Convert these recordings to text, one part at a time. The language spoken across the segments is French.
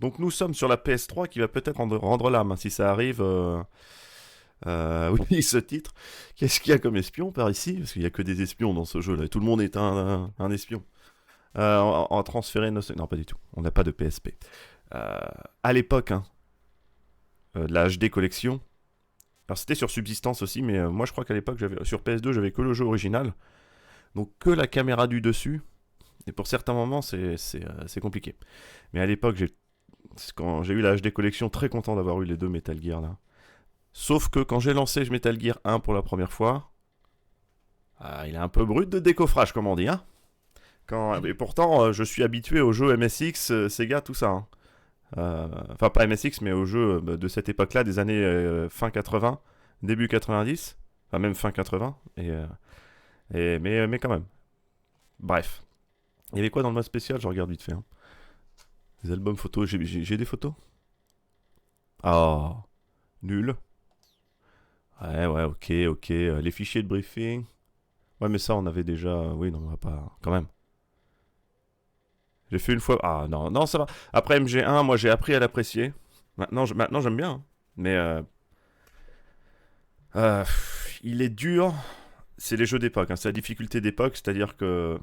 Donc nous sommes sur la PS3 qui va peut-être rendre l'âme, hein, si ça arrive. Oui, ce titre. Qu'est-ce qu'il y a comme espion par ici? Parce qu'il n'y a que des espions dans ce jeu-là. Tout le monde est un espion. En transférer nos... Non, pas du tout. On n'a pas de PSP. Euh, à l'époque, hein, de la HD collection. Alors c'était sur subsistance aussi, mais moi je crois qu'à l'époque, sur PS2, j'avais que le jeu original. Donc que la caméra du dessus. Et pour certains moments, c'est compliqué. Mais à l'époque, quand j'ai eu la HD collection, très content d'avoir eu les deux Metal Gear là. Sauf que quand j'ai lancé Metal Gear 1 pour la première fois, il est un peu brut de décoffrage, comme on dit. Hein. Et pourtant, je suis habitué aux jeux MSX, Sega, tout ça. Hein. Enfin, pas MSX, mais aux jeux de cette époque-là, des années fin 80, début 90, enfin même fin 80. Mais quand même. Bref. Il y avait quoi dans le mode spécial? Je regarde vite fait. Hein. Les albums photos, j'ai des photos. Ah, nul. Ouais, ok. Les fichiers de briefing. Ouais, mais ça, on avait déjà. Oui, non, on va pas. Quand même. J'ai fait une fois. Ah, non, ça va. Après MG1, moi, j'ai appris à l'apprécier. Maintenant, j'aime bien. Hein. Mais il est dur. C'est les jeux d'époque. Hein. C'est la difficulté d'époque. C'est-à-dire que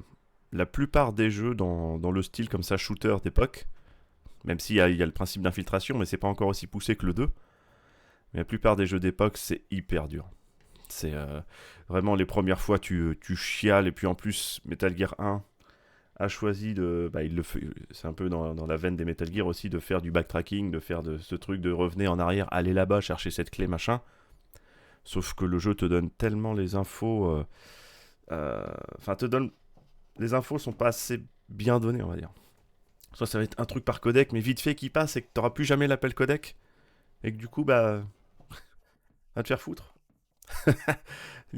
la plupart des jeux dans le style comme ça, shooter d'époque, même s'il y a le principe d'infiltration, mais c'est pas encore aussi poussé que le 2. Mais la plupart des jeux d'époque, c'est hyper dur. C'est vraiment les premières fois, tu chiales. Et puis en plus, Metal Gear 1 a choisi de. Bah, c'est un peu dans la veine des Metal Gear aussi, de faire du backtracking, de faire de ce truc de revenir en arrière, aller là-bas, chercher cette clé, machin. Sauf que le jeu te donne tellement les infos. Enfin, te donne. Les infos sont pas assez bien données, on va dire. Soit ça va être un truc par codec, mais vite fait qui passe et que t'auras plus jamais l'appel codec. Et que du coup, bah. Va te faire foutre.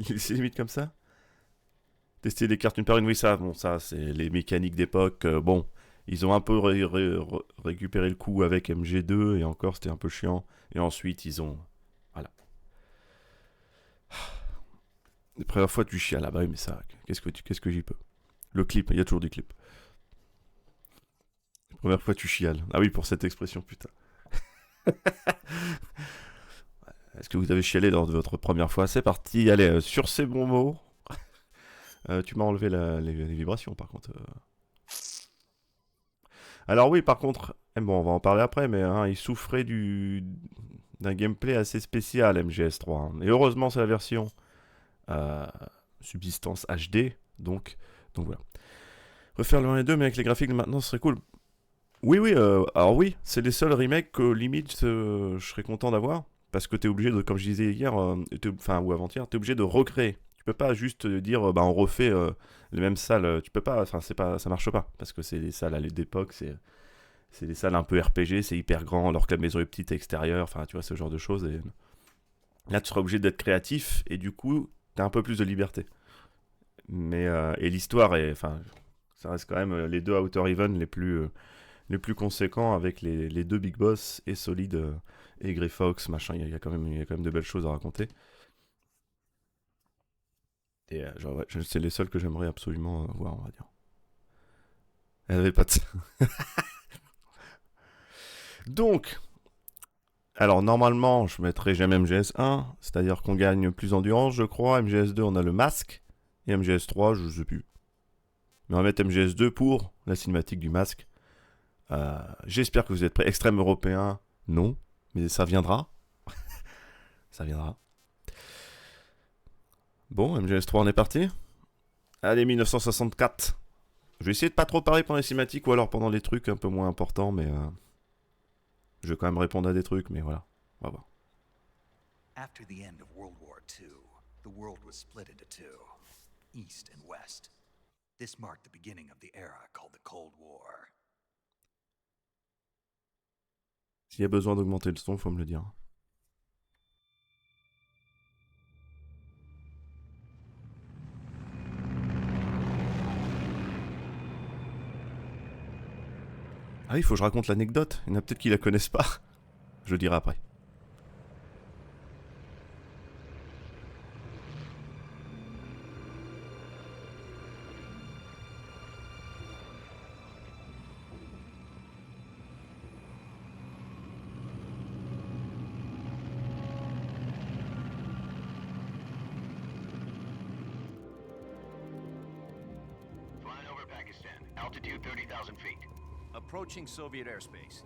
C'est limite comme ça. Tester les cartes une par une, oui, ça, bon, ça, c'est les mécaniques d'époque. Bon, ils ont un peu récupéré le coup avec MG2, et encore, c'était un peu chiant. Et ensuite, ils ont. Voilà. La première fois, tu chiales là-bas, mais ça, qu'est-ce que j'y peux? Le clip, il y a toujours du clip. La première fois, tu chiales. Ah oui, pour cette expression, putain. Est-ce que vous avez chialé lors de votre première fois? C'est parti, allez, sur ces bons mots. Tu m'as enlevé les vibrations, par contre. Alors oui, par contre, bon, on va en parler après, mais hein, il souffrait d'un gameplay assez spécial, MGS3. Hein. Et heureusement, c'est la version euh, subsistance HD, donc voilà. Refaire le 1 et 2, mais avec les graphiques de maintenant, ce serait cool. Oui, alors oui, c'est les seuls remakes que limite je serais content d'avoir, parce que t'es obligé de, comme je disais hier, enfin ou avant-hier, t'es obligé de recréer. Tu peux pas juste dire, bah on refait les mêmes salles. Tu peux pas, enfin c'est pas, ça marche pas, parce que c'est des salles à l'époque, c'est des salles un peu RPG, c'est hyper grand, alors que la maison est petite à extérieur, enfin tu vois ce genre de choses. Et là tu seras obligé d'être créatif, et du coup t'as un peu plus de liberté. Et l'histoire est, enfin, ça reste quand même les deux Outer Even les plus conséquents avec les deux Big Boss et Solid et Grey Fox, machin, il y a quand même de belles choses à raconter. Et genre, ouais, c'est les seuls que j'aimerais absolument voir, on va dire. Elle avait pas de ça. Donc, alors normalement, je mettrais jamais MGS1, c'est-à-dire qu'on gagne plus endurance, je crois. MGS2, on a le masque. Et MGS3, je sais plus. Mais on va mettre MGS2 pour la cinématique du masque. J'espère que vous êtes prêts. Extrême européen, non. Mais ça viendra. Ça viendra. Bon, MGS3, on est parti. Allez, 1964. Je vais essayer de pas trop parler pendant les cinématiques ou alors pendant les trucs un peu moins importants, mais je vais quand même répondre à des trucs, mais voilà. On va voir. After the end of World War II, the world was split into two, East and West. This marked the beginning of the era called the Cold War. S'il y a besoin d'augmenter le son, faut me le dire. Ah oui, il faut que je raconte l'anecdote. Il y en a peut-être qui la connaissent pas. Je le dirai après. Altitude 30,000 feet. Approaching Soviet airspace.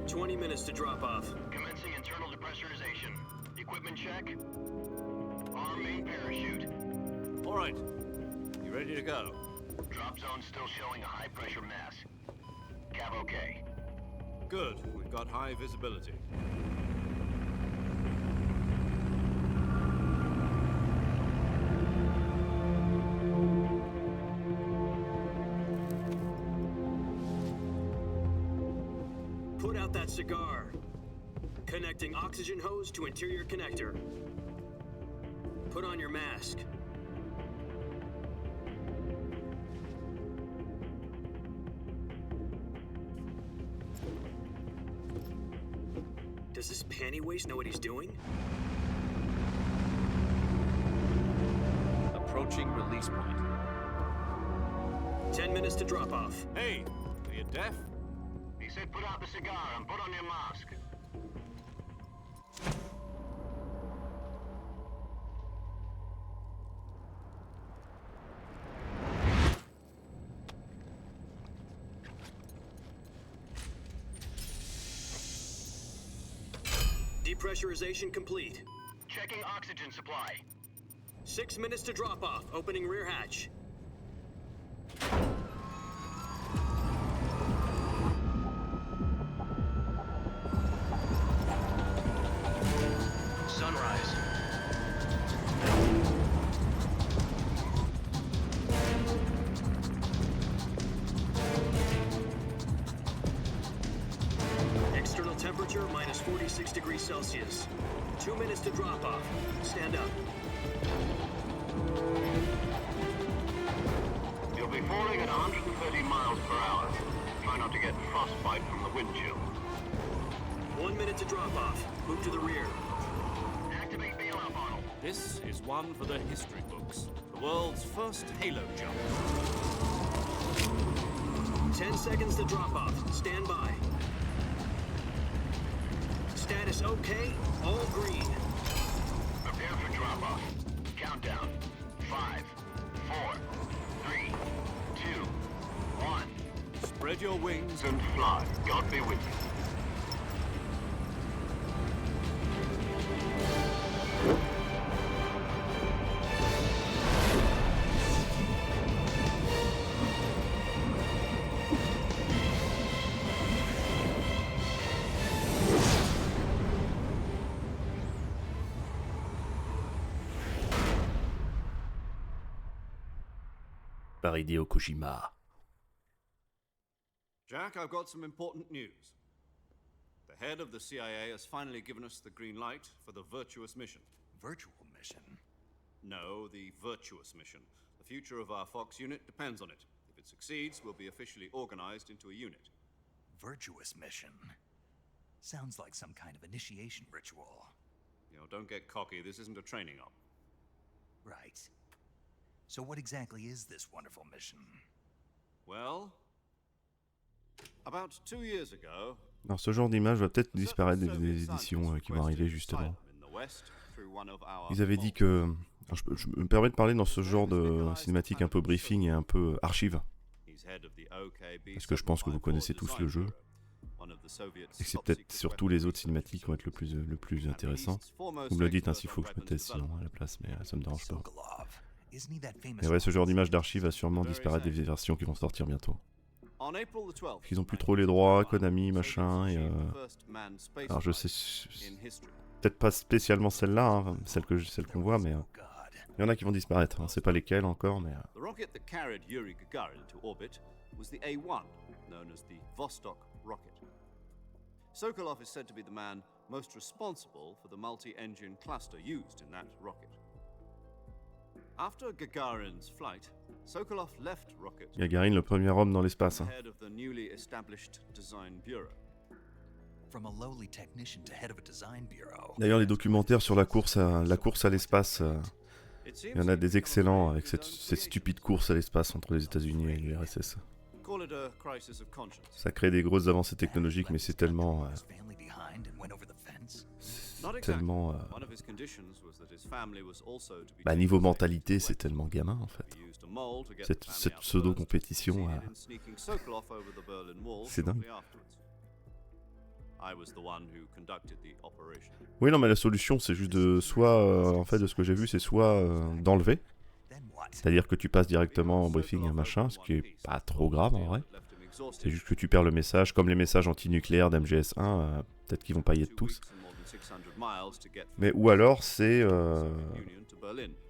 20 minutes to drop off. Commencing internal depressurization. Equipment check. Arm main parachute. All right. You ready to go? Drop zone still showing a high pressure mass. Cav okay. Good. We've got high visibility. Put out that cigar. Connecting oxygen hose to interior connector. Put on your mask. Does this panty waste know what he's doing? Approaching release point. 10 minutes to drop off. Hey, are you deaf? He said put out the cigar and put on your mask. Depressurization complete. Checking oxygen supply. 6 minutes to drop off. Opening rear hatch. Sunrise. External temperature minus 46 degrees Celsius. 2 minutes to drop off. Stand up. You'll be falling at 130 miles per hour. Try not to get frostbite from the wind chill. 1 minute to drop off. Move to the rear. Activate bailout model. This is one for the history books. The world's first halo jump. 10 seconds to drop off. Stand by. Status okay. All green. Prepare for drop-off. Countdown. 5, 4, 3, 2, 1. Spread your wings. And fly. God be with you. Par Hideo Kojima. Jack, I've got some important news. The head of the CIA has finally given us the green light for the virtuous mission. Virtual mission? No, the virtuous mission. The future of our Fox unit depends on it. If it succeeds, we'll be officially organized into a unit. Virtuous mission? Sounds like some kind of initiation ritual. You know, don't get cocky. This isn't a training op. Right. So what exactly is this wonderful mission? Well, about 2 years ago, Alors ce genre d'image va peut-être disparaître des éditions qui vont arriver justement. Ils avaient dit que... Alors, je me permets de parler dans ce genre de cinématique un peu briefing et un peu archive. Parce que je pense que vous connaissez tous le jeu. Et que c'est peut-être surtout les autres cinématiques qui vont être le plus intéressant. Vous me le dites hein, s'il faut que je me taise sinon à la place, mais ça me dérange pas. Mais ouais, ce genre d'image d'archive va sûrement disparaître des versions qui vont sortir bientôt. Ils ont plus trop les droits, Konami, machin, et alors je sais... Peut-être pas spécialement celle-là, hein, celle qu'on voit, mais... il y en a qui vont disparaître, on sait pas lesquelles encore, mais... The rocket that carried Yuri Gagarin to orbit was the A1, known as the Vostok rocket. Sokolov is said to be the man most responsible for the multi-engine cluster used in that rocket. After Gagarin's flight, Sokolov left rocket. Gagarin, le premier homme dans l'espace. Hein. Head of the newly established design bureau. From a lowly technician to head of a design bureau. D'ailleurs, les documentaires sur la course à l'espace, il y en a des excellents avec cette stupide course à l'espace entre les États-Unis et l'URSS. Ça crée des grosses avancées technologiques, mais c'est tellement... niveau mentalité, c'est tellement gamin en fait. cette pseudo-compétition. C'est dingue. Oui, non, mais la solution, c'est juste de soit, en fait, de ce que j'ai vu, c'est soit d'enlever. Then what? C'est-à-dire que tu passes directement en briefing et machin, ce qui est pas trop grave en vrai. C'est juste que tu perds le message, comme les messages anti-nucléaires d'MGS1, peut-être qu'ils vont pas y être tous. Mais ou alors c'est...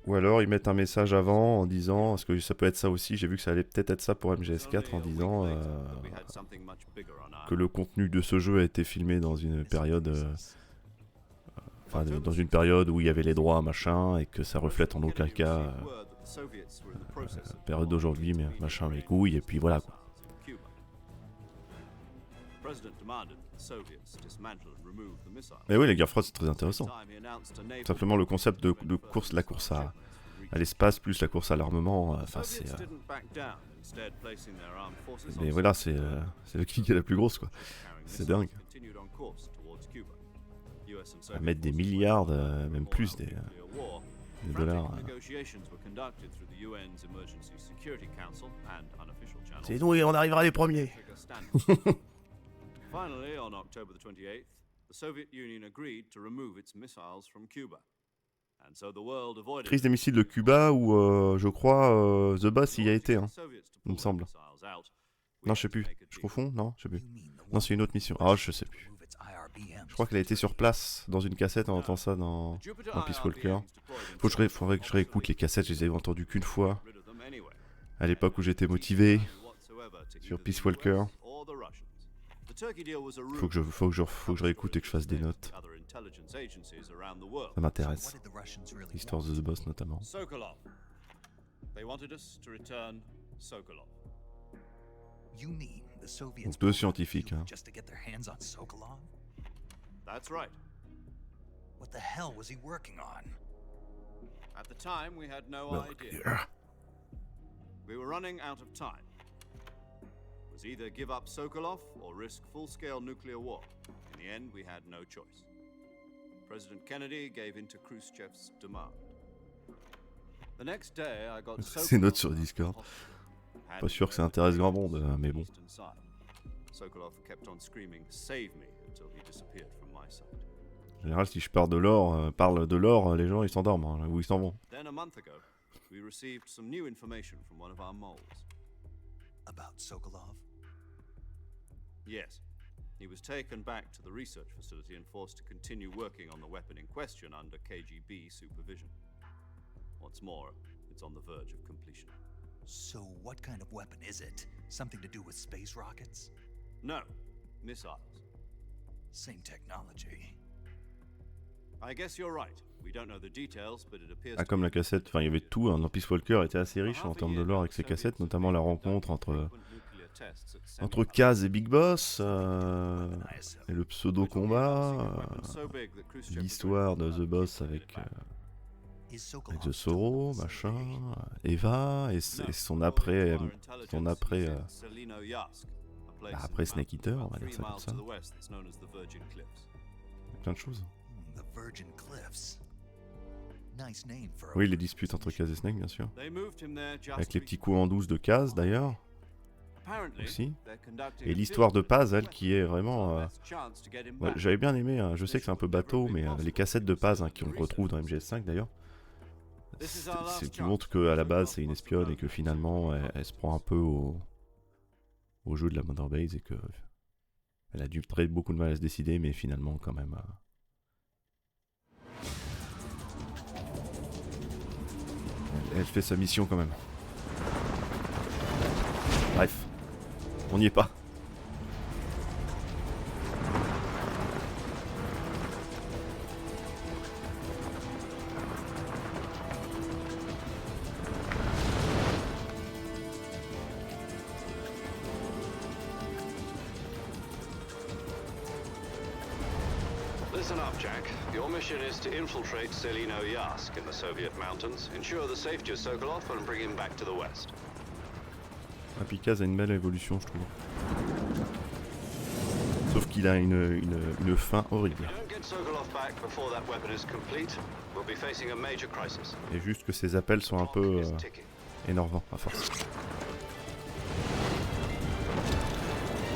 Ou alors ils mettent un message avant en disant, parce que ça peut être ça aussi, j'ai vu que ça allait peut-être être ça pour MGS4 en disant que le contenu de ce jeu a été filmé dans une période... Enfin, dans une période où il y avait les droits, machin, et que ça reflète en aucun cas la période d'aujourd'hui, mais machin, les couilles, et puis voilà quoi. Mais oui, les guerres froides, c'est très intéressant. Simplement le concept de course, la course à l'espace plus la course à l'armement, enfin c'est... Mais voilà, c'est qui est la plus grosse quoi. C'est dingue. À mettre des milliards, même plus des dollars. C'est nous et on arrivera les premiers. Finally, on October the 28th, the Soviet Union agreed to remove its missiles from Cuba. And so the world avoided... Crise des missiles de Cuba où je crois The Boss y a été, hein, il me semble. Non, je sais plus. Je confonds? Non, je sais plus. Non, c'est une autre mission. Ah, je sais plus. Je crois qu'elle a été sur place dans une cassette, on entend ça dans Peace Walker. Faudrait que je réécoute les cassettes, je les ai entendues qu'une fois. À l'époque où j'étais motivé sur Peace Walker. Faut que je réécoute et que je fasse des notes. Ça m'intéresse. L'histoire de The Boss notamment. Donc deux scientifiques, hein. That's right. What the hell was he working on? At the time, we had no idea. Nuclear. We were running out of time. It was either give up Sokolov or risk full-scale nuclear war. In the end, we had no choice. President Kennedy gave in to Khrushchev's demand. The next day, I got Ces notes sur Discord. Pas sûr que ça intéresse grand monde, mais bon. Sokolov kept on screaming, "Save me!" until he disappeared from my sight. En général, si je parle de l'or, les gens ils s'endorment, hein, ou ils s'en vont. Then a month ago, we received some new information from one of our moles. About Sokolov? Yes. He was taken back to the research facility and forced to continue working on the weapon in question under KGB supervision. What's more, it's on the verge of completion. So what kind of weapon is it? Something to do with space rockets? No, missiles. Same technology. I guess you're right. We don't know the details, but it appears... Ah, comme la cassette, enfin il y avait tout, hein. Peace Walker était assez riche en termes de lore avec ses cassettes, notamment la rencontre entre Kaz et Big Boss, et le pseudo-combat, l'histoire de The Boss avec The Sorrow, machin, Eva, et son après Snake Eater, on va dire ça comme ça. Plein de choses. The Virgin Cliffs. Nice name for a... Oui, les disputes entre Kaz et Snake, bien sûr. Avec les petits coups en douce de Kaz, d'ailleurs. Aussi. Et l'histoire de Paz, elle, qui est vraiment... ouais, j'avais bien aimé, hein. Je sais que c'est un peu bateau, mais les cassettes de Paz, hein, qu'on retrouve dans MGS5 d'ailleurs, qui montrent qu'à la base c'est une espionne et que finalement elle se prend un peu au jeu de la Mother Base et que elle a dû beaucoup de mal à se décider, mais finalement quand même... Elle fait sa mission quand même. Bref, on n'y est pas. Listen up, Jack. Your mission is to infiltrate Selino Yask in the Soviet mountains, ensure the safety of Sokolov, and bring him back to the West. Ah, puis Kaz a une belle évolution, je trouve. Sauf qu'il a une fin horrible. Et juste que ses appels sont un peu Énervant, à force.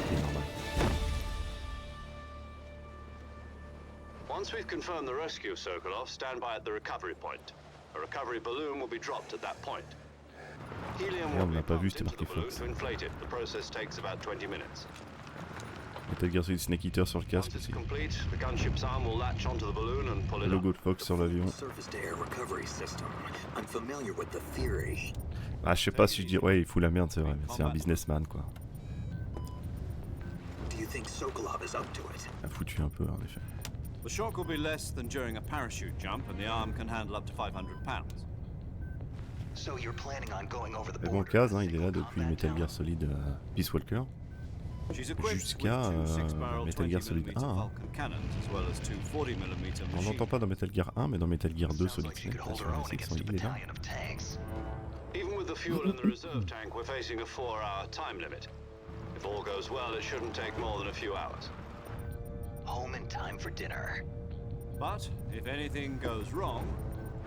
C'est normal. Once we've confirmed the rescue of Sokolov, stand by at the recovery point. A recovery balloon will be dropped at that point. Helium Et on will be n'a pas vu, pumped c'était into the marqué balloon Fox. to inflate it. The process takes about 20 minutes. Metal Gear Solid Snake Eater sur le Once casque it's aussi. complete, the gunship's arm will latch onto the balloon and pull Le it up. logo de Fox sur l'avion. Surface-to-air recovery system. I'm familiar with the theory. Ah, je sais pas si je dis. Ouais, il fout la merde, c'est vrai, mais c'est un businessman quoi. Do you think Sokolov is up to it? Il a foutu un peu, en effet. The shock will be less than during a parachute jump, and the arm can handle up to 500 pounds. So you're planning on going over the Mais bon, border Kaz, in a hein, il est là single depuis combat Metal town? Gear Solid Peace Walker. She's equipped with Jusqu'à two 6-barrel Metal Gear Solid 20mm 1. Hein. Vulcan cannons, as well as two 40mm On machine l'entend pas dans Metal Gear 1, mais dans Metal Gear 2 Sounds Solid like she Snake, could là, hold sur her la own section, against a il est là. battalion of tanks. Even with the fuel in the reserve tank, we're facing a 4-hour time limit. If all goes well, it shouldn't take more than a few hours. Home in time for dinner. But if anything goes wrong,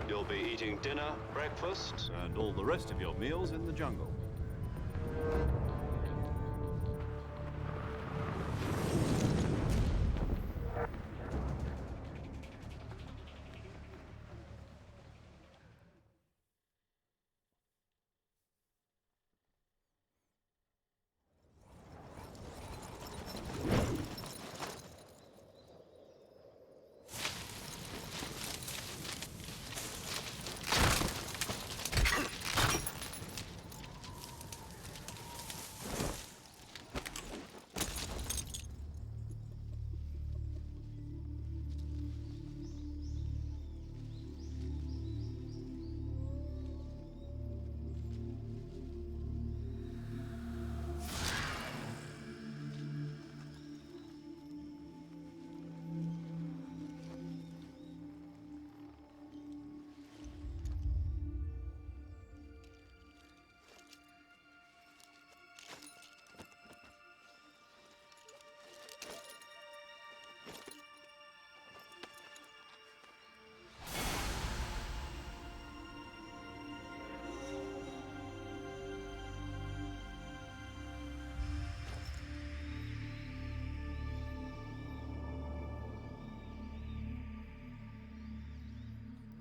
You'll be eating dinner, breakfast, and all the rest of your meals in the jungle.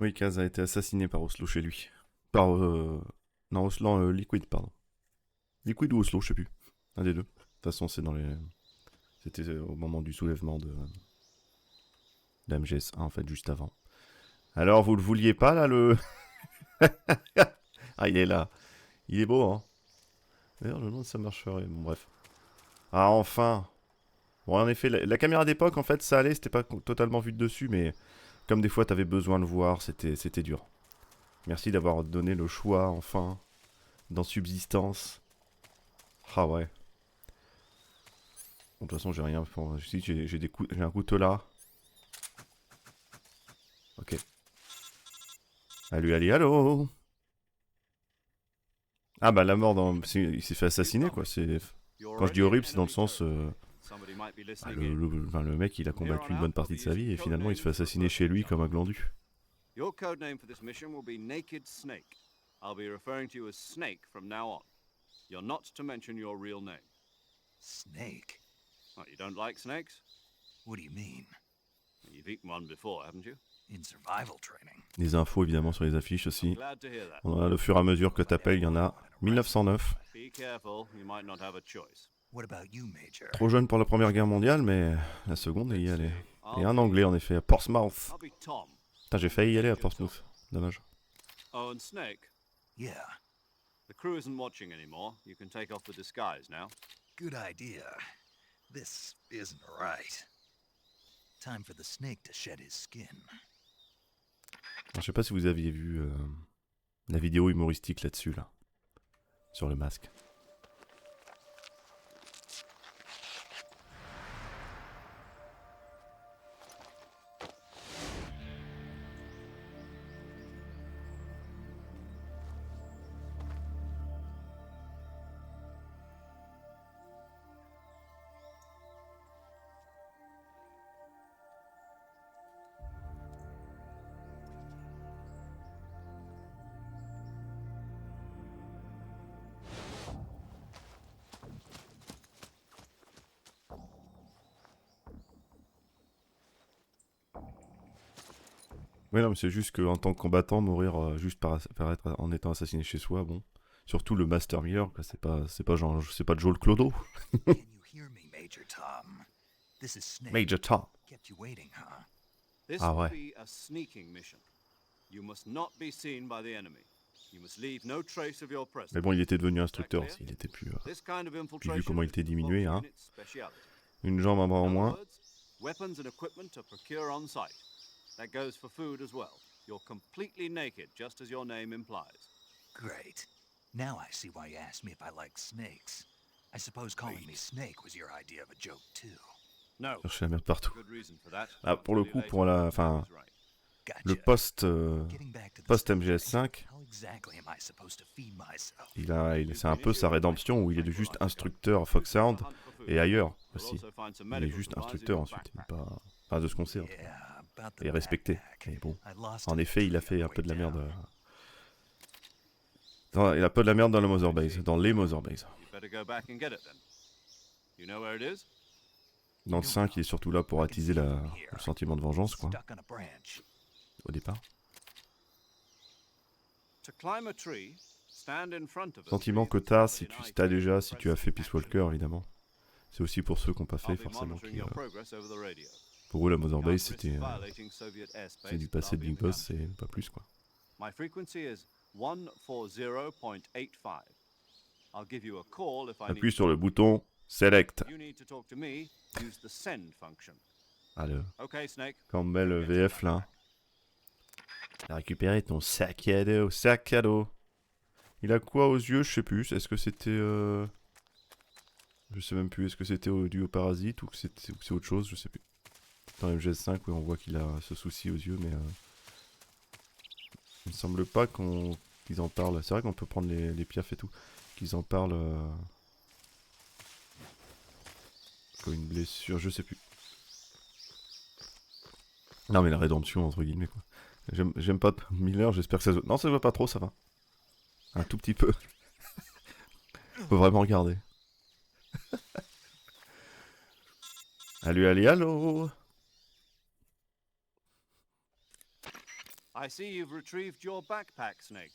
Oui, Kaz a été assassiné par Oslo chez lui. Par. Non, Oslo, Liquid, pardon. Liquid ou Oslo, je sais plus. Un des deux. De toute façon, c'est dans les. C'était au moment du soulèvement de MGS1, en fait, juste avant. Alors, vous le vouliez pas, là, le. Ah, il est là. Il est beau, hein. D'ailleurs, je me demande si ça marcherait. Bon, bref. Ah, enfin. Bon, en effet, la caméra d'époque, en fait, ça allait, c'était pas totalement vu de dessus, mais comme des fois, t'avais besoin de voir, c'était dur. Merci d'avoir donné le choix, enfin, dans Subsistance. Ah ouais. Bon, de toute façon, j'ai rien. Si, j'ai un couteau là. Ok. Allez, allô. Ah bah la mort dans... Il s'est fait assassiner quoi. Quand je dis horrible, c'est dans le sens... le mec il a combattu une bonne partie de sa vie et finalement il se fait assassiner chez lui comme un glandu. Your code name for this mission will be Naked Snake. I'll be referring to you as Snake from now on. You're not to mention your real name. Snake? What, you don't like snakes? What do you mean? You've eaten one before, haven't you? In survival training. Les infos évidemment sur les affiches aussi. Glad to hear that. On a, au fur et à mesure que t'appelles, il y en a 1909. Be careful, you might not have a choice. What about you, Major? Trop jeune pour la première guerre mondiale, mais la seconde, il y allait. Et un anglais en effet, à Portsmouth. I'll be Tom. Putain, j'ai failli y aller à Portsmouth. Dommage. Oh, and Snake, Yeah, the crew isn't watching anymore. You can take off the disguise now. good idea. This isn't right. Time for the snake to shed his skin. Alors, je sais pas si vous aviez vu la vidéo humoristique là-dessus, là. Sur le masque. Ouais, non, mais c'est juste qu'en tant que combattant, mourir juste par être en étant assassiné chez soi, bon. Surtout le Master Miller, quoi, c'est pas genre, c'est pas Joe le Clodo. Can you hear me, Major Tom? This is Snake. Major Tom. Kept you waiting, huh? This Ah will ouais. be a sneaking mission. You must not be seen by the enemy. You must leave no trace of your presence. Mais bon, il était devenu Is that instructeur clear? aussi, il était plus... This kind of Puis vu infiltration comment il is était the diminué, Fox hein. unit's speciality. Une jambe, un bras en In other moins. words, weapons and equipment are procured on site. That goes for food as well. You're completely naked, just as your name implies. Great. Now I see why you asked me if I like snakes. I suppose calling me Snake was your idea of a joke, too. No. Chercher la merde partout. Good reason for that. Ah, pour le coup, pour la... Enfin, Gotcha. le post... Getting back to the post story, MGS5, how exactly am I supposed to feed myself? c'est un peu sa rédemption où il est juste instructeur à Foxhound et ailleurs aussi. Il est juste instructeur ensuite, il n'est pas... Enfin, de ce qu'on sait. En tout cas. Yeah, about the Et respecté. backpack. Mais bon, I lost en it effet, il a on the fait un way peu de la down. merde. Il a pas de la merde dans le Mother Base, dans les Mother Base. You better go back and get it then. You know where it is? Dans le 5, il est surtout là pour attiser le sentiment de vengeance, quoi, Stuck on a branch. au départ. To climb a tree, stand in front of a Sentiment tree que t'as that's si within tu as eyesight déjà, of si tu as fait Peace present Walker, évidemment. C'est aussi pour ceux qui n'ont pas action. fait, I'll be forcément. monitoring your progress over the radio. Pour eux, la Mother Can't Base, risk c'est violating Soviet airspace, du but passé I'll de be in Big the Boss, country. c'est pas plus, quoi. My frequency is 140.85. I'll give you a call if I Appuie need sur le bouton Select. You need to talk to me, use the send function. Ah, le Okay, Snake. Campbell VF, là. T'as récupéré ton sac à dos, sac à dos. Il a quoi aux yeux, je sais plus. Est-ce que c'était... Je sais même plus. Est-ce que c'était dû au parasite ou que c'est autre chose, je sais plus. Dans MGS5, oui, on voit qu'il a ce souci aux yeux, mais... Il me semble pas qu'ils en parlent. C'est vrai qu'on peut prendre les piafs et tout. Qu'ils en parlent... Comme une blessure, je sais plus. Non mais la rédemption, entre guillemets, quoi. J'aime pas Miller, j'espère que ça se voit. Non, ça se voit pas trop, ça va. Un tout petit peu. Faut vraiment regarder. Allô. I see you've retrieved your backpack, Snake.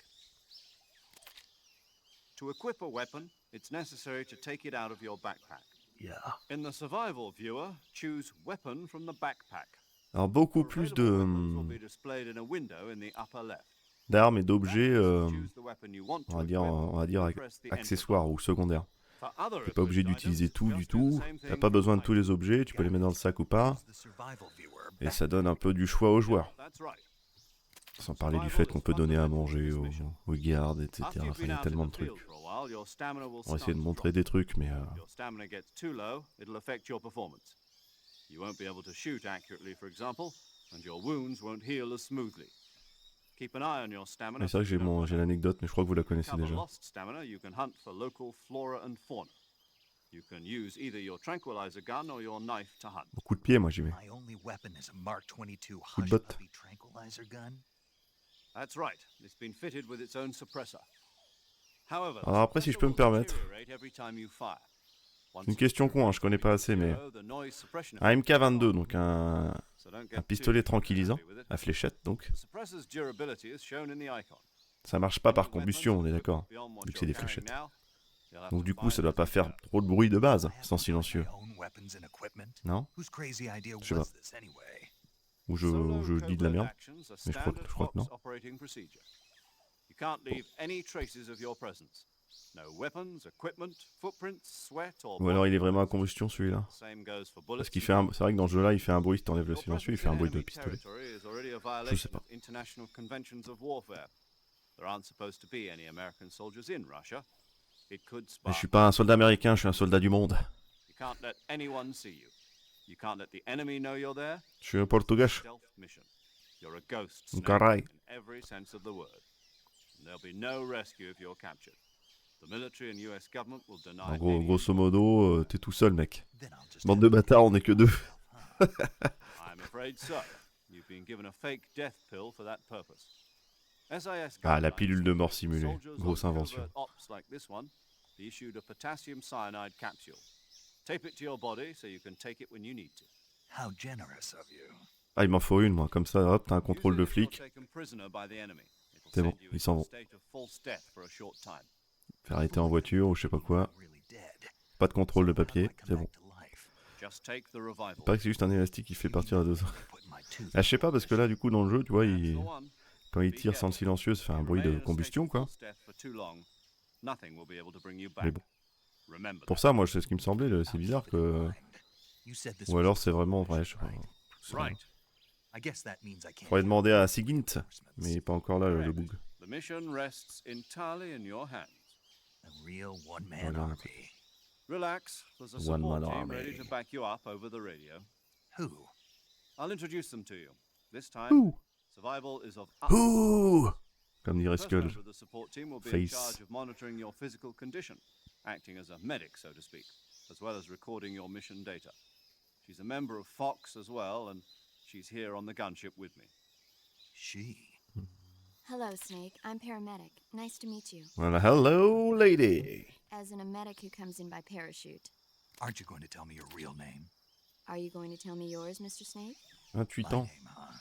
To equip a weapon, it's necessary to take it out of your backpack. Yeah. In the survival viewer, choose weapon from the backpack. Alors beaucoup plus Available weapons will be displayed in a window in the upper left. d'armes et d'objets, Choose the weapon you want to on va dire equip, press the enter accessoires ou secondaires. For other T'es pas obligé equipped d'utiliser items, tout just du do the tout. same T'as thing pas from besoin de the tous les objets, tu peux les mettre dans le sac ou pas. Use the survival viewer. Et ça donne un peu du choix aux joueurs. That's right. Sans parler du fait qu'on peut donner à manger aux gardes, etc. After you've Enfin, il y been a out tellement in de the field trucs. for a while, your stamina will On va essayer start de to montrer drop. des trucs, mais... If your stamina gets too low, it'll affect your performance. You won't be able to shoot accurately, for example, and your wounds won't heal as smoothly. Keep an eye on your stamina. Mais c'est vrai que j'ai l'anecdote, mais je crois que vous la To connaissez recover déjà. lost stamina, you can hunt for local flora and fauna. You can use either your tranquilizer gun or your knife to hunt. Beaucoup de pieds, moi j'y vais. My only weapon is a Mark 22 Coup de hush botte. puppy tranquilizer gun. That's right. It's been fitted with its own suppressor. However, Alors après, si je peux me permettre, Once une question con, hein, je connais pas assez, mais... the noise suppression Un MK22, donc un so don't get un too pistolet tranquillisant, happy with it. à fléchette donc. The suppressor's durability is shown in the icon. Ça marche pas par Any weapons combustion, on est equipped d'accord. beyond what vu que c'est you're des carrying fléchettes. now, you'll have Donc to du coup, find ça doit as pas you faire go. trop de bruit de base, I have sans to find silencieux. my own weapons and equipment. Non? Whose crazy idea Je sais was pas. this anyway? Ou Solo je dis de la covert merde. actions are Mais je crois standard que non. Fox operating procedure. You can't leave any traces of your presence. No weapons, equipment, footprints, sweat or Ou alors il est body vraiment à fluids. combustion celui-là. Same goes for bullets Parce qu'il and fait un... bullets. C'est vrai que dans ce jeu-là, il fait un bruit, si t'enlèves le Your silencieux, il presence fait un in bruit de enemy pistolet. territory is already a sais violation pas. of international conventions of warfare. There aren't supposed to be any American soldiers in Russia. It could Mais spark. je suis pas un soldat américain, je suis un soldat du monde. You can't let anyone see you. You can't let the enemy know you're there. Je suis un portugais. Stealth mission. You're a ghost, Un Snake, caray. in every sense of the word. And there'll be no rescue if you're captured. The military and US government will deny En gros, any grosso modo, t'es tout seul, mec. Then I'll just Bande have de to bâtards, on est que deux. I'm afraid so. You've been given a fake death pill for that purpose. SIS Ah, la guidelines pilule de mort indicate simulée. soldiers Grosse on invention. covert ops like this one be issued a potassium cyanide capsule. Tape it to your body so you can take it when you need to. How generous of you. Ah, il m'en faut une, moi. Comme ça, hop, t'as un contrôle de Usually, if flic. you're taken prisoner by the enemy, it'll C'est bon, send you ils into s'en a vont. state of false death for a short time. Faire arrêter en voiture ou je sais pas quoi. Really dead. Pas de contrôle de So how do I papier, come c'est bon. back to life? Just take the revival. Il paraît que c'est juste un élastique qui fait partir à 2 heures. Put my tooth Ah, je sais pas, parce que là, du coup, dans le jeu, tu vois, That's the one. quand il Be tire sans le careful. silencieux, ça fait un You bruit remain de in a state combustion, of quoi. false death for too long, nothing will be able to bring you Mais back. bon. Remember Pour that. ça, moi, c'est ce qui me semblait, c'est bizarre que... You said this Ou was alors a c'est vraiment solo vrai, je sais mission, pas. right? C'est vrai. Right. I guess that means I can't. Faudrait demander à Sigint, reinforcements. mais il est pas encore là, le Correct. boug. The mission rests entirely in your hands. A real one-man Regarde un peu. army. Relax, there's a One support man team army. ready to back you up over the radio. Who? I'll introduce them to you. This time, Ouh, survival is of utmost ouh, comme dirait First Skull. member of the support team will be in Face. charge of monitoring your physical condition, acting as a medic, so to speak, as well as recording your mission data. She's a member of Fox as well, and she's here on the gunship with me. She. Hello, Snake. I'm paramedic. Nice to meet you. Voilà, hello lady. As in a medic who comes in by parachute. Aren't you going to tell me your real name? Are you going to tell me yours, Mr. Snake? 28 My ans. name, huh?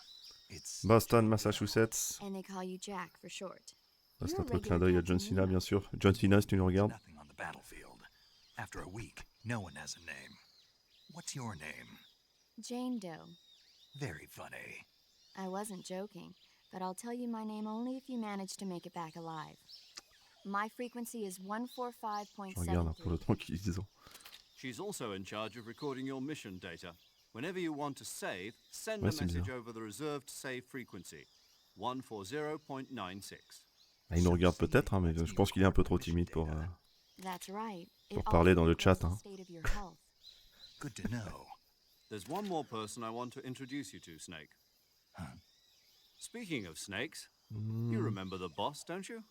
It's Boston, Massachusetts. And they call you Jack for short. Ça, c'est You're a notre clin regular d'œil à Captain John Cena, Nemo. bien sûr. John Cena, si tu nous regardes. nothing on the battlefield. After a week, no one has a name. What's your name? Jane Doe. Very funny. I wasn't joking, but I'll tell you my name only if you manage to make it back alive. My frequency is Je regarde un peu 145.73. le temps qu'ils disent. She's also in charge of recording your mission data. Whenever you want to save, send Ouais, a c'est message bizarre. over the reserved save frequency, 140.96. Ah, il nous regarde peut-être, hein, mais je pense qu'il est un peu trop timide pour... That's right. Pour It parler also dans le chat, records the hein. state of your health. Good to know. There's one more person I want to introduce you to, Snake. Huh? Speaking of snakes, Hmm. you remember the boss, don't you?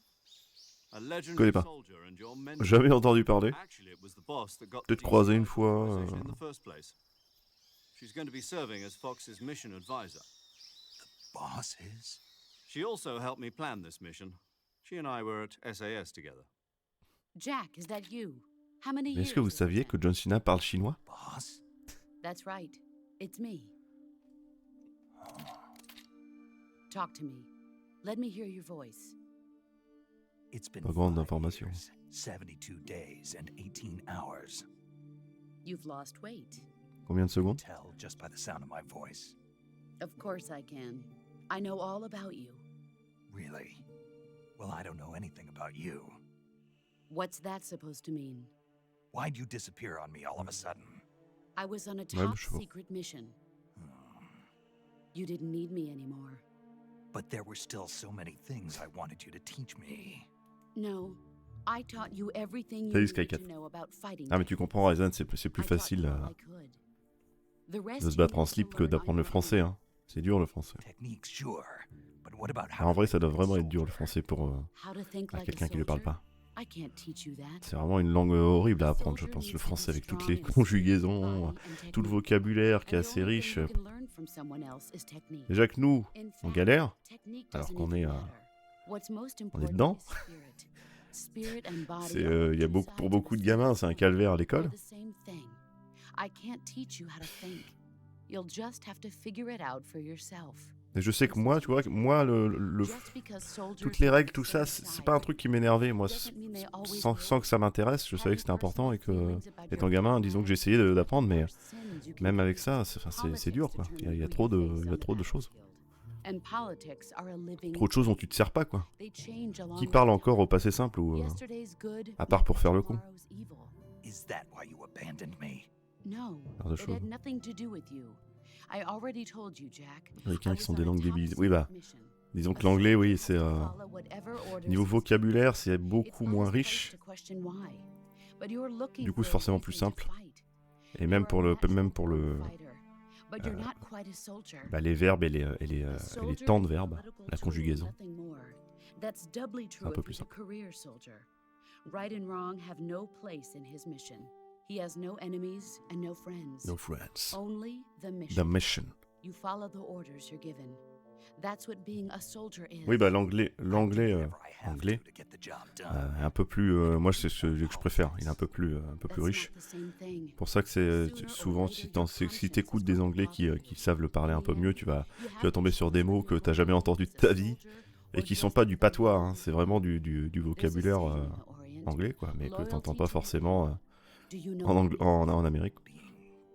A Connais legendary pas. soldier and your mentor. Jamais entendu parler. Actually, it was the boss that got Peut-être the croisé une DC fois, authorization in the first place. She's going to be serving as Fox's mission advisor. Boss is? She also helped me plan this mission. She and I were at SAS together. Jack, is that you? How many Mais years? est-ce que vous has it saviez been? que John Cena parle chinois? Boss? That's right. It's me. Talk to me. Let me hear your voice. It's been Pas grande 5 information. years, 72 days and 18 hours. You've lost weight. Combien de secondes? Tell just by the sound of my voice. Of course I can. I know all about you. Really? Well, I don't know anything about you. What's that supposed to mean? Why'd you disappear on me all of a sudden? I was on a Ouais, top je sais pas. secret mission. You didn't need me anymore. But there were still so many things I wanted you to teach me. No, I taught you everything you Salut, needed to Skycat. know about fighting. Ah mais tu comprends, Ryzen, c'est plus I taught facile you all I could. The rest de se you battre en need to slip que learn on d'apprendre le your français. own. Hein. C'est dur le français. Techniques, sure. But what about how Alors, en to vrai, be ça a doit good vraiment être dur le soldier? français pour How to think à like a quelqu'un qui ne parle soldier? pas. I can't teach you that. C'est vraiment une langue horrible à A apprendre, je soldier pense, needs le to be français avec toutes strong les in spirit, conjugaisons, body, and tout le technique. vocabulaire qui est And the assez only riche. thing you can learn from someone else is technique. Déjà que nous, In on fact, galère, technique alors doesn't qu'on even est, matter. What's most on est important dedans. is spirit. Spirit and body C'est, are y a two beaucoup, pour sides beaucoup of de the same gamins, c'est un coin. calvaire à They're l'école. the same thing. I can't teach you how to think. You'll just have to figure it out for yourself. Et je sais que moi, tu vois, moi, Just because soldiers toutes les règles, tout stay ça, c'est aside pas un truc qui m'énervait. Moi, doesn't mean they always sans will. que ça m'intéresse, je savais que c'était important et que, Having personal feelings about étant your gamin, disons que past j'essayais d'apprendre, mais or sins you can même avec commit. ça, c'est dur, quoi. Politics Il y a determine trop who you de, face il y on a the trop de choses. battlefield. And politics are a living Trop de choses dont tu te sers pas, quoi. They change along Qui with parle time. encore au passé simple ou Yesterday's good, à part pour faire le con. tomorrow's evil. Is that why you abandoned me? No, Genre de it choses. had nothing to do with you. I already told you, Jack. Américains I qui was sont on des a langues top débiles. Oui, secret bah, mission. disons que A l'anglais, soldier oui, has c'est to follow whatever orders niveau he's vocabulaire, c'est given. beaucoup It's moins honest riche. place to question why. But you're looking Du coup, c'est for a forcément plus reason to simple. fight. Et même You're pour a le, natural même pour born le, fighter, but you're not quite a soldier. bah, les verbes et A les soldier temps de is a verbes, political la tool, conjugaison. nothing more. That's doubly true Un peu if plus he's a simple. career soldier. Right and wrong have no place in his mission. He has no enemies and no friends. No friends. Only the mission. The mission. You follow the orders you're given. That's what being a soldier is. Oui, bah l'anglais, Whatever I have anglais to get the job done. est un peu plus. Moi, c'est celui que je préfère. Il est un peu plus That's riche. not the same thing. Pour ça que c'est souvent si t'écoutes des Anglais qui savent le parler un peu mieux, tu vas tomber sur des mots que t'as jamais entendus de ta vie et qui sont pas du patois. Hein, c'est vraiment du vocabulaire anglais, quoi, mais que t'entends pas forcément en Amérique.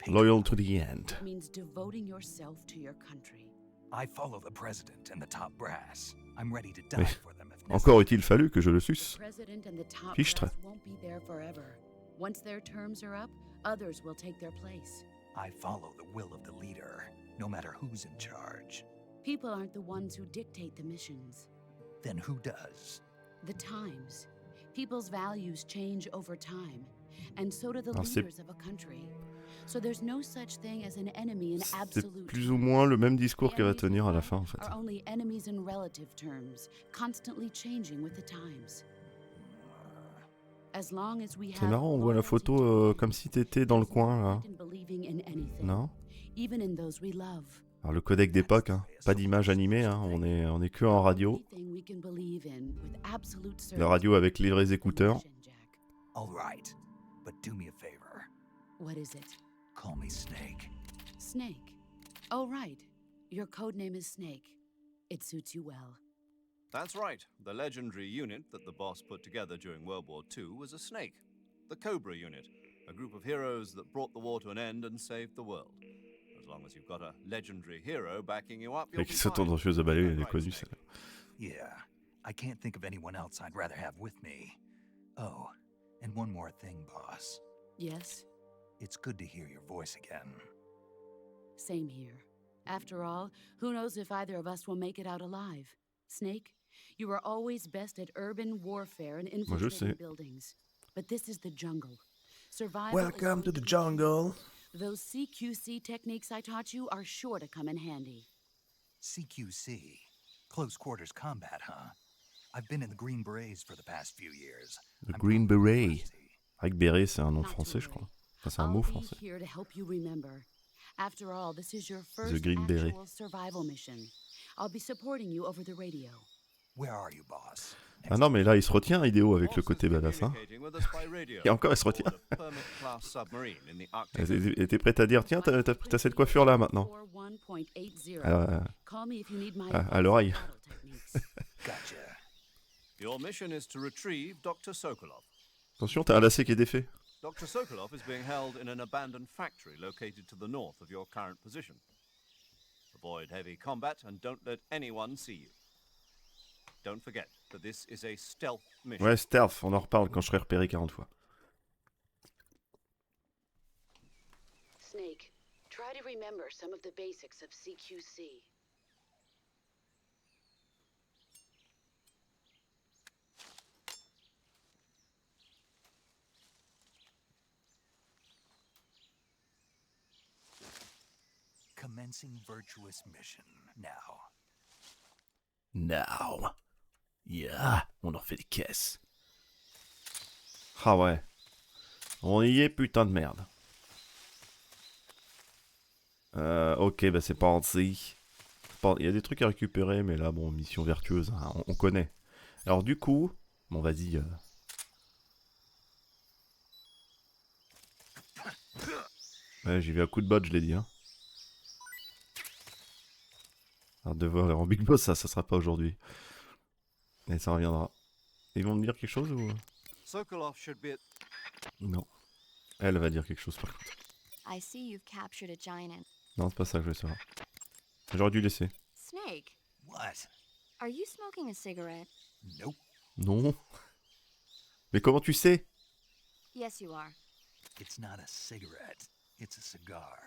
Loyal to the end. It means devoting yourself to your country. I follow the president and the top brass. I'm ready to die Mais for them if necessary. encore est-il fallu que je le The suce. president and the top Fichtre. brass won't be there forever. Once their terms are up, others will take their place. I follow the will of the leader, no matter who's in charge. People aren't the ones who dictate the missions. Then who does? The times. People's values change over time, and so do the Alors, c'est- leaders of a country. So there's no such thing as an enemy in C'est absolute plus ou moins le même discours qu'elle va tenir à la fin, en fait. are only enemies in relative terms, constantly changing with the times. As long as we C'est have marrant, on voit la loyalty photo to comme si t'étais dans le coin, là. in believing in anything, Non? even in those we love. Alors le codec d'époque, hein. Pas d'image animée, hein. On est que en radio. Anything we can believe in with absolute La certainty. radio avec les vrais écouteurs. Jack. All right, but do me a favor. What is it? Call me Snake. Snake. Oh, right. Your code name is Snake. It suits you well. That's right. The legendary unit that the boss put together during World War II was a snake. The Cobra unit, a group of heroes that brought the war to an end and saved the world. As long as you've got a legendary hero backing you up, you'll Avec be sa fine. tendancieuse à balayer, elle est Right, connue, Snake. celle-là. Yeah, I can't think of anyone else I'd rather have with me. Oh, and one more thing, boss. Yes, It's good to hear your voice again. same here. After all, who knows if either of us will make it out alive? Snake, you are always best at urban warfare and Moi, je sais. infiltrating buildings. But this is the jungle. Survival is Welcome to going the be key. jungle. Those CQC techniques I taught you are sure to come in handy. CQC. Close quarters combat, huh? I've been in the Green Berets for the past few years. Le I'm Green probably Beret. rusty. Avec béret, c'est un nom Not to français, je worry. crois. Enfin, c'est un I'll mot be français. here to help you remember. After all, this is your first Green Beret. actual survival mission. I'll be supporting you over the radio. Where are you, boss? Ah non, mais là, il se retient, Idéo, avec le Boss côté is badass, hein. communicating with us by radio Et encore, elle se aboard retient. a Permit-class submarine in the Arctic. Elle était prête à dire, tiens, t'as cette coiffure-là, maintenant. 41.80. Euh, Call me if you need my à advice on l'oreille. battle techniques. Gotcha. Your mission is to retrieve Dr. Sokolov. Attention, t'as un lacet qui est défait. Dr. Sokolov is being held in an abandoned factory located to the north of your current position. Avoid heavy combat and don't let anyone see you. Don't forget that this is a stealth mission. Ouais, stealth, on en reparle quand je serai repéré 40 fois. Snake, try to remember some of the basics of CQC. Commencing virtuous mission now. Now. Yeah, on en fait des caisses. Ah ouais. On y est, putain de merde. Ok, bah c'est parti. Il y a des trucs à récupérer, mais là, bon, mission vertueuse, hein, on connaît. Alors du coup, bon, vas-y. Ouais, j'y vais à coup de botte, je l'ai dit, hein. Alors de voir en Big Boss, ça sera pas aujourd'hui. Mais ça reviendra. Ils vont me dire quelque chose ou... Sokolov should be at... Non. Elle va dire quelque chose par contre. I see you've captured a giant. Non, c'est pas ça que je veux savoir. J'aurais dû laisser. Snake, What? are you smoking a cigarette? Nope. Non. Mais comment tu sais? Yes, you are. It's not a cigarette. It's a cigar.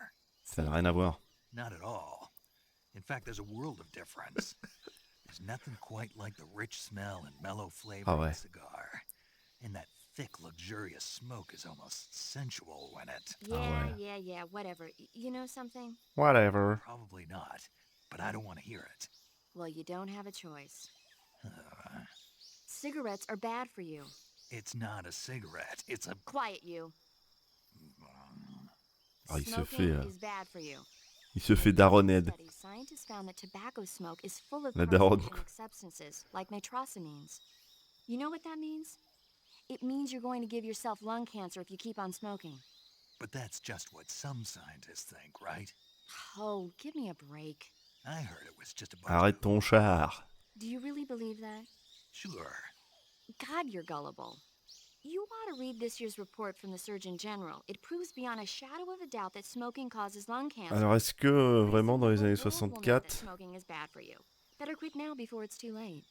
Ça n'a rien à voir. Not at all. In fact, there's a world of difference. There's nothing quite like the rich smell and mellow flavor of ouais. a cigar. And that thick, luxurious smoke is almost sensual when it... Yeah, whatever. You know something? Whatever. Probably not, but I don't want to hear it. Well, you don't have a choice. Cigarettes are bad for you. It's not a cigarette. It's a... Quiet, you. Ah, il se Smoking fait... is bad for you. Il se fait daroned. Scientists found that tobacco smoke is full of La daronne. carcinogenic substances like nitrosamines. You know what that means? It means you're going to give yourself lung cancer if you keep on smoking. But that's just what some scientists think, right? Oh, give me a break. I heard it was just a bunch Arrête of... ton char. Do you really believe that? Sure. God, you're gullible. You ought to read this year's report from the Surgeon General. It proves beyond a shadow of a doubt that smoking causes lung cancer. Alors est-ce que vraiment dans les années 64, Smoking is bad for you. Better quit now before it's too late.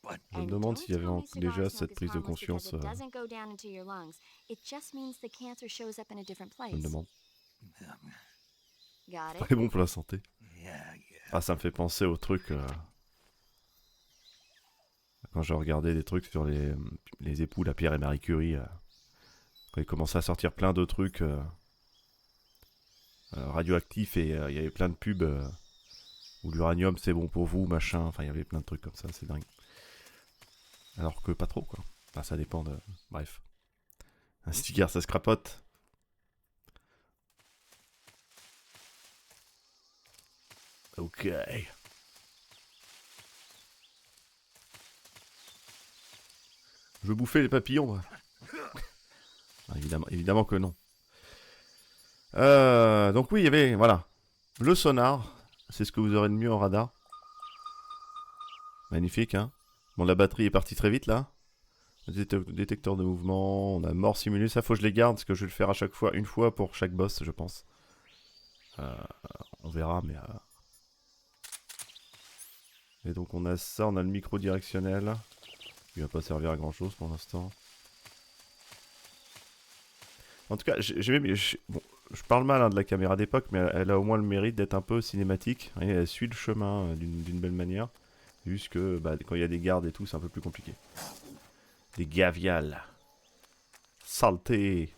But je me demande s'il y avait déjà cette prise de conscience. It doesn't go down into your lungs. It just means the cancer shows up in a different Je me place. demande. Got it? Très bon pour la santé. yeah. Ah, ça me fait penser au truc. Quand j'ai regardé des trucs sur les époux, la Pierre et Marie Curie, quand ils commençaient à sortir plein de trucs radioactifs et il y avait plein de pubs où l'uranium c'est bon pour vous, machin. Enfin, il y avait plein de trucs comme ça, c'est dingue. Alors que pas trop, quoi. Enfin, ça dépend de. Bref. Un sticker, ça se crapote. Ok. Je veux bouffer les papillons, moi. Ah, évidemment que non. Donc oui, il y avait, voilà, le sonar. C'est ce que vous aurez de mieux en radar. Magnifique, hein. Bon, la batterie est partie très vite, là. Détecteur de mouvement. On a mort simulée. Ça, faut que je les garde, parce que je vais le faire à chaque fois. Une fois pour chaque boss, je pense. On verra, mais... Et donc, on a ça. On a le micro directionnel. Il va pas servir à grand chose pour l'instant. En tout cas, bon, je parle mal de la caméra d'époque, mais elle a au moins le mérite d'être un peu cinématique. Et elle suit le chemin d'une belle manière. Juste que quand il y a des gardes et tout, c'est un peu plus compliqué. Des gaviales. Saleté.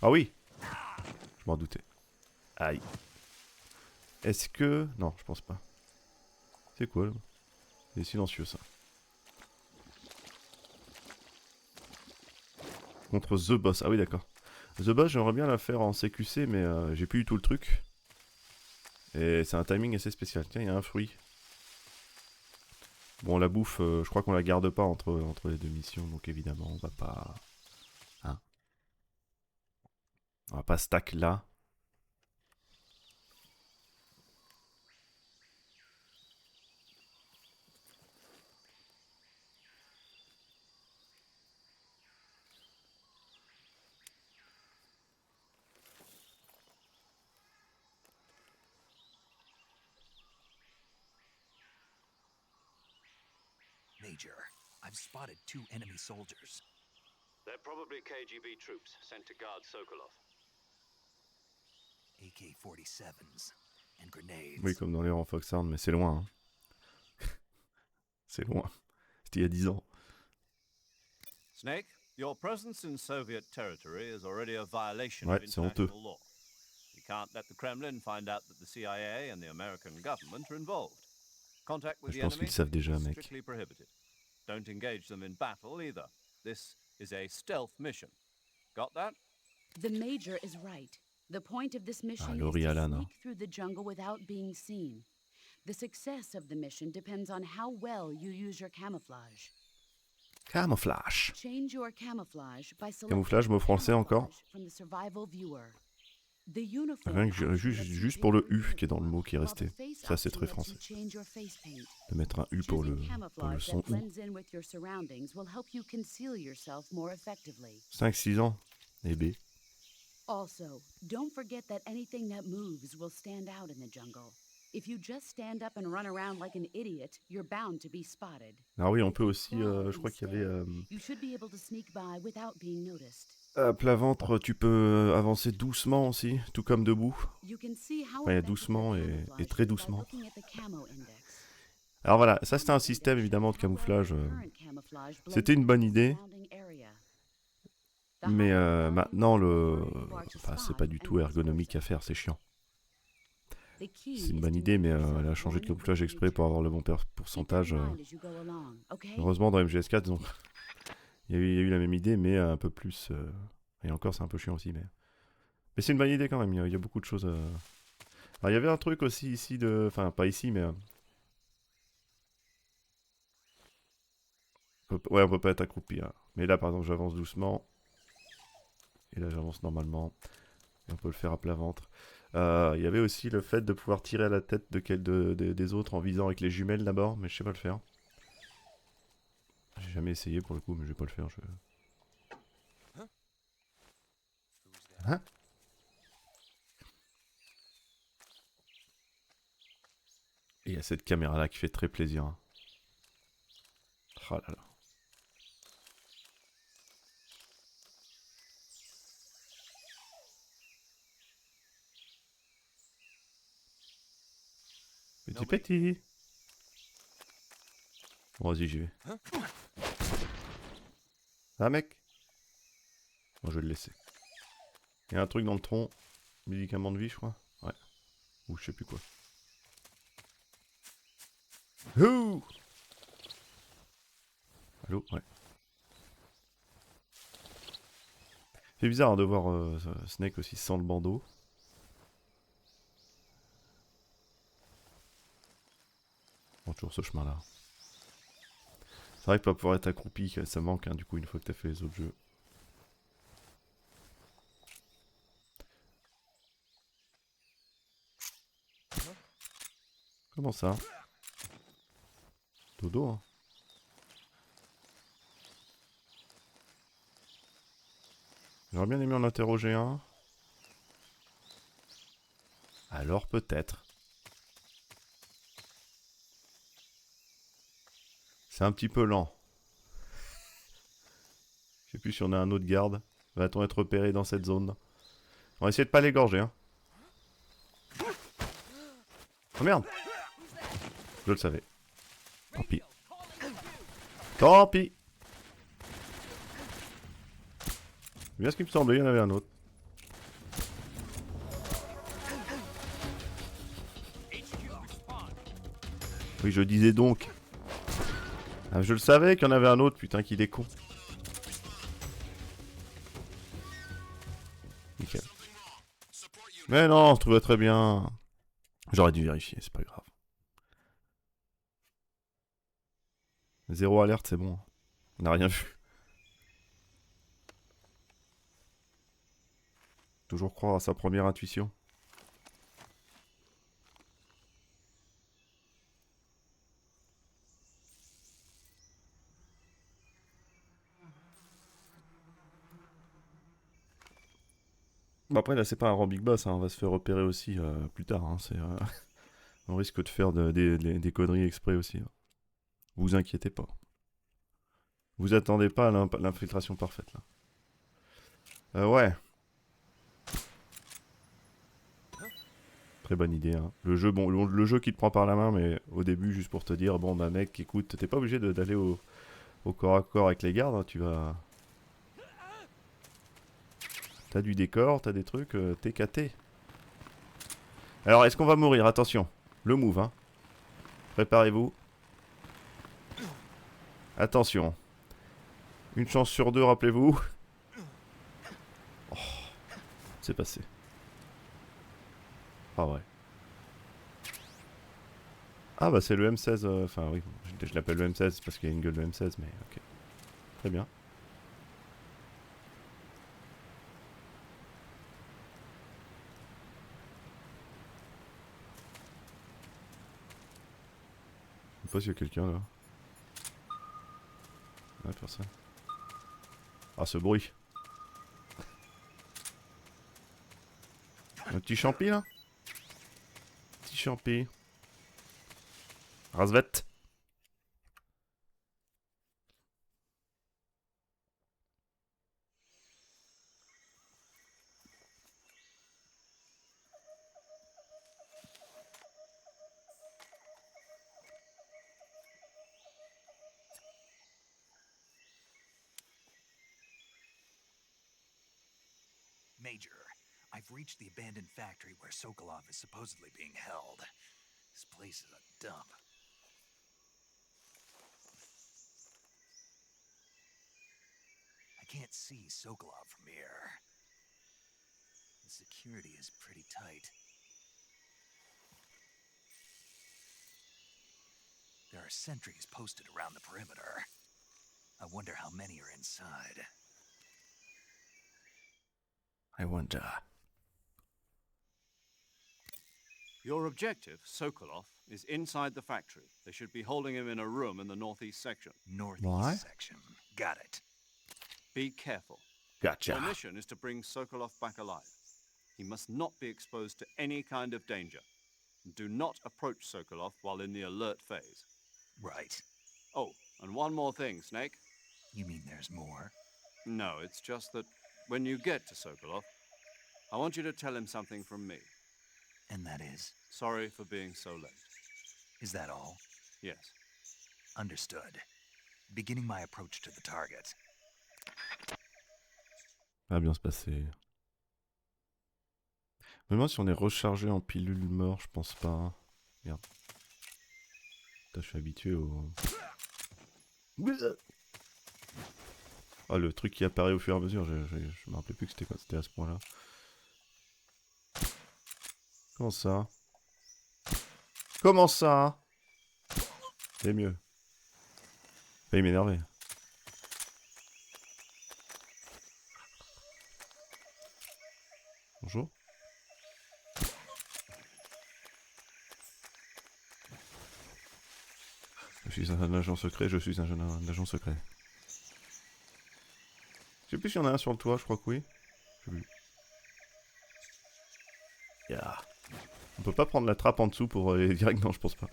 Ah oui. Je m'en doutais. Aïe. Est-ce que... Non, je pense pas. C'est quoi là? C'est silencieux ça. Contre The Boss. Ah oui, d'accord. The Boss, j'aimerais bien la faire en CQC, mais j'ai plus du tout le truc. Et c'est un timing assez spécial. Tiens, il y a un fruit. Bon, la bouffe, je crois qu'on la garde pas entre les deux missions, donc évidemment, on va pas... Hein? On va pas stack là. Major, I've spotted 2 enemy soldiers. They're probably KGB troops sent to guard Sokolov. AK-47s and grenades. Oui, comme dans les rangs Foxhound, mais c'est loin. Hein. C'est loin. C'était il y a 10 ans. Snake, your presence in Soviet territory is already a violation Ouais, of c'est honteux. international law. You can't let the Kremlin find out that the CIA and the American government are involved. Contact with Je the pense enemy qu'ils savent déjà, is mec. strictly prohibited. Don't engage them in battle either. This is a stealth mission. Got that? The Major is right. The point of this mission is Laurie to Allen, hein. sneak through the jungle without being seen. The success of the mission depends on how well you use your camouflage. Camouflage. Change your camouflage by selecting Camouflage, mot français encore. camouflage from the survival viewer. The uniform Rien que actually lets you juste pour le vary U qui est dans le mot qui est while the resté. face Ça, c'est option très lets you français. change your face paint. De mettre un U pour le Choosing camouflage son that U. blends in with your surroundings will help you conceal yourself more effectively. 5-6 ans. Et B. Also, don't forget that anything that moves will stand out in the jungle. If you just stand up and run around like an idiot, you're bound to be spotted. Ah oui, on If peut you aussi, crawl je crois qu'il y avait... instead, you should be able to sneak by without being noticed. plat ventre, tu peux avancer doucement aussi, tout comme debout. You can see how Enfin, il y a effective doucement the et camouflage très is by doucement. looking at the camo index. Alors voilà, ça c'était un système évidemment de camouflage. C'était une bonne idée. Mais maintenant, enfin, c'est pas du tout ergonomique à faire, c'est chiant. C'est une bonne idée, mais elle a changé de camouflage exprès pour avoir le bon pourcentage. Heureusement, dans MGS4, donc, il y a eu la même idée, mais un peu plus... Et encore, c'est un peu chiant aussi, mais c'est une bonne idée quand même, il y a beaucoup de choses... Alors, il y avait un truc aussi ici de... Enfin, pas ici, mais... Ouais, on peut pas être accroupi. Hein. Mais là, par exemple, j'avance doucement. Et là, j'avance normalement. Et on peut le faire à plat ventre. Il y avait aussi le fait de pouvoir tirer à la tête des autres en visant avec les jumelles d'abord, mais je sais pas le faire. J'ai jamais essayé pour le coup, mais je vais pas le faire. Hein? Et il y a cette caméra là qui fait très plaisir. Hein. Oh là là. Petit. Bon, vas-y, j'y vais. Ah, mec. Bon, je vais le laisser. Il y a un truc dans le tronc. Médicament de vie, je crois. Ouais. Ou je sais plus quoi. Ouh! Allô? Ouais. C'est bizarre hein, de voir Snake aussi sans le bandeau. Bon, toujours ce chemin-là. C'est vrai que pas pouvoir être accroupi, ça manque hein, du coup une fois que t'as fait les autres jeux. Comment ça? Dodo hein. J'aurais bien aimé en interroger un. Alors peut-être. C'est un petit peu lent. Je sais plus si on a un autre garde. Va-t-on être repéré dans cette zone? On va essayer de pas l'égorger hein. Oh merde! Je le savais. Tant pis. Tant pis! C'est bien ce qu'il me semblait, il y en avait un autre. Oui, je disais donc. Ah, je le savais qu'il y en avait un autre, putain, qu'il est con. Nickel. Mais non, on se trouvait très bien. J'aurais dû vérifier, c'est pas grave. Zéro alerte, c'est bon. On n'a rien vu. Toujours croire à sa première intuition. Bon après là c'est pas un grand big boss, hein. On va se faire repérer aussi plus tard. Hein. On risque de faire des conneries exprès aussi. Hein. Vous inquiétez pas. Vous attendez pas à l'infiltration parfaite là. Ouais. Très bonne idée. Hein. Le jeu, bon, le jeu qui te prend par la main, mais au début juste pour te dire, bon bah mec, écoute, t'es pas obligé d'aller au corps à corps avec les gardes. Hein. Tu vas. T'as du décor, t'as des trucs, t'es caté. Alors est-ce qu'on va mourir? Attention. Le move, hein. Préparez-vous. Attention. Une chance sur deux, rappelez-vous. Oh, c'est passé. Ah ouais. Ah bah c'est le M16, enfin oui, je l'appelle le M16 parce qu'il y a une gueule de M16, mais ok. Très bien. Je sais pas s'il y a quelqu'un là. Ouais, personne. Ah ce bruit. Un petit champi là? Petit champi. Rasvet. Major, I've reached the abandoned factory where Sokolov is supposedly being held. This place is a dump. I can't see Sokolov from here. The security is pretty tight. are sentries posted around the perimeter. I wonder how many are inside. I wonder. Your objective, Sokolov, is inside the factory. They should be holding him in a room in the northeast section. Northeast Why? section. Got it. Be careful. Gotcha. Your mission is to bring Sokolov back alive. He must not be exposed to any kind of danger. Do not approach Sokolov while in the alert phase. Right. Oh, and one more thing, Snake. You mean there's more? No, it's just that when you get to Sokolov, I want you to tell him something from me. And that is? Sorry for being so late. Is that all? Yes. Understood. Beginning my approach to the target. Ça va bien se passer. Mais moi, si on est rechargé en pilule mort, je pense pas. Merde. Putain, je suis habitué au... Ah, le truc qui apparaît au fur et à mesure, je me rappelais plus que c'était quoi, c'était à ce point-là. Comment ça? Comment ça? C'est mieux. Pas y m'énerver. Bonjour. Je suis un agent secret, je suis un agent secret. Je sais plus s'il y en a un sur le toit, je crois que oui. Je sais plus. Yeah. On peut pas prendre la trappe en dessous pour aller direct, non je pense pas.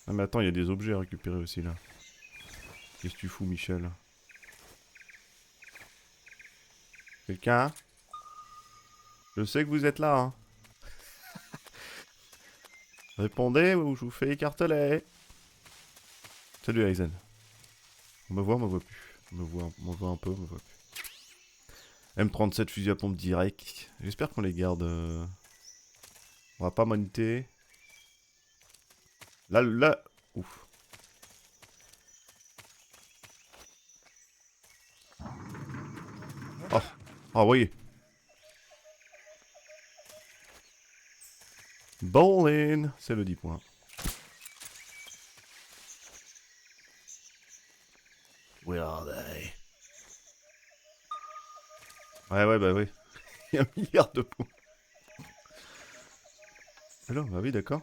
Ah mais attends, il y a des objets à récupérer aussi là. Qu'est-ce que tu fous Michel? Quelqu'un? Je sais que vous êtes là, hein. Répondez ou je vous fais écarteler. Salut Aizen. On me voit plus. On me voit un peu, on me voit plus. M37 fusil à pompe direct. J'espère qu'on les garde. On va pas monter. Là. Ouf. Oh. Ah, voyez. Bowling, c'est le 10 points. Where are they? Ouais, bah oui. Il y a 1 milliard de points. Alors, bah oui, d'accord.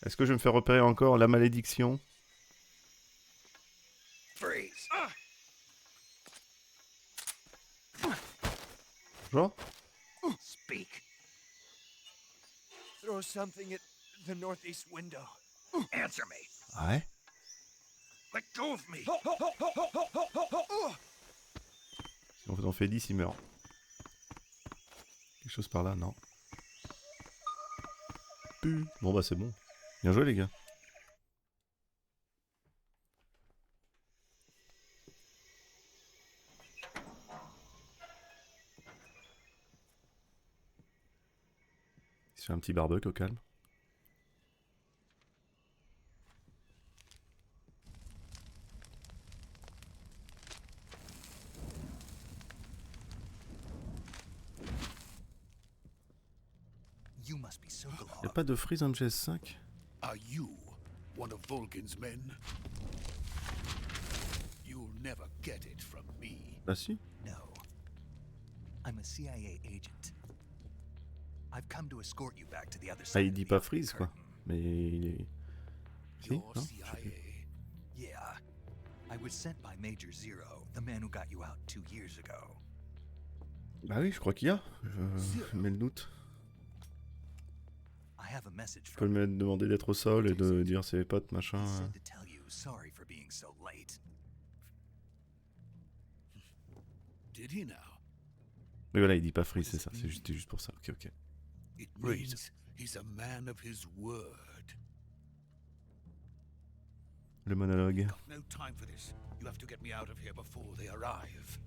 Est-ce que je vais me faire repérer encore la malédiction? Freeze! Bonjour. Speak. Throw something at the northeast window. Answer me. Ouais. Let go of me. Si on en fait 10, il meurt. Quelque chose par là, non. Bon bah c'est bon. Bien joué les gars. Il se fait un petit barbecue au calme. You must be Sokolov. Y'a pas de freeze en GS5? Are you one of Volgin's men? You'll never get it from me. Bah si. No. I'm a CIA agent. I've come to escort you back to the other Ah side. il dit pas freeze quoi. Mais il est... Si, Your non? CIA. Yeah. I was sent by Major Zero, the man who got you out 2 years ago. Bah oui, je crois qu'il y a. Je mets le doute. I have a message Je peux from me demander d'être au sol et de dire c'est potes machin. He said to tell you sorry for being so late. Did he now? Mais voilà, il dit pas freeze, c'est ça. C'était juste pour ça. Ok. It Freeze. means he's a man of his word. Le monologue. Got no time for this. You have to get me out of here before they arrive.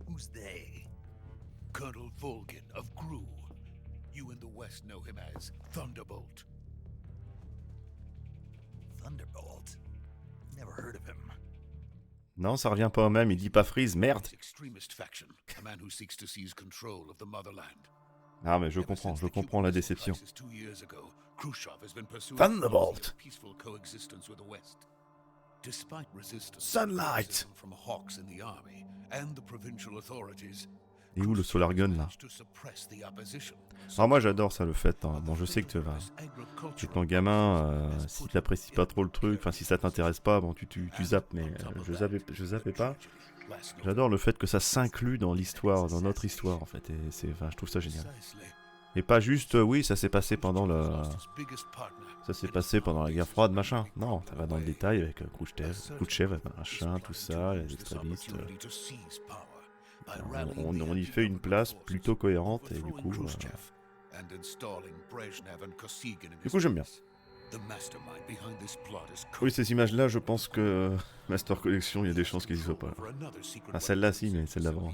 Who's they? Colonel Volgin of Gru. You in the West know him as Thunderbolt. Thunderbolt? Never heard of him. Non, ça revient pas au même, il dit pas freeze, merde. Extremist faction, a man who seeks to seize control of the motherland. Ah mais je comprends la déception. Thunderbolt! Thunderbolt. Peaceful coexistence with the West. Despite resistance, Sunlight. criticism from hawks in the army and the provincial authorities, Et où le solar gun là? to suppress the opposition. Alors moi j'adore ça le fait, hein. Bon je sais que tu vas... Étant gamin, si t'apprécies pas trop le truc, enfin si ça t'intéresse pas, bon tu zappes, mais je zappais pas. J'adore le fait que ça s'inclut dans l'histoire, dans notre histoire en fait, et c'est, enfin je trouve ça génial. Et pas juste, oui ça s'est passé pendant le... Ça s'est passé pendant la guerre froide, machin. Non, ça va dans le détail avec Khrouchtchev, machin, tout ça, les extrémistes. On y fait une place plutôt cohérente et du coup j'aime bien. Oui, ces images-là, je pense que Master Collection, il y a des chances qu'ils y soient pas. Ah, celle-là, si, mais celle d'avant.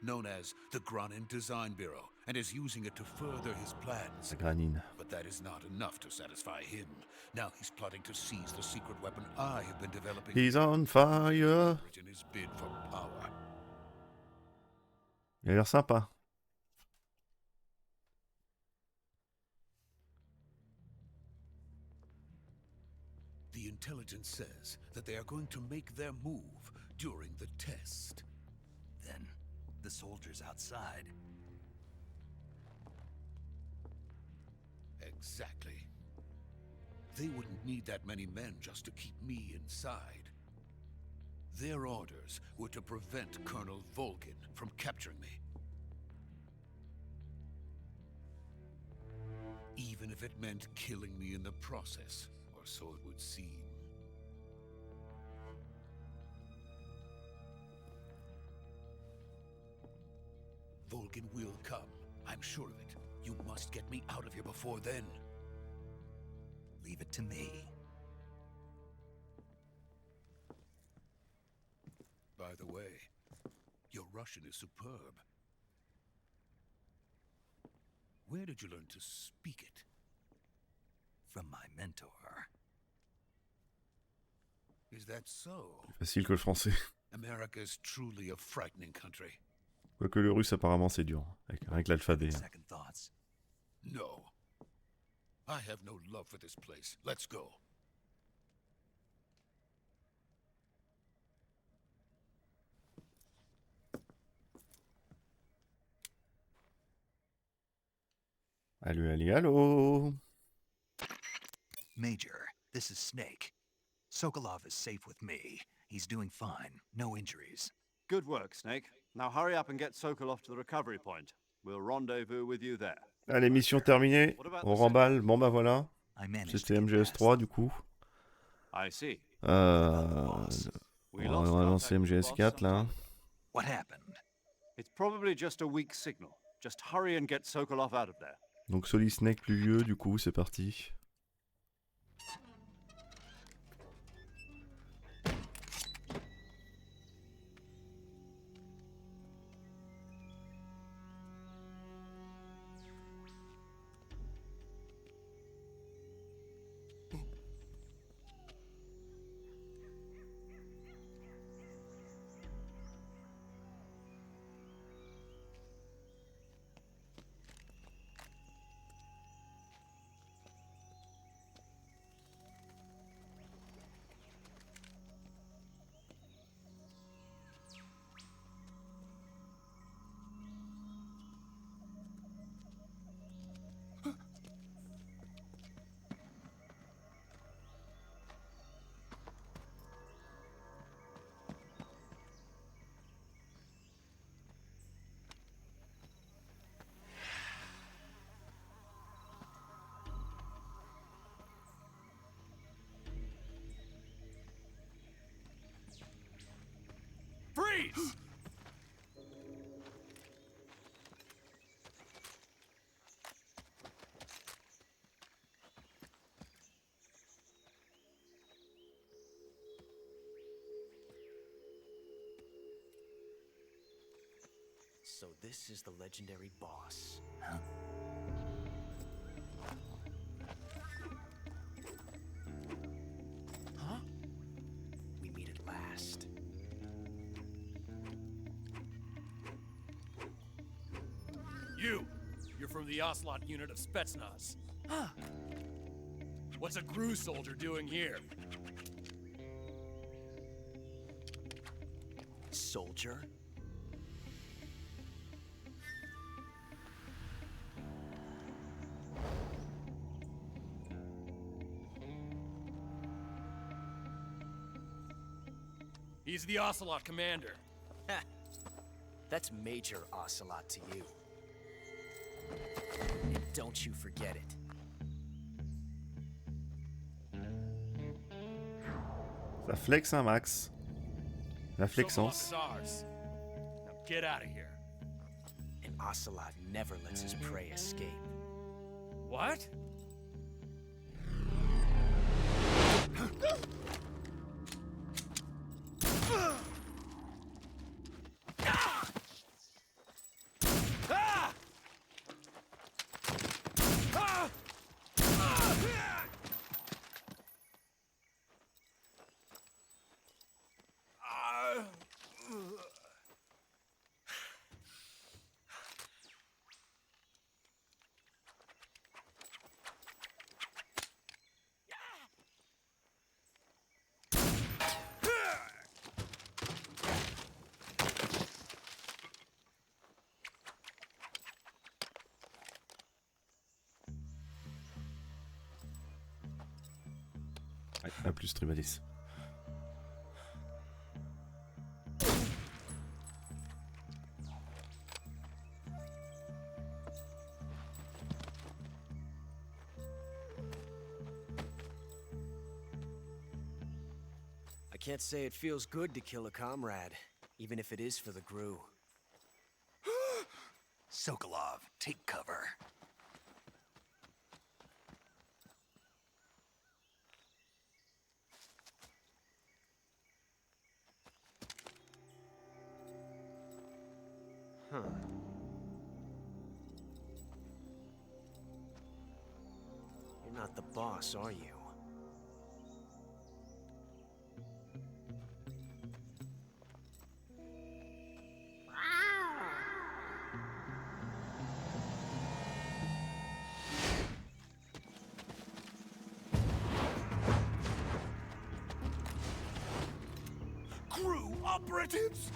Known as the Granin Design Bureau, and is using it to further his plans. La granine. But that is not enough to satisfy him. Now he's plotting to seize the secret weapon I have been developing. He's on fire. In his bid for power. Il a l'air sympa. The intelligence says that they are going to make their move during the test. Then, the soldiers outside. Exactly. They wouldn't need that many men just to keep me inside. Their orders were to prevent Colonel Volgin from capturing me. Even if it meant killing me in the process, or so it would seem. Volgin will come. I'm sure of it. You must get me out of here before then. Leave it to me. By the way, your Russian is superb. Where did you learn to speak it? From my mentor. Is that so? Plus facile que le français. America is truly a frightening country. Quoique le russe, apparemment, c'est dur. Avec l'alphabet. Second thoughts. No. I have no love for this place. Let's go. Allô. Major, this is Snake. Sokolov is safe with me. He's doing fine. No injuries. Good work, Snake. Now hurry up and get Sokolov to the recovery point. We'll rendezvous with you there. Allez, mission terminée. On remballe. Bon bah voilà. C'était MGS3 du coup. I see. On va lancer MGS4 là. What happened? It's probably just a weak signal. Just hurry and get Sokolov out of there. Donc Solid Snake plus vieux du coup, c'est parti. Freeze! So this is the legendary boss, huh? Huh? You're from the Ocelot unit of Spetsnaz. What's a GRU soldier doing here? Soldier? He's the Ocelot commander. That's Major Ocelot to you. And don't you forget it. Ça flex un max. La flexence. Sokolov is ours. Now get out of here. And Ocelot never lets his prey escape. What? Ouais, à plus, Trivalis. I can't say it feels good to kill a comrade, even if it is for the GRU. Sokolov, take cover. Huh. You're not the boss, are you? GRU operatives?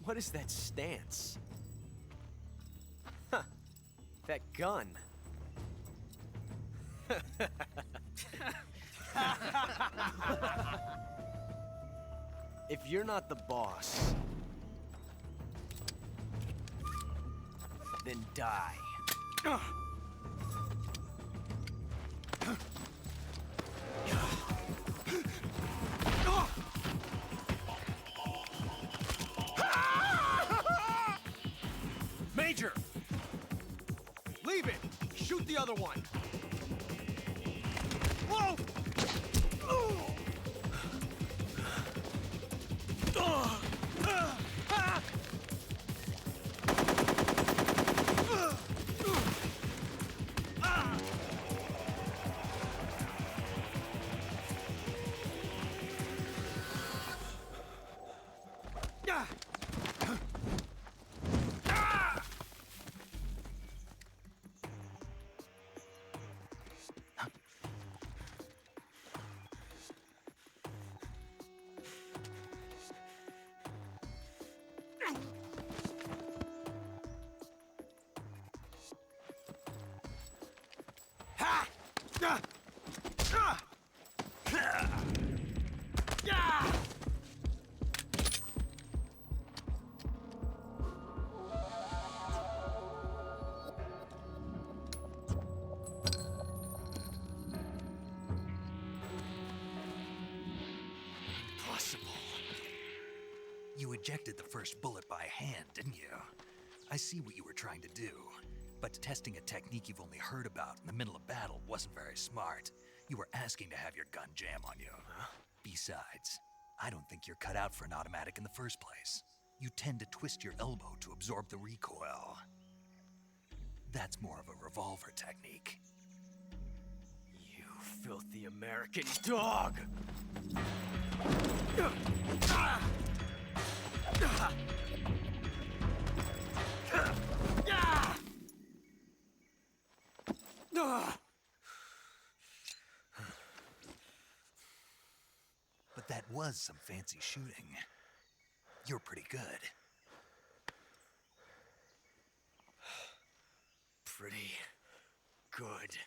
What is that stance? Huh. That gun. If you're not the boss, then die. Major! Leave it! Shoot the other one! Whoa! You ejected the first bullet by hand, didn't you? I see what you were trying to do, but testing a technique you've only heard about in the middle of battle wasn't very smart. You were asking to have your gun jam on you. Besides, I don't think you're cut out for an automatic in the first place. You tend to twist your elbow to absorb the recoil. That's more of a revolver technique. You filthy American dog! But that was some fancy shooting. You're pretty good. Pretty good.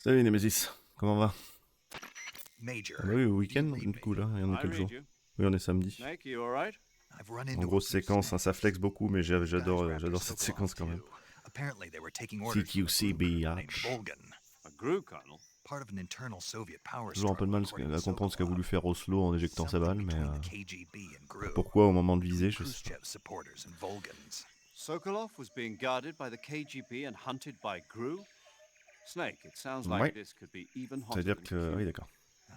Salut Nemesis, comment va? Major. Ah bah oui, au week-end, du coup là, et on est I quel jour? read you. Oui, on est samedi. Snake, you alright? I've run En into grosse a few séquence, hein, ça flex snakes. beaucoup, mais Guys j'adore were after cette Sokolov, séquence quand même. too. Apparently they were taking orders from a CQC group named Biatch. Volgan, A Gru colonel? part of an internal Soviet power Toujours un peu de mal struggle, according à to comprendre ce qu'a voulu Sokolov. faire Oslo en éjectant sa balle, Something mais between the KGB and GRU. pourquoi au moment de viser, je sais pas. Khrushchev's supporters and Volgans. Sokolov was being guarded by the KGB and hunted by Gru? Snake, it sounds Ouais. like this could be even hotter C'est-à-dire than que... Oui, d'accord.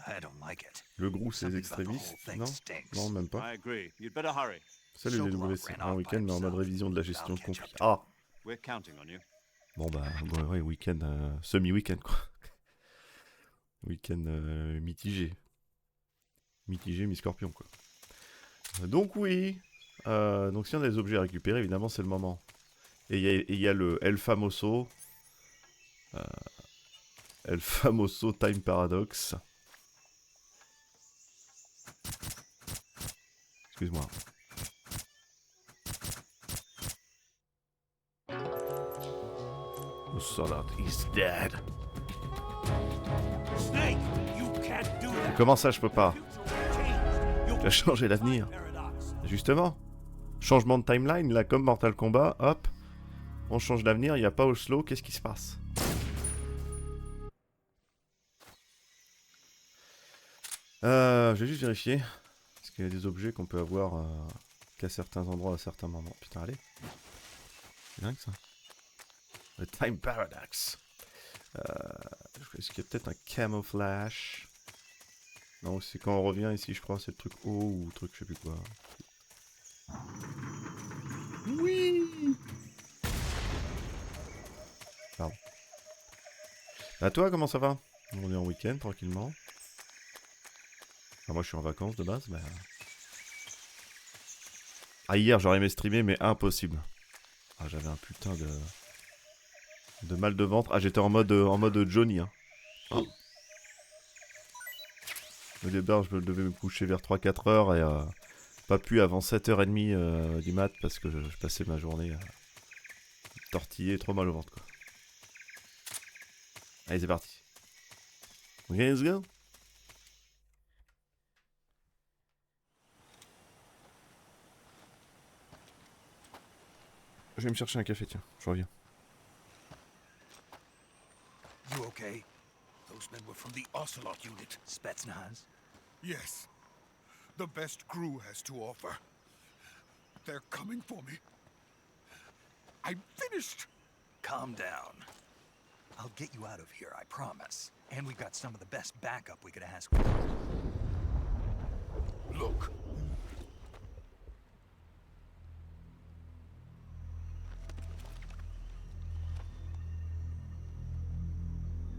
I don't like it. Le GRU, c'est les Something about the extrémistes? whole thing Non? stinks. Non, même pas. I agree. You'd better hurry. Salut les Sokolov WC, ran un off week-end by mais en mode himself. révision de la I'll gestion de catch up conflit. to Ah! We're counting on you. Bon bah, ouais, week-end, semi-week-end quoi. Week-end mitigé. Mitigé, mi-scorpion quoi. Donc oui, donc si on a des objets à récupérer, évidemment c'est le moment. Et il y a le El Famoso. El Famoso Time Paradox. Excuse-moi. The Soldat is dead. Snake, you can't do that. Comment ça je peux pas? Tu as changé l'avenir. Justement. Changement de timeline, là, comme Mortal Kombat, hop. On change l'avenir, il n'y a pas Oslo, qu'est-ce qui se passe? Je vais juste vérifier. Parce qu'il y a des objets qu'on peut avoir qu'à certains endroits, à certains moments. Putain, allez. C'est dingue ça. Le Time Paradox. Est-ce qu'il y a peut-être un camouflage? Non, c'est quand on revient ici, je crois, c'est le truc haut ou le truc je sais plus quoi. Oui. Pardon. Bah toi, comment ça va? On est en week-end, tranquillement. Enfin, moi, je suis en vacances de base, mais... Ah, hier, j'aurais aimé streamer, mais impossible. Ah, j'avais un putain de mal de ventre. Ah, j'étais en mode Johnny, hein. Oh. Au départ, je devais me coucher vers 3-4 heures et pas pu avant 7h30 du mat parce que je passais ma journée tortillé, trop mal au ventre, quoi. Allez, c'est parti. Ok, let's go. Je vais me chercher un café, tiens, je reviens. You okay? Those men were from the Ocelot unit. Spetsnaz? Yes. The best crew has to offer. They're coming for me. I'm finished. Calm down. I'll get you out of here, I promise. And we've got some of the best backup we could ask for. Look.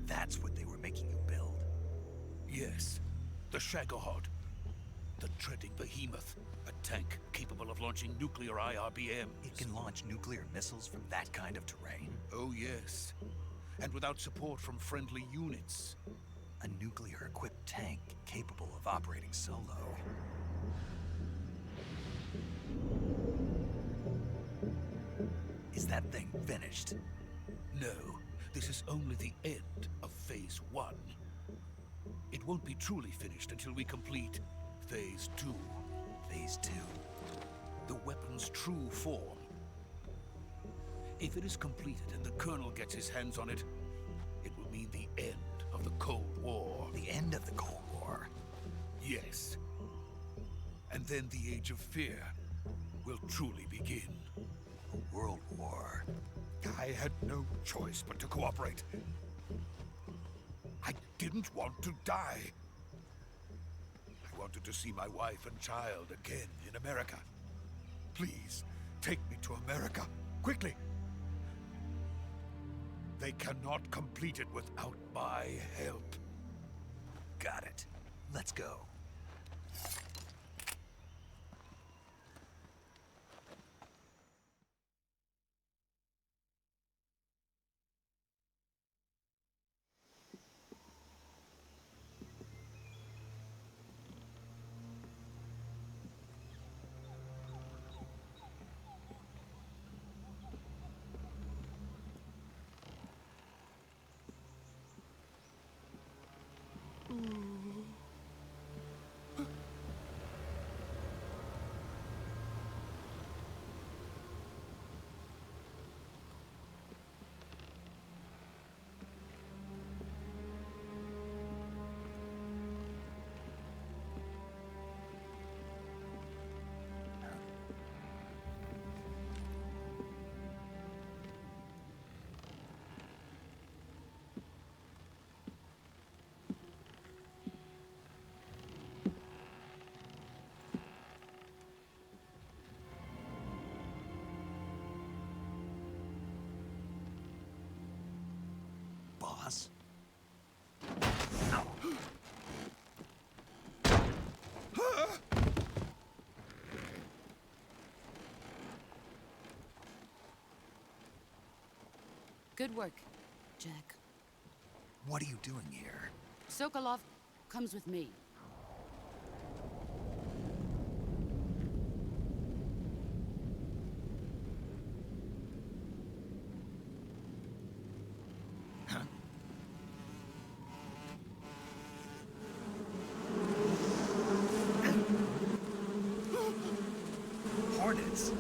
That's what they were making you build. Yes. The Shagohod. The treading behemoth. A tank capable of launching nuclear IRBMs. It can launch nuclear missiles from that kind of terrain. Oh, yes. And without support from friendly units. A nuclear-equipped tank capable of operating solo. Is that thing finished? No. This is only the end of Phase 1. It won't be truly finished until we complete Phase 2. Phase 2. The weapon's true form. If it is completed and the Colonel gets his hands on it, it will mean the end of the Cold War. The end of the Cold War? Yes. And then the Age of Fear will truly begin. A world war. I had no choice but to cooperate. I didn't want to die. I wanted to see my wife and child again in America. Please, take me to America, quickly. They cannot complete it without my help. Got it. Let's go. Boss? Good work, Jack. What are you doing here? Sokolov comes with me. Hornets?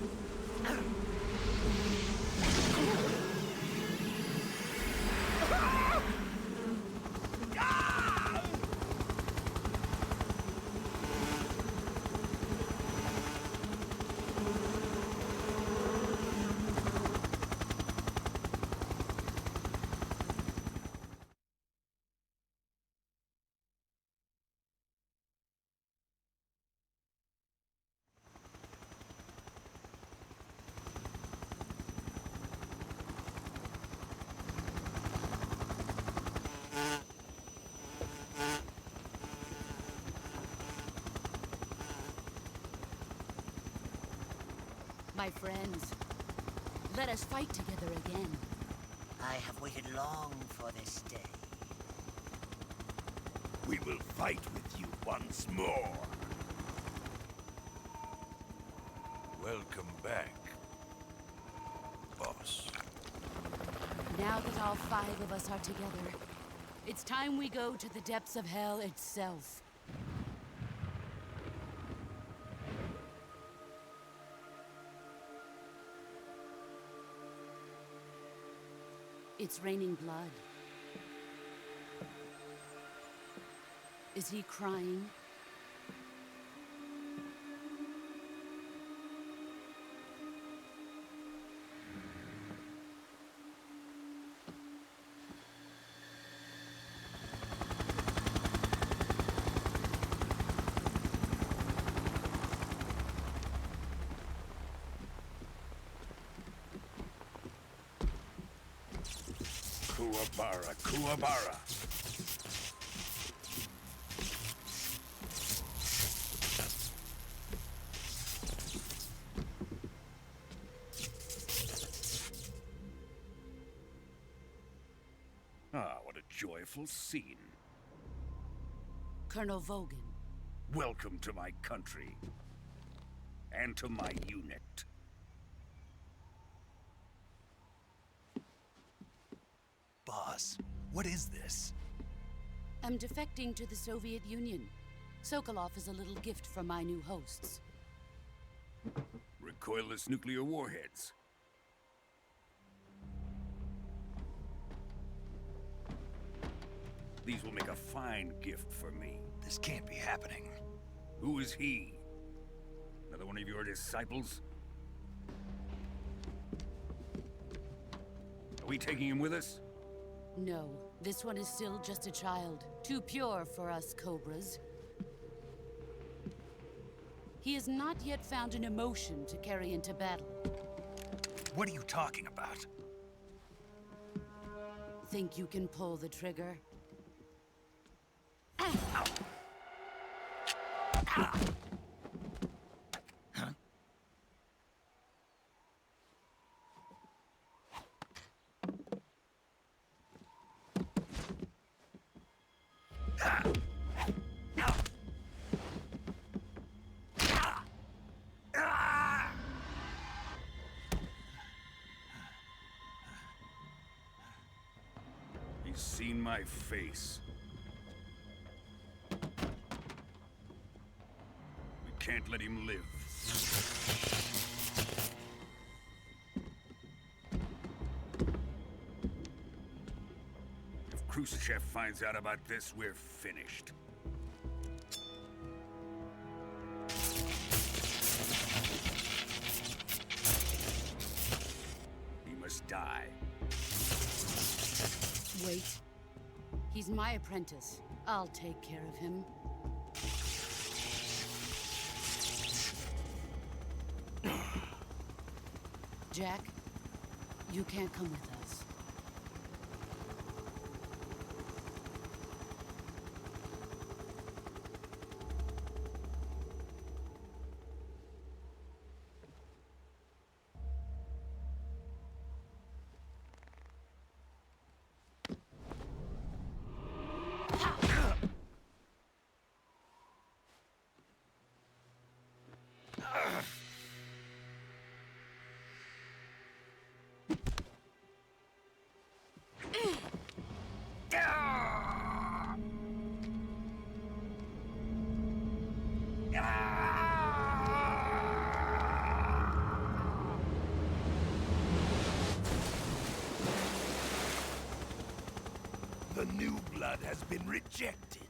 My friends, let us fight together again. I have waited long for this day. We will fight with you once more. Welcome back, boss. Now that all 5 of us are together, it's time we go to the depths of hell itself. It's raining blood. Is he crying? Kuwabara, Kuwabara. Ah, what a joyful scene. Colonel Vogan. Welcome to my country. And to my unit. Boss, what is this? I'm defecting to the Soviet Union. Sokolov is a little gift from my new hosts. Recoilless nuclear warheads. These will make a fine gift for me. This can't be happening. Who is he? Another one of your disciples? Are we taking him with us? No, this one is still just a child. Too pure for us Cobras. He has not yet found an emotion to carry into battle. What are you talking about? Think you can pull the trigger? He's seen my face. We can't let him live. If Khrushchev finds out about this, we're finished. He must die. Wait. He's my apprentice. I'll take care of him. Jack, you can't come with us. The new blood has been rejected.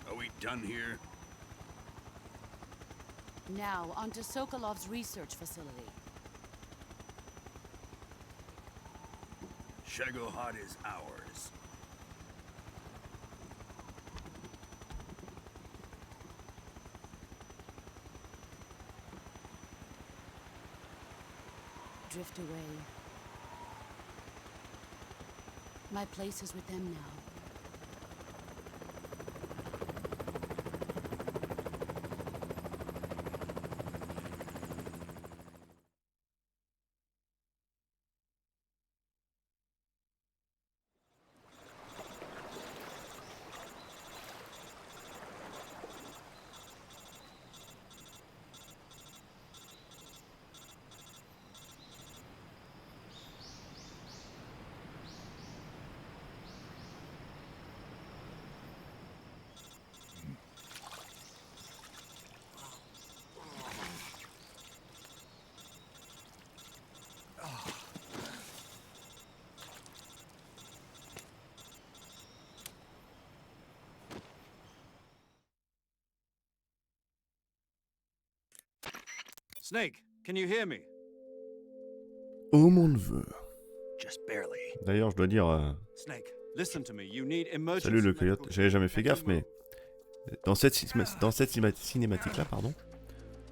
Are we done here? Now, onto Sokolov's research facility. Shagohod is ours. Drift away. My place is with them now. Snake, can you hear me? Oh mon neveu. Just barely. D'ailleurs, je dois dire... Snake, listen to me. You need emergency Salut le coyote. medical J'avais jamais fait care. gaffe, mais... Dans cette cinématique-là, pardon,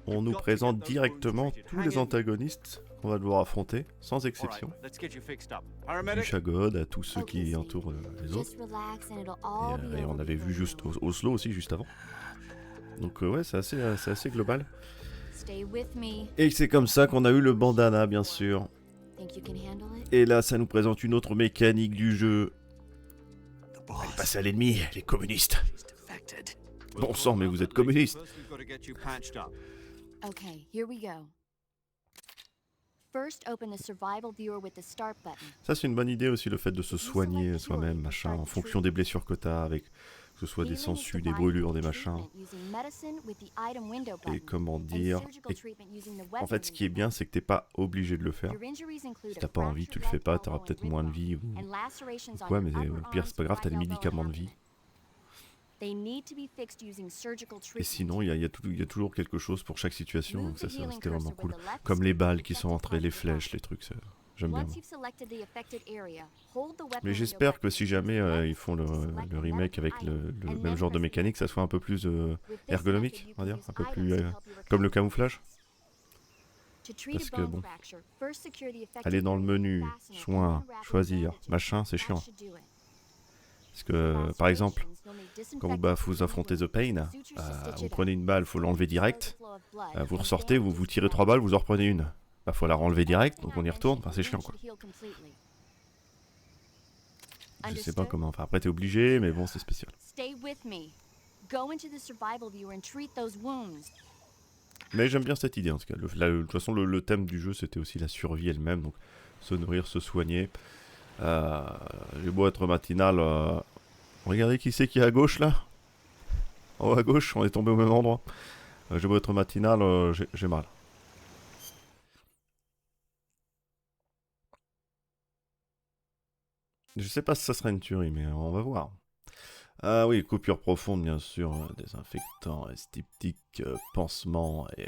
on nous présente directement tous les antagonistes qu'on va devoir affronter, sans exception. Alright, let's get you fixed up. Du Paramedic? Shagod à tous ceux qui entourent les autres. Just relax and it'll all be Et on over avait vu before juste you know it. Oslo aussi, juste avant. Donc ouais, c'est assez global. Stay with me. Et c'est comme ça qu'on a eu le bandana, bien sûr. Think you can handle it? Et là, ça nous présente une autre mécanique du jeu. The Allez, boss. passez à l'ennemi, les communistes. He's defected. Bon sang, mais vous êtes communiste. First, we've got to get you patched up. Okay, here we go. First, open the survival viewer with the start button. Ça, c'est une bonne idée aussi, le fait de se soigner soi-même, machin, en fonction des blessures que t'as, avec que ce soit des sangsues, des brûlures, des machins. Et comment dire... En fait, ce qui est bien, c'est que t'es pas obligé de le faire. Si t'as pas envie, tu le fais pas, t'auras peut-être moins de vie ou quoi, mais au pire, c'est pas grave, t'as des médicaments de vie. They need to be fixed using surgical Et treatment. sinon, il y a toujours quelque chose pour chaque situation, Move donc the ça healing c'était vraiment cursor with cool. the left Comme les stick to balles the qui sont affected entrées, part les of the body. flèches, les trucs, j'aime bien. Once Moi. you've selected the affected area, hold the weapon Mais window j'espère button que si and jamais use left ils font stick to select le a remake medical avec item, le and même then genre de press the mécanique, ça soit un peu plus With this ergonomique, method, you on va can dire, use un peu items plus to help you comme le recover from camouflage. injuries. To treat Parce a que bone bon, fracture, first secure the affected aller dans le area with menu, a fastener and soins, then wrap it in choisir, bandages. machin, c'est That chiant. should do it. Parce For que, par exemple, lacerations, you'll need quand vous, disinfectant to vous clean the affrontez The wound, Pain, sutures to stitch vous it prenez up, une balle, faut spray l'enlever to slow the direct. flow of blood, Vous and ressortez, vous bandages to tirez 3 bandage balles, it. vous en reprenez une. Bah, faut la renlever direct, Everything donc on I y retourne, mentioned, c'est your chiant wound quoi. should heal completely. Je sais pas Understood? comment, enfin après t'es obligé, mais bon, c'est spécial. Stay with me. Go into the survival viewer and treat those wounds. Mais j'aime bien cette idée en tout cas. De toute façon, le thème du jeu c'était aussi la survie elle-même, donc se nourrir, se soigner. J'ai beau être matinal. Regardez qui c'est qui est à gauche là. En haut à gauche, on est tombé au même endroit. J'ai beau être matinal, j'ai mal. Je sais pas si ça sera une tuerie, mais on va voir. Ah oui, coupure profonde, bien sûr, désinfectant, antiseptique, pansement et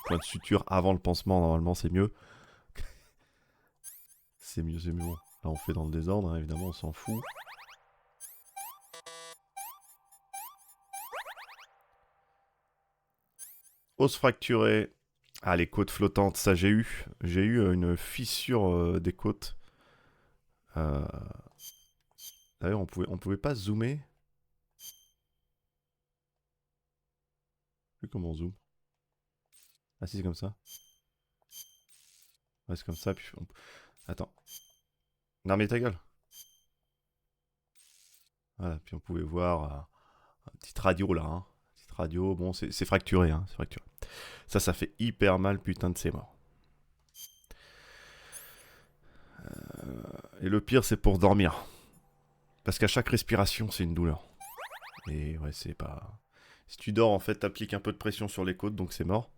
point de suture avant le pansement, normalement c'est mieux. C'est mieux, c'est mieux. Bon, là on fait dans le désordre, hein, évidemment, on s'en fout. Os fracturé. Ah, les côtes flottantes, ça j'ai eu. J'ai eu une fissure des côtes. D'ailleurs, on pouvait pas zoomer. Je sais plus comment on zoome. Ah si, c'est comme ça. Ouais, c'est comme ça, puis Attends. Non mais ta gueule. Voilà, puis on pouvait voir un petit radio là. Hein. Petite radio, bon, c'est fracturé, hein, c'est fracturé. Ça fait hyper mal, putain de c'est mort. Et le pire, c'est pour dormir. Parce qu'à chaque respiration, c'est une douleur. Et ouais, c'est pas... Si tu dors, en fait, t'appliques un peu de pression sur les côtes, donc c'est mort.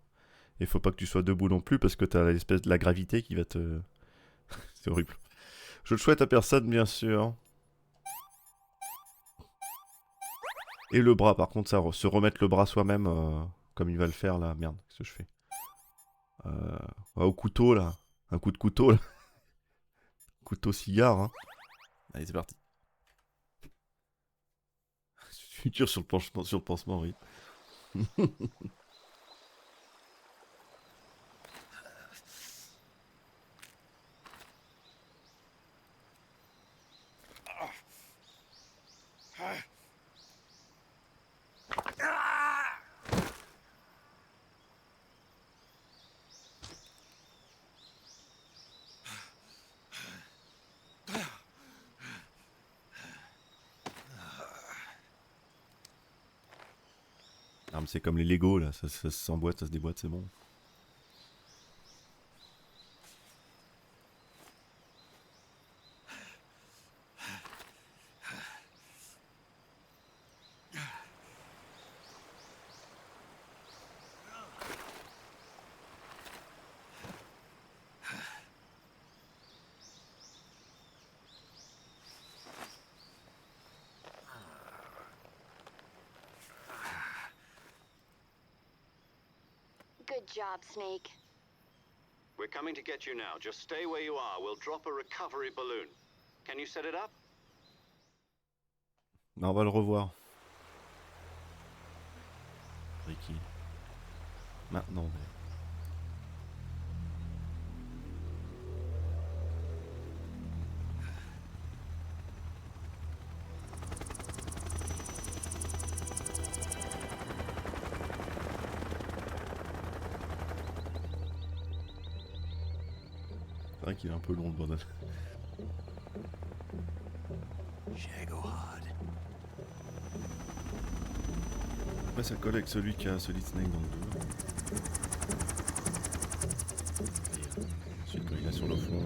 Et faut pas que tu sois debout non plus, parce que t'as l'espèce de la gravité qui va te... C'est horrible. Je le souhaite à personne, bien sûr. Et le bras, par contre, ça, se remettre le bras soi-même, comme il va le faire, là. Merde, qu'est-ce que je fais au couteau, là. Un coup de couteau, là. Couteau cigare, hein. Allez, c'est parti. Futur sur le pansement, oui. Ah, mais c'est comme les Lego là, ça s'emboîte, ça se déboîte, c'est bon. Good job, Snake. We're coming to get you now. Just stay where you are. We'll drop a recovery balloon. Can you set it up? On va le revoir. Ricky. Maintenant, mais... C'est vrai qu'il est un peu long le bordel. Ouais, ça colle avec celui qui a Solid Snake dans le 2. Et ensuite, quand il est sur le fond,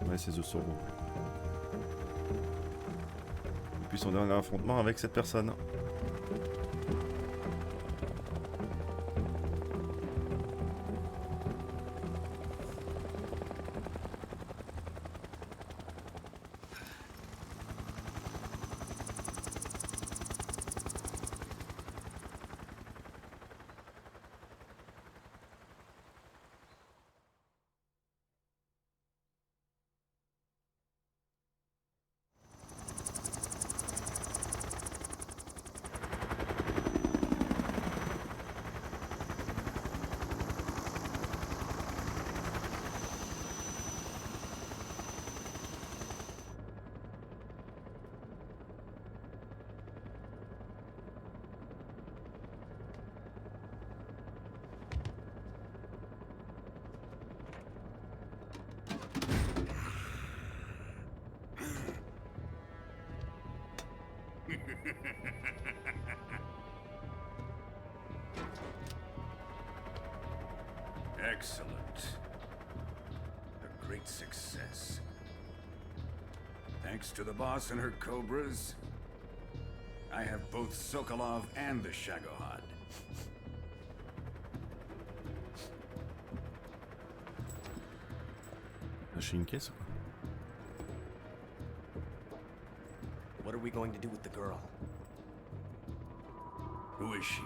ouais, c'est The Sorrow. Et puis son dernier affrontement avec cette personne. Excellent. A great success. Thanks to the boss and her cobras, I have both Sokolov and the Shagohod. Lâcher une caisse ou quoi? What are we going to do with the girl? Who is she?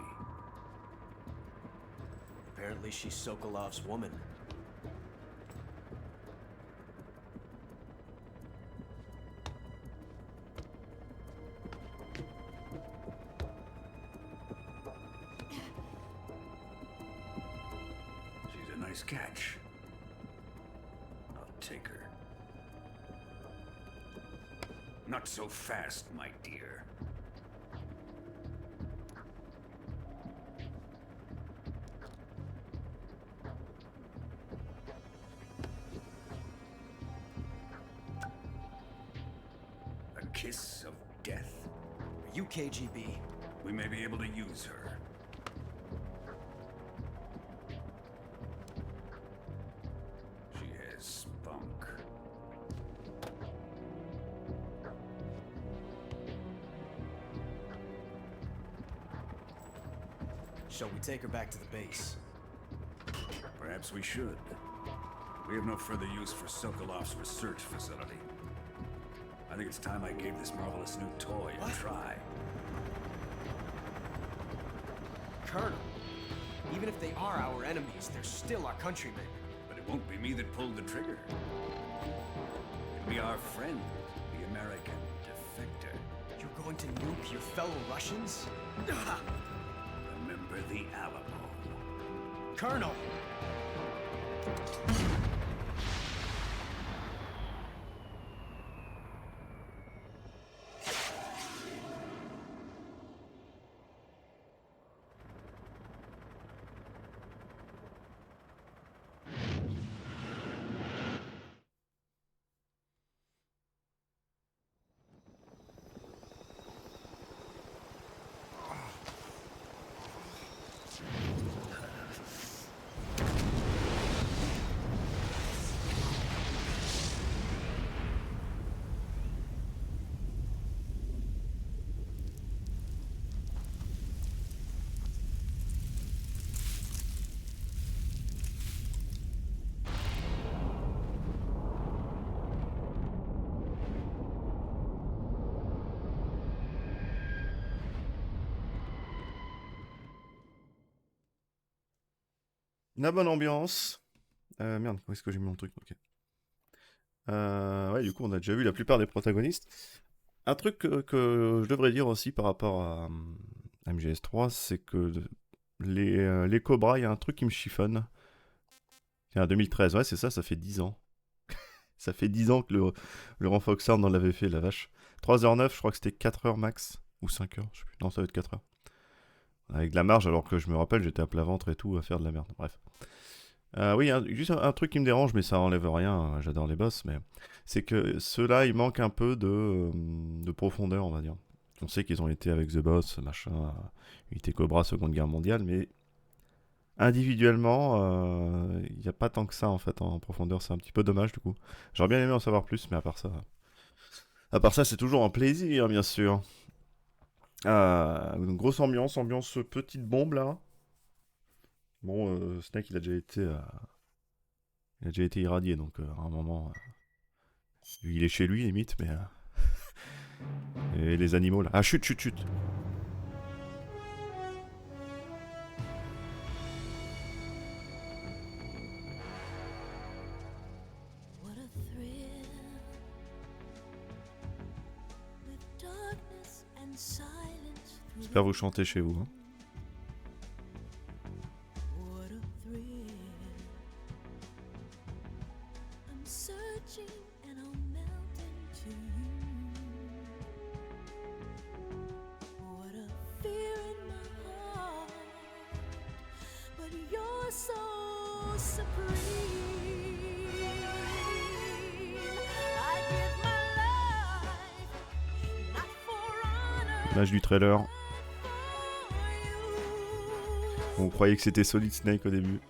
Apparently she's Sokolov's woman. She's a nice catch. I'll take her. Not so fast, my dear. A kiss of death. Are you KGB? We may be able to use her. She has spunk. Shall we take her back to the base? Perhaps we should. We have no further use for Sokolov's research facility. I think it's time I gave this marvelous new toy a try. Colonel, even if they are our enemies, they're still our countrymen. But it won't be me that pulled the trigger. It'll be our friend, the American defector. You're going to nuke your fellow Russians? Remember the Alamo. Colonel! La bonne ambiance. Merde, où est-ce que j'ai mis mon truc? Ok. Ouais, du coup, on a déjà vu la plupart des protagonistes. Un truc que je devrais dire aussi par rapport à MGS3, c'est que les Cobras, il y a un truc qui me chiffonne. C'est en 2013, ouais, c'est ça, ça fait 10 ans. Ça fait 10 ans que le Renfoxard en avait fait, la vache. 3h09, je crois que c'était 4h max. Ou 5h, je sais plus. Non, ça va être 4h. Avec de la marge, alors que je me rappelle, j'étais à plat ventre et tout, à faire de la merde. Bref. Oui, juste un truc qui me dérange, mais ça enlève rien, j'adore les boss, mais c'est que ceux-là, il manque un peu de profondeur, on va dire. On sait qu'ils ont été avec The Boss, machin, unité Cobra, Seconde Guerre mondiale, mais individuellement, il n'y a pas tant que ça, en fait, en profondeur, c'est un petit peu dommage, du coup. J'aurais bien aimé en savoir plus, mais à part ça, c'est toujours un plaisir, bien sûr. Une grosse ambiance petite bombe, là. Bon, Snake, il a déjà été irradié, donc à un moment, il est chez lui, limite, mais... et les animaux, là... Ah, chut! J'espère vous chantez chez vous, hein. L'âge du trailer. On croyait que c'était Solid Snake au début.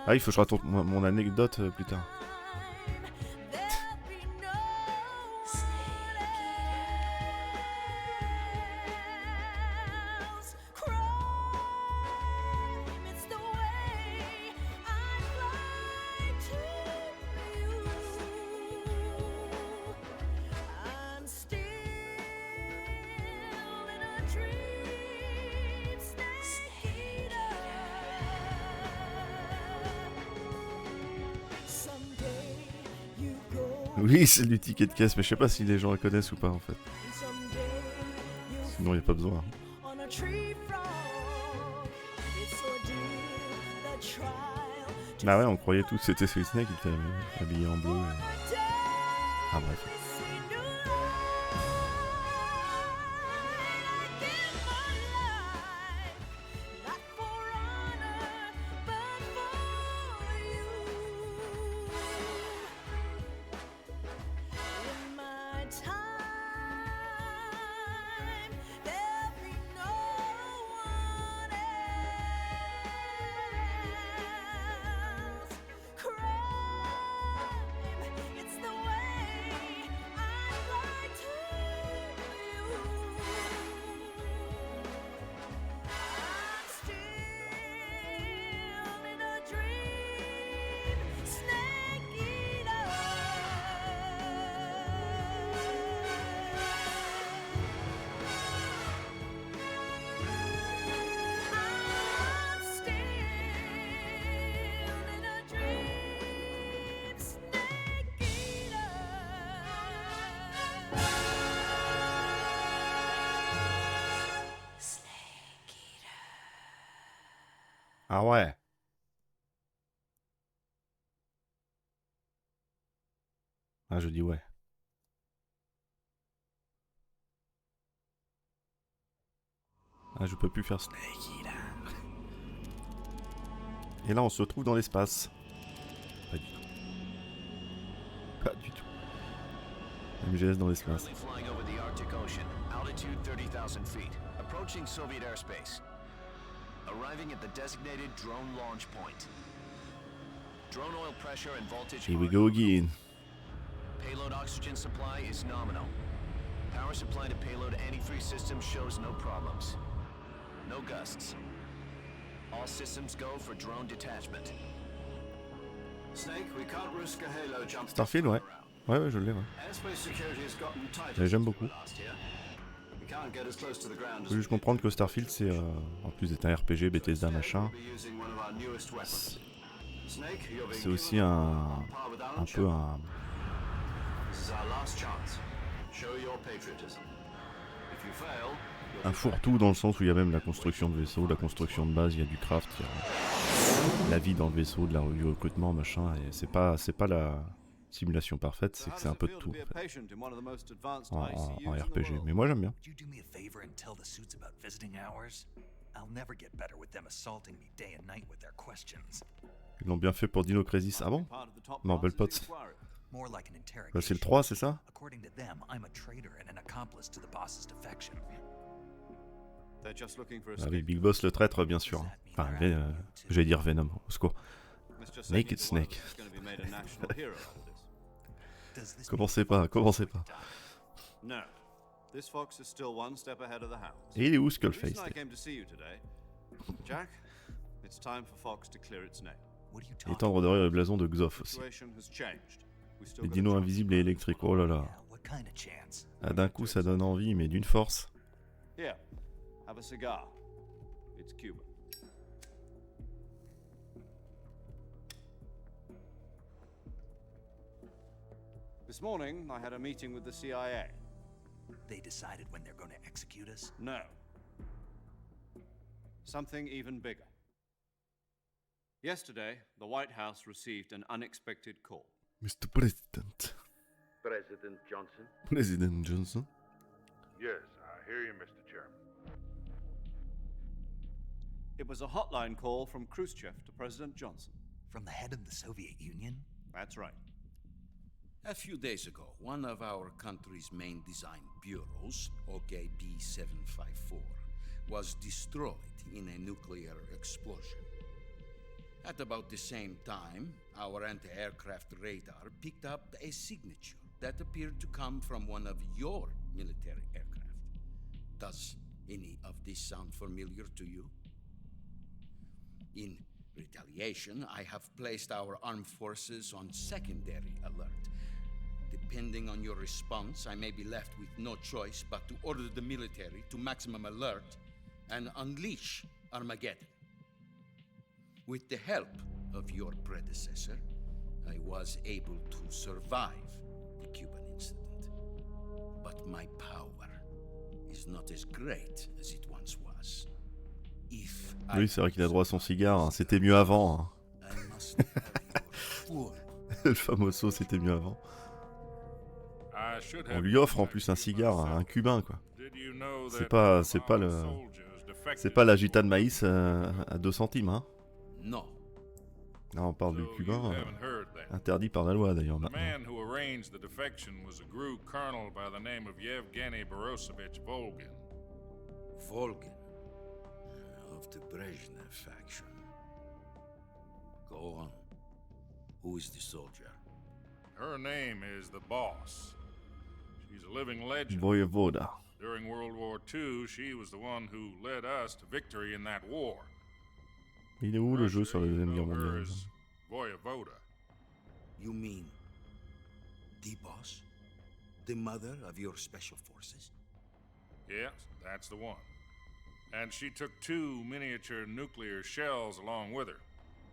Ah, il faut que je raconte mon anecdote plus tard. Oui, c'est du ticket de caisse, mais je sais pas si les gens le connaissent ou pas en fait. Sinon, il n'y a pas besoin. Bah ouais, on croyait tous que c'était Solid Snake qui était habillé en bleu. Ah bref. Ah ouais. Ah, je dis ouais. Ah, je peux plus faire Snake Eater. Et là, on se retrouve dans l'espace. Pas du tout. Pas du tout. MGS dans l'espace. Flying over the Arctic Ocean, altitude 30,000 feet, approaching Soviet airspace. Arriving at the designated drone launch point. Drone oil pressure and voltage. Here we go again. Payload oxygen supply is nominal. Power supply to payload antifreeze system shows no problems. No gusts. All systems go for drone detachment. Snake, we can't risk a halo jump. Starfield, ouais. Ouais, je l'ai, ouais. Airspace security has gotten tighter. Mais j'aime beaucoup. We can't get as close to the ground as Faut juste comprendre que Starfield, c'est en plus d'être un RPG, Bethesda, machin. C'est aussi un peu un fourre-tout dans le sens où il y a même la construction de vaisseau, la construction de base, il y a du craft, il y a la vie dans le vaisseau, du recrutement, machin. Et c'est pas la simulation parfaite, c'est que c'est un peu de tout en, fait. en RPG. Mais moi j'aime bien. Ils l'ont bien fait pour Dino Crisis. Ah bon? Non, belle pote. Bah, c'est le 3, c'est ça? Ah oui, Big Boss le traître, bien sûr. Enfin, j'allais dire Venom, au secours. Naked Snake. Commencez pas. Et il est où Skullface? Étendre de rire le blason de Xof aussi. Les dinos invisibles et électriques, oh là là. Ah, d'un coup ça donne envie, mais d'une force. Have a cigar. It's Cuban. This morning, I had a meeting with the CIA. They decided when they're going to execute us? No. Something even bigger. Yesterday, the White House received an unexpected call. Mr. President. President Johnson? President Johnson? Yes, I hear you, Mr. Chairman. It was a hotline call from Khrushchev to President Johnson. From the head of the Soviet Union? That's right. A few days ago, one of our country's main design bureaus, OKB 754, was destroyed in a nuclear explosion. At about the same time, our anti-aircraft radar picked up a signature that appeared to come from one of your military aircraft. Does any of this sound familiar to you? In retaliation, I have placed our armed forces on secondary alert. Depending on your response, I may be left with no choice but to order the military to maximum alert and unleash Armageddon. With the help of your predecessor, I was able to survive the Cuban incident. But my power is not as great as it once was. Oui, c'est vrai qu'il a droit à son cigare, hein. C'était mieux avant. Hein. Le famoso, c'était mieux avant. On lui offre en plus un cigare, un cubain, quoi. C'est pas la gita de maïs à 2 centimes, hein. Non. Là, on parle du cubain, interdit par la loi d'ailleurs maintenant. Volgin, of the Brezhnev faction. Go on. Who is the soldier? Her name is the Boss. She's a living legend. Voyevoda. During World War II, she was the one who led us to victory in that war. Il est où le jeu sur la Deuxième Guerre mondiale? Voyevoda. You mean the Boss? The mother of your special forces? Yes, that's the one. And she took 2 miniature nuclear shells along with her.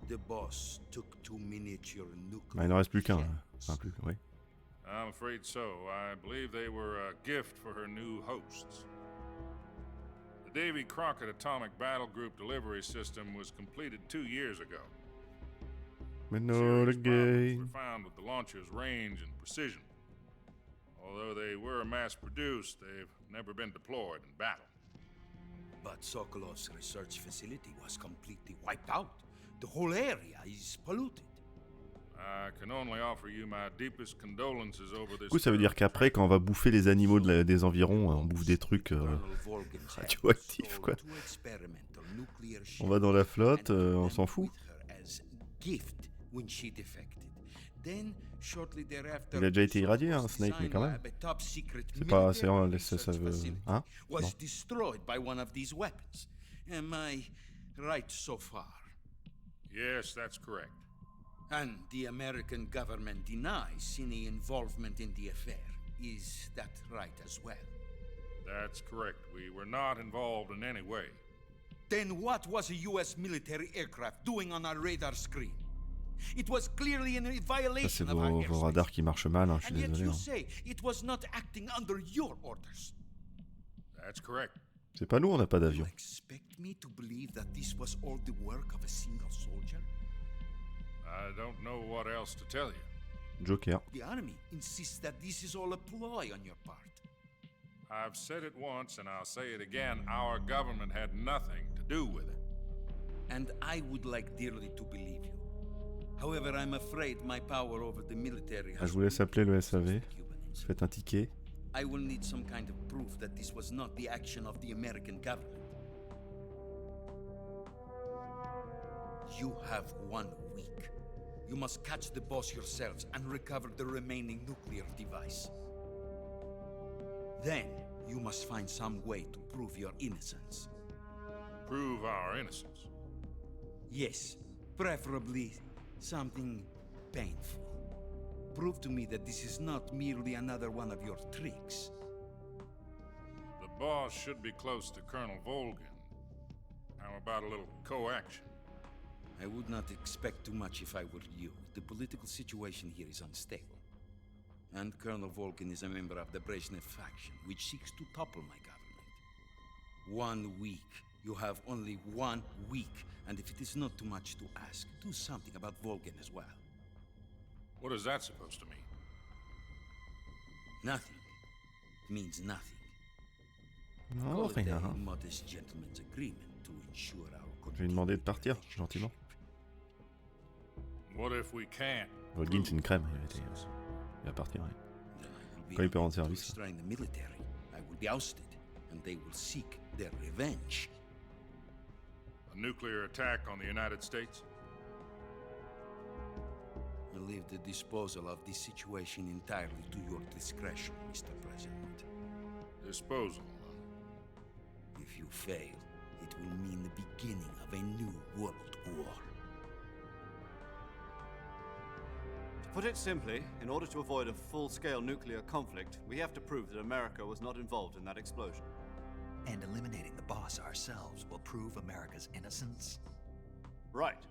The Boss took 2 miniature nuclear Il n'en reste plus qu'un. Enfin, plus, oui. I'm afraid so. I believe they were a gift for her new hosts. The Davy Crockett Atomic Battle Group delivery system was completed 2 years ago. But not again. Were found with the launcher's range and precision. Although they were mass-produced, they've never been deployed in battle. But Sokolov's research facility was completely wiped out. The whole area is polluted. I can only offer you my deepest condolences over this. Du coup, ça veut dire qu'après, quand on va bouffer les animaux des environs, on bouffe des trucs radioactifs, quoi. On va dans la flotte, on s'en fout. Il a déjà été irradié, hein, Snake, mais quand même. C'est pas... ça veut... Hein? Was destroyed by one of these weapons. Am I right so far? Yes, that's correct. And the American government denies any involvement in the affair. Is that right as well? That's correct. We were not involved in any way. Then what was a U.S. military aircraft doing on our radar screen? It was clearly in a violation of our airspace. Vos radars qui marchent mal, hein, je suis désolé. And yet you hein. say it was not acting under your orders. That's correct. C'est pas nous, on n'a pas d'avion. You expect me to believe that this was all the work of a single soldier? I don't know what else to tell you. Joker. The army insists that this is all a ploy on your part. I've said it once and I'll say it again. Our government had nothing to do with it. And I would like dearly to believe you. However, I'm afraid my power over the military has... Je vous laisse appeler le SAV. Faites un ticket. I will need some kind of proof that this was not the action of the American government. You have 1 week. You must catch the boss yourselves and recover the remaining nuclear device. Then, you must find some way to prove your innocence. Prove our innocence? Yes, preferably something painful. Prove to me that this is not merely another one of your tricks. The boss should be close to Colonel Volgin. How about a little co-action? I would not expect too much if I were you. The political situation here is unstable. And Colonel Volgin is a member of the Brezhnev faction, which seeks to topple my government. 1 week. You have only 1 week. And if it is not too much to ask, do something about Volgin as well. What is that supposed to mean? Nothing. It means nothing. Non, rien. A modest gentleman's agreement to ensure our... Je vais lui demander de partir, gentiment. What if we can't? Volgin, c'est une crème. Il va partir, oui. Quand il peut rendre service. I will be ousted, and they will seek their revenge. A nuclear attack on the United States? I leave the disposal of this situation entirely to your discretion, Mr. President. Disposal. If you fail, it will mean the beginning of a new world war. To put it simply, in order to avoid a full-scale nuclear conflict, we have to prove that America was not involved in that explosion. And eliminating the boss ourselves will prove America's innocence? Right.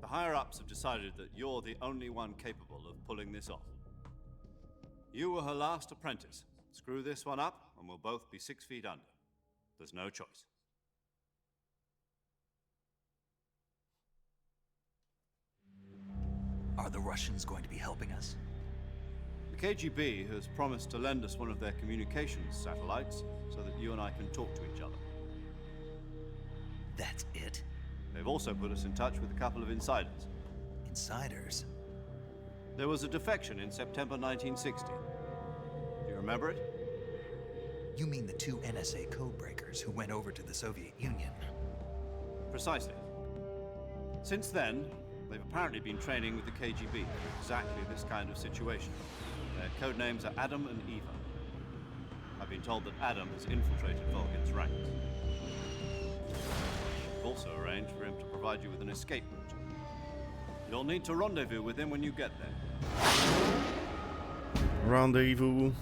The higher-ups have decided that you're the only one capable of pulling this off. You were her last apprentice. Screw this one up, and we'll both be 6 feet under. There's no choice. Are the Russians going to be helping us? The KGB has promised to lend us one of their communications satellites so that you and I can talk to each other. That's it? They've also put us in touch with a couple of insiders. Insiders? There was a defection in September 1960. Do you remember it? You mean the 2 NSA codebreakers who went over to the Soviet Union? Precisely. Since then, they've apparently been training with the KGB for exactly this kind of situation. Their code names are Adam and Eva. I've been told that Adam has infiltrated Vulcan's ranks. We've also arranged for him to provide you with an escape route. You'll need to rendezvous with him when you get there. Rendezvous.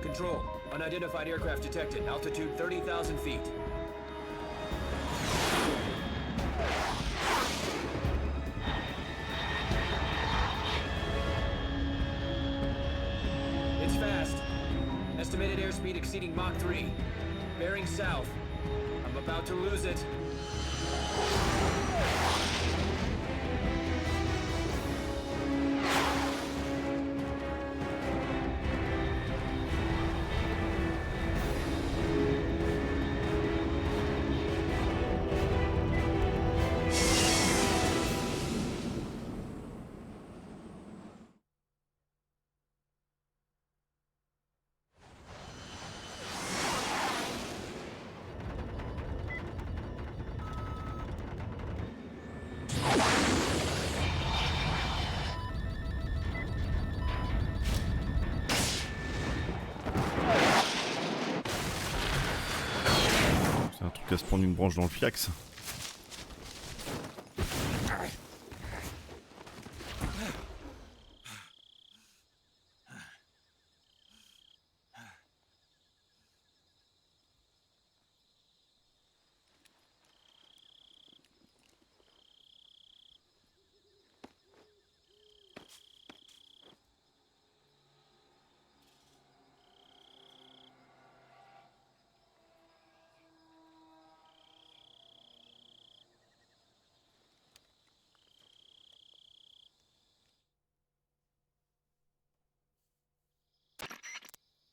Control. Unidentified aircraft detected. Altitude 30,000 feet. It's fast. Estimated airspeed exceeding Mach 3. Bearing south. I'm about to lose it. C'est un truc à se prendre une branche dans le fiax.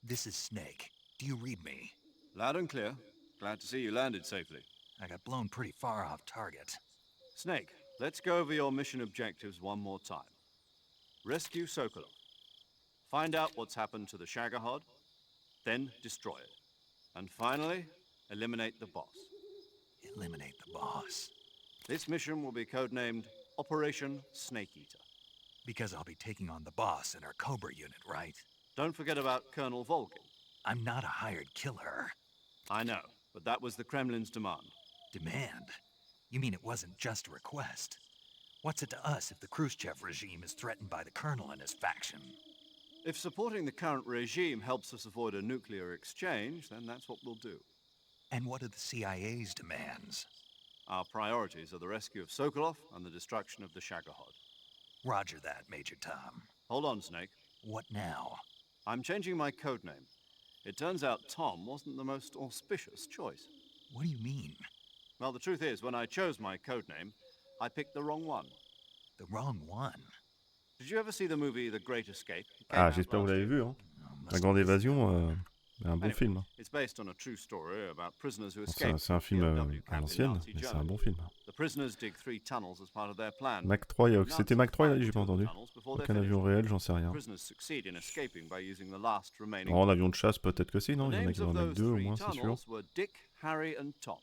This is Snake. Do you read me? Loud and clear. Glad to see you landed safely. I got blown pretty far off target. Snake, let's go over your mission objectives one more time. Rescue Sokolov. Find out what's happened to the Shagohod, then destroy it. And finally, eliminate the boss. Eliminate the boss? This mission will be codenamed Operation Snake Eater. Because I'll be taking on the boss in our Cobra unit, right? Don't forget about Colonel Volgin. I'm not a hired killer. I know, but that was the Kremlin's demand. Demand? You mean it wasn't just a request? What's it to us if the Khrushchev regime is threatened by the Colonel and his faction? If supporting the current regime helps us avoid a nuclear exchange, then that's what we'll do. And what are the CIA's demands? Our priorities are the rescue of Sokolov and the destruction of the Shagohod. Roger that, Major Tom. Hold on, Snake. What now? I'm changing my codename. It turns out Tom wasn't the most auspicious choice. What do you mean? Well, the truth is, when I chose my codename, I picked the wrong one. The wrong one? Did you ever see the movie The Great Escape? Ah, j'espère que vous l'avez vu, hein. La Grande Évasion, un bon film. It's based on a true story about prisoners who escaped. C'est un film à l'ancienne, mais c'est un bon film. The prisoners dig 3 tunnels as part of their plan. Mac 3, c'était Mac 3, il a dit, j'ai pas entendu. Aucun avion réel, j'en sais rien. Prisoners succeed in escaping by using the last remaining. En avion de chasse, peut-être que si, non? Il y en a qui en names ont of 2 those au 3 moins, c'est sûr. tunnels were Dick, Harry, and Tom.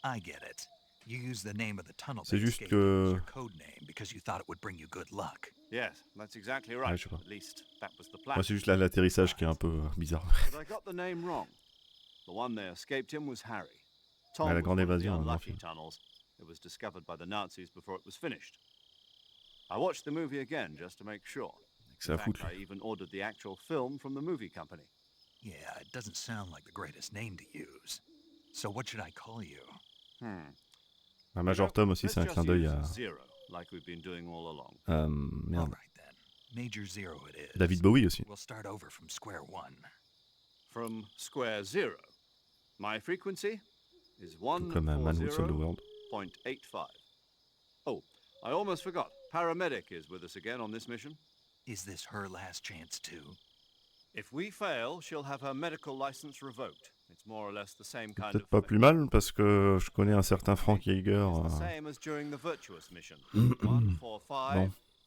I get it. You use the name of the tunnel C'est they juste escaped as que... your code name because you thought it would bring you good luck. Yes, that's exactly Ouais, right. je sais pas. At least that was the plan. Moi, c'est juste l'atterrissage qui est un peu bizarre. But I got the name wrong. The one they escaped in was Harry. Tom Ouais, la was grande one of the évasion, hein, unlucky l'enfer. tunnels. It was discovered by the Nazis before it was finished. I watched the movie again just to make sure. C'est à In fact, foutre, I even ordered the actual film from the movie company. Yeah, it doesn't sound like the greatest name to use. So what should I call you? Un Major Tom aussi, c'est un Let's clin just d'œil use à... Zero, like we've been doing all along. Merde. All right then. Major Zero it is. David Bowie aussi. We'll start over from square one. From square zero. My frequency is Tout comme Man Who Sold the World. 140.85. Oh, I almost forgot. Paramedic is with us again on this mission. Is this her last chance too? If we fail, she'll have her medical license revoked. It's more or less the same kind Peut-être of pas thing. plus mal, parce que je connais un certain Frank Yeager. It's the same as during the virtuous mission. Bon.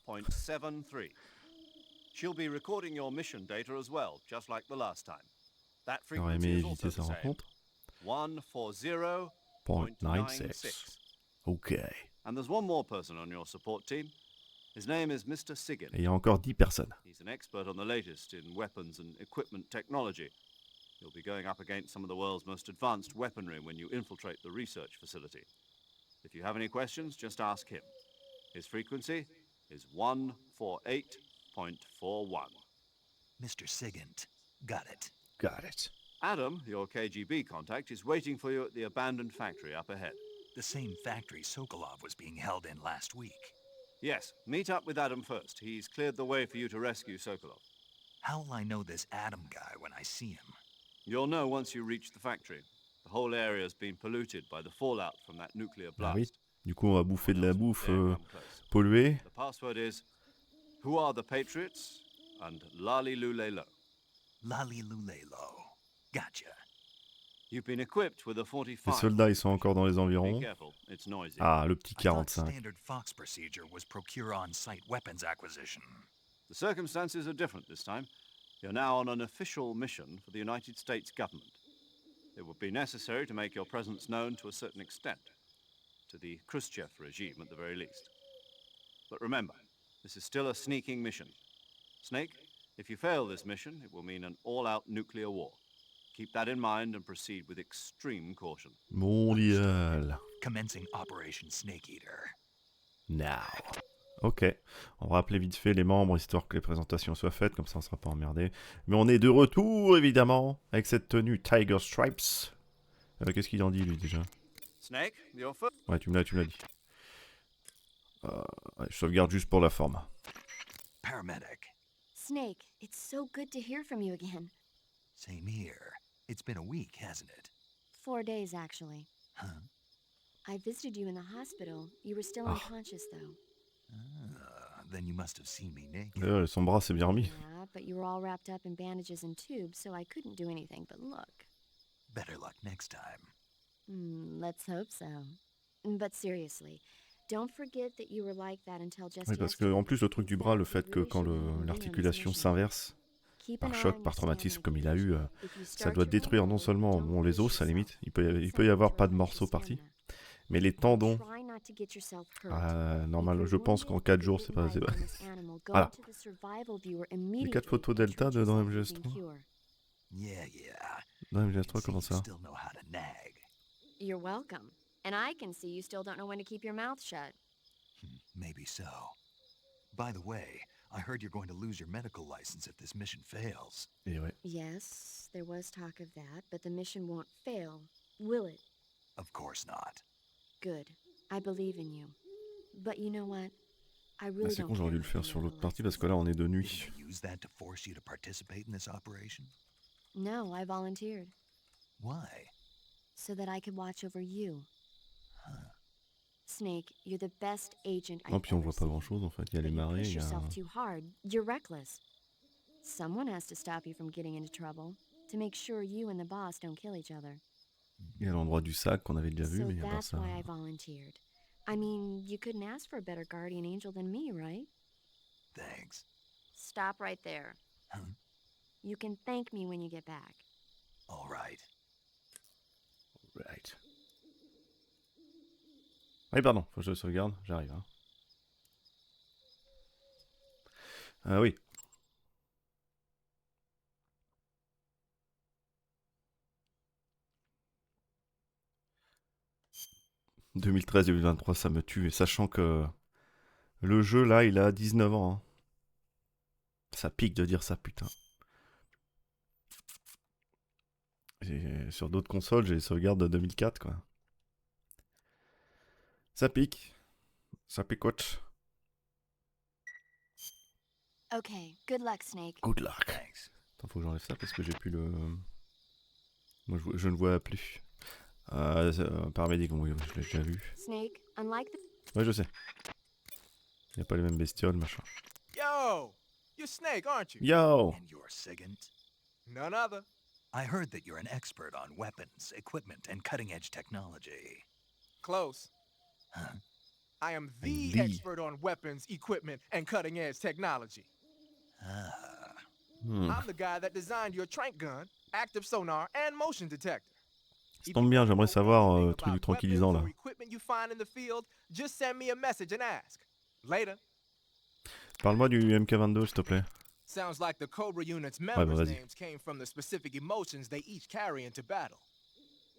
145.73. She'll be recording your mission data as well, just like the last time. That J'aurais frequency aimé is also éviter sa the same. rencontre. 140.96. 0.96. Ok. Et And there's one more person on your support team. His name is Mr. Siggin. il y a encore 10 personnes. He's an expert on the latest in weapons and equipment technology. You'll be going up against some of the world's most advanced weaponry when you infiltrate the research facility. If you have any questions, just ask him. His frequency is 148.41. Mr. Sigint. Got it. Got it. Adam, your KGB contact, is waiting for you at the abandoned factory up ahead. The same factory Sokolov was being held in last week. Yes, meet up with Adam first. He's cleared the way for you to rescue Sokolov. How will I know this Adam guy when I see him? You'll know once you reach the factory. The whole area's been polluted by the fallout from that nuclear Ah blast. oui. Du coup, on va bouffer de la bouffe Come close. polluée. The password is Who are the Patriots? And Lali Lulelo. Lali Lulelo. Gotcha. You've been equipped with a Les 45. soldats, ils sont encore dans les Be environs. careful, it's noisy. Ah, le petit I thought 45. standard Fox procedure was procure on-site weapons acquisition. The circumstances are different this time. You're now on an official mission for the United States government. It would be necessary to make your presence known to a certain extent, to the Khrushchev regime at the very least. But remember, this is still a sneaking mission. Snake, if you fail this mission, it will mean an all-out nuclear war. Keep that in mind and proceed with extreme caution. Mondial. Commencing Operation Snake Eater. Now. Ok. On va rappeler vite fait les membres, histoire que les présentations soient faites, comme ça on sera pas emmerdé. Mais on est de retour, évidemment, avec cette tenue Tiger Stripes. Qu'est-ce qu'il en dit, lui, déjà? Snake, your foot. Ouais, tu me l'as dit. Ouais, je sauvegarde juste pour la forme. Paramedic. Snake, it's so good to hear from you again. Same here. It's been a week, hasn't it? 4 days, actually. Huh? I visited you in the hospital. You were still unconscious, though. Then you must have seen me naked. Son bras s'est bien remis. Yeah, but you were all wrapped up in bandages and tubes, so I couldn't do anything but look. Better luck next time. Let's hope so. But seriously, don't forget that you were like that until just Oui, parce que en plus le truc du bras, le fait que quand l'articulation s'inverse par choc, par traumatisme comme il a eu, ça doit détruire non seulement les os à la limite, il peut y avoir pas de morceaux partis, mais les tendons. Normal, je pense qu'en 4 jours, c'est pas. Voilà. Les 4 photos Delta dans MGS3. Dans MGS3, comment ça? You're welcome. And I can see you still don't know when to keep your mouth shut. Maybe so. By the way, I heard you're going to lose your medical license if this mission fails. Et ouais. Yes, there was talk of that, but the mission won't fail, will it? Of course not. Good. I believe in you. But you know what? I really C'est don't con, j'aurais dû le faire sur l'autre partie parce que là on est de nuit. Did they use that to force you to participate in this operation? No, I volunteered. Why? So that I could watch over you. Snake, you're the best agent I've Non, puis on ever voit pas seen. grand chose en fait. Il y a les But you marées, push il y a. yourself too hard. You're reckless. Someone has to stop you from getting into trouble to make sure you and the boss don't kill each other. Il y a l'endroit du sac qu'on avait déjà vu, So mais il y a pas that's ça. why I volunteered. I mean, you couldn't ask for a better guardian angel than me, right? Thanks. Stop right there. Huh? You can thank me when you get back. All right. Right. Oui, pardon, faut que je sauvegarde, j'arrive. Hein. Ah oui. « 2013-2023, ça me tue, et sachant que le jeu, là, il a 19 ans. Hein. Ça pique de dire ça, putain. Et sur d'autres consoles, j'ai les sauvegardes de 2004, quoi. Ça pique. Ça picote. Okay, good luck, Snake. Good luck. Thanks. Attends, faut que j'enlève ça parce que j'ai plus le... Moi, je ne vois plus. Paramédic, bon, oui, je l'ai déjà vu. Snake, unlike the... Ouais, je sais. Il n'y a pas les mêmes bestioles, machin. Yo! You're Snake, aren't you? Yo! And you're Sigint? None other. I heard that you're an expert on weapons, equipment, and cutting-edge technology. Close. Huh? I am the expert on weapons, equipment, and cutting-edge technology. Ah. I'm the guy that designed your trank gun, active sonar, and motion detector. Ça tombe bien, j'aimerais savoir le truc du tranquillisant, là. Equipment you find in the field, just send me a message and ask. Later. Parle-moi du MK22, s'il te plaît. Sounds like the Cobra unit's Ouais, members' bah, vas-y. names came from the specific emotions they each carry into battle.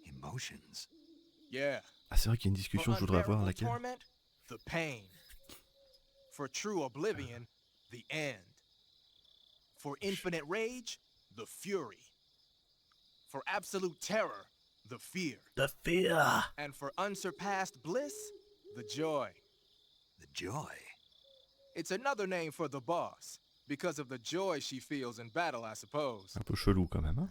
Emotions? Yeah. Ah, c'est vrai qu'il y a une discussion que je voudrais avoir, laquelle? Torment, the pain. For true oblivion, the end. For infinite rage, the fury. For absolute terror, the fear. The fear. And for unsurpassed bliss, the joy. The joy? It's another name for the boss, because of the joy she feels in battle, I suppose. Un peu chelou, quand même, hein?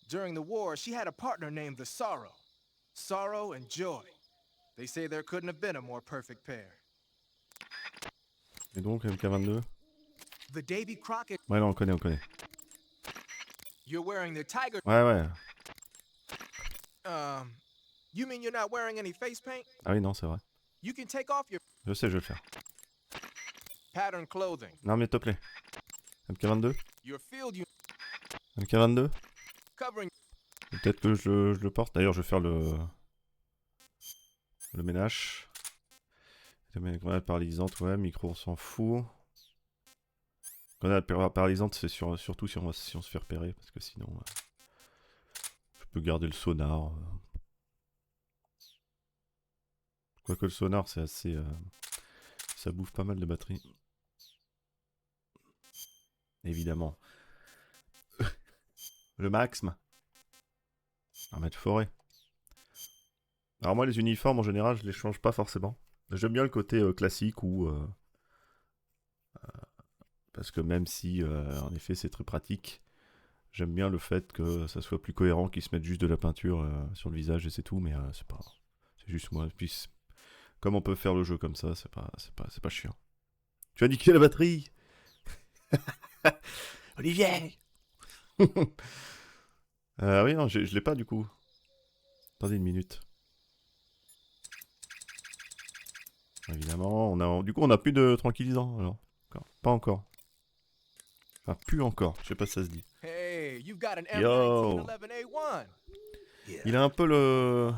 During the war, she had a partner named the Sorrow. Sorrow and joy. They say there couldn't have been a more perfect pair. Et donc, MK22? The Davy Crockett. Ouais, non, on connaît, on connaît. You're wearing the tiger. Ouais, ouais. You mean you're not wearing any face paint? Ah oui, non, c'est vrai. You can take off your Je sais, je vais le faire. pattern clothing. Non, mais s'il te plaît. MK22? Your field you MK22? covering. Peut-être que je le porte. D'ailleurs, je vais faire le ménage. Grenade paralysante, ouais. Micro, on s'en fout. Grenade paralysante, c'est surtout si on se fait repérer. Parce que sinon, je peux garder le sonar. Quoique le sonar, c'est assez... ça bouffe pas mal de batterie. Évidemment. Le maximum. Un mètre forêt. Alors moi, les uniformes, en général, je les change pas forcément. J'aime bien le côté classique où... parce que même si, en effet, c'est très pratique, j'aime bien le fait que ça soit plus cohérent, qu'ils se mettent juste de la peinture sur le visage et c'est tout, mais c'est pas... C'est juste moi. Puis, comme on peut faire le jeu comme ça, c'est pas chiant. Tu as niqué la batterie. Olivier. Oui, non, je l'ai pas du coup. Attendez une minute. Évidemment, du coup, on a plus de tranquillisant, alors. Pas encore. Enfin, plus encore. Je sais pas si ça se dit. Hey, you've got an Yo. M1911A1. Il a un peu le...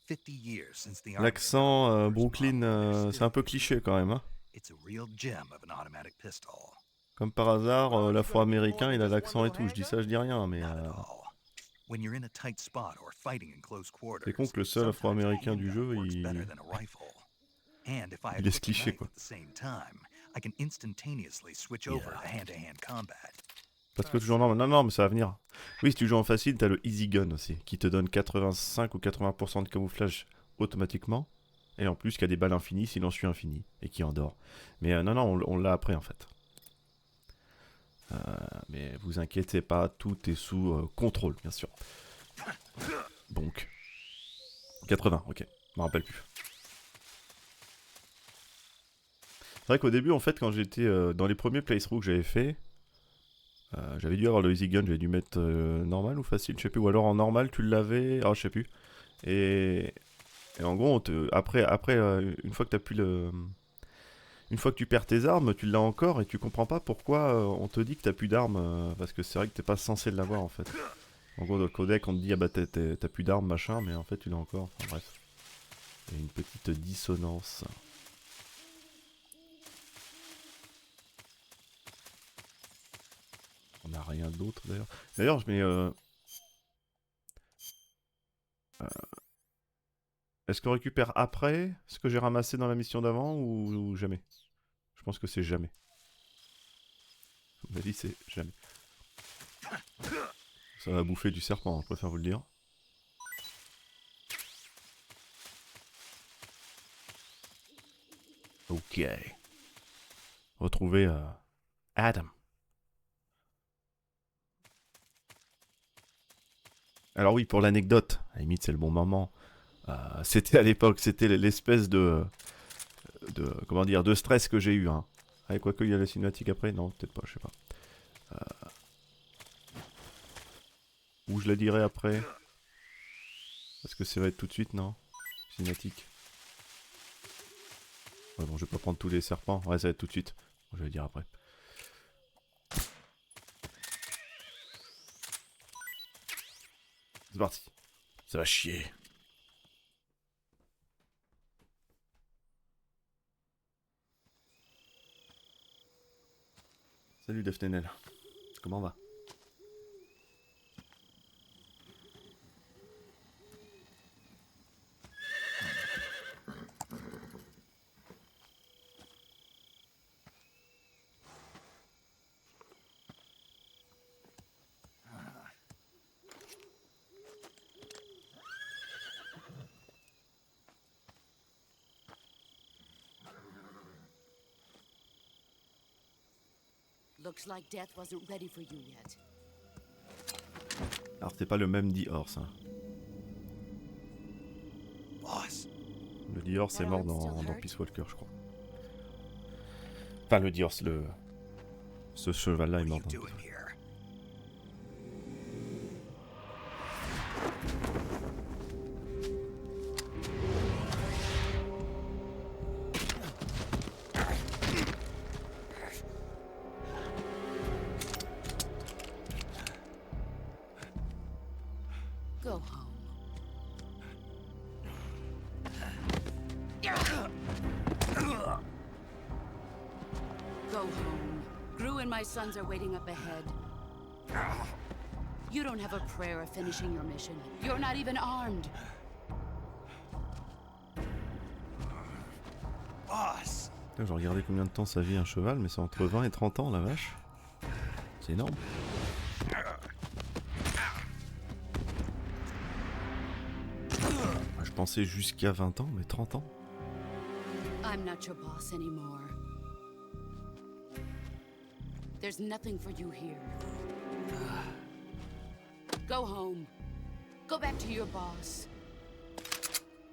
50 years since the Army L'accent Brooklyn, c'est un peu cliché quand même. Hein. It's a real gem of an automatic pistol. Comme par hasard, l'afro-américain, il a l'accent et tout. Je dis ça, je dis rien, mais... When you're in a tight spot or fighting in close quarters, C'est con que le seul afro-américain du jeu, il laisse cliché, quoi. I can instantaneously switch over to hand-to-hand combat. Parce que tu joues en normal. Non, mais ça va venir. Oui, si tu joues en facile, t'as le Easy Gun aussi, qui te donne 85 ou 80% de camouflage automatiquement. Et en plus, qui a des balles infinies, silencieux infini, et qui endort. Mais non, on l'a après, en fait. Mais vous inquiétez pas, tout est sous contrôle, bien sûr. Donc. 80, ok. Je me rappelle plus. C'est vrai qu'au début, en fait, quand j'étais dans les premiers playthroughs que j'avais fait, j'avais dû avoir le Easy Gun, j'avais dû mettre normal ou facile, je sais plus, ou alors en normal tu l'avais, je sais plus. Et Et en gros, après une fois que t'as plus une fois que tu perds tes armes, tu l'as encore et tu comprends pas pourquoi on te dit que t'as plus d'armes, parce que c'est vrai que t'es pas censé l'avoir en fait. En gros, dans le codec, on te dit ah bah t'as plus d'armes machin, mais en fait tu l'as encore. Enfin bref, il y a une petite dissonance. On n'a rien d'autre d'ailleurs. D'ailleurs, je mets. Est-ce qu'on récupère après ce que j'ai ramassé dans la mission d'avant ou jamais? Je pense que c'est jamais. On m'a dit c'est jamais. Ça va bouffer du serpent, je préfère vous le dire. Ok. Retrouver Adam. Alors oui, pour l'anecdote, à la limite c'est le bon moment. C'était à l'époque, c'était l'espèce de comment dire, de stress que j'ai eu. Hein. Avec quoi qu'il y a la cinématique après? Non, peut-être pas, je sais pas. Ou je la dirai après. Parce que ça va être tout de suite, non? Cinématique. Ouais, bon, je vais pas prendre tous les serpents. Ouais, ça va être tout de suite. Bon, je vais le dire après. C'est parti. Ça va chier. Salut Daphnénel. Comment va? Looks like death wasn't ready for you yet. Alors c'est pas le même D-Horse. Hein. Le D-Horse est mort dans Peace Walker, je crois. Enfin le D-Horse, ce cheval-là est mort dans Peace Walker. Go home. Go home. Gru and my sons are waiting up ahead. You don't have a prayer of finishing your mission. You're not even armed. Boss. J'ai regardé combien de temps ça vit un cheval, mais c'est entre 20 et 30 ans la vache. C'est énorme. Je pensais jusqu'à 20 ans, mais 30 ans. I'm not your boss anymore. There's nothing for you here. Go home. Go back to your boss.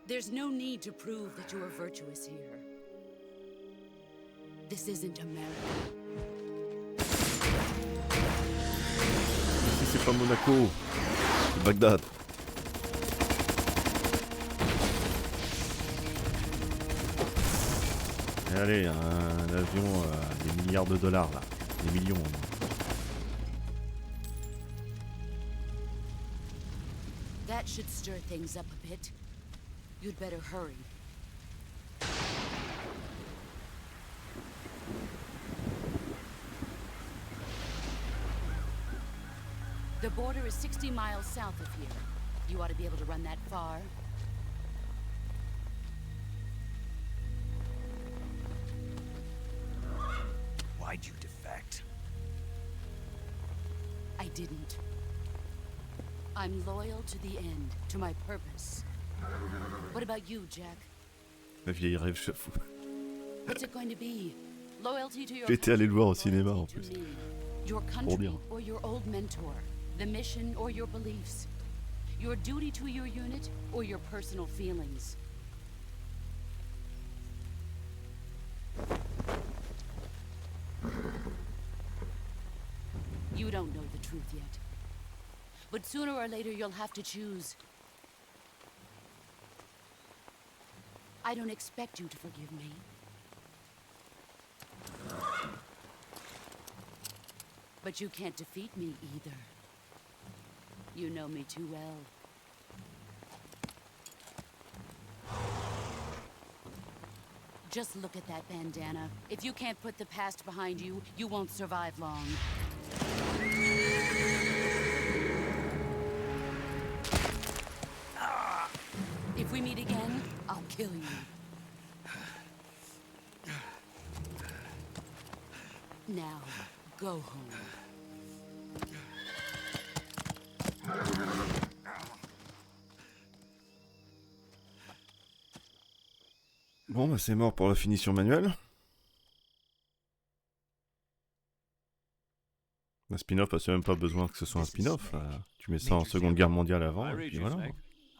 There's no need to prove that you are virtuous here. This isn't America. Ici c'est pas Monaco, c'est Bagdad. Et allez, un avion à des milliards de dollars là, des millions. That should stir things up a bit. You'd better hurry. The border is 60 miles south of here. You ought to be able to run that far. Why'd you defect? I didn't. I'm loyal to the end, to my purpose. What about you, Jack? Ma vieille rêve, je fous. What's it going to be? Loyalty to your J'étais allé le voir au cinéma en plus. Your country or your old mentor, the mission or your beliefs, your duty to your unit or your personal feelings. You don't know the truth yet. But sooner or later you'll have to choose. I don't expect you to forgive me. But you can't defeat me either. You know me too well. Just look at that bandana. If you can't put the past behind you, you won't survive long. If we meet again, I'll kill you. Now, go home. Bon, bah c'est mort pour la finition manuelle. Un spin-off, c'est même pas besoin que ce soit un spin-off. Tu mets ça en Seconde Guerre mondiale avant, et puis voilà.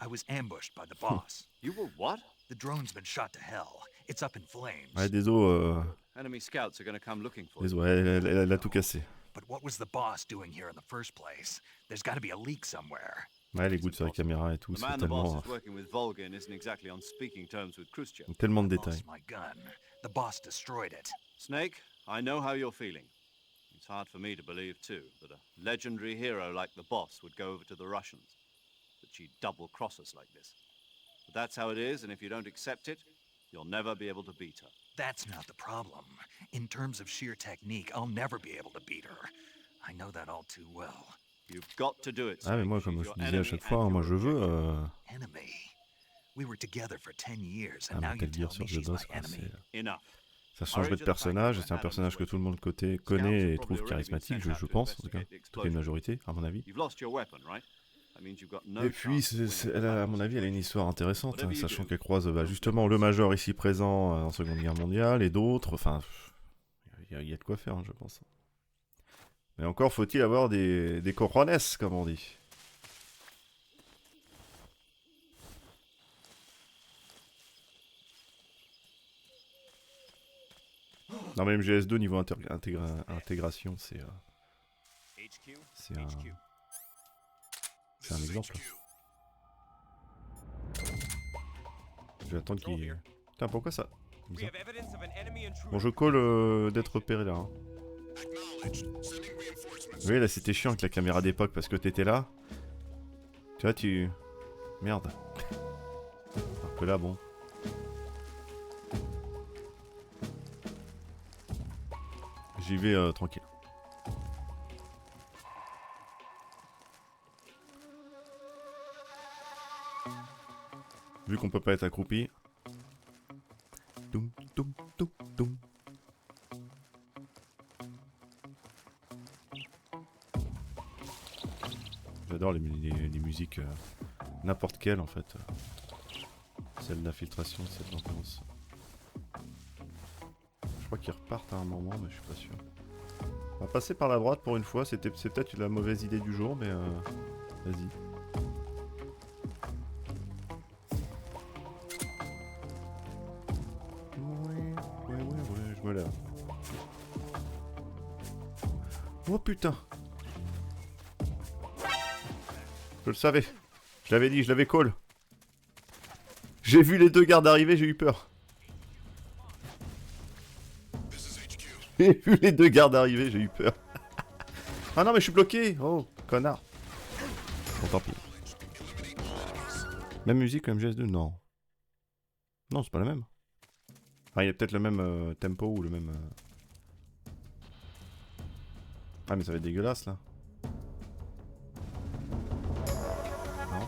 I was ambushed by the boss. You were what? The drone's been shot to hell. It's up in flames. Ouais, désolé. Enemy scouts are going to come looking for you. Désolé, elle a tout cassé. But what was the boss doing here in the first place? There's got to be a leak somewhere. Ouais, les gouttes sur la caméra et tout, c'est tellement... tellement de détails. My gun. The boss destroyed it. Snake, I know how you're feeling. It's hard for me to believe, too, that a legendary hero like the boss would go over to the Russians. That she'd double-cross us like this. But that's how it is, and if you don't accept it, you'll never be able to beat her. That's not the problem. In terms of sheer technique, I'll never be able to beat her. I know that all too well. You've got to do it. Ah mais moi comme je disais à chaque fois, moi je veux Enemy. We were together for 10 years and ah, now you tell sur me she's my DOS, enemy. ça changerait de personnage, c'est un personnage que tout le monde connaît et trouve charismatique, je pense, en tout cas, une majorité, à mon avis. Et puis, à mon avis, elle a une histoire intéressante, hein, sachant qu'elle croise justement le Major ici présent en Seconde Guerre mondiale et d'autres, enfin, il y a de quoi faire, hein, je pense. Mais encore faut-il avoir des cojones, comme on dit. Non mais MGS2 niveau intégration, c'est un exemple. Je vais attendre qu'il... Putain, pourquoi ça? Bon, je call d'être repéré là. Hein. Oui, là c'était chiant avec la caméra d'époque parce que t'étais là. Tu vois, tu... Merde. Alors que là, bon... J'y vais tranquille. Vu qu'on peut pas être accroupi. Toum, toum, toum, toum. J'adore les musiques, n'importe quelle en fait. Celle d'infiltration, celle d'entrance. Je crois qu'ils repartent à un moment, mais je suis pas sûr. On va passer par la droite pour une fois, c'est peut-être la mauvaise idée du jour, mais vas-y. Ouais, je me lève. Oh putain! Je le savais. Je l'avais dit, je l'avais call. J'ai vu les deux gardes arriver, j'ai eu peur. J'ai vu les deux gardes arriver, j'ai eu peur. Ah non mais je suis bloqué. Oh, connard. Bon, tant pis. Même musique que MGS2? Non. Non, c'est pas la même. Ah, il y a peut-être le même tempo ou le même... Ah mais ça va être dégueulasse là. Non.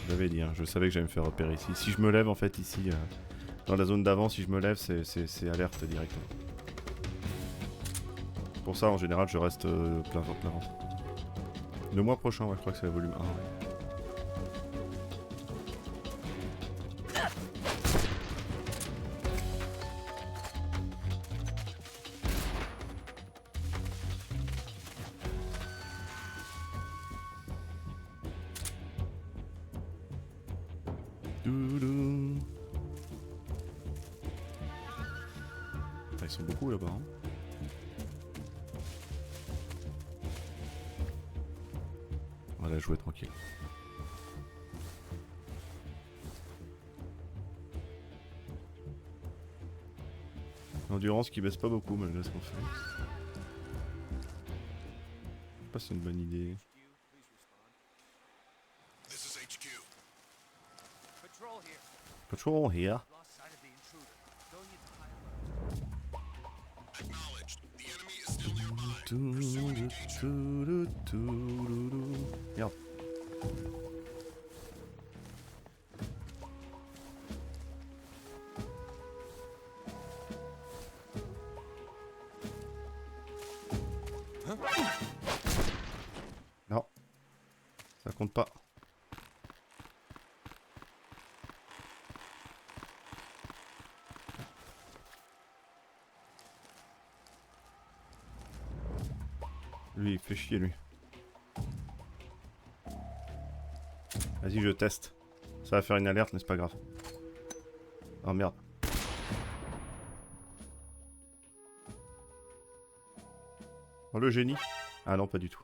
Je l'avais dit, hein, je savais que j'allais me faire repérer ici. Si je me lève en fait ici... Dans la zone d'avant, si je me lève, c'est alerte directement. Pour ça, en général, je reste plein ventre. Le mois prochain, ouais, je crois que c'est le volume 1. Ouais. Ils sont beaucoup là-bas. Hein. On va la jouer tranquille. L'endurance qui baisse pas beaucoup malgré ce qu'on fait. Je sais pas si c'est une bonne idée. Patrol here. Merde. Non, ça compte pas. Lui, il fait chier, lui. Vas-y, je teste. Ça va faire une alerte, mais c'est pas grave. Oh merde. Oh, le génie. Ah non, pas du tout.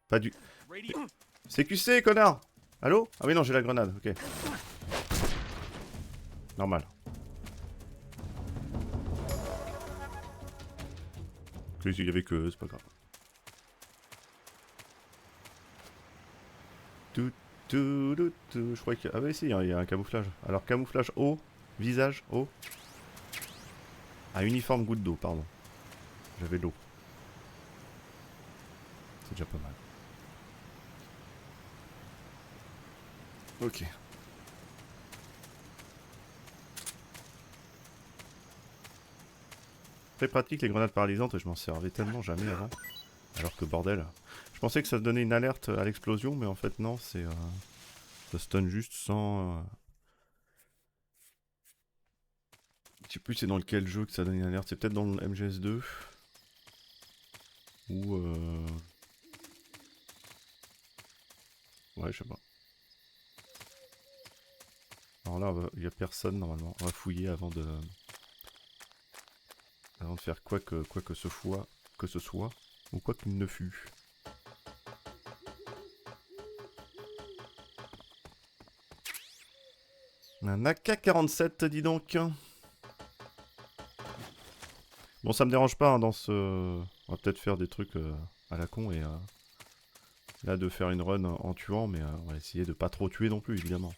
Pas du... CQC, connard! Allô? Ah oui, non, j'ai la grenade, ok. Normal. Il y avait que, c'est pas grave. Je crois qu'il y a... Ah oui, si, il y a un camouflage. Alors, camouflage haut, visage haut. Ah, uniforme goutte d'eau, pardon. J'avais l'eau. C'est déjà pas mal. Ok. Très pratique les grenades paralysantes, et je m'en servais tellement jamais avant. Alors que bordel. Je pensais que ça donnait une alerte à l'explosion, mais en fait non, c'est... ça stun juste sans... Je sais plus c'est dans lequel jeu que ça donne une alerte, c'est peut-être dans le MGS2. Ou... Ouais, je sais pas. Alors là, il n'y a personne normalement. On va fouiller avant de faire quoi que ce soit, ou quoi qu'il ne fût. Un AK-47, dis donc. Bon, ça me dérange pas hein, dans ce... On va peut-être faire des trucs à la con et là de faire une run en tuant, mais on va essayer de pas trop tuer non plus, évidemment.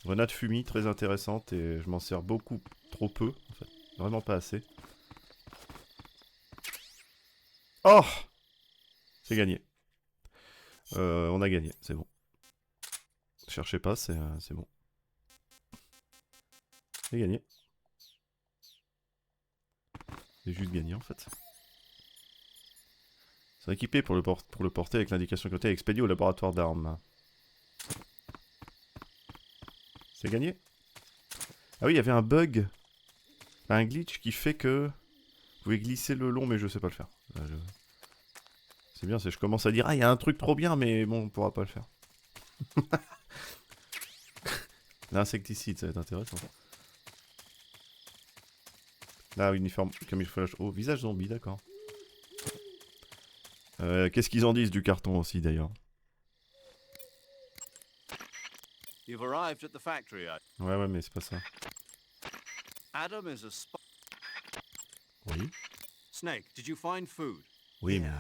Grenade fumée, très intéressante et je m'en sers beaucoup trop peu, en fait. Vraiment pas assez. Oh! C'est gagné. On a gagné, c'est bon. Cherchez pas, c'est bon. C'est gagné. C'est juste gagné en fait. C'est équipé pour le porter avec l'indication côté expédié au laboratoire d'armes. C'est gagné. Ah oui, il y avait un bug. Un glitch qui fait que... Vous pouvez glisser le long, mais je sais pas le faire. C'est bien, je commence à dire, ah, il y a un truc trop bien, mais bon, on pourra pas le faire. L'insecticide, ça va être intéressant. Là, uniforme, camouflage haut, visage zombie, d'accord. Qu'est-ce qu'ils en disent du carton aussi, d'ailleurs? Ouais, mais c'est pas ça. Adam is a spy. Oui. Snake, did you find food? Oui, mais...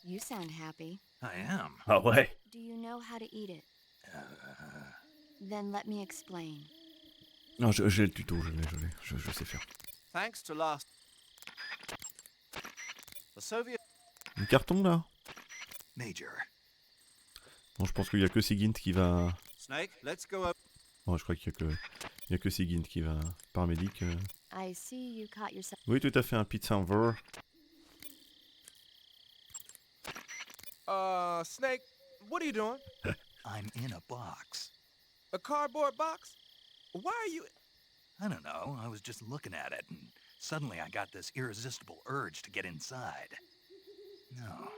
You sound happy. I am. Ah ouais. Do you know how to eat it? Then let me explain. Non, j'ai le tuto, je sais faire. Thanks to last... The Soviet... Un carton, là? Major. Bon, je pense qu'il y a que Sigint qui va... Snake, let's go up. Oh, je crois qu'il y a que Sigint qui va... Paramédic. I see you caught yourself. Oui, tout à fait, un pizza enver. Snake, what are you doing? I'm in a box. A cardboard box? Why are you... I don't know. I was just looking at it, and suddenly I got this irresistible urge to get inside. No,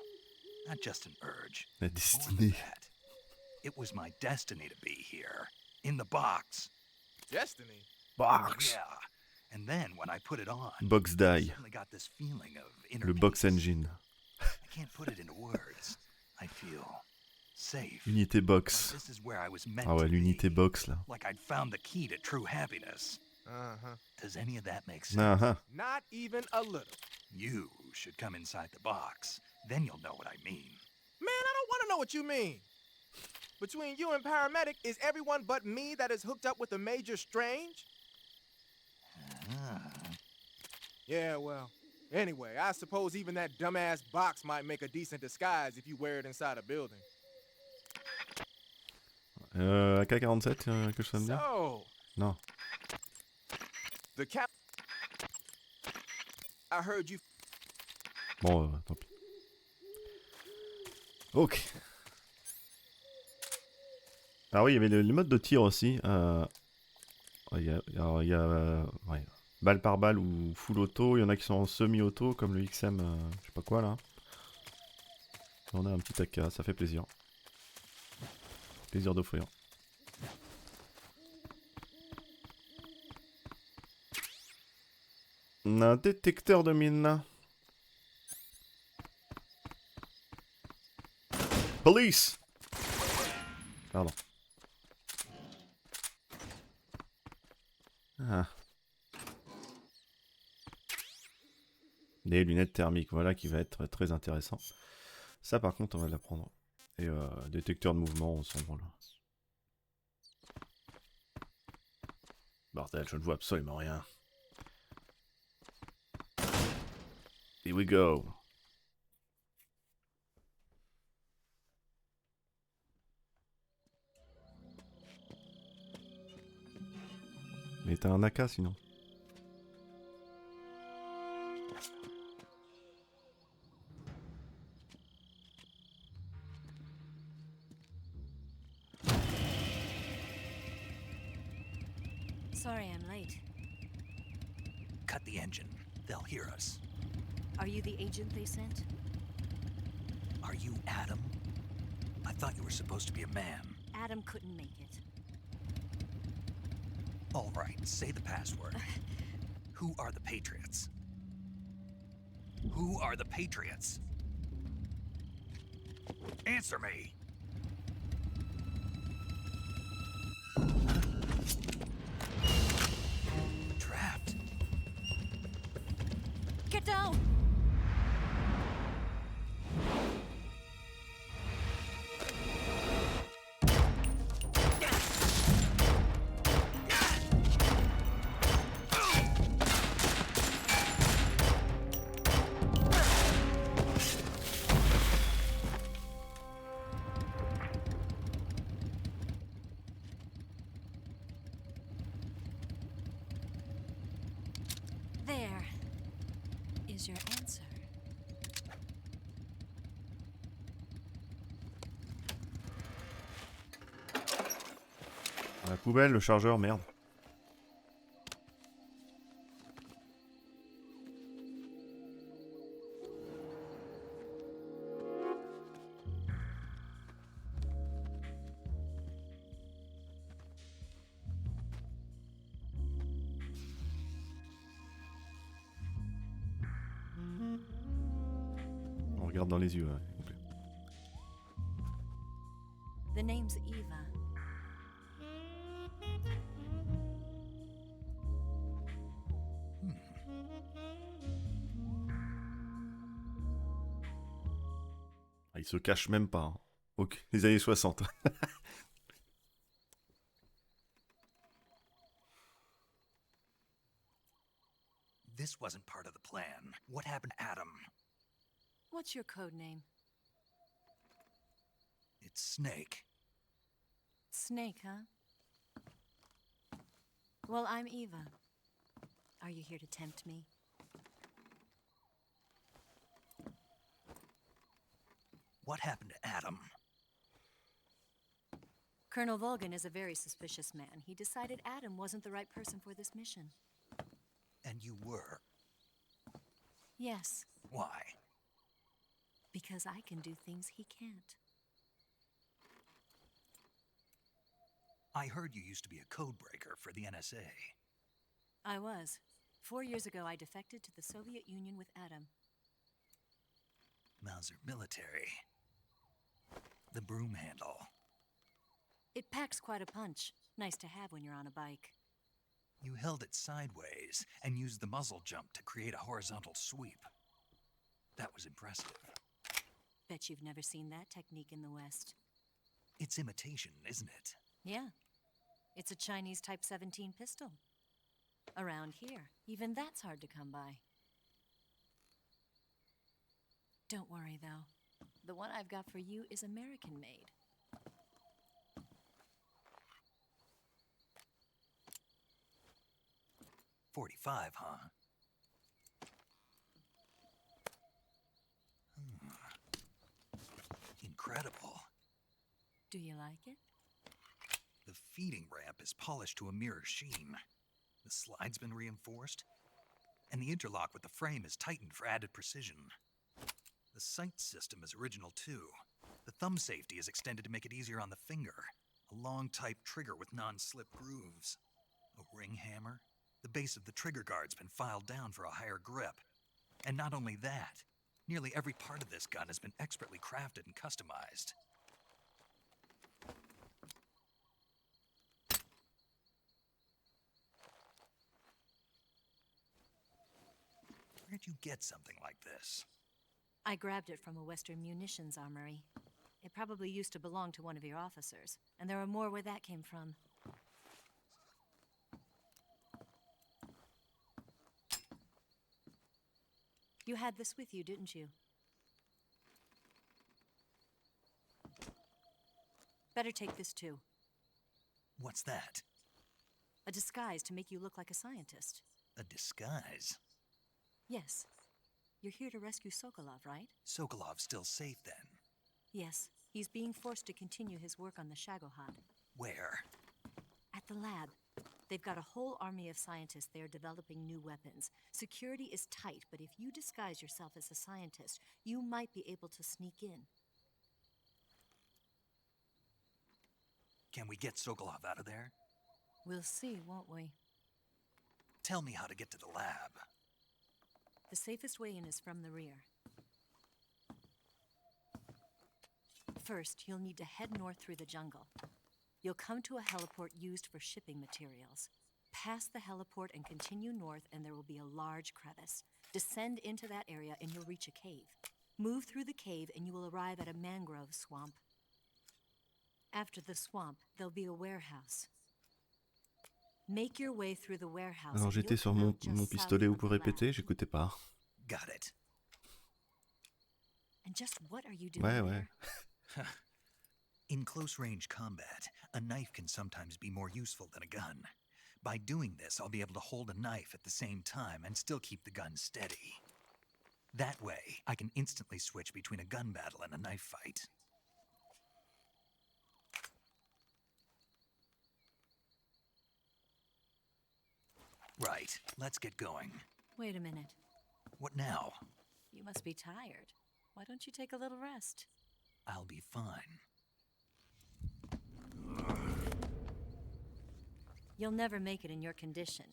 not just an urge. La destinée. It was my destiny to be here, in the box. Destiny? Box. Yeah. And then when I put it on, Box die. I suddenly got this feeling of inner Le box peace. engine. I can't put it into words. I feel safe. Unité box. Like this is where I was meant Ah ouais, to l'unité be. box là. Like I'd found the key to true happiness. Uh-huh. Does any of that make sense? Uh-huh. Not even a little. You should come inside the box. Then you'll know what I mean. Man, I don't want to know what you mean. Between you and paramedic, is everyone but me that is hooked up with a Major Strange? Yeah, well, anyway, I suppose even that dumbass box might make a decent disguise if you wear it inside a building. AK-47, quelque chose à me dire? So, Non. the cap... I heard you... Bon, tant pis. Ok. Ah oui, il y avait les modes de tir aussi. Il y a ouais, balle par balle ou full auto. Il y en a qui sont en semi-auto, comme le XM, je sais pas quoi là. On a un petit AK, ça fait plaisir. Plaisir d'offrir. On a un détecteur de mine. Police! Pardon. Ah. Des lunettes thermiques, voilà qui va être très intéressant. Ça par contre on va l'apprendre. Et détecteur de mouvement, on s'en branle. Bordel, je ne vois absolument rien. Here we go. Mais t'as un AK sinon. Sorry I'm late. Cut the engine. They'll hear us. Are you the agent they sent? Are you Adam? I thought you were supposed to be a man. Adam couldn't make it. All right, say the password. Who are the Patriots? Who are the Patriots? Answer me. Trapped. Get down! There is your answer. La poubelle, le chargeur, merde. On regarde dans les yeux. Ouais. The name's Eva. Ah, il se cache même pas. Hein. Ok, les années 60. This wasn't part of the plan. What happened to Adam? What's your code name? It's Snake. Snake, huh? Well, I'm Eva. Are you here to tempt me? What happened to Adam? Colonel Volgan is a very suspicious man. He decided Adam wasn't the right person for this mission. And you were. Yes, Why? because I can do things he can't. I heard you used to be a codebreaker for the NSA. I was. 4 years ago, I defected to the Soviet Union with Adam. Mauser military. The broom handle. It packs quite a punch. Nice to have when you're on a bike. You held it sideways and used the muzzle jump to create a horizontal sweep. That was impressive. Bet you've never seen that technique in the West. It's imitation, isn't it? Yeah. It's a Chinese Type 17 pistol. Around here, even that's hard to come by. Don't worry, though. The one I've got for you is American-made. .45, huh? Incredible. Do you like it? The feeding ramp is polished to a mirror sheen. The slide's been reinforced, and the interlock with the frame is tightened for added precision. The sight system is original too. The thumb safety is extended to make it easier on the finger. A long type trigger with non-slip grooves. A ring hammer. The base of the trigger guard's been filed down for a higher grip. And not only that, nearly every part of this gun has been expertly crafted and customized. Where'd you get something like this? I grabbed it from a Western munitions armory. It probably used to belong to one of your officers, and there are more where that came from. You had this with you, didn't you? Better take this too. What's that? A disguise to make you look like a scientist. A disguise? Yes. You're here to rescue Sokolov, right? Sokolov's still safe then? Yes. He's being forced to continue his work on the Shagohod. Where? At the lab. They've got a whole army of scientists there developing new weapons. Security is tight, but if you disguise yourself as a scientist, you might be able to sneak in. Can we get Sokolov out of there? We'll see, won't we? Tell me how to get to the lab. The safest way in is from the rear. First, you'll need to head north through the jungle. You'll come to a heliport used for shipping materials. Pass the heliport and continue north, and there will be a large crevice. Descend into that area, and you'll reach a cave. Move through the cave, and you will arrive at a mangrove swamp. After the swamp, there'll be a warehouse. Make your way through the warehouse. Alors j'étais sur mon pistolet, vous pouvez répéter, j'écoutais pas. Got it. And just what are you doing Ouais. In close-range combat, a knife can sometimes be more useful than a gun. By doing this, I'll be able to hold a knife at the same time and still keep the gun steady. That way, I can instantly switch between a gun battle and a knife fight. Right, let's get going. Wait a minute. What now? You must be tired. Why don't you take a little rest? I'll be fine. You'll never make it in your condition.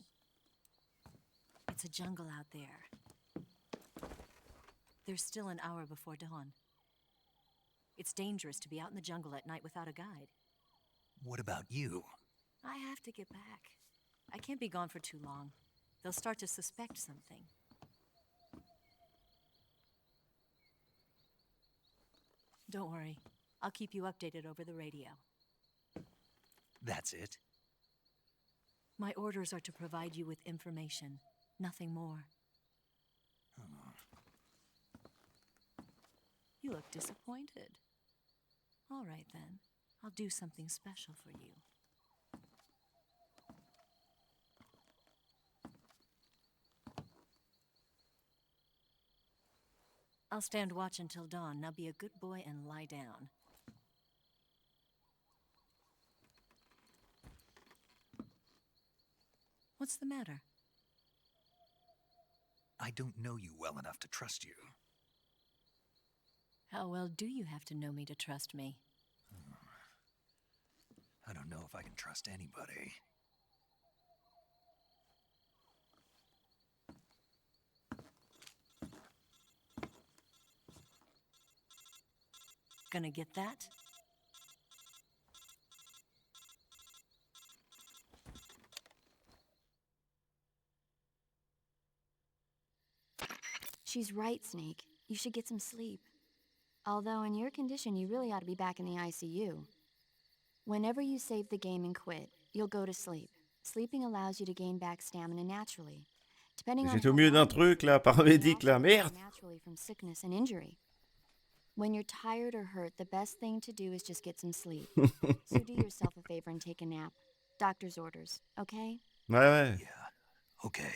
It's a jungle out there. There's still an hour before dawn. It's dangerous to be out in the jungle at night without a guide. What about you? I have to get back. I can't be gone for too long. They'll start to suspect something. Don't worry. I'll keep you updated over the radio. That's it? My orders are to provide you with information, nothing more. You look disappointed. All right, then. I'll do something special for you. I'll stand watch until dawn. Now be a good boy and lie down. What's the matter? I don't know you well enough to trust you. How well do you have to know me to trust me? I don't know if I can trust anybody. Gonna get that? She's right, Snake. You should get some sleep. Although in your condition, you really ought to be back in the ICU. Whenever you save the game and quit, you'll go to sleep. Sleeping allows you to gain back stamina naturally. Depending on J'étais au milieu d'un truc là, paramédic là, merde. naturally from sickness and injury. When you're tired or hurt, the best thing to do is just get some sleep. So do yourself a favor and take a nap. Doctor's orders, okay? Ouais. Yeah, okay.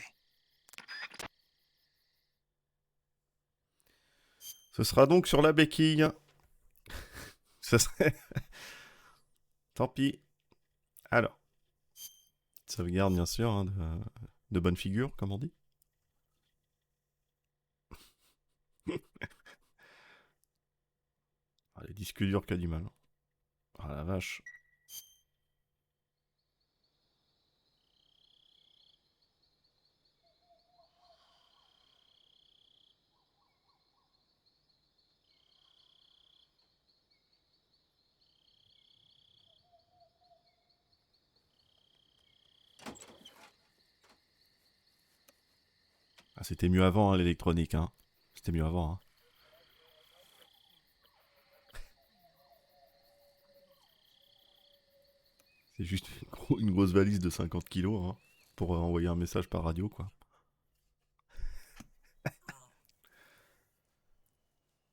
Ce sera donc sur la béquille. Ce serait... Tant pis. Alors. Sauvegarde, bien sûr, hein, de bonne figure, comme on dit. Ah, les disques durs qui a du mal. Ah la vache. Ah, c'était mieux avant, hein, l'électronique. Hein. C'était mieux avant. Hein. C'est juste une grosse valise de 50 kilos hein, pour envoyer un message par radio, quoi.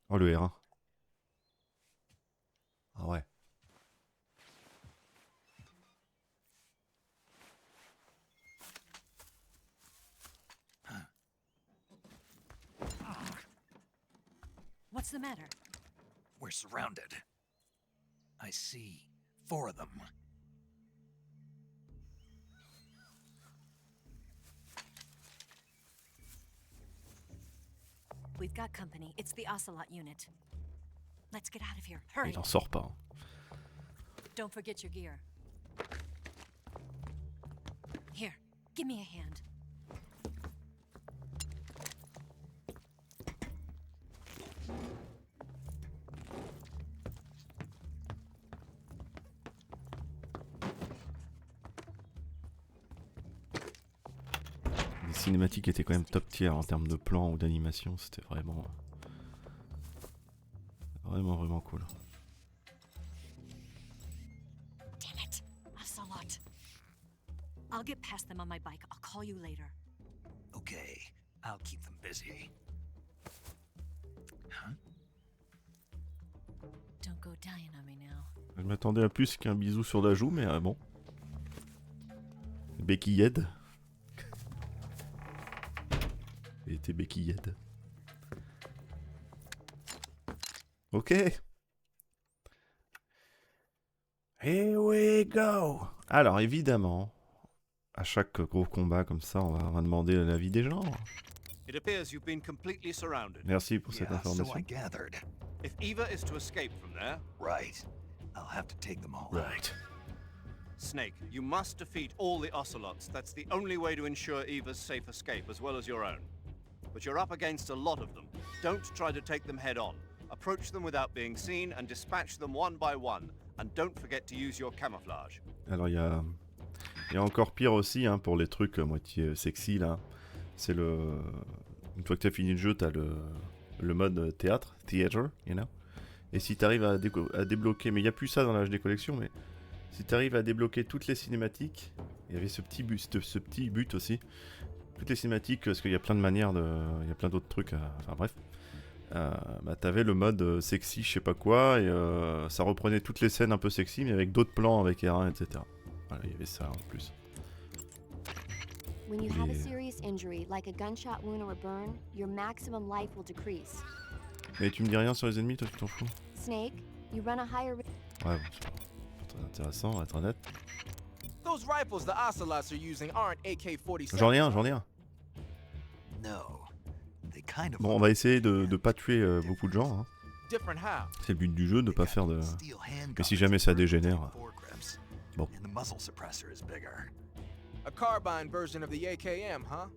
Oh, le R1. Ah ouais. What's the matter? We're surrounded. I see 4 of them. We've got company. It's the Ocelot unit. Let's get out of here. Hurry. Il en sort pas. Don't forget your gear. Here, give me a hand. Les cinématiques étaient quand même top tier en termes de plan ou d'animation, c'était vraiment cool. Damn it, Ocelot. I'll get past them on my bike. I'll call you later. Okay, I'll keep them busy. Huh? Don't go dying on me now. Je m'attendais à plus qu'un bisou sur la joue, mais bon. Béquillette. Il était béquillette. Ok. Here we go. Alors évidemment, à chaque gros combat comme ça, on va demander l'avis des gens. It appears you've been completely surrounded. Merci pour cette So I information. gathered. If Eva is to escape from there, Right. I'll have to take them all Right. Snake, you must defeat all the Ocelots. That's the only way to ensure Eva's safe escape, as well as your own. But you're up against a lot of them. Don't try to take them head on. Approach them without being seen and dispatch them one by one. And don't forget to use your camouflage. Alors il y a encore pire aussi hein, pour les trucs moitié sexy là. C'est le... Une fois que tu as fini le jeu, tu as le mode theater, you know. Et si tu arrives à débloquer, mais il n'y a plus ça dans la HD collection, mais si tu arrives à débloquer toutes les cinématiques, il y avait ce petit but aussi. Toutes les cinématiques, parce qu'il y a plein de manières il y a plein d'autres trucs, enfin bref. Bah t'avais le mode sexy, je sais pas quoi, et ça reprenait toutes les scènes un peu sexy, mais avec d'autres plans, avec R1, etc. Voilà, il y avait ça en plus. When you have a serious injury, like a gunshot wound or a burn, your maximum life will decrease. Mais tu me dis rien sur les ennemis, toi tu t'en fous? Snake, you run a higher risk. Ouais, bon, c'est pas très intéressant, on va être honnête. Those rifles the Ocelots are using aren't AK-47. J'en ai un. No. They kind of Bon, on va essayer de pas tuer beaucoup de gens. Hein. Different how? C'est le but du jeu, de pas faire de... Mais si jamais ça dégénère... Bon. And the muzzle suppressor is bigger. A carbine version of the AKM, huh?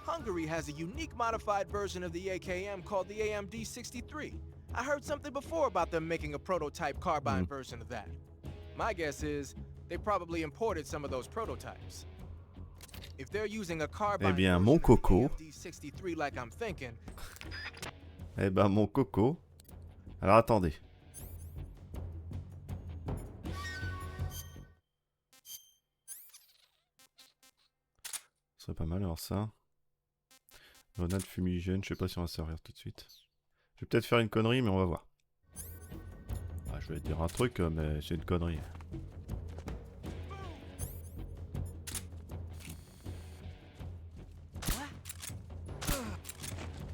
Hungary has a unique modified version of the AKM called the AMD-63. I heard something before about them making a prototype carbine version of that. My guess is they probably imported some of those prototypes. If they're using a carbine Eh bien, mon coco. D63 like I'm thinking. Eh ben, mon coco. Alors, attendez. Ce serait pas mal, alors ça. Grenade fumigène, je sais pas si on va servir tout de suite. Je vais peut-être faire une connerie, mais on va voir. Ah, je vais dire un truc, mais c'est une connerie.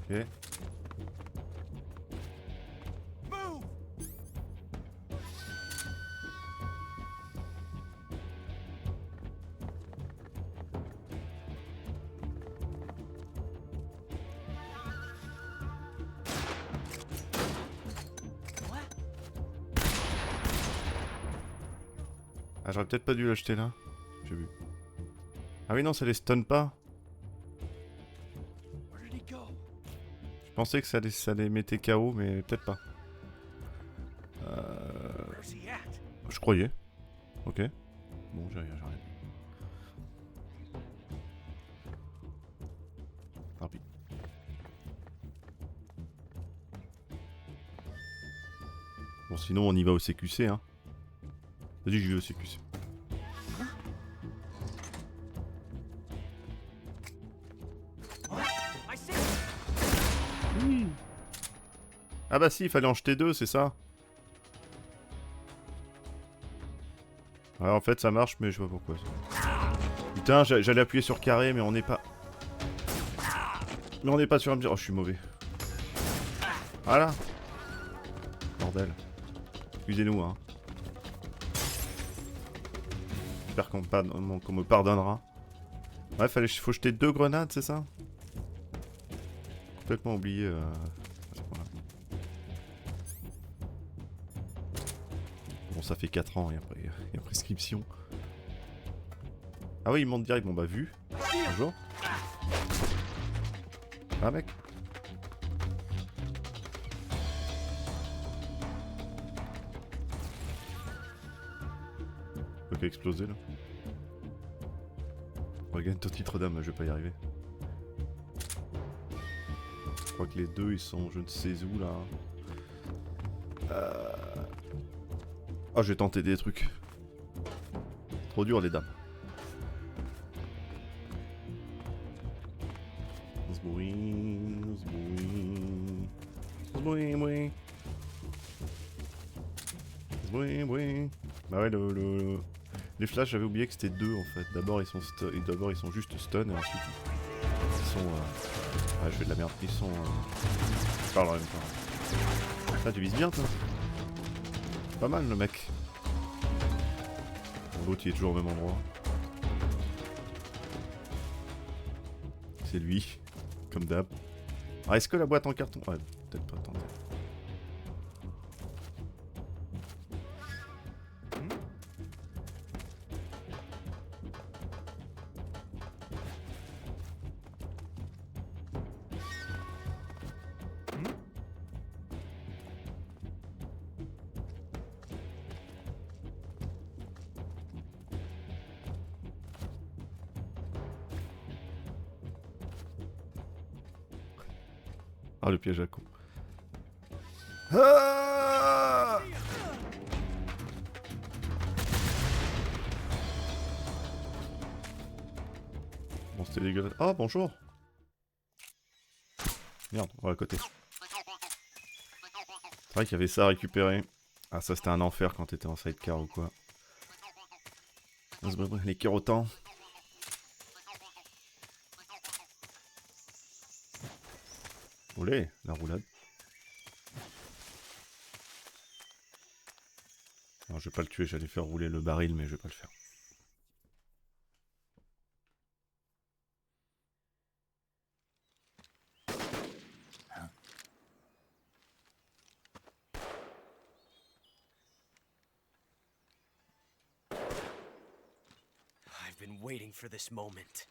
Ok. Ah, j'aurais peut-être pas dû l'acheter là. J'ai vu. Ah oui, non, ça les stun pas. Je pensais que ça les mettait KO, mais peut-être pas. Je croyais. Ok. Bon, j'ai rien. Tant pis. Bon, sinon on y va au CQC, hein. Vas-y, j'y vais au CQC. Ah bah si, il fallait en jeter deux, c'est ça. Ouais, en fait ça marche, mais je vois pourquoi. Putain, j'allais appuyer sur carré, mais on n'est pas... Mais on n'est pas sur un... Oh, je suis mauvais. Voilà. Bordel. Excusez-nous, hein. J'espère qu'on me pardonnera. Ouais, faut jeter 2 grenades, c'est ça? Complètement oublié. Voilà. Bon, ça fait 4 ans, il y a prescription. Ah oui, il monte direct. Bon, bah, vu. Bonjour. Ah, mec. Faut qu'à exploser, là. Regarde ton titre d'âme, je vais pas y arriver. Je crois que les deux, ils sont je ne sais où, là. Oh, je vais tenter des trucs. Trop dur, les dames. Bah ouais, les flashs, j'avais oublié que c'était 2 en fait. D'abord ils sont juste stun et ensuite ils sont... Ah, je fais de la merde. Ils sont... Je parle en même temps. Ah, tu vises bien toi. Pas mal le mec. Bon, l'autre il est toujours au même endroit. C'est lui. Comme d'hab. Ah, est-ce que la boîte en carton... Ouais, peut-être pas, attendez. Ah, le piège à con. Ah, bon, c'était dégueulasse. Oh, bonjour. Merde, on va à côté. C'est vrai qu'il y avait ça à récupérer. Ah, ça c'était un enfer quand t'étais en sidecar ou quoi. Les kérotans. Olé, la roulade. Alors je vais pas le tuer, j'allais faire rouler le baril, mais je vais pas le faire. I've been waiting for this moment.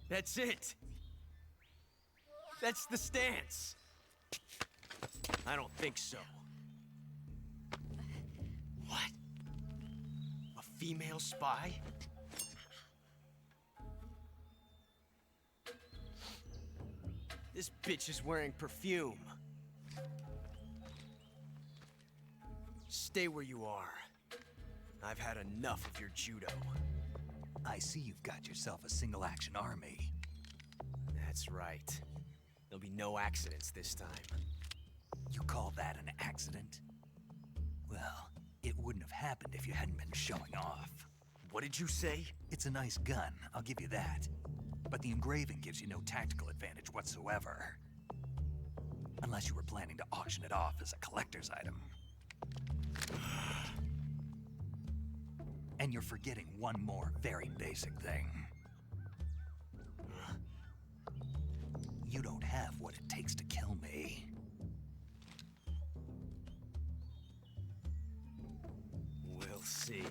That's it. That's the stance. I don't think so. What? A female spy? This bitch is wearing perfume. Stay where you are. I've had enough of your judo. I see you've got yourself a single-action army. That's right. There'll be no accidents this time. You call that an accident? Well, it wouldn't have happened if you hadn't been showing off. What did you say? It's a nice gun, I'll give you that. But the engraving gives you no tactical advantage whatsoever. Unless you were planning to auction it off as a collector's item. And you're forgetting one more very basic thing. You don't have what it takes to kill me. We'll see.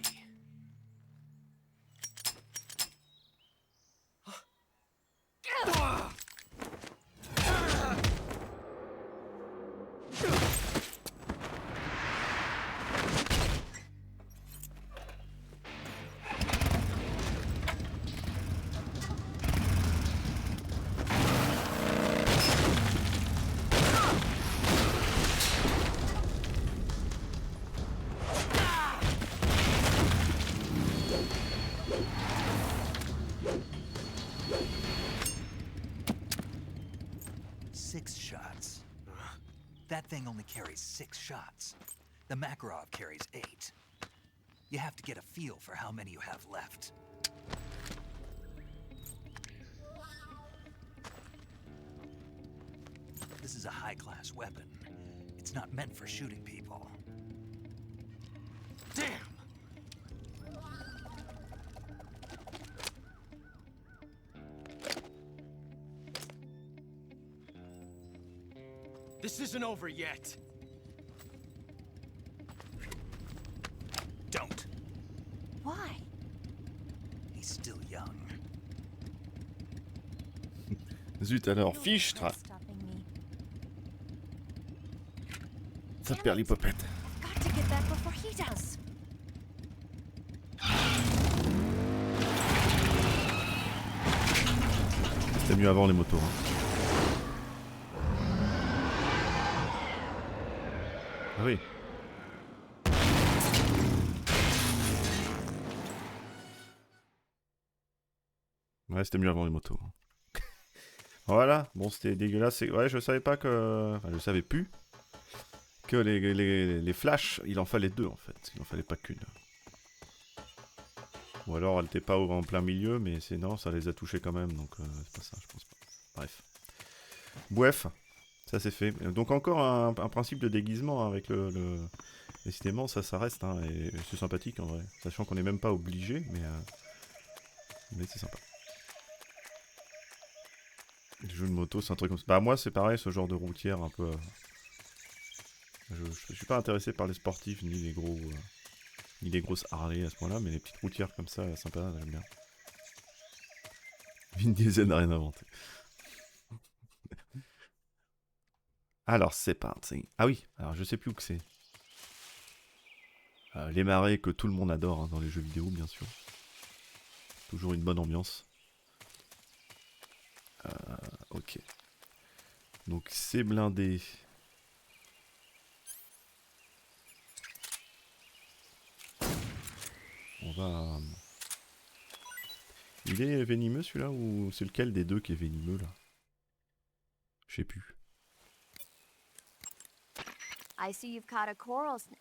That thing only carries 6 shots. The Makarov carries 8. You have to get a feel for how many you have left. This is a high-class weapon. It's not meant for shooting people. Damn! This isn't over yet. Don't. Why? He's still young. Zut alors, fichtre. Ça perd l'hypopète. Got to get back before he does. C'était mieux avant les motos. Hein. Ah oui. Ouais, c'était mieux avant les motos. Voilà, bon, c'était dégueulasse. Ouais, je savais pas que... Enfin, je savais plus que les flashs, il en fallait 2 en fait. Il en fallait pas qu'une. Ou alors elle était pas en plein milieu, mais c'est non, ça les a touchés quand même, donc c'est pas ça, je pense pas. Bref. Bref. Ça c'est fait. Donc encore un principe de déguisement hein, avec décidément ça reste hein, et c'est sympathique en vrai. Sachant qu'on n'est même pas obligé, mais c'est sympa. Les jeux de moto c'est un truc comme ça. Bah moi c'est pareil, ce genre de routière un peu... Je suis pas intéressé par les sportifs ni les gros... ni les grosses Harley à ce point là, mais les petites routières comme ça, sympa, j'aime bien. Une dizaine n'a rien inventé. Alors c'est parti. Ah oui, alors je sais plus où que c'est. Les marais que tout le monde adore hein, dans les jeux vidéo bien sûr. Toujours une bonne ambiance. Ok. Donc c'est blindé. On va... Il est venimeux celui-là ou c'est lequel des deux qui est venimeux là? Je sais plus. I see you've caught a coral snake.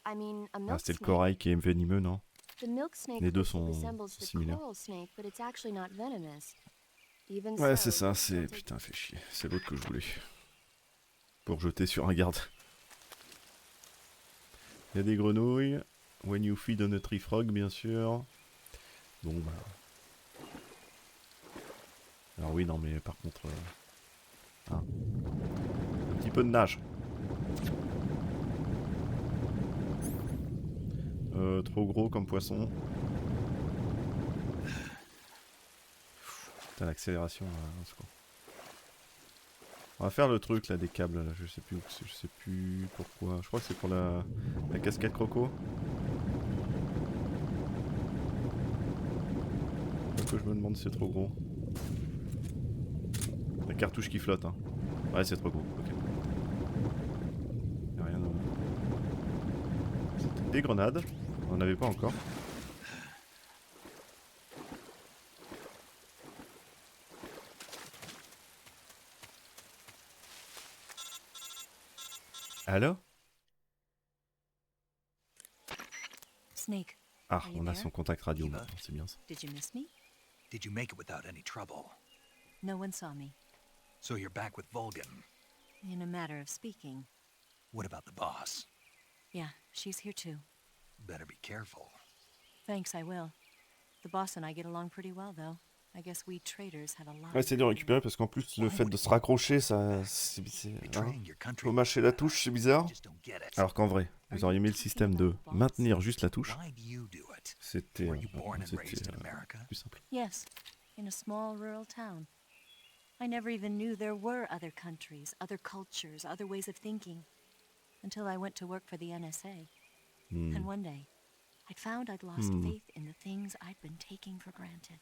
I mean, a milk Ah, c'est le snake. corail qui est venimeux, non? The milk snake Les deux closely sont resembles the similaires. coral snake, but it's actually not venomous. Even Ouais, so, c'est ça, c'est... Putain, fait chier. C'est l'autre que je voulais. Pour jeter sur un garde. Il y a des grenouilles. When you feed on a tree frog, bien sûr. Bon, bah... Alors oui, non, mais par contre... hein. Un petit peu de nage. Trop gros comme poisson. Putain, l'accélération, c'est quoi. On va faire le truc là des câbles là, je sais plus pourquoi. Je crois que c'est pour la casquette croco. Que je me demande si c'est trop gros. La cartouche qui flotte hein. Ouais c'est trop gros, ok. Y'a rien de... C'était des grenades, on n'en avait pas encore. Allô? Snake. Ah, Are you on a there? son contact radio maintenant, c'est bien ça. Did you make it without any trouble? No one saw me. So you're back with Volgan. In a matter of speaking. What about the boss? Yeah, she's here too. Better be careful. Thanks, I will. The boss and I get along pretty well, though. I guess we traders have a lot. Ouais, c'est dur à récupérer parce qu'en plus le fait de se raccrocher, ça, faut mâcher la touche, c'est bizarre. Alors qu'en vrai, vous auriez aimé le système de maintenir juste la touche. C'était plus simple. Yes, in a small rural town. I never even knew there were other countries, other cultures, other ways of thinking, until I went to work for the NSA. And one day, I'd found I'd lost faith in the things I'd been taking for granted.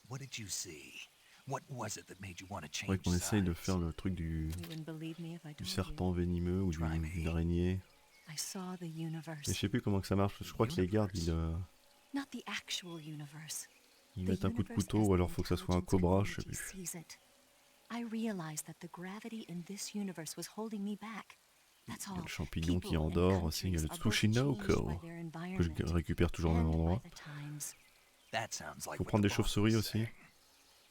What did you see? What was it that made you want to change Faudrait qu'on essaye de sides? faire le truc du serpent venimeux ou d'une araignée. I saw the universe. Mais je sais plus comment que ça marche, je crois que les gardes Not the actual universe. ils mettent un coup de couteau ou alors faut que ça soit un cobra, je sais plus. I realized that the gravity in this universe was holding me back. That's Il y a all. le champignon qui endort aussi, il y a le Tsushinoko que je récupère toujours au même endroit. Faut prendre des chauves-souris aussi.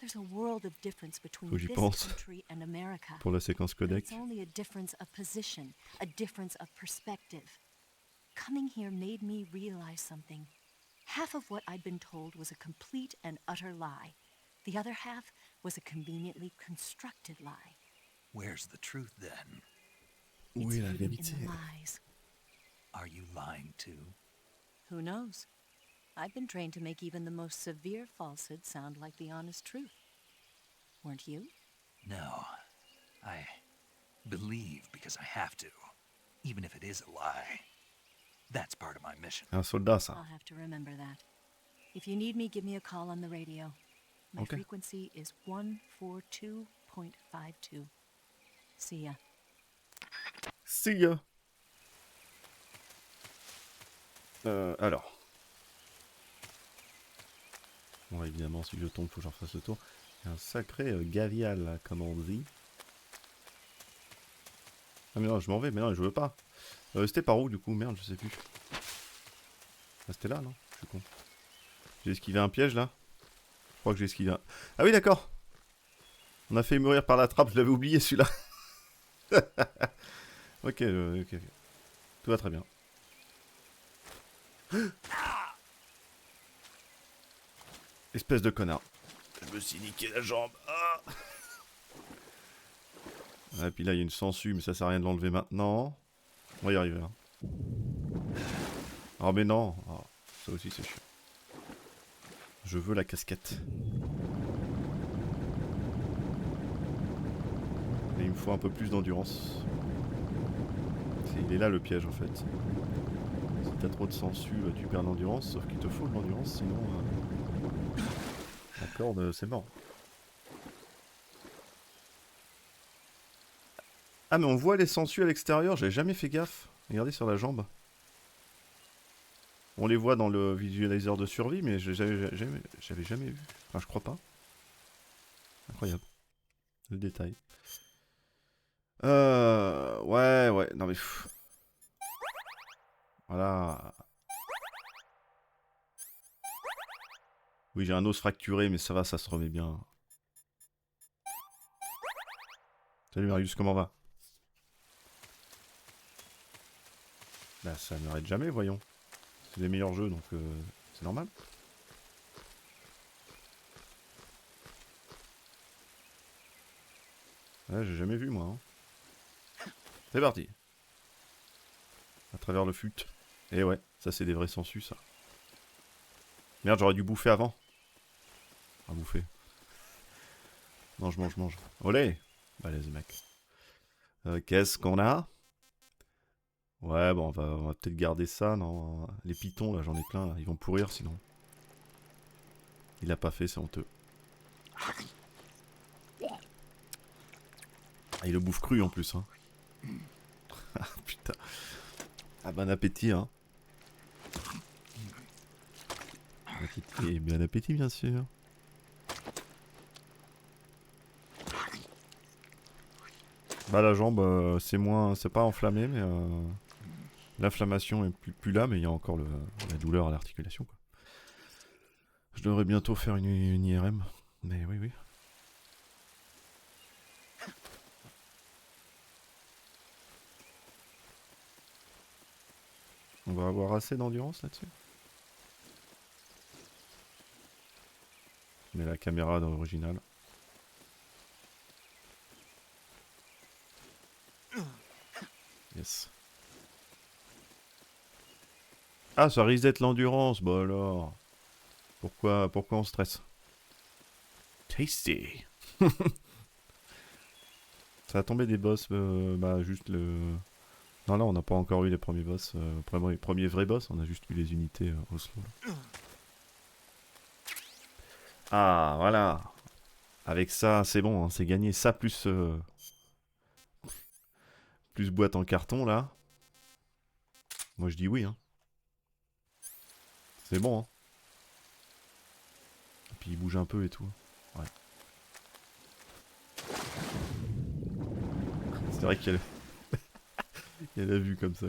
There's a world of difference between Faut que j'y this pense country and America. pour la séquence codec. It's only a difference of position, a difference of perspective. Coming here made me realize something. Half of what I'd been told was a complete and utter lie. The other half was a conveniently constructed lie. Where's the truth then? Où est la Hidden in vérité? the lies. Are you lying too? Who knows? I've been trained to make even the most severe falsehood sound like the honest truth. Weren't you? No. I believe because I have to, even if it is a lie. That's part of my mission. Un soldat ça. I'll have to remember that. If you need me, give me a call on the radio. My Okay. frequency is 142.52. See ya. See ya. Alors. Bon, évidemment, si je tombe, faut que j'en fasse le tour. Il y a un sacré gavial, là, comme on dit. Ah mais non, je m'en vais, mais non, je veux pas. C'était par où, du coup? Merde, je sais plus. Ah, c'était là, non? Je suis con. J'ai esquivé un piège, là? Je crois que j'ai esquivé un... Ah oui, d'accord. On a fait mourir par la trappe, je l'avais oublié, celui-là. Ok, ok. Tout va très bien. Espèce de connard. Je me suis niqué la jambe. Ah et puis là, il y a une sangsue, mais ça sert à rien de l'enlever maintenant. On va y arriver. Hein. Oh mais non. Oh, ça aussi, c'est chiant. Je veux la casquette. Et il me faut un peu plus d'endurance. Il est là le piège en fait. Si t'as trop de sangsue, tu perds l'endurance, sauf qu'il te faut de l'endurance, sinon la corde c'est mort. Ah mais on voit les sangsues à l'extérieur, j'avais jamais fait gaffe. Regardez sur la jambe. On les voit dans le visualizer de survie, mais j'avais jamais vu. Enfin je crois pas. Incroyable. Le détail. Ouais, non mais... Voilà. Oui, j'ai un os fracturé, mais ça va, ça se remet bien. Salut Marius, comment va? Bah ça n'arrête jamais, voyons. C'est les meilleurs jeux, donc c'est normal. Ouais, j'ai jamais vu, moi. Hein. C'est parti. À travers le fut. Et ouais, ça c'est des vrais sangsues, ça. Merde, j'aurais dû bouffer avant. À bouffer. Mange. Olé. Balèze, mec. Qu'est-ce qu'on a? Ouais, bon, on va peut-être garder ça. Non, les pitons, là, j'en ai plein. Là. Ils vont pourrir, sinon. Il l'a pas fait, c'est honteux. Ah, il le bouffe cru, en plus. Hein. Ah, putain. Ah, bon appétit, hein. Bon appétit, bien sûr. Bah la jambe, c'est pas enflammé, mais l'inflammation est plus là, mais il y a encore la douleur à l'articulation. Quoi. Je devrais bientôt faire une IRM, mais oui, oui. On va avoir assez d'endurance là-dessus. Mais la caméra originale. Yes. Ah, ça risque d'être l'endurance. Bah alors. Pourquoi on stresse? Tasty. Ça a tombé des boss. Bah, juste le. Non, là, on n'a pas encore eu les premiers boss. Premier vrai boss, on a juste eu les unités Oslo. Là. Ah, voilà. Avec ça, c'est bon, hein, c'est gagné. Ça plus. Plus boîte en carton, là. Moi, je dis oui, hein. C'est bon, hein. Et puis il bouge un peu et tout. Ouais. C'est vrai qu'il y a il y a la vue comme ça.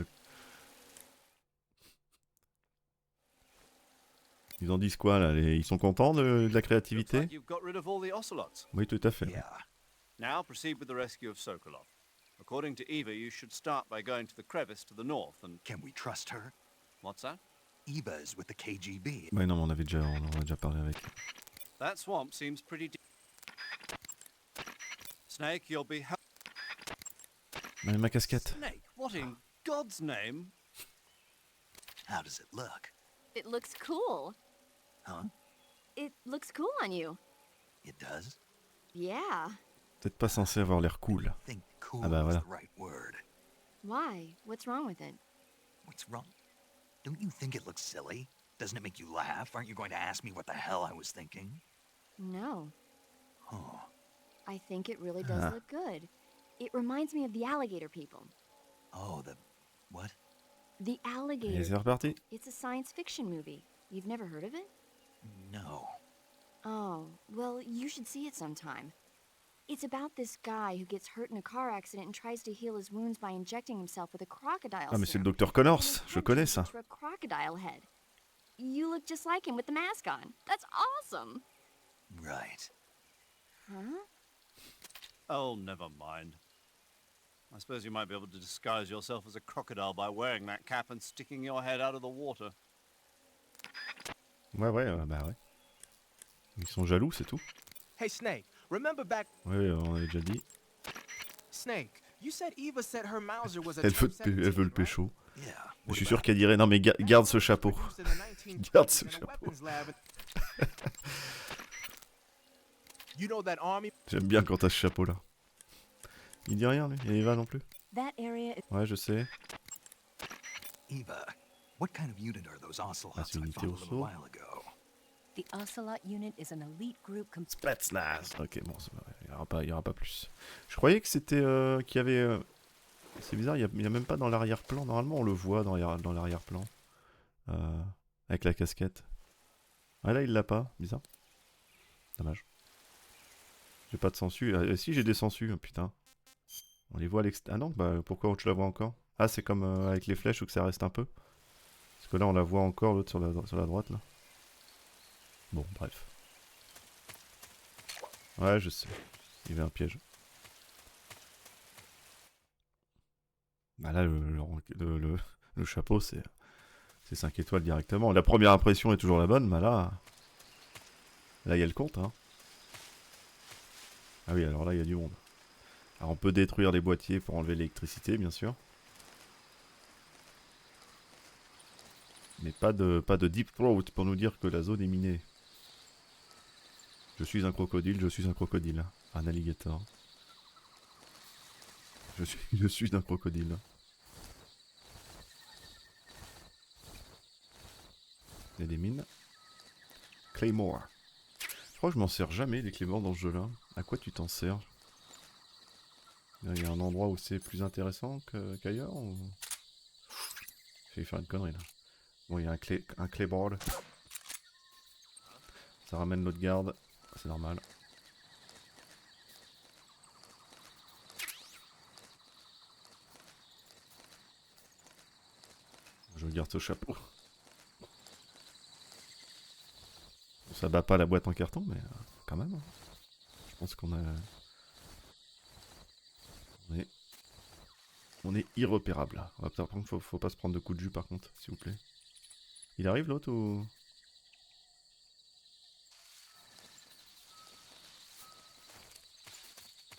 Ils en disent quoi là? Ils sont contents de la créativité? Oui, tout à fait. Yeah. Now proceed with the rescue of Sokolov. According to Eva, you should start by going to the crevice to the north and... Can we trust her? What's that? Eva is with the KGB. Ouais, non, mais on a déjà parlé avec. That swamp seems pretty deep. Snake, you'll be... Ma casquette. Snake, what in God's name? How does it look? It looks cool. Huh? It looks cool on you. It does? Yeah. Peut-être pas censé avoir l'air cool. Think cool Ah bah is voilà. the right word. Why? What's wrong with it? What's wrong? Don't you think it looks silly? Doesn't it make you laugh? Aren't you going to ask me what the hell I was thinking? No. Oh. I think it really does look good. It reminds me of the alligator people. Oh, the... what? The alligator. Et c'est reparti. It's a science fiction movie. You've never heard of it? No. Oh, well, you should see it sometime. It's about this guy who gets hurt in a car accident and tries to heal his wounds by injecting himself with a crocodile Ah mais c'est le serum. docteur Connors, je connais ça. For a crocodile head. You look just like him with the mask on. That's awesome. Right. Huh? Oh, never mind. I suppose you might be able to disguise yourself as a crocodile by wearing that cap and sticking your head out of the water. Ouais, bah ouais. Ils sont jaloux, c'est tout. Hey, Snake, remember back... Ouais, on avait déjà dit. Snake, you said Eva said her Mauser was a Elle veut, Type 17, elle veut le right? pécho. Yeah. Je suis sûr qu'elle dirait non mais garde ce chapeau. Used in the 1920s Garde ce in a chapeau. weapons lab. You know that army... J'aime bien quand t'as ce chapeau là. Il dit rien lui, et Eva non plus. That area is... Ouais, je sais. Eva, what kind of unit are those ocelots Ah, c'est une I unité found a little Oslo. while ago? The Ocelot unit is an elite group Spetsnaz. Ok, bon, il y aura pas plus. Je croyais que c'était qu'il y avait. C'est bizarre, il y a même pas dans l'arrière-plan. Normalement, on le voit dans l'arrière-plan, avec la casquette. Ah là, il l'a pas. Bizarre. Dommage. J'ai pas de sensu. Si, j'ai des sensus. Putain. On les voit à l'extérieur. Ah non, bah pourquoi tu la vois encore? Ah, c'est comme avec les flèches où que ça reste un peu. Parce que là, on la voit encore, l'autre sur la droite là. Bon, bref. Ouais, je sais. Il y avait un piège. Bah là, le chapeau, c'est 5 étoiles directement. La première impression est toujours la bonne, mais là, il y a le compte, hein. Ah oui, alors là, il y a du monde. Alors, on peut détruire les boîtiers pour enlever l'électricité, bien sûr. Mais pas de deep throat pour nous dire que la zone est minée. Je suis un crocodile, un alligator. Je suis un crocodile. Il y a des mines. Claymore. Je crois que je m'en sers jamais les Claymore dans ce jeu là. À quoi tu t'en sers? Il y a un endroit où c'est plus intéressant qu'ailleurs ou... Je vais faire une connerie là. Bon, il y a un clayboard. Ça ramène l'autre garde, c'est normal. Je garde ce chapeau. Ça bat pas la boîte en carton, mais quand même. Je pense qu'on a... On est irrepérable. Par contre, faut pas se prendre de coups de jus par contre, s'il vous plaît. Il arrive l'autre ou...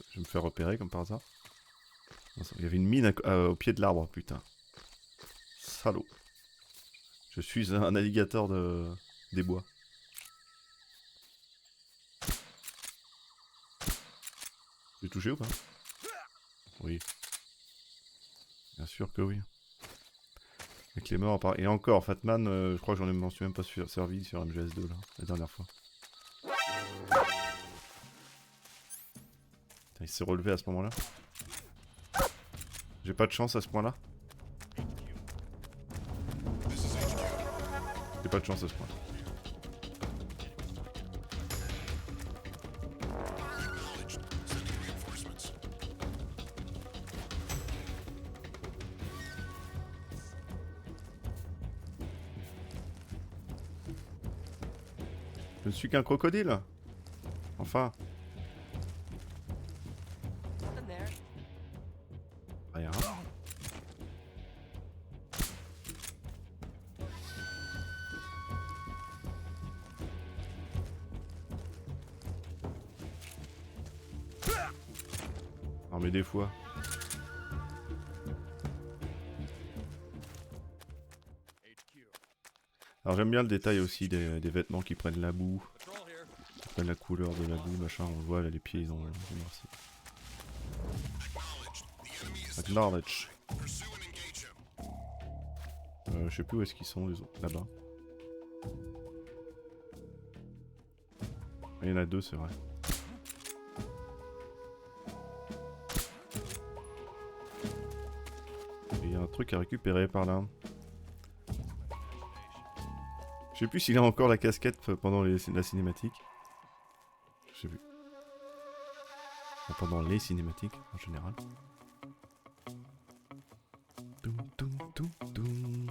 Je vais me faire repérer comme par hasard. Il y avait une mine au pied de l'arbre, putain. Salaud. Je suis un alligator des bois. J'ai touché ou pas? Oui. Bien sûr que oui. Avec les morts, et encore, Fatman, je crois que m'en suis même pas servi sur MGS2 là, la dernière fois. Putain, il s'est relevé à ce moment-là. J'ai pas de chance à ce point-là. J'ai pas de chance à ce point-là. Je ne suis qu'un crocodile. Enfin. Rien. Non mais des fois. Alors j'aime bien le détail aussi des vêtements qui prennent la boue, qui prennent la couleur de la boue, machin, on le voit là, les pieds ils ont merci. Acknowledge. Je sais plus où est-ce qu'ils sont les autres, là-bas. Il y en a deux c'est vrai. Il y a un truc à récupérer par là. Je sais plus s'il a encore la casquette pendant la cinématique. Je sais plus. Enfin, pendant les cinématiques en général. Toum, toum, toum, toum.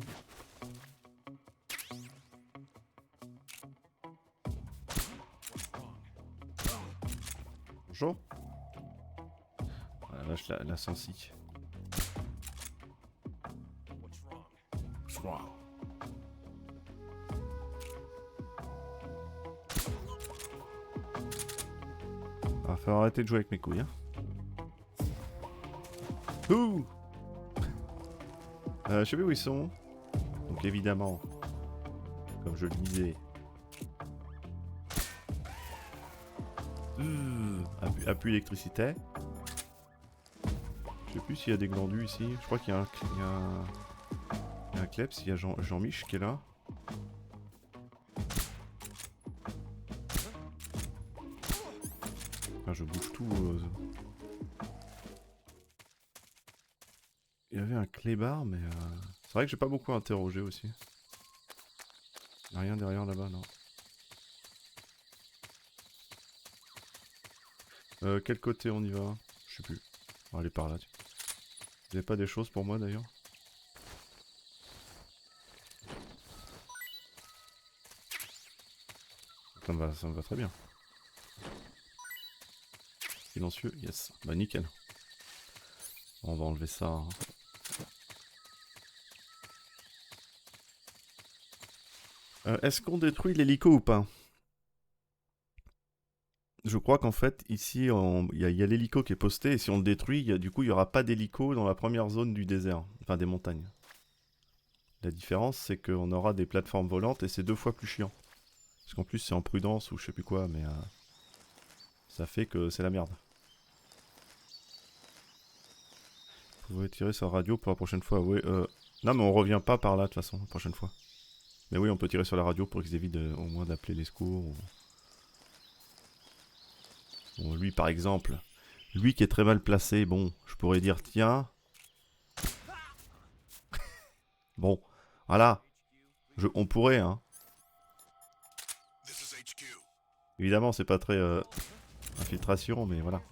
Bonjour. Voilà, là je la sensi. What's wrong? Faut arrêter de jouer avec mes couilles. Hein. Ouh. Je sais plus où ils sont. Donc évidemment, comme je le disais, appui électricité. Je sais plus s'il y a des glandus ici. Je crois qu'il y a un kleps. Il y a Jean-Mich qui est là. Je bouge tout. Il y avait un clébard, mais c'est vrai que j'ai pas beaucoup interrogé aussi. Il n'y a rien derrière là-bas, non. Quel côté on y va? Je sais plus. On va aller par là. Vous avez pas des choses pour moi d'ailleurs? Ça me va très bien. Silencieux, yes. Bah nickel. On va enlever ça. Hein. Est-ce qu'on détruit l'hélico ou pas? Je crois qu'en fait, ici, il y a l'hélico qui est posté, et si on le détruit, du coup, il n'y aura pas d'hélico dans la première zone du désert. Enfin, des montagnes. La différence, c'est qu'on aura des plateformes volantes, et c'est 2 fois plus chiant. Parce qu'en plus, c'est en prudence, ou je sais plus quoi, mais... ça fait que c'est la merde. pouvez tirer sur la radio pour la prochaine fois. Oui, non, mais on revient pas par là de toute façon, la prochaine fois. Mais oui, on peut tirer sur la radio pour qu'ils évitent au moins d'appeler les secours. Bon, lui, par exemple, lui qui est très mal placé, bon, je pourrais dire, tiens... Bon, voilà. On pourrait, hein. Évidemment, c'est pas très infiltration, mais voilà.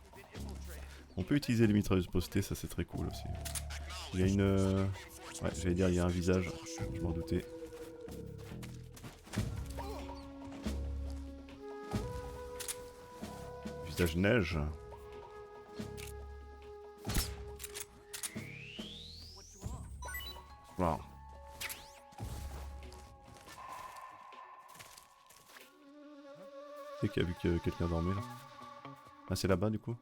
On peut utiliser les mitrailleuses postées, ça c'est très cool aussi. Il y a une... Ouais, j'allais dire, il y a un visage, je m'en doutais. Visage neige. Wow. C'est qui a vu que quelqu'un dormait là? Ah, c'est là-bas du coup?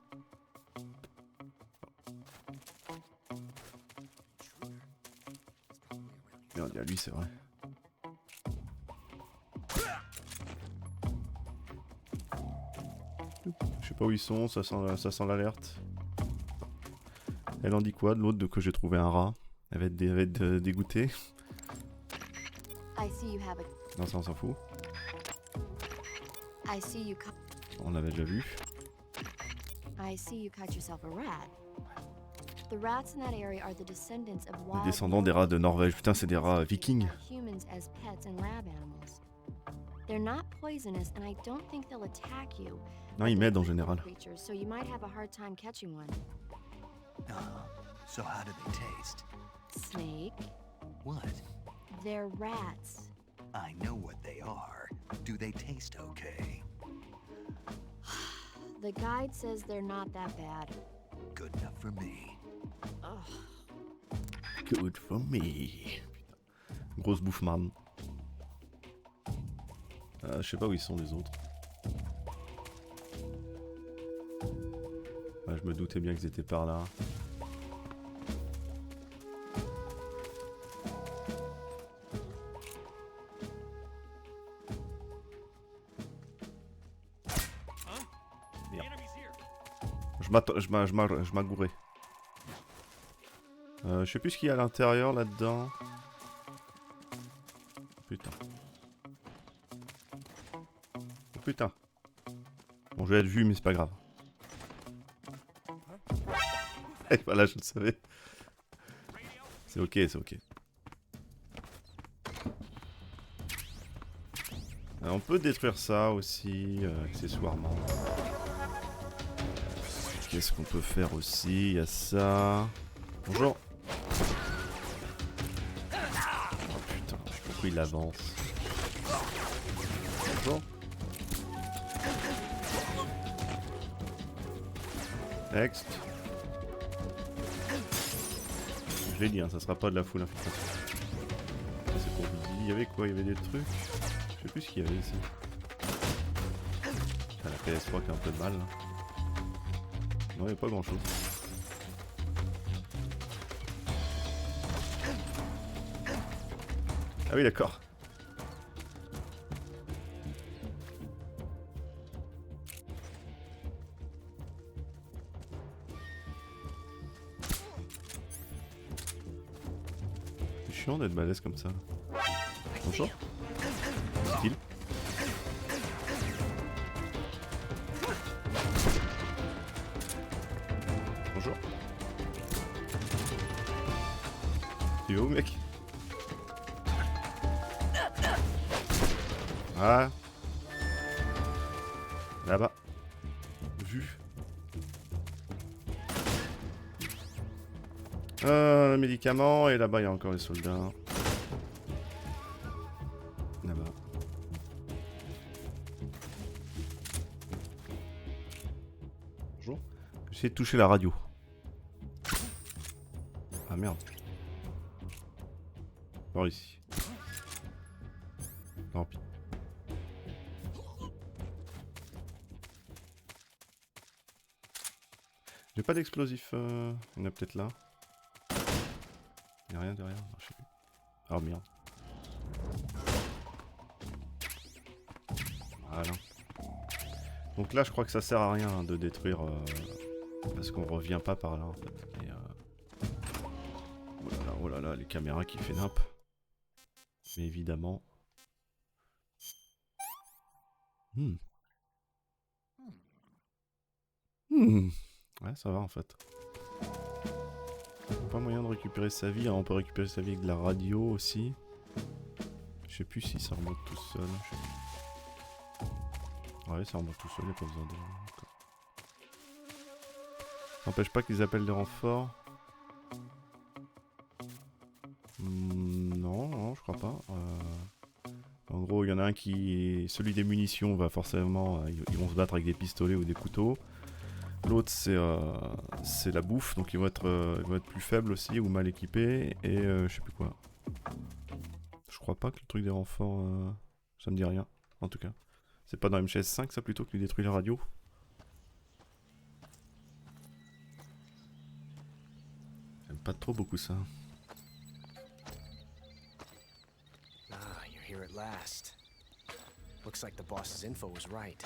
Merde, il y a lui, c'est vrai. Je sais pas où ils sont, ça sent l'alerte. Elle en dit quoi de l'autre que j'ai trouvé un rat? Elle va être dégoûtée. Non, ça on s'en fout. On l'avait déjà vu. Les descendants des rats de Norvège. Putain, c'est des rats vikings. Non, ils m'aident en général. So how do they taste? Snake. What? They're rats. I know what they are. Do they taste okay? The guide says they're not that bad. Good enough for me. Good for me. Grosse bouffe man. Je sais pas où ils sont les autres. Ouais, je me doutais bien qu'ils étaient par là. Je m'agourais. Je sais plus ce qu'il y a à l'intérieur là-dedans. Putain. Oh, putain. Bon, je vais être vu, mais c'est pas grave. Et voilà, je le savais. C'est ok, c'est ok. Alors, on peut détruire ça aussi, accessoirement. Qu'est-ce qu'on peut faire aussi? Il y a ça. Bonjour. Oh putain, pourquoi il avance? Bonjour. Next. Je l'ai dit, hein, ça sera pas de la full infiltration. C'est pour vous dire, il y avait quoi? Il y avait des trucs. Je sais plus ce qu'il y avait ici. Ah, la PS3 qui a un peu de mal là. Non, il n'y a pas grand chose. Ah oui, d'accord. C'est chiant d'être balèze comme ça. Bonjour. Qu'il. Bonjour. Tu es où, mec? Ah. Là-bas. Vu. Médicaments, et là-bas il y a encore les soldats. Là-bas. Bonjour. J'essaie de toucher la radio. Ah merde. Par ici. Tant pis. J'ai pas d'explosif. Il y en a peut-être là. Il n'y a rien derrière. Non, je sais plus. Oh merde. Voilà. Donc là, je crois que ça sert à rien de détruire. Parce qu'on revient pas par là en fait. Et, Oh là là, les caméras qui fait nappe. Mais évidemment. Ouais, ça va en fait. Pas moyen de récupérer sa vie. Alors, on peut récupérer sa vie avec de la radio aussi. Je sais plus si ça remonte tout seul. Ouais, ça remonte tout seul, il n'y a pas besoin de... Ça n'empêche pas qu'ils appellent des renforts. Non, je crois pas. En gros, il y en a un qui... Celui des munitions va forcément... Ils vont se battre avec des pistolets ou des couteaux. L'autre, c'est la bouffe, donc ils vont être plus faibles aussi ou mal équipés. Et je sais plus quoi. Je crois pas que le truc des renforts... ça me dit rien, en tout cas. C'est pas dans MGS5 ça plutôt qu'il détruit la radio? J'aime pas trop beaucoup ça. Ah, you're here at last. Looks like the boss's info was right.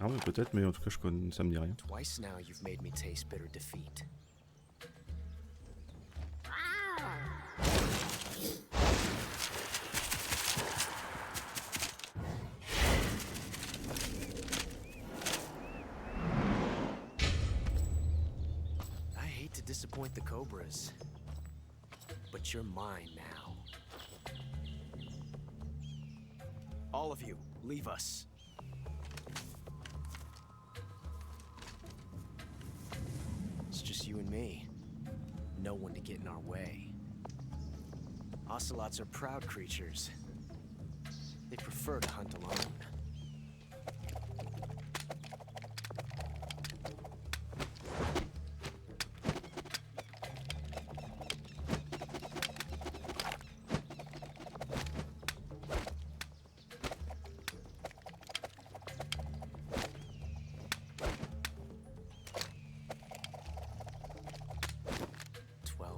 Ah ouais, peut-être, mais en tout cas, ça me dit rien. Twice now you've made me taste bitter defeat. I hate to disappoint the Cobras, but you're mine now. All of you, leave us. It's just you and me. No one to get in our way. Ocelots are proud creatures. They prefer to hunt alone.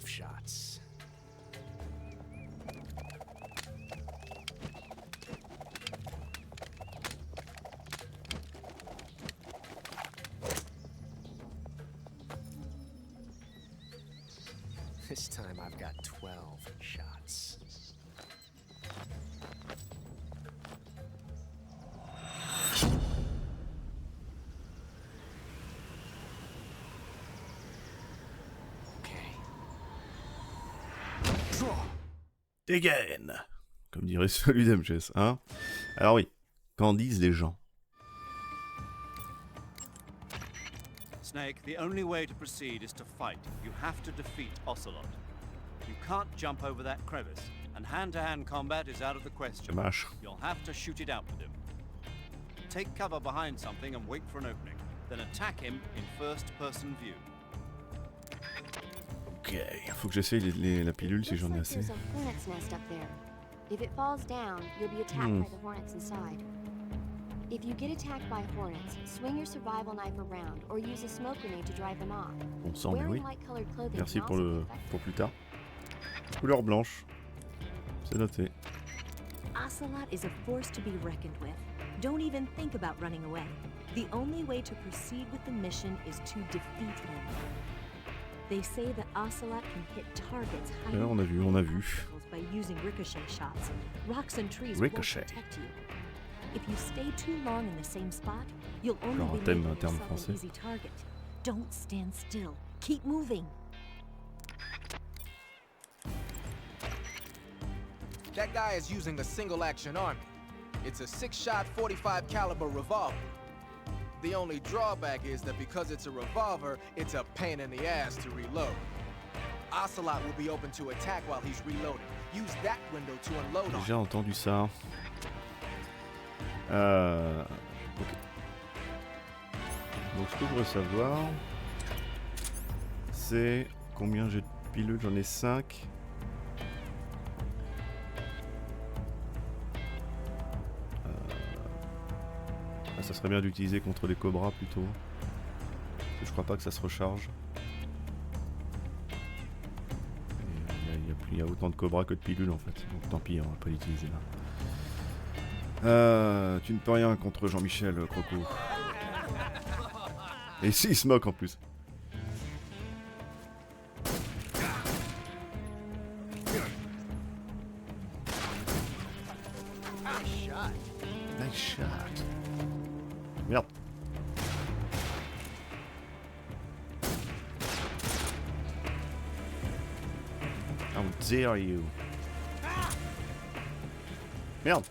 Shots. This time I've got 12 shots. Dégaine, comme dirait celui d'MGS, hein. Alors oui, qu'en disent les gens? Snake, the only way to proceed is to fight. You have to defeat Ocelot. You can't jump over that crevice, and hand-to-hand combat is out of the question. Dommage. You'll have to shoot it out with him. Take cover behind something and wait for an opening. Then attack him in first-person view. Ok, faut que j'essaye la pilule si j'en ai assez. There's a hornet's nest up there. If it falls down, you'll be attacked by the hornets inside. If you get attacked by hornets, swing your survival knife around or use a smoke grenade to drive them off. Bon sang, mais oui. Light-colored clothing Merci can pour also be effective. plus tard. Couleur blanche. C'est noté. Ocelot is a force to be reckoned with. Don't even think about running away. The only way to proceed with the mission is to defeat him. They say that Ocelot can hit targets Ouais, on a vu. by using ricochet shots. Rocks and trees Ricochet. won't protect you. If you stay too long in the same spot, you'll only Genre un be thème, making un terme yourself français. an easy target. Don't stand still. Keep moving. That guy is using a single-action army. It's a 6-shot 45 caliber revolver. The only drawback is that because it's a revolver, it's a pain in the ass to reload. Ocelot will be open to attack while he's reloading. Use that window to unload on him. J'ai entendu ça. Ok. Donc ce que je voudrais savoir, c'est combien j'ai de pilules. J'en ai 5. Ça serait bien d'utiliser contre les cobras plutôt. Parce que je crois pas que ça se recharge. Il y a autant de cobras que de pilules en fait. Donc tant pis, on va pas l'utiliser là. Tu ne peux rien contre Jean-Michel, Croco. Et si, il se moque en plus. Nice shot. Merde. How dare you. Merde.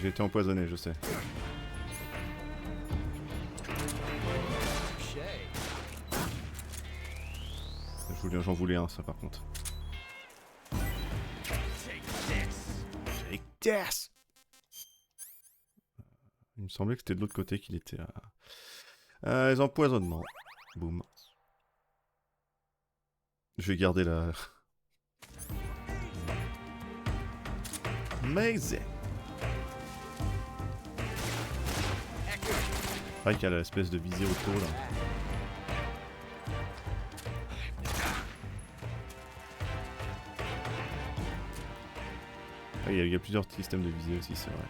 J'ai été empoisonné, je sais. J'en voulais un, ça par contre. Take this. Il me semblait que c'était de l'autre côté qu'il était là. Les empoisonnements. Boum. Je vais garder la... Amazing. C'est vrai qu'il y a l'espèce de visée auto là. Ah, il y a plusieurs systèmes de visée aussi, c'est vrai.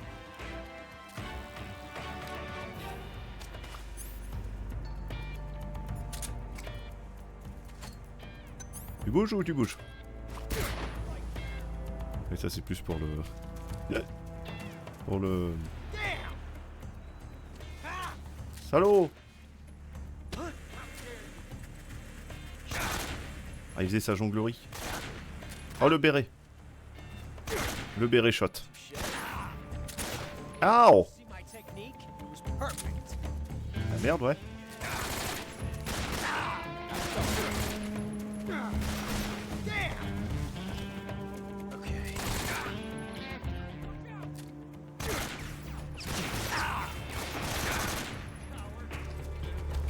Tu bouges ou tu bouges? Et ça c'est plus pour le... Pour le... Salaud! Ah, il faisait sa jonglerie. Oh, le béret! Le béret shot. Ow! Ah merde, ouais.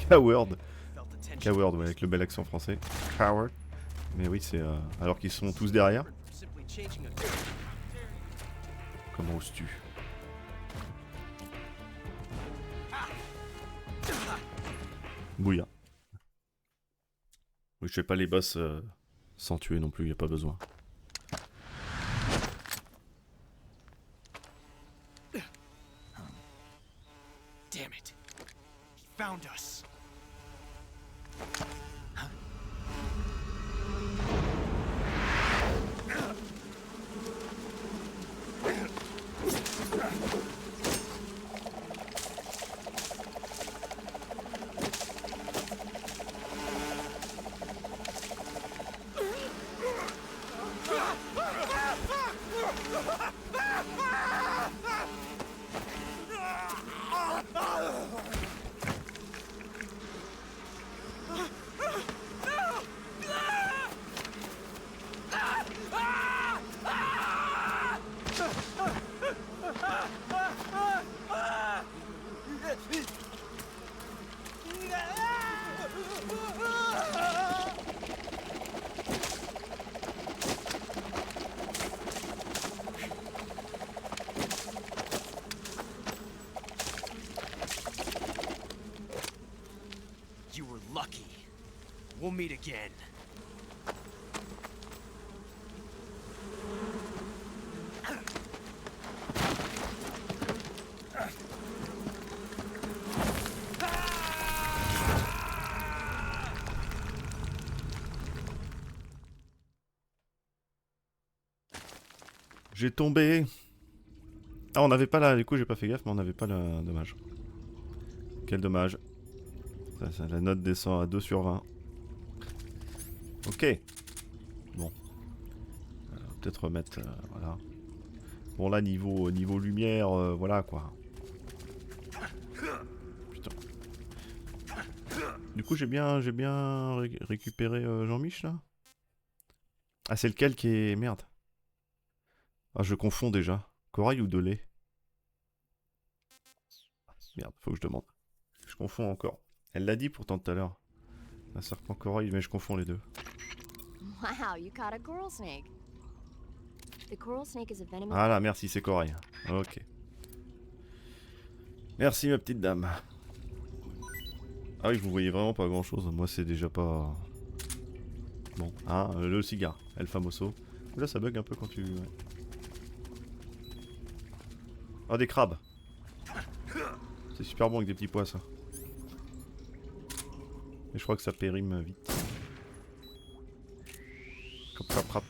Coward. Coward, ouais, avec le bel accent français. Coward. Mais oui, c'est... alors qu'ils sont tous derrière. Comment oses-tu? Bouilla. Oui, je fais pas les boss sans tuer non plus, y a pas besoin. Damn it. He found us. You were lucky. We'll meet again. J'ai tombé. Ah, on n'avait pas la... Du coup, j'ai pas fait gaffe, mais on n'avait pas la... Dommage. Quel dommage. Ça, la note descend à 2 sur 20. Ok. Bon. Peut-être remettre... voilà. Bon, là, niveau lumière, voilà, quoi. Putain. Du coup, j'ai bien récupéré Jean-Mich, là. Ah, c'est lequel qui est... Merde. Ah, je confonds déjà. Corail ou de lait? Merde, faut que je demande. Je confonds encore. Elle l'a dit pourtant tout à l'heure. Un serpent corail, mais je confonds les deux. Wow, you caught a coral snake. The coral snake is a venomous... Ah là, merci, c'est corail. Ok. Merci ma petite dame. Ah oui, vous voyez vraiment pas grand chose. Moi, c'est déjà pas. Bon, hein, le cigare, El Famoso. Là, ça bug un peu quand tu. Ouais. Ah, des crabes. C'est super bon avec des petits pois, ça. Et je crois que ça périme vite. Crap, crap, crap.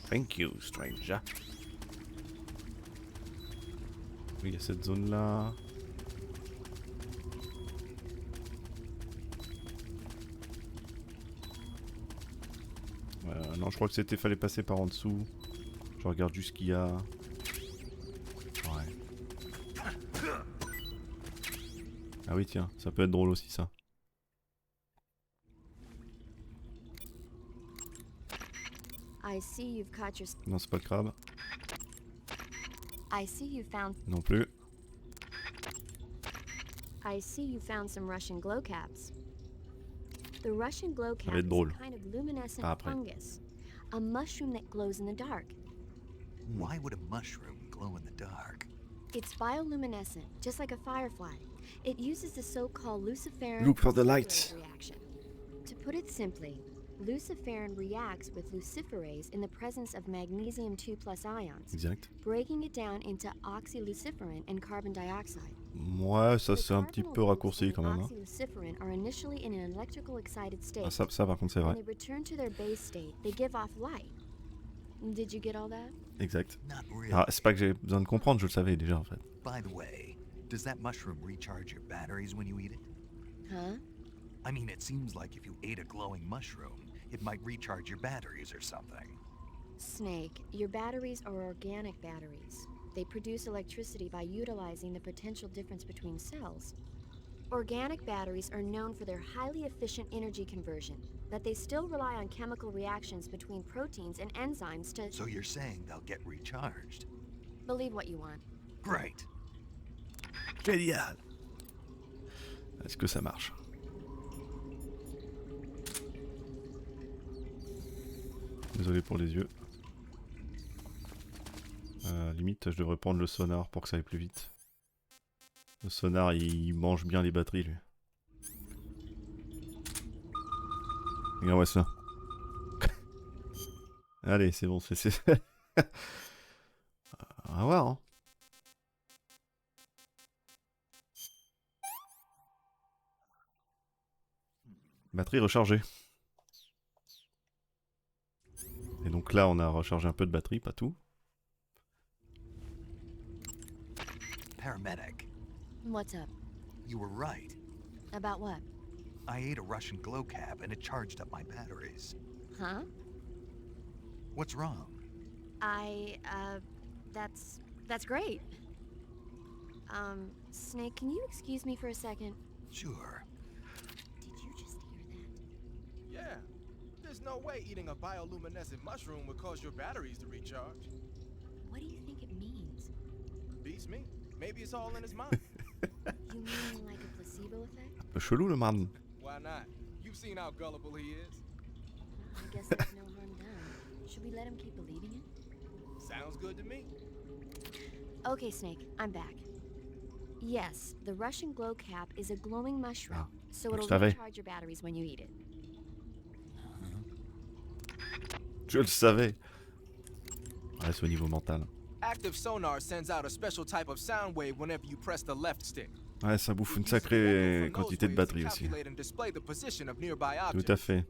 Thank you, stranger. Oui, il y a cette zone là. Non, je crois que c'était fallait passer par en dessous. Je regarde juste ce qu'il y a. Ouais. Ah oui, tiens, ça peut être drôle aussi ça. I see you've caught your... Non, c'est pas le crabe. I see you found... Non plus. I see you found some Russian glow caps. The Russian glow Ça cap va être is drôle. a kind of luminescent Pas après. fungus. A mushroom that glows in the dark. Why would a mushroom glow in the dark? It's bioluminescent, just like a firefly. It uses the so-called luciferin Look for the light. reaction. To put it simply, luciferin reacts with luciferase in the presence of magnesium 2+ ions, Exact. breaking it down into oxyluciferin and carbon dioxide. Ouais, ça c'est un petit peu raccourci quand même. Hein. Oxyluciferin are initially in an electrical excited state. Ah, ça par contre c'est When vrai. they return to their base state, they give off light. Did you get all that? Exact. Not really. Ah, c'est pas que j'ai besoin de comprendre, je le savais déjà en fait. By the way, does that mushroom recharge your batteries when you eat it? Huh? I mean, it seems like if you ate a glowing mushroom, it might recharge your batteries or something. Snake, your batteries are organic batteries. They produce electricity by utilizing the potential difference between cells. Organic batteries are known for their highly efficient energy conversion, but they still rely on chemical reactions between proteins and enzymes to... So you're saying they'll get recharged? Believe what you want. Great. Génial. Est-ce que ça marche? Désolé pour les yeux. Limite, je devrais prendre le sonar pour que ça aille plus vite. Le sonar, il mange bien les batteries, lui. Regarde-moi ça. Allez, c'est bon, c'est... On va voir, hein. Batterie rechargée. Et donc là, on a rechargé un peu de batterie, pas tout. Paramedic, What's up? you were right. About what? I ate a Russian glow cap and it charged up my batteries. Huh? What's wrong? That's great. Snake, can you excuse me for a second? Sure. Did you just hear that? Yeah. There's no way eating a bioluminescent mushroom would cause your batteries to recharge. What do you think it means? Beats me. Maybe it's all in his mind. You mean like a placebo effect? Un peu chelou le man. Why not? You've seen how gullible he is. Well, I guess there's no harm done. Should we let him keep believing it? Sounds good to me. Okay, Snake, I'm back. Yes, the Russian glow cap is a glowing mushroom, so je it'll savais. recharge your batteries when you eat it. Je le savais. Ouais, c'est au niveau mental. Active sonar sends out a special type of sound wave whenever you press the left stick. Ouais, ça bouffe une sacrée quantité de batterie aussi. Calculate and display the position of nearby Tout objects. à fait.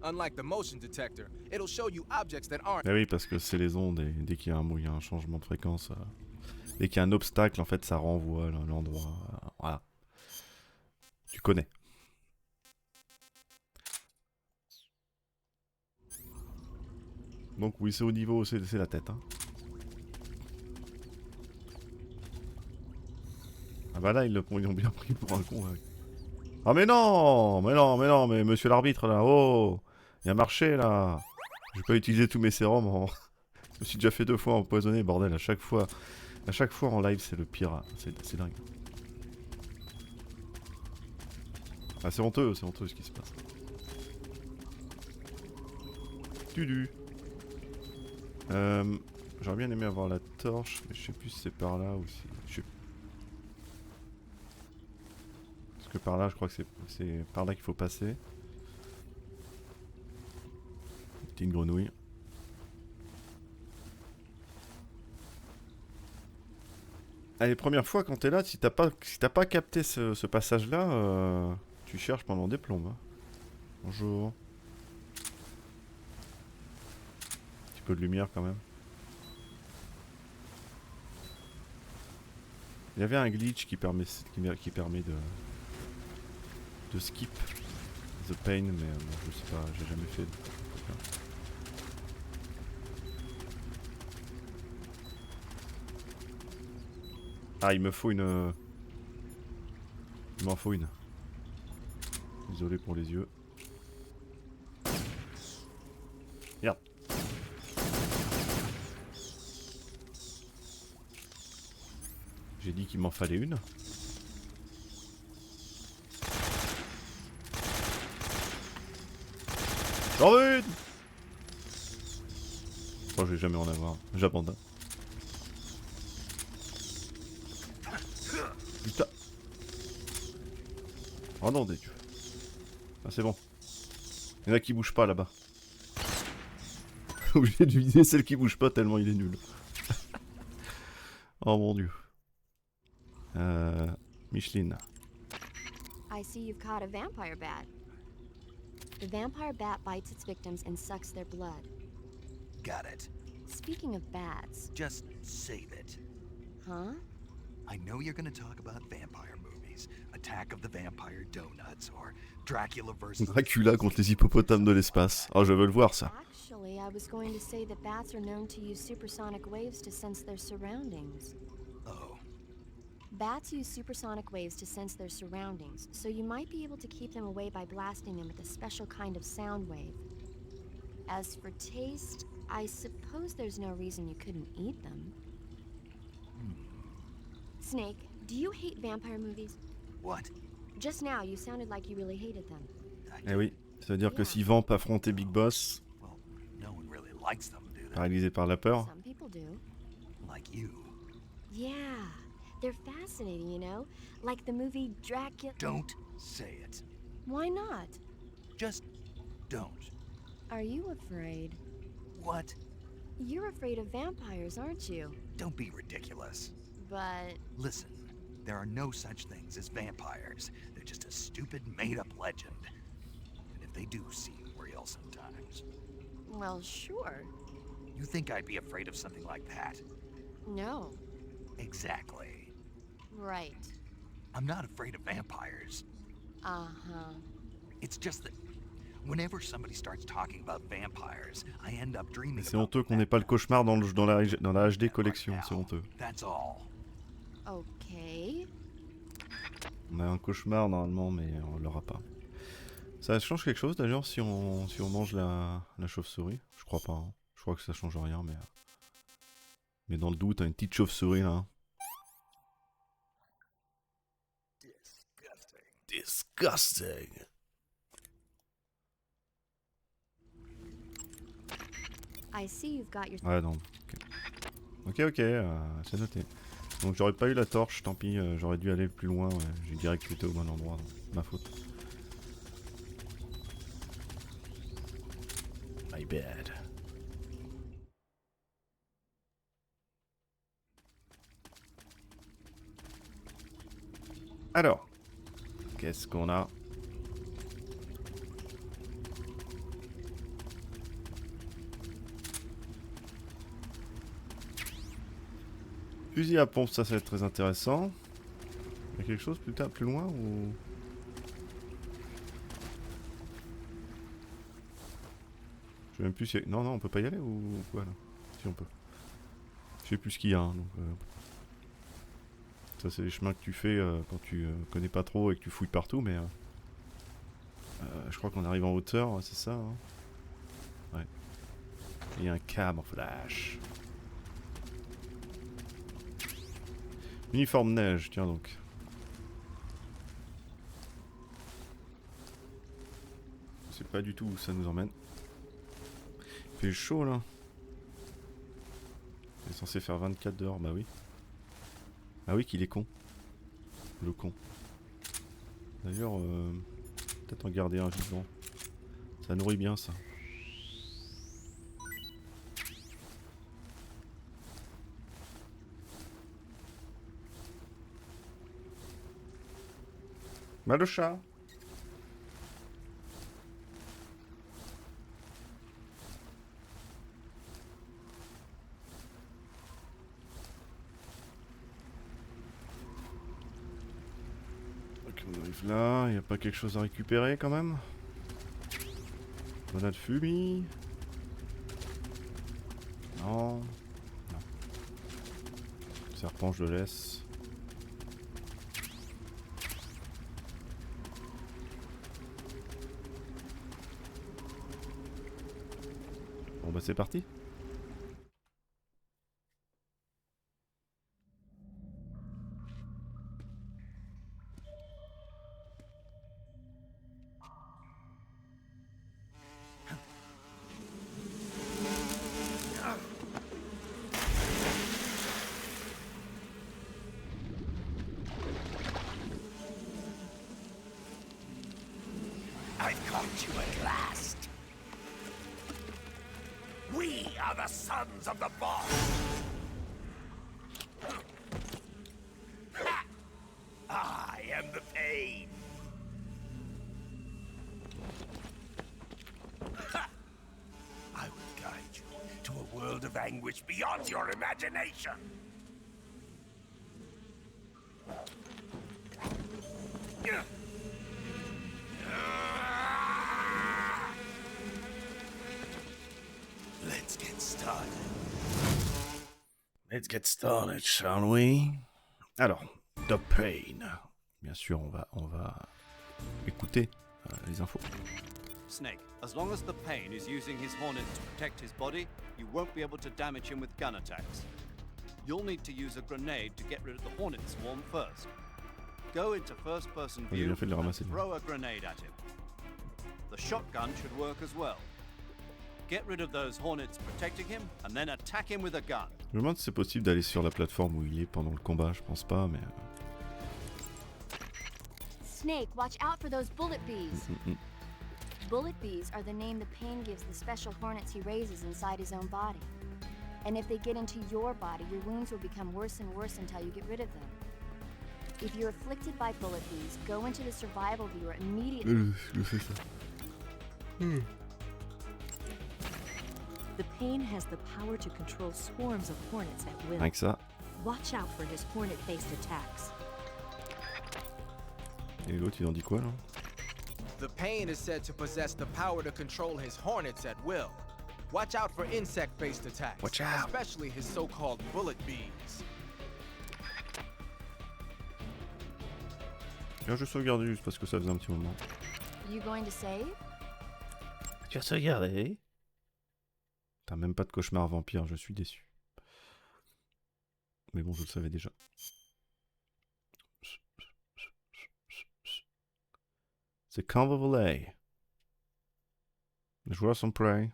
Unlike the motion detector, it'll show you objects that aren't. Ah oui, parce que c'est les ondes et dès qu'il y a il y a un changement de fréquence, dès qu'il y a un obstacle, en fait, ça renvoie l'endroit. Voilà. Tu connais. Donc oui, c'est au niveau, c'est la tête. Hein. Ah bah là, ils l'ont bien pris pour un con. Là. Ah mais non, mais monsieur l'arbitre là, oh, il y a marché là. J'ai pas utilisé tous mes sérums. Je me suis déjà fait 2 fois empoisonné, bordel. À chaque fois en live, c'est le pire. Hein. C'est dingue. Ah, c'est honteux ce qui se passe. Tudu. J'aurais bien aimé avoir la torche, mais je sais plus si c'est par là ou si... Parce que par là, je crois que c'est par là qu'il faut passer. Petite grenouille. Allez, première fois quand t'es là, si t'as pas capté ce passage-là, tu cherches pendant des plombes. Hein. Bonjour. Un petit peu de lumière quand même. Il y avait un glitch qui permet de skip the pain, mais bon, je sais pas, j'ai jamais fait. Ah, il me faut une. Il m'en faut une. Désolé pour les yeux. Merde. J'ai dit qu'il m'en fallait une. J'en veux une. Oh, je vais jamais en avoir. J'abandonne. Putain. Oh non, des dieux. Ah, c'est bon. Il y en a qui bougent pas là-bas. Obligé de viser celle qui bouge pas tellement il est nul. Oh mon dieu. Micheline. I see you've caught a vampire bat. The vampire bat bites its victims and sucks their blood. Got it. Speaking of bats... Just save it. Huh? I know you're gonna talk about vampire movies. Attack of the Vampire Donuts or Dracula vs. Dracula contre les hippopotames de l'espace. Oh, je veux le voir ça. Actually, I was going to say that bats are known to use supersonic waves to sense their surroundings. Oh. Bats use supersonic waves to sense their surroundings, so you might be able to keep them away by blasting them with a special kind of sound wave. As for taste, I suppose there's no reason you couldn't eat them. Snake, do you hate vampire movies? What? Just now, you sounded like you really hated them. Eh oui, ça veut dire que si Vamp affrontait Big Boss, No one really likes them, do they? paralysé par la peur, Some people do. Like you. Yeah, they're fascinating, you know? Like the movie Dracula... Don't say it. Why not? Just don't. Are you afraid? What? You're afraid of vampires, aren't you? Don't be ridiculous. But... Listen, there are no such things as vampires. They're just a stupid, made-up legend. And if they do seem real sometimes. Well, sure. You think I'd be afraid of something like that? No. Exactly. Right. I'm not afraid of vampires. Uh-huh. It's just that whenever somebody starts talking about vampires, I end up dreaming c'est honteux qu'on n'ait pas le cauchemar dans la HD collection, c'est honteux. That's all. Okay. On a un cauchemar normalement, mais on l'aura pas. Ça change quelque chose d'ailleurs si on mange la chauve-souris? Je crois pas. Hein. Je crois que ça change rien, mais dans le doute, t'as une petite chauve-souris là. Hein. Disgusting. I see you've got your... Ouais, non. Ok, c'est noté. Donc j'aurais pas eu la torche, tant pis, j'aurais dû aller plus loin, ouais. J'ai direct cliqué au bon endroit, donc ma faute. My bad. Alors, qu'est-ce qu'on a? Fusil à pompe, ça va être très intéressant. Il y a quelque chose plus loin ou... Je sais même plus si... Non, on peut pas y aller ou quoi là? Si on peut. Je sais plus ce qu'il y a. Hein, donc, ça c'est les chemins que tu fais quand tu connais pas trop et que tu fouilles partout, mais... je crois qu'on arrive en hauteur, c'est ça hein. Ouais. Il y a un camouflage. Uniforme neige, tiens donc. Je sais pas du tout où ça nous emmène. Il fait chaud là. Il est censé faire 24 dehors, bah oui. Ah oui qu'il est con. Le con. D'ailleurs, peut-être en garder un vivant. Ça nourrit bien ça. Mal au chat. Ok, on arrive là. Il n'y a pas quelque chose à récupérer quand même? Grenade fumée. Non. Non. Serpent, je le laisse. Bon bah c'est parti. I've caught you at last. We are the sons of the boss. I am the pain. I will guide you to a world of anguish beyond your imagination. Let's get started. Let's get started, shall we? Alors, The Pain. Bien sûr, on va écouter les infos. Snake, as long as the Pain is using his Hornets to protect his body, you won't be able to damage him with gun attacks. You'll need to use a grenade to get rid of the Hornet swarm first. Go into first-person view and throw a grenade at him. The shotgun should work as well. Get rid of those Hornets protecting him, and then attack him with a gun. Je me demande si c'est possible d'aller sur la plateforme où il est pendant le combat, je pense pas, mais... Snake, watch out for those bullet bees. Bullet bees are the name the Pain gives the special hornets he raises inside his own body. And if they get into your body, your wounds will become worse and worse until you get rid of them. If you're afflicted by bullet bees, go into the survival viewer immediately. The Pain has the power to control swarms of hornets at will. Rien que ça. Watch out for his hornet-based attacks. Et l'autre, il en dit quoi là? The Pain is said to possess the power to control his hornets at will. Watch out for insect-based attacks. Watch out. Especially his so-called bullet bees. Là, je sauvegarde juste parce que ça faisait un petit moment. You going to save? Tu as sauvegardé? T'as même pas de cauchemar vampire, je suis déçu. Mais bon, je le savais déjà. C'est quand vous voulez. Les joueurs sont prêts.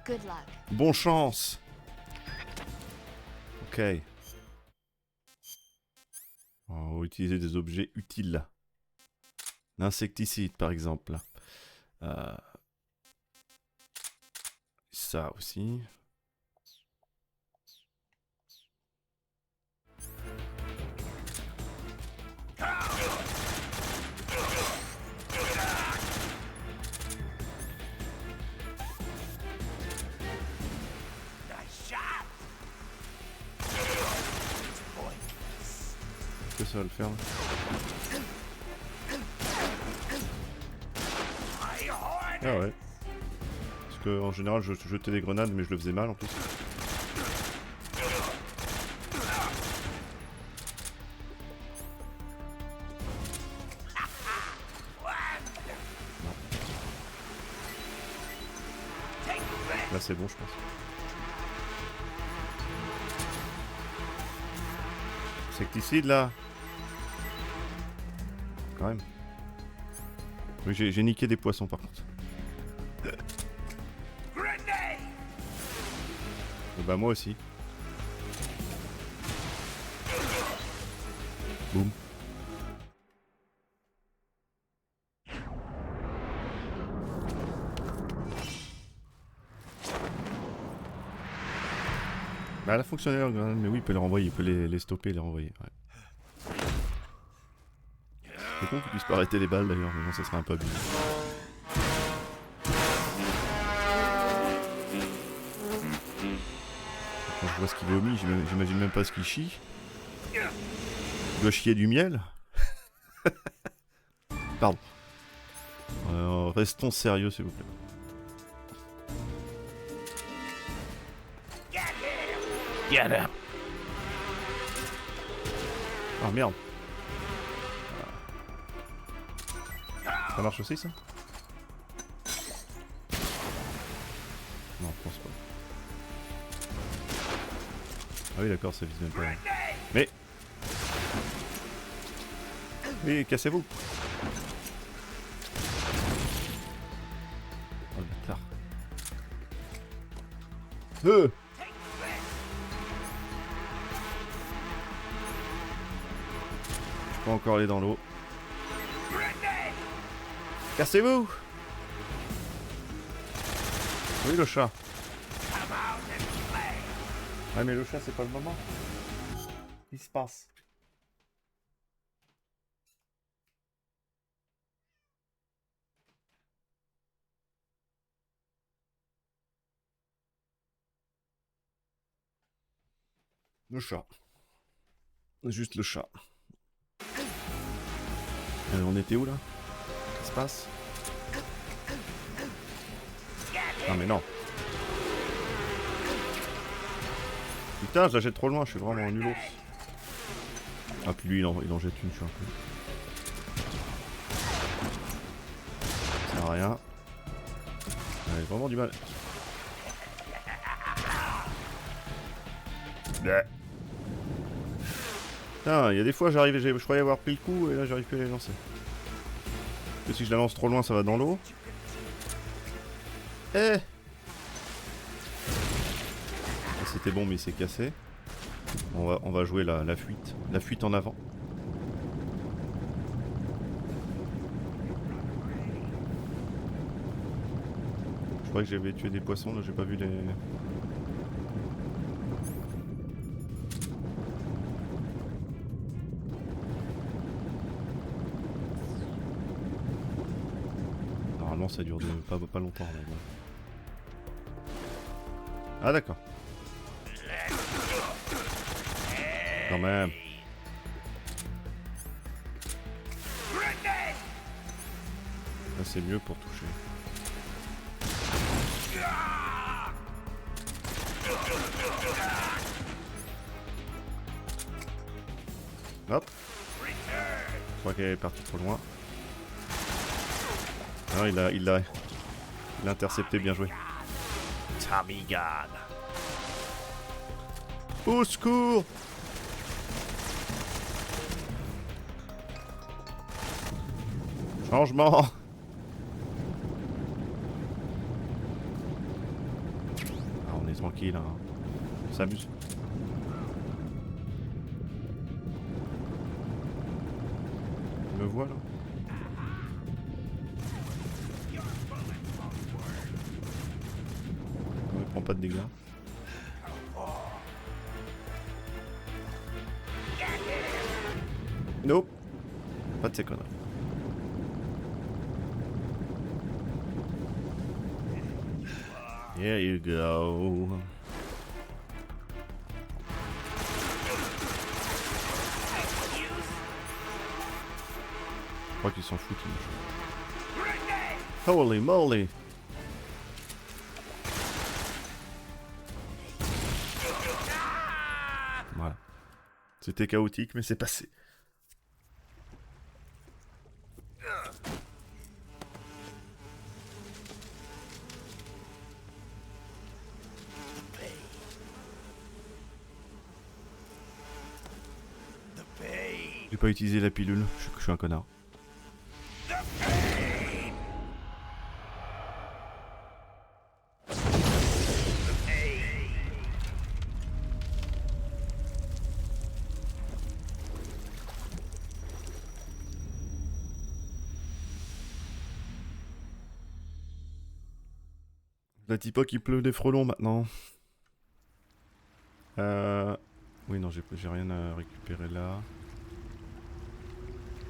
Good luck. Bon chance. Ok. On va utiliser des objets utiles. L'insecticide par exemple. Ça aussi. Est-ce que ça va le faire là? Ah ouais. Parce que en général je jetais des grenades mais je le faisais mal en plus. Là c'est bon je pense. Insecticide là. Quand même. Oui, j'ai niqué des poissons par contre. Et bah moi aussi. Boum. Bah, elle a fonctionné, mais oui, il peut les renvoyer, il peut les stopper et les renvoyer. Ouais. C'est con qu'ils puissent pas arrêter les balles d'ailleurs, mais bon, ça serait un peu abusé. Quand je vois ce qu'il vomit, j'imagine même pas ce qu'il chie. Il doit chier du miel. Pardon. Restons sérieux, s'il vous plaît. Get him. Ah merde. Ça marche aussi ça? Non, je pense pas. Ah oui d'accord, ça vise même pas. Mais... Oui, cassez-vous. Oh le bâtard. Je peux encore aller dans l'eau. Cassez-vous! Oui le chat. Ah mais le chat c'est pas le moment. Il se passe. Le chat. Juste le chat. On était où là? Qu'est-ce qui se passe? Ah mais non. Putain, je la jette trop loin, je suis vraiment un nulos. Ah puis lui il en jette une, je suis un peu. Ça sert à rien. J'ai vraiment du mal. Putain, il y a des fois je croyais avoir pris le coup et là j'arrive plus à les lancer. Parce que si je la lance trop loin ça va dans l'eau. Eh! C'était bon mais il s'est cassé. On va jouer la fuite. La fuite en avant. Je croyais que j'avais tué des poissons, là j'ai pas vu les... Normalement ça dure pas longtemps là. Ah d'accord. Quand même. Là c'est mieux pour toucher. Hop. Je crois qu'elle est partie trop loin. Non, il l'a intercepté, bien joué. Tommy Gun. Au secours! Changement! Ah, on est tranquille, hein. On s'amuse. Tu me vois là? Non, il prend pas de dégâts. Nope. Pas de ces conneries. Here you go. Je crois qu'ils s'en foutent. Holy moly. Voilà. C'était chaotique mais c'est passé. J'ai pas utilisé la pilule, je suis un connard. La typo qui pleut des frelons maintenant. Oui, non, j'ai rien à récupérer là.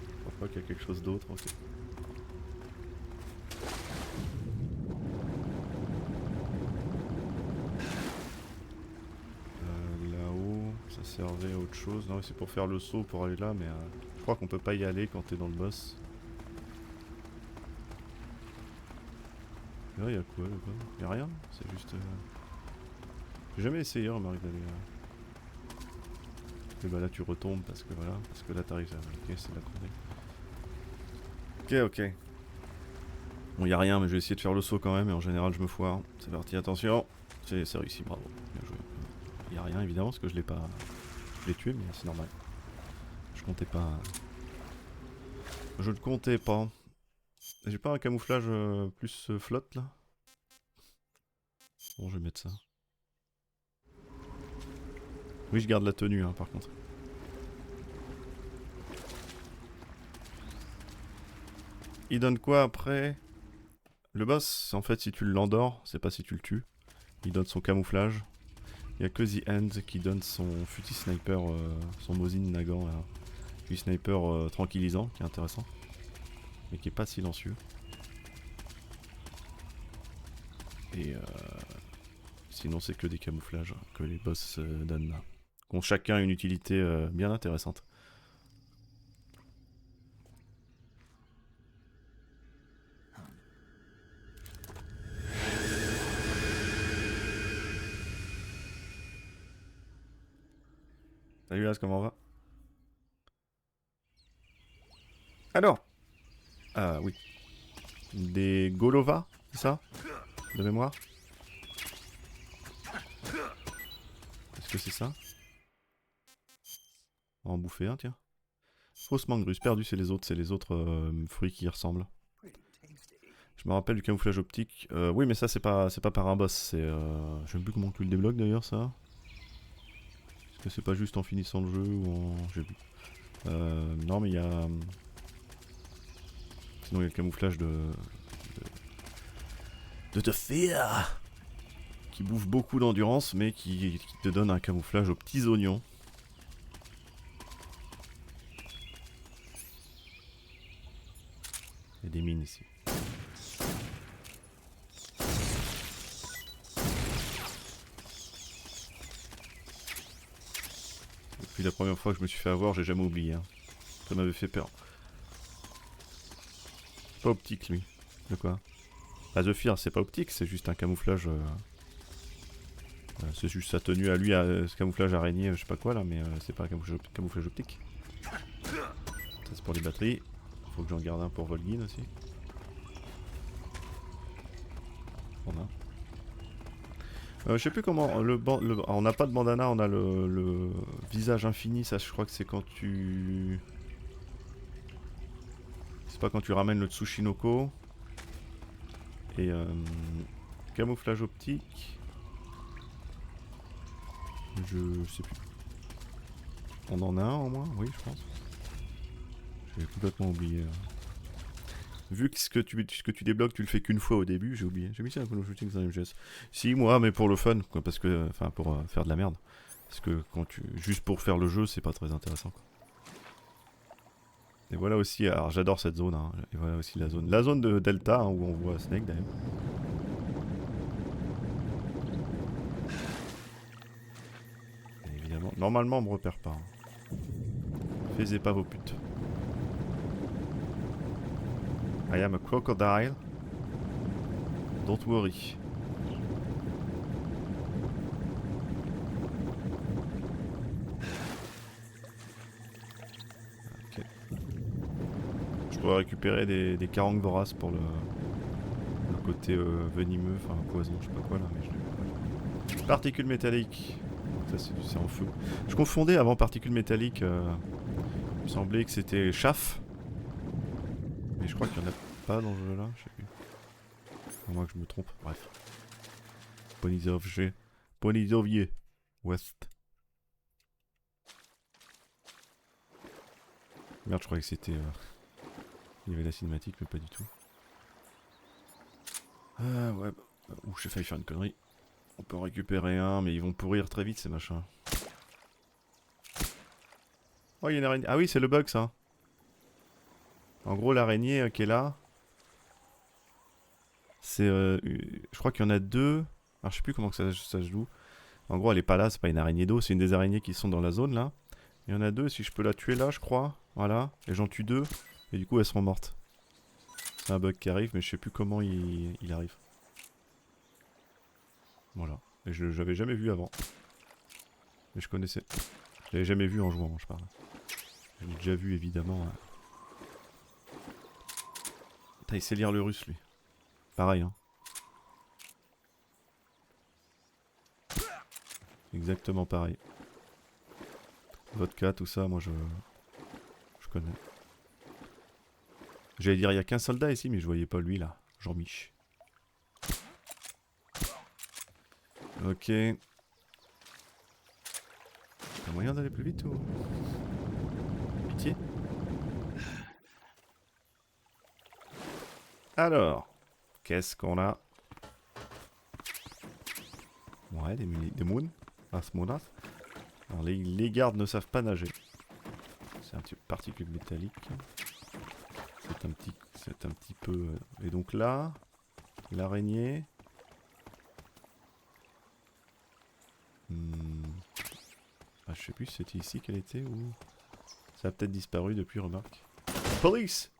Je crois pas qu'il y a quelque chose d'autre. Ok. Là-haut, ça servait à autre chose. Non, c'est pour faire le saut pour aller là, mais je crois qu'on peut pas y aller quand t'es dans le boss. Là, il y a quoi là-bas? Il y a rien, c'est juste. J'ai jamais essayé, remarque, d'aller. Et bah là, tu retombes parce que voilà, parce que là, t'arrives à. Ok, c'est la courée. Ok. Bon, il y a rien, mais je vais essayer de faire le saut quand même, et en général, je me foire. C'est parti, attention. C'est réussi, bravo. Bien joué. Il y a rien évidemment, parce que je l'ai pas. Je l'ai tué, mais c'est normal. Je comptais pas. Je ne comptais pas. J'ai pas un camouflage plus flotte là? Bon, je vais mettre ça. Oui, je garde la tenue hein, par contre. Il donne quoi après? Le boss, en fait, si tu l'endors, c'est pas si tu le tues. Il donne son camouflage. Il y a que The End qui donne son fusil sniper, son Mosin Nagant là. Fusil sniper tranquillisant, qui est intéressant. Mais qui est pas silencieux. Et sinon, c'est que des camouflages que les boss donnent là. Qui ont chacun une utilité bien intéressante. Salut As, comment on va? Alors, oui. Des Golova, c'est ça? De mémoire? Est-ce que c'est ça? On va en bouffer un, tiens. Fausse mangruse, perdu, c'est les autres fruits qui y ressemblent. Je me rappelle du camouflage optique. Oui, mais ça, c'est pas par un boss. C'est. Je sais même plus comment tu le débloques d'ailleurs, ça. Est-ce que c'est pas juste en finissant le jeu ou en. J'ai vu. Non, mais il y a. Sinon, il y a le camouflage de te faire qui bouffe beaucoup d'endurance, mais qui te donne un camouflage aux petits oignons. Il y a des mines ici. Depuis la première fois que je me suis fait avoir, j'ai jamais oublié. Hein. Ça m'avait fait peur. Pas optique lui. De quoi? Ah, The Fear, c'est pas optique, c'est juste un camouflage. C'est juste sa tenue à lui, ce camouflage araignée, je sais pas quoi là, mais c'est pas un camouflage optique. Ça c'est pour les batteries. Faut que j'en garde un pour Volgin aussi. Je sais plus comment. On n'a pas de bandana, on a le visage infini. Ça, je crois que c'est quand tu. C'est pas quand tu ramènes le Tsushinoko. Et camouflage optique. Je sais plus. On en a un en moins, oui, je pense. J'ai complètement oublié. Vu que ce que tu débloques, tu le fais qu'une fois au début, j'ai oublié. J'ai mis ça dans le shooting dans MGS. Si, moi, mais pour le fun, quoi, parce que. Enfin, pour faire de la merde. Parce que quand tu. Juste pour faire le jeu, c'est pas très intéressant, quoi. Et voilà aussi, alors j'adore cette zone, hein. Et voilà aussi la zone. La zone de Delta, hein, où on voit Snake d'ailleurs. Et évidemment, normalement on me repère pas. Hein. Faisez pas vos putes. I am a crocodile. Don't worry. Ok. Je pourrais récupérer des carangues voraces pour le côté venimeux, enfin poison, je sais pas quoi là, mais je l'ai. Particules métalliques. Ça c'est en feu. Je confondais avant particules métalliques. Il me semblait que c'était chaff. Mais je crois qu'il y en a pas dans ce jeu là, je sais plus. À moins que je me trompe, bref. Ponizovier. West. Merde, je croyais que c'était. Il y avait la cinématique, mais pas du tout. Ouais. Ouh, j'ai failli faire une connerie. On peut en récupérer un, mais ils vont pourrir très vite ces machins. Oh, il y a une araignée. Ah oui, c'est le bug ça. En gros, l'araignée qui est là, c'est... je crois qu'il y en a deux. Alors, je sais plus comment que ça se joue. En gros, elle est pas là, c'est pas une araignée d'eau, c'est une des araignées qui sont dans la zone là. Il y en a deux, si je peux la tuer là, je crois. Voilà, et j'en tue deux, et du coup, elles seront mortes. C'est un bug qui arrive, mais je sais plus comment il arrive. Voilà, et je l'avais jamais vu avant. Mais je connaissais. Je l'avais jamais vu en jouant, je parle. Je l'ai déjà vu évidemment. Putain, il sait lire le russe lui. Pareil, hein. Exactement pareil. Vodka, tout ça, moi je connais. J'allais dire il y a qu'un soldat ici, mais je voyais pas lui là. Jean-Mich. Ok. T'as moyen d'aller plus vite ou... Pitié. Alors, qu'est-ce qu'on a? Ouais, des moons. Asmonas. Alors les gardes ne savent pas nager. C'est un petit particule métallique. C'est un petit peu... Et donc là, l'araignée... Ah, je sais plus si c'était ici qu'elle était ou... Ça a peut-être disparu depuis, remarque. Police!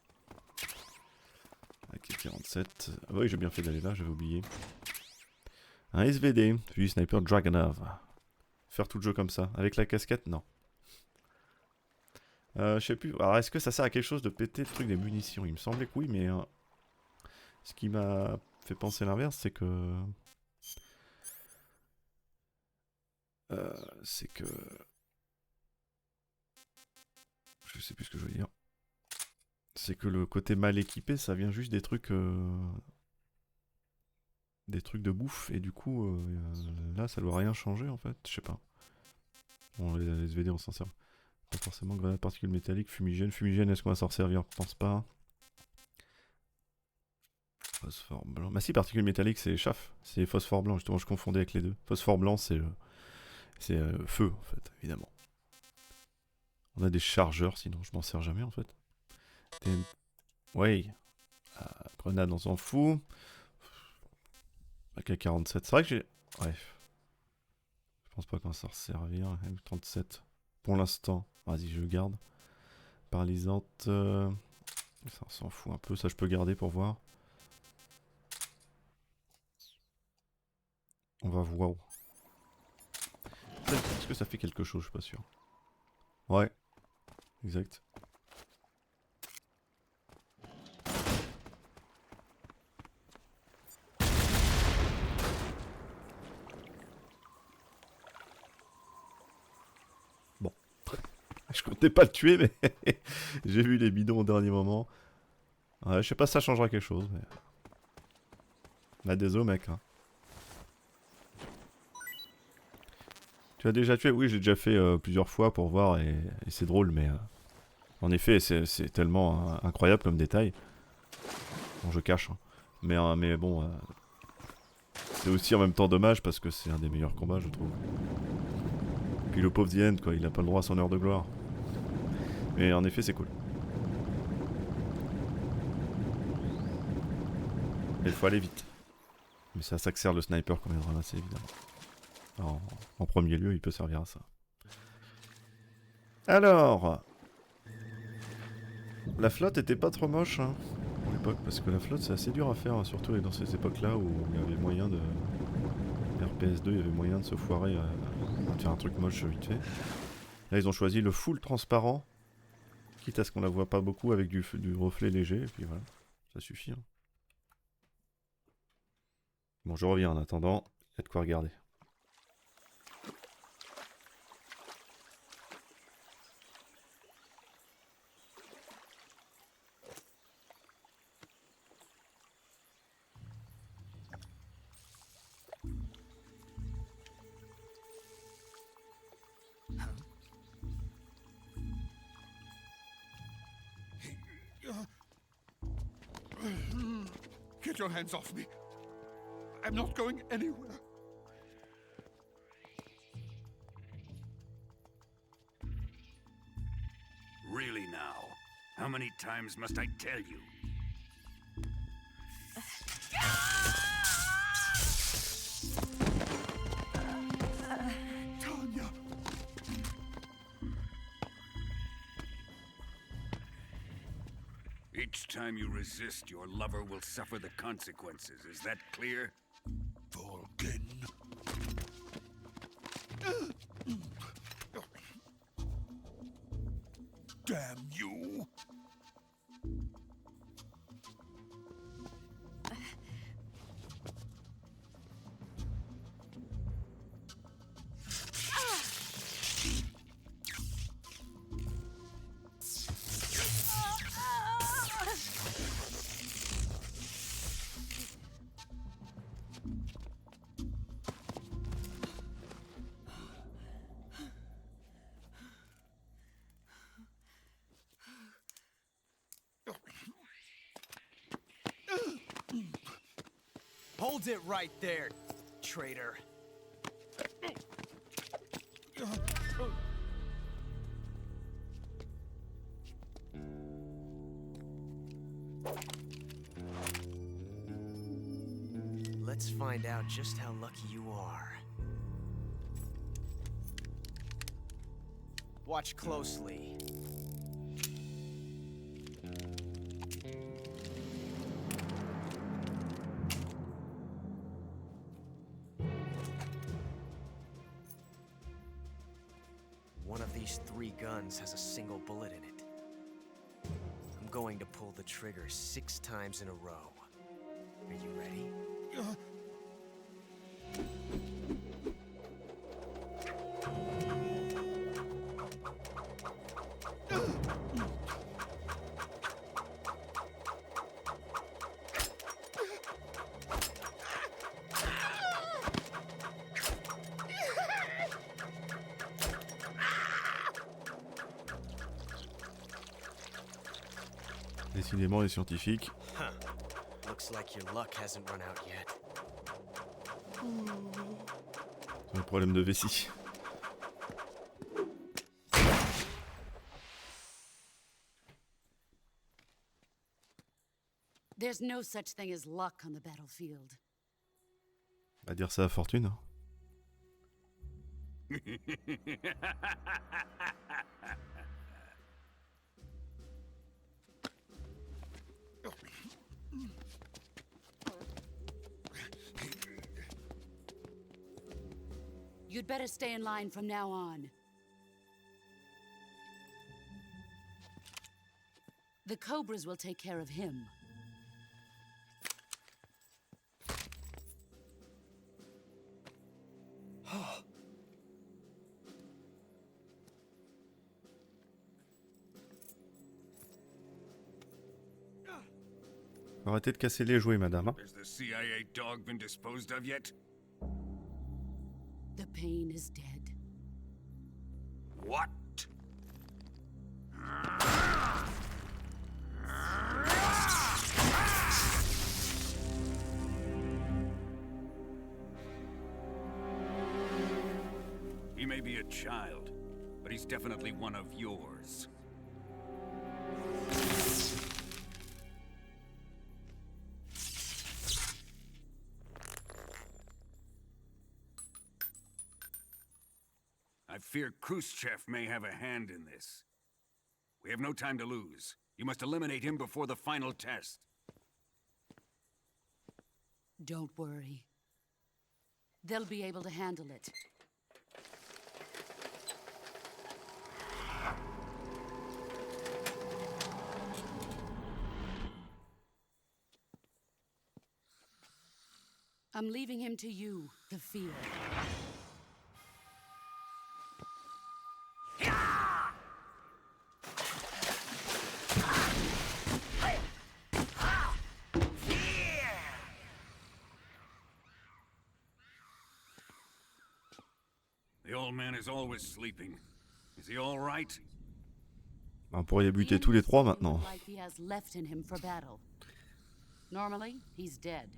Ok, 47. Ah oui, j'ai bien fait d'aller là, j'avais oublié. Un SVD, puis Sniper Dragonov. Faire tout le jeu comme ça. Avec la casquette, non. Je sais plus. Alors, est-ce que ça sert à quelque chose de péter le truc des munitions? Il me semblait que oui, mais... ce qui m'a fait penser l'inverse, c'est que... c'est que... Je sais plus ce que je veux dire. C'est que le côté mal équipé, ça vient juste des trucs... des trucs de bouffe, et du coup, là, ça doit rien changer, en fait. Je sais pas. Bon, les SVD, on s'en sert. Pas forcément grenade particules métalliques, fumigène. Fumigène, est-ce qu'on va s'en servir? Je pense pas. Phosphore blanc. Bah si, particules métalliques, c'est chaff. C'est phosphore blanc, justement, je confondais avec les deux. Phosphore blanc, c'est feu, en fait, évidemment. On a des chargeurs, sinon je m'en sers jamais, en fait. Ouais. Grenade, on s'en fout. AK-47. C'est vrai que j'ai... Bref. Je pense pas qu'on va s'en servir. M37. Pour l'instant. Vas-y, je garde. Paralysante. Ça, on s'en fout un peu. Ça, je peux garder pour voir. On va voir. Est-ce que ça fait quelque chose? Je suis pas sûr. Ouais. Exact. Bon. Je comptais pas le tuer, mais j'ai vu les bidons au dernier moment. Ouais, je sais pas si ça changera quelque chose. Mais... Bah désolé mec. Hein. Tu as déjà tué? Oui, j'ai déjà fait plusieurs fois pour voir et c'est drôle, mais en effet, c'est tellement incroyable comme détail. Bon, je cache. Hein. Mais bon, c'est aussi en même temps dommage parce que c'est un des meilleurs combats, je trouve. Puis le pauvre The End, quoi, il a pas le droit à son heure de gloire. Mais en effet, c'est cool. Mais il faut aller vite. Mais c'est à ça que sert le sniper qu'on vient de ramasser, évidemment. En premier lieu, il peut servir à ça. Alors... La flotte était pas trop moche, hein, à l'époque, parce que la flotte c'est assez dur à faire, hein, surtout dans ces époques-là où il y avait moyen de... RPS2, il y avait moyen de se foirer à faire un truc moche vite fait. Là, ils ont choisi le full transparent, quitte à ce qu'on la voit pas beaucoup avec du reflet léger, et puis voilà, ça suffit. Hein. Bon, je reviens en attendant, il y a de quoi regarder. Get your hands off me. I'm not going anywhere. Really now? How many times must I tell you? Tanya! Each time you resist, your lover will suffer the consequences. Is that clear? Vulcan. Damn you! Hold it right there, traitor. Let's find out just how lucky you are. Watch closely. One of these 3 guns has a single bullet in it. I'm going to pull the trigger 6 times in a row. Are you ready? Décidément les scientifiques. Huh. Looks like your luck hasn't run out yet. C'est un problème de vessie. There's no such thing as luck on the battlefield. À dire ça à Fortune. You'd better stay in line from now on. The Cobras will take care of him. Arrêtez de casser les jouets, madame. Has the CIA dog been disposed of yet? The pain is dead. What? He may be a child, but he's definitely one of yours. I fear Khrushchev may have a hand in this. We have no time to lose. You must eliminate him before the final test. Don't worry. They'll be able to handle it. I'm leaving him to you, the field. The old man is always sleeping. Is he all right? On pourrait les buter tous les 3 maintenant. Like he has left in him for battle. Normally, he's dead.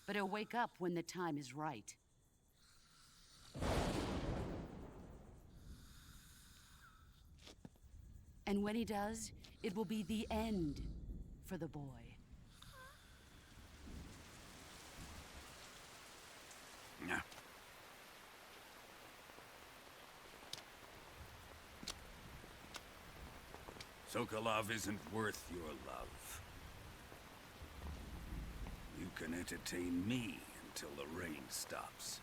but he'll wake up when the time is right. And when he does, it will be the end for the boy. Yeah. Sokolov isn't worth your love. You can entertain me until the rain stops.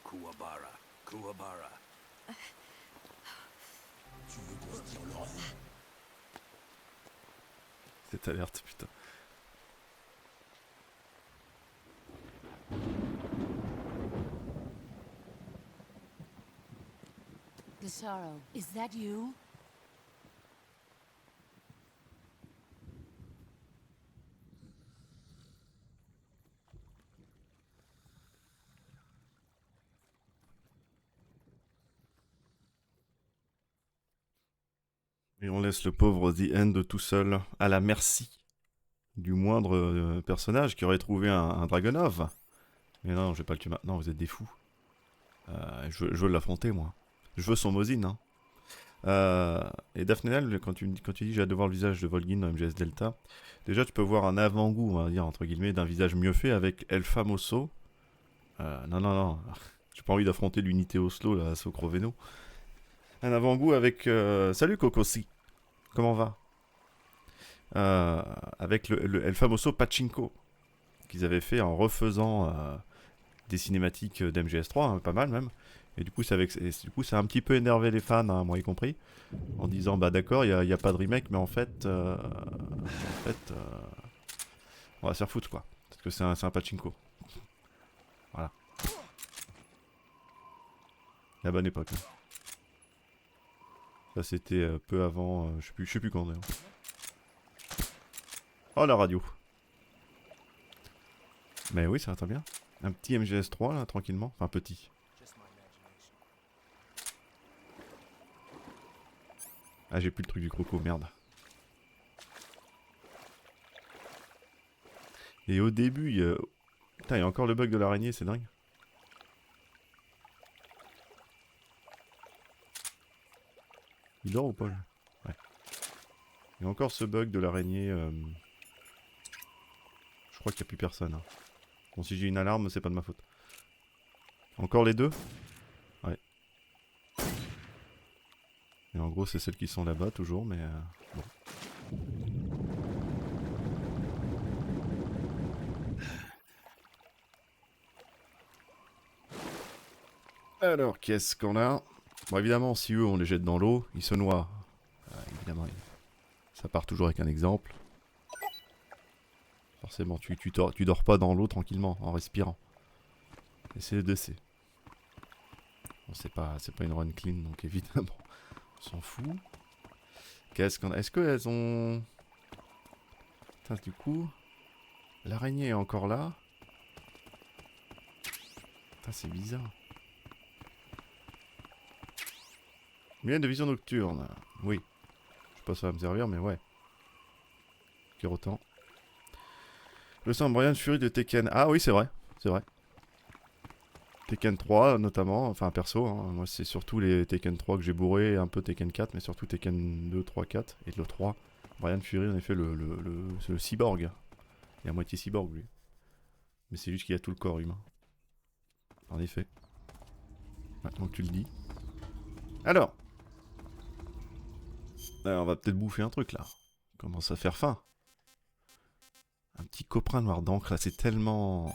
Kuwabara, Kuwabara. Cette alerte, putain. Gisaro, is that you? Et on laisse le pauvre The End tout seul, à la merci du moindre personnage qui aurait trouvé un Dragonov. Mais non, je vais pas le tuer maintenant, vous êtes des fous. Je veux l'affronter, moi. Je veux son Mosin, hein. Et Daphnéal, quand tu dis j'ai hâte de voir le visage de Volgin dans MGS Delta, déjà tu peux voir un avant-goût, on va dire, entre guillemets, d'un visage mieux fait avec El Famoso. Non, j'ai pas envie d'affronter l'unité Oslo, là, Socroveno. Un avant-goût avec... Salut Kokosi, comment va avec le El Famoso Pachinko, qu'ils avaient fait en refaisant des cinématiques d'MGS3, hein, pas mal même. Et du coup, ça a un petit peu énervé les fans, hein, moi y compris, en disant bah d'accord, il y a pas de remake, mais en fait, on va se faire foutre quoi, parce que c'est un pachinko. Voilà. La bonne époque. Hein. Ça c'était peu avant, je sais plus quand d'ailleurs. Oh la radio. Mais oui, ça va très bien. Un petit MGS3 là, tranquillement, enfin petit. Ah, j'ai plus le truc du croco, merde. Et au début, putain, il y a encore le bug de l'araignée, c'est dingue. Il dort ou pas, là? Ouais. Il y a encore ce bug de l'araignée. Je crois qu'il n'y a plus personne. Hein. Bon, si j'ai une alarme, c'est pas de ma faute. Encore les deux? Ouais. Et en gros, c'est celles qui sont là-bas, toujours, mais bon. Alors, qu'est-ce qu'on a? Bon, évidemment, si eux, on les jette dans l'eau, ils se noient. Évidemment, ça part toujours avec un exemple. Forcément, tu dors pas dans l'eau tranquillement, en respirant. Et c'est le DC. Bon, c'est pas une run clean, donc évidemment, on s'en fout. Qu'est-ce qu'on a? Est-ce qu'elles ont... Putain, du coup... L'araignée est encore là. Putain, c'est bizarre. Lumière de vision nocturne. Oui. Je sais pas si ça va me servir, mais ouais. Autant. Le sang Brian Fury de Tekken. Ah oui, c'est vrai. C'est vrai. Tekken 3 notamment. Enfin, perso. Hein. Moi, c'est surtout les Tekken 3 que j'ai bourré. Un peu Tekken 4, mais surtout Tekken 2, 3, 4. Et le 3. Brian Fury, en effet, c'est le cyborg. Il est à moitié cyborg, lui. Mais c'est juste qu'il a tout le corps humain. En effet. Maintenant que tu le dis. Alors, on va peut-être bouffer un truc là. Commence à faire faim. Un petit coprin noir d'encre là, c'est tellement...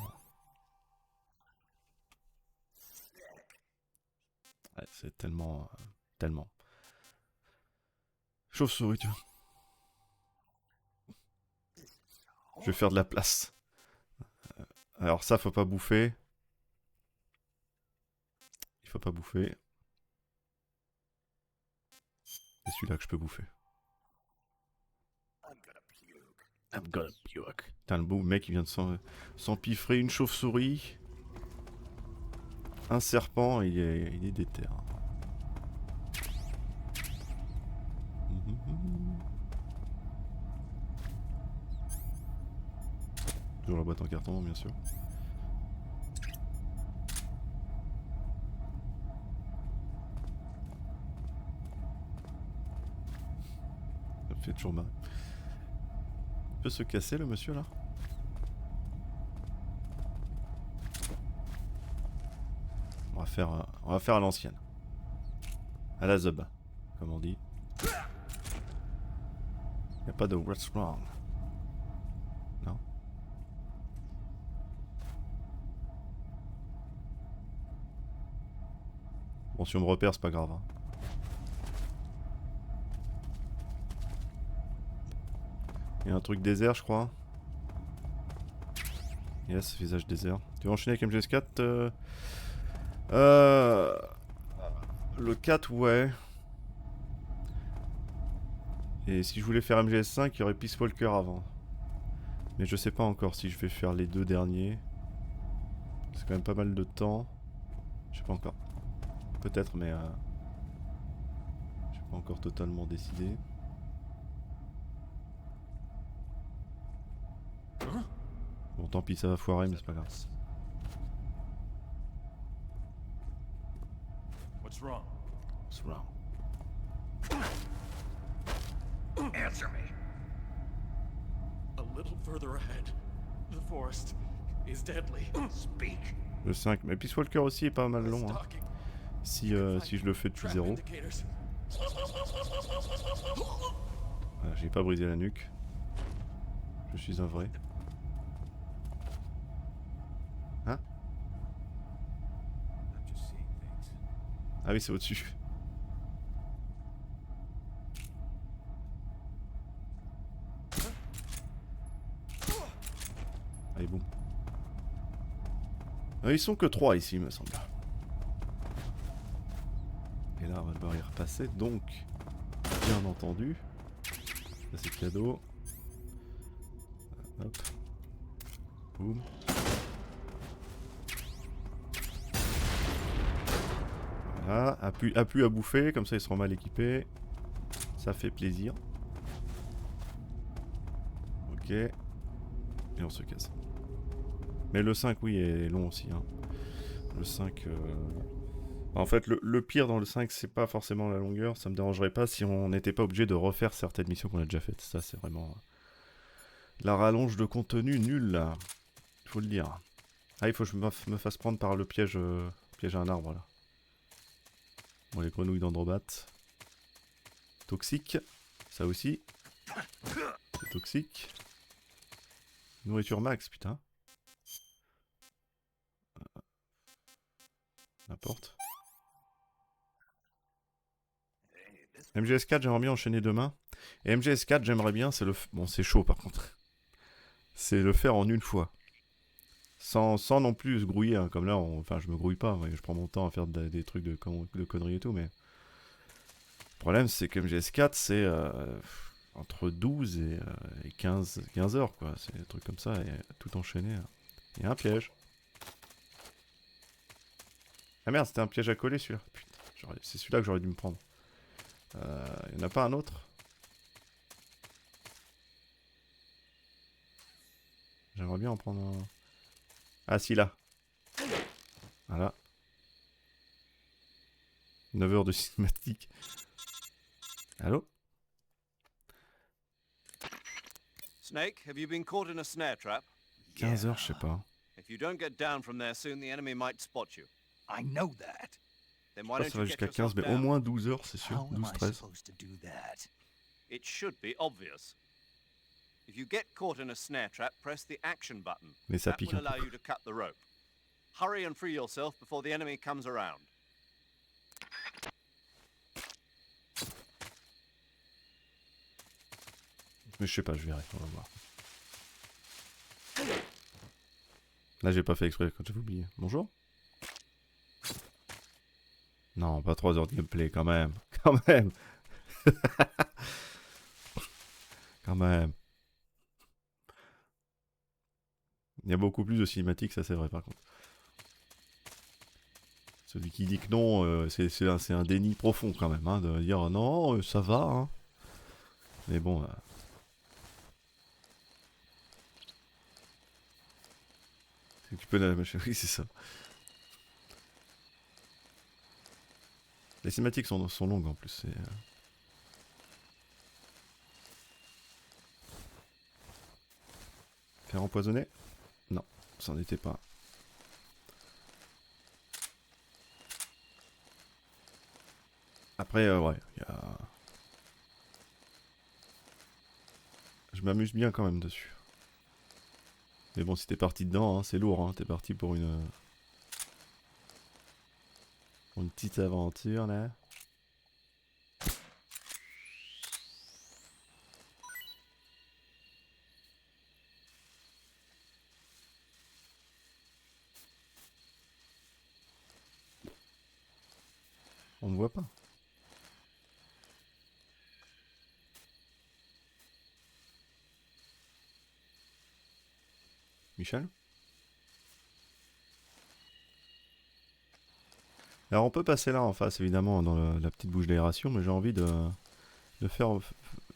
Ouais, c'est tellement... tellement... Chauve-souris, tu vois. Je vais faire de la place. Alors ça, faut pas bouffer. Il faut pas bouffer. C'est celui-là que je peux bouffer. I'm gonna puke. Putain, le beau mec, il vient de s'empiffrer une chauve-souris. Un serpent, il est déter. Toujours la boîte en carton, bien sûr. Ça me fait toujours mal. Il peut se casser le monsieur là? On va faire à l'ancienne. À la zub, comme on dit. Y a pas de what's wrong. Non. Bon, si on me repère, c'est pas grave. Hein. Il y a un truc désert, je crois. Yes, visage désert. Tu veux enchaîner avec MGS4 Le 4, ouais. Et si je voulais faire MGS5, il y aurait Peace Walker avant. Mais je sais pas encore si je vais faire les deux derniers. C'est quand même pas mal de temps. Je sais pas encore. Peut-être, mais j'ai pas encore totalement décidé. Bon, tant pis, ça va foirer, mais c'est pas grave. What's wrong? What's wrong? Answer me. A little further ahead, the forest is deadly. Speak. Le 5, mais Peace Walker aussi est pas mal long. Hein. Si je le fais depuis 0. Voilà, j'ai pas brisé la nuque. Je suis un vrai. Hein? Ah oui, c'est au-dessus. Allez, boum. Ils sont que 3 ici, il me semble. Et là, on va devoir y repasser, donc, bien entendu. Ça, c'est cadeau. Hop. Boum. Voilà, appuie à bouffer, comme ça ils seront mal équipés. Ça fait plaisir. Ok. Et on se casse. Mais le 5, oui, est long aussi. Hein. Le 5... En fait, le pire dans le 5, c'est pas forcément la longueur. Ça me dérangerait pas si on n'était pas obligé de refaire certaines missions qu'on a déjà faites. Ça, c'est vraiment... la rallonge de contenu nulle, là. Il faut le dire. Ah, il faut que je me fasse prendre par le piège, piège à un arbre, là. Bon, les grenouilles d'Androbat. Toxique. Ça aussi. C'est toxique. Nourriture max, putain. N'importe. MGS4, j'aimerais bien enchaîner demain. Et MGS4, j'aimerais bien, c'est le... Bon, c'est chaud par contre. C'est le faire en une fois. Sans non plus se grouiller, hein. Comme là, enfin je me grouille pas, je prends mon temps à faire des trucs de conneries et tout, mais... Le problème c'est que MGS4 c'est entre 12 et 15 heures quoi, c'est des trucs comme ça, et tout enchaîné. Il y a un piège. Ah merde, c'était un piège à coller celui-là, putain, c'est celui-là que j'aurais dû me prendre. Il n'y en a pas un autre? J'aimerais bien en prendre un... Ah si, là. Voilà. 9 heures de cinématique. Allô? Snake, have you been caught in a snare trap? 15 heures, je sais pas. If you don't get down from there soon, the enemy might spot you. I know that. Then Je why sais pas don't si ça va you get jusqu'à yourself 15, mais au down? moins 12 heures, c'est sûr. How am I 12-13. supposed to do that? It should be obvious. If you get caught in a snare trap, press the action button. Mais ça That pique will un peu. allow you to cut the rope. Hurry and free yourself before the enemy comes around. Mais je sais pas, je verrai, on va voir. Là, j'ai pas fait exprès quand j'avais oublié. Bonjour? Non, pas 3 heures de gameplay, quand même. Quand même. Quand même. Il y a beaucoup plus de cinématiques, ça c'est vrai par contre. Celui qui dit que non, c'est un déni profond quand même, hein, de dire non, ça va. Hein. Mais bon. Tu peux la machin, oui, c'est ça. Les cinématiques sont longues en plus. Faire empoisonner? Non, ça n'en était pas. Après, ouais, je m'amuse bien quand même dessus. Mais bon, si t'es parti dedans, hein, c'est lourd. Hein. T'es parti pour une petite aventure là. On ne voit pas. Michel? Alors on peut passer là en face évidemment dans la petite bouche d'aération, mais j'ai envie de faire...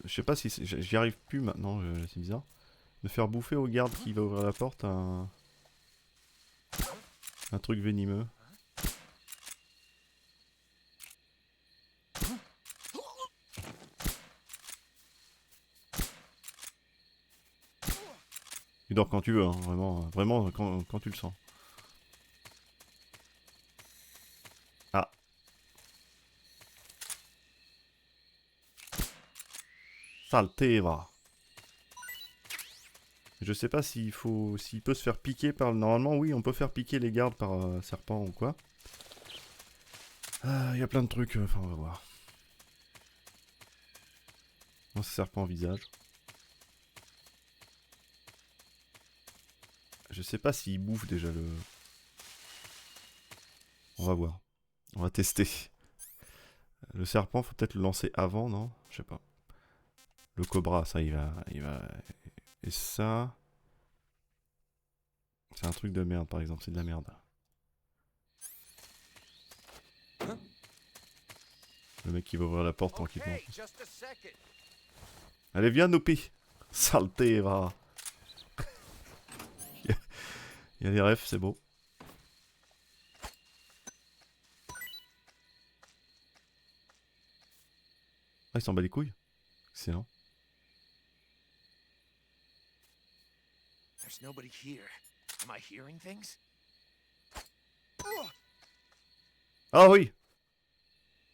Je sais pas si... J'y arrive plus maintenant, c'est bizarre. De faire bouffer au garde qui va ouvrir la porte un truc venimeux. Tu dors quand tu veux, hein, vraiment quand tu le sens. Ah. Saleté, va. Je sais pas s'il peut se faire piquer par... Normalement, oui, on peut faire piquer les gardes par serpent ou quoi. Il y a plein de trucs, enfin on va voir. Non, c'est serpent au visage. Je sais pas s'il bouffe déjà le... On va voir. On va tester. Le serpent, faut peut-être le lancer avant, non? Je sais pas. Le cobra, ça, il va... Et ça... C'est un truc de merde, par exemple. C'est de la merde. Le mec qui va ouvrir la porte tranquillement. Allez, viens, Nopi. Saleté, va. Il y a les refs, c'est beau. Ah, il s'en bat les couilles. Excellent. There's nobody here. Am I hearing things? Ah oui.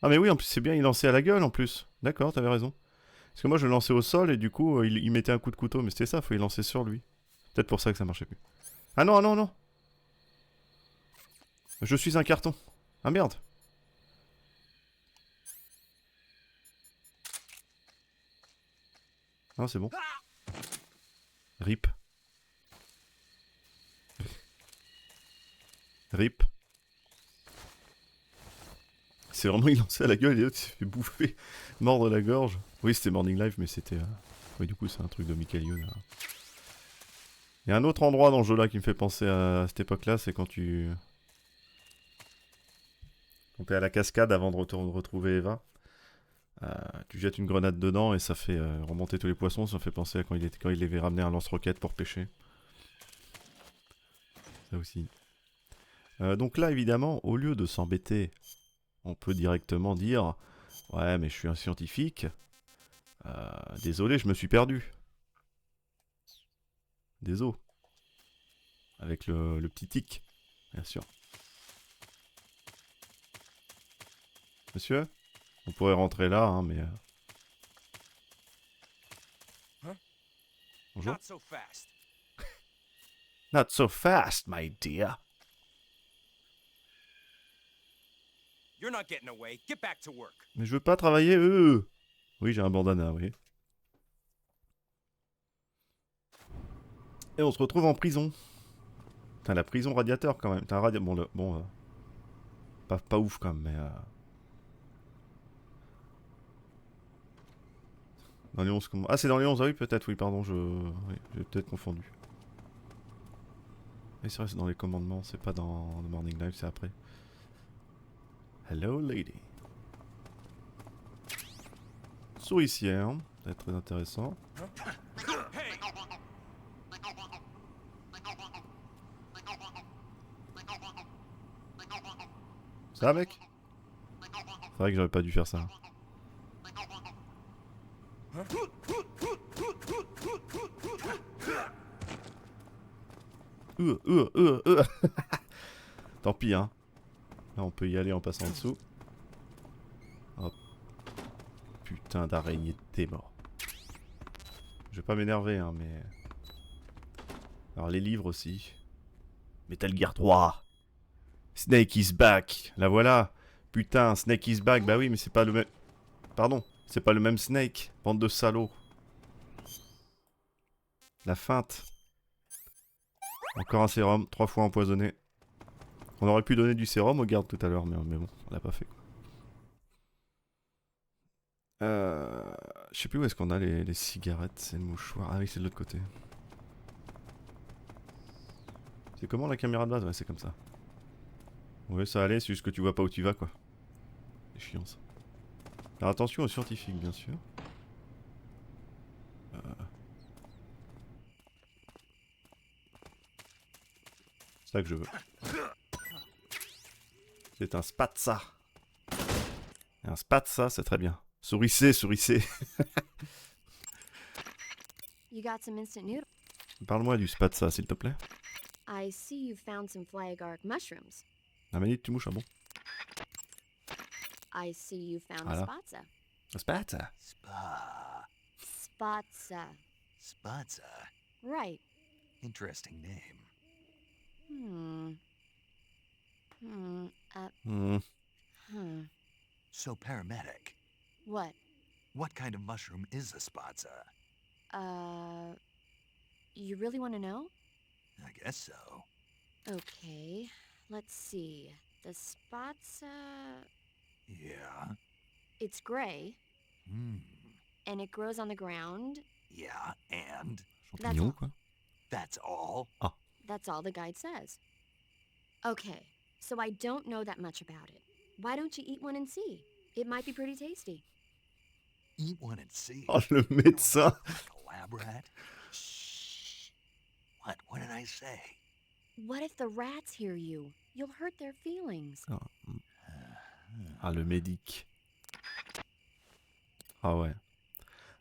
Ah mais oui, en plus c'est bien, il lançait à la gueule en plus. D'accord, t'avais raison. Parce que moi je le lançais au sol et du coup il mettait un coup de couteau, mais c'était ça, faut y lancer sur lui. Peut-être pour ça que ça marchait plus. Ah non, non, non. Je suis un carton. Ah merde. Non, c'est bon. RIP. RIP. C'est vraiment il lançait à la gueule et l'autre s'est fait bouffer, mordre la gorge. Oui, c'était Morning Live, mais c'était... Oui, du coup, c'est un truc de Michael Youn. Il y a un autre endroit dans le jeu là qui me fait penser à cette époque-là, c'est quand tu... Quand t'es à la cascade avant de retrouver Eva. Tu jettes une grenade dedans et ça fait remonter tous les poissons. Ça me fait penser à quand il avait ramené un lance-roquette pour pêcher. Ça aussi. Donc là, évidemment, au lieu de s'embêter, on peut directement dire « Ouais, mais je suis un scientifique. Désolé, je me suis perdu. » Désolé. Avec le petit tic, bien sûr. Monsieur ? On pourrait rentrer là, hein, mais... Bonjour. Not so fast. Not so fast, my dear. You're not getting away. Get back to work. Mais je veux pas travailler, Oui, j'ai un bandana, oui. Et on se retrouve en prison. Putain, la prison radiateur, quand même. T'as un radiateur... Bon, pas ouf, quand même, mais... Dans les 11... Ah, c'est dans les 11, ah oui, peut-être, oui, pardon, j'ai peut-être confondu. Mais c'est vrai, c'est dans les commandements, c'est pas dans le Morning Live, c'est après. Hello lady. Souricière, ça va être très intéressant. Ça mec? C'est vrai que j'aurais pas dû faire ça. Tant pis hein. Là on peut y aller en passant en dessous. Hop. Putain d'araignée, t'es mort. Je vais pas m'énerver hein mais... Alors les livres aussi. Metal Gear 3. Snake is back. La voilà. Putain, Snake is back. Bah oui mais c'est pas le même... Pardon. C'est pas le même Snake. Bande de salauds. La feinte. Encore un sérum. 3 fois empoisonné. On aurait pu donner du sérum aux gardes tout à l'heure mais bon, on l'a pas fait quoi. Je sais plus où est-ce qu'on a les cigarettes, c'est le mouchoir. Ah oui, c'est de l'autre côté. C'est comment la caméra de base? Ouais, c'est comme ça. Ouais, ça allait, c'est juste que tu vois pas où tu vas quoi. C'est chiant ça. Alors attention aux scientifiques, bien sûr. C'est ça que je veux. C'est un spatza. Et un spatza, c'est très bien. Souricez, souricez. You got some instant noodles. Parle-moi du spatza, s'il te plaît. I see you found some flyagaric mushrooms. La manite, tu mouches, ah bon? I see you found Voilà. a spatza. Un spatza. Spatza. Spatza. Right. Interesting name. So, paramedic, What? what kind of mushroom is a spatza? You really want to know? I guess so. Okay, let's see. The spatza... Yeah. It's gray, and it grows on the ground. Yeah, and? That's all. Quoi. That's all? Ah. That's all the guide says. Okay, so I don't know that much about it. Why don't you eat one and see? It might be pretty tasty. Eat one and see. Oh, le médecin. Like a lab rat? Shh. What? What did I say? What if the rats hear you? You'll hurt their feelings. Oh. Ah, le médic. Ah ouais.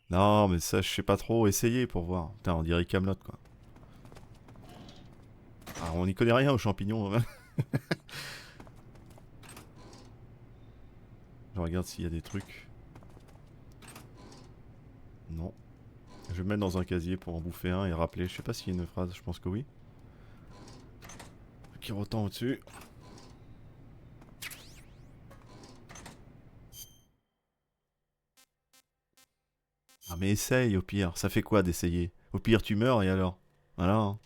Non, mais ça, je sais pas trop. Essayez pour voir. Putain, on dirait Camelot quoi. Ah, on n'y connaît rien aux champignons. Je regarde s'il y a des trucs. Non. Je vais me mettre dans un casier pour en bouffer un et rappeler. Je sais pas s'il y a une phrase, je pense que oui. Qui retent au-dessus. Ah mais essaye au pire, ça fait quoi d'essayer? Au pire tu meurs et alors? Voilà. Hein.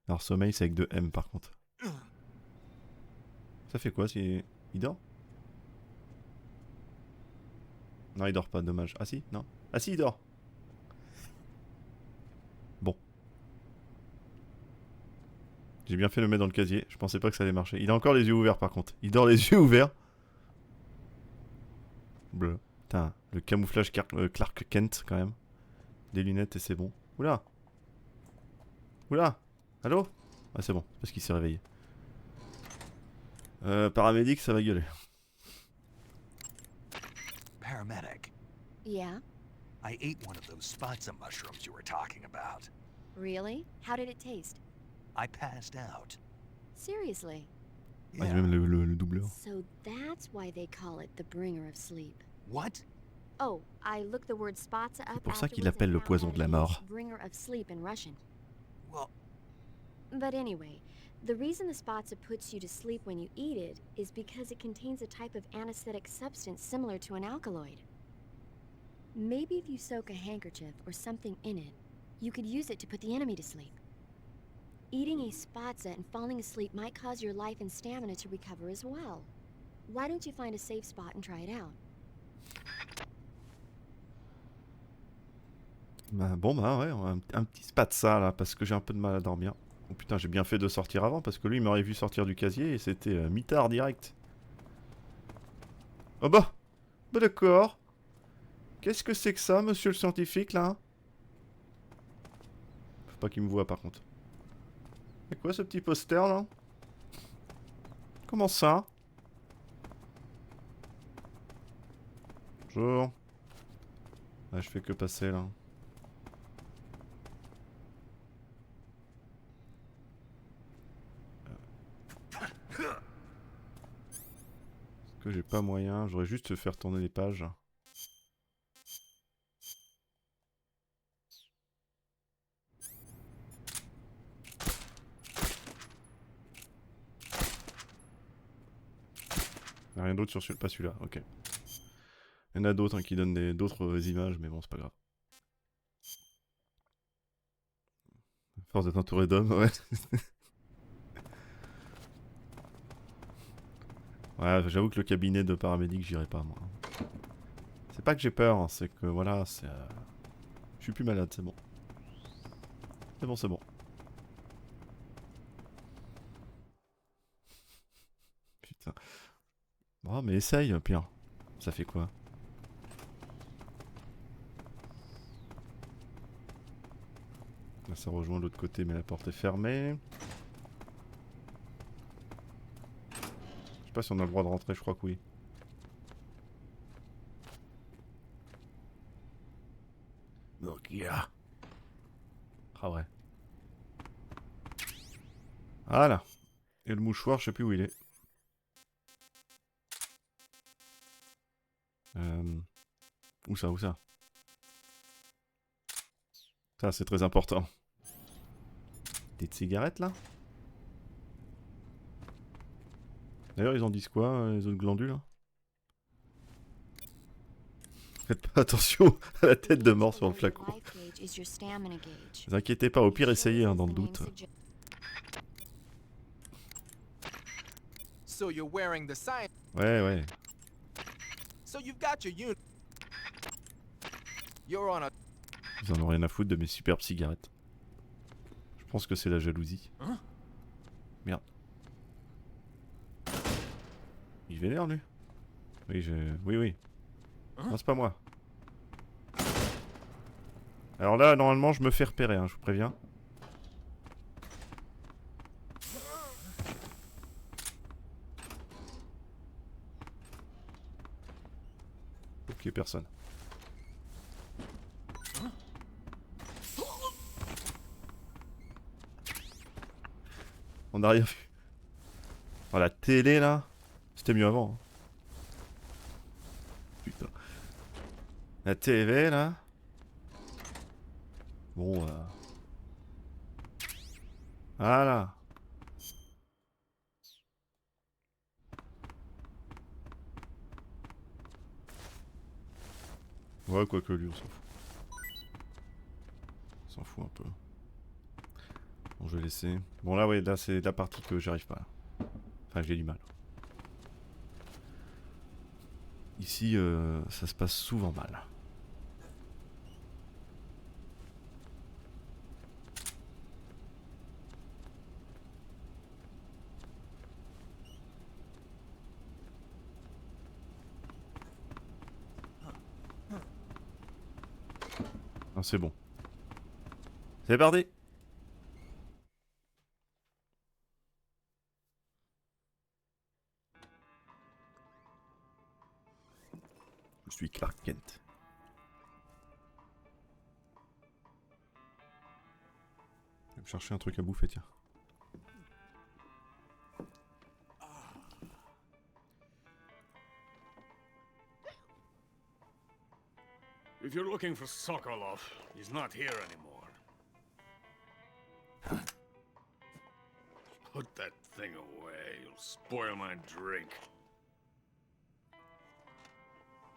Alors sommeil c'est avec 2 M par contre. Ça fait quoi si... Il dort? Non il dort pas, dommage. Ah si? Non. Ah si il dort. Bon. J'ai bien fait de le mettre dans le casier, je pensais pas que ça allait marcher. Il a encore les yeux ouverts par contre. Il dort les yeux ouverts. Bleu. Putain, le camouflage Clark Kent quand même. Des lunettes et c'est bon. Oula. Oula. Allô? Ah c'est bon, parce qu'il s'est réveillé. Paramédic, ça va gueuler. Paramedic. Yeah? I ate one of those spatza mushrooms you were talking about. Really? How did it taste? I passed out. Seriously? Ah, il y a même le doubleur. So that's why they call it the bringer of sleep. What? Oh, I looked the word spatza up. C'est pour ça qu'il afterwards appelle and le found poison that de la it mort. means bringer of sleep in Russian. Well... But anyway, the reason the spatza puts you to sleep when you eat it is because it contains a type of anesthetic substance similar to an alkaloid. Maybe if you soak a handkerchief or something in it, you could use it to put the enemy to sleep. Eating a spatza and falling asleep might cause your life and stamina to recover as well. Why don't you find a safe spot and try it out? Bah, bon bah ouais, un petit spatza là, parce que j'ai un peu de mal à dormir. Oh putain, j'ai bien fait de sortir avant parce que lui il m'aurait vu sortir du casier et c'était mitard direct. Oh bah d'accord. Qu'est-ce que c'est que ça, monsieur le scientifique, là? Faut pas qu'il me voie, par contre. C'est quoi, ce petit poster, là? Comment ça? Bonjour. Ah, je fais que passer, là. Est-ce que j'ai pas moyen? J'aurais juste faire tourner les pages. Rien d'autre sur celui-là, pas celui-là, ok. Il y en a d'autres hein, qui donnent d'autres images, mais bon, c'est pas grave. Force d'être entouré d'hommes, ouais. Ouais, j'avoue que le cabinet de paramédic, j'irai pas, moi. C'est pas que j'ai peur, hein, c'est que voilà, c'est. Je suis plus malade, c'est bon. C'est bon, c'est bon. Putain. Oh, mais essaye, pire. Ça fait quoi? Là, ça rejoint l'autre côté, mais la porte est fermée. Je sais pas si on a le droit de rentrer, je crois que oui. Nokia. Ah ouais. Voilà. Et le mouchoir, je sais plus où il est. Où ça, où ça? Ça, c'est très important. Des cigarettes, là? D'ailleurs, ils en disent quoi, les autres glandules? Faites pas attention à la tête de mort sur le flacon. Ne vous inquiétez pas, au pire, essayez, hein, dans le doute. So you're wearing the sign. Ouais, ouais. So you've got your unit. You're on a. Ils en ont rien à foutre de mes superbes cigarettes. Je pense que c'est la jalousie. Merde. Il vénère, lui? Oui, oui, oui. Non, c'est pas moi. Alors là, normalement, je me fais repérer, hein, je vous préviens. Ok, personne. On n'a rien vu. Oh, la télé, là. C'était mieux avant. Hein. Putain. La TV, là. Bon, voilà. Ouais, quoique lui, on s'en fout. On s'en fout un peu. Bon, je vais laisser. Bon, là, ouais, là, c'est la partie que j'arrive pas. Enfin, j'ai du mal. Ici, ça se passe souvent mal. Non, c'est bon. C'est parti! Je suis Clark Kent. Je vais me chercher un truc à bouffer, tiens. If you're looking for Sokolov, he's not here anymore. Put that thing away, you'll spoil my drink.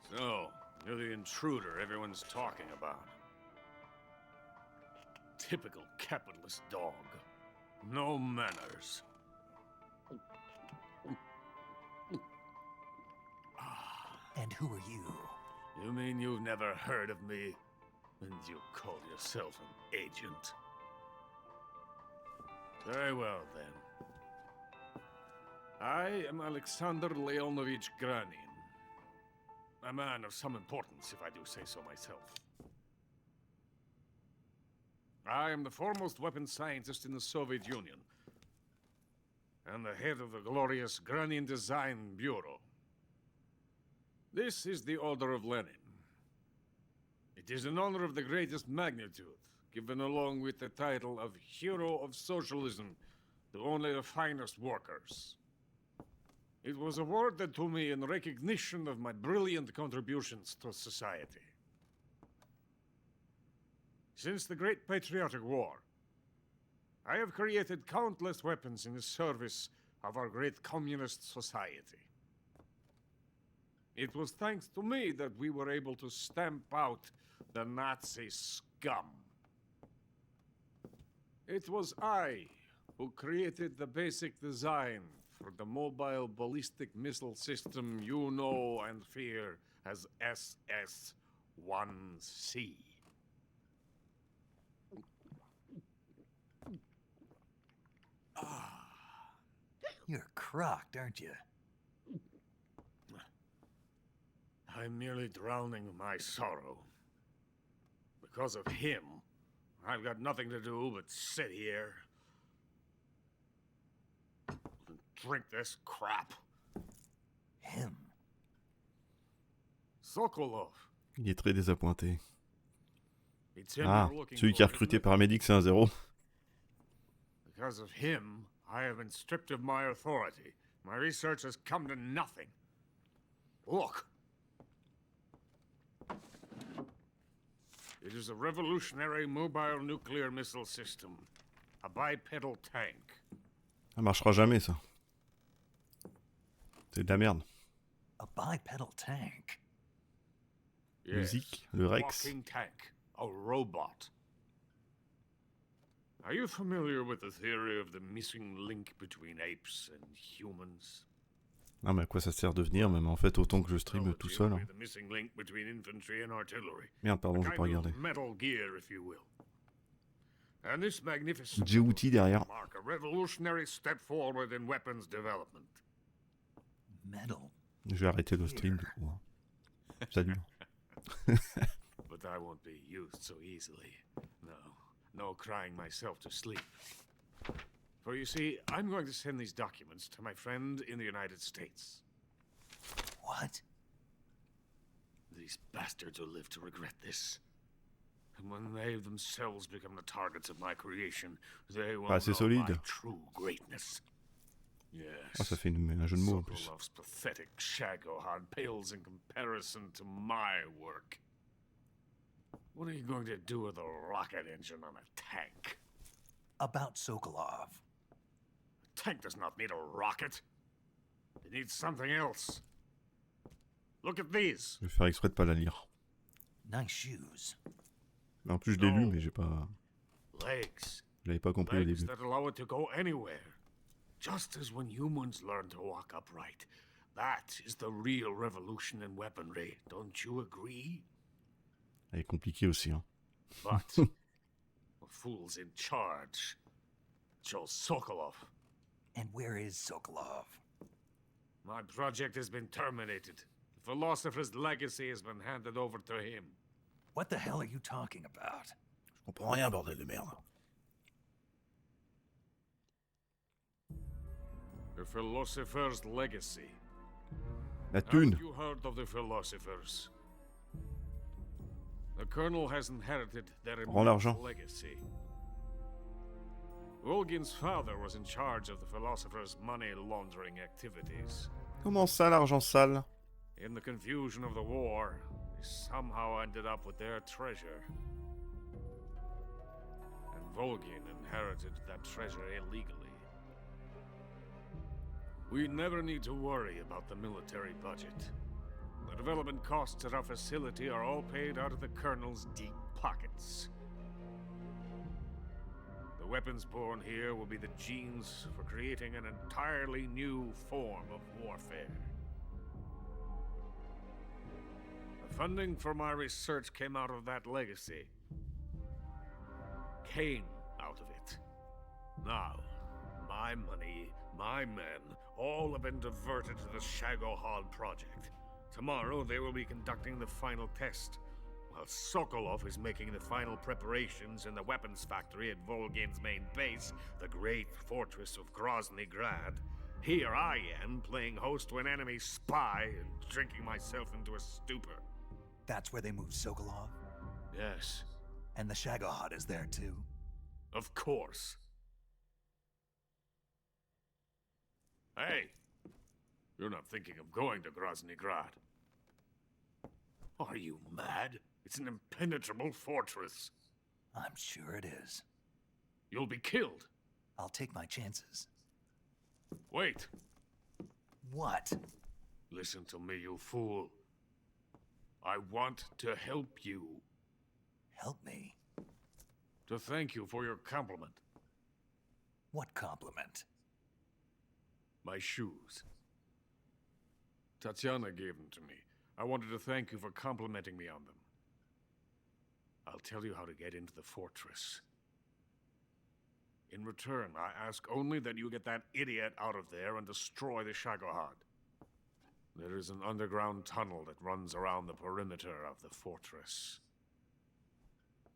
So, you're the intruder everyone's talking about. Typical capitalist dog. No manners. And who are you? You mean you've never heard of me? And you call yourself an agent? Very well, then. I am Alexander Leonovich Granin. A man of some importance, if I do say so myself. I am the foremost weapons scientist in the Soviet Union, and the head of the glorious Granin Design Bureau. This is the Order of Lenin. It is an honor of the greatest magnitude, given along with the title of Hero of Socialism to only the finest workers. It was awarded to me in recognition of my brilliant contributions to society. Since the Great Patriotic War, I have created countless weapons in the service of our great communist society. It was thanks to me that we were able to stamp out the Nazi scum. It was I who created the basic design for the mobile ballistic missile system you know and fear as SS-1C. You're crocked, aren't you? I'm merely drowning my sorrow. Because of him, I've got nothing to do but sit here and drink this crap. Him? Sokolov. Il est très désappointé. It's him Ah, you're looking celui qui a for, recruté isn't it? Paramedic, c'est un 0. Because of him, I have been stripped of my authority. My research has come to nothing. Look. It is a revolutionary mobile nuclear missile system. A bipedal tank. Ça marchera jamais, ça. C'est de la merde. A bipedal tank? Musique, le Rex. Walking tank. A robot. Are you familiar with the theory of the missing link between apes and humans? Ah, mais à quoi ça sert de venir, même en fait, autant que je stream tout seul. Hein. The missing link between infantry and artillery. Merde, pardon, j'ai A pas kind of regardé. Metal Gear, if you will. And this magnificent J'ai outil derrière. mark a revolutionary step forward in weapons development. Metal. Je vais arrêter le stream du coup. Hein. Salut. But I won't be used so easily. No crying myself to sleep. For you see, I'm going to send these documents to my friend in the United States. What? These bastards will live to regret this. And when they themselves become the targets of my creation, they will Pas assez know solide. my true greatness. Yes. Ah, ça fait un jeu de mots en plus. Sokolov's pathetic Shagohod pales in comparison to my work. What are you going to do with a rocket engine on a tank? About Sokolov. A tank does not need a rocket. It needs something else. Look at these. Je vais faire exprès de pas la lire. Nice shoes. Mais en plus, je l'ai lu, mais j'ai pas. Legs. Je l'avais pas compris au Legs début. that allow it to go anywhere. Just as when humans learn to walk upright. That is the real revolution in weaponry. Don't you agree? Elle est compliquée aussi. Hein. But the fool's in charge. Joe Sokolov. And where is Sokolov? My project has been terminated. The philosopher's legacy has been handed over to him. What the hell are you talking about? Je comprends rien, bordel de merde. The philosopher's legacy. La thune. Haven't you heard of the philosophers? The colonel has inherited their Rends l'argent. legacy. Volgin's father was in charge of the philosophers' money laundering activities. Comment ça, l'argent sale? In the confusion of the war, they somehow ended up with their treasure. And Volgin inherited that treasure illegally. We never need to worry about the military budget. The development costs at our facility are all paid out of the Colonel's deep pockets. The weapons born here will be the genes for creating an entirely new form of warfare. The funding for my research came out of that legacy. Came out of it. Now, My money, my men, all have been diverted to the Shagohod project. Tomorrow they will be conducting the final test, while Sokolov is making the final preparations in the weapons factory at Volgin's main base, the great fortress of Grozny Grad. Here I am, playing host to an enemy spy and drinking myself into a stupor. That's where they moved Sokolov? Yes. And the Shagohod is there too? Of course. Hey! You're not thinking of going to Grozny Grad. Are you mad? It's an impenetrable fortress. I'm sure it is. You'll be killed. I'll take my chances. Wait. What? Listen to me, you fool. I want to help you. Help me? To thank you for your compliment. What compliment? My shoes. Tatiana gave them to me. I wanted to thank you for complimenting me on them. I'll tell you how to get into the fortress. In return, I ask only that you get that idiot out of there and destroy the Shagohod. There is an underground tunnel that runs around the perimeter of the fortress.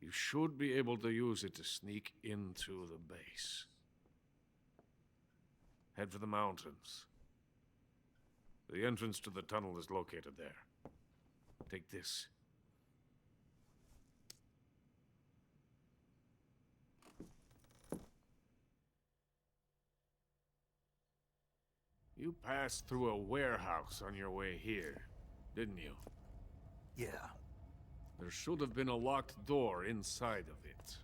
You should be able to use it to sneak into the base. Head for the mountains. The entrance to the tunnel is located there. Take this. You passed through a warehouse on your way here, didn't you? Yeah. There should have been a locked door inside of it.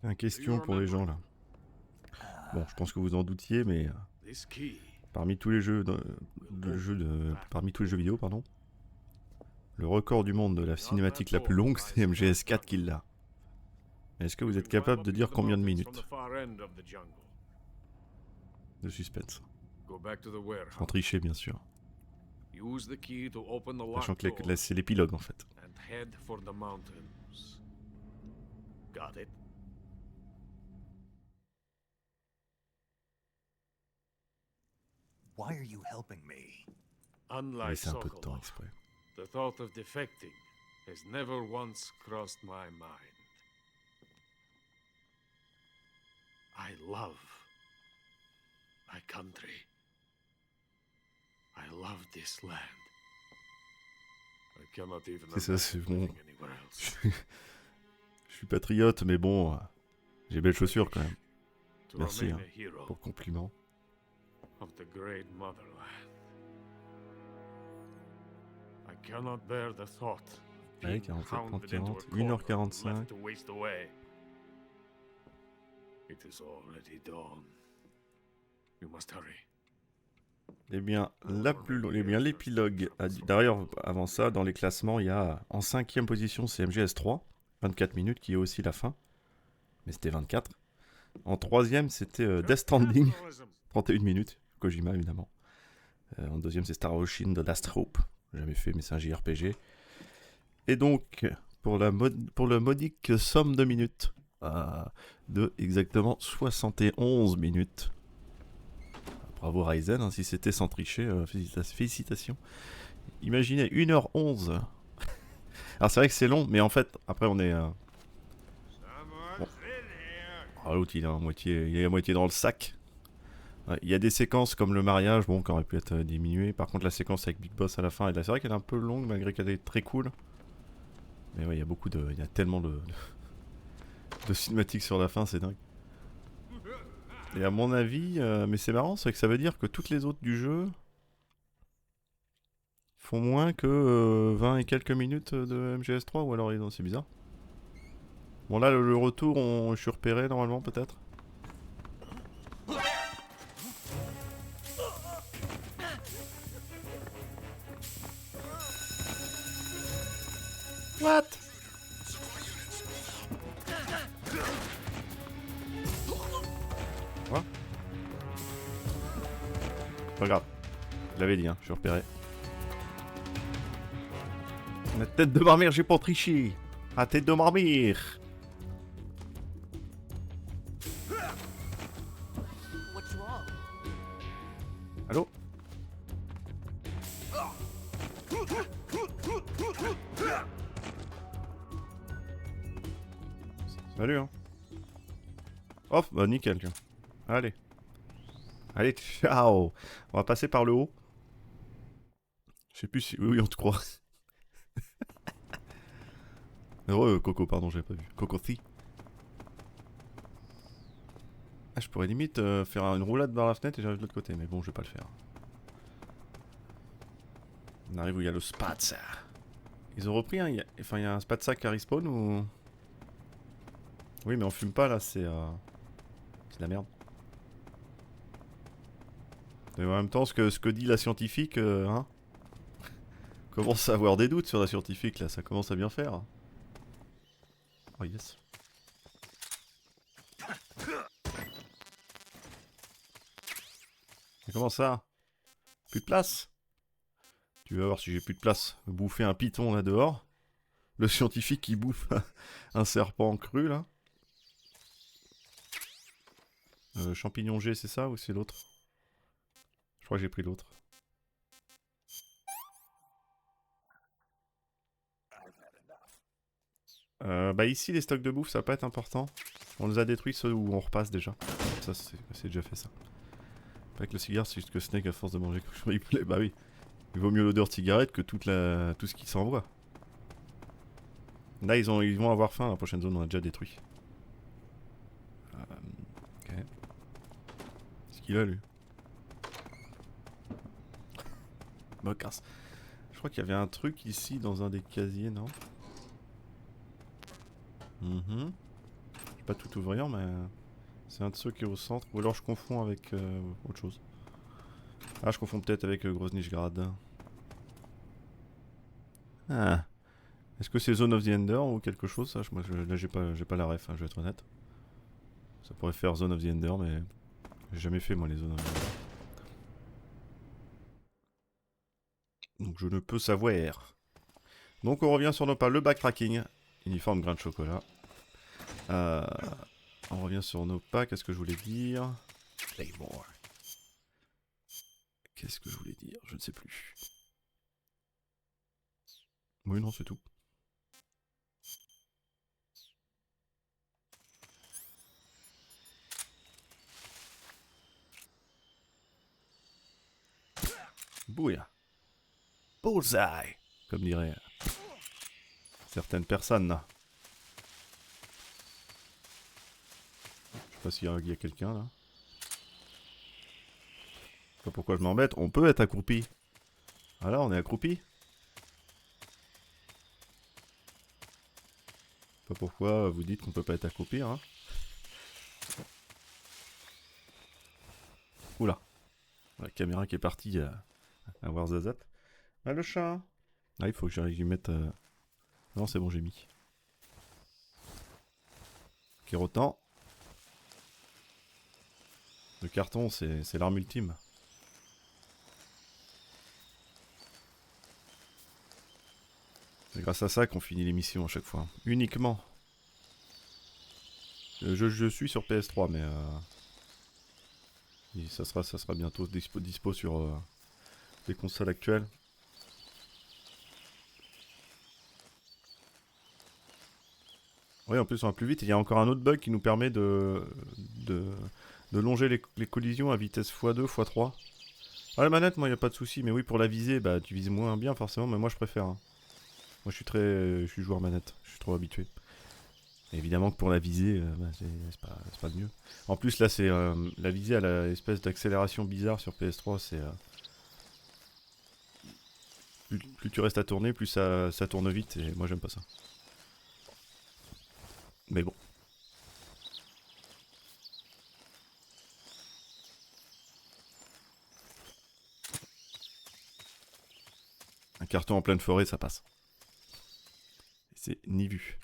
Une question pour les gens là. Bon, je pense que vous en doutiez, mais parmi tous les jeux, parmi tous les jeux vidéo, pardon, le record du monde de la cinématique la plus longue, c'est MGS4 qui l'a. Est-ce que vous êtes capable de dire combien de minutes? De suspense. Sans tricher, bien sûr. Sachant que là, c'est l'épilogue, en fait. Why are you helping me? Unlike C'est un peu de temps Sokolov, exprès. the thought of defecting has never once crossed my mind. I love my country. I love this land. I cannot even C'est ça, c'est bon. imagine living anywhere else. Je suis patriote, mais bon, j'ai belles chaussures quand même. To Merci remain hein, a hero pour le compliment. of the great motherland. I cannot bear the thought of Ouais, being 47, hounded 30, into a 40, corner 1h45. and left to waste away. It is already dawn. You must hurry. Eh bien, l'épilogue. D'ailleurs, avant ça, dans les classements, il y a en 5e position, c'est MGS3, 24 minutes, qui est aussi la fin. Mais c'était 24. En 3e, c'était Death Stranding, 31 minutes. Kojima, évidemment. En 2e, c'est Star Ocean The Last Hope. Jamais fait, mais c'est un JRPG. Et donc, pour la modique somme de minutes, de exactement 71 minutes. Bravo Ryzen, hein, si c'était sans tricher, félicitations. Imaginez 1h11. Alors c'est vrai que c'est long, mais en fait, après on est... Bon. Ah, l'autre il est à moitié dans le sac. Il y a des séquences comme le mariage, bon, qui aurait pu être diminué. Par contre la séquence avec Big Boss à la fin, c'est vrai qu'elle est un peu longue malgré qu'elle est très cool. Mais ouais, il y a tellement de cinématiques sur la fin, c'est dingue. Et à mon avis, mais c'est marrant, c'est que ça veut dire que toutes les autres du jeu font moins que 20 et quelques minutes de MGS3, ou alors c'est bizarre. Bon là, le retour, je suis repéré normalement peut-être. What? Quoi? Pas grave. Je l'avais dit, hein, je suis repéré. La tête de marmire, j'ai pas triché. La tête de marmire. What's Salut, hein. Hop, bah nickel, tiens. Allez. Allez, ciao. On va passer par le haut. Je sais plus si... Oui, on te croit. Heureux, Coco, pardon, j'avais pas vu. Coco-thi. Ah, je pourrais limite faire une roulade vers la fenêtre et j'arrive de l'autre côté, mais bon, je vais pas le faire. On arrive où il y a le Spatza. Ils ont repris, hein, il y a un Spatza qui respawn ou... Oui, mais on fume pas là, c'est de la merde. Et en même temps, ce que dit la scientifique, hein, commence à avoir des doutes sur la scientifique là, ça commence à bien faire. Oh yes. Mais comment ça? Plus de place? Tu vas voir si j'ai plus de place. Bouffer un python là dehors. Le scientifique qui bouffe un serpent cru là. Champignon G, c'est ça ou c'est l'autre? Je crois que j'ai pris l'autre. Bah ici les stocks de bouffe ça va pas être important. On les a détruits ceux où on repasse déjà. Ça c'est déjà fait ça. Pas que le cigare c'est juste que Snake à force de manger quelque chose il plaît. Bah oui. Il vaut mieux l'odeur de cigarette que tout ce qui s'envoie. Là ils vont avoir faim, la prochaine zone on a déjà détruit. Ok. Qu'est-ce qu'il a lui? Bocasse. Je crois qu'il y avait un truc ici dans un des casiers, non? Je vais pas tout ouvrir mais c'est un de ceux qui est au centre. Ou alors je confonds avec autre chose. Ah je confonds peut-être avec Groznygrad. Ah. Est-ce que c'est Zone of the Ender ou quelque chose ça? Moi là j'ai pas la ref, hein, je vais être honnête. Ça pourrait faire Zone of the Ender mais j'ai jamais fait moi les zones of the Ender. Donc je ne peux savoir. Donc on revient sur nos pas, le backtracking. Uniforme grain de chocolat. On revient sur nos pas, qu'est-ce que je voulais dire? Claymore. Qu'est-ce que je voulais dire? Je ne sais plus. Oui, non, c'est tout. Bouya. Bullseye, comme diraient certaines personnes là. Je sais pas s'il y a quelqu'un là. Je sais pas pourquoi je m'embête. On peut être accroupi. Voilà, on est accroupi. Je sais pas pourquoi vous dites qu'on peut pas être accroupi, hein. Oula. La caméra qui est partie à Warzazat. Ah, le chat. Ah, il faut que j'arrive à y mettre... Non, c'est bon, j'ai mis. Kérotan. Le carton, c'est l'arme ultime. C'est grâce à ça qu'on finit l'émission à chaque fois. Uniquement. Je suis sur PS3, mais... ça sera bientôt dispo sur les consoles actuelles. Oui, en plus on va plus vite. Il y a encore un autre bug qui nous permet de longer les collisions à vitesse x2, x3. Ah, la manette, moi, il n'y a pas de souci. Mais oui, pour la visée, bah tu vises moins bien forcément. Mais moi, je préfère. Hein. Moi, je suis joueur manette. Je suis trop habitué. Et évidemment que pour la visée, bah, c'est pas le mieux. En plus, là, c'est la visée à l'espèce d'accélération bizarre sur PS3. C'est plus tu restes à tourner, plus ça tourne vite. Et moi, j'aime pas ça. Mais bon. Un carton en pleine forêt, ça passe. C'est ni vu.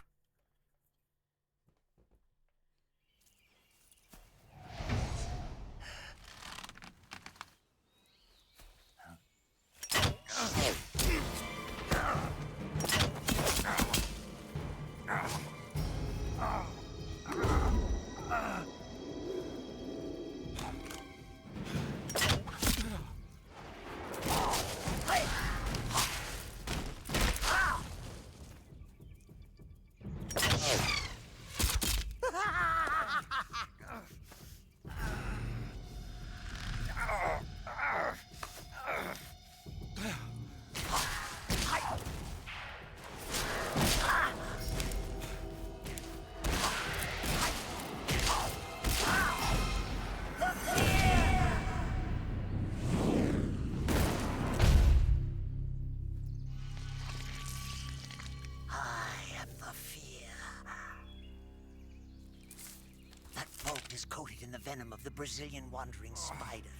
Coated in the venom of the Brazilian wandering spider.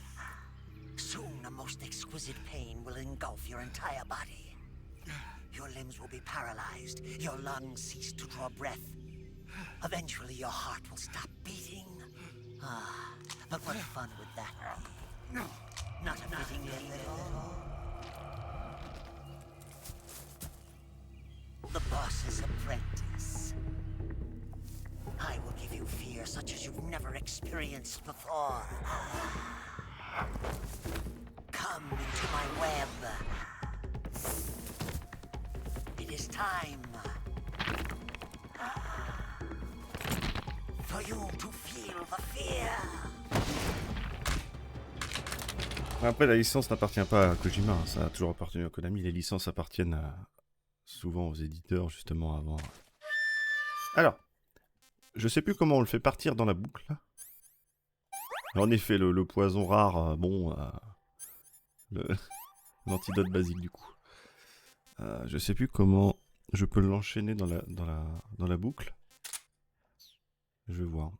Soon, a most exquisite pain will engulf your entire body. Your limbs will be paralyzed, your lungs cease to draw breath. Eventually, your heart will stop beating. Ah, but what fun would that be? Not a fitting name at all. The boss's apprentice. I will give you fear such as you've never experienced before. Come into my web. It is time for you to feel the fear. Après, la licence n'appartient pas à Kojima, ça a toujours appartenu à Konami. Les licences appartiennent souvent aux éditeurs, justement, avant. Alors, je sais plus comment on le fait partir dans la boucle. En effet, le poison rare, bon, l'antidote basique du coup. Je sais plus comment je peux l'enchaîner dans la boucle. Je vais voir.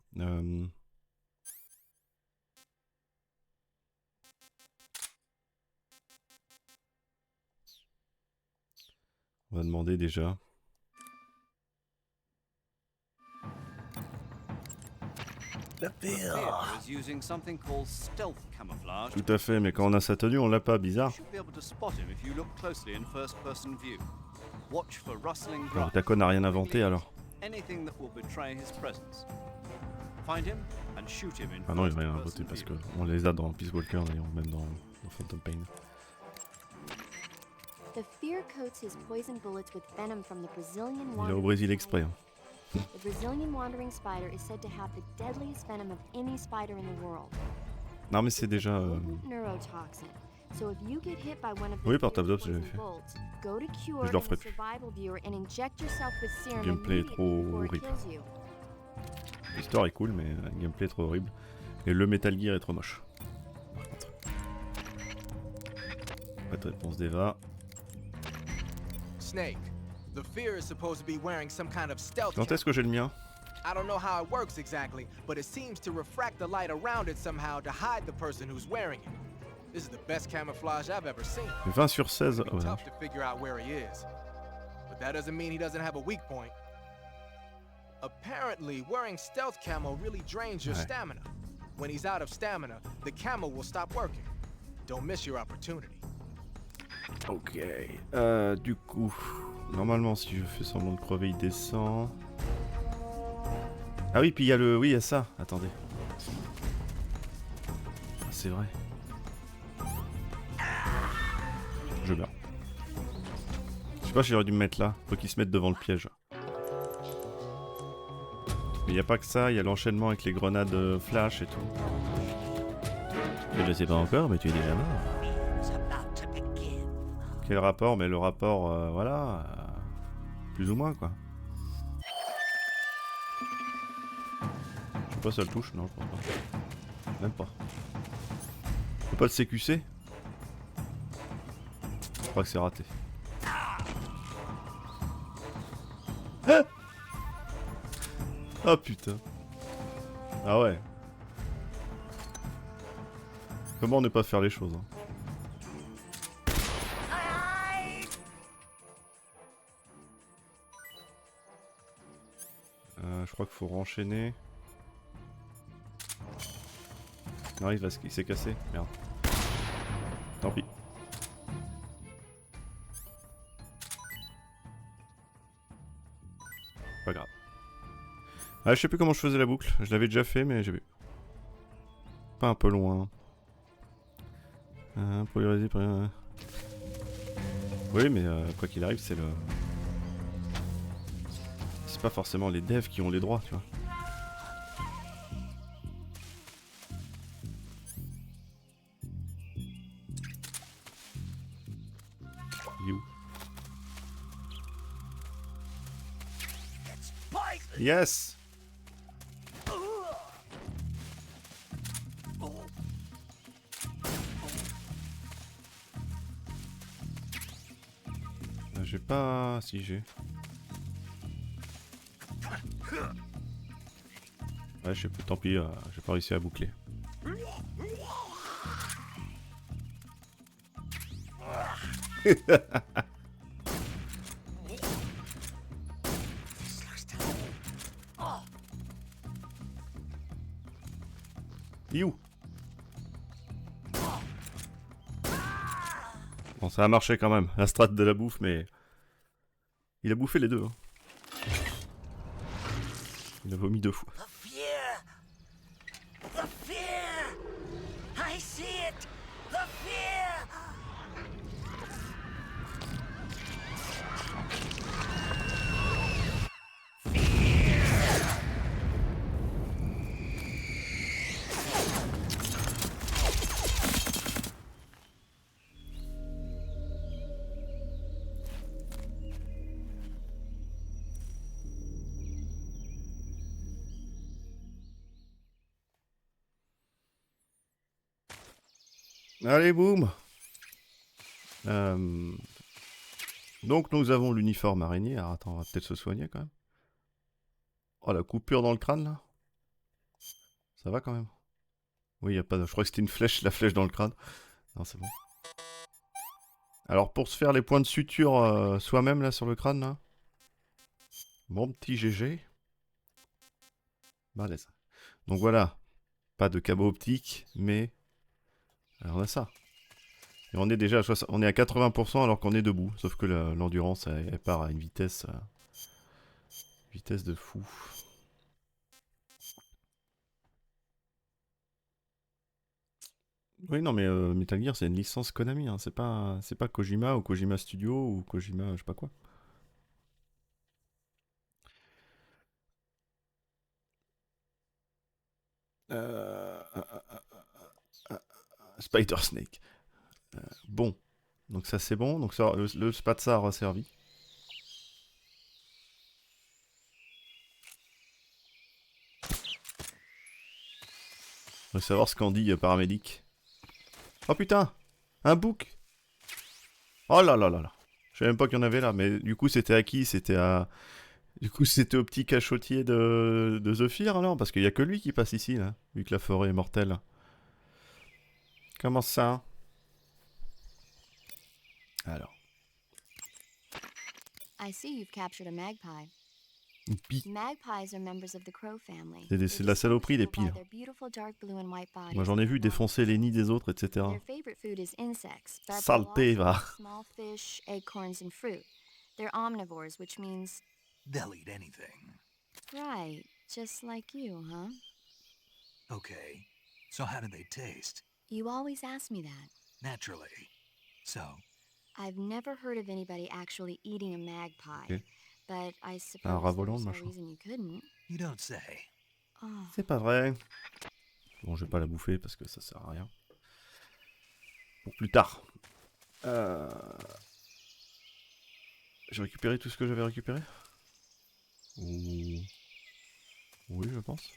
On va demander déjà. Tout à fait, mais quand on a sa tenue, on l'a pas, bizarre. Alors, Taco n'a rien inventé alors. Ah non, il va rien inventé parce qu'on les a dans Peace Walker d'ailleurs, même dans Phantom Pain. Il est au Brésil exprès. Hein. The Brazilian wandering spider is said to have the deadliest venom of any spider in the world. Non mais c'est déjà. Neurotoxin. So if you get hit by one of Oui, par Tabdop, je l'ai fait. Go to Cure Je le referai plus. survival viewer and inject yourself with serum Le gameplay est trop horrible. L'histoire est cool, mais le gameplay est trop horrible. Et le Metal Gear est trop moche. Par contre. Pas de réponse d'Eva. Snake. The fear is supposed to be wearing some kind of stealth. Quand est-ce que j'ai le mien? I don't know how it works exactly, but it seems to refract the light around it somehow to hide the person who's wearing it. This is the best camouflage I've ever seen. 20 sur 16. It's tough to figure out where he is, but that doesn't mean he doesn't have a weak point. Apparently, wearing stealth camo really drains your stamina. When he's out of stamina, the camo will stop working. Don't miss your opportunity. Ok. Du coup, normalement, si je fais semblant de crever, il descend. Ah oui, puis il y a le... Oui, il y a ça. Attendez. Ah, c'est vrai. Je meurs. Je sais pas si j'aurais dû me mettre là. Faut qu'il se mette devant le piège. Mais il n'y a pas que ça. Il y a l'enchaînement avec les grenades flash et tout. Et je sais pas encore, mais tu es déjà mort. Quel rapport? Mais le rapport, voilà. Plus ou moins, quoi. Je sais pas si ça le touche, non, je pense pas. Même pas. Je peux pas le CQC? Je crois que c'est raté. Ah oh putain. Ah ouais. Comment ne pas faire les choses, hein. Je crois qu'il faut renchaîner. Non, il s'est cassé. Merde. Tant pis. Pas grave. Ah, je sais plus comment je faisais la boucle. Je l'avais déjà fait, mais j'ai vu. Pas un peu loin. Polariser. Oui, mais quoi qu'il arrive, c'est le... C'est pas forcément les devs qui ont les droits, tu vois. Il est où? Yes. J'ai pas... Si j'ai... Ouais, je sais pas, tant pis, j'ai pas réussi à boucler. You. Bon, ça a marché quand même, la strat de la bouffe, mais... Il a bouffé les deux. Hein. Il a vomi 2 fois. The fear! I see it! The fear! Allez, boum. Donc nous avons l'uniforme araignée. Alors attends, on va peut-être se soigner quand même. Oh, la coupure dans le crâne là. Ça va quand même. Oui, y a pas de... Je crois que c'était une flèche, la flèche dans le crâne. Non, c'est bon. Alors pour se faire les points de suture soi-même là sur le crâne là. Bon petit GG. Balèze. Donc voilà. Pas de câble optique, mais... Alors on a ça. Et on est déjà à, on est à 80% alors qu'on est debout. Sauf que l'endurance, elle part à une vitesse... vitesse de fou. Oui, non, mais Metal Gear, c'est une licence Konami. Hein. C'est pas Kojima ou Kojima Studio ou Kojima, je sais pas quoi. Spider Snake. Bon. Donc ça, c'est bon. Donc ça, le Spatsar a servi. On va savoir ce qu'en dit paramédic. Oh putain! Un bouc! Oh là là là là! Je savais même pas qu'il y en avait là, mais du coup c'était à qui? C'était à... Du coup c'était au petit cachotier de The Fear, non? Parce qu'il y a que lui qui passe ici, là, vu que la forêt est mortelle. Comment ça? Alors. I see you've captured a magpie. Pie. Magpies are members of the crow family. C'est de la saloperie des pies. Moi j'en ai vu défoncer les nids des autres, etc. Their favorite food is insects, but Saleté, va. small fish, acorns, and fruit. They're omnivores, which means They'll eat anything. right, just like you, huh? Okay. So how do they taste? You always ask me that. Naturally. So, I've never heard of anybody actually eating a magpie, Okay. but I Un suppose rat volant, there's no machin. reason you couldn't. you don't say. Oh, C'est pas vrai. Bon, je vais pas la bouffer parce que ça sert à rien. Pour plus tard. J'ai récupéré tout ce que j'avais récupéré? Ou... Oui, je pense.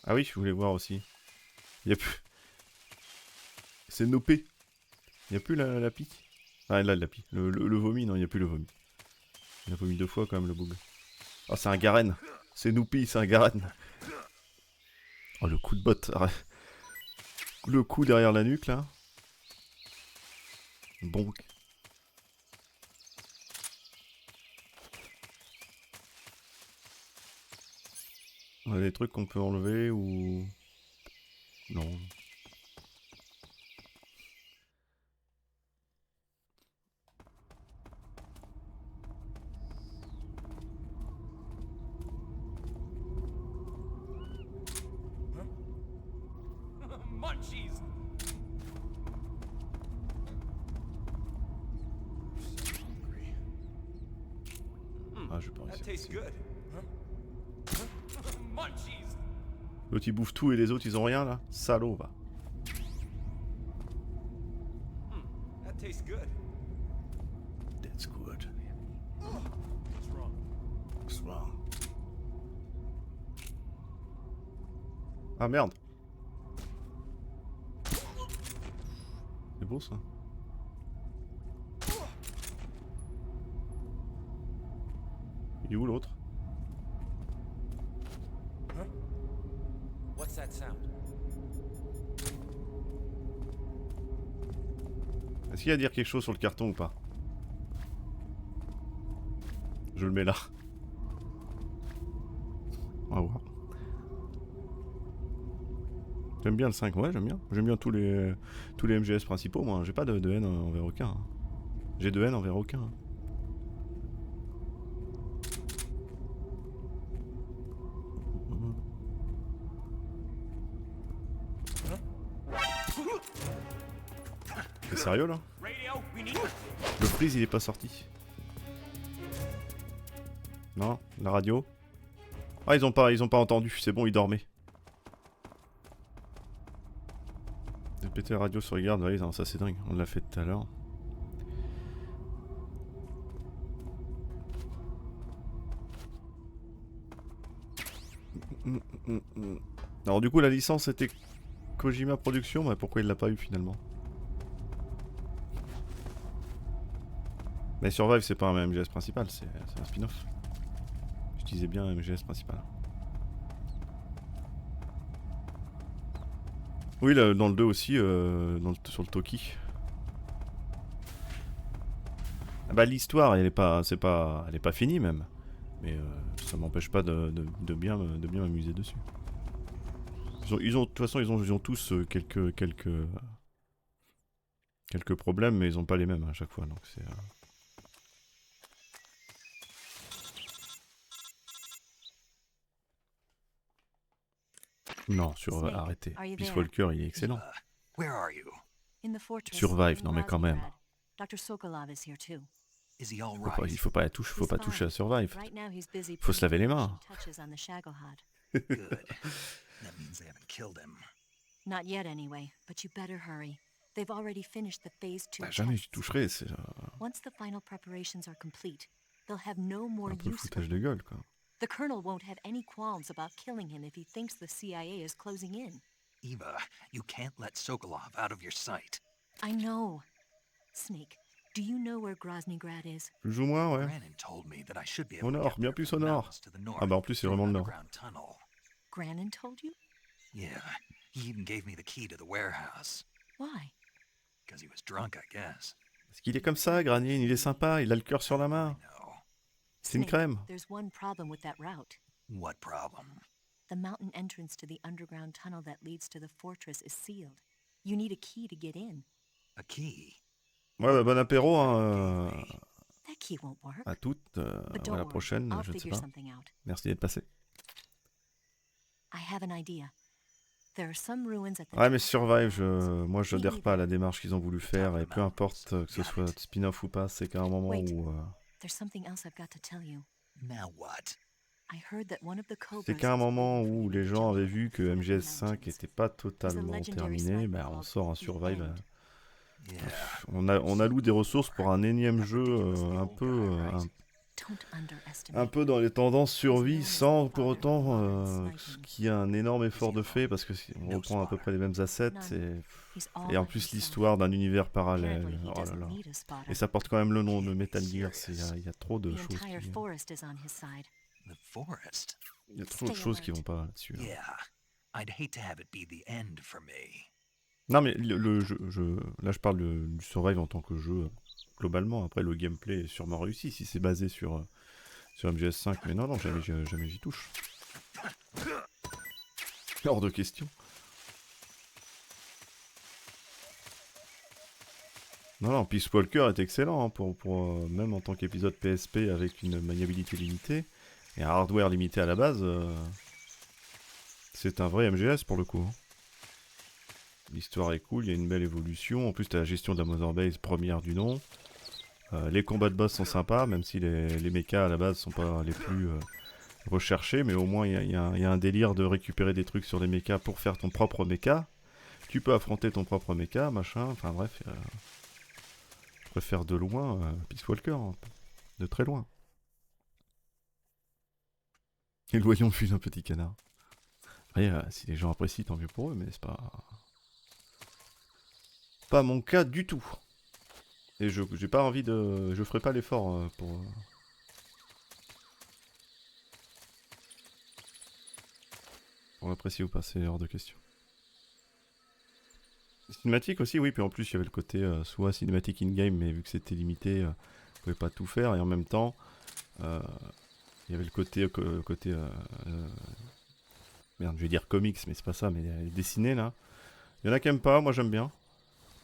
Ah oui, je voulais voir aussi. Il y a plus... C'est nopé. Il n'y a plus la pique. Ah là, la pique. Le vomi, non, il n'y a plus le vomi. Il a vomi 2 fois quand même, le bug. Oh, c'est un Garen. C'est Noupi, c'est un Garen. Oh, le coup de botte. Le coup derrière la nuque, là. Bon. On a des trucs qu'on peut enlever ou... Non. Munchies! Ah, je vais pas That réussir. tastes good. Munchies! L'autre il bouffe tout et les autres ils ont rien là. Salaud va. That tastes good. That's good. What's wrong? Ah merde. C'est beau ça. Il est où l'autre? What's that sound? Est-ce qu'il y a à dire quelque chose sur le carton ou pas? Je le mets là. On va voir. J'aime bien le 5, ouais j'aime bien. J'aime bien tous les MGS principaux moi. J'ai pas de haine envers aucun. Hein. J'ai de haine envers aucun. Hein. T'es sérieux là? Le freeze il est pas sorti. Non, la radio. Ah ils ont pas entendu, c'est bon ils dormaient. De péter la radio sur les gardes, ouais, non, ça c'est dingue, on l'a fait tout à l'heure. Alors du coup la licence était Kojima Productions, mais pourquoi il l'a pas eu finalement? Mais Survive c'est pas un MGS principal, c'est un spin-off. Je disais bien un MGS principal. Oui, là, dans le 2 aussi, sur le Toki. Ah bah l'histoire, elle est pas finie même. Mais ça m'empêche pas de bien m'amuser dessus. De toute façon, ils ont tous quelques problèmes, mais ils ont pas les mêmes à chaque fois. Donc c'est. Non, arrêtez. Peace Walker, il est excellent. Where are you? In the fortress. Survive, non mais quand même. Dr. Sokolov is here too. Is he all right? Il faut pas toucher à Survive. Faut se laver les mains. Good. That means they haven't killed him. Not yet anyway, but you better hurry. They've already finished the phase 2 Bah, jamais j'y toucherai, c'est Once the final preparations are complete, they'll have no more un peu use for foutage de him. gueule quoi. The Colonel won't have any qualms about killing him if he thinks the CIA is closing in. Eva, you can't let Sokolov out of your sight. I know. Snake, do you know where Groznygrad is? Plus ou moins, ouais. Grannon told me that I should be Au able to nord, get bien there plus from au the nord. mountains to the north Ah bah en plus c'est through vraiment an le nord. underground tunnel. Grannon told you? Yeah, he even gave me the key to the warehouse. Why? Because he was drunk, I guess. Parce qu'il est comme ça, Granine, il est sympa, il a le cœur sur la main. C'est une Snake, crème. there's one problem with that route. What problem? The mountain entrance to the underground tunnel that leads to the fortress is sealed. You need a key to get in. A key? Ouais, bah, bon apéro, hein. That key won't work. À toutes, But à don't la worry, prochaine, I'll je ne sais figure pas. something out. Merci d'être passé. I have an idea. There are some ruins at the Ouais, mais top. Survive, moi je n'adhère pas à la démarche qu'ils ont voulu faire, et peu importe que ce soit spin-off ou pas, c'est qu'à un moment Wait. où. There's something else I've got to tell you. Now what? I heard that one of the Cobras C'est qu'à un is moment waiting for où you les in the gens jungle avaient vu que at the foot of the MGS5 mountains. n'était pas totalement legendary terminé, sniper bah, on called sort un The Survive. End. On alloue des ressources pour un énième jeu un peu dans les tendances survie, sans pour autant qu'il y ait un énorme effort de fait, parce que on reprend à peu près les mêmes assets, et en plus l'histoire d'un univers parallèle. Oh là là. Et ça porte quand même le nom de Metal Gear, il y a trop de The choses entire qui... forest is on his side. The forest? Il y a trop de choses qui vont pas là-dessus. Là. Yeah. I'd hate to have it be the end for me. Non mais le jeu, là je parle du Survive en tant que jeu globalement. Après le gameplay est sûrement réussi si c'est basé sur MGS5, mais non jamais j'y touche. Hors de question. Non, Peace Walker est excellent hein, pour même en tant qu'épisode PSP avec une maniabilité limitée et un hardware limité à la base. C'est un vrai MGS pour le coup. Hein. L'histoire est cool, il y a une belle évolution. En plus, tu as la gestion de la Mother Base première du nom. Les combats de boss sont sympas, même si les mechas à la base sont pas les plus recherchés. Mais au moins, il y a un délire de récupérer des trucs sur les mechas pour faire ton propre mecha. Tu peux affronter ton propre mecha, machin. Enfin bref, je préfère de loin Peace Walker. Hein. De très loin. Et le voyons fut un petit canard. Après, si les gens apprécient, tant mieux pour eux, mais c'est pas mon cas du tout. Et j'ai pas envie de... Je ferai pas l'effort pour l'apprécier ou pas, c'est hors de question. Cinématique aussi, oui, puis en plus il y avait le côté soit cinématique in-game, mais vu que c'était limité, on pouvait pas tout faire, et en même temps, il y avait le côté... merde, je vais dire comics, mais c'est pas ça, mais dessiné là. Il y en a qui aiment pas, moi j'aime bien.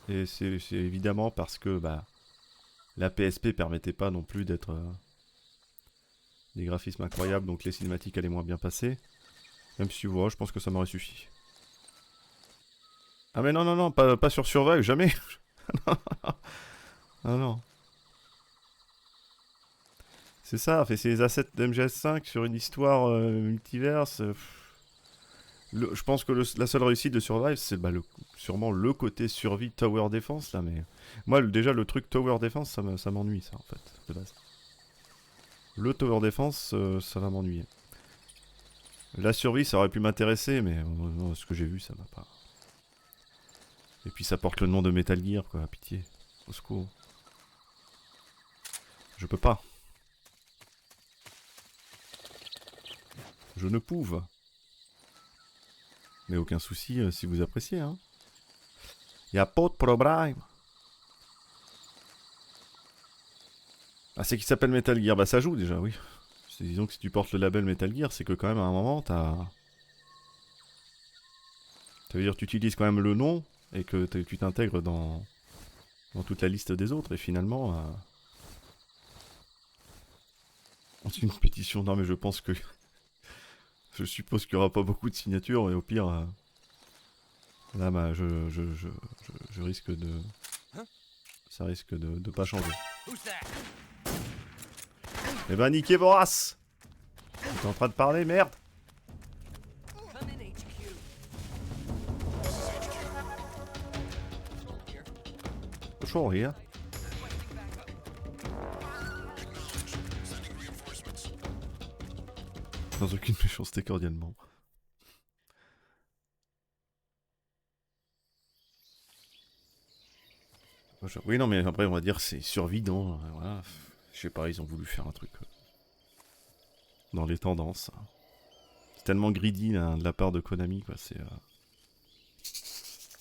Et c'est évidemment parce que la PSP permettait pas non plus d'être des graphismes incroyables, donc les cinématiques allaient moins bien passer. Même si, voilà, je pense que ça m'aurait suffi. Ah mais non, non, non, pas sur Survive, jamais. Non, non. C'est ça, c'est les assets d'MGS5 sur une histoire multiverse. Je pense que la seule réussite de Survive, c'est sûrement le côté survie Tower Defense, là, mais... Moi, déjà, le truc Tower Defense, ça m'ennuie, ça, en fait, de base. Le Tower Defense, ça va m'ennuyer. La survie, ça aurait pu m'intéresser, mais ce que j'ai vu, ça m'a pas... Et puis ça porte le nom de Metal Gear, quoi, pitié. Au secours. Je peux pas. Je ne pouve. Mais aucun souci si vous appréciez, hein. Y a pas de problème. Ah, c'est qui s'appelle Metal Gear? Bah ça joue déjà, oui. Disons que si tu portes le label Metal Gear, c'est que quand même à un moment, Ça veut dire que tu utilises quand même le nom et que tu t'intègres dans toute la liste des autres. Et finalement... C'est une pétition. Non mais je pense que... Je suppose qu'il n'y aura pas beaucoup de signatures et au pire... Là, je risque de... Ça risque de pas changer. Eh ben, niquez vos races! T'es en train de parler, merde! Toujours rire. Sans aucune méchanceté cordialement. Oui, non, mais après, on va dire c'est survie dans... voilà. Je sais pas, ils ont voulu faire un truc... dans les tendances. C'est tellement greedy là, de la part de Konami, quoi. C'est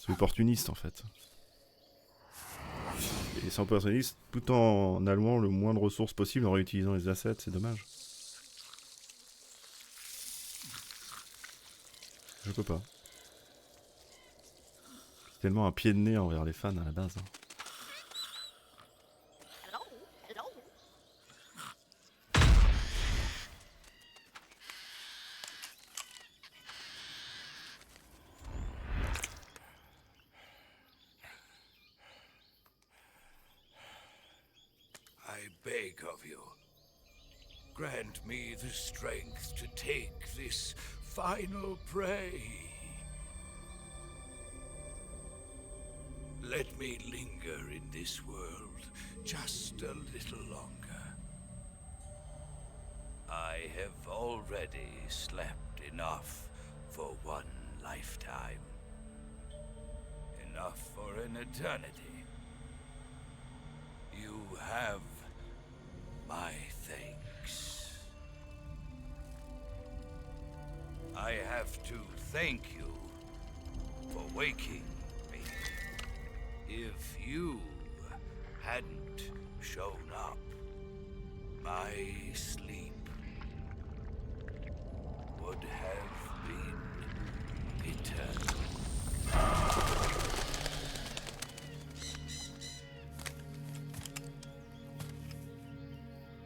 opportuniste, en fait. Et c'est opportuniste tout en allouant le moins de ressources possible en réutilisant les assets, c'est dommage. Je peux pas. C'est tellement un pied de nez envers les fans à la base. Hein. I beg of you, grant me the strength to take this final prey. Let me linger in this world just a little longer. I have already slept enough for one lifetime. Enough for an eternity. You have my thanks. I have to thank you for waking me. If you hadn't shown up, my sleep would have been eternal.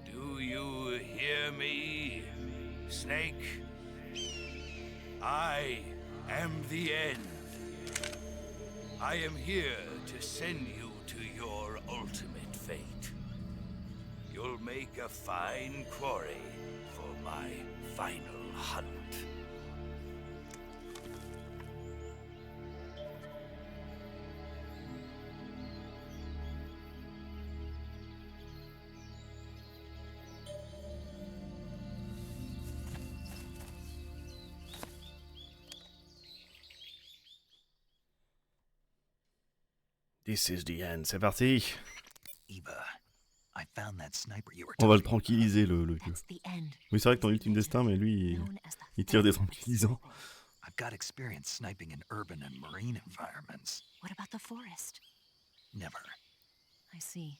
Do you hear me, Snake? I am the end. I am here to send you to your ultimate fate. You'll make a fine quarry for my final hunt. This is the end, c'est parti. Eva, I found that sniper you were On va le talking tranquilliser, le vieux. Oui, c'est vrai que ton ultime destin, mais lui, il tire des tranquillisants. I've got experience sniping in urban and marine environments. What about the forest? Never. I see.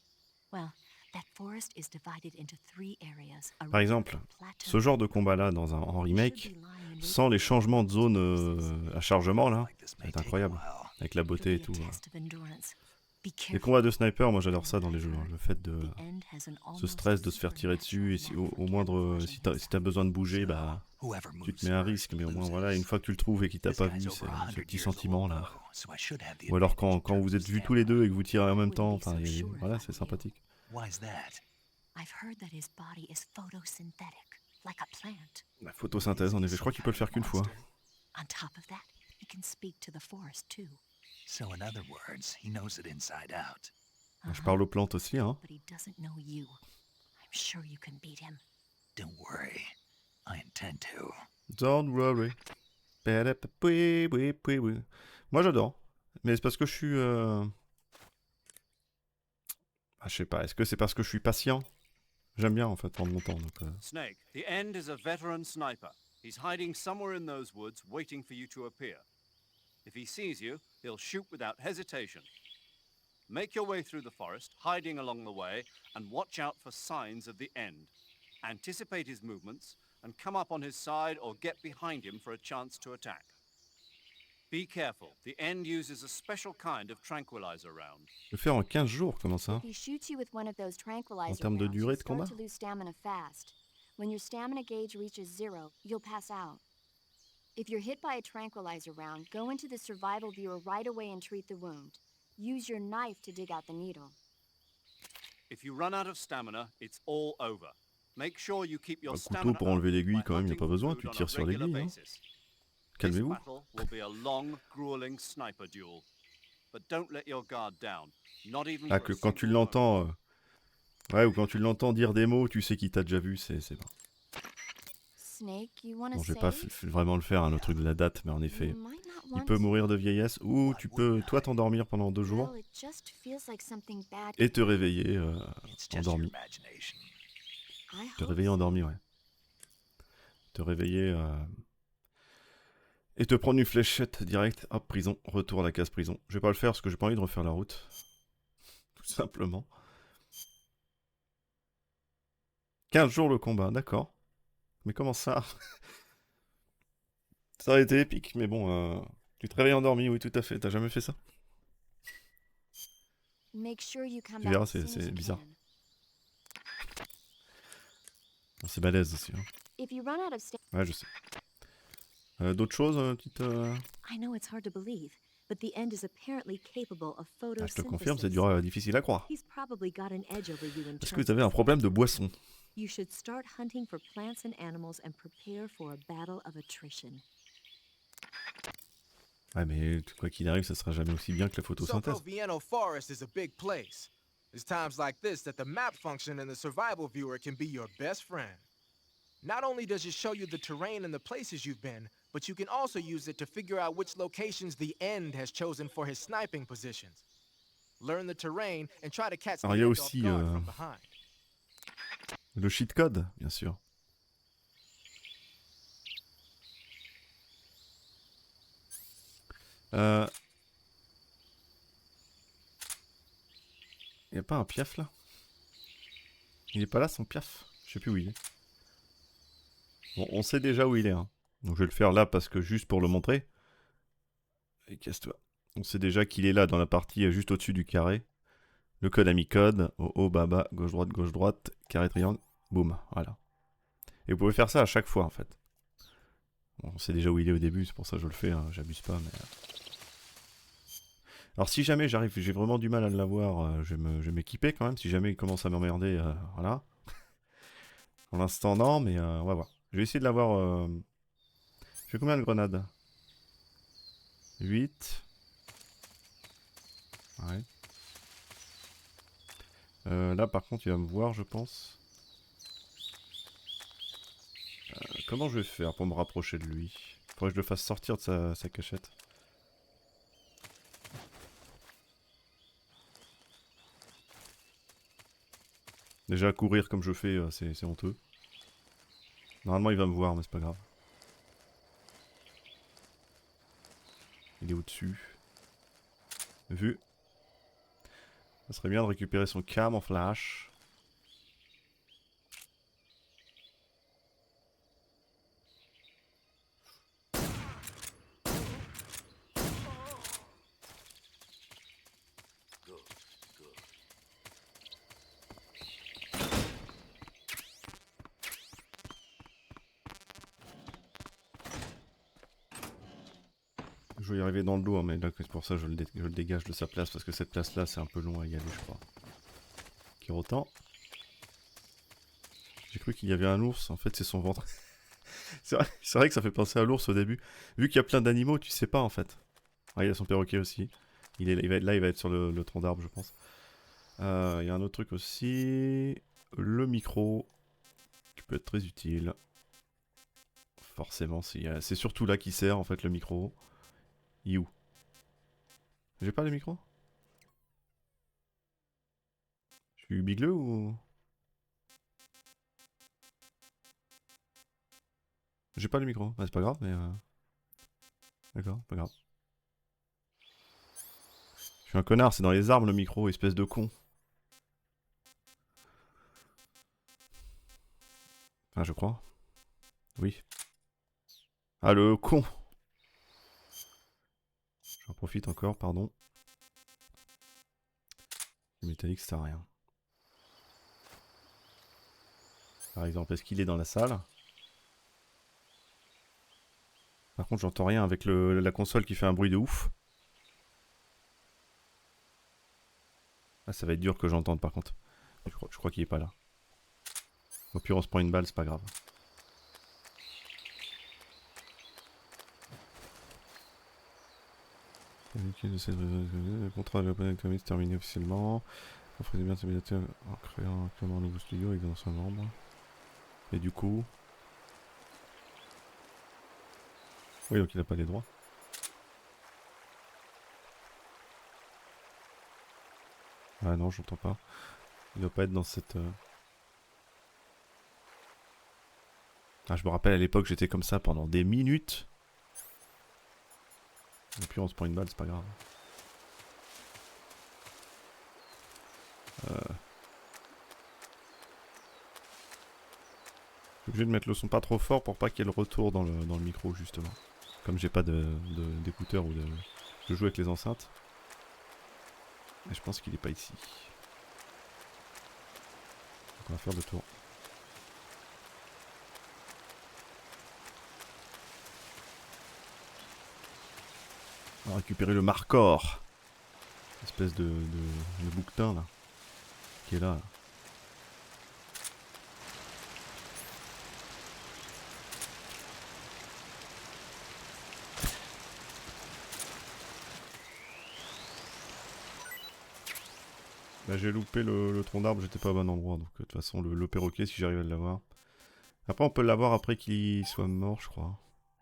Well, that forest is divided into 3 areas. Par exemple, ce genre de combat-là en remake, sans les changements de zone à chargement, là, ça va être incroyable. Avec la beauté et tout. Les combats de sniper, moi j'adore ça dans les jeux. Hein. Le fait de ce stress de se faire tirer dessus, et si, au moindre, si t'as besoin de bouger, bah tu te mets à risque, mais au moins voilà, une fois que tu le trouves et qu'il t'a pas vu, c'est ce petit sentiment là. Ou alors quand vous êtes vus tous les deux et que vous tirez en même temps, enfin voilà, c'est sympathique. La photosynthèse, en effet, je crois qu'il peut le faire qu'une fois. So in other words, he knows it inside out. Je parle aux plantes aussi, hein. But he doesn't know you. I'm sure you can beat him. Don't worry. I intend to. Don't worry. Moi j'adore. Mais c'est parce que je suis... je sais pas, est-ce que c'est parce que je suis patient? J'aime bien en fait prendre mon temps. Donc, Snake, the End is a veteran sniper. He's hiding somewhere in those woods waiting for you to appear. If he sees you, he'll shoot without hesitation. Make your way through the forest, hiding along the way, and watch out for signs of the End. Anticipate his movements, and come up on his side or get behind him for a chance to attack. Be careful, the End uses a special kind of tranquilizer round. Le faire en 15 jours, comment ça? En termes de durée de combat? When your stamina gauge reaches 0, you'll pass out. If you're hit by a tranquilizer round, go into the survival viewer right away and treat the wound. Use your knife to dig out the needle. If you run out of stamina, it's all over. Make sure you keep your Un couteau pour enlever l'aiguille quand même, il n'y a pas besoin, tu tires sur l'aiguille. Hein. Calmez-vous. Ah, que quand tu l'entends... Ouais, ou quand tu l'entends dire des mots, tu sais qu'il t'a déjà vu, c'est bon. Bon, je vais pas vraiment le faire, hein, le truc de la date, mais en effet, il peut mourir de vieillesse, ou tu peux, toi, t'endormir pendant 2 jours, et te réveiller endormi. Te réveiller endormi, ouais. Te réveiller... Et te prendre une fléchette direct, hop, prison, retour à la case prison. Je vais pas le faire parce que j'ai pas envie de refaire la route. Tout simplement. 15 jours le combat, d'accord. Mais comment ça? Ça aurait été épique, mais bon, tu te réveilles endormi, oui, tout à fait. T'as jamais fait ça? Tu verras, c'est bizarre. Bon, c'est balèze aussi. Hein. Ouais, je sais. D'autres choses, petite... But the End is apparently capable of photosynthesis. Je te confirme, c'est dur, difficile à croire. Est-ce que tu avais un problème de boisson? You should start hunting for plants and animals and prepare for a battle of attrition. Ouais, mais quoi qu'il arrive, ça sera jamais aussi bien que la photosynthèse. Sokovieno Forest is a big place. It's times like this that the map function in the survival viewer can be your best friend. Not only does it show you the terrain and the places you've been, but you can also use it to figure out which locations the End has chosen for his sniping positions. Learn the terrain and try to catch the End off guard from behind. Le cheat code, bien sûr. Il n'y a pas un piaf là? Il est pas là son piaf? Je sais plus où il est. Bon, on sait déjà où il est. Hein. Donc je vais le faire là parce que juste pour le montrer. Et casse-toi. On sait déjà qu'il est là dans la partie juste au-dessus du carré. Le code a mis code. Oh oh baba, gauche droite, carré triangle. Boum, voilà. Et vous pouvez faire ça à chaque fois en fait. Bon, on sait déjà où il est au début, c'est pour ça que je le fais, hein, j'abuse pas. Mais... Alors si jamais j'ai vraiment du mal à l'avoir, je vais m'équiper quand même. Si jamais il commence à m'emmerder, voilà. Pour l'instant non, mais on va voir. Je vais essayer de l'avoir... J'ai combien de grenades? 8. Ouais. Là par contre il va me voir je pense. Comment je vais faire pour me rapprocher de lui? Faudrait que je le fasse sortir de sa cachette. Déjà, courir comme je fais, c'est honteux. Normalement, il va me voir, mais c'est pas grave. Il est au-dessus. Vu. Ça serait bien de récupérer son cam en flash. Je vais y arriver dans le dos, hein, mais là c'est pour ça que je le dégage de sa place, parce que cette place là c'est un peu long à y aller, je crois. Kirotan. J'ai cru qu'il y avait un ours, en fait c'est son ventre. C'est vrai que ça fait penser à l'ours au début. Vu qu'il y a plein d'animaux, tu sais pas en fait. Ah, il a son perroquet aussi. Il va être là, il va être sur le tronc d'arbre, je pense. Il y a un autre truc aussi. Le micro, qui peut être très utile. Forcément, c'est surtout là qu'il sert en fait le micro. Il est où? J'ai pas le micro? Je suis bigleux ou... J'ai pas le micro. Ah, c'est pas grave, mais... D'accord, pas grave. Je suis un connard, c'est dans les armes le micro, espèce de con. Enfin, je crois. Oui. Ah, le con! J'en profite encore, pardon. Le métallique, ça sert à rien. Par exemple, est-ce qu'il est dans la salle? Par contre, j'entends rien avec la console qui fait un bruit de ouf. Ah, ça va être dur que j'entende par contre. Je crois qu'il est pas là. Au pire, on se prend une balle, c'est pas grave. Le contrat de la Comics terminé officiellement. On ferait bien simulateur en créant un nouveau studio avec d'anciens membres. Et du coup... Oui, donc il n'a pas les droits. Ah non, j'entends pas. Il doit pas être dans cette... Ah, je me rappelle à l'époque, j'étais comme ça pendant des minutes. Et puis on se prend une balle, c'est pas grave. Je suis obligé de mettre le son pas trop fort pour pas qu'il y ait le retour dans le micro, justement. Comme j'ai pas d'écouteurs ou de... Je joue avec les enceintes. Et je pense qu'il est pas ici. Donc on va faire le tour. On va récupérer le marcor. Espèce de bouquetin là. Qui est là. Là j'ai loupé le tronc d'arbre, j'étais pas au bon endroit. Donc de toute façon le perroquet si j'arrive à l'avoir. Après on peut l'avoir après qu'il soit mort je crois.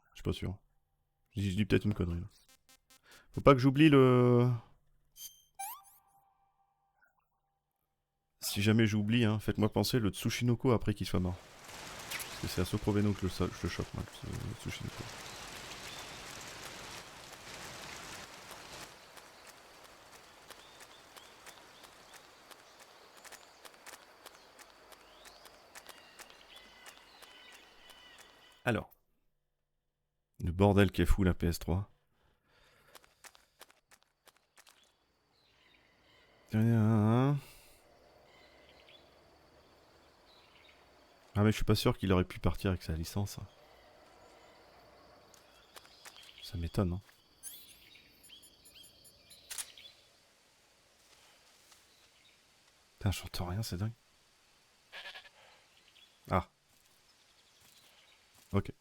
Je suis pas sûr. Je dis peut-être une connerie là. Faut pas que j'oublie le... Si jamais j'oublie, hein, faites-moi penser le Tsushinoko après qu'il soit mort. Parce que c'est à Soproveno que je le chope, moi, le Tsushinoko. Alors. Le bordel qui est fou la PS3. Ah mais je suis pas sûr qu'il aurait pu partir avec sa licence. Ça m'étonne, hein. Putain, j'entends rien, c'est dingue. Ah. Ok.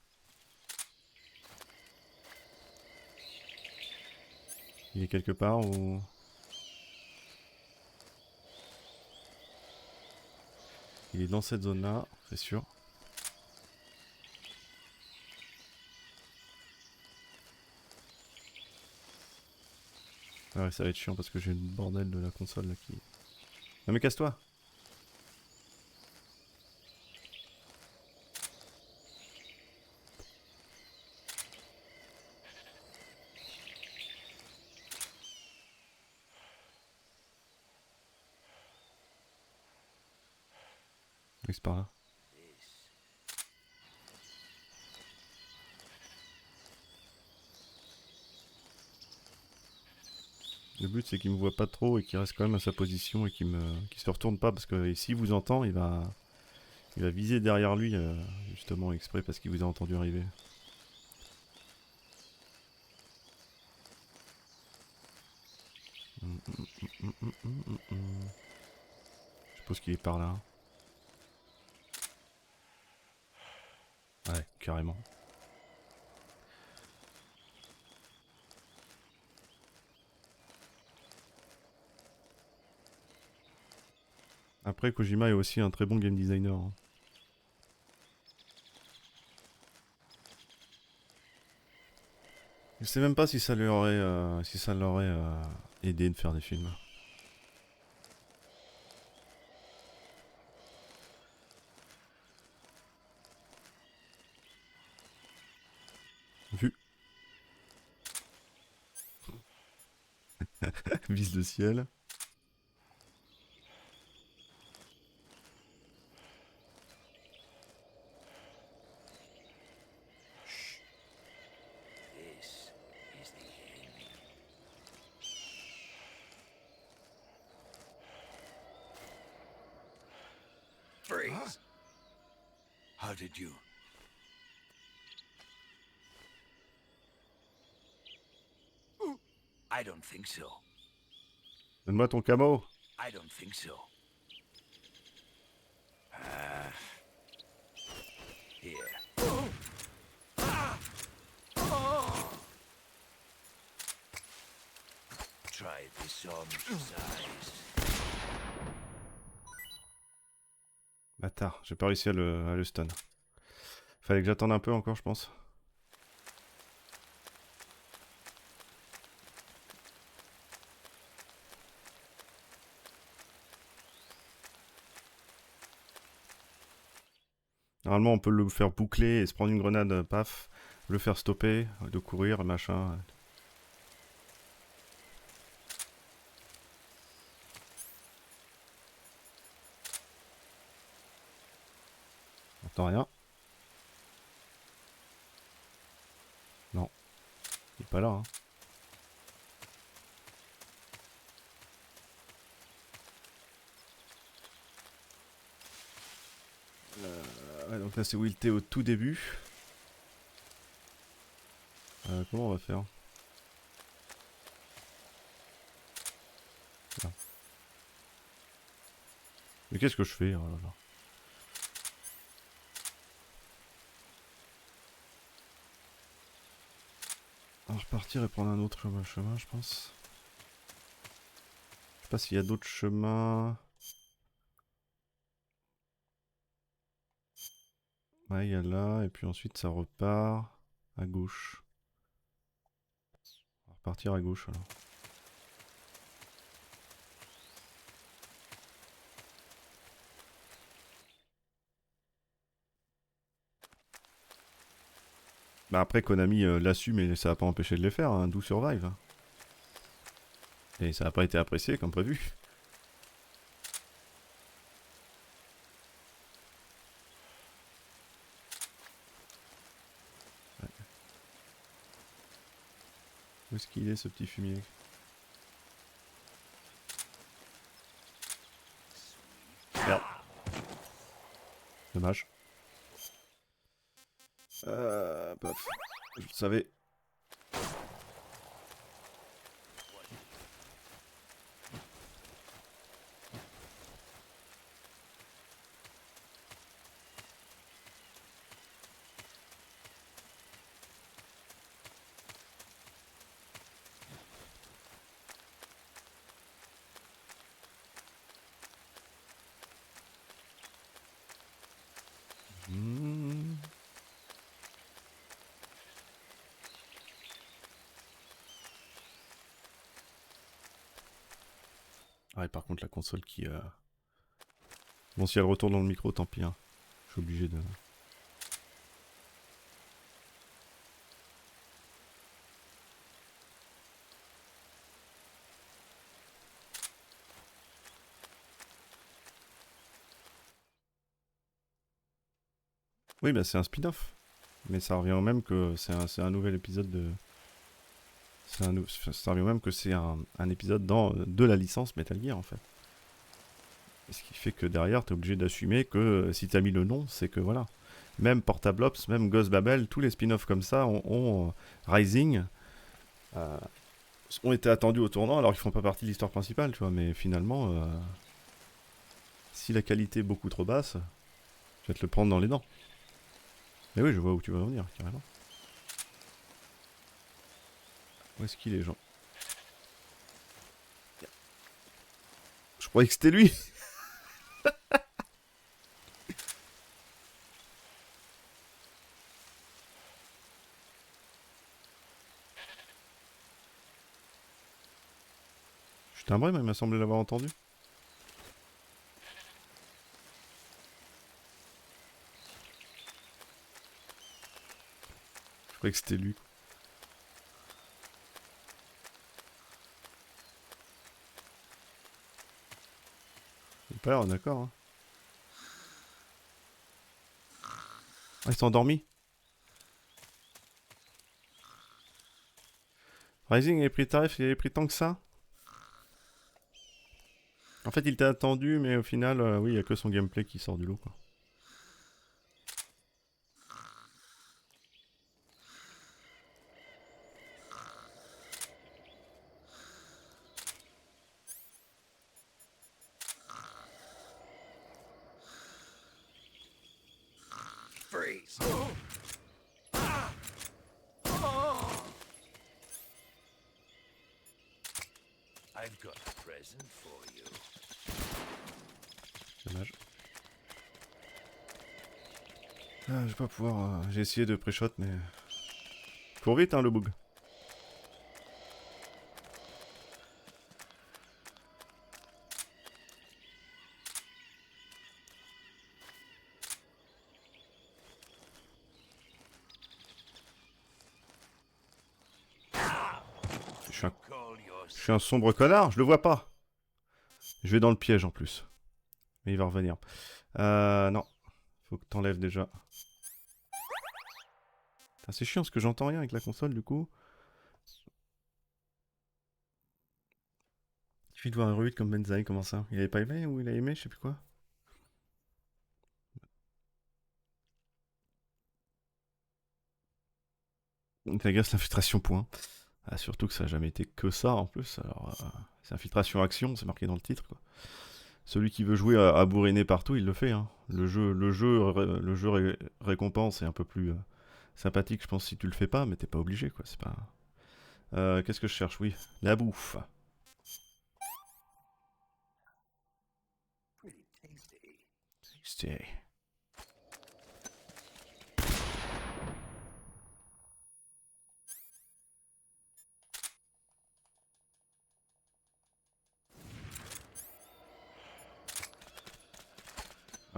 Il est quelque part ou... Il est dans cette zone-là, c'est sûr. Ah ouais, ça va être chiant parce que j'ai le bordel de la console là qui... Non mais casse-toi! Oui, c'est par là. Le but c'est qu'il me voit pas trop et qu'il reste quand même à sa position et qu'il se retourne pas parce que s'il vous entend, il va viser derrière lui justement exprès parce qu'il vous a entendu arriver. Je suppose qu'il est par là. Ouais, carrément. Après, Kojima est aussi un très bon game designer. Hein. Je sais même pas si ça lui aurait, aidé de faire des films. Vu. Vise le ciel. Freeze! How did you... I don't think so. Donne-moi ton camo. I don't think so. Here. Try this on size. Bâtard, j'ai pas réussi à le stun. Fallait que j'attende un peu encore, je pense. Normalement, on peut le faire boucler et se prendre une grenade, paf, le faire stopper, de courir, machin. J'entends rien. Non. Il est pas là, hein. Ouais, donc là c'est où il était au tout début. Comment on va faire? Ah. Mais qu'est-ce que je fais? Oh là là. On va repartir et prendre un autre chemin, je pense. Je sais pas s'il y a d'autres chemins. Ouais, il y a là, et puis ensuite ça repart à gauche. On va repartir à gauche alors. Bah après Konami l'assume mais ça va pas empêcher de les faire, hein, do survive. Et ça n'a pas été apprécié comme prévu. Ouais. Où est-ce qu'il est ce petit fumier? Merde. Dommage. Paf. Je le savais. Ah et par contre la console qui... Bon si elle retourne dans le micro, tant pis. Hein. Je suis obligé de... Oui, bah c'est un spin-off. Mais ça revient au même que c'est un nouvel épisode de... Ça revient au même que c'est un épisode de la licence Metal Gear, en fait. Et ce qui fait que derrière, t'es obligé d'assumer que si t'as mis le nom, c'est que voilà. Même Portable Ops, même Ghost Babel, tous les spin-offs comme ça ont Rising... ont été attendus au tournant alors qu'ils font pas partie de l'histoire principale, tu vois, mais finalement, si la qualité est beaucoup trop basse, je vais te le prendre dans les dents. Mais oui, je vois où tu vas en venir, carrément. Où est-ce qu'il est, Jean? Je croyais que c'était lui. Je suis timbré, mais il m'a semblé l'avoir entendu. Je croyais que c'était lui. Il a pas l'air d'accord, hein. Ah, il s'est endormi. Rising, il avait pris le tarif, il avait pris tant que ça. En fait, il t'a attendu, mais au final, oui, il n'y a que son gameplay qui sort du lot, quoi. Freeze! I've got a present for you. Dommage. Ah, je vais pas pouvoir... j'ai essayé de pré-shot, mais... Cours vite, hein, le bug. Je suis un sombre connard, je le vois pas. Je vais dans le piège en plus. Mais il va revenir. Non. Faut que t'enlèves déjà. C'est chiant parce que j'entends rien avec la console du coup. Il suffit de voir un rude comme Benzaï, comment ça? Il avait pas aimé ou il a aimé, je sais plus quoi. Fais gaffe, l'infiltration point. Ah, surtout que ça a jamais été que ça en plus. Alors, c'est infiltration action, c'est marqué dans le titre, quoi. Celui qui veut jouer à bourriner partout, il le fait, hein. Le jeu récompense est un peu plus sympathique, je pense, si tu le fais pas, mais t'es pas obligé, quoi. C'est pas... qu'est-ce que je cherche? Oui, la bouffe. Tasty.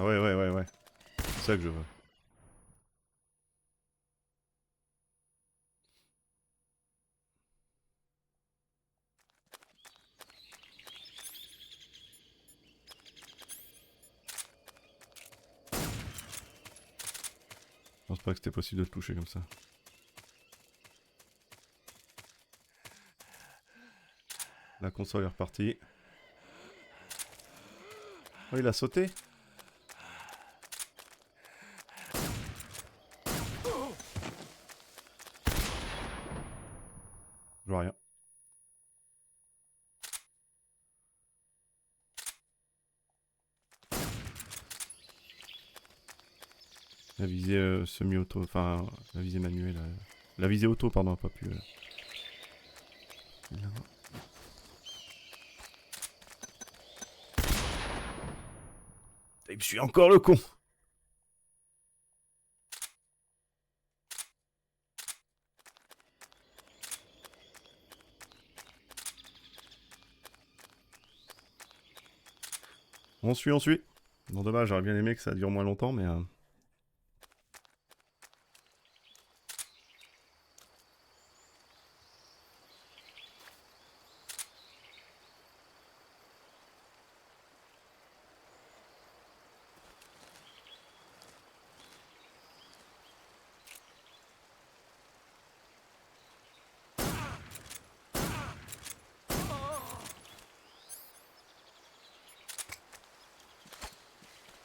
Ah ouais. C'est ça que je veux. Je pense pas que c'était possible de le toucher comme ça. La console est repartie. Oh, il a sauté. Je vois rien. La visée semi-auto, enfin la visée manuelle. La visée auto, pardon, a pas pu. Et je suis encore le con. On suit. Bon, dommage, j'aurais bien aimé que ça dure moins longtemps, mais...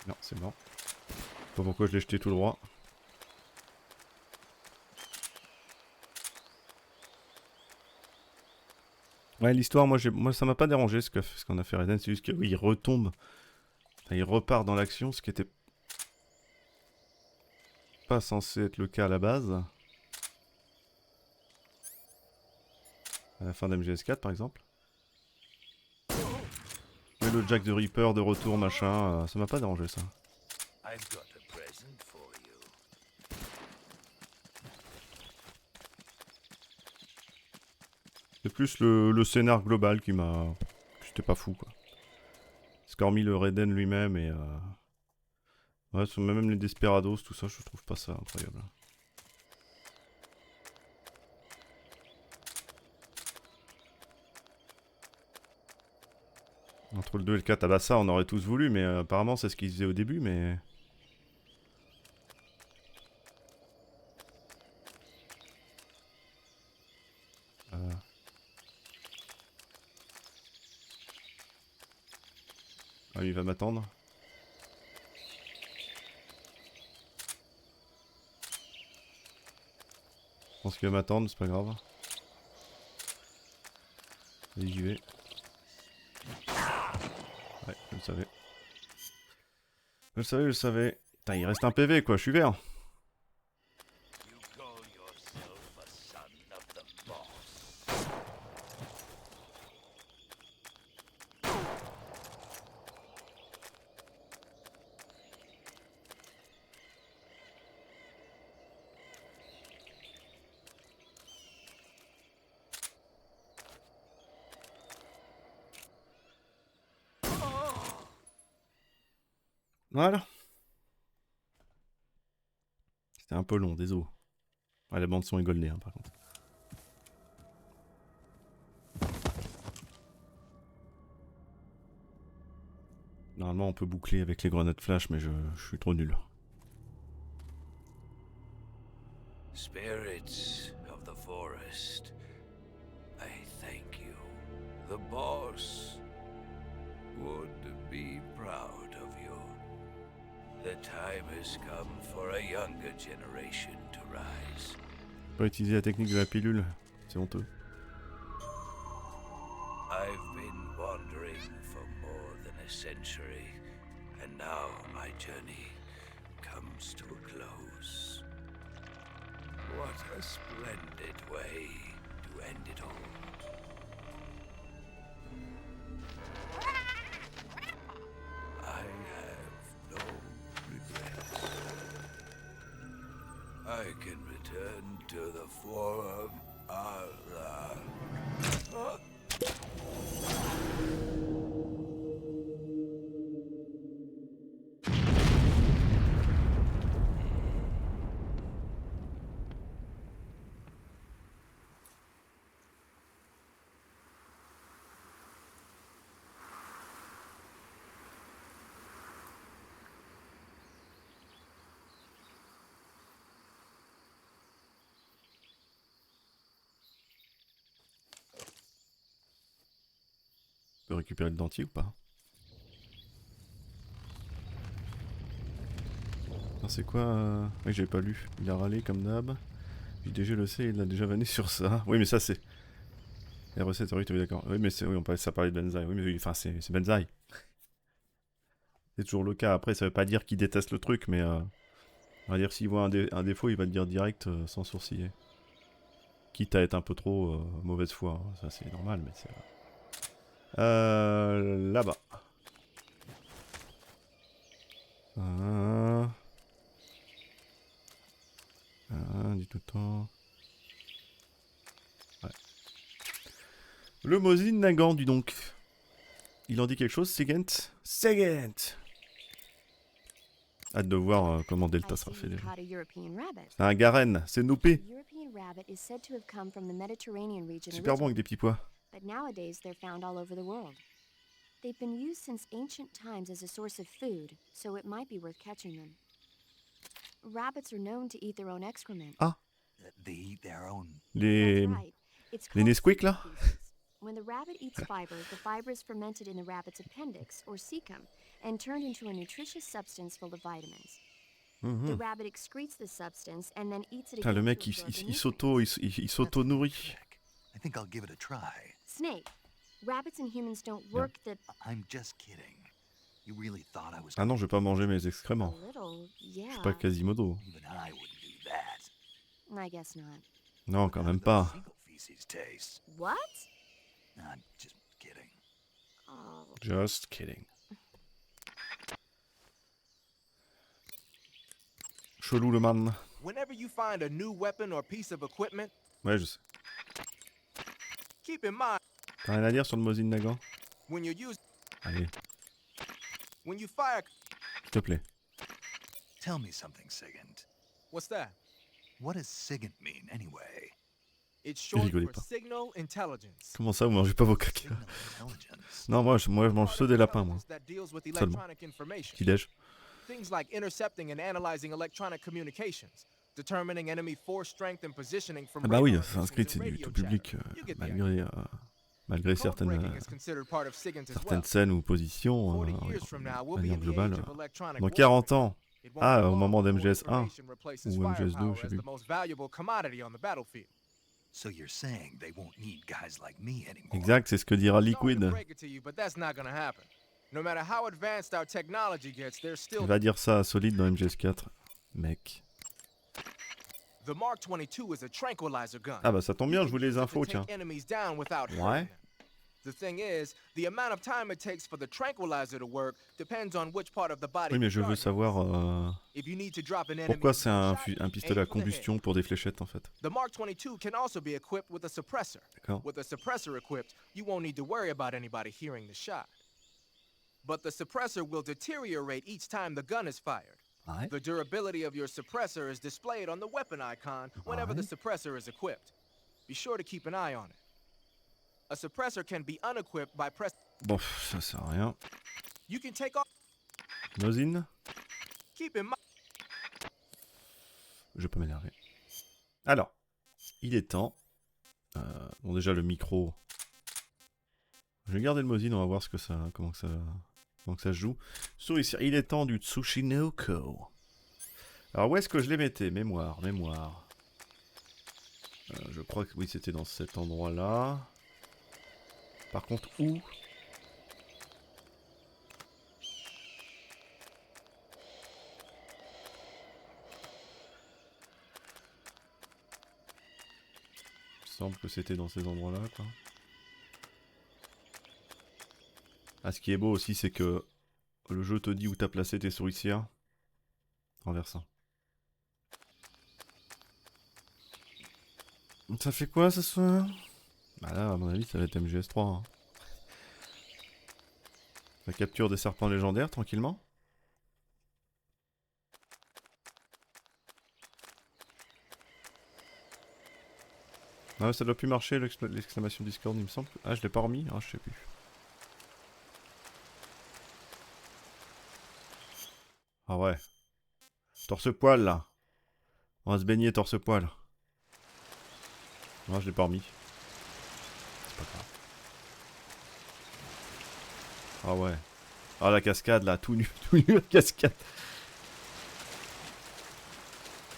Non, c'est mort. Pas pourquoi je l'ai jeté tout droit. Ouais, l'histoire, moi ça m'a pas dérangé ce qu'on a fait Raiden, c'est juste qu'il retombe. Enfin, il repart dans l'action, ce qui était pas censé être le cas à la base. À la fin d'MGS4 par exemple. Mais le Jack the Ripper de retour, machin, ça m'a pas dérangé ça. I've got a present for you. C'est plus le scénar global qui m'a... C'était pas fou quoi. Parce qu'hormis le Raiden lui-même et... Ouais, même les Desperados, tout ça, je trouve pas ça incroyable. Entre le 2 et le 4, ah bah ça on aurait tous voulu, mais apparemment c'est ce qu'ils faisaient au début, mais... Ah, il va m'attendre. Je pense qu'il va m'attendre, c'est pas grave. Allez, j'y vais. Ouais, je le savais. Je le savais. Putain, il reste un PV quoi, je suis vert. Voilà. C'était un peu long, désolé. Ouais, la bande son est goldée, hein, par contre. Normalement, on peut boucler avec les grenades flash, mais je suis trop nul. Spirits of the forest, I thank you. The boss would be proud of you. The time has come for a younger generation to rise. Pas utiliser la technique de la pilule, c'est honteux. I've been wandering for more than a century, and now my journey comes to a close. What a splendid way to end it all. I have no regrets. I can return to the form of Je peux récupérer le dentier ou pas? C'est quoi Oui, j'avais pas lu. Il a râlé comme d'hab. JDG le sait, il a déjà vanné sur ça. Oui, mais ça c'est... Les recettes, oui, d'accord. Oui, mais ça parlait de Benzaï. Oui, mais oui, enfin, c'est Benzaï. C'est toujours le cas. Après, ça veut pas dire qu'il déteste le truc, mais... on va dire s'il voit un défaut, il va le dire direct, sans sourciller. Quitte à être un peu trop mauvaise foi. Hein. Ça, c'est normal, mais c'est... Là-bas. Dit tout le temps. Ouais. Le Mosin Nagant, dis donc. Il en dit quelque chose, Segent? Segent! Hâte de voir comment Delta sera fait déjà. C'est un Garen, c'est Noupé. Super bon avec des petits pois. But nowadays they're found all over the world. They've been used since ancient times as a source of food, so it might be worth catching them. Rabbits are known to eat their own excrement. Ah. They eat their own. Les Nesquik là? When the rabbit eats fiber, the fiber is fermented in the rabbit's appendix, or cecum, and turned into a nutritious substance full of vitamins. The rabbit excretes this substance and then eats it Putain, again le to mec, absorb the nutrients. il s'auto-nourrit. I think I'll give it a try. Snake, rabbits and humans don't work the... I'm just kidding. You really thought I was... Ah non, je vais pas manger mes excréments. A little, yeah. Je suis pas Quasimodo. Even I wouldn't do that. I guess not. Non, quand même pas. Feces taste. What? I'm just kidding. Oh. Just kidding. Chelou le man. Whenever you find a new weapon or piece of equipment, Ouais, je sais. keep in mind T'as rien à dire sur le Mosin Nagant? when you're using, Allez, when you fire. s'il te plaît. Tell me something, Sigint. What's that? What does Sigint mean, anyway? It's short rigolez for pas. signal intelligence. Comment ça, vous mangez pas vos caca? Non, moi je mange ceux des lapins, moi. That deals with Seulement. electronic information. Petit-déj. Things like intercepting and analyzing electronic communications, determining enemy force strength and positioning from Ah bah oui, radar c'est inscrit, c'est du tout public, malgré certaines scènes ou positions, de manière globale. Dans 40 ans, au moment d'MGS1 ou MGS2, je sais plus. So you're saying they won't need guys like me anymore. Exact, c'est ce que dira Liquid. No matter how advanced our technology gets, there's still... Il va dire ça à Solid dans MGS4, mec. The Mark 22 is a tranquilizer gun. Ah bah ça tombe bien, je voulais les infos, tiens. Ouais. The thing is, the amount of time it takes for the tranquilizer to work depends on which part of the body. Oui, mais je veux savoir If you need to drop an enemy, pourquoi c'est un pistolet à combustion pour des fléchettes en fait. The Mark 22 can also be equipped with a suppressor. D'accord. With a suppressor equipped, you won't need to worry about anybody hearing the shot. But the suppressor will deteriorate each time the gun is fired. Ouais. The durability of your suppressor is displayed on the weapon icon whenever the suppressor is equipped. Be sure to keep an eye on it. A suppressor can be unequipped by press. Bon, ça sert à rien. You can take off. Mosin, Keep in mind. je vais pas m'énerver. Alors, il est temps. Bon, déjà le micro. Je vais garder le Mosin, on va voir ce que ça, comment que ça se joue. Souris, il est temps du Tsushinoko. Alors où est-ce que je les mettais? Mémoire. Je crois que oui, c'était dans cet endroit-là. Par contre, où? Il me semble que c'était dans ces endroits-là, quoi. Ah, ce qui est beau aussi, c'est que le jeu te dit où t'as placé tes souricières. Renversant. Ça fait quoi ce soir? Bah là, à mon avis, ça va être MGS3. Hein. La capture des serpents légendaires, tranquillement. Ah, ça doit plus marcher, l'exclamation Discord, il me semble. Ah, je l'ai pas remis? Ah, je sais plus. Ah ouais. Torse-poil, là. On va se baigner torse-poil. Non, je l'ai pas remis. C'est pas grave. Ah ouais. Ah la cascade là, tout nu la cascade.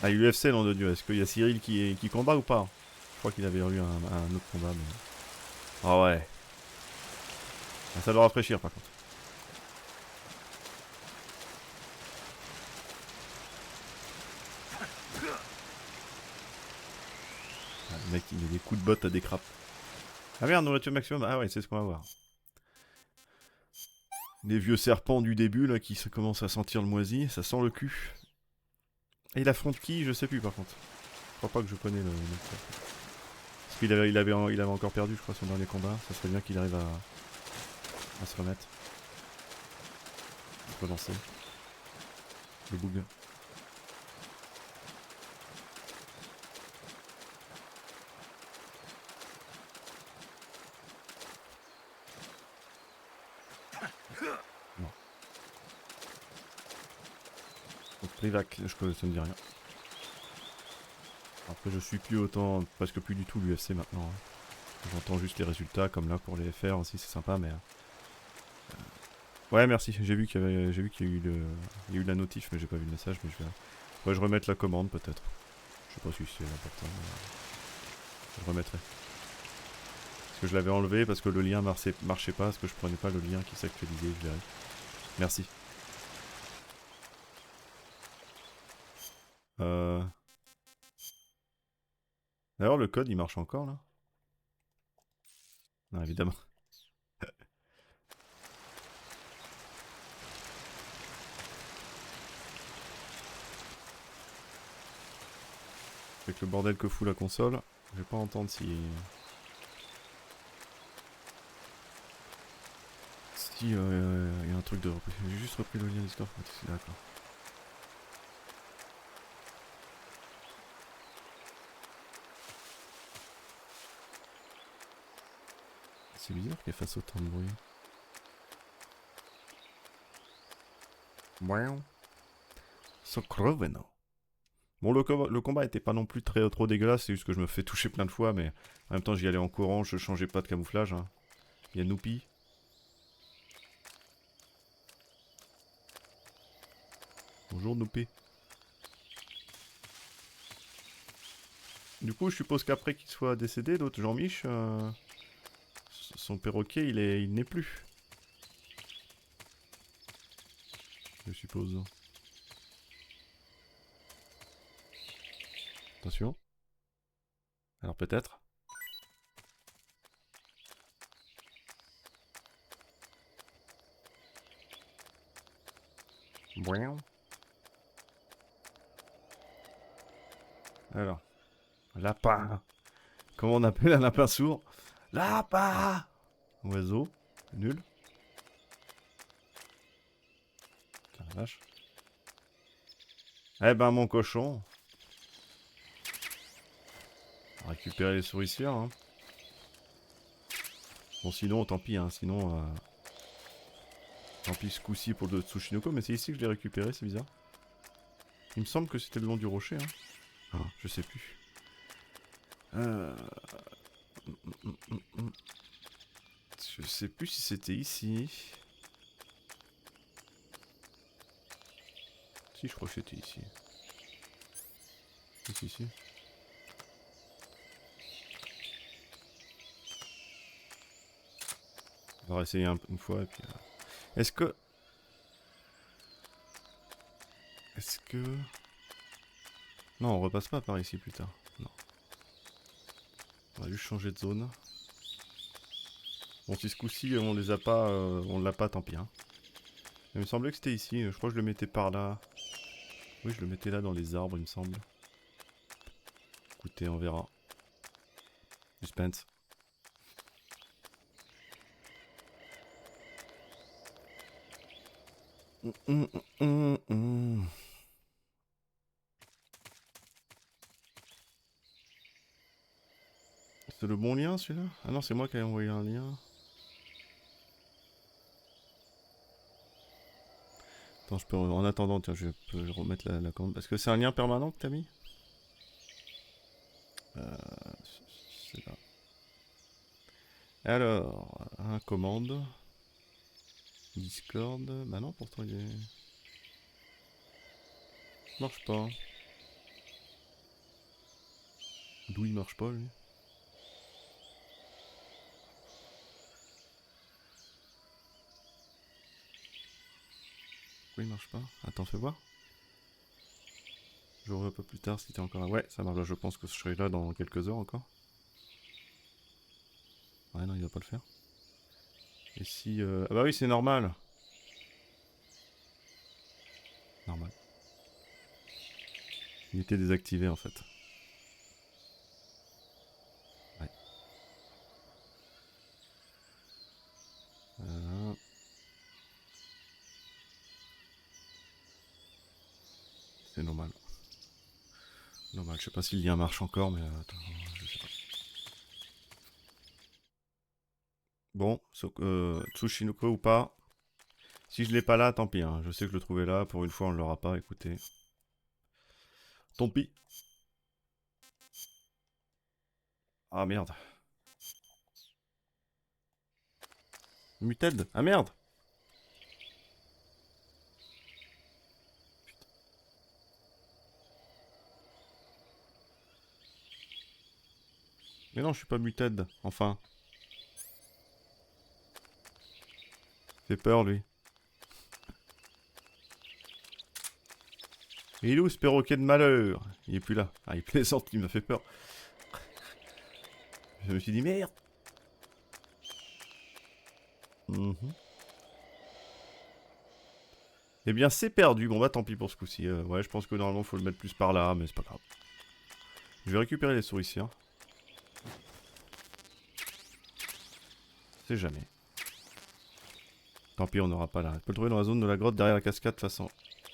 Ah l'UFC nom de Dieu, est-ce qu'il y a Cyril qui combat ou pas? Je crois qu'il avait eu un autre combat mais... Ah ouais. Ah, ça doit rafraîchir par contre. Ah, le mec il met des coups de botte à des crapes. Ah merde, nourriture maximum. Ah ouais, c'est ce qu'on va voir. Les vieux serpents du début là qui commencent à sentir le moisi, ça sent le cul. Et il affronte qui? Je sais plus par contre. Je crois pas que je connais le parce qu'il avait encore perdu je crois son dernier combat. Ça serait bien qu'il arrive à se remettre. Relancer. Le bug. Non. Donc Privac, ça me dit rien. Après je suis plus autant, presque plus du tout l'UFC maintenant. Hein. J'entends juste les résultats, comme là pour les FR aussi, c'est sympa, mais... Ouais, merci, j'ai vu qu'il y a eu il y a eu la notif, mais j'ai pas vu le message, mais je vais... Ouais, je remette la commande, peut-être. Je sais pas si c'est important, mais... Je remettrai. Parce que je l'avais enlevé, parce que le lien marchait pas, parce que je prenais pas le lien qui s'actualisait, je verrai. Merci. D'ailleurs, le code, il marche encore, là? Non, évidemment. Avec le bordel que fout la console, je vais pas entendre si... Si il y a un truc de... J'ai juste repris le lien Discord, d'accord. C'est bizarre qu'elle fasse autant de bruit. Wow. So croveno. Bon, le combat était pas non plus trop dégueulasse, c'est juste que je me fais toucher plein de fois, mais en même temps j'y allais en courant, je changeais pas de camouflage. Hein. Il y a Noupi. Bonjour Noupi. Du coup, je suppose qu'après qu'il soit décédé, l'autre Jean-Mich, son perroquet, il n'est plus. Je suppose. Attention. Alors peut-être. Alors. Lapin. Comment on appelle un lapin sourd? Lapin. Oiseau. Nul. Putain, la vache. Eh ben, mon cochon. On va récupérer les souricières. Hein. Bon, sinon, tant pis. Hein. Sinon, tant pis ce coup-ci pour le Tsushinoko. Mais c'est ici que je l'ai récupéré, c'est bizarre. Il me semble que c'était le long du rocher. Hein. Ah, je sais plus. Je sais plus si c'était ici. Si, je crois que c'était ici. Si. On va essayer une fois et puis... Est-ce que... Non, on repasse pas par ici plus tard. Non. On va juste changer de zone. Bon, si ce coup-ci on les a pas, on l'a pas, tant pis. Hein. Il me semblait que c'était ici. Je crois que je le mettais par là. Oui, je le mettais là dans les arbres, il me semble. Écoutez, on verra. Suspense. C'est le bon lien celui-là? Ah non, c'est moi qui ai envoyé un lien. Attends, je peux... En attendant, tiens, je peux remettre la commande. Est-ce que c'est un lien permanent que t'as mis? C'est là. Alors, un commande. Discord. Bah non, pourtant il est... Marche pas. D'où il marche pas, lui? Pourquoi il marche pas? Attends, fais voir. Je revois un peu plus tard si t'es encore là. Ouais, ça marche. Là, je pense que je serai là dans quelques heures encore. Ouais, non, il va pas le faire. Et si... Ah bah oui, c'est normal. Normal. Il était désactivé, en fait. Ouais. C'est normal. Normal, je sais pas si le lien marche encore, mais attends, je sais pas. Bon, Tsushinoko ou pas. Si je l'ai pas là, tant pis. Hein. Je sais que je le trouvais là. Pour une fois, on ne l'aura pas. Écoutez. Tant pis. Ah merde. Muted. Ah merde. Mais non, je suis pas muted. Enfin. Fait peur, lui. Il est où ce perroquet de malheur? Il est plus là. Ah, il plaisante, il m'a fait peur. Je me suis dit merde. Eh bien, c'est perdu. Bon, bah tant pis pour ce coup-ci. Ouais, je pense que normalement, faut le mettre plus par là, mais c'est pas grave. Je vais récupérer les souricières. C'est jamais. Tant pis, on n'aura pas là. Tu peux le trouver dans la zone de la grotte derrière la cascade, de toute façon.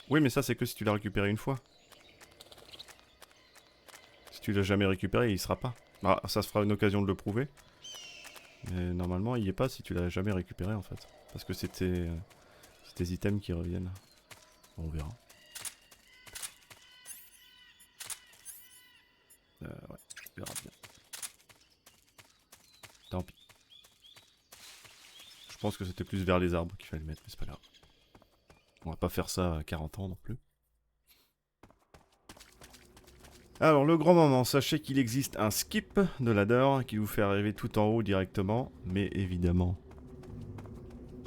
Oui, mais ça, c'est que si tu l'as récupéré une fois. Si tu l'as jamais récupéré, il sera pas. Bah, ça se fera une occasion de le prouver. Mais normalement, il y est pas si tu l'as jamais récupéré, en fait. Parce que c'était tes items qui reviennent. On verra. Ouais, on verra bien. Tant pis. Je pense que c'était plus vers les arbres qu'il fallait le mettre, mais c'est pas grave. On va pas faire ça à 40 ans non plus. Alors, le grand moment, sachez qu'il existe un skip de ladder qui vous fait arriver tout en haut directement, mais évidemment,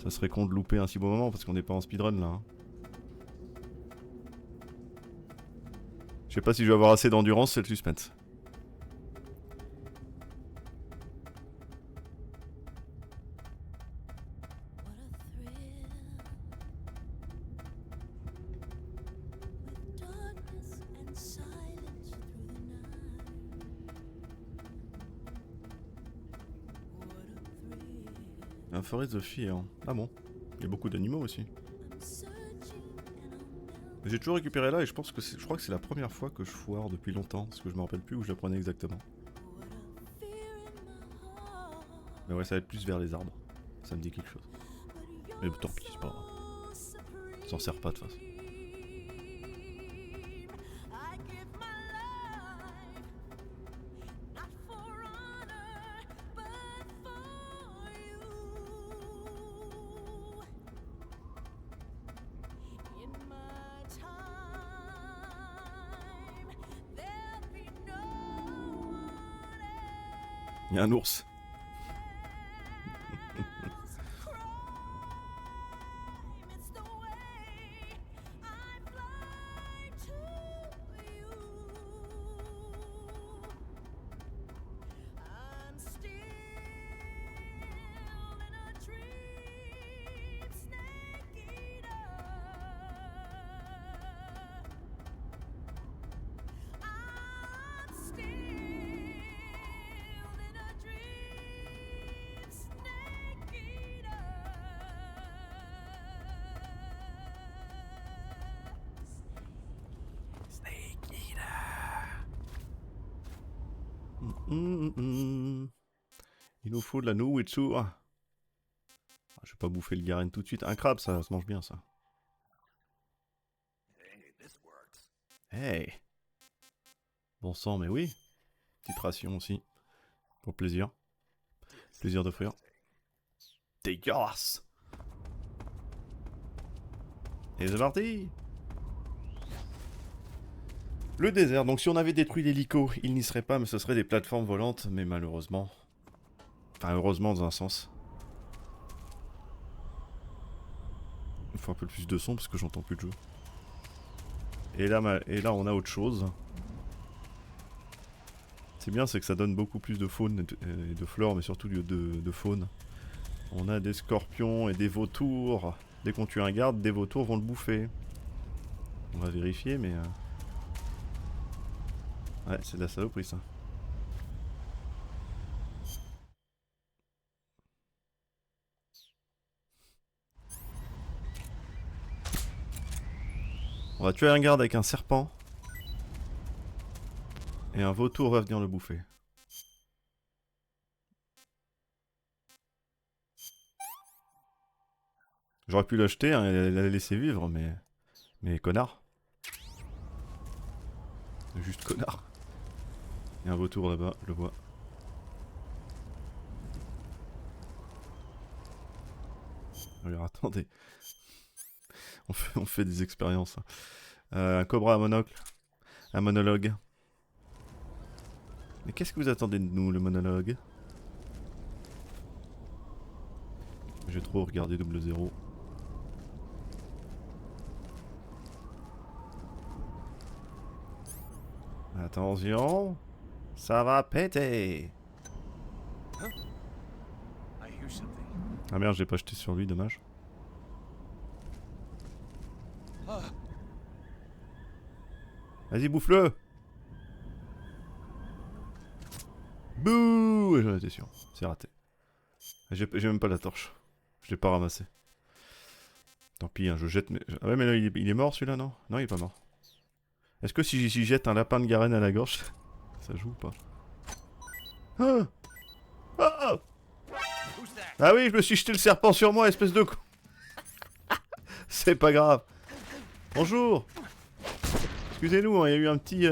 ça serait con de louper un si beau moment parce qu'on n'est pas en speedrun là. Hein. Je sais pas si je vais avoir assez d'endurance, c'est le suspense. Un forêt de Fear. Ah bon, il y a beaucoup d'animaux aussi. J'ai toujours récupéré là et je crois que c'est la première fois que je foire depuis longtemps, parce que je me rappelle plus où je la prenais exactement. Mais ouais, ça va être plus vers les arbres. Ça me dit quelque chose. Mais tant pis, c'est pas grave. Ça s'en sert pas de toute façon. Il y a un ours. Il nous faut de la nourriture. Ah, je vais pas bouffer le garenne tout de suite. Un crabe, ça se mange bien, ça. Hey! Bon sang, mais oui. Petite ration aussi. Pour plaisir. Plaisir d'offrir. Dégueulasse! Et c'est parti! Le désert, donc si on avait détruit l'hélico, il n'y serait pas, mais ce serait des plateformes volantes, mais malheureusement... Enfin, heureusement dans un sens. Il faut un peu plus de son parce que j'entends plus de jeu. Et là, on a autre chose. C'est bien, c'est que ça donne beaucoup plus de faune et de flore, mais surtout de faune. On a des scorpions et des vautours. Dès qu'on tue un garde, des vautours vont le bouffer. On va vérifier, mais... Ouais, c'est de la saloperie, ça. On va tuer un garde avec un serpent. Et un vautour va venir le bouffer. J'aurais pu l'acheter hein, et la laisser vivre, mais... Mais connard. Juste connard. Il y a un vautour là-bas, je le vois. Alors attendez. On fait des expériences. Un cobra à monocle. Un monologue. Mais qu'est-ce que vous attendez de nous, le monologue? J'ai trop regardé 00. Attention, ça va péter. Ah merde, j'ai pas jeté sur lui, dommage. Vas-y, bouffe-le. Bouh! J'en étais sûr, c'est raté. J'ai même pas la torche. Je l'ai pas ramassé. Tant pis, hein, je jette mes... Ah ouais, mais là, il est mort celui-là, non? Non, il est pas mort. Est-ce que si j'y jette un lapin de Garenne à la gorge, ça joue ou pas? Ah! Ah! Ah oui, je me suis jeté le serpent sur moi, espèce de con. C'est pas grave. Bonjour. Excusez-nous, hein, il y a eu un petit...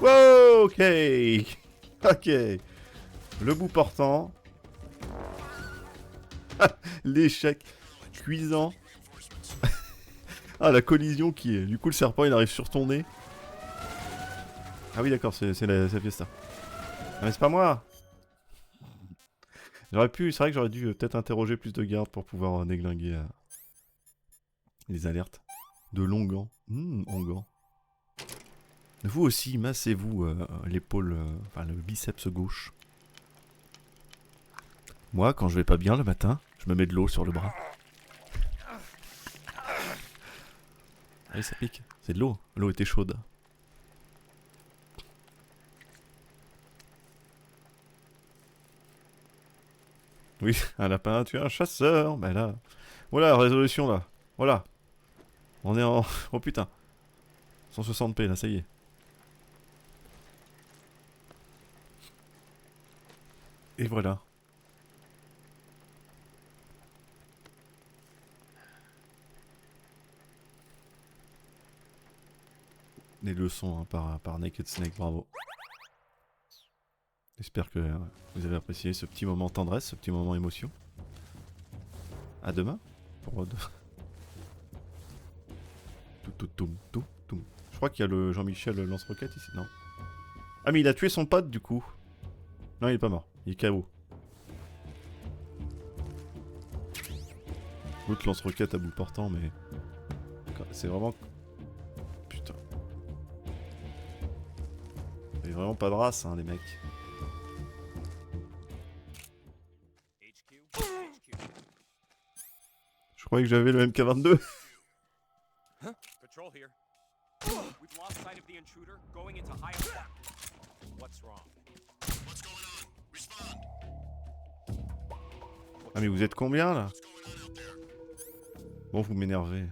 Wow, ok. Ok. Le bout portant. L'échec cuisant. Ah, la collision qui est... Du coup, le serpent, il arrive sur ton nez. Ah oui, d'accord, c'est la fiesta. Ah, mais c'est pas moi. J'aurais pu... C'est vrai que j'aurais dû peut-être interroger plus de gardes pour pouvoir déglinguer les alertes. De longs gants. En gants. Vous aussi, massez-vous l'épaule... enfin, le biceps gauche. Moi, quand je vais pas bien le matin, je me mets de l'eau sur le bras. Ah oui, ça pique. C'est de l'eau. L'eau était chaude. Oui, un lapin, tu es un chasseur. Ben là... Voilà, résolution là. Voilà. On est en... Oh putain. 160p là, ça y est. Et voilà. Des leçons hein, par Naked Snake, bravo. J'espère que vous avez apprécié ce petit moment tendresse, ce petit moment émotion. À demain pour tout. Je crois qu'il y a le Jean-Michel lance-roquette ici, non? Ah mais il a tué son pote du coup. Non, il est pas mort, il est KO. L'autre lance-roquette à bout portant, mais... C'est vraiment... Putain. Il y a vraiment pas de race, hein, les mecs. Je croyais que j'avais le MK22. Huh? Patrol here. We've lost sight of the intruder going into high alert. What's wrong? What's going on? Respond. Ah mais vous êtes combien là? Bon, vous m'énervez.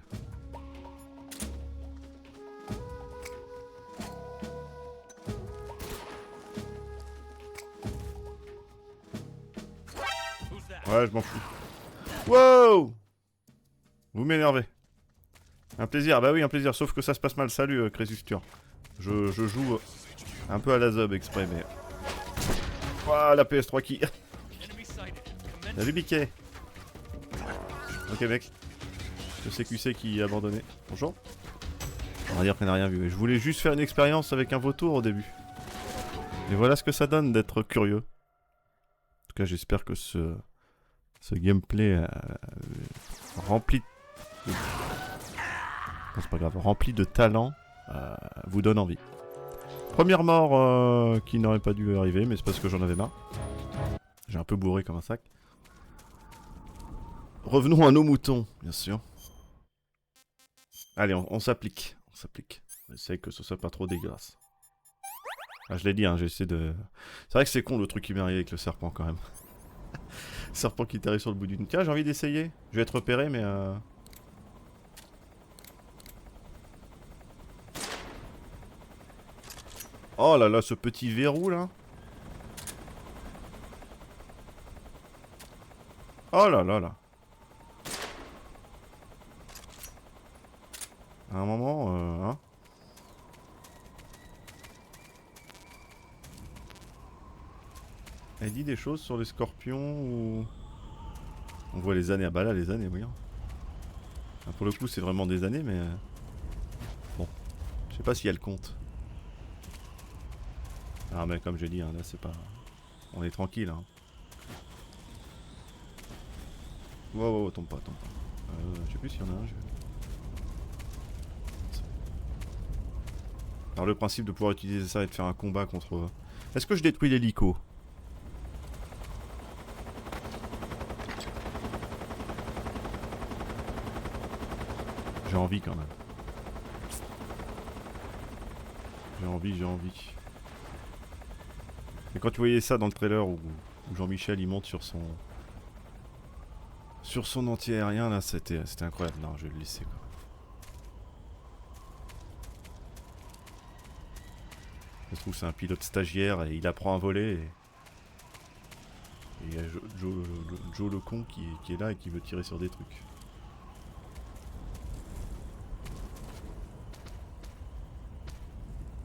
Ouais, je m'en fous. Wow! Vous m'énervez. Un plaisir, bah oui, un plaisir, sauf que ça se passe mal. Salut, Crésusture. Je joue un peu à la zob exprès, mais... Ouah, la PS3 qui... Salut, Biquet. Ok, mec. Le CQC qui est abandonné. Bonjour. On va dire qu'on n'a rien vu. Je voulais juste faire une expérience avec un vautour au début. Et voilà ce que ça donne d'être curieux. En tout cas, j'espère que ce gameplay rempli... Non, c'est pas grave. Rempli de talent vous donne envie. Première mort qui n'aurait pas dû arriver, mais c'est parce que j'en avais marre. J'ai un peu bourré comme un sac. Revenons à nos moutons, bien sûr. Allez, on s'applique. On s'applique. On essaie que ce soit pas trop dégueulasse. Ah, je l'ai dit, hein, j'essaie de... C'est vrai que c'est con le truc qui m'est arrivé avec le serpent quand même. Serpent qui t'arrive sur le bout d'une... Tiens, j'ai envie d'essayer. Je vais être repéré, mais... Oh là là, ce petit verrou là. Oh là là là. À un moment, hein. Elle dit des choses sur les scorpions ou... On voit les années, ah bah là les années, oui. Enfin, pour le coup c'est vraiment des années, mais... Bon, je sais pas si elle compte. Ah mais comme j'ai dit, hein, là c'est pas... On est tranquille. Hein. Wow, tombe pas. Je sais plus s'il y en a un. Alors le principe de pouvoir utiliser ça et de faire un combat contre... Est-ce que je détruis l'hélico? J'ai envie quand même. J'ai envie. Et quand tu voyais ça dans le trailer où Jean-Michel il monte sur son anti-aérien là, c'était incroyable. Non, je vais le laisser quoi. Je trouve que c'est un pilote stagiaire et il apprend à voler et il y a Joe le con qui est là et qui veut tirer sur des trucs.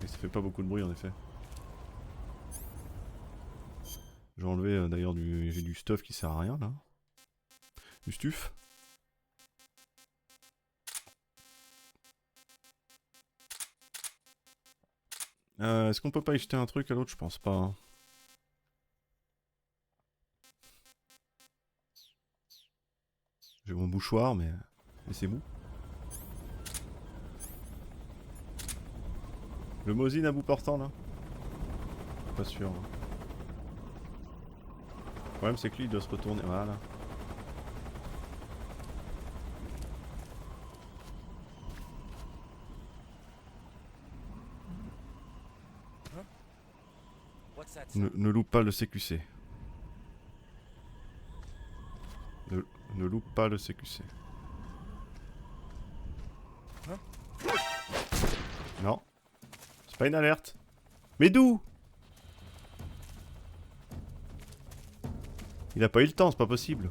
Et ça fait pas beaucoup de bruit en effet. J'ai enlevé d'ailleurs j'ai du stuff qui sert à rien là. Du stuff. Est-ce qu'on peut pas y jeter un truc à l'autre? Je pense pas. Hein. J'ai mon bouchoir mais c'est mou. Le Mosin à bout portant là? Pas sûr. Hein. Le problème c'est que lui il doit se retourner. Voilà. Ne loupe pas le CQC. Ne loupe pas le CQC. Non. C'est pas une alerte. Mais d'où? Il a pas eu le temps, c'est pas possible.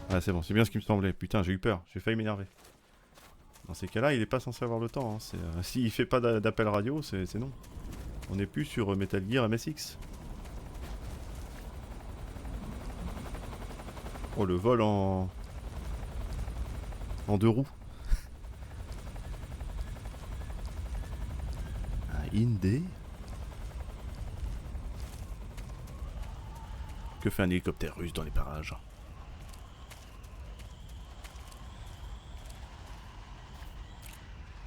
Ah c'est bon, c'est bien ce qui me semblait. Putain, j'ai eu peur, j'ai failli m'énerver. Dans ces cas-là, il est pas censé avoir le temps. Hein. S'il fait pas d'appel radio, c'est non. On n'est plus sur Metal Gear MSX. Oh, le vol en 2 roues. Un Indé. Que fait un hélicoptère russe dans les parages?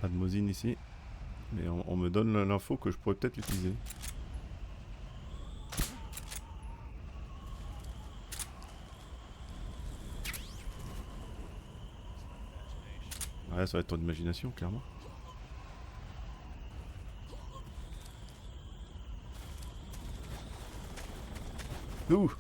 Pas de Mosin ici. Mais on me donne l'info que je pourrais peut-être l'utiliser. Ouais, ça va être ton imagination, clairement. Ouh!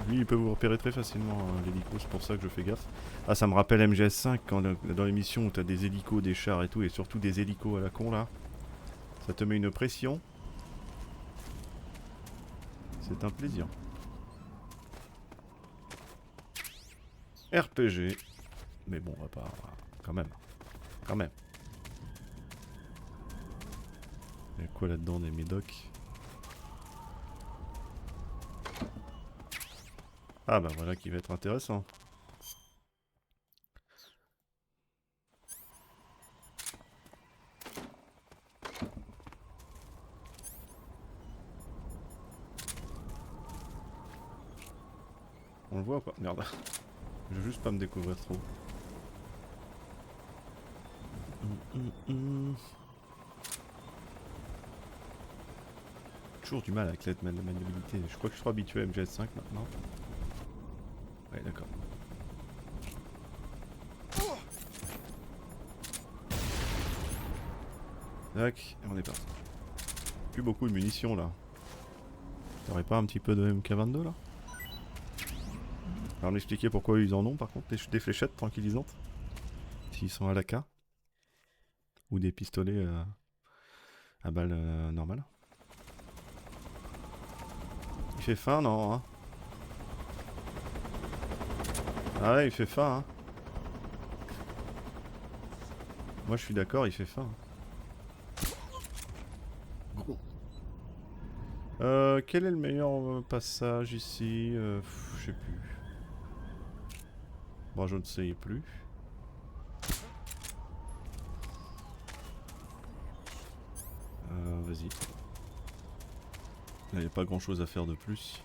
Lui, il peut vous repérer très facilement, l'hélico, c'est pour ça que je fais gaffe. Ah, ça me rappelle MGS5, quand dans l'émission où t'as des hélicos, des chars et tout, et surtout des hélicos à la con, là. Ça te met une pression. C'est un plaisir. RPG. Mais bon, on va pas... Quand même. Il y a quoi là-dedans, des médocs? Ah bah voilà qui va être intéressant. On le voit ou pas? Merde. Je veux juste pas me découvrir trop. Toujours du mal avec la maniabilité. Je crois que je suis habitué à MGS5 maintenant. Ouais, d'accord. Tac, et on est parti. Plus beaucoup de munitions là. T'aurais pas un petit peu de MK22 là? Alors m'expliquer pourquoi ils en ont par contre, des fléchettes tranquillisantes. S'ils sont à l'AK. Ou des pistolets à balles normales. Il fait faim non hein? Ah ouais il fait faim hein. Moi je suis d'accord il fait faim. Gros. Quel est le meilleur passage ici? Je sais plus. Bon, je ne sais plus. Vas-y. Il n'y a pas grand chose à faire de plus.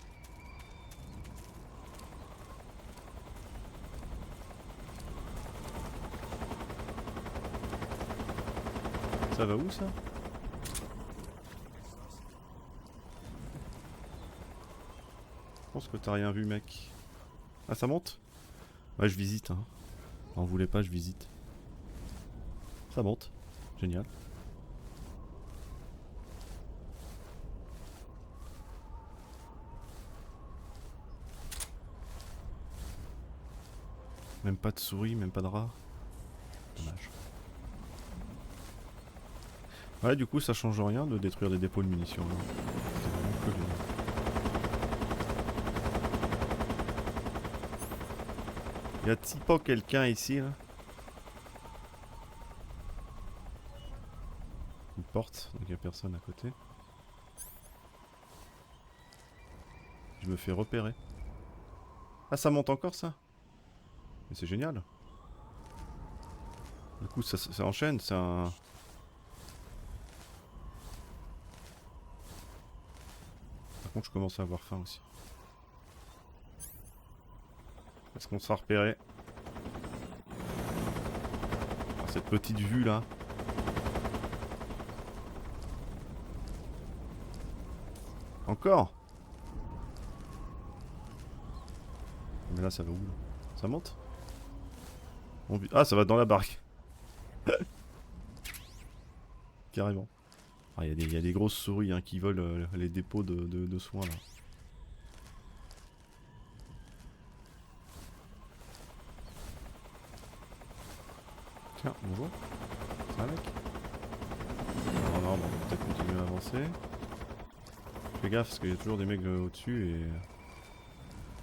Ça va où ça? Je pense que t'as rien vu, mec. Ah, ça monte? Ouais, je visite. Hein. On voulait pas, je visite. Ça monte. Génial. Même pas de souris, même pas de rat. Dommage. Ouais, du coup, ça change rien de détruire des dépôts de munitions. Là. C'est vraiment que bien. Y a-t-il pas quelqu'un ici là? Une porte, donc y a personne à côté. Je me fais repérer. Ah, ça monte encore ça? Mais c'est génial. Du coup, ça enchaîne, c'est un... Par contre, je commence à avoir faim aussi. Est-ce qu'on sera repéré? Ah, cette petite vue là. Encore? Mais là, ça va où là? Ça monte? Ah, ça va dans la barque. Carrément. Ah, y a des grosses souris hein, qui volent les dépôts de soins là. Tiens, bonjour. Ça va mec? Non, non, bon, on va peut-être continuer à avancer. Fais gaffe parce qu'il y a toujours des mecs au-dessus et...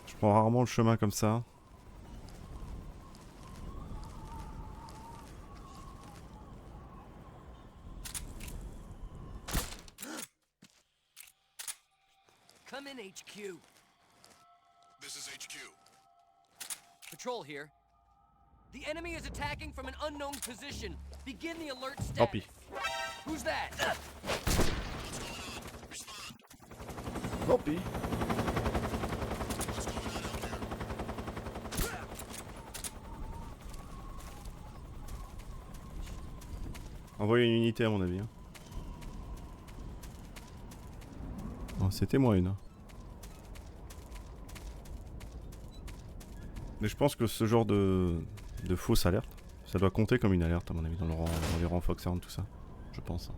Je prends rarement le chemin comme ça. Come in, HQ. This is HQ. Patrol here. The enemy is attacking from an unknown position. Begin the alert status. Tant pis. Who's that? Tant pis. Envoyer une unité à mon avis. Hein. Oh, c'était moi une. Hein. Mais je pense que ce genre de fausse alerte, ça doit compter comme une alerte à mon avis dans les rangs Foxhound, tout ça. Je pense. Hein.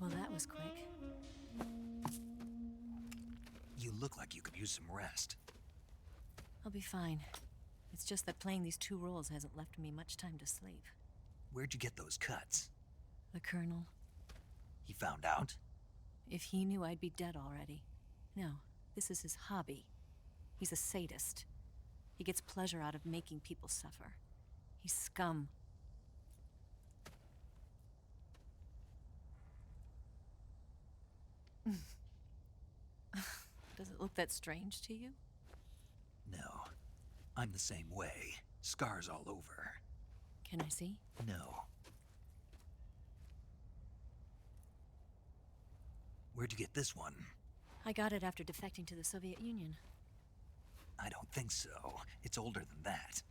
Well, that was quick. You look like you could use some rest. I'll be fine. It's just that playing these two roles hasn't left me much time to sleep. Where'd you get those cuts? The Colonel, He found out? if he knew I'd be dead already. No, this is his hobby. He's a sadist. He gets pleasure out of making people suffer. He's scum. Does it look that strange to you? No. I'm the same way. Scars all over. Can I see? No. Where'd you get this one? I got it after defecting to the Soviet Union. I don't think so. It's older than that.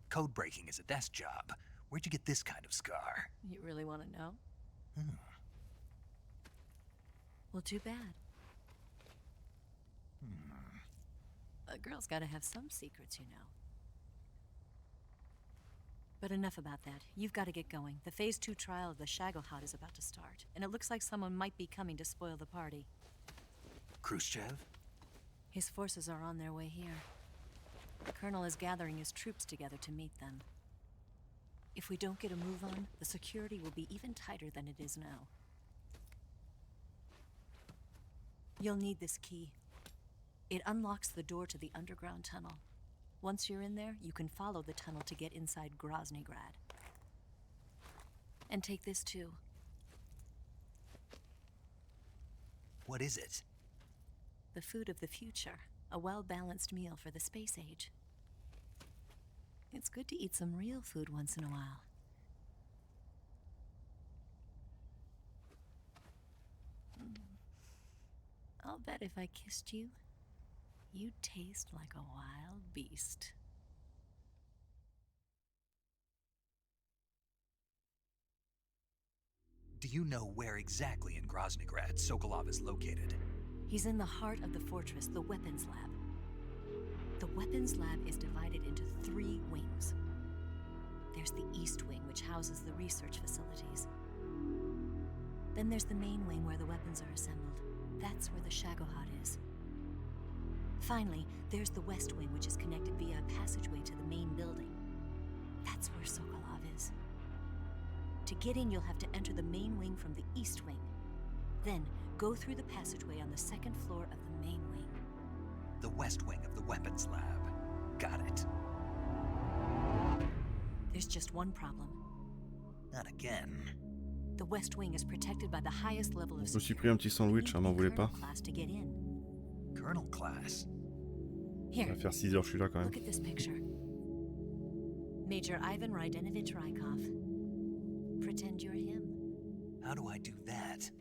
Code breaking is a desk job. Where'd you get this kind of scar? You really want to know? Well, too bad. A girl's gotta have some secrets, you know. But enough about that. You've got to get going. The Phase 2 trial of the Shagohod is about to start, and it looks like someone might be coming to spoil the party. Khrushchev? His forces are on their way here. The Colonel is gathering his troops together to meet them. If we don't get a move on, the security will be even tighter than it is now. You'll need this key. It unlocks the door to the underground tunnel. Once you're in there, you can follow the tunnel to get inside Groznygrad. And take this too. What is it? The food of the future. A well-balanced meal for the space age. It's good to eat some real food once in a while. I'll bet if I kissed you, you'd taste like a wild beast. Do you know where exactly in Groznygrad Sokolov is located? He's in the heart of the fortress, the weapons lab. The weapons lab is divided into 3 wings. There's the East Wing, which houses the research facilities. Then there's the main wing where the weapons are assembled. That's where the Shagohod is. Finally, there's the West Wing, which is connected via a passageway to the main building. That's where Sokolov is. To get in, you'll have to enter the main wing from the East Wing. Then, go through the passageway on the 2nd floor of the main wing. The West Wing of the weapons lab. Got it. There's just one problem. Not again. The West Wing is protected by the highest level of Je me suis pris un petit sandwich, hein, m'en voulez pas. class to get in. Colonel class. Ça Here, va faire 6 heures, je suis là quand même. look at this picture. Major Ivan Rydenovich Rykov. Pretend you're him. How do I do that?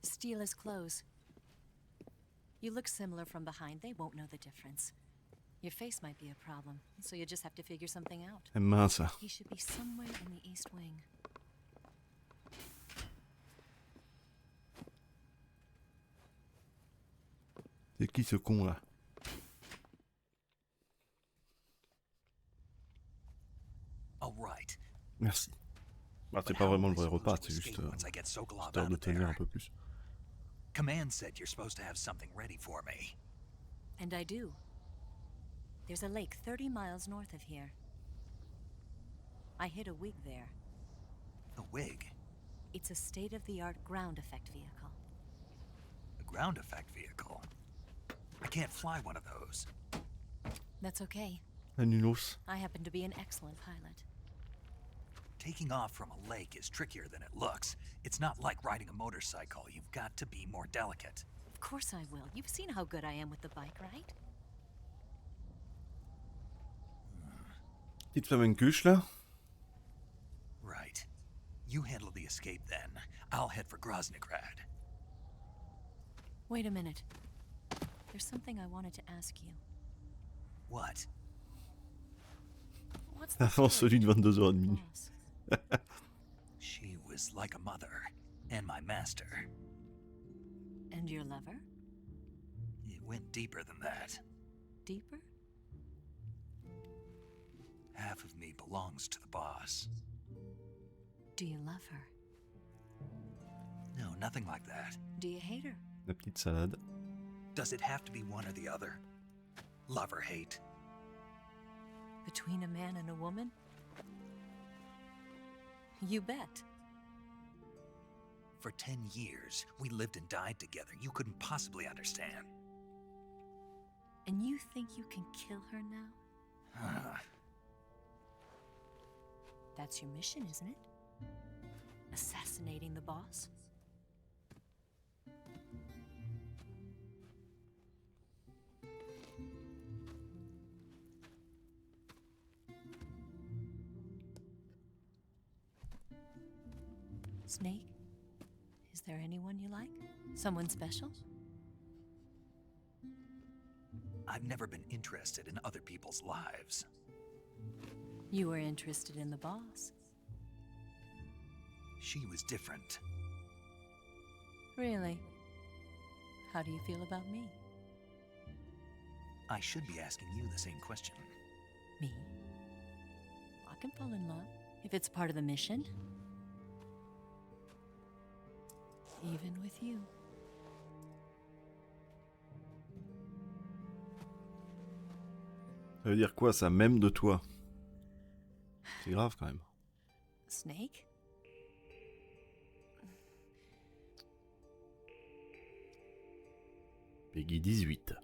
Steal his clothes. You look similar from behind. They won't know the difference. Your face might be a problem, so you just have to figure something out. C'est mince. He should be somewhere in the East Wing. C'est qui ce con là? All right. Merci. Bah, c'est pas vraiment le vrai repas, c'est juste histoire de tenir un peu plus. Command said you're supposed to have something ready for me. And I do. There's a lake 30 miles north of here. I hid a wig there. A wig? It's a state-of-the-art ground effect vehicle. A ground effect vehicle? I can't fly one of those. That's okay. Anulos. I happen to be an excellent pilot. Taking off from a lake is trickier than it looks. It's not like riding a motorcycle. You've got to be more delicate. Of course I will. You've seen how good I am with the bike, right? Petite flamencuche là. Right. You handle the escape then. I'll head for Groznygrad. Wait a minute. There's something I wanted to ask you. What? What's the Avant celui de 22h30. She was like a mother, and my master. And your lover? It went deeper than that. Deeper? Half of me belongs to the boss. Do you love her? No, nothing like that. Do you hate her? La petite salade. Does it have to be one or the other? Love or hate? Between a man and a woman? You bet. For 10 years, we lived and died together. You couldn't possibly understand. And you think you can kill her now? That's your mission, isn't it? Assassinating the boss? Snake? Is there anyone you like? Someone special? I've never been interested in other people's lives. You were interested in the boss. She was different. Really? How do you feel about me? I should be asking you the same question. Me? I can fall in love if it's part of the mission. Even with you. Ça veut dire quoi, ça, même de toi? C'est grave quand même. Snake? Peggy 18.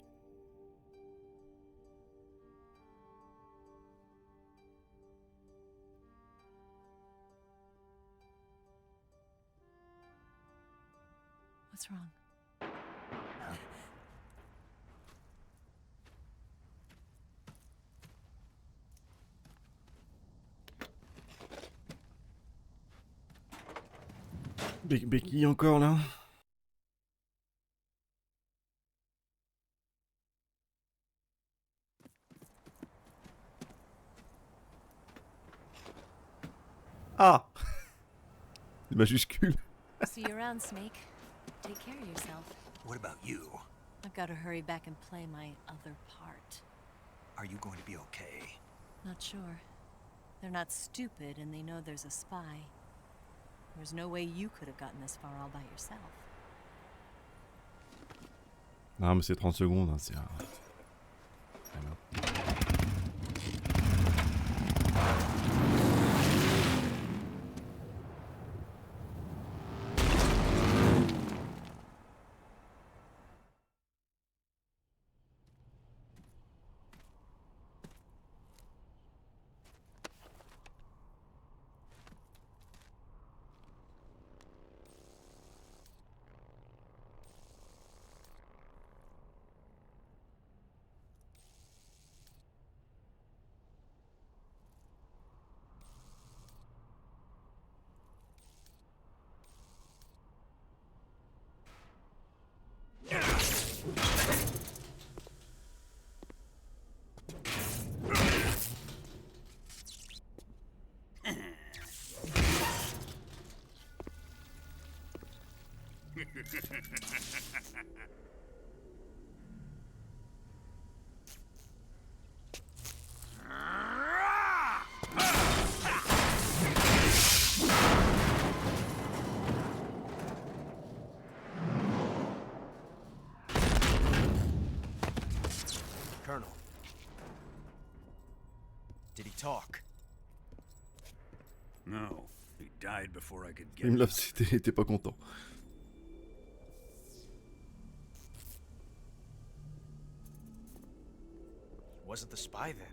What's wrong? Becky encore là? Ah! Majuscule. See you around, Snake. Take care of yourself. What about you? I've got to hurry back and play my other part. Are you going to be okay? Not sure. They're not stupid and they know there's a spy. There's no way you could have gotten this far all by yourself. Non mais c'est 30 secondes, hein, c'est un... Colonel. Did he talk? No. He died before I could get Il me l'a cité, il était pas content. He wasn't the spy then.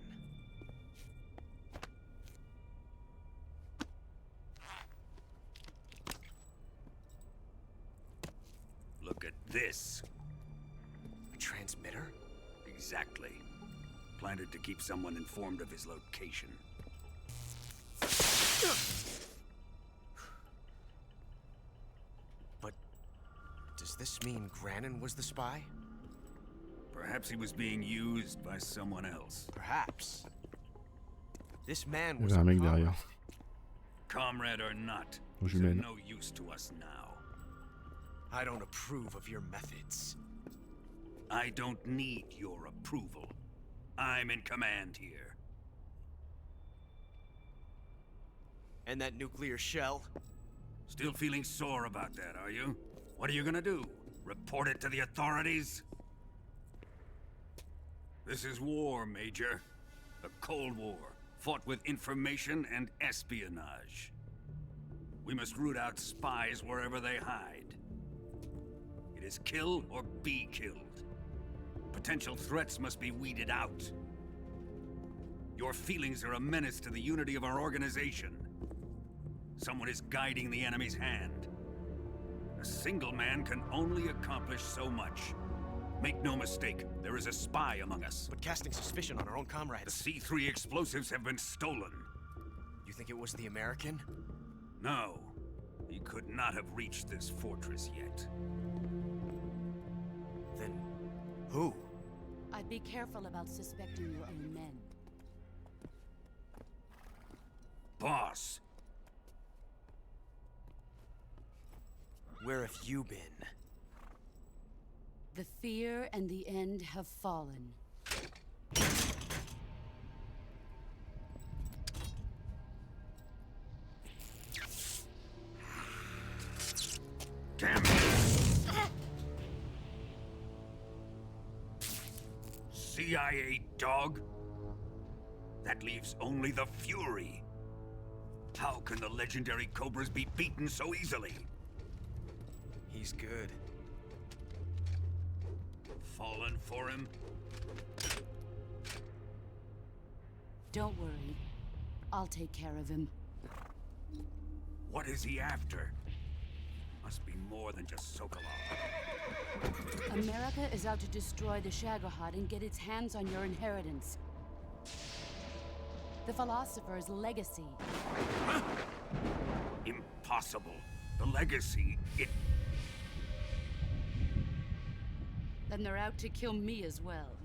Look at this. A transmitter? Exactly. Planted to keep someone informed of his location. But does this mean Grannon was the spy? Perhaps he was being used by someone else. Perhaps. This man Il y was avait un a mec comrade. derrière. Comrade or not, Aux he's of jumelles. no use to us now. I don't approve of your methods. I don't need your approval. I'm in command here. And that nuclear shell? Still feeling sore about that, are you? What are you gonna do? Report it to the authorities? This is war, Major. A Cold War, fought with information and espionage. We must root out spies wherever they hide. It is kill or be killed. Potential threats must be weeded out. Your feelings are a menace to the unity of our organization. Someone is guiding the enemy's hand. A single man can only accomplish so much. Make no mistake, there is a spy among us. But casting suspicion on our own The comrades. C3 explosives have been stolen. You think it was the American? No, he could not have reached this fortress yet. Then who? I'd be careful about suspecting your own men. Boss, Where have you been? The fear and the end have fallen. Damn it! CIA dog? That leaves only the Fury. How can the legendary Cobras be beaten so easily? He's good. Fallen for him? Don't worry. I'll take care of him. What is he after? Must be more than just Sokolov. America is out to destroy the Shagohod and get its hands on your inheritance. The philosopher's legacy. Huh? Impossible. The legacy, it... Then they're out to kill me as well.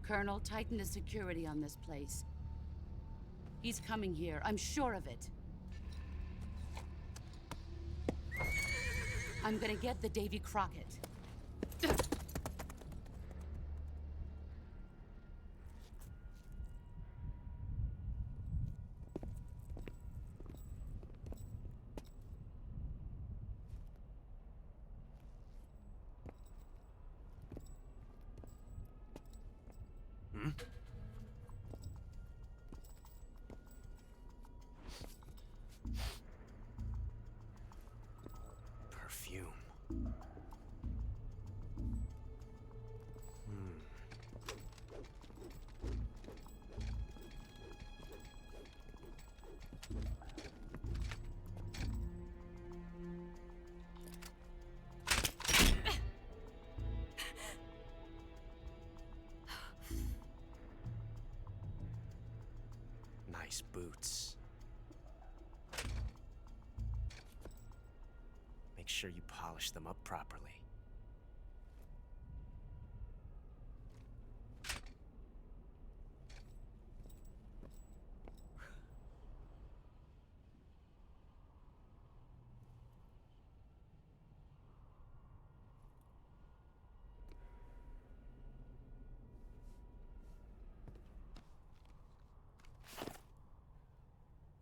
Colonel, tighten the security on this place. He's coming here, I'm sure of it. I'm gonna get the Davy Crockett. Perfume. Nice boots. Make sure you polish them up properly.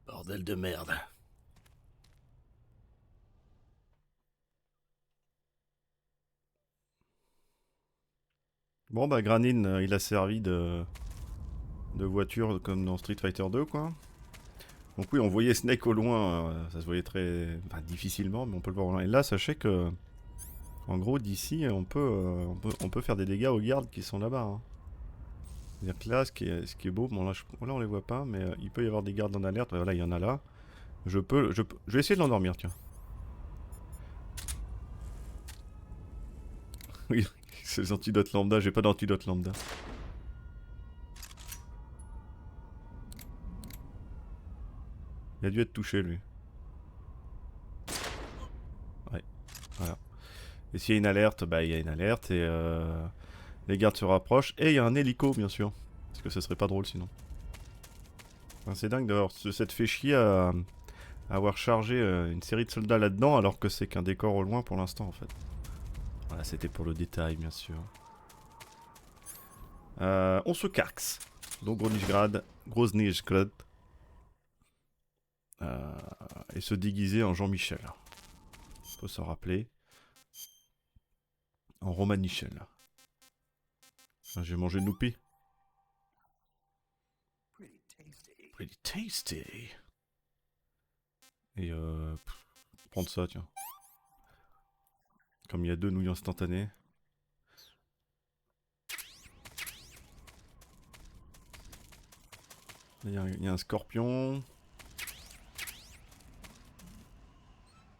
Bordel de merde. Bon bah Granin, il a servi de voiture comme dans Street Fighter 2 quoi. Donc oui, on voyait Snake au loin, ça se voyait très... Enfin, difficilement, mais on peut le voir au loin. Et là, sachez que, en gros, d'ici, on peut faire des dégâts aux gardes qui sont là-bas. Hein. C'est-à-dire que là, ce qui est beau, bon là, là on les voit pas, mais il peut y avoir des gardes en alerte. Voilà, il y en a là. Je vais essayer de l'endormir, tiens. Oui, c'est les antidotes lambda, j'ai pas d'antidote lambda. Il a dû être touché lui. Ouais, voilà. Et s'il y a une alerte, bah il y a une alerte et les gardes se rapprochent. Et il y a un hélico bien sûr. Parce que ce serait pas drôle sinon. Enfin, c'est dingue d'avoir s'être fait chier à avoir chargé une série de soldats là-dedans alors que c'est qu'un décor au loin pour l'instant en fait. Voilà, c'était pour le détail bien sûr. On se carxe. Donc Groznyjgrad. Et se déguiser en Jean-Michel. On peut s'en rappeler. En Roman Michel. J'ai mangé Noupi. Pretty tasty. Et prendre ça, tiens. Comme il y a 2 nouilles instantanées. Il y a un scorpion.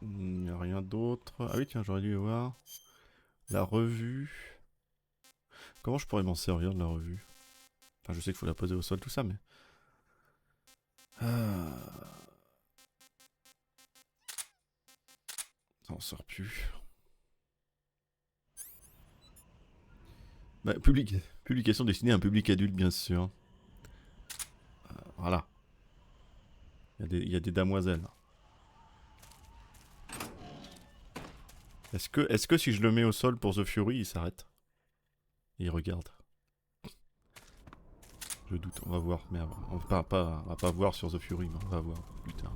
Il n'y a rien d'autre. Ah oui, tiens, j'aurais dû voir. La revue. Comment je pourrais m'en servir de la revue? Enfin, je sais qu'il faut la poser au sol, tout ça, mais... Ça en sort plus. Bah, publication destinée à un public adulte, bien sûr. Voilà. Il y a des damoiselles. Est-ce que si je le mets au sol pour The Fury, il s'arrête? Il regarde. Je doute, on va voir. Mais on va pas voir sur The Fury, mais on va voir plus tard.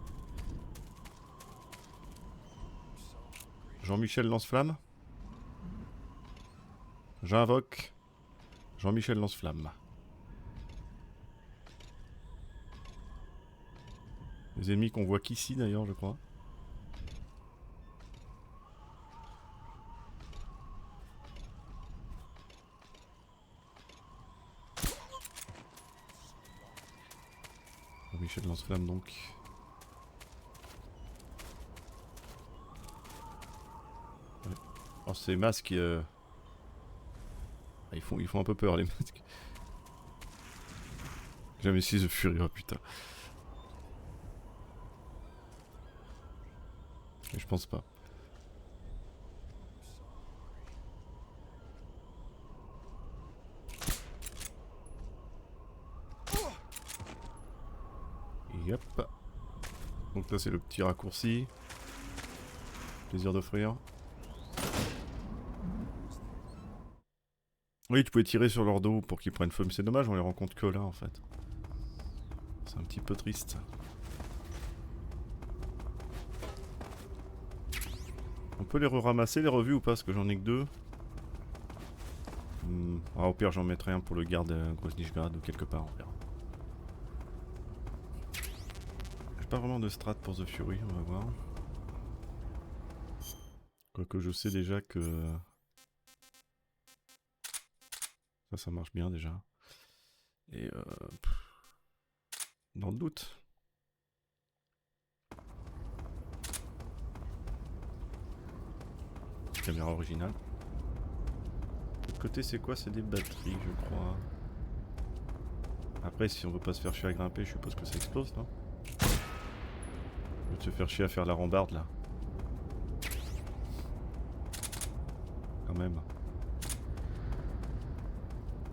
Jean-Michel Lance-Flamme. J'invoque Jean-Michel Lance-Flamme. Les ennemis qu'on voit qu'ici d'ailleurs, je crois. Jean-Michel Lance-Flamme donc. Ouais. Alors ces masques, ils font un peu peur les masques. Jamais si The Fury, oh putain. Mais je pense pas. Et hop. Donc là c'est le petit raccourci. Plaisir d'offrir. Oui, tu pouvais tirer sur leur dos pour qu'ils prennent feu, mais c'est dommage, on les rencontre que là en fait. C'est un petit peu triste. On peut les ramasser les revues ou pas? Parce que j'en ai que 2. Ah, au pire j'en mettrai un pour le garde Grosnichgrad ou quelque part, on verra. J'ai pas vraiment de strat pour The Fury, on va voir. Quoique je sais déjà que... Ça marche bien déjà. Et dans le doute. Caméra originale. De l'autre côté c'est quoi? C'est des batteries je crois. Après si on veut pas se faire chier à grimper, je suppose que ça explose, non? On veut se faire chier à faire la rambarde là. Quand même.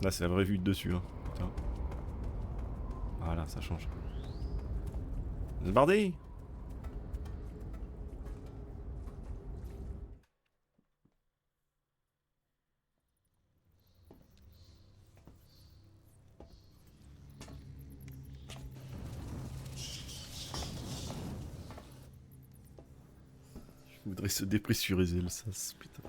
Là c'est la vraie vue de dessus hein. Putain. Voilà, ça change. Zbardi! Je voudrais se dépressuriser le sas, putain.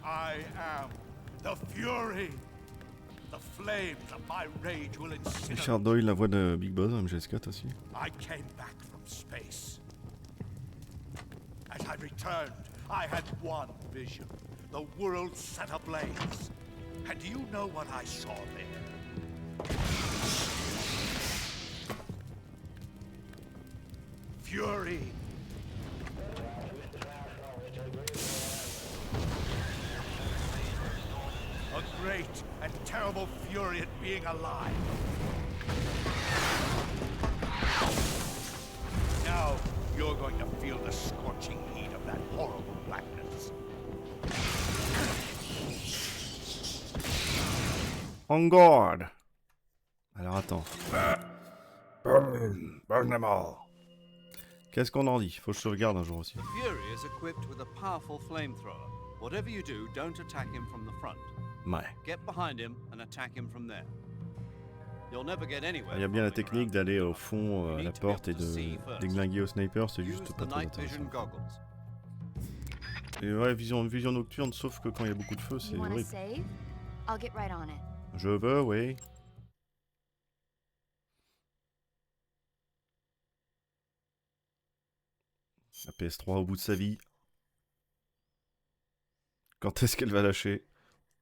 I am the Fury. The flames of my rage will Richard incinerate. Doyle, la voix de Big Boss, MGS4 aussi. I came back from space. As I returned, I had one vision. The world set ablaze. And do you know what I saw there? Fury. A great and terrible fury at being alive. Now you're going to feel the scorching heat of that horrible blackness. On guard. Alors attends. Burn them all. Qu'est-ce qu'on en dit? Faut que je sauvegarde un jour aussi. The Fury is equipped with a powerful flamethrower. Whatever you do, don't attack him from the front. Ouais. Get behind him and attack him from there. You'll never get anywhere. Il y a bien la technique d'aller au fond à la porte et de déglinguer au sniper, c'est juste pas trop intéressant. Et ouais, vision nocturne, sauf que quand il y a beaucoup de feu, c'est horrible. I'll get right on it. Je veux, oui. La PS3 au bout de sa vie. Quand est-ce qu'elle va lâcher?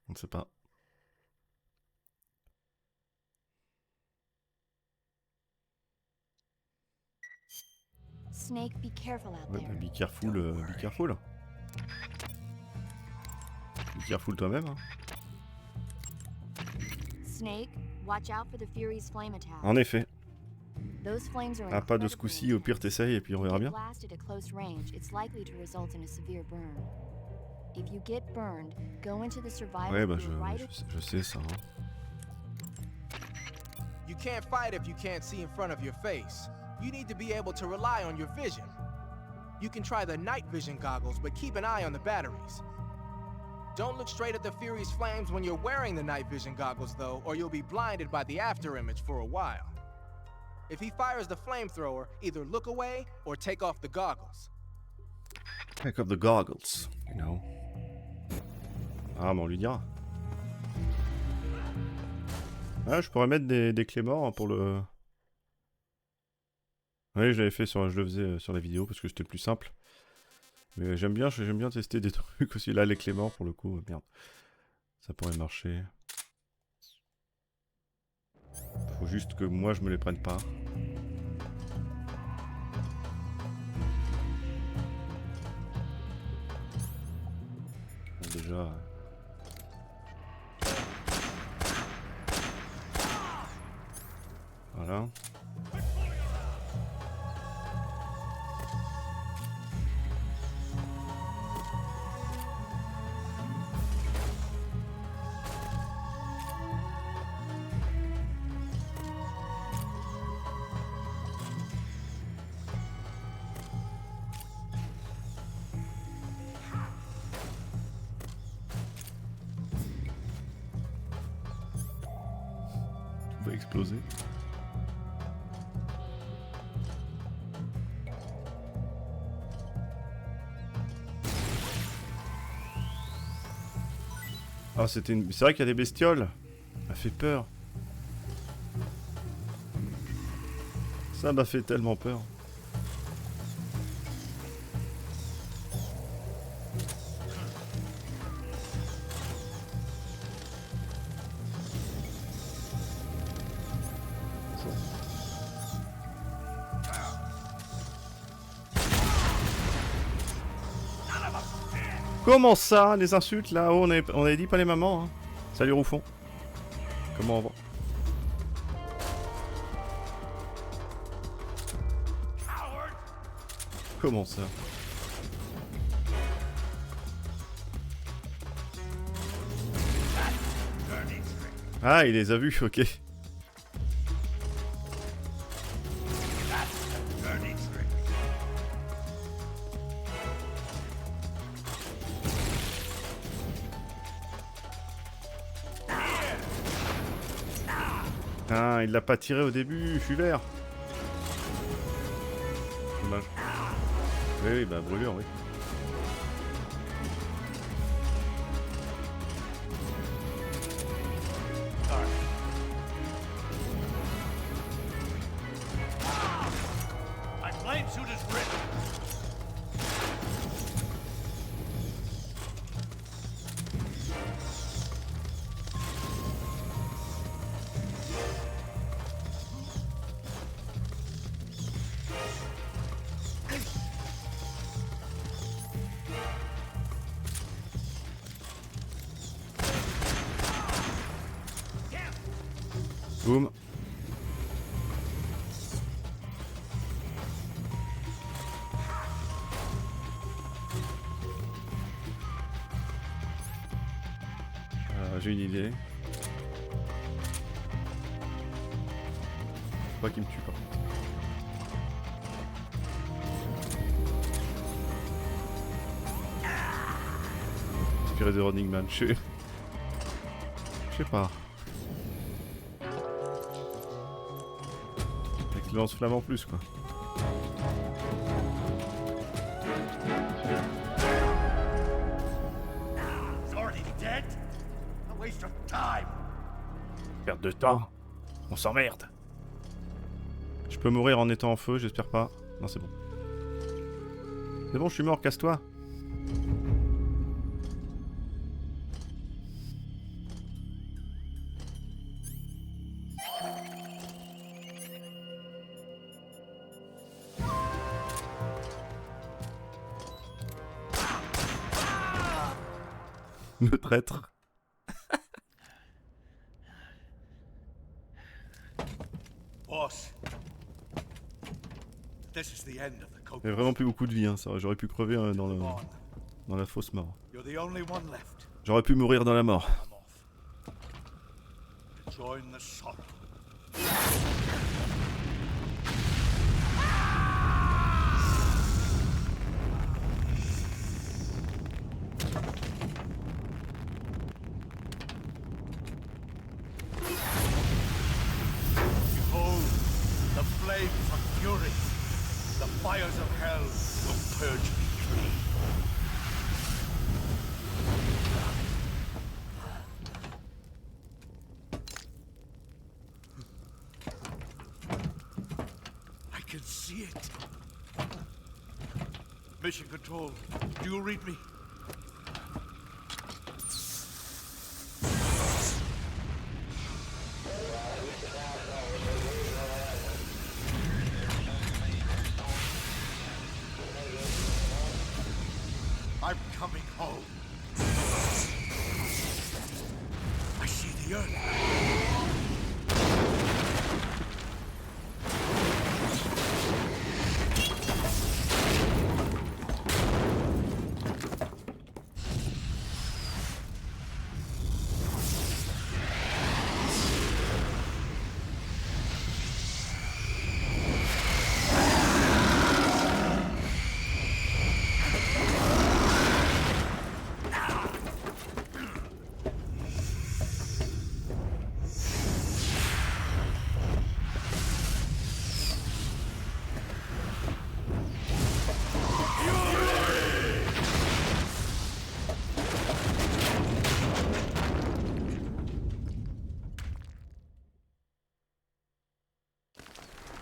On ne sait pas. Snake, be careful out Ouais, there. bah, be careful, be careful. Be careful toi-même. Hein. Snake, watch out for the Fury's flame attack. En effet. Those flames are Ah, pas de ce coup-ci, au pire t'essayes et puis on verra bien. blasted at close range, it's likely to result in a severe burn. If you get burned, go into the survival Ouais, bah pool right je sais ça. Hein. You can't fight if you can't see in front of your face. You need to be able to rely on your vision. You can try the night vision goggles, but keep an eye on the batteries. Don't look straight at the Fury's flames when you're wearing the night vision goggles, though, or you'll be blinded by the after image for a while. If he fires the flamethrower, either look away or take off the goggles. Take off the goggles, you know. Ah, mais on lui dira. Ah, je pourrais mettre des clés morts pour le... Oui, je le faisais sur la vidéo parce que c'était le plus simple. Mais j'aime bien tester des trucs aussi. Là, les clés morts, pour le coup, merde. Ça pourrait marcher. Faut juste que moi, je me les prenne pas. Bon, déjà... Voilà. Tout va exploser. Ah, c'est vrai qu'il y a des bestioles. Ça fait peur. Ça m'a fait tellement peur. Comment ça, les insultes là? Oh, on avait dit pas les mamans. Hein. Salut Roufon. Comment on va? Comment ça? Ah, il les a vus, ok. Ah, il l'a pas tiré au début, je suis vert. Dommage. Oui, bah brûlure, oui. My flame suit is written. Boum. J'ai une idée. Faut pas qu'il me tue par contre. Inspiré de Running Man, je sais pas. Avec le lance-flamme en plus quoi. He's already dead? A waste of time. Perte de temps. On s'emmerde. Je peux mourir en étant en feu, j'espère pas. Non, c'est bon. C'est bon, je suis mort, casse-toi. Le traître. Boss. This is the end of the Il y a vraiment plus beaucoup de vie, hein, ça. J'aurais pu crever dans la fausse mort. You're the only one left. J'aurais pu mourir dans la mort. To join the sorrow. Behold, the flames of fury. The fires of hell will purge me clean. I can see it. Mission Control, do you read me? I'm coming home. I see the earth.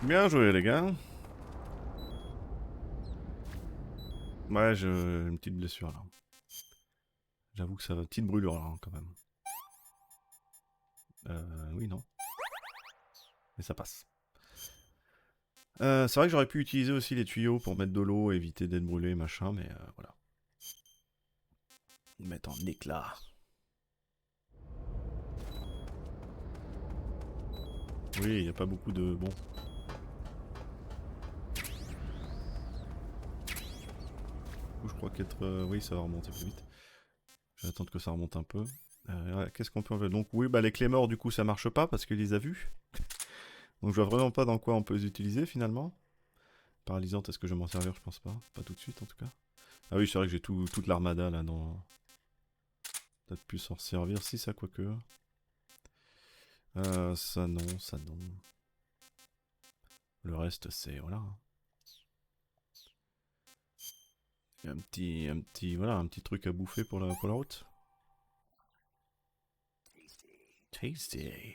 Bien joué, les gars. Ouais, j'ai une petite blessure, là. J'avoue que ça va. Petite brûlure, là, quand même. Oui, non. Mais ça passe. C'est vrai que j'aurais pu utiliser aussi les tuyaux pour mettre de l'eau, éviter d'être brûlé, machin, mais voilà. Mettre en éclat. Oui, il n'y a pas beaucoup de... Bon. Je crois qu'être... oui, ça va remonter plus vite. Je vais attendre que ça remonte un peu. Qu'est-ce qu'on peut enlever? Donc oui, bah les clés morts, du coup, ça marche pas parce qu'il les a vus. Donc je vois vraiment pas dans quoi on peut les utiliser, finalement. Paralysante, est-ce que je vais m'en servir? Je pense pas. Pas tout de suite, en tout cas. Ah oui, c'est vrai que j'ai toute l'armada, là, dans... Peut-être plus s'en servir. Si, ça, quoique. Ça, non, ça, non. Le reste, c'est... Voilà. Un petit truc à bouffer pour la route. Tasty.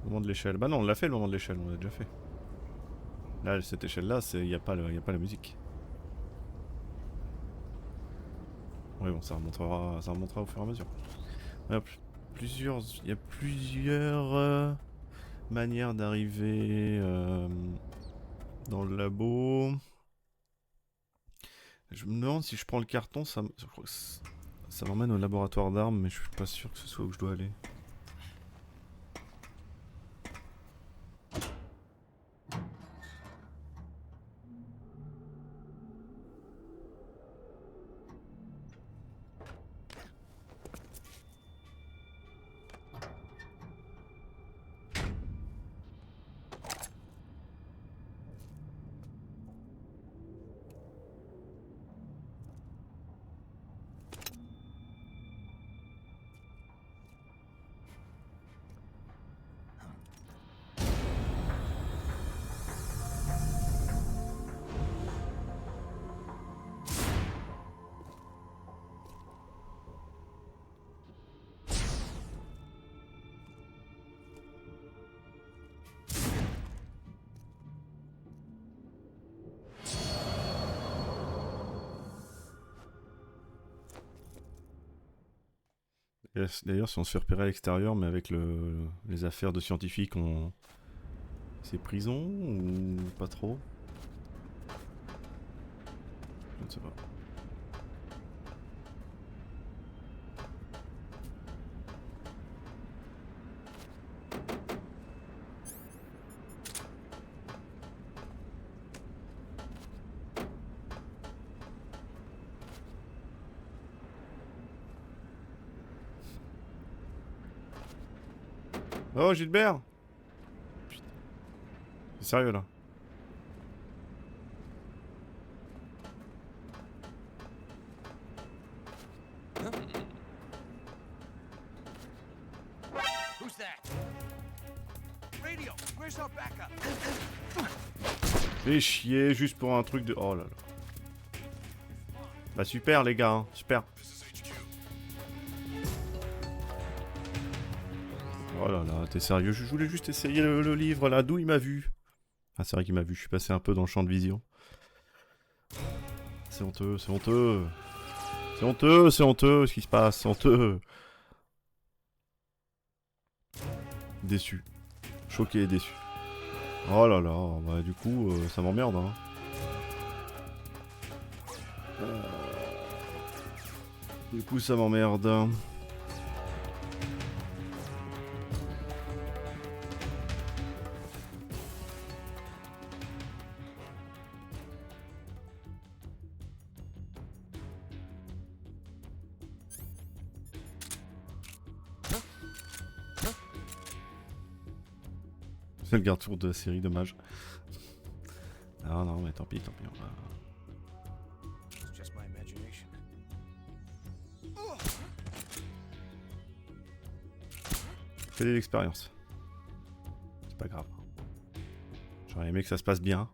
Moment de l'échelle. Bah non, on l'a fait le moment de l'échelle, on l'a déjà fait. Là, cette échelle-là, il n'y a pas la musique. Oui, bon, ça remontera au fur et à mesure. Il y a plusieurs manières d'arriver dans le labo. Je me demande si je prends le carton, ça m'emmène au laboratoire d'armes, mais je suis pas sûr que ce soit où je dois aller. D'ailleurs, si on se fait repérer à l'extérieur, mais avec les affaires de scientifiques, c'est prison ou pas trop? Je ne sais pas. Oh, Gilbert! Putain. C'est sérieux là? Who's that? Radio, where's our backup? Fais chier juste pour un truc de... Oh là là. Bah super les gars, hein. Super. Oh là là, t'es sérieux? Je voulais juste essayer le livre là, d'où il m'a vu. Ah c'est vrai qu'il m'a vu, je suis passé un peu dans le champ de vision. C'est honteux, c'est honteux. C'est honteux, c'est honteux ce qui se passe, c'est honteux. Déçu. Choqué et déçu. Oh là là, bah du coup ça m'emmerde hein. Du coup ça m'emmerde. C'est le garde-tour de la série, dommage. Ah non, mais tant pis, on va... Fais de l'expérience. C'est pas grave. J'aurais aimé que ça se passe bien.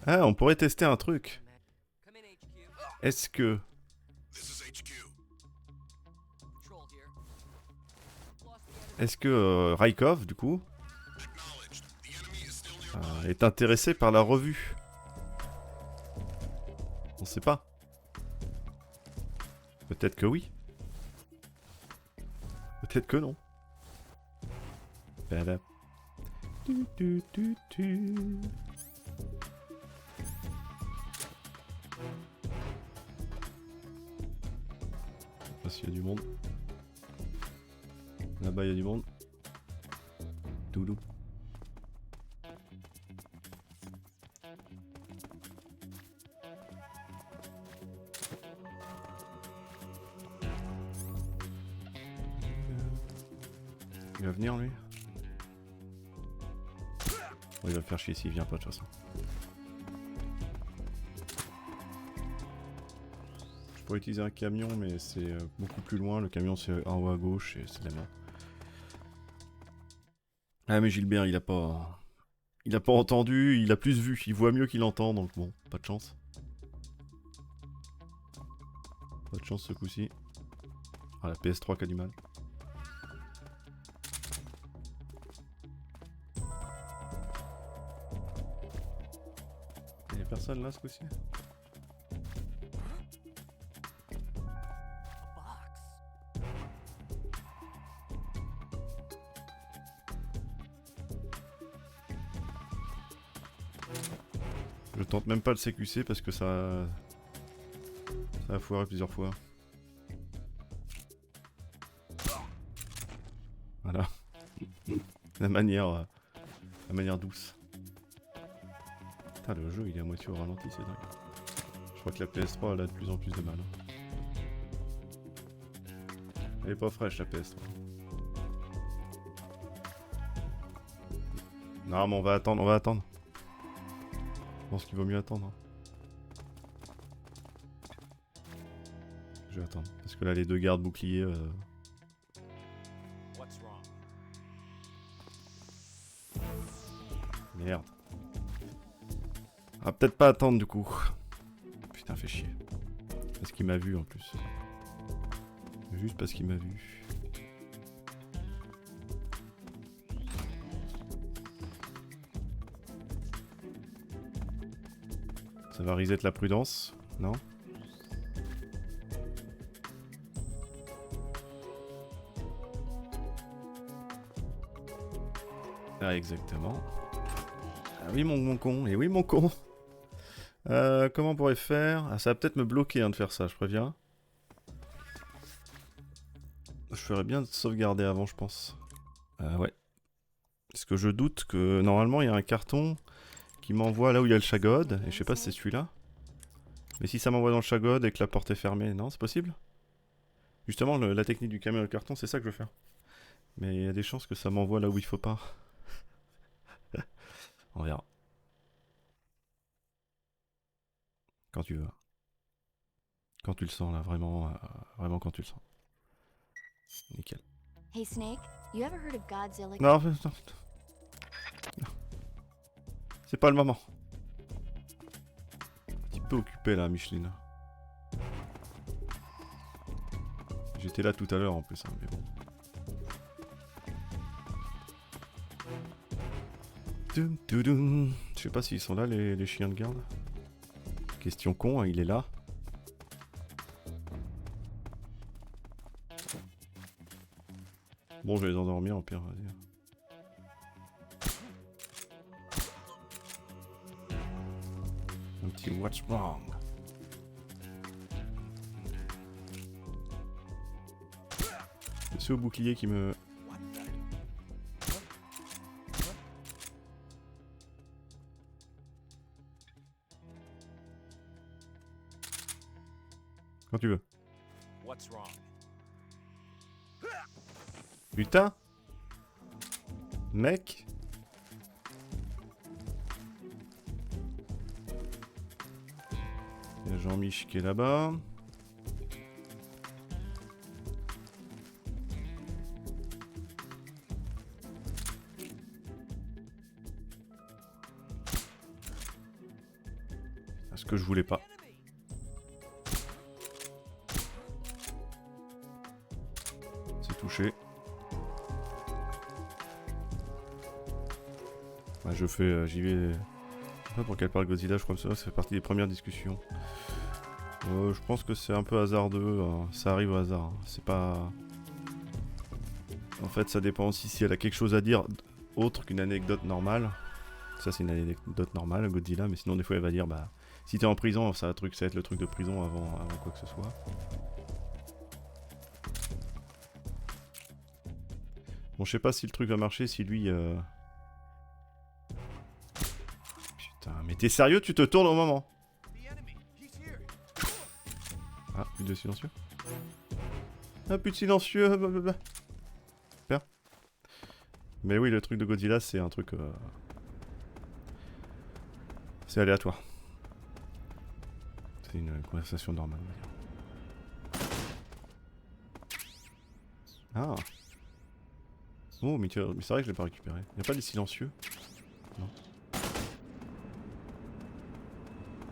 Ah, on pourrait tester un truc. Est-ce que... Est-ce que Raikov, du coup, est intéressé par la revue? On sait pas. Peut-être que oui. Peut-être que non. Badap. Tu. Je sais pas s'il y a du monde. Là-bas il y a du monde. Doudou. Il va venir lui? Oh, il va me faire chier s'il vient pas de toute façon. Je pourrais utiliser un camion mais c'est beaucoup plus loin. Le camion c'est en haut à gauche et c'est de la merde. Ah mais Gilbert il a pas entendu, il a plus vu, il voit mieux qu'il entend donc bon, pas de chance. Pas de chance ce coup-ci. Ah la PS3 qui a du mal. Y'a personne là ce coup-ci? Je tente même pas le CQC parce que ça a foiré plusieurs fois. Voilà. La manière douce. Putain, le jeu il est à moitié au ralenti, c'est dingue. Je crois que la PS3 elle a de plus en plus de mal. Elle est pas fraîche la PS3. Non mais on va attendre. Je pense qu'il vaut mieux attendre. Je vais attendre. Parce que là, les deux gardes boucliers... Merde. Ah, peut-être pas attendre du coup. Putain, fait chier. Parce qu'il m'a vu en plus. Juste parce qu'il m'a vu. Ça va reset la prudence, non? Ah, exactement. Ah oui, mon con. Et oui, mon con. Comment on pourrait faire? Ah, ça va peut-être me bloquer hein, de faire ça, je préviens. Je ferais bien de sauvegarder avant, je pense. Ouais. Parce que je doute que normalement il y a un carton qui m'envoie là où il y a le chagode. Et je sais pas si c'est celui-là. Mais si ça m'envoie dans le chagode et que la porte est fermée, non, c'est possible? Justement, la technique du camion et le carton, c'est ça que je veux faire. Mais il y a des chances que ça m'envoie là où il faut pas. On verra. Quand tu veux. Quand tu le sens là, vraiment, vraiment quand tu le sens. Nickel. Hey Snake, you ever heard of Godzilla? Non, non. C'est pas le moment. Un petit peu occupé là, Micheline. J'étais là tout à l'heure en plus, hein, mais bon. Je sais pas s'ils sont là les chiens de garde. Question con, hein, il est là. Bon, je vais les endormir, au pire, vas-y. Un petit what's wrong. C'est au bouclier qui me... Quand tu veux. What's wrong? Putain. Mec. Il y a Jean-Mich qui est là-bas. C'est ce que je voulais pas. C'est touché. Bah, je fais, j'y vais. Je sais pas pour quelle parle Godzilla, je crois que ça fait partie des premières discussions. Je pense que c'est un peu hasardeux, ça arrive au hasard. Hein. C'est pas. En fait, ça dépend aussi si elle a quelque chose à dire autre qu'une anecdote normale. Ça, c'est une anecdote normale, Godzilla, mais sinon, des fois, elle va dire bah, si t'es en prison, ça va être le truc de prison avant quoi que ce soit. Bon, je sais pas si le truc va marcher, si lui. Putain, mais t'es sérieux, tu te tournes au moment. Ah, plus de silencieux. Ah, plus de silencieux. Blablabla. Super. Mais oui, le truc de Godzilla, c'est un truc. C'est aléatoire. C'est une conversation normale, on va dire. Ah. Oh, mais c'est vrai que je l'ai pas récupéré. Y a pas des silencieux? Non.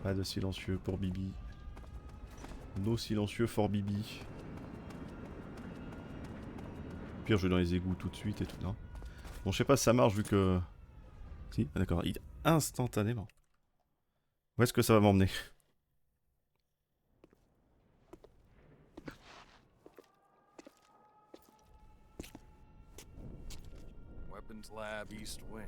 Pas de silencieux pour Bibi. No silencieux for Bibi. Pire, je vais dans les égouts tout de suite et tout, non? Bon, je sais pas si ça marche vu que... Si, ah, d'accord, instantanément. Où est-ce que ça va m'emmener? Weapons Lab East Wing.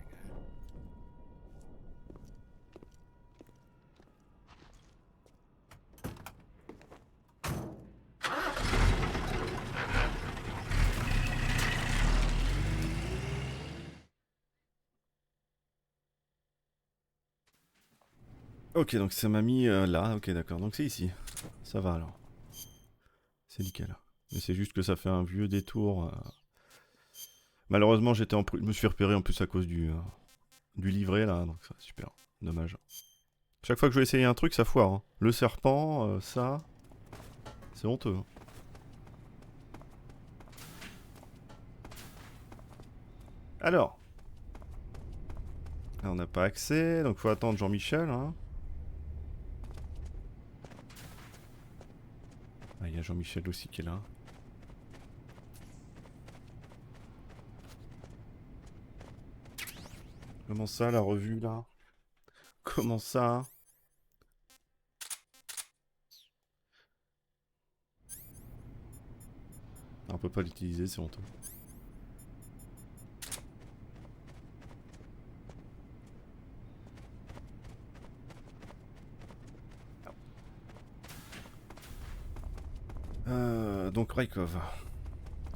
Ok, donc ça m'a mis là, ok d'accord, donc c'est ici. Ça va alors. C'est nickel. Mais c'est juste que ça fait un vieux détour. Malheureusement, je me suis repéré en plus à cause du livret là, donc ça, super. Dommage. Chaque fois que je vais essayer un truc, ça foire. Hein. Le serpent, ça. C'est honteux. Hein. Alors. Là, on n'a pas accès, donc faut attendre Jean-Michel. Hein. Ah, il y a Jean-Michel aussi qui est là. Comment ça, la revue, là? Comment ça? On peut pas l'utiliser, c'est honteux. donc Rykov,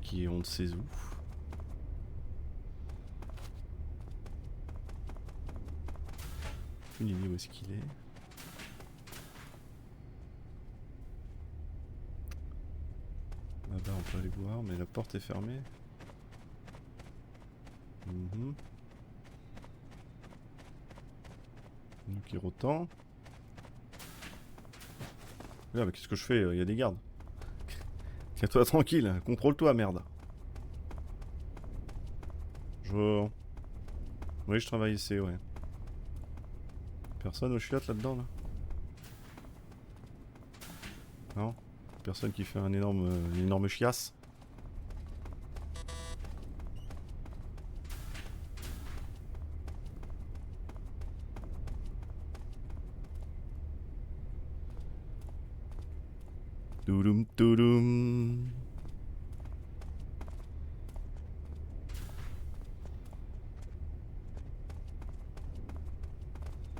qui est on ne sait où. Une idée où est-ce qu'il est. Là-bas on peut aller voir, mais la porte est fermée. Donc il rotant. Là, mais qu'est-ce que je fais? Il y a des gardes. Tiens-toi tranquille, contrôle-toi, merde. Oui, je travaille ici, ouais. Personne au chiottes là-dedans, là? Non? Personne qui fait une énorme chiasse? Toudoum toudoum.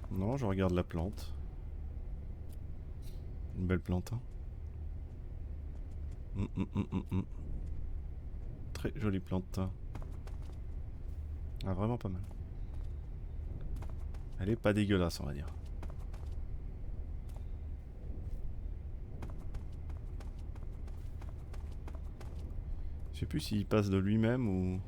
Non, je regarde la plante. Une belle plante, hein. Très jolie plante. Ah, vraiment pas mal. Elle est pas dégueulasse, on va dire. Je sais plus s'il passe de lui-même ou...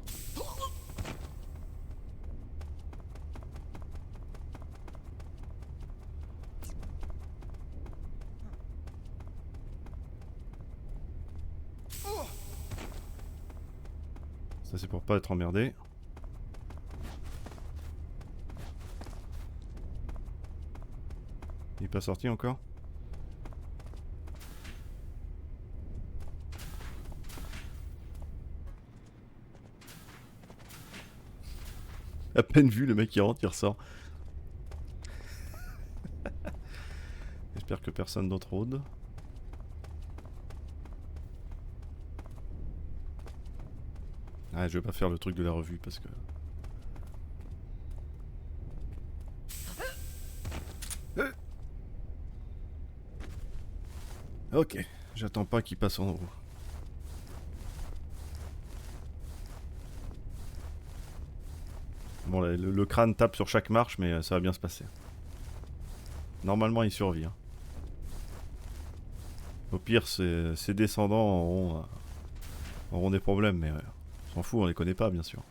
Ça c'est pour pas être emmerdé. Il est pas sorti encore? À peine vu, le mec il rentre, il ressort. J'espère que personne d'autre rôde. Ah, je vais pas faire le truc de la revue parce que... Ok, j'attends pas qu'il passe en haut. Bon, le crâne tape sur chaque marche, mais ça va bien se passer. Normalement, il survit. Hein. Au pire, ses descendants auront des problèmes, mais on s'en fout, on les connaît pas, bien sûr.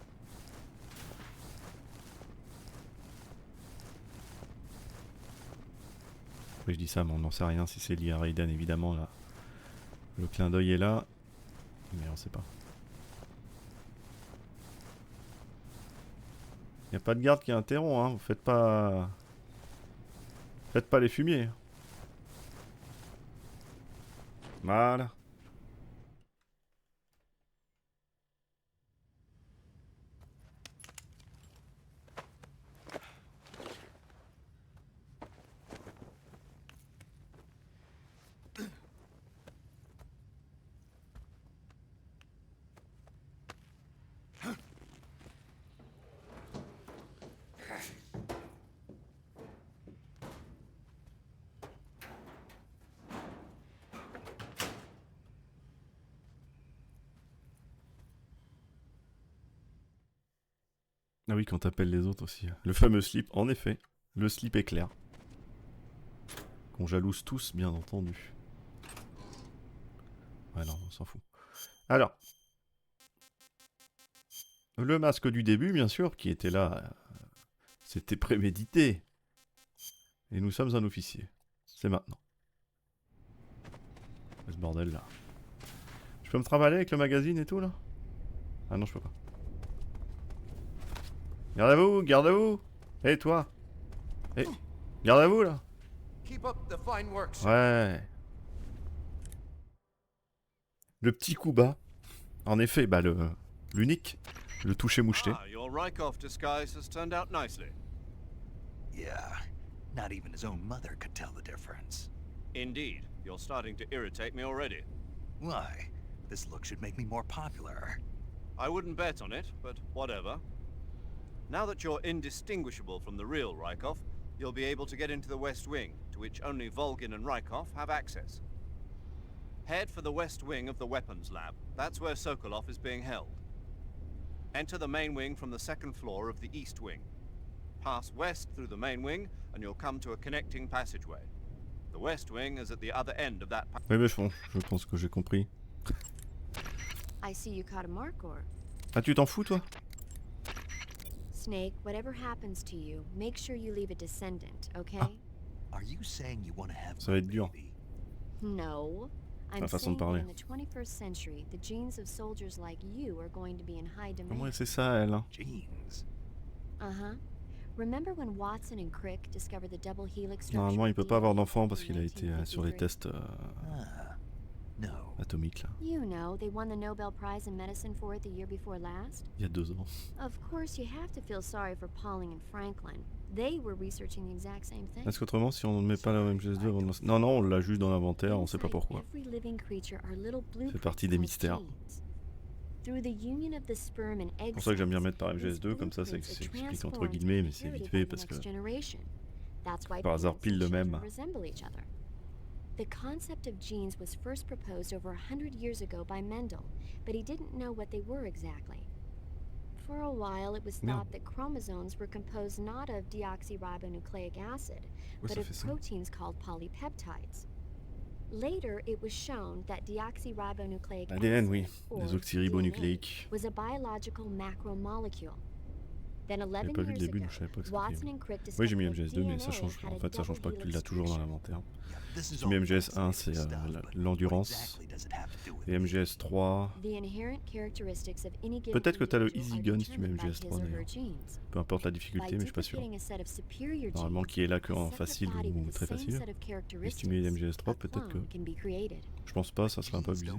Oui, je dis ça, mais on n'en sait rien si c'est lié à Raiden, évidemment. Là. Le clin d'œil est là, mais on sait pas. Y a pas de garde qui interrompt, hein. Vous faites pas les fumiers. Voilà. Ah oui, quand t'appelles les autres aussi. Le fameux slip, en effet. Le slip éclair. Qu'on jalouse tous, bien entendu. Ouais, non, on s'en fout. Alors. Le masque du début, bien sûr, qui était là. C'était prémédité. Et nous sommes un officier. C'est maintenant. Ce bordel là. Je peux me travailler avec le magazine et tout là? Ah non, je peux pas. Garde à vous, garde à vous. Hé toi. Hé, garde à vous là. Ouais. Le petit coup bas. En effet, bah l'unique. Le toucher moucheté. Ah, your Rykov disguise has turned out nicely. Yeah, not even his own mother could tell the difference. Indeed, you're starting to irritate me already. Why? This look should make me more popular. I wouldn't bet on it, but whatever. Now that you're indistinguishable from the real Rykov, you'll be able to get into the West Wing, to which only Volgin and Rykov have access. Head for the west wing of the weapons lab. That's where Sokolov is being held. Enter the main wing from the second floor of the east wing. Pass west through the main wing, and you'll come to a connecting passageway. The west wing is at the other end of that Oui, mais je pense que j'ai compris. I see you caught a mark, or... Ah, tu t'en fous, toi? Snake, whatever happens to you, make sure you leave a descendant, okay? Are you saying you want to have Ça va être dur. No. I'm La façon saying de that parler. in the 21st century, the genes of soldiers like you are going to be in high demand. Comment c'est ça, elle? Hein? Genes? Uh-huh. Remember when Watson and Crick discovered the double helix structure? Normalement, il peut pas avoir d'enfant parce qu'il a été sur les tests No. atomiques, là. You know, they won the Nobel Prize in Medicine for it the year before last. Il y a 2 ans. Of course, you have to feel sorry for Pauling and Franklin. They were researching the exact same thing. Est-ce qu'autrement, si on ne met pas la MGS2 avant de... Non, on l'a juste dans l'inventaire, on sait pas pourquoi. Every living creature are little C'est blueprints partie des called mystères. genes. Through the union of the sperm and egg C'est pour ça que j'aime bien cells, mettre par MGS2, comme ça c'est expliqué entre guillemets, mais c'est vite fait parce que par hasard pile le même. The concept of genes was first proposed over 100 years ago by Mendel, but he didn't know what they were exactly. For a while, it was thought that chromosomes were composed not of deoxyribonucleic acid, but of proteins called polypeptides. Later, it was shown that deoxyribonucleic ADN, acid, oui, or des oxyribonucléiques. DNA, was a biological macromolecule. Then 11 J'avais pas vu le years début, ago, donc je savais pas que Watson and c'était... Crick Oui, j'ai mis discovered that MGS2, mais DNA ça change, had en a fait, ça change pas que tu l'as toujours dans l'inventaire. J'ai mis MGS1, c'est l'endurance, et MGS3... Peut-être que t'as le Easy Gun si tu mets MGS3 d'ailleurs. Peu importe la difficulté, mais je suis pas sûr. Normalement, qui est là qu'en facile ou très facile. Et si tu mets MGS3, peut-être que... Je pense pas, ça serait un peu abusé.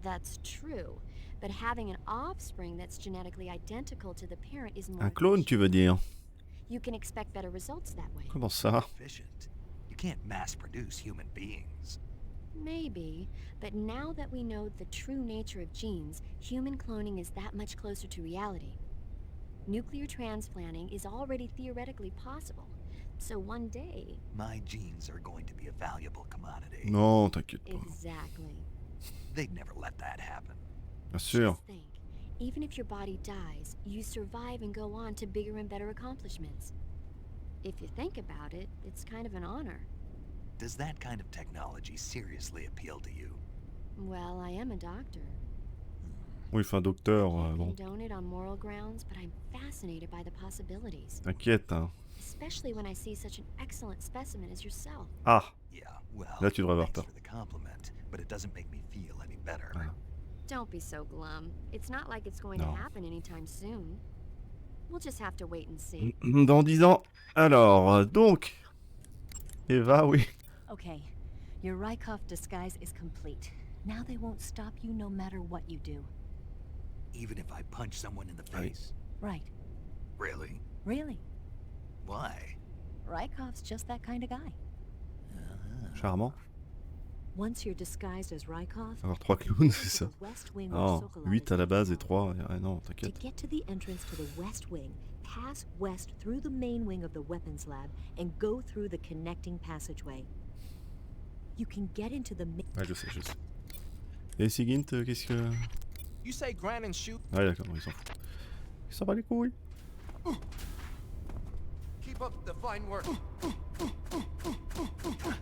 That's true, but having an offspring that's genetically identical to the parent is more Un clone, tu veux dire? You can expect better results that way. Comment ça? You can't mass-produce human beings. Maybe, but now that we know the true nature of genes, human cloning is that much closer to reality. Nuclear transplanting is already theoretically possible, so one day... My genes are going to be a valuable commodity. Non, t'inquiète pas. Exactly. They'd never let that happen. Bien sûr. Just think, even if your body dies, you survive and go on to bigger and better accomplishments. If you think about it, it's kind of an honor. Does that kind of technology seriously appeal to you? Well, I am a doctor. Oui, enfin, docteur, I bon. condone it on moral grounds, but I'm fascinated by the possibilities. T'inquiète, hein. Especially when I see such an excellent specimen as yourself. Ah! Yeah, well, Là, tu devrais avoir peur. thanks for the compliment, but it doesn't make me feel any better. Ah. Don't be so glum. It's not like it's going to happen anytime soon. We'll just have to wait and see. Dans 10 ans. Alors, donc... Eva, oui. Okay, your Rykov disguise is complete. Now they won't stop you no matter what you do. Even if I punch someone in the face? Right. Really? Really. Why? Rykov's just that kind of guy. Charmant. Once you're disguised as Rykov, Avoir 3 clowns, c'est ça. Non, 8 à la base et 3. Ah non, to t'inquiète. get to the entrance to the west wing, pass west through the main wing of the weapons lab and go through the connecting passageway. You can get into the Ouais, je sais, je sais. Et Sigint, qu'est-ce que... You say grind and shoot. Ouais, d'accord, il s'en fout. Il s'en bat les couilles. Keep up the fine work.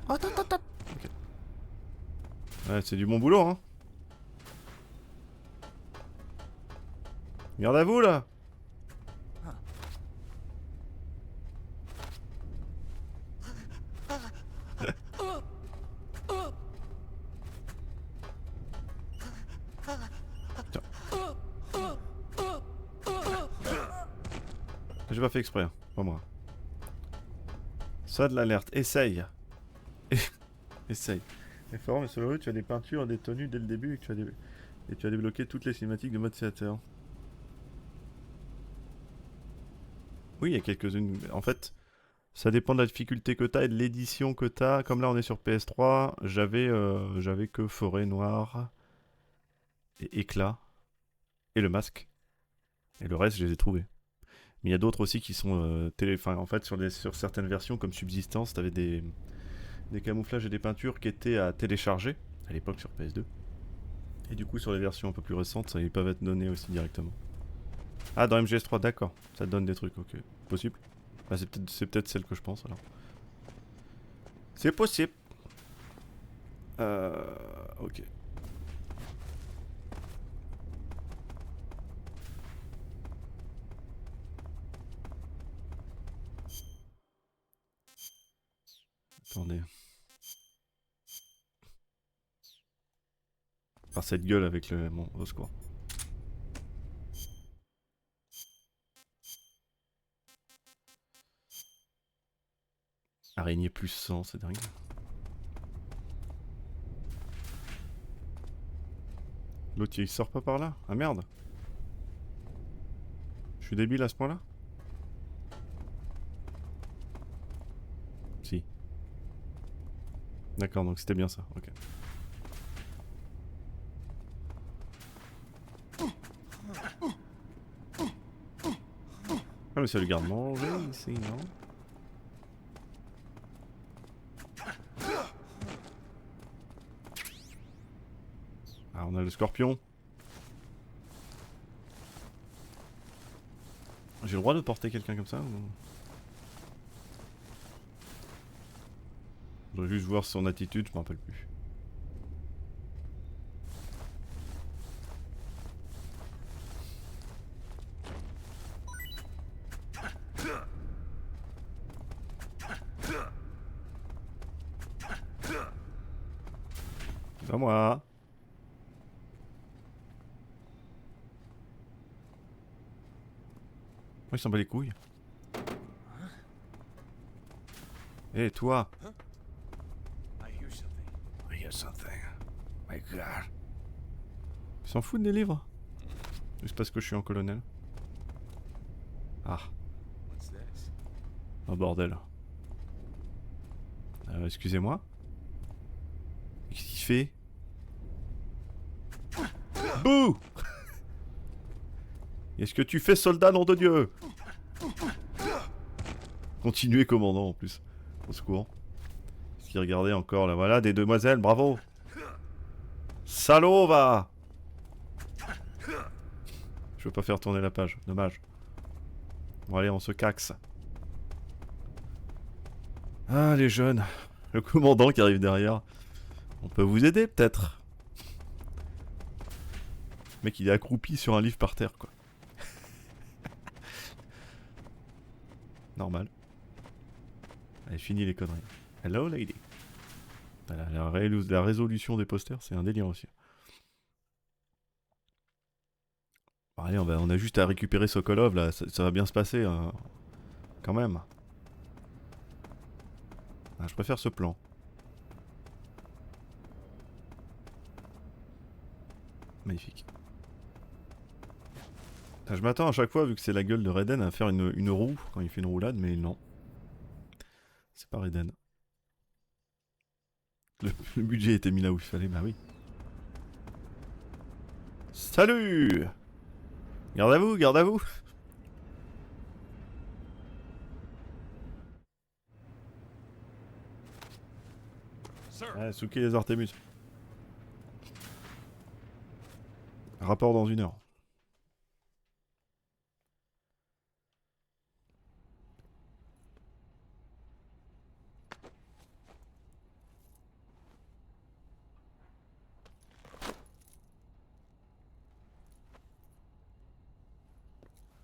Ok. Ouais, c'est du bon boulot, hein. Garde à vous, là. J'ai pas fait exprès, hein. Pas moi. Ça de l'alerte, essaye. Essaye. C'est fort, mais sur le jeu, tu as des peintures et des tenues dès le début et, tu as débloqué toutes les cinématiques de mode EATER. Oui, il y a quelques-unes. En fait, ça dépend de la difficulté que tu as et de l'édition que tu as. Comme là, on est sur PS3, j'avais que forêt noire et éclat et le masque. Et le reste, je les ai trouvés. Mais il y a d'autres aussi qui sont en fait, sur certaines versions comme Subsistance, tu avais des camouflages et des peintures qui étaient à télécharger à l'époque sur PS2. Et du coup sur les versions un peu plus récentes, ils peuvent être donnés aussi directement. Ah, dans MGS3, d'accord, ça te donne des trucs, ok. Possible. Bah, c'est peut-être celle que je pense alors. C'est possible. Ok. Attendez. Par cette gueule avec le... Bon, au secours. Araignée plus 100, c'est dingue. L'autre il sort pas par là? Ah merde. Je suis débile à ce point-là? Si. D'accord, donc c'était bien ça, ok. Ah mais c'est le garde-manger ici, non? Ah, on a le scorpion. J'ai le droit de porter quelqu'un comme ça ou... Je dois juste voir son attitude, je m'en rappelle plus. C'est pas moi. Il s'en bat les couilles. Eh, toi. I hear something. My God. Il s'en fout des livres. Juste parce que je suis en colonel. Ah. Oh bordel. Excusez-moi. Qu'est-ce qu'il fait? Bouh! Qu'est-ce que tu fais, soldat, nom de Dieu? Continuez, commandant, en plus. Au secours. Qu'est-ce qu'il regardait encore, là? Voilà, des demoiselles, bravo! Salaud, va! Je veux pas faire tourner la page, dommage. Bon, allez, on se caxe. Ah, les jeunes. Le commandant qui arrive derrière. On peut vous aider, peut-être. Le mec, il est accroupi sur un livre par terre, quoi. Normal. Allez, fini les conneries. Hello, lady. Voilà, la résolution des posters, c'est un délire aussi. Bon, allez, on a juste à récupérer Sokolov, là. Ça va bien se passer, hein. Quand même. Ah, je préfère ce plan. Magnifique. Je m'attends à chaque fois, vu que c'est la gueule de Raiden, à faire une roue quand il fait une roulade, mais non. C'est pas Raiden. Le budget était mis là où il fallait, bah oui. Salut! Garde à vous, garde à vous! Ah, Suki les Artemus. Rapport dans 1 heure.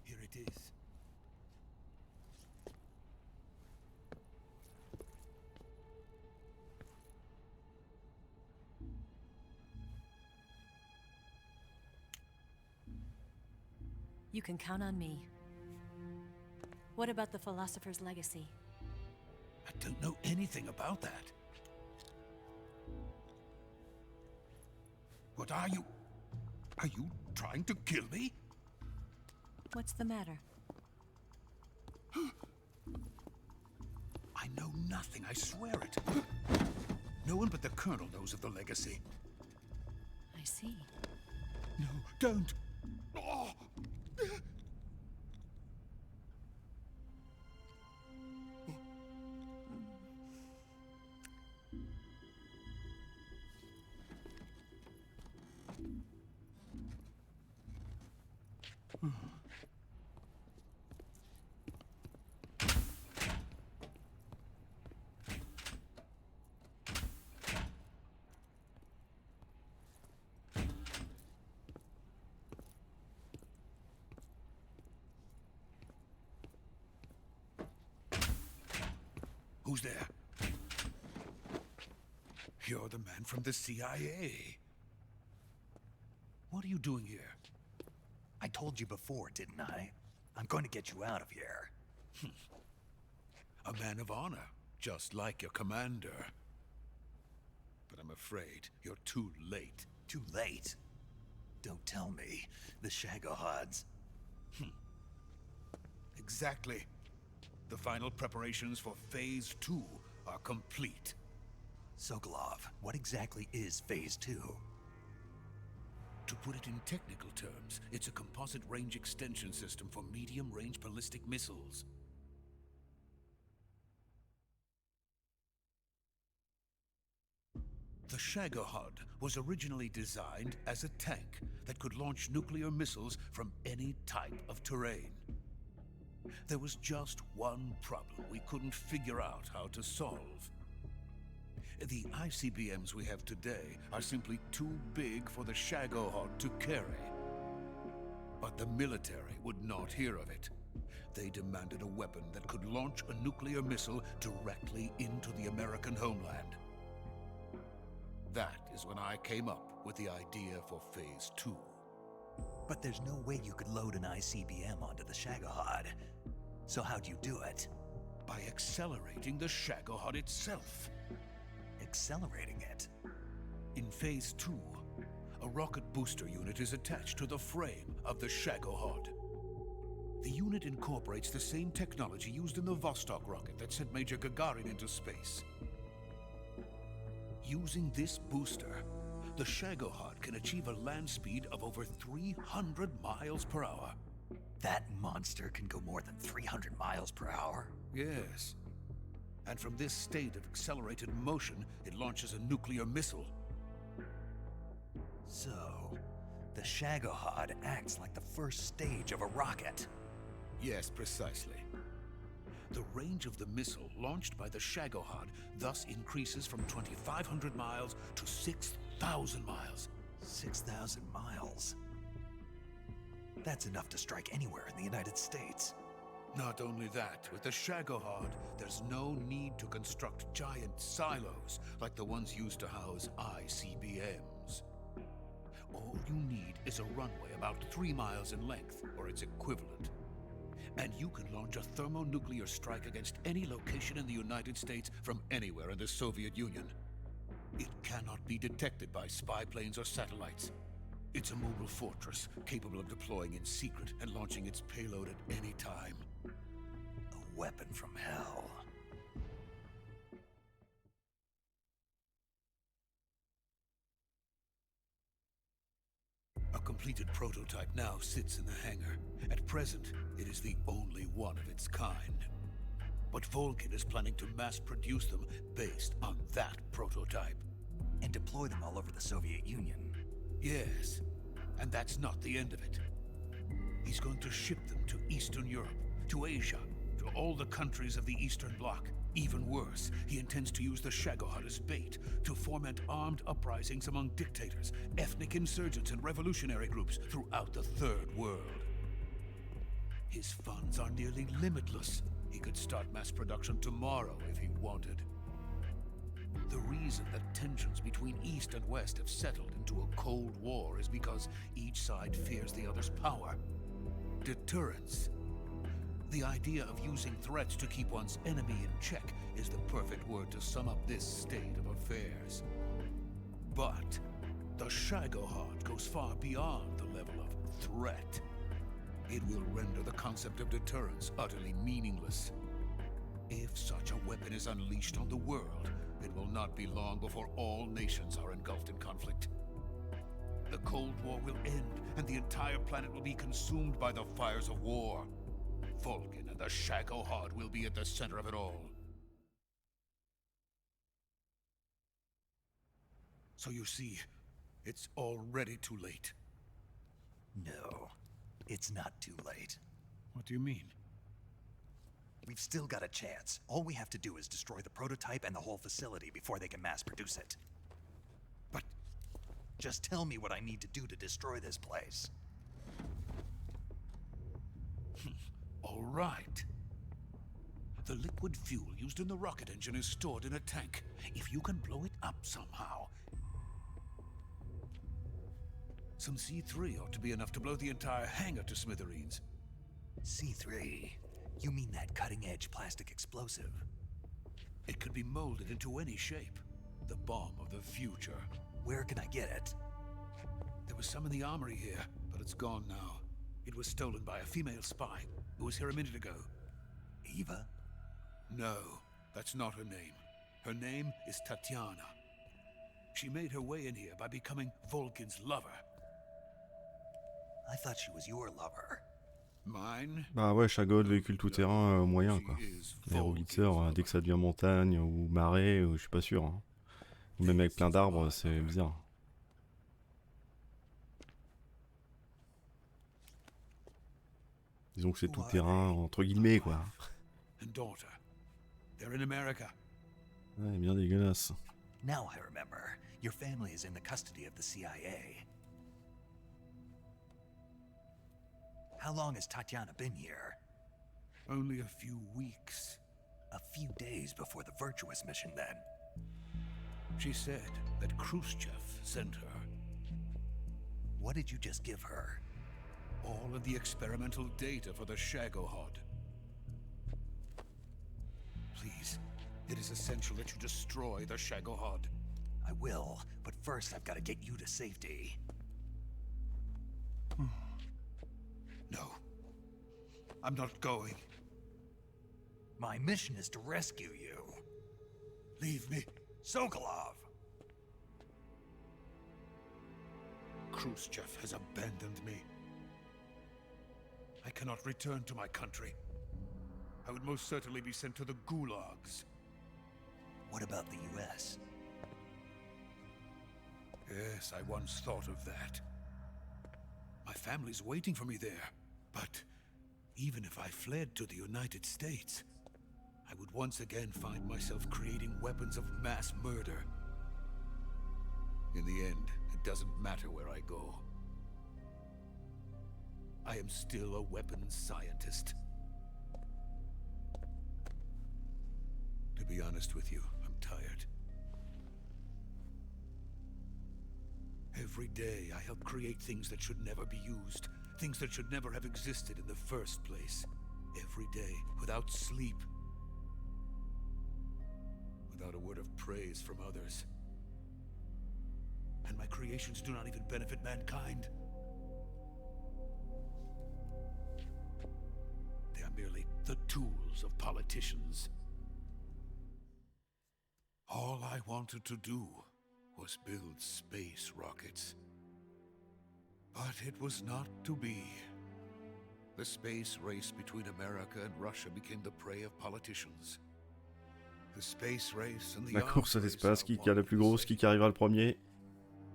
Here it is. You can count on me. What about the philosopher's legacy? I don't know anything about that. What are you? Are you trying to kill me? What's the matter? I know nothing, I swear it. No one but the Colonel knows of the legacy. I see. No, don't! Oh. Who's there? You're the man from the CIA. What are you doing here? I told you before, didn't I? I'm going to get you out of here. A man of honor, just like your commander. But I'm afraid you're too late. Too late? Don't tell me. The Shagohods. Exactly. The final preparations for Phase 2 are complete. Sokolov, what exactly is Phase 2? To put it in technical terms, it's a composite range extension system for medium-range ballistic missiles. The Shagohod was originally designed as a tank that could launch nuclear missiles from any type of terrain. There was just one problem we couldn't figure out how to solve. The ICBMs we have today are simply too big for the Shagohod to carry. But the military would not hear of it. They demanded a weapon that could launch a nuclear missile directly into the American homeland. That is when I came up with the idea for Phase 2. But there's no way you could load an ICBM onto the Shagohod. So how'd you do it? By accelerating the Shagohod itself. Accelerating it? In Phase 2, a rocket booster unit is attached to the frame of the Shagohod. The unit incorporates the same technology used in the Vostok rocket that sent Major Gagarin into space. Using this booster, the Shagohod can achieve a land speed of over 300 miles per hour. That monster can go more than 300 miles per hour? Yes. And from this state of accelerated motion, it launches a nuclear missile. So, the Shagohod acts like the first stage of a rocket. Yes, precisely. The range of the missile launched by the Shagohod thus increases from 2,500 miles to 6,000 miles. 6,000 miles? That's enough to strike anywhere in the United States. Not only that, with the Shagohod, there's no need to construct giant silos like the ones used to house ICBMs. All you need is a runway about 3 miles in length, or its equivalent. And you can launch a thermonuclear strike against any location in the United States from anywhere in the Soviet Union. It cannot be detected by spy planes or satellites. It's a mobile fortress, capable of deploying in secret and launching its payload at any time. A weapon from hell. A completed prototype now sits in the hangar. At present, it is the only one of its kind. But Volkin is planning to mass produce them based on that prototype. And deploy them all over the Soviet Union. Yes, and that's not the end of it. He's going to ship them to Eastern Europe, to Asia, to all the countries of the Eastern Bloc. Even worse, he intends to use the Shagohod as bait to foment armed uprisings among dictators, ethnic insurgents, and revolutionary groups throughout the Third World. His funds are nearly limitless. He could start mass production tomorrow if he wanted. The reason that tensions between East and West have settled into a Cold War is because each side fears the other's power. Deterrence. The idea of using threats to keep one's enemy in check is the perfect word to sum up this state of affairs. But the Shagohod goes far beyond the level of threat. It will render the concept of deterrence utterly meaningless. If such a weapon is unleashed on the world, it will not be long before all nations are engulfed in conflict. The Cold War will end, and the entire planet will be consumed by the fires of war. Vulcan and the Shagohod will be at the center of it all. So you see, it's already too late. No, It's not too late. What do you mean? We've still got a chance. All we have to do is destroy the prototype and the whole facility before they can mass produce it. But... Just tell me what I need to do to destroy this place. All right. The liquid fuel used in the rocket engine is stored in a tank. If you can blow it up somehow... Some C3 ought to be enough to blow the entire hangar to smithereens. C3? You mean that cutting-edge plastic explosive? It could be molded into any shape. The bomb of the future. Where can I get it? There was some in the armory here, but it's gone now. It was stolen by a female spy who was here a minute ago. Eva? No, that's not her name. Her name is Tatiana. She made her way in here by becoming Vulcan's lover. I thought she was your lover. Mine? Bah ouais, chaque de véhicule tout-terrain moyen quoi. Aérovitzer, dès que ça devient montagne ou marée, je suis pas sûr. Hein. Ou même avec plein d'arbres, c'est bizarre. Disons que c'est tout terrain entre guillemets quoi. Ouais, bien dégueulasse. Now I remember. Your family is in the custody of the CIA. How long has Tatiana been here? Only a few weeks. A few days before the Virtuous mission, then. She said that Khrushchev sent her. What did you just give her? All of the experimental data for the Shagohod. Please, it is essential that you destroy the Shagohod. I will, but first I've got to get you to safety. No. I'm not going. My mission is to rescue you. Leave me. Sokolov! Khrushchev has abandoned me. I cannot return to my country. I would most certainly be sent to the gulags. What about the US? Yes, I once thought of that. My family's waiting for me there. But even if I fled to the United States, I would once again find myself creating weapons of mass murder. In the end, it doesn't matter where I go. I am still a weapons scientist. To be honest with you, I'm tired. Every day, I help create things that should never be used. Things that should never have existed in the first place. Every day, without sleep. Without a word of praise from others. And my creations do not even benefit mankind. They are merely the tools of politicians. All I wanted to do was build space rockets. But it was not to be. The space race between America and Russia became the prey of politicians. The space race and the La course à l'espace, qui a le plus gros, qui arrivera le premier.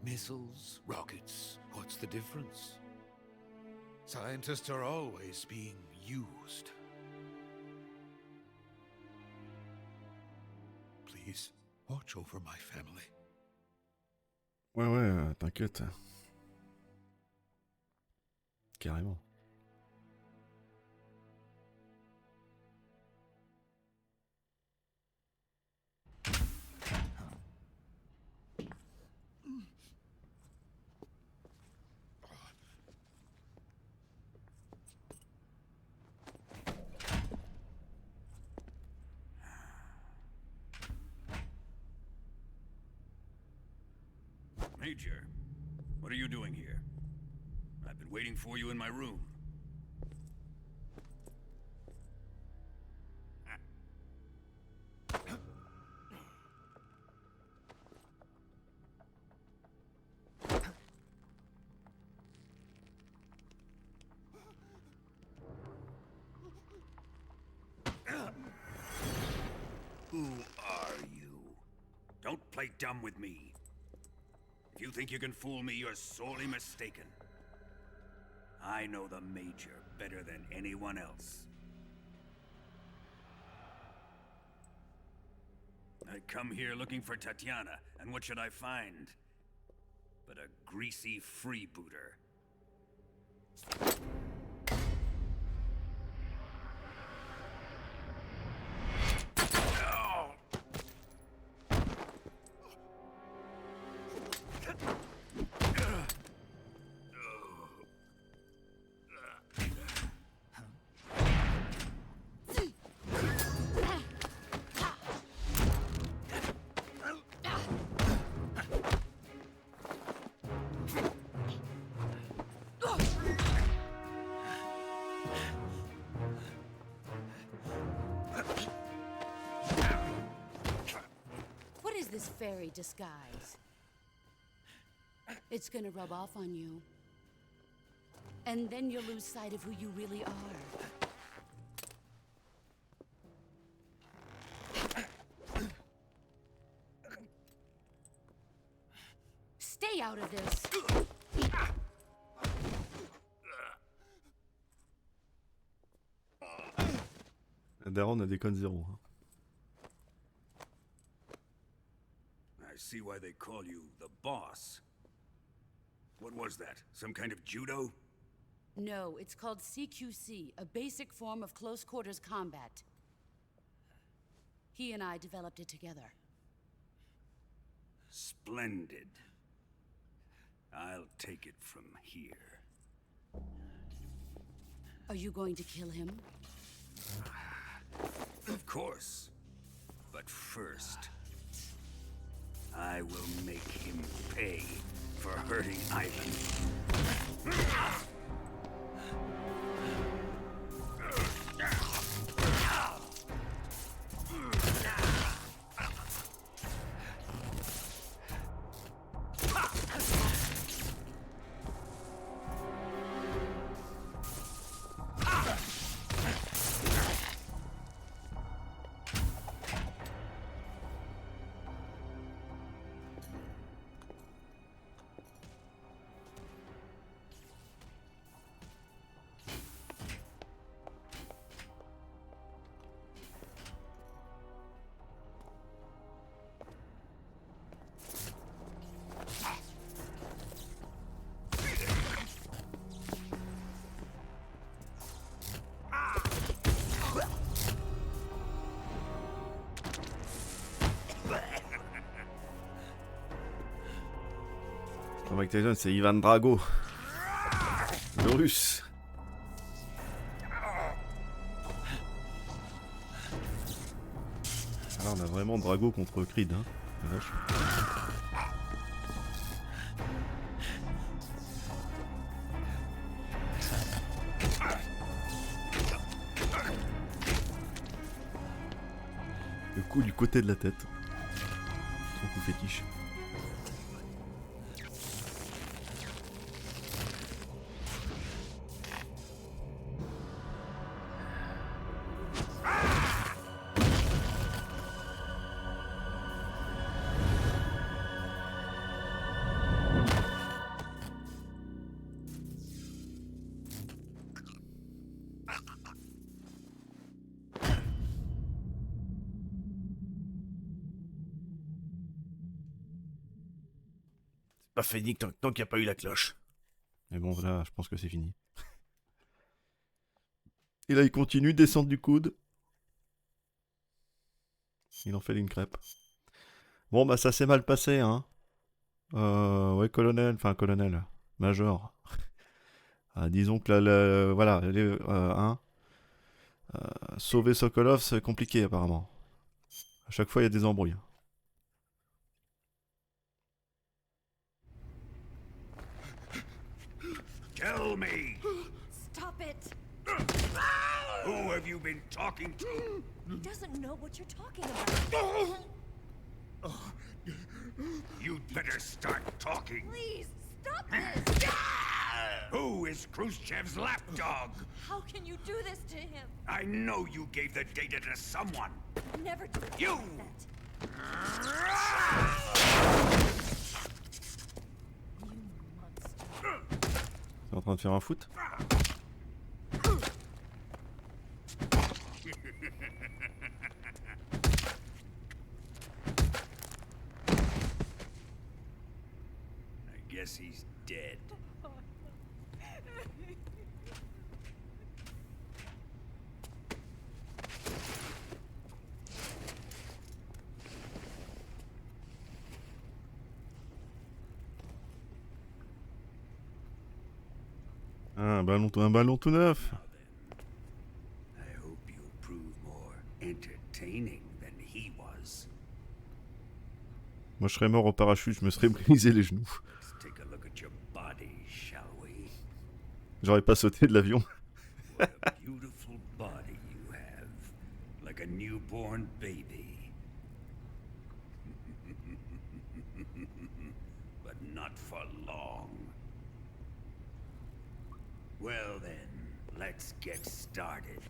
Missiles, rockets, what's the difference? Scientists are always being used. Please, watch over my family. Ouais, t'inquiète. Carrément. Major, what are you doing here? I've been waiting for you in my room. Who are you? Don't play dumb with me. If you think you can fool me, you're sorely mistaken. I know the Major better than anyone else. I come here looking for Tatiana, and what should I find? But a greasy freebooter. This fairy disguise. It's gonna rub off on you. And then you'll lose sight of who you really are. Stay out of this. Daron a déconne zéro. I see why they call you the boss. What was that? Some kind of judo? No, it's called CQC, a basic form of close quarters combat. He and I developed it together. Splendid. I'll take it from here. Are you going to kill him? Of course. But first, I will make him pay for hurting Ivan. Mike Tyson, c'est Ivan Drago, le russe. Alors on a vraiment Drago contre Creed, hein. La vache. Le coup du côté de la tête. Son coup fétiche. Pas fini tant qu'il n'y a pas eu la cloche. Mais bon, voilà, je pense que c'est fini. Et là, il continue, descendre du coude. Il en fait une crêpe. Bon, bah ça s'est mal passé, hein. Ouais, colonel, major. Disons que voilà, sauver Sokolov, c'est compliqué apparemment. À chaque fois, il y a des embrouilles. Tell me! Stop it! Who have you been talking to? He doesn't know what you're talking about. You'd better start talking. Please, stop this! Who is Khrushchev's lapdog? How can you do this to him? I know you gave the data to someone. Never do You! T'es en train de faire un foot? I guess he's dead. Ah, un ballon tout neuf. I hope you'll prove more entertaining than he was. Moi, je serais mort au parachute, je me serais brisé les genoux. Let's take a look at your body, shall we? J'aurais pas sauté de l'avion. What a beautiful body you have, like a newborn baby. But not for long. Well then, let's get started.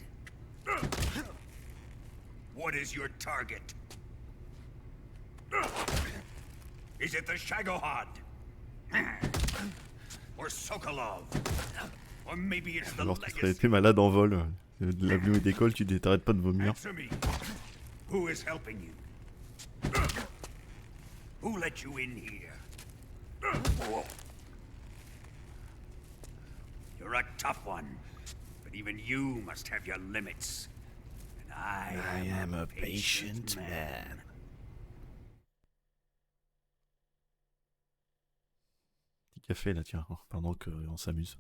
What is your target? Is it the Shagohod? Or Sokolov? Or maybe it's the Alors, tu serais Legacy? été malade en vol. L'avion il décolle, tu t'arrêtes pas de vomir. Answer me. Who is helping you? Who let you in here? You're a tough one, but even you must have your limits. And I am a patient man. Petit café là, tiens, pendant qu'on s'amuse.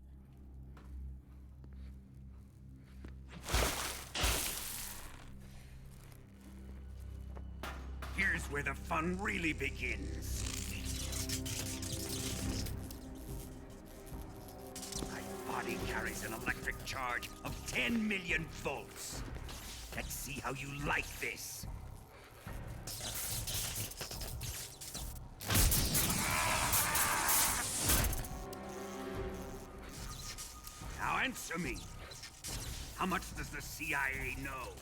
Here's where the fun really begins. My body carries an electric charge of 10 million volts. Let's see how you like this. Now answer me. How much does the CIA know?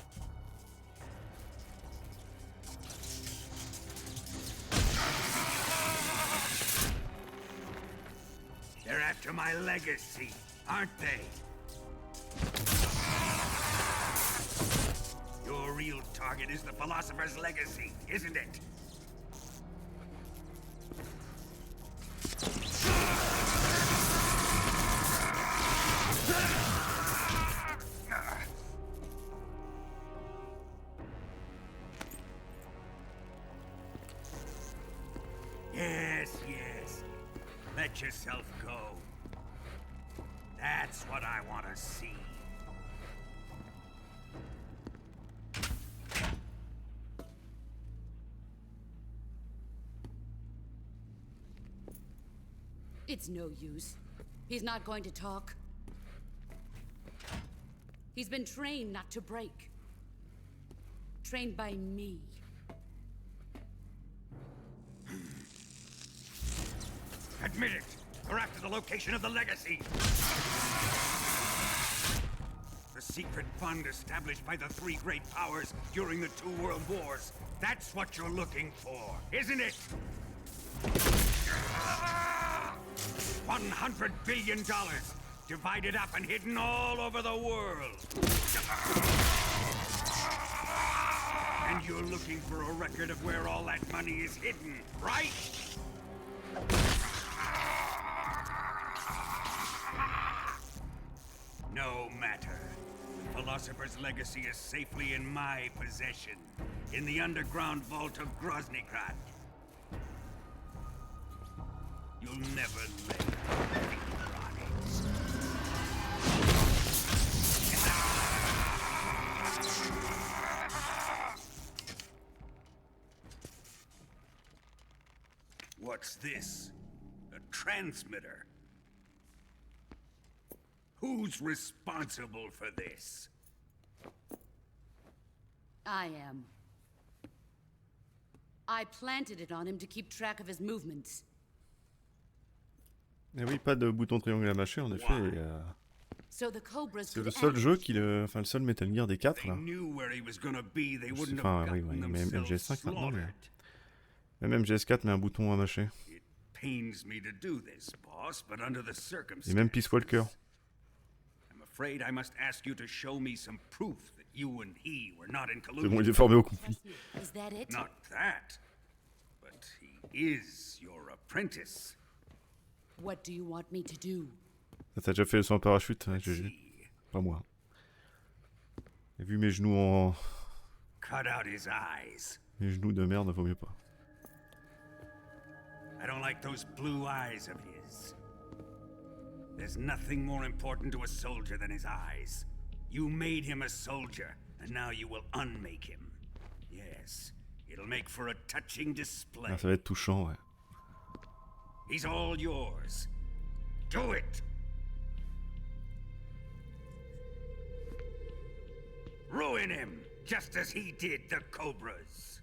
They're after my legacy, aren't they? Your real target is the Philosopher's Legacy, isn't it? Yes, yes. Let yourself go. That's what I want to see. It's no use. He's not going to talk. He's been trained not to break. Trained by me. Admit it! We're after the location of the legacy! The secret fund established by the three great powers during the two world wars. That's what you're looking for, isn't it? $100 billion, divided up and hidden all over the world. And you're looking for a record of where all that money is hidden, right? No matter. The Philosopher's Legacy is safely in my possession, in the underground vault of Groznygrad. You'll never lay a finger on it. What's this? A transmitter? Who's responsible for this? I am. I planted it on him to keep track of his movements. Eh oui, pas de bouton triangle à mâcher, en effet. So the Cobras C'est le could seul act. jeu enfin le seul Metal Gear des 4 là. Knew where he was gonna be, they wouldn't Enfin, have oui, gotten ouais, mais themselves MGS5 maintenant, slaughtered. mais... Même MGS4 met un bouton à mâcher. It pains me to do this, boss, but under the Et circumstances, même Peace Walker. I'm afraid I must ask you to show me some proof that you and he were not in C'est collusion. bon, il est formé au conflit. Is that it? Not that, but he is your apprentice. What do you want me to do? T'as déjà fait le saut en parachute, hein, GG. Pas moi. J'ai vu mes genoux en... Cut out his eyes. Mes genoux de merde, vaut mieux pas. I don't like those blue eyes of his. There's nothing more important to a soldier than his eyes. You made him a soldier, and now you will unmake him. Yes, it'll make for a touching display. Ah, ça va être touchant, ouais. He's all yours. Do it! Ruin him, just as he did the Cobras.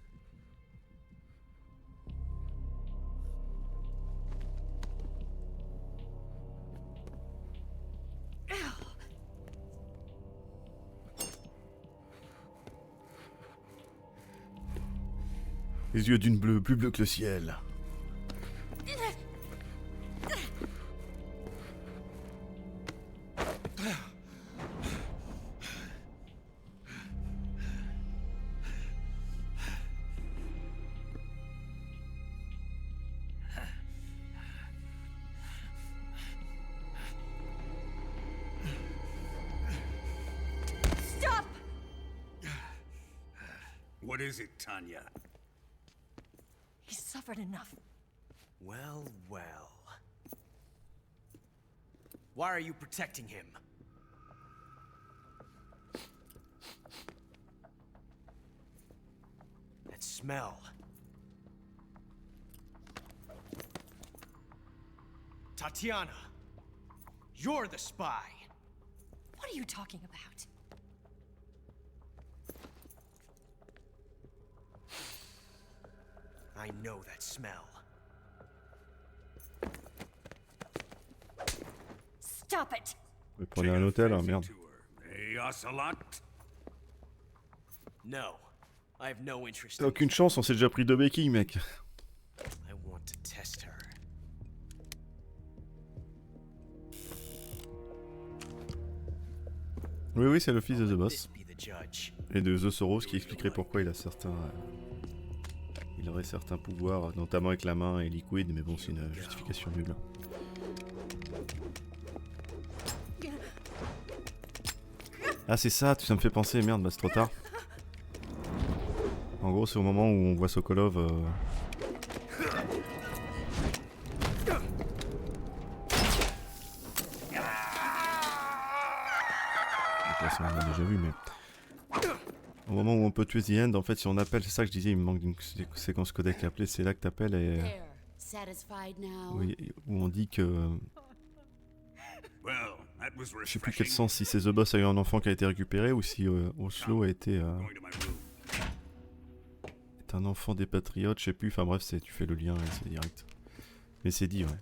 Les yeux d'une bleue, plus bleu que le ciel. Stop! What is it, Tanya? He's suffered enough. Well, well. Why are you protecting him? That smell. Tatiana, you're the spy. What are you talking about? I know that smell. Stop it! Vous prenez un hôtel, hein, merde. Hey, Ocelot? No, I have no interest. T'as aucune chance, on s'est déjà pris 2 béquilles, mec. I want to test her. Oui, oui, c'est le fils de The Boss. Be the judge. Et de The Soros qui expliquerait pourquoi il a certains... il aurait certains pouvoirs, notamment avec la main et liquide, mais bon, c'est une justification nulle. Ah, c'est ça, ça me fait penser, merde, bah c'est trop tard. En gros, c'est au moment où on voit Sokolov... on l'a déjà vu, mais... Au moment où on peut tuer The End, en fait, si on appelle, c'est ça que je disais, il me manque d'une séquence codec à appeler, c'est là que t'appelles et... There. Satisfied now? Oui, où on dit que... Je sais plus quel sens, si c'est The Boss a eu un enfant qui a été récupéré ou si Oslo a été... est un enfant des Patriotes, je sais plus, enfin bref, tu fais le lien et c'est direct. Mais c'est dit, ouais.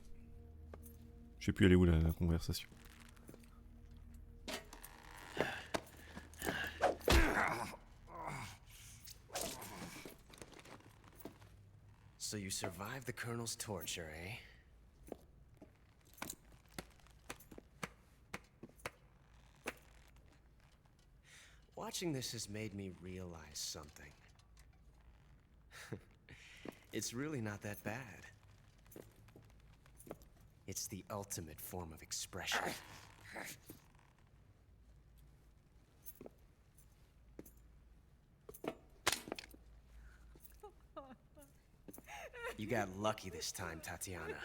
Je sais plus elle est où la conversation. So you survived the Colonel's torture, eh? Watching this has made me realize something. It's really not that bad. It's the ultimate form of expression. You got lucky this time, Tatiana.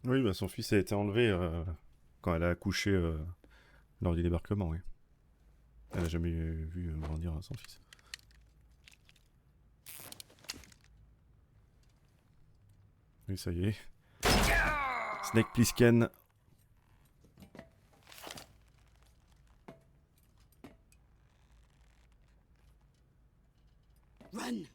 Oui, bah son fils a été enlevé quand elle a accouché lors du débarquement, oui. Elle a jamais vu grandir son fils. Oui, ça y est. Snake Plissken. Run!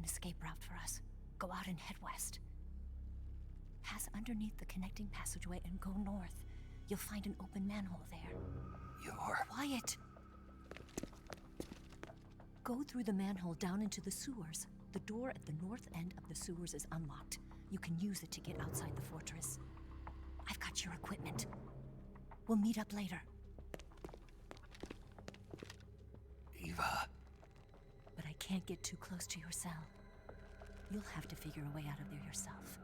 escape route for us. Go out and head west. Pass underneath the connecting passageway and go north. You'll find an open manhole there. You're... Quiet! Go through the manhole down into the sewers. The door at the north end of the sewers is unlocked. You can use it to get outside the fortress. I've got your equipment. We'll meet up later. Eva. But I can't get too close to your cell. You'll have to figure a way out of there yourself.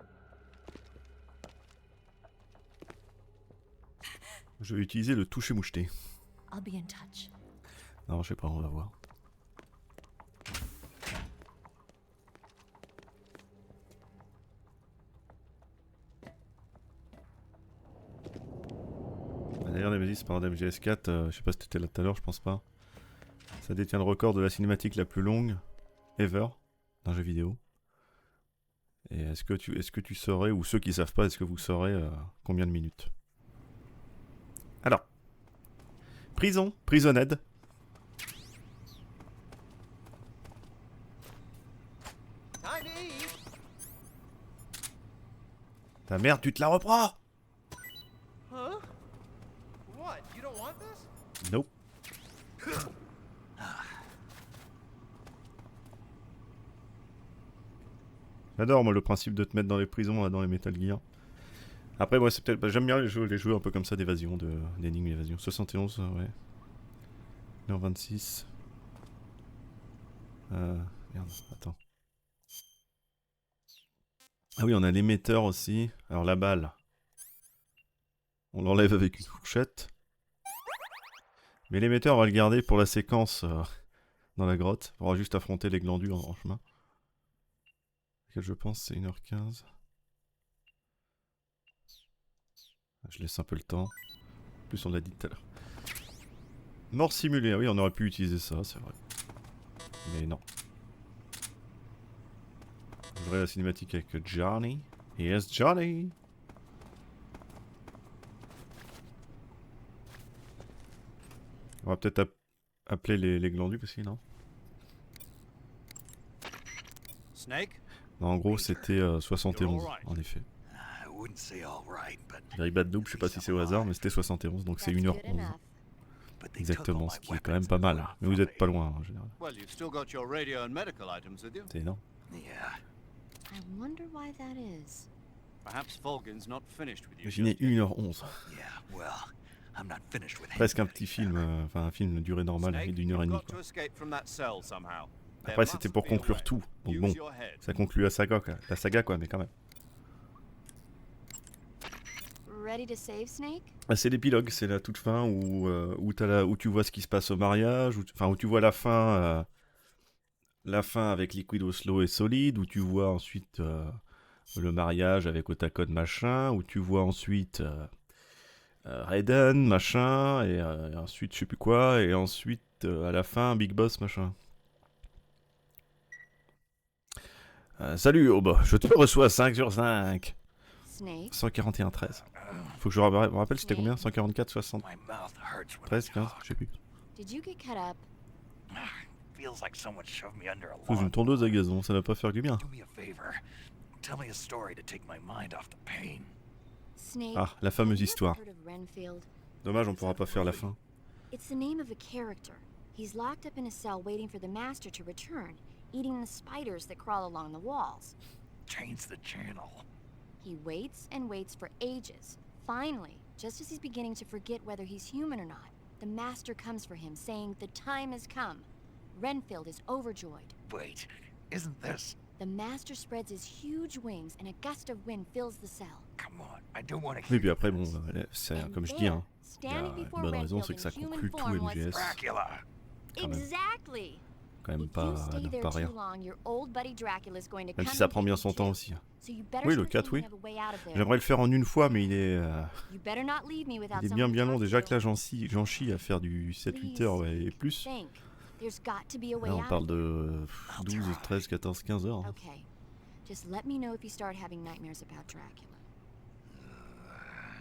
Je vais utiliser le toucher-moucheté. I'll be in touch. Non, je sais pas, on va voir. D'ailleurs, Nemesis par MGS4, je sais pas si t'étais là tout à l'heure, je pense pas. Ça détient le record de la cinématique la plus longue ever d'un jeu vidéo. Et est-ce que tu saurais, ou ceux qui savent pas, est-ce que vous saurez combien de minutes? Alors, Prisoned. Ta mère, tu te la reprends? Huh? What? You don't want this? Nope. J'adore moi le principe de te mettre dans les prisons, là, dans les Metal Gear. Après moi c'est peut-être... j'aime bien les jeux un peu comme ça d'évasion, d'énigmes d'évasion. 71, ouais. 1h26. Merde, attends. Ah oui, on a l'émetteur aussi. Alors la balle, on l'enlève avec une fourchette. Mais l'émetteur, on va le garder pour la séquence dans la grotte. On va juste affronter les glandus en chemin. Laquelle je pense c'est 1h15. Je laisse un peu le temps. En plus on l'a dit tout à l'heure. Mort simulée, ah oui on aurait pu utiliser ça, c'est vrai. Mais non. Je voudrais la cinématique avec Johnny. Yes Johnny. On va peut-être appeler les glandus aussi, non? Snake? Non, en gros c'était 71 en effet. Very bad double, je sais pas si c'est au hasard, mais c'était 71, donc c'est 1h11. Exactement, ce qui est quand même pas mal. Mais vous êtes pas loin en général. C'est énorme. Imaginez 1h11. Presque un petit film, enfin un film de durée normale d'1h30. Après c'était pour conclure tout, donc bon, ça conclut la saga quoi, mais quand même. Ready to save, Snake? Ah, c'est l'épilogue, c'est la toute fin où tu vois ce qui se passe au mariage, où tu vois la fin avec Liquid, Oslo et Solid, où tu vois ensuite le mariage avec Otakon machin, où tu vois ensuite Raiden machin, et ensuite je sais plus quoi, et ensuite à la fin Big Boss machin. Salut Aube, je te reçois 5 sur 5. 141-13. Faut que je me rappelle c'était combien? 144, 60. 13, 15, je sais plus. Sous une tondeuse à gazon, ça va pas faire du bien. Ah, la fameuse histoire. Dommage, on pourra pas faire la fin. It's the name of a character. He's locked up in a cell waiting for the master to return, eating the spiders that crawl along the walls. Change the channel. He waits and waits for ages. Finally, just as he's beginning to forget whether he's human or not, the master comes for him, saying the time has come. Renfield is overjoyed. Wait, isn't this... The master spreads his huge wings and a gust of wind fills the cell. Come on, I don't want to... Oui, puis après, bon, c'est comme je dis, hein, il y a une bonne raison, c'est que ça conclut tout MGS. Exactly. Quand même pas rien. Même si ça prend bien son temps aussi. Oui, le 4, oui. J'aimerais le faire en une fois, mais il est bien long. Déjà que là, j'en chie à faire du 7-8 heures et plus. Là, on parle de 12, 13, 14, 15 heures. Hein.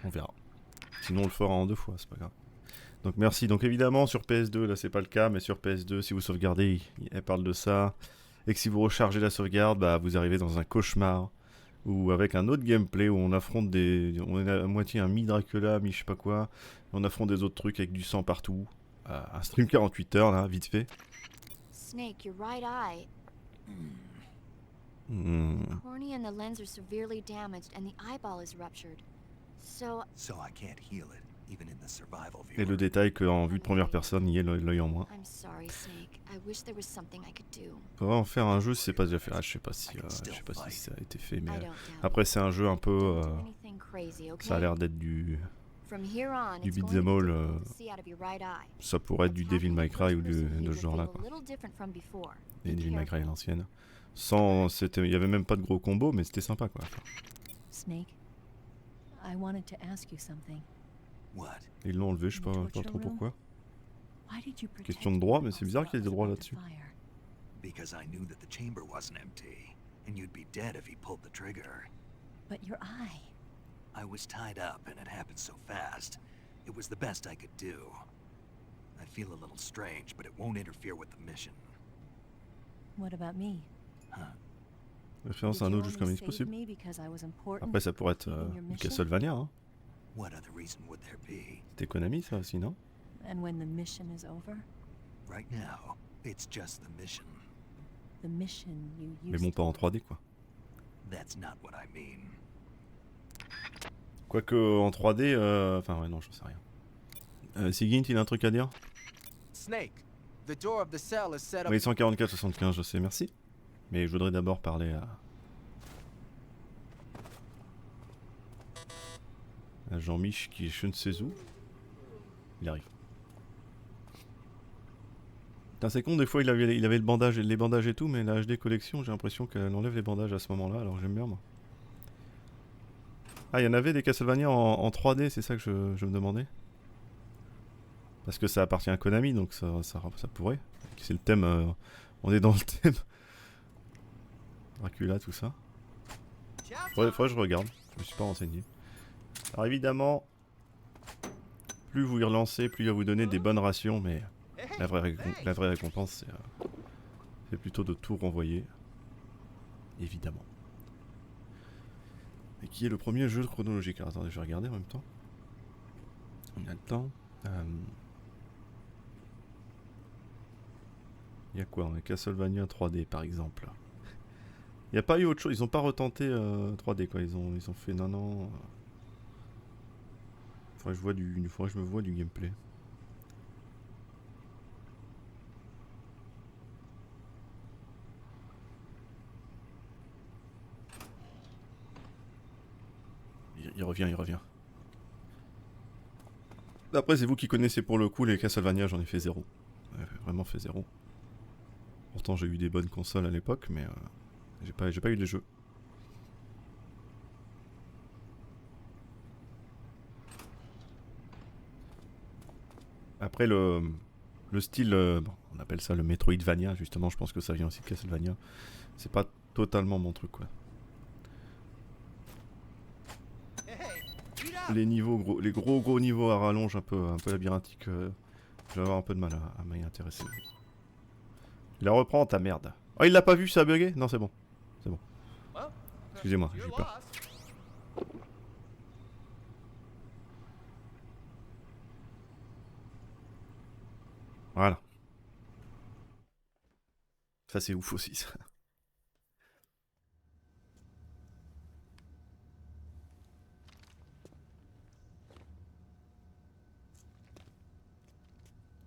On verra. Sinon, on le fera en 2 fois, c'est pas grave. Donc merci. Donc évidemment sur PS2 là c'est pas le cas, mais sur PS2 si vous sauvegardez, elle parle de ça. et que si vous rechargez la sauvegarde, bah, vous arrivez dans un cauchemar, ou avec un autre gameplay où on affronte on est à moitié un mi-Dracula, mi-je sais pas quoi, on affronte des autres trucs avec du sang partout. Un stream 48 heures, là, vite fait. Snake, your right eye. Hmm. The cornea and the lens are severely damaged and the eyeball is ruptured. So I can't heal it, even in the survival view. Et le détail qu'en vue de première personne, il y a l'œil en moins. I'm sorry, Snake. I wish there was something I could do. Faudrait en faire un jeu si c'est pas déjà fait. Ah, je sais pas si ça a été fait, mais après c'est un jeu un peu. Ça a l'air d'être du beat'em all. Ça pourrait être du Devil May Cry ou de ce genre-là, quoi. Et Devil May Cry à l'ancienne. Il y avait même pas de gros combos, mais c'était sympa, quoi. Snake, I wanted to ask you something. What? Ils l'ont enlevé, je sais pas trop pourquoi. Why did you protect Question de droit, mais c'est bizarre qu'il y ait des droits là-dessus. Because I knew that the chamber wasn't empty, and you'd be dead if he pulled the trigger. But your eye. I was tied up, and it happened so fast. It was the best I could do. I feel a little strange, but it won't interfere with the mission. What about me? Référence à un autre jeu comme possible. Après, ça pourrait être du Castlevania, hein. What other reason would there be? C'était Konami, ça aussi, non? And when the mission is over? Right now, it's just the mission. The mission you used. Mais bon, pas en 3D, quoi. That's not what I mean. Quoique en 3D, enfin ouais, non, j'en sais rien. Sigint, il a un truc à dire? Snake, the door of the cell is set up. Oui, 144-75, je sais, merci. Mais je voudrais d'abord parler à Jean-Mich qui est je ne sais où. Il arrive. Putain, c'est con, des fois il avait les bandages et tout, mais la HD collection, j'ai l'impression qu'elle enlève les bandages à ce moment-là, alors j'aime bien moi. Ah, il y en avait des Castlevania en 3D, c'est ça que je me demandais. Parce que ça appartient à Konami, donc ça pourrait. C'est le thème, on est dans le thème. Dracula, tout ça. Faudrait que je regarde, je me suis pas renseigné. Alors évidemment, plus vous y relancez, plus il va vous donner des bonnes rations, mais la vraie récompense, c'est plutôt de tout renvoyer. Évidemment. Et qui est le premier jeu chronologique? Alors attendez, je vais regarder en même temps. On a le temps. Il y a quoi? On a Castlevania 3D par exemple. Il n'y a pas eu autre chose, ils ont pas retenté 3D quoi, ils ont fait non. Faudrait que je me vois du gameplay. Il revient. Après c'est vous qui connaissez pour le coup les Castlevania, j'en ai fait 0. Vraiment fait 0. Pourtant j'ai eu des bonnes consoles à l'époque, mais j'ai pas eu les jeux. Après le style, bon, on appelle ça le Metroidvania, justement, je pense que ça vient aussi de Castlevania. C'est pas totalement mon truc quoi. Les niveaux, les gros niveaux à rallonge un peu labyrinthique, je vais avoir un peu de mal à m'y intéresser. Il la reprend ta merde. Oh, il l'a pas vu, ça a bugué? Non, c'est bon. C'est bon. Excusez-moi, j'ai eu peur. Voilà. Ça c'est ouf aussi ça.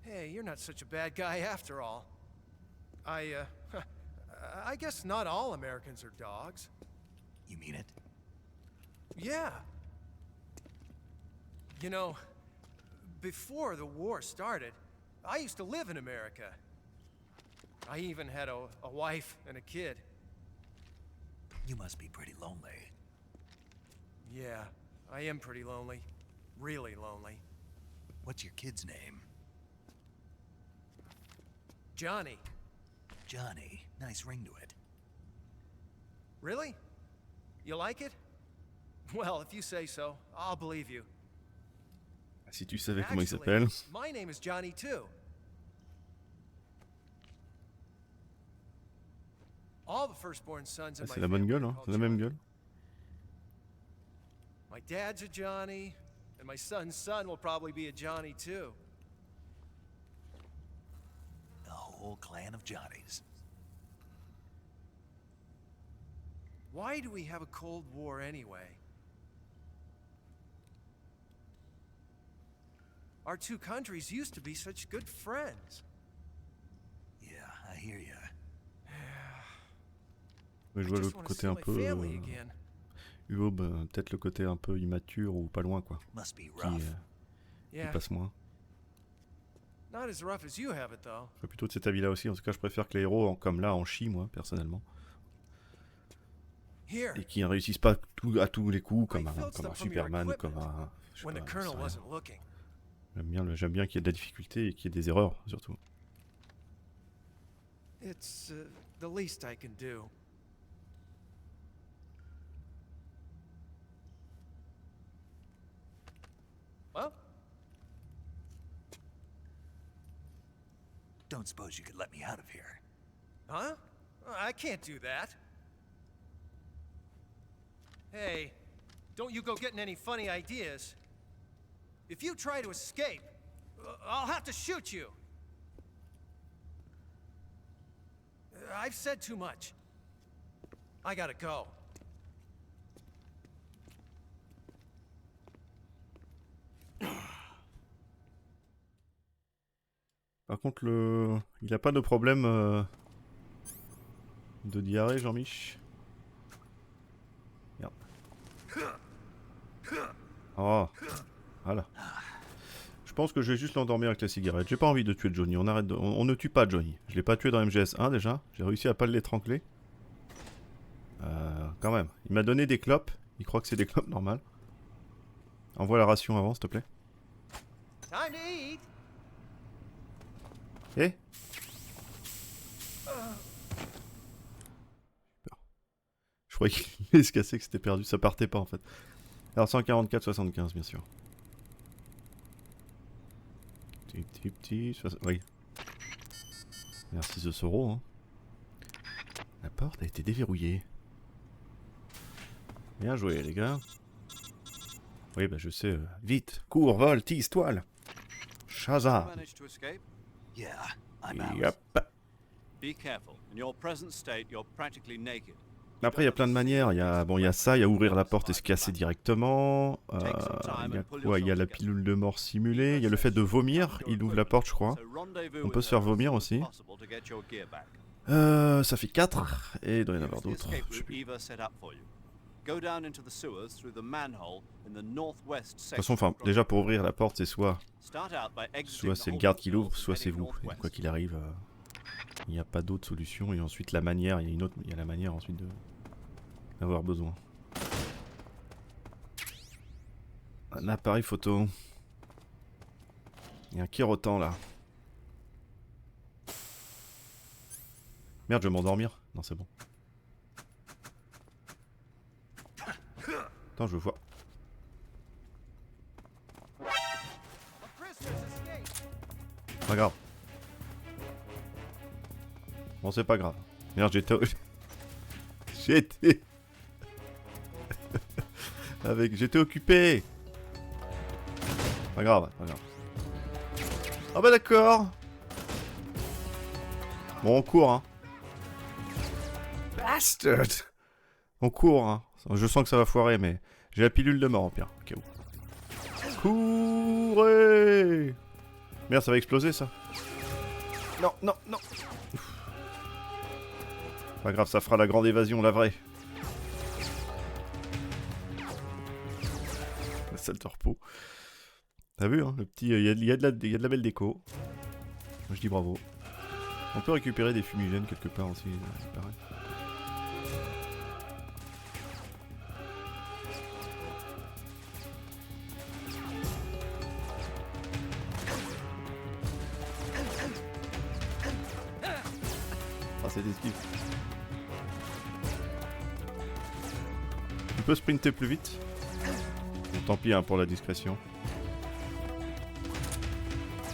Hey, you're not such a bad guy after all. I guess not all Americans are dogs. You mean it? Yeah. You know, before the war started, I used to live in America. I even had a wife and a kid. You must be pretty lonely. Yeah, I am pretty lonely. Really lonely. What's your kid's name? Johnny. Johnny. Nice ring to it. Really? You like it? Well, if you say so, I'll believe you. Si tu savais comment il s'appelle. My name is Johnny too. All the firstborn sons in my C'est la bonne family gueule, are hein. called C'est la même Johnny. gueule. My dad's a Johnny, and my son's son will probably be a Johnny too. The whole clan of Johnnies. Why do we have a Cold War anyway? Our two countries used to be such good friends. Yeah, I hear ya. Mais je vois l'autre côté un peu. Hugo, peut-être le côté un peu immature ou pas loin, quoi. Qui passe moins. Not as rough as you have it, though. Je suis plutôt de cet avis-là aussi. En tout cas, je préfère que les héros, comme là, en chient, moi, personnellement. Et qui ne réussissent pas à tous les coups, comme un Superman, comme un. Je sais pas, j'aime bien qu'il y ait de la difficulté et qu'il y ait des erreurs, surtout. It's the least I can do. Well, don't suppose you could let me out of here? Huh? I can't do that. Hey, don't you go getting any funny ideas. If you try to escape, I'll have to shoot you. I've said too much. I gotta go. Par contre, il a pas de problème de diarrhée, Jean-Mich. Merde. Oh, voilà. Je pense que je vais juste l'endormir avec la cigarette. J'ai pas envie de tuer Johnny. On arrête on ne tue pas Johnny. Je l'ai pas tué dans MGS1 déjà. J'ai réussi à pas l'étrangler. Quand même. Il m'a donné des clopes. Il croit que c'est des clopes normales. Envoie la ration avant, s'il te plaît. Time to eat. Eh? Je croyais qu'il allait se casser, que c'était perdu. Ça partait pas en fait. Alors 144,75 bien sûr. Oui. Merci The Soro. Hein. La porte a été déverrouillée. Bien joué les gars. Oui bah je sais. Vite, cours, vole, tisse, toile. Shazam. Yeah, I'm out. Be careful. In your present state, you're practically naked. Après il y a plein de manières. Il y a ça, il y a ouvrir la porte et se casser directement. Il y a quoi? Il y a la pilule de mort simulée. Il y a le fait de vomir. Il ouvre la porte je crois. On peut se faire vomir aussi. Ça fait 4. Et il doit y en avoir d'autres. De toute façon, enfin, déjà pour ouvrir la porte, c'est soit c'est le garde qui l'ouvre, soit c'est vous. Et quoi qu'il arrive, il n'y a pas d'autre solution. Et ensuite la manière, il y a la manière ensuite d'avoir besoin. Un appareil photo. Il y a un kérotan là. Merde, je vais m'endormir. Non, c'est bon. Attends, je vois. Pas grave. Bon, c'est pas grave. Merde, j'étais j'étais occupé. Pas grave, pas grave. Ah bah d'accord. Bon, on court, hein. Bastard. On court, hein. Je sens que ça va foirer, mais j'ai la pilule de mort, au pire, au cas où. Courez! Merde, ça va exploser, ça. Non, non, non. Pas grave, ça fera la grande évasion, la vraie. La salle de repos. T'as vu, hein, le petit... Il y a de la belle déco. Je dis bravo. On peut récupérer des fumigènes quelque part aussi, c'est pareil. Ah, c'est esquive. Tu peux sprinter plus vite. Bon, tant pis hein, pour la discrétion. De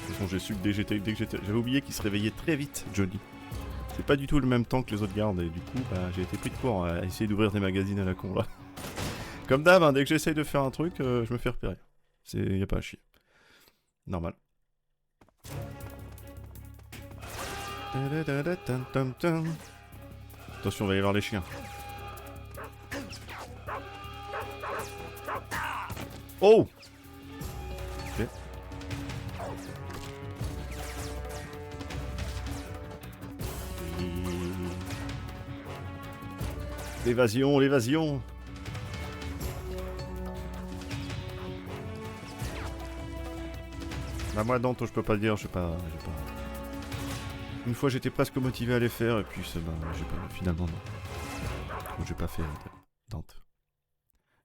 toute façon, j'ai su que dès que j'étais... J'avais oublié qu'il se réveillait très vite, Johnny. C'est pas du tout le même temps que les autres gardes et du coup bah, j'ai été pris de court à essayer d'ouvrir des magazines à la con là. Comme d'hab, hein, dès que j'essaye de faire un truc, je me fais repérer. Y a pas à chier. Normal. Attention, on va y avoir les chiens. Oh! Ok. L'évasion, l'évasion! Bah moi Dante, je peux pas le dire, j'ai pas... Une fois j'étais presque motivé à les faire et puis bah, j'ai pas... Finalement non. Donc j'ai pas fait Dante.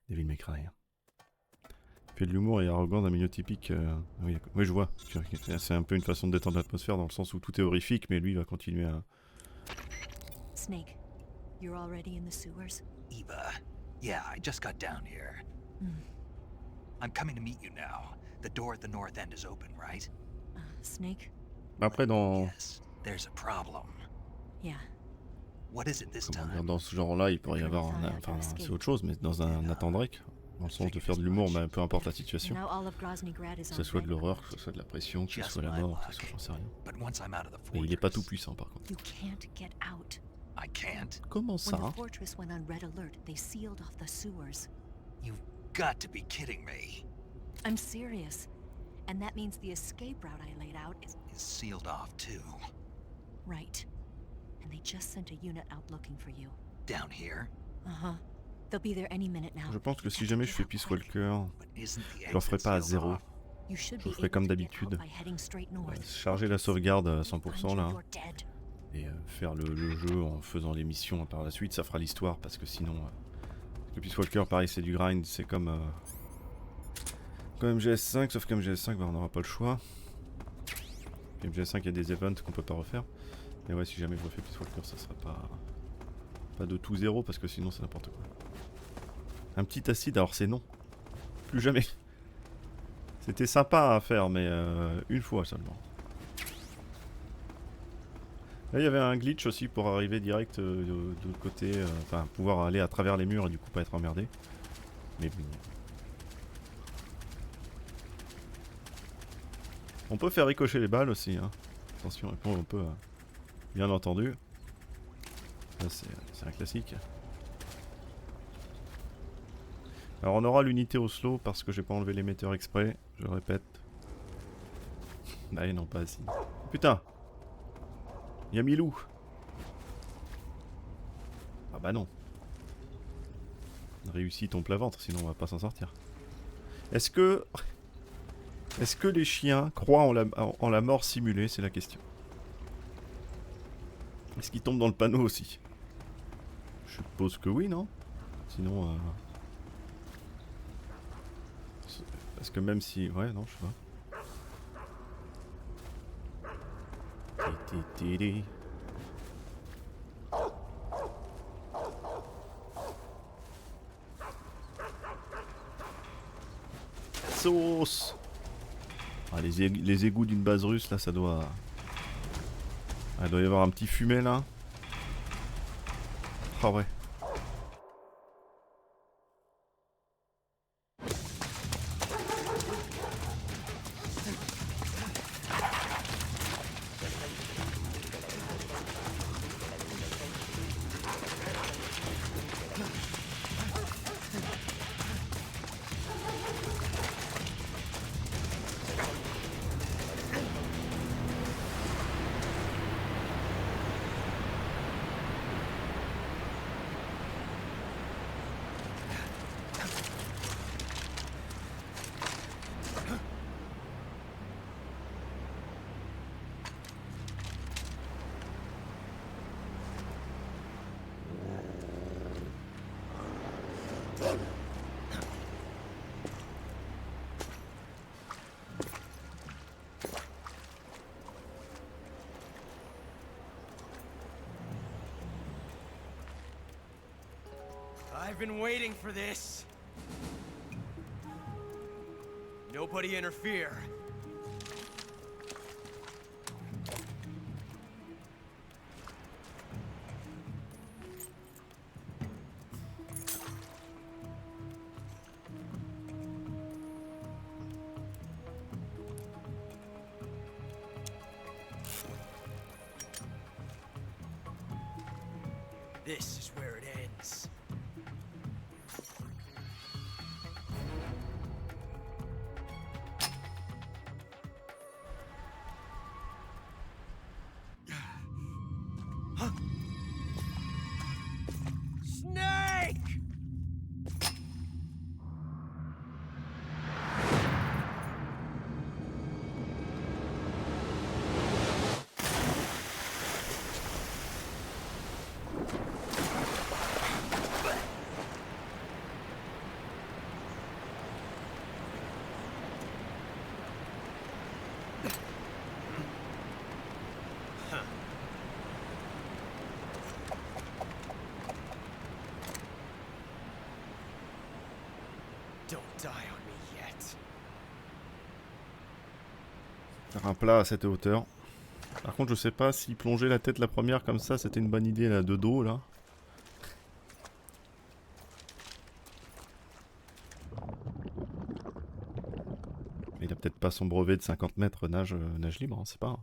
Devil May Cry. Fait de l'humour et arrogant d'un milieu typique. Oui, je vois. C'est un peu une façon de détendre l'atmosphère dans le sens où tout est horrifique, mais lui il va continuer à... Snake, you're already in the sewers? Eva, yeah, I just got down here. I'm coming to meet you now. The door at the north end is open, right? Snake? Après dans... Yes, there's a problem. Yeah. What is it this time? Dans ce genre-là, il pourrait y avoir enfin, c'est autre chose, mais dans un Nathan Drake, dans le sens de faire de l'humour, mais peu importe la situation. Que ce soit de l'horreur, que ce soit de la pression, que ce soit la mort, que ce soit j'en sais rien. Mais il est pas tout puissant par contre. I can't. Comment ça? When the fortress went on red alert, they sealed off the sewers. You've got to be kidding me. I'm serious. And that means the escape route I laid out is sealed off too. Right. And they just sent a unit out looking for you. Down here? Uh-huh. They'll be there any minute now. Je pense que si jamais je fais Peace Walker, je leur ferai pas à 0. Je ferai comme d'habitude. Charger la sauvegarde à 100% là. Et faire le jeu en faisant les missions par la suite, ça fera l'histoire parce que sinon... le Peace Walker, pareil, c'est du grind, c'est comme MGS5, sauf que MGS5, bah, on n'aura pas le choix. Puis MGS5, il y a des events qu'on peut pas refaire. Mais ouais, si jamais je refais Peace Walker, ça sera pas de tout zéro parce que sinon c'est n'importe quoi. Un petit acide, alors c'est non. Plus jamais. C'était sympa à faire, mais une fois seulement. Là, il y avait un glitch aussi pour arriver direct de l'autre côté, enfin pouvoir aller à travers les murs et du coup pas être emmerdé. Mais bon. On peut faire ricocher les balles aussi, hein. Attention, on peut, bien entendu. Là, c'est un classique. Alors on aura l'unité au slow parce que j'ai pas enlevé l'émetteur exprès, je le répète. Ah non, pas assis. Putain! Y'a Milou. Ah bah non. Réussis ton plat-ventre, sinon on va pas s'en sortir. Est-ce que les chiens croient en la mort simulée? C'est la question. Est-ce qu'ils tombent dans le panneau aussi? Je suppose que oui, non? Sinon... Parce que même si... Ouais, non, je sais pas. Sauce. Ah, les égouts d'une base russe là, ça doit... Ah, il doit y avoir un petit fumet là. Ah ouais. I've been waiting for this. Nobody interfere. This is where it ends. Snake! Don't die on me yet. Faire un plat à cette hauteur. Par contre, je sais pas si plonger la tête la première comme ça, c'était une bonne idée là, de dos là. Il a peut-être pas son brevet de 50 mètres nage libre, hein, c'est pas.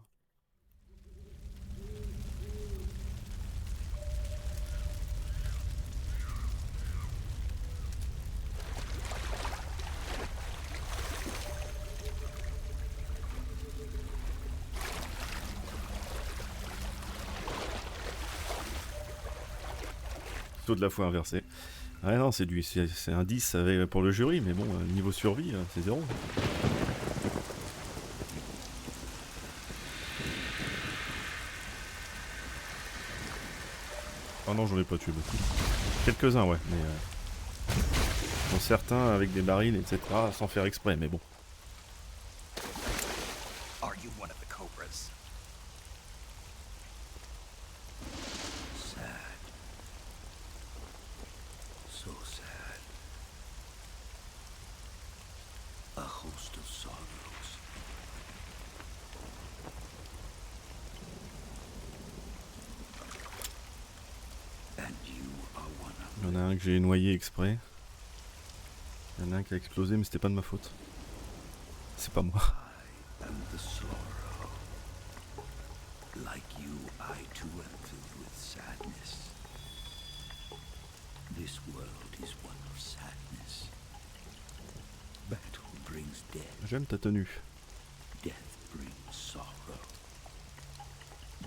Saut de la fois inversé. Ah non, c'est un 10 pour le jury, mais bon, niveau survie, c'est 0. Oh non, j'en ai pas tué beaucoup. Quelques-uns, ouais, mais dont certains avec des barils, etc., sans faire exprès, mais bon. Are you one of the Cobras? Sad. So sad. A host of sorrows. And you are one of Il y en a un que j'ai noyé exprès. Il y en a un qui a explosé, mais c'était pas de ma faute. C'est pas moi. and the sorrow. Like you, I too am filled with sadness. This world is one of sadness. Battle brings death. J'aime ta tenue. Death brings sorrow.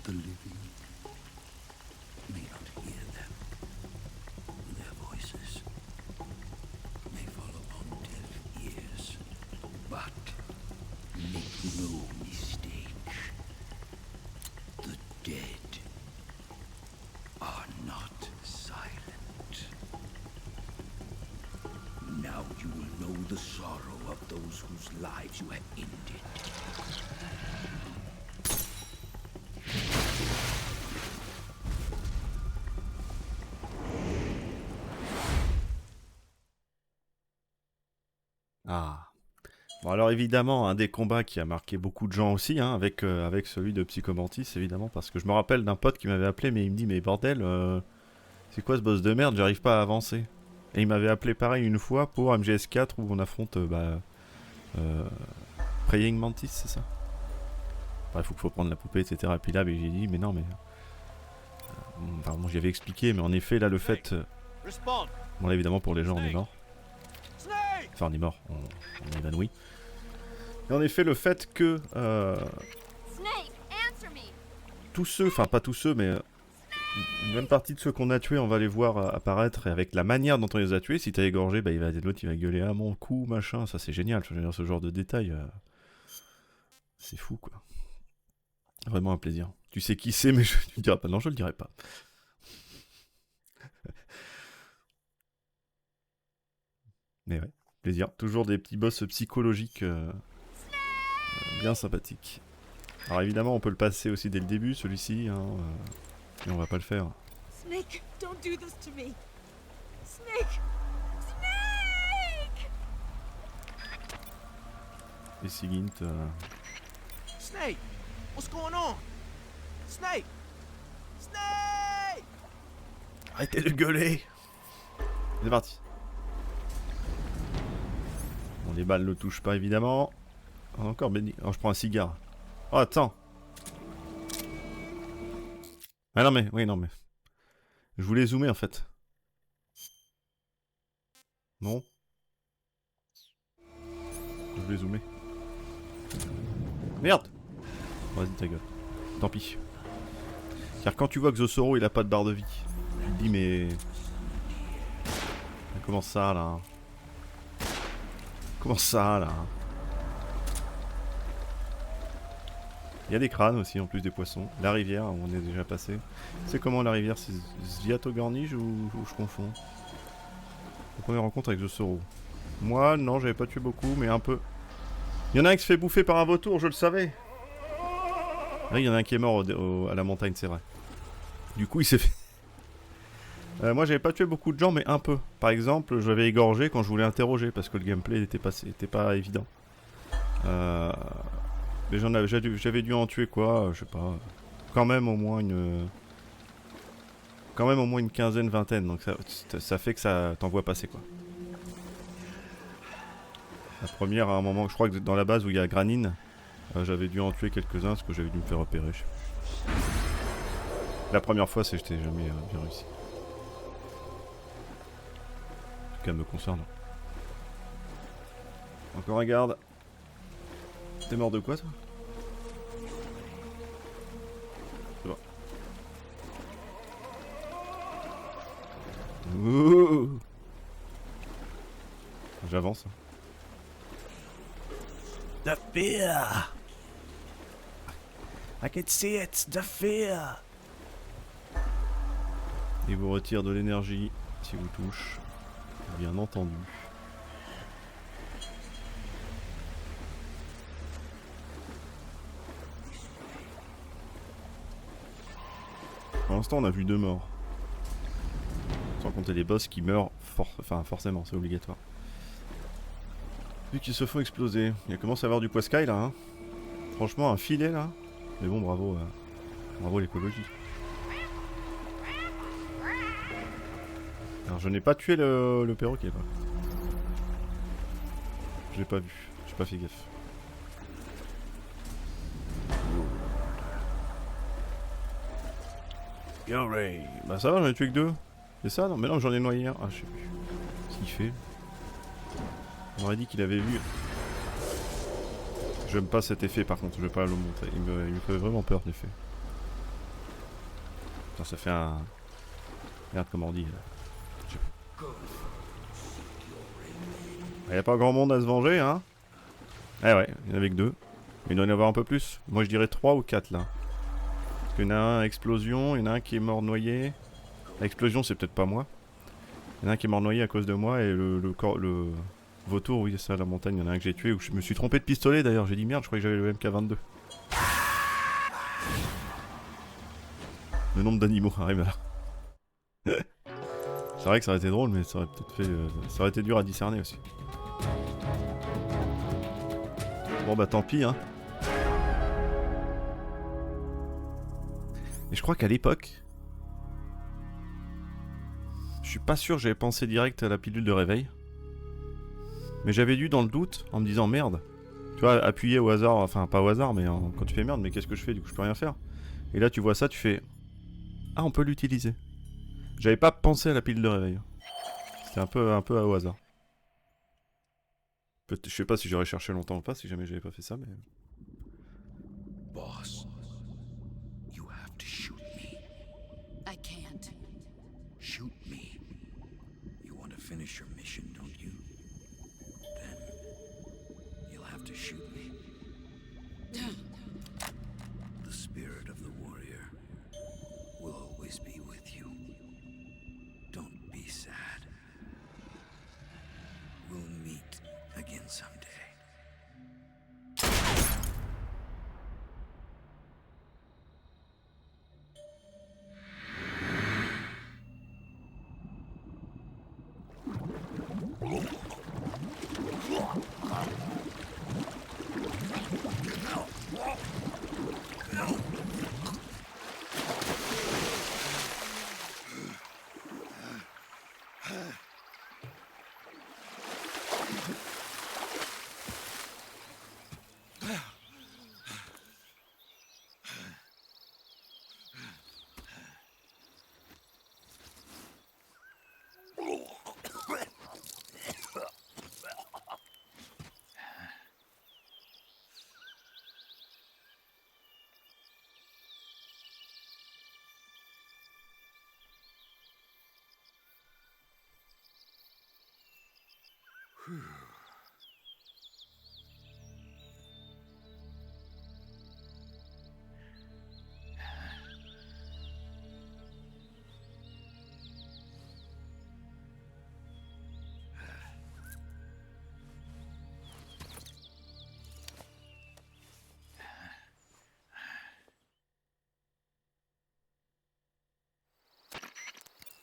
The living may not hear them. Their voices may fall upon deaf ears. But make no mistake. The dead are not silent. Now you will know the sorrow of those whose lives you have ended. Ah. Bon alors évidemment, un des combats qui a marqué beaucoup de gens aussi, hein, avec celui de Psychomantis, évidemment, parce que je me rappelle d'un pote qui m'avait appelé, mais il me dit, mais bordel, c'est quoi ce boss de merde, j'arrive pas à avancer. Et il m'avait appelé pareil une fois pour MGS4 où on affronte Praying Mantis, c'est ça. Bref, il faut prendre la poupée, etc. Et puis là, j'ai dit, mais non, mais... Pardon, j'y avais expliqué, mais en effet, là, le fait... Bon, là, évidemment, pour les gens, on est mort. Enfin, on est mort, on est évanoui. Et en effet, le fait que... tous ceux, enfin pas tous ceux, mais... une même partie de ceux qu'on a tués, on va les voir apparaître, et avec la manière dont on les a tués, si t'as égorgé, bah l'autre il va gueuler à mon cou, machin, ça c'est génial, je veux dire, ce genre de détails, c'est fou quoi. Vraiment un plaisir. Tu sais qui c'est, mais tu le diras pas, non je le dirai pas. Mais ouais, plaisir, toujours des petits boss psychologiques bien sympathiques. Alors évidemment on peut le passer aussi dès le début, celui-ci, hein, mais on va pas le faire. Snake, don't do this to me. Snake! Snake! Et Sigint... Snake! What's going on? Snake! Snake! Arrêtez de gueuler! C'est parti. Bon, les balles ne touchent pas évidemment. Oh, encore béni. Oh, je prends un cigare. Oh, attends! Ah non mais, oui non mais... Je voulais zoomer en fait. Non. Je voulais zoomer. Merde. Vas-y ta gueule. Tant pis. Car quand tu vois que Zosoro il a pas de barre de vie, tu te dis mais... Comment ça là? Comment ça là? Il y a des crânes aussi en plus des poissons. La rivière, on est déjà passé. C'est comment la rivière? C'est Sviatogornij ou je confonds? La première rencontre avec Zosoro. Moi non, j'avais pas tué beaucoup mais un peu. Il y en a un qui se fait bouffer par un vautour, je le savais. Ah, il y en a un qui est mort à la montagne, c'est vrai. Du coup il s'est fait... moi j'avais pas tué beaucoup de gens mais un peu. Par exemple je l'avais égorgé quand je voulais interroger parce que le gameplay était pas évident. Mais j'avais dû en tuer quoi, je sais pas. Quand même au moins une quinzaine, vingtaine. Donc ça fait que ça t'envoie passer quoi. La première à un moment, je crois que dans la base où il y a Granine, j'avais dû en tuer quelques-uns parce que j'avais dû me faire repérer. La première fois j'étais jamais bien réussi. En tout cas me concernant. Encore un garde. T'es mort de quoi toi? C'est bon. Ouh. J'avance. The fear! I can see it, the fear! Il vous retire de l'énergie si vous touche. Bien entendu. Pour l'instant, on a vu 2 morts. Sans compter les boss qui meurent forcément, c'est obligatoire. Vu qu'ils se font exploser. Il commence à y avoir du poiscaille là. Hein. Franchement, un filet là. Mais bon, bravo. Bravo l'écologie. Alors, je n'ai pas tué le perroquet là. Je l'ai pas vu. J'ai pas fait gaffe. Fury. Bah ça va, j'en ai tué que 2. C'est ça? Non, mais non, j'en ai noyé un. Ah, je sais plus. Ce qu'il fait. On aurait dit qu'il avait vu. J'aime pas cet effet par contre, je vais pas le montrer. Il me fait vraiment peur l'effet. Putain, ça fait un... Regarde comment on dit. Il y a pas grand monde à se venger, hein? Eh ouais, il y en avait que 2. Mais il doit y en avoir un peu plus. Moi je dirais 3 ou 4 là. Parce qu'il y en a un explosion, il y en a un qui est mort noyé. L'explosion c'est peut-être pas moi. Il y en a un qui est mort noyé à cause de moi et le vautour, oui c'est ça, la montagne, il y en a un que j'ai tué. Où je me suis trompé de pistolet d'ailleurs, j'ai dit merde, je croyais que j'avais le MK22. Le nombre d'animaux arrive là. C'est vrai que ça aurait été drôle, mais ça aurait peut-être fait... ça aurait été dur à discerner aussi. Bon bah tant pis hein. Et je crois qu'à l'époque... Je suis pas sûr que j'avais pensé direct à la pilule de réveil. Mais j'avais dû dans le doute, en me disant merde. Tu vois, appuyer au hasard, enfin pas au hasard, mais quand tu fais merde, mais qu'est-ce que je fais? Du coup je peux rien faire. Et là tu vois ça, tu fais... Ah on peut l'utiliser. J'avais pas pensé à la pilule de réveil. C'était un peu au hasard. Je sais pas si j'aurais cherché longtemps ou pas, si jamais j'avais pas fait ça, mais... Boss, you have to shoot me. I can't. Shoot me. You want to finish your mission, don't you? Then you'll have to shoot me. The spirit of the warrior will always be with you. Don't be sad. We'll meet again someday.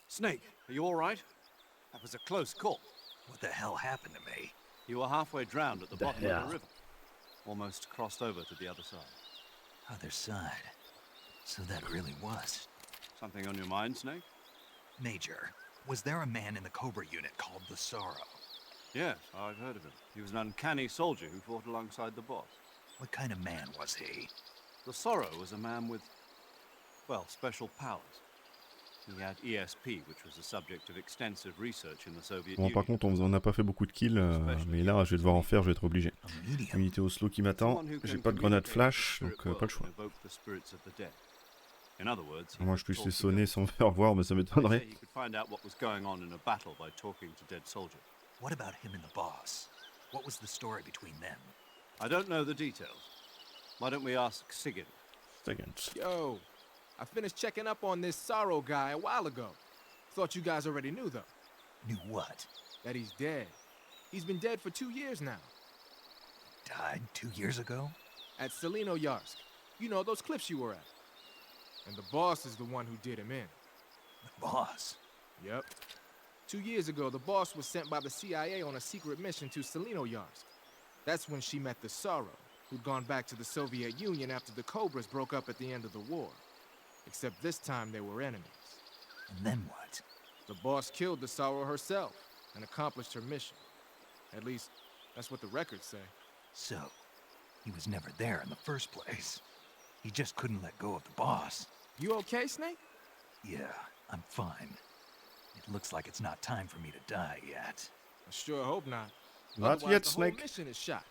Snake, are you all right? That was a close call. What the hell happened to me? You were halfway drowned at the bottom of hell? the river. Almost crossed over to the other side. Other side. So that really was. Something on your mind, Snake? Major, was there a man in the Cobra unit called the Sorrow? Yes, I've heard of him. He was an uncanny soldier who fought alongside the boss. What kind of man was he? The Sorrow was a man with, well, special powers. He had ESP, which was the subject of extensive research in the Soviet Bon, Union. par contre, on n'a pas fait beaucoup de kills, mais là, je vais devoir en faire, je vais être obligé. Unité au slow qui m'attend, j'ai pas de grenade flash, donc pas le choix. Moi, je puisse les sonner sans me faire voir, mais ça m'étonnerait. What about him and the boss? What was the story between them? I don't know the details. Why don't we ask Sigurd? Yo, I finished checking up on this Sorrow guy a while ago. Thought you guys already knew, though. Knew what? That he's dead. He's been dead for 2 years now. Died 2 years ago? At Selino-Yarsk. You know, those cliffs you were at. And the boss is the one who did him in. The boss? Yep. 2 years ago, the boss was sent by the CIA on a secret mission to Selino-Yarsk. That's when she met the Sorrow, who'd gone back to the Soviet Union after the Cobras broke up at the end of the war. Except this time they were enemies. And then what? The boss killed the Sorrow herself and accomplished her mission. At least, that's what the records say. So, he was never there in the first place. He just couldn't let go of the boss. You okay, Snake? Yeah, I'm fine. It looks like it's not time for me to die yet. I sure hope not. Not Otherwise, yet, the Snake. whole mission is shot.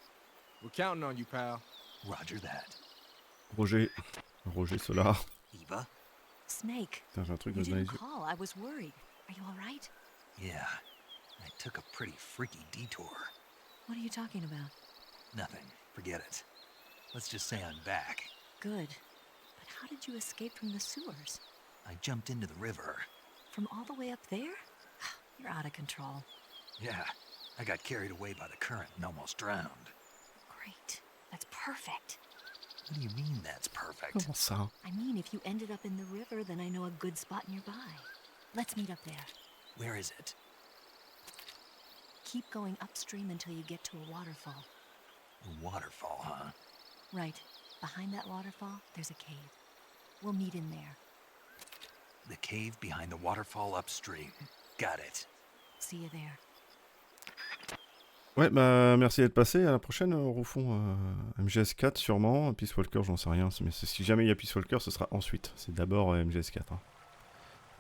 We're counting on you, pal. Roger that. Roger Solar. Eva? Snake, Putain, j'ai un truc you dans les didn't yeux. call. I was worried. Are you all right? Yeah, I took a pretty freaky detour. What are you talking about? Nothing. Forget it. Let's just say I'm back. Good. But how did you escape from the sewers? I jumped into the river. From all the way up there? You're out of control. Yeah, I got carried away by the current and almost drowned. Great. That's perfect. What do you mean that's perfect? Comment ça? I mean, if you ended up in the river, then I know a good spot nearby. Let's meet up there. Where is it? Keep going upstream until you get to a waterfall. A waterfall, huh? Right. Behind that waterfall, there's a cave. We'll meet in there. The cave behind the waterfall upstream. Got it. See you there. Ouais, bah merci d'être passé. À la prochaine, Roufon. MGS4 sûrement. Peace Walker, j'en sais rien. Mais si jamais il y a Peace Walker, ce sera ensuite. C'est d'abord MGS4. Hein.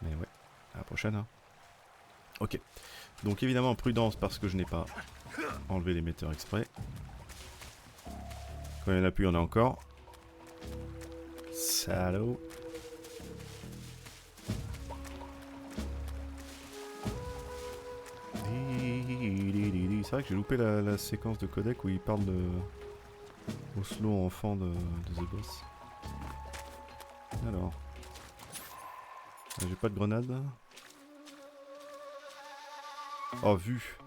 Mais ouais, à la prochaine. Hein. Ok. Donc évidemment, prudence parce que je n'ai pas enlevé l'émetteur exprès. Quand il n'y en a plus, il y en a encore. Salaud. C'est vrai que j'ai loupé la séquence de codec où il parle de Oslo enfant de The Boss. Alors. J'ai pas de grenade. Oh, vu.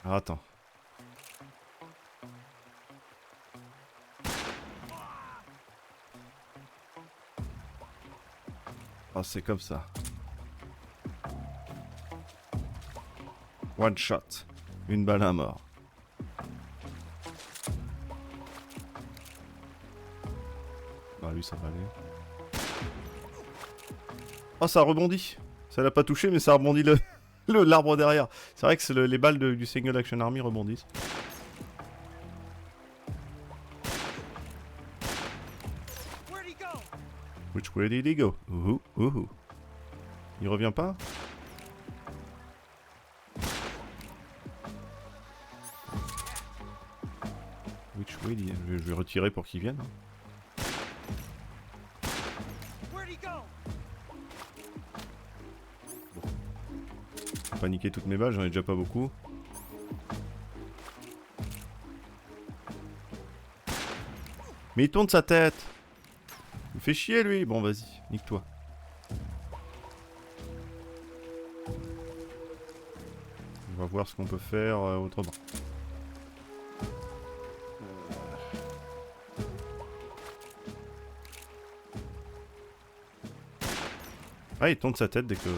Alors, attends. Oh, c'est comme ça. One shot. Une balle à mort. Bah lui ça va aller. Oh ça rebondit. Ça l'a pas touché mais ça rebondit l'arbre derrière. C'est vrai que les balles du Single Action Army rebondissent. Which way did he go? Il revient pas? Which way did... Je vais retirer pour qu'il vienne. Pas niquer toutes mes balles, j'en ai déjà pas beaucoup. Mais il tourne sa tête. Il fait chier lui. Bon vas-y, nique-toi. On va voir ce qu'on peut faire autrement. Ah, il tourne sa tête dès que...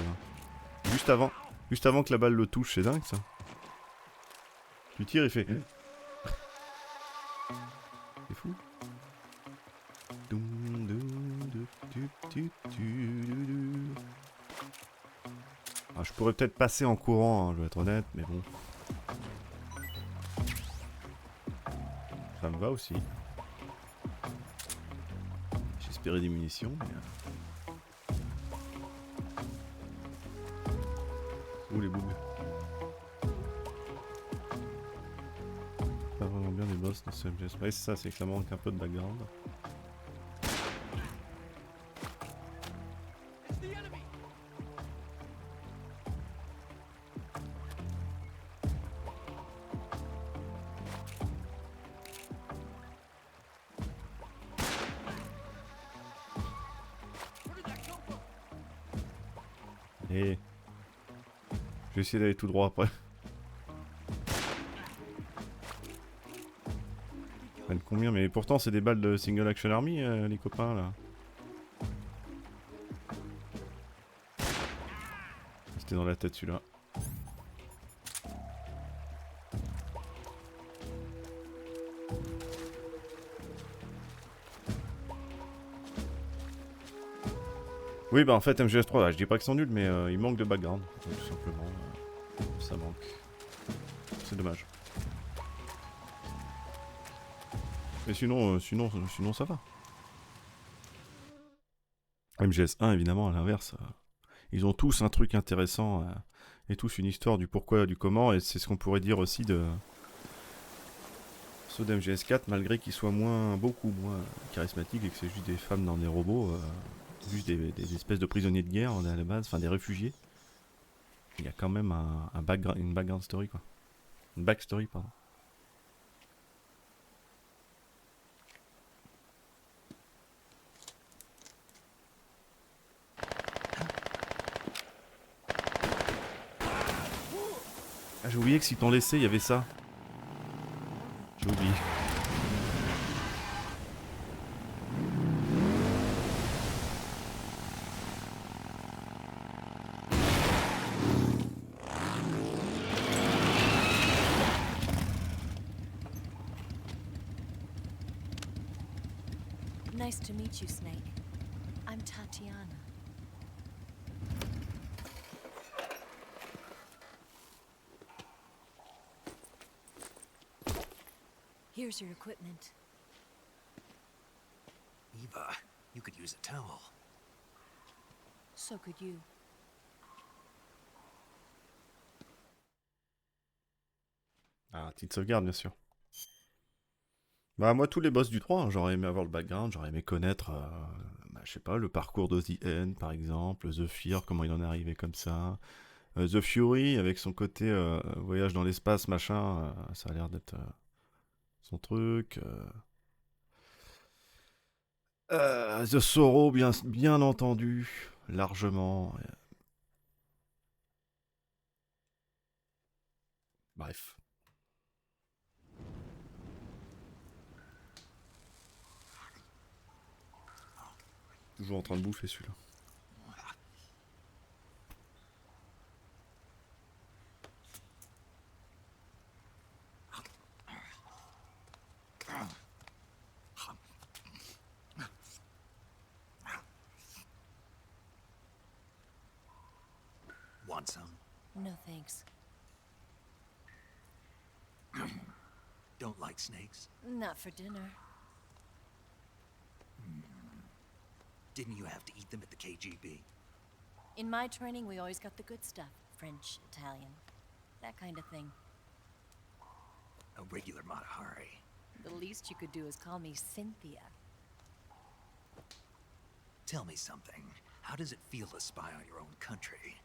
Juste avant que la balle le touche, c'est dingue ça. Tu tires, il fait... C'est fou. Ah, je pourrais peut-être passer en courant, hein, je vais être honnête, mais bon. Ça me va aussi. J'espérais des munitions, mais... Où les boules? Pas vraiment bien les boss dans ce MGS. Ouais, c'est ça, c'est que ça manque un peu de background. Et je vais essayer d'aller tout droit après. Combien? Mais pourtant c'est des balles de Single Action Army les copains là. C'était dans la tête celui-là. Oui bah en fait MGS3 là, je dis pas qu'ils sont nuls mais il manque de background tout simplement. Ça manque. C'est dommage. Mais sinon ça va. MGS1 évidemment à l'inverse. Ils ont tous un truc intéressant et tous une histoire du pourquoi du comment et c'est ce qu'on pourrait dire aussi de ceux d'MGS4 malgré qu'ils soient beaucoup moins charismatiques et que c'est juste des femmes dans des robots, juste des espèces de prisonniers de guerre à la base, enfin des réfugiés. Il y a quand même une background story quoi. Une backstory pardon. Ah, j'ai oublié que si t'en laissais, il y avait ça. J'ai oublié. Nice to meet you, Snake. I'm Tatiana. Here's your equipment. Eva, you could use a towel. So could you. Ah, petite sauvegarde bien sûr. Bah moi tous les boss du 3, hein, j'aurais aimé avoir le background, j'aurais aimé connaître, je sais pas, le parcours d'Ozzy N par exemple, The Fear, comment il en est arrivé comme ça, The Fury avec son côté voyage dans l'espace machin, ça a l'air d'être son truc. The Sorrow bien entendu, largement. Bref. Toujours en train de bouffer celui-là. Want some? No thanks. Don't like snakes? Not for dinner. Didn't you have to eat them at the KGB? In my training, we always got the good stuff. French, Italian, that kind of thing. A regular Matahari. The least you could do is call me Cynthia. Tell me something. How does it feel to spy on your own country?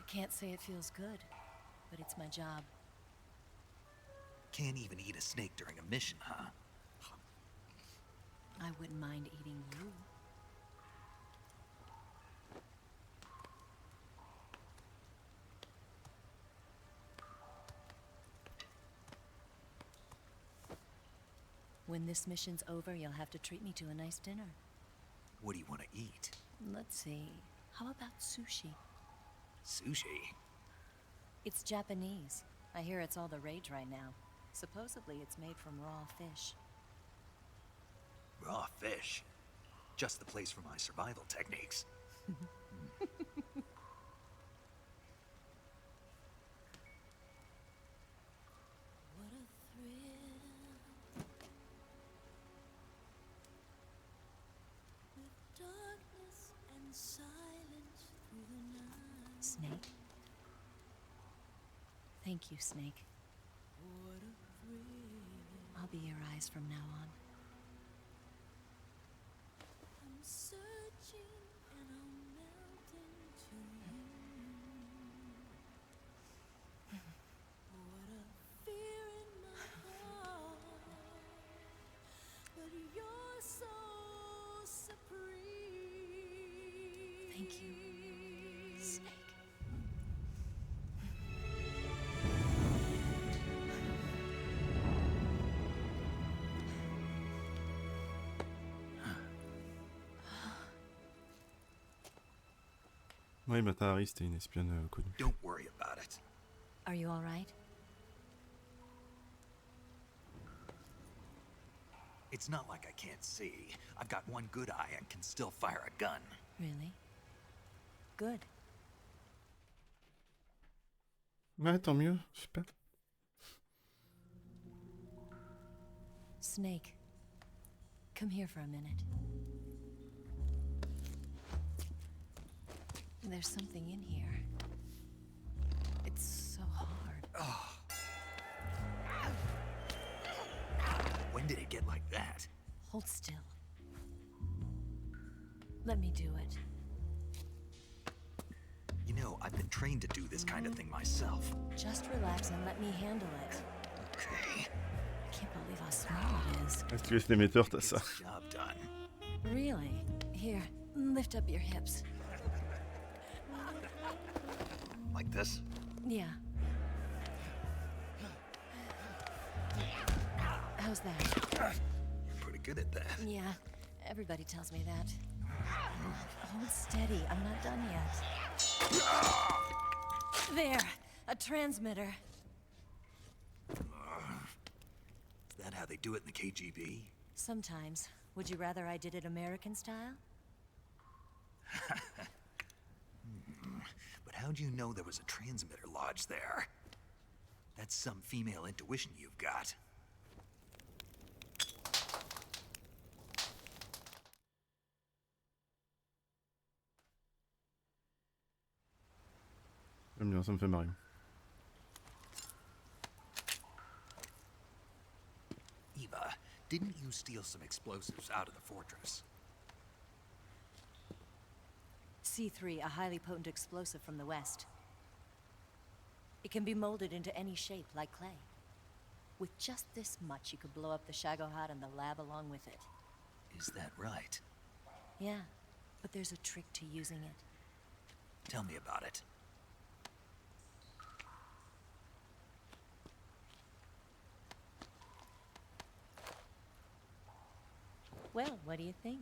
Can't say it feels good, but it's my job. Can't even eat a snake during a mission, huh? I wouldn't mind eating you. When this mission's over, you'll have to treat me to a nice dinner. What do you want to eat? Let's see. How about sushi? Sushi? It's Japanese. I hear it's all the rage right now. Supposedly it's made from raw fish. Raw fish? Just the place for my survival techniques. Snake? Thank you, Snake. I'll be your eyes from now on. I'm searching and I'm melting to you. What a fear in my heart, but you're so supreme. Thank you, Snake. Oui, Mata Hari, c'était une espionne connue. Don't worry about it. Are you all right? It's not like I can't see. I've got one good eye and can still fire a gun. Really? Good. Ouais, tant mieux, super. Snake, come here for a minute. There's something in here. It's so hard. When did it get like that? Hold still. Let me do it. You know, I've been trained to do this kind of thing myself. Just relax and let me handle it. Okay. I can't believe how small it is. Si tu laisses l'émetteur, t'as ça. Job done. Really? Here, lift up your hips. Like this? Yeah. How's that? You're pretty good at that. Yeah, everybody tells me that. Hold steady, I'm not done yet. There, a transmitter. Is that how they do it in the KGB? Sometimes. Would you rather I did it American style? But how'd you know there was a transmitter lodged there? That's some female intuition you've got. J'aime bien, ça me fait marrer. Eva, didn't you steal some explosives out of the fortress? C3, a highly potent explosive from the west. It can be molded into any shape, like clay. With just this much, you could blow up the Shagohod and the lab along with it. Is that right? Yeah, but there's a trick to using it. Tell me about it. Well, what do you think?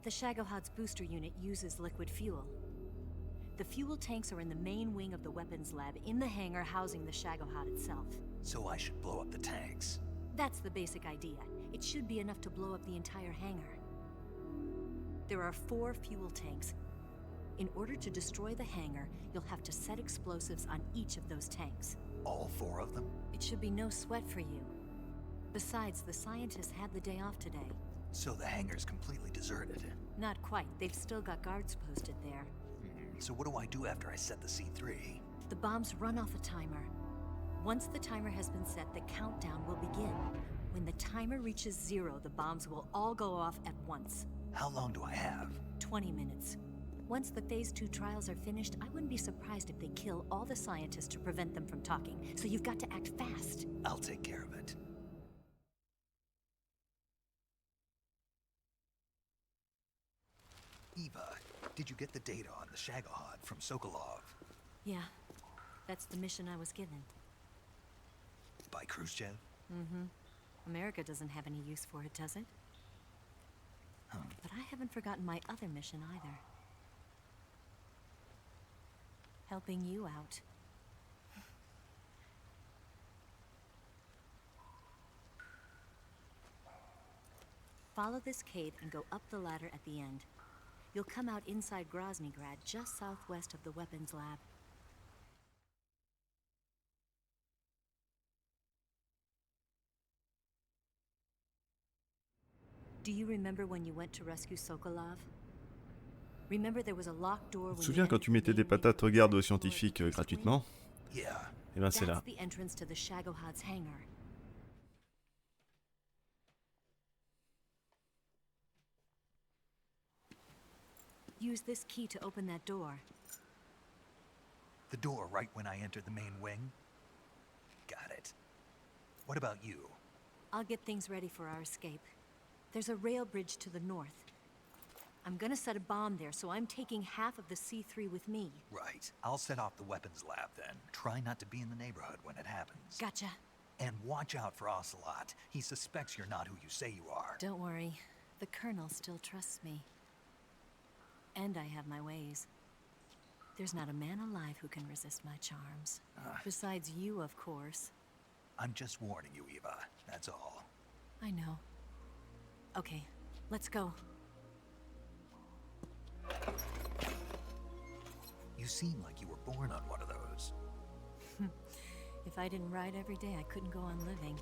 The Shagohod's booster unit uses liquid fuel. The fuel tanks are in the main wing of the weapons lab in the hangar housing the Shagohod itself. So I should blow up the tanks. That's the basic idea. It should be enough to blow up the entire hangar. There are 4 fuel tanks. In order to destroy the hangar, you'll have to set explosives on each of those tanks. All 4 of them? It should be no sweat for you. Besides, the scientists had the day off today. So the hangar's completely deserted. Not quite. They've still got guards posted there. So what do I do after I set the C3? The bombs run off a timer. Once the timer has been set, the countdown will begin. When the timer reaches 0, the bombs will all go off at once. How long do I have? 20 minutes. Once the Phase 2 trials are finished, I wouldn't be surprised if they kill all the scientists to prevent them from talking. So you've got to act fast. I'll take care of it. Eva, did you get the data on the Shagohod from Sokolov? Yeah, that's the mission I was given. By Khrushchev? Mm-hmm. America doesn't have any use for it, does it? But I haven't forgotten my other mission either. Helping you out. Follow this cave and go up the ladder at the end. You'll come out inside Groznygrad, just southwest of the weapons lab. Do you remember when you went to rescue Sokolov? Remember there was a locked door when Tu te souviens quand tu mettais des patates aux gardes aux scientifiques gratuitement? Et ben c'est là. That's the entrance to the Shagohod's hangar. Use this key to open that door. The door right when I entered the main wing? Got it. What about you? I'll get things ready for our escape. There's a rail bridge to the north. I'm gonna set a bomb there, so I'm taking half of the C3 with me. Right. I'll set off the weapons lab then. Try not to be in the neighborhood when it happens. Gotcha. And watch out for Ocelot. He suspects you're not who you say you are. Don't worry. The Colonel still trusts me. And I have my ways. There's not a man alive who can resist my charms. Besides you, of course. I'm just warning you, Eva. That's all. I know. Okay, let's go. You seem like you were born on one of those. If I didn't ride every day, I couldn't go on living.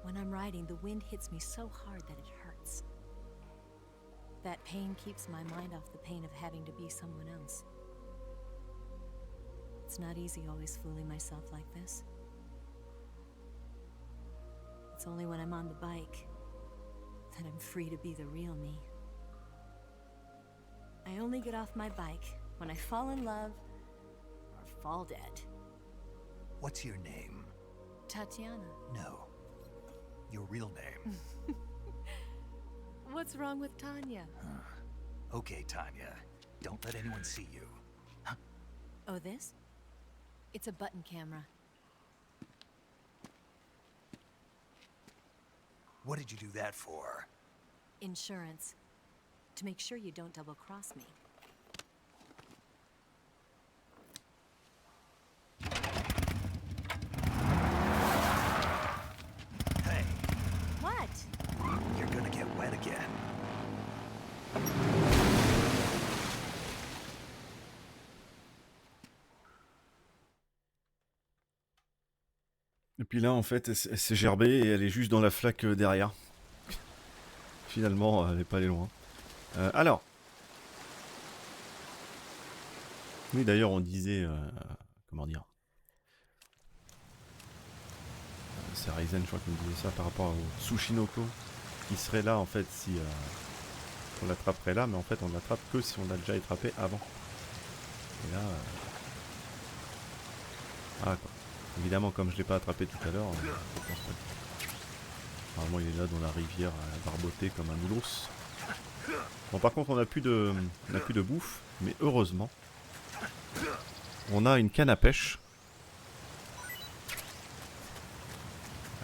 When I'm riding, the wind hits me so hard that it hurts. That pain keeps my mind off the pain of having to be someone else. It's not easy always fooling myself like this. It's only when I'm on the bike that I'm free to be the real me. I only get off my bike when I fall in love or fall dead. What's your name? Tatiana. No. Your real name. What's wrong with Tanya? Okay, Tanya. Don't let anyone see you. Oh, this? It's a button camera. What did you do that for? Insurance. To make sure you don't double-cross me. Hey. What? You're gonna get wet again. Et puis là, en fait, elle s'est gerbée et elle est juste dans la flaque derrière. Finalement, elle n'est pas allée loin. Alors. Oui, d'ailleurs, on disait... comment dire, c'est Ryzen, je crois qu'il me disait ça par rapport au Tsushinoko, qui serait là, en fait, si on l'attraperait là, mais en fait, on l'attrape que si on l'a déjà attrapé avant. Et là... Ah, quoi. Évidemment, comme je ne l'ai pas attrapé tout à l'heure, je pense pas. Normalement, il est là dans la rivière à barboter comme un ours. Bon, par contre, on n'a plus de bouffe, mais heureusement, on a une canne à pêche.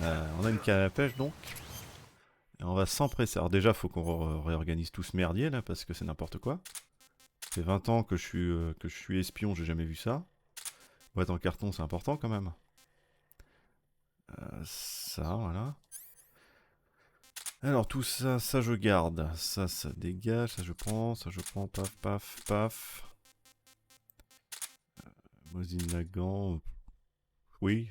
On a une canne à pêche, donc. Et on va s'empresser. Alors déjà, il faut qu'on réorganise tout ce merdier, là, parce que c'est n'importe quoi. Ça fait 20 ans que je suis espion, j'ai jamais vu ça. Boîte en carton, c'est important quand même. Ça, voilà. Alors tout ça, ça je garde. Ça dégage, ça je prends, paf, paf, paf. Mosine Lagan. Oui.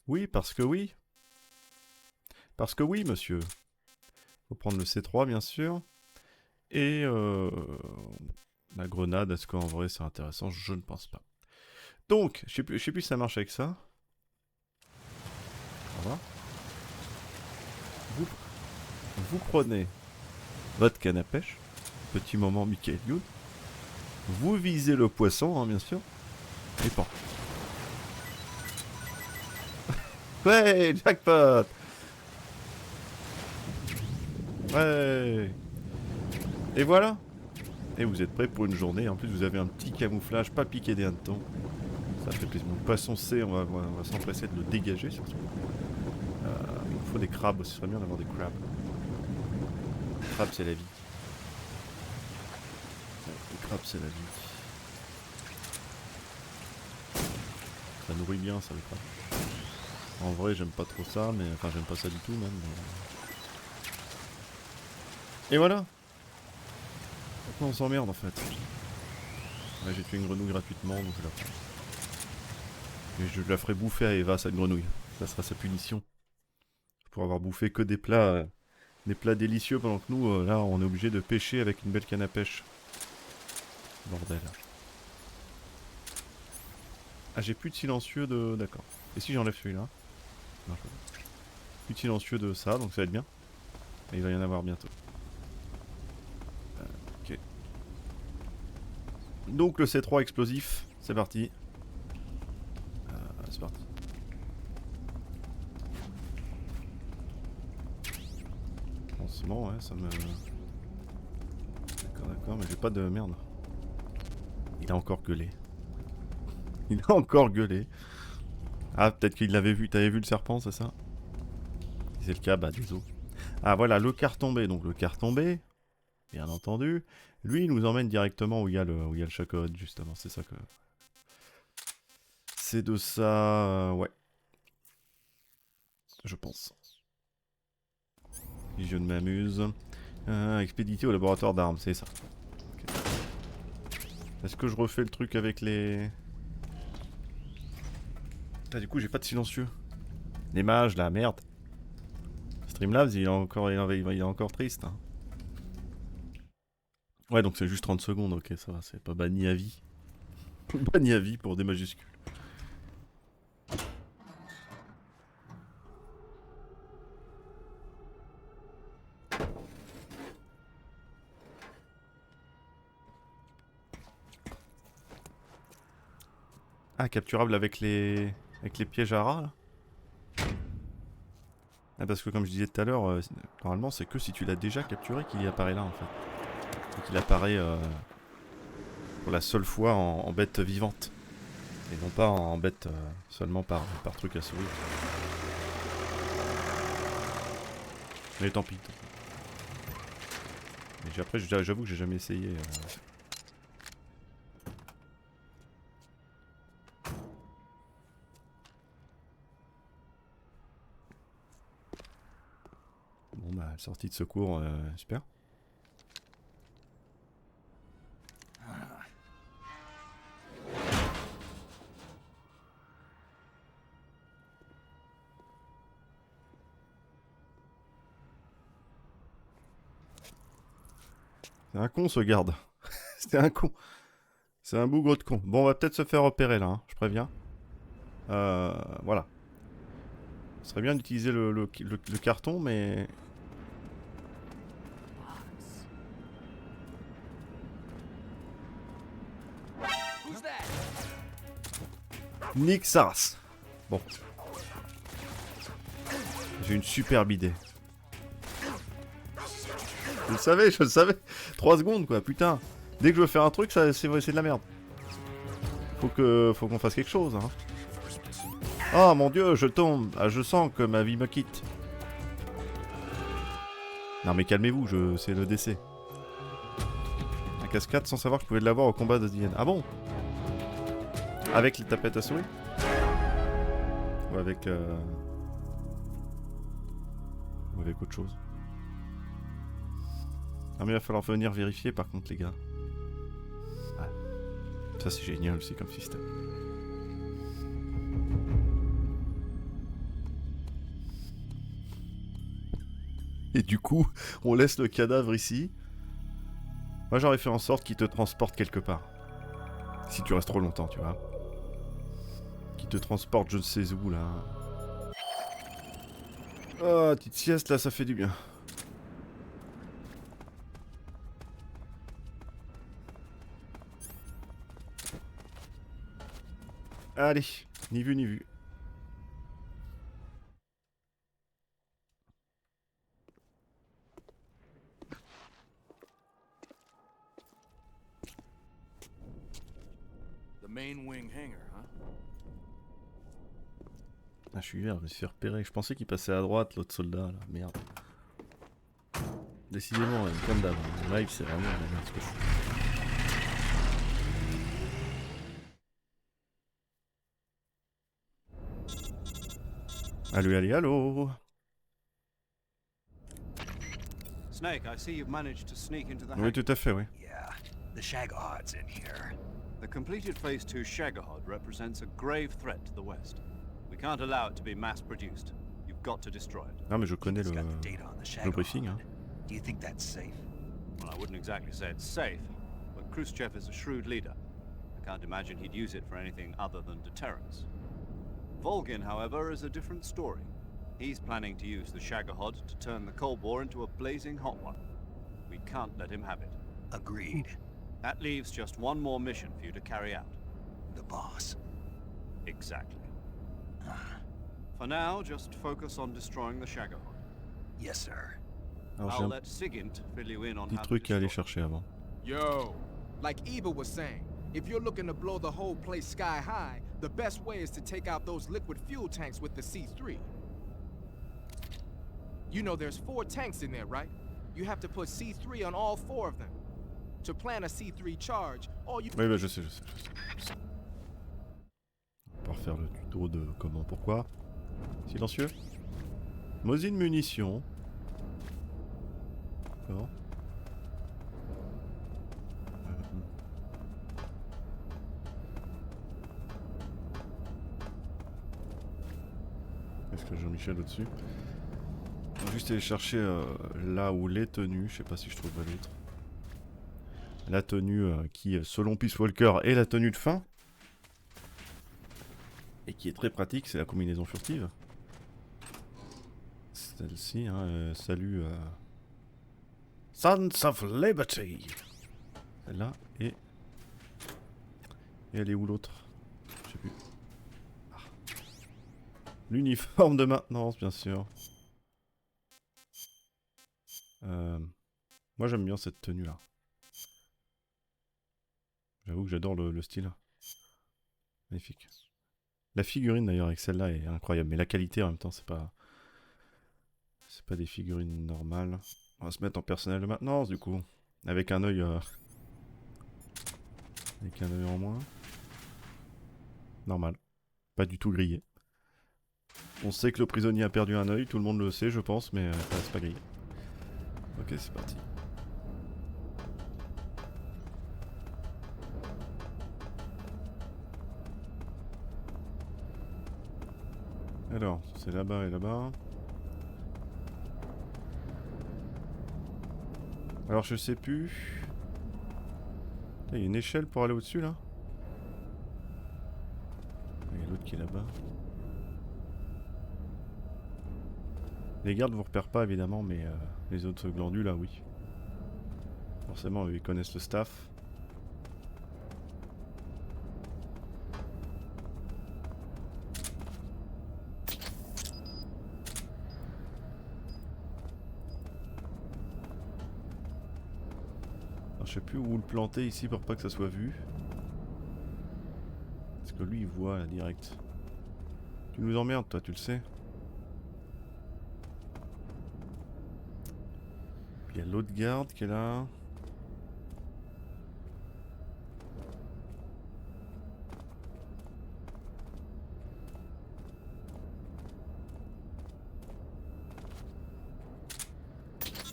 Oui, parce que oui. Parce que oui, monsieur. Faut prendre le C3, bien sûr. Et la grenade, est-ce qu'en vrai c'est intéressant? Je ne pense pas. Donc, je sais plus si ça marche avec ça. Au revoir. Vous prenez votre canne à pêche, petit moment Michael Youn, vous visez le poisson, hein, bien sûr, et pas. Ouais, jackpot! Ouais! Et voilà! Et vous êtes prêts pour une journée. En plus, vous avez un petit camouflage, pas piqué des hannetons. Ça fait plaisir. Mon poisson C, on va s'empresser de le dégager surtout. Il nous faut des crabes, ce serait bien d'avoir des crabes. Les crabes, c'est la vie. Les crabes, c'est la vie. Ça nourrit bien, ça, les crabes. En vrai, j'aime pas trop ça, mais... Enfin, j'aime pas ça du tout, même. Mais... Et voilà! Maintenant, on s'emmerde, en fait. Ouais, j'ai tué une grenouille gratuitement, donc je la prends. Et je la ferai bouffer à Eva, cette grenouille. Ça sera sa punition. Pour avoir bouffé que des plats délicieux, pendant que nous, là, on est obligé de pêcher avec une belle canne à pêche. Bordel. Ah, j'ai plus de silencieux de... D'accord. Et si j'enlève celui-là? Non, je peux pas. Plus de silencieux de ça, donc ça va être bien. Et il va y en avoir bientôt. Ok. Donc le C3 explosif, c'est parti. C'est parti. Lancement, ouais, ça me... D'accord, mais j'ai pas de merde. Il a encore gueulé. Il a encore gueulé. Ah, peut-être qu'il l'avait vu. T'avais vu le serpent, c'est ça? Si c'est le cas, bah désolé. Ah voilà, le carton B. Donc le carton B, bien entendu. Lui, il nous emmène directement où il y a le chacode, justement. C'est ça que... C'est de ça... ouais. Je pense. Si je ne m'amuse. Expédité au laboratoire d'armes, c'est ça. Okay. Est-ce que je refais le truc avec les... Ah, du coup, j'ai pas de silencieux. Les mages, là, merde. Streamlabs, il est encore triste. Hein. Ouais, donc c'est juste 30 secondes, ok, ça va, c'est pas banni à vie. Banni à vie pour des majuscules. Ah, capturable avec les pièges à rats, là. Ah, parce que comme je disais tout à l'heure, normalement c'est que si tu l'as déjà capturé qu'il y apparaît là, en fait. Et qu'il apparaît pour la seule fois en bête vivante. Et non pas en bête seulement par truc à sourire. Mais tant pis. Mais après, j'avoue que j'ai jamais essayé. Bon bah, sortie de secours, super. C'est un con ce garde. C'est un con. C'est un bougre de con. Bon, on va peut-être se faire repérer là, hein, je préviens. Voilà. Ce serait bien d'utiliser le carton, mais... Nick Saras. Bon. J'ai une superbe idée. Je le savais. 3 secondes quoi, putain. Dès que je veux faire un truc, c'est de la merde. Faut qu'on fasse quelque chose, hein. Oh mon dieu, je tombe. Ah, je sens que ma vie me quitte. Non mais calmez-vous, c'est le décès. La cascade sans savoir que je pouvais l'avoir au combat de Diane. Ah bon? Avec les tapettes à souris? Ou avec... Ou avec autre chose? Ah mais il va falloir venir vérifier par contre les gars. Ah. Ça c'est génial aussi comme système. Et du coup, on laisse le cadavre ici. Moi j'aurais fait en sorte qu'il te transporte quelque part. Si tu restes trop longtemps, tu vois. Qu'il te transporte je ne sais où là. Oh, petite sieste là, ça fait du bien. Allez, ni vu ni vu. The main wing hangar, huh? Ah, je suis vert, je me suis fait repérer. Je pensais qu'il passait à droite, l'autre soldat là. Merde. Décidément, comme d'hab. Le live, c'est vraiment la merde ce que je fais. Allô, allez, allô. Snake, I see you've managed to sneak into the Oui, tout à fait, oui. Yeah, the Shagahard's in here. The completed Phase 2 Shagahod represents a grave threat to the West. We can't allow it to be mass-produced. You've got to destroy it. Non, mais je connais It's got the data on the le Shagahod. briefing. Hein. Do you think that's safe? Well, I wouldn't exactly say it's safe, but Khrushchev is a shrewd leader. I can't imagine he'd use it for anything other than deterrence. Volgin, however, is a different story. He's planning to use the Shagahod to turn the Cold War into a blazing hot one. We can't let him have it. Agreed. That leaves just one more mission for you to carry out. The boss. Exactly. For now, just focus on destroying the Shagahod. Yes, sir. Alors, I'll j'ai un let Sigint fill you in on petit how to truc à aller destroy. chercher avant. Yo, like Eva was saying, if you're looking to blow the whole place sky high, the best way is to take out those liquid fuel tanks with the C3. You know there's 4 tanks in there, right? You have to put C3 on all 4 of them. To plan a C3 charge, all you... Oui, bah je sais. On va refaire le tuto de comment, pourquoi. Silencieux. Mosine munitions. D'accord. Est-ce que Jean-Michel au-dessus? On va juste aller chercher là où les tenues, je sais pas si je trouverai l'autre. La tenue qui, selon Peace Walker, est la tenue de fin. Et qui est très pratique, c'est la combinaison furtive. Celle-ci, hein, salut Sons of Liberty. Celle-là, et elle est où l'autre? Je sais plus. Ah. L'uniforme de maintenance, bien sûr. Moi j'aime bien cette tenue là. J'avoue que j'adore le style. Magnifique. La figurine d'ailleurs avec celle-là est incroyable, mais la qualité en même temps c'est pas des figurines normales. On va se mettre en personnel de maintenance du coup, avec un œil en moins. Normal, pas du tout grillé. On sait que le prisonnier a perdu un œil, tout le monde le sait je pense, mais c'est pas grillé. Ok, c'est parti. Alors, c'est là-bas et là-bas. Alors, je sais plus. Il y a une échelle pour aller au-dessus, là. Il y a l'autre qui est là-bas. Les gardes vous repèrent pas, évidemment, mais les autres glandus, là, oui. Forcément, eux, ils connaissent le staff. Je sais plus où le planter ici pour pas que ça soit vu. Parce que lui il voit là direct. Tu nous emmerdes toi, tu le sais. Puis il y a l'autre garde qui est là.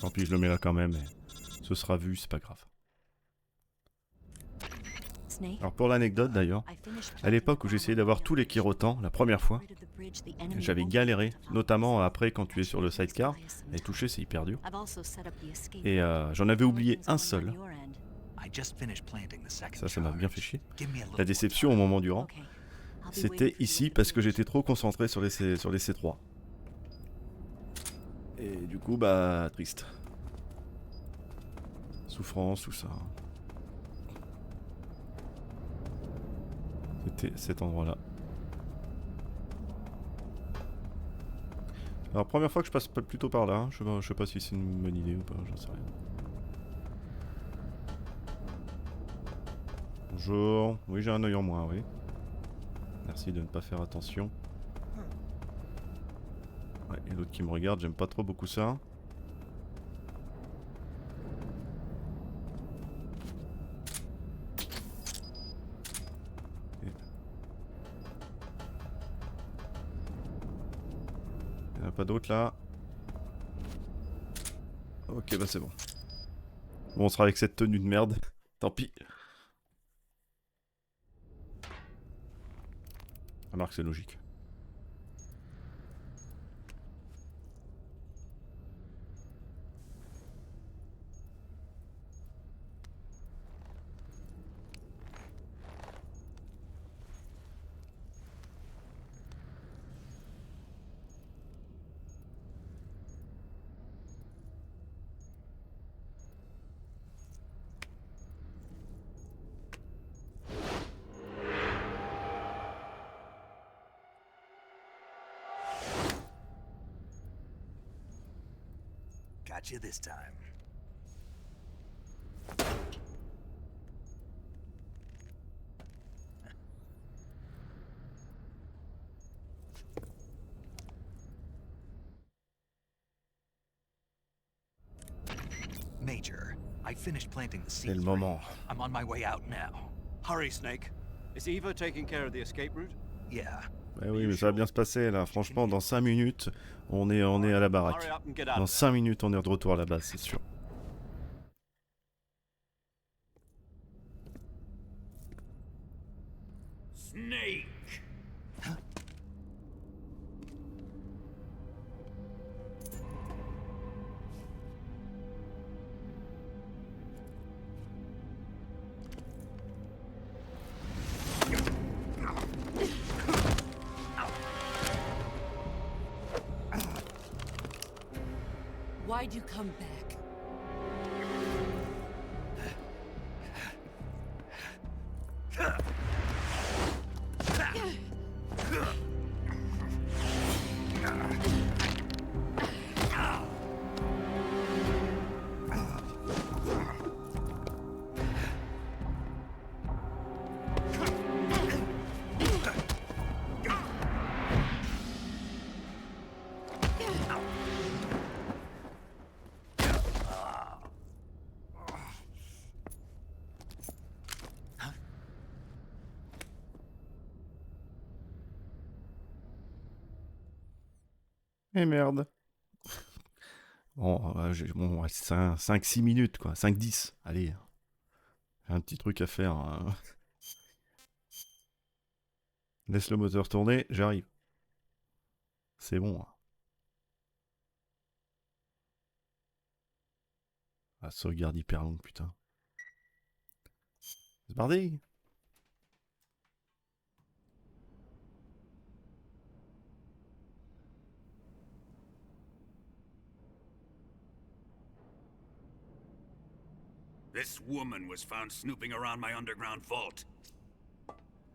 Tant pis, je le mets là quand même. Et ce sera vu, c'est pas grave. Alors pour l'anecdote d'ailleurs, à l'époque où j'essayais d'avoir tous les kirotans, la première fois, j'avais galéré, notamment après quand tu es sur le sidecar, et toucher c'est hyper dur. Et j'en avais oublié un seul, I just finished planting the second Ça m'a bien fait chier. Give me a little La déception au moment du rang, Okay. I'll be c'était waiting for you ici at the parce que beach. j'étais trop concentré sur les C3. Et du coup, bah, triste. Souffrance, tout ça. C'était cet endroit-là. Alors, première fois que je passe plutôt par là. Hein. Je sais pas si c'est une bonne idée ou pas, j'en sais rien. Bonjour. Oui, j'ai un œil en moins, oui. Merci de ne pas faire attention. Ouais, et l'autre qui me regarde, j'aime pas trop beaucoup ça. Il n'y en a pas d'autres là. Ok, bah c'est bon. Bon, on sera avec cette tenue de merde. Tant pis. Remarque, c'est logique. Got you this time. Major, I finished planting the C'est le C3. moment. I'm on my way out now. Hurry, Snake. Is Eva taking care of the escape route? Yeah. Bah oui, mais ça va bien se passer là. Franchement, dans 5 minutes, on est à la baraque. Hurry up and get out Dans of 5 minutes, on est de retour à la base, c'est sûr. Snake! Why'd you come back? Et merde. Bon, bon 5-6 minutes, quoi. 5-10. Allez. J'ai un petit truc à faire. Hein. Laisse le moteur tourner, j'arrive. C'est bon. Hein. Ah, sauvegarde hyper longue, putain. C'est bardé. This woman was found snooping around my underground vault.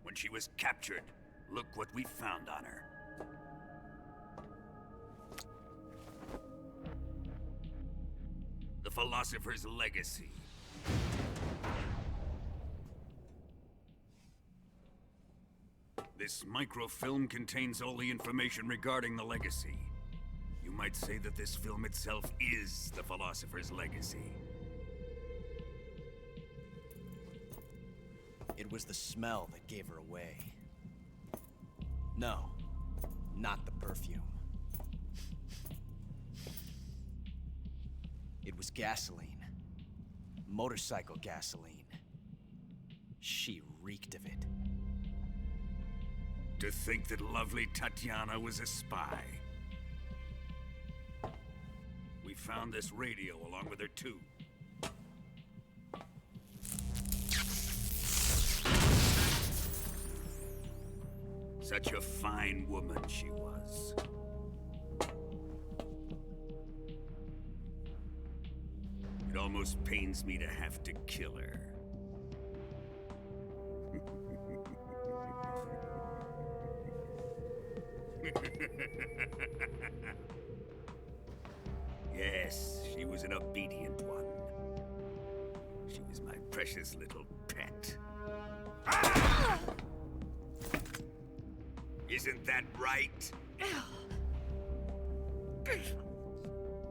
When she was captured, look what we found on her. The Philosopher's Legacy. This microfilm contains all the information regarding the Legacy. You might say that this film itself is the Philosopher's Legacy. It was the smell that gave her away. No, not the perfume. It was gasoline. Motorcycle gasoline. She reeked of it. To think that lovely Tatiana was a spy. We found this radio along with her too. Such a fine woman she was. It almost pains me to have to kill her. Yes, she was an obedient one. She was my precious little pet. Ah! Isn't that right?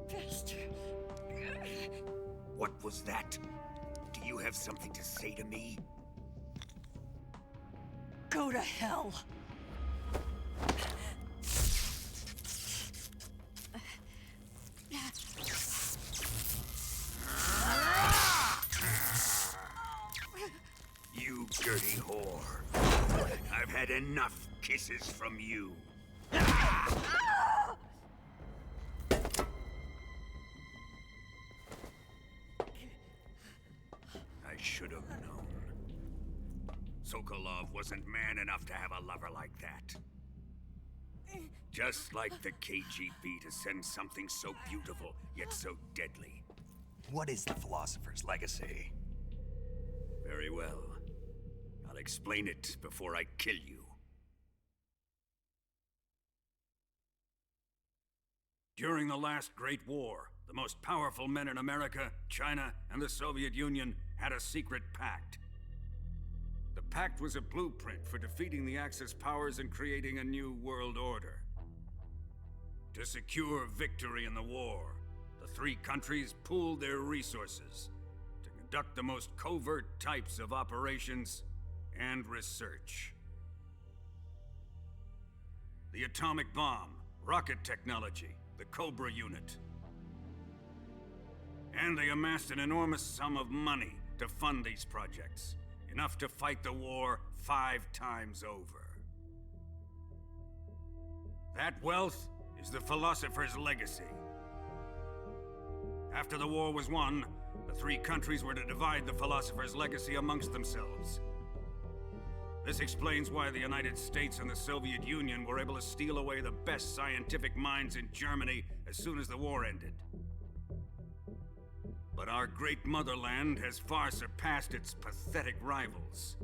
Bastard. What was that? Do you have something to say to me? Go to hell. You dirty whore. I've had enough kisses from you. I should have known. Sokolov wasn't man enough to have a lover like that. Just like the KGB to send something so beautiful, yet so deadly. What is the Philosopher's Legacy? Very well. I'll explain it before I kill you. During the last Great War, the most powerful men in America, China, and the Soviet Union had a secret pact. The pact was a blueprint for defeating the Axis powers and creating a new world order. To secure victory in the war, the three countries pooled their resources to conduct the most covert types of operations and research. The atomic bomb, rocket technology, the Cobra unit. And they amassed an enormous sum of money to fund these projects, enough to fight the war 5 times over. That wealth is the Philosopher's Legacy. After the war was won, the three countries were to divide the Philosopher's Legacy amongst themselves. This explains why the United States and the Soviet Union were able to steal away the best scientific minds in Germany as soon as the war ended. But our great motherland has far surpassed its pathetic rivals.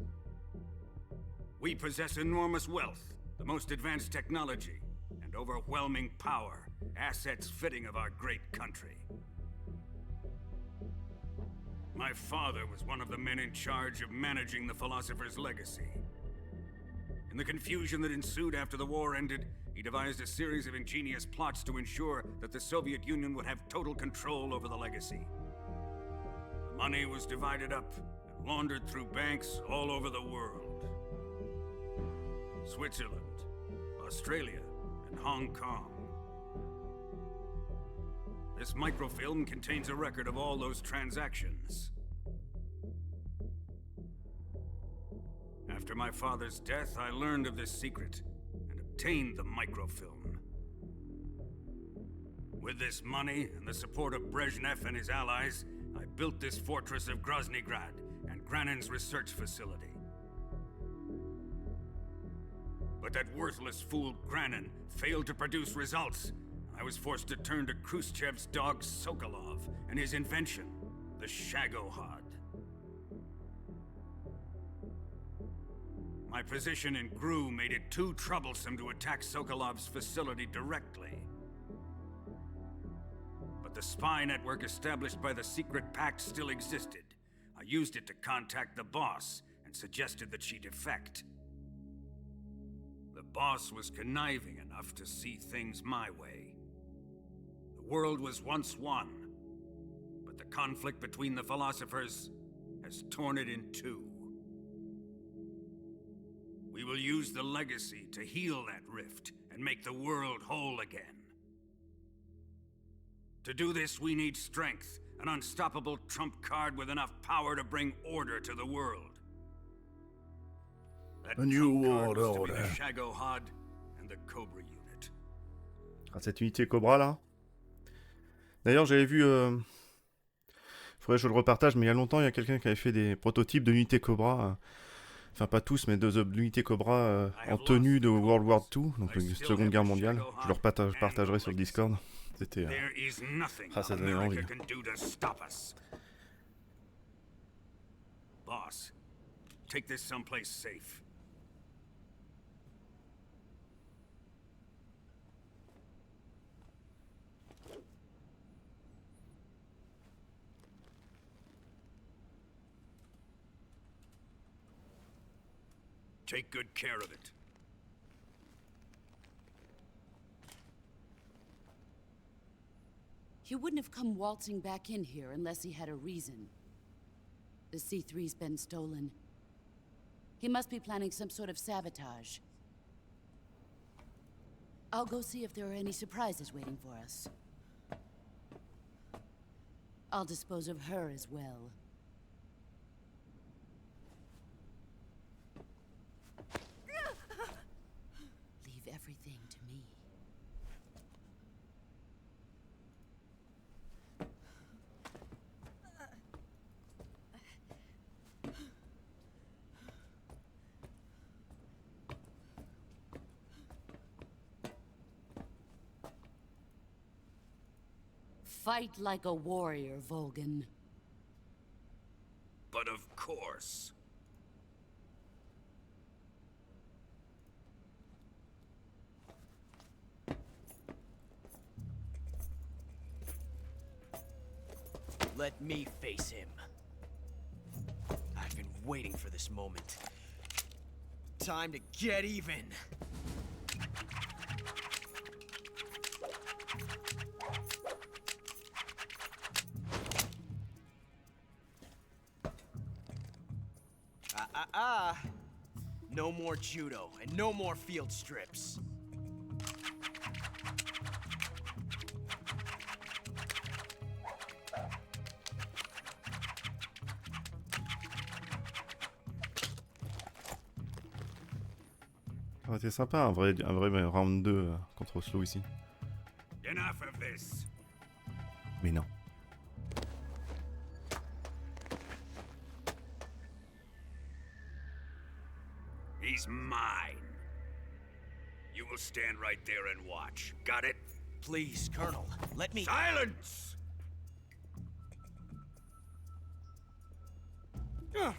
We possess enormous wealth, the most advanced technology, and overwhelming power, assets fitting of our great country. My father was one of the men in charge of managing the Philosopher's Legacy. In the confusion that ensued after the war ended, he devised a series of ingenious plots to ensure that the Soviet Union would have total control over the legacy. The money was divided up and laundered through banks all over the world. Switzerland, Australia, and Hong Kong. This microfilm contains a record of all those transactions. After my father's death, I learned of this secret and obtained the microfilm. With this money and the support of Brezhnev and his allies, I built this fortress of Groznygrad and Granin's research facility. But that worthless fool Granin failed to produce results. I was forced to turn to Khrushchev's dog Sokolov and his invention, the Shagohod. My position in GRU made it too troublesome to attack Sokolov's facility directly. But the spy network established by the secret pact still existed. I used it to contact the boss and suggested that she defect. The boss was conniving enough to see things my way. The world was once one, but the conflict between the philosophers has torn it in two. We will use the legacy to heal that rift and make the world whole again. To do this, we need strength, an unstoppable trump card with enough power to bring order to the world. That A new trump card world was to be order. the Shagohod and the Cobra unit. Ah, cette unité Cobra là. D'ailleurs, j'avais vu. Faudrait que je le repartage, mais il y a longtemps, il y a quelqu'un qui avait fait des prototypes de l'unité Cobra. enfin pas tous, mais deux unités Cobra en tenue de World War II, donc la Seconde Guerre mondiale. Je leur partagerai sur le Discord. C'était... There is nothing ça donnait envie. America can do to stop us. Boss, take this someplace safe. Take good care of it. He wouldn't have come waltzing back in here unless he had a reason. The C3's been stolen. He must be planning some sort of sabotage. I'll go see if there are any surprises waiting for us. I'll dispose of her as well. Leave everything to me. Fight like a warrior, Volgan. But of course. Let me face him. I've been waiting for this moment. Time to get even. No more judo, and no more field strips. Ça aurait été sympa, un vrai round 2 contre Oslo ici. Enough of this. Mais non. He's mine. You will stand right there and watch. Got it? Please, Colonel, let me— Silence! Huh?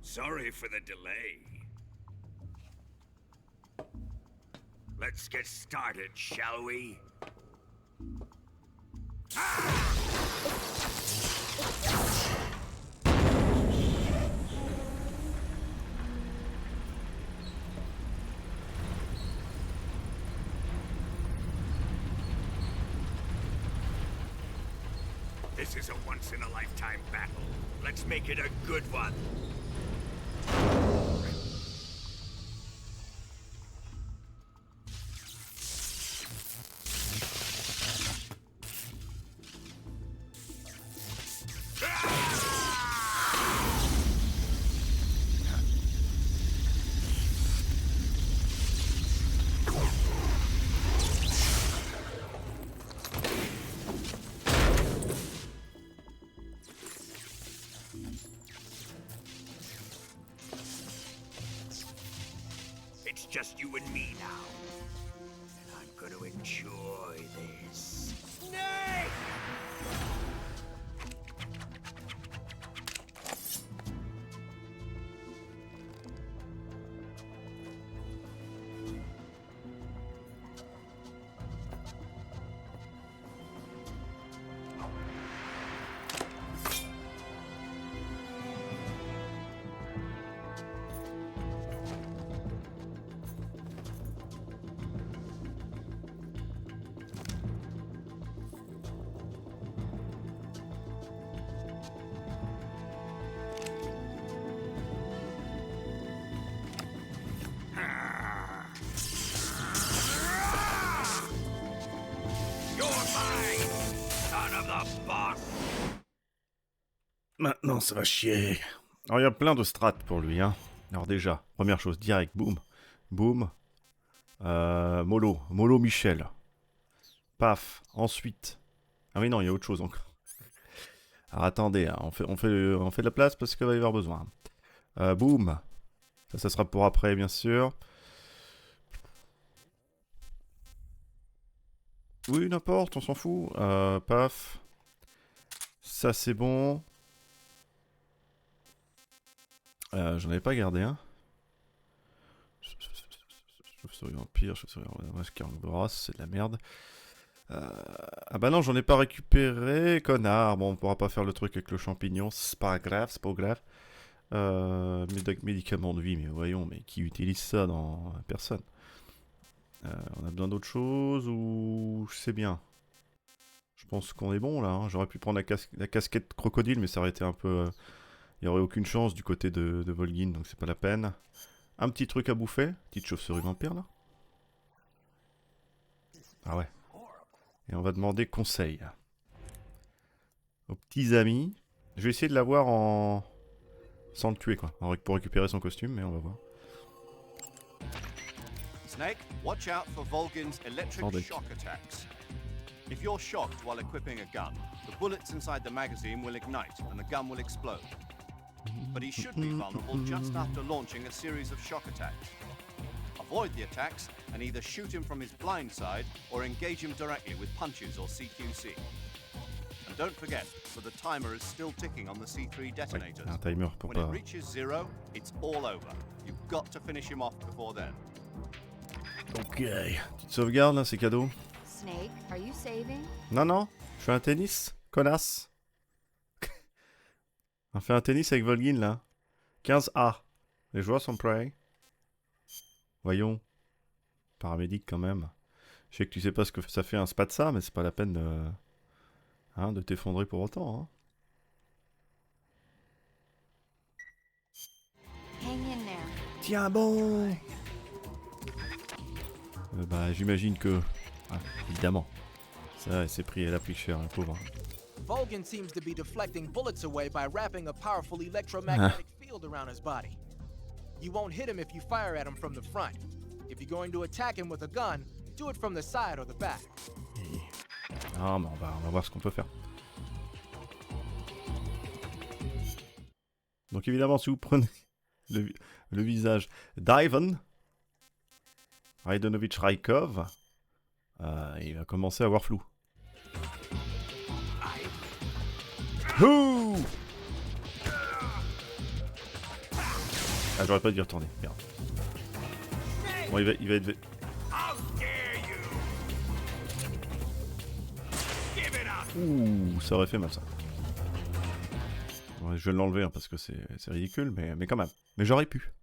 Sorry for the delay. Let's get started, shall we? This is a once-in-a-lifetime battle. Let's make it a good one. It's just you and me now. And I'm gonna enjoy this. Snake! Maintenant, ça va chier. Alors, il y a plein de strats pour lui, hein. Alors déjà, première chose, direct, boum. Boum. Molo Michel. Paf. Ensuite. Ah oui, non, il y a autre chose encore. Alors attendez, hein, on fait de la place parce qu'il va y avoir besoin. Boum. Ça sera pour après, bien sûr. Oui, n'importe, on s'en fout. Paf. Ça, c'est bon. J'en avais pas gardé un. Chauve-souris vampire, chauve-souris masque, c'est de la merde. Ah bah non, j'en ai pas récupéré, connard. Bon, on pourra pas faire le truc avec le champignon, c'est pas grave, c'est pas grave. Médicaments de vie, mais voyons, mais qui utilise ça dans... Personne. On a besoin d'autre chose ou... Je sais bien. Je pense qu'on est bon là, hein. J'aurais pu prendre la casquette crocodile, mais ça aurait été un peu... Il n'y aurait aucune chance du côté de Volgin, donc c'est pas la peine. Un petit truc à bouffer, petite chauve-souris vampire là. Ah ouais. Et on va demander conseil aux petits amis. Je vais essayer de l'avoir en... sans le tuer quoi, pour récupérer son costume, mais on va voir. Snake, watch out for Volgin's electric shock attacks. If you're shocked while equipping a gun, the bullets inside the magazine will ignite and the gun will explode. But he should be vulnerable just after launching a series of shock attacks. Avoid the attacks and either shoot him from his blind side or engage him directly with punches or CQC. And don't forget that the timer is still ticking on the C3 detonators. Un timer pour When pas... it reaches 0, it's all over. You've got to finish him off before then. Ok. Petite sauvegarde là, c'est cadeau. Snake, are you saving? Non, non, je fais un tennis, connasse. On fait un tennis avec Volgin là. 15A. Les joueurs sont prêts. Voyons. Paramédic quand même. Je sais que tu sais pas ce que ça fait un spatsa, mais c'est pas la peine de t'effondrer pour autant. Hein. Hang in there. Tiens bon. Bah j'imagine que... Ah, évidemment. Ça, c'est pris, elle a pris cher, la pauvre. Volgin seems to be deflecting bullets away by wrapping a powerful electromagnetic field around his body. You won't hit him if you fire at him from the front. If you're going to attack him with a gun, do it from the side or the back. Ah, mais on va voir ce qu'on peut faire. Donc évidemment, si vous prenez le visage d'Ivan Raidonovich Raikov, il va commencer à avoir flou. Ouh! Ah, j'aurais pas dû y retourner, merde. Bon, il va être... Ouh, ça aurait fait mal ça. Ouais, je vais l'enlever hein, parce que c'est ridicule, mais quand même. Mais j'aurais pu.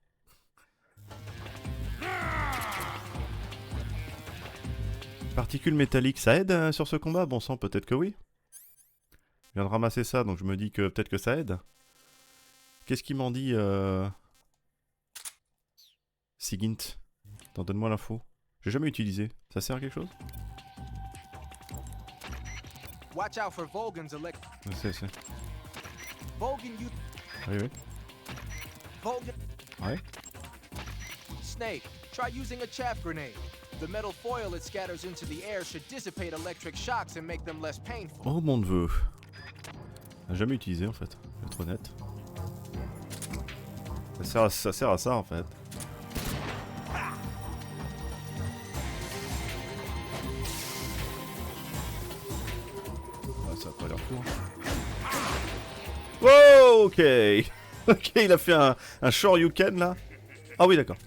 Particules métalliques, ça aide sur ce combat? Bon sang, peut-être que oui. Je viens de ramasser ça, donc je me dis que peut-être que ça aide. Qu'est-ce qu'il m'en dit Sigint. Attends, donne-moi l'info. J'ai jamais utilisé. Ça sert à quelque chose? Watch out for Volgin's C'est. Volgin, you... Oui. Volgin... Ouais. Snake, try using a chaff grenade. The metal foil it scatters into the air should dissipate electric shocks and make them less painful. Oh mon neveu. J'ai jamais utilisé en fait, je vais être honnête. Ça sert à ça en fait. Ah, ça a pas l'air fou. Hein. Wow, ok. Ok, il a fait un shoryuken là. Ah oui, d'accord.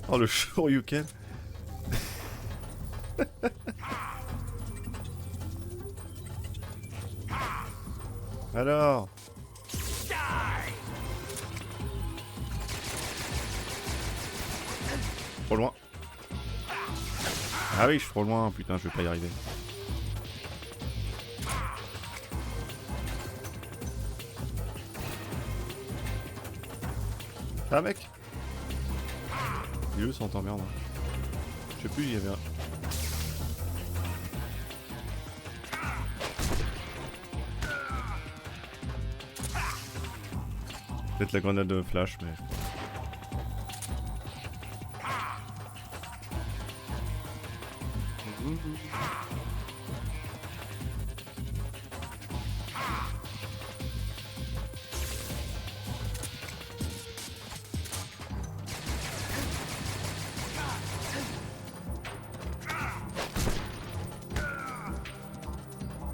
Oh, le shoryuken. Alors. Trop loin. Ah oui, je suis trop loin, putain, je vais pas y arriver. Ah mec. Dis-le sans t'emmerde. Je sais plus, il y avait un... Peut-être la grenade de flash, mais...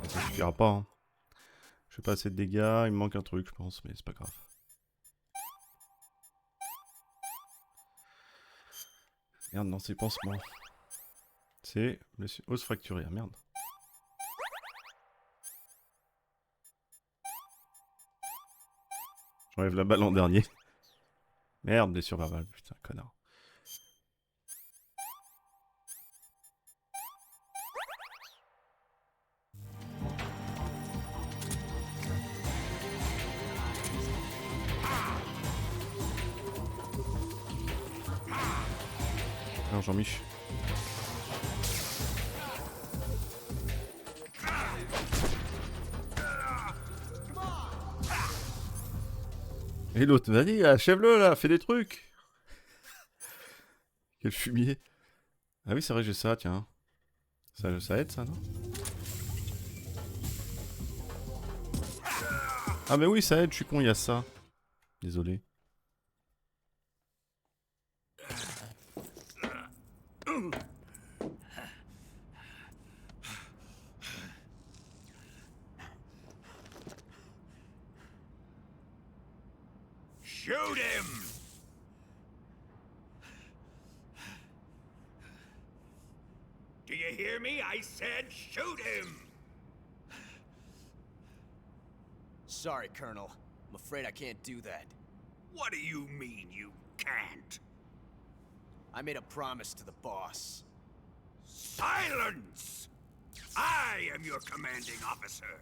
Ça suffira pas, hein. Je fais pas assez de dégâts, il me manque un truc, je pense, mais c'est pas grave. Merde, non, c'est pansement. C'est os fracturé, ah merde. J'enlève la balle en dernier. Merde, blessure verbale, putain, connard. Alors Jean-Mich. Et l'autre, vas-y, achève-le là, fais des trucs. Quel fumier. Ah oui, c'est vrai, j'ai ça, tiens. Ça aide, ça, non? Ah mais oui, ça aide, je suis con, il y a ça. Désolé. Shoot him! Do you hear me? I said shoot him! Sorry, Colonel. I'm afraid I can't do that. What do you mean you can't? I made a promise to the boss. Silence! I am your commanding officer.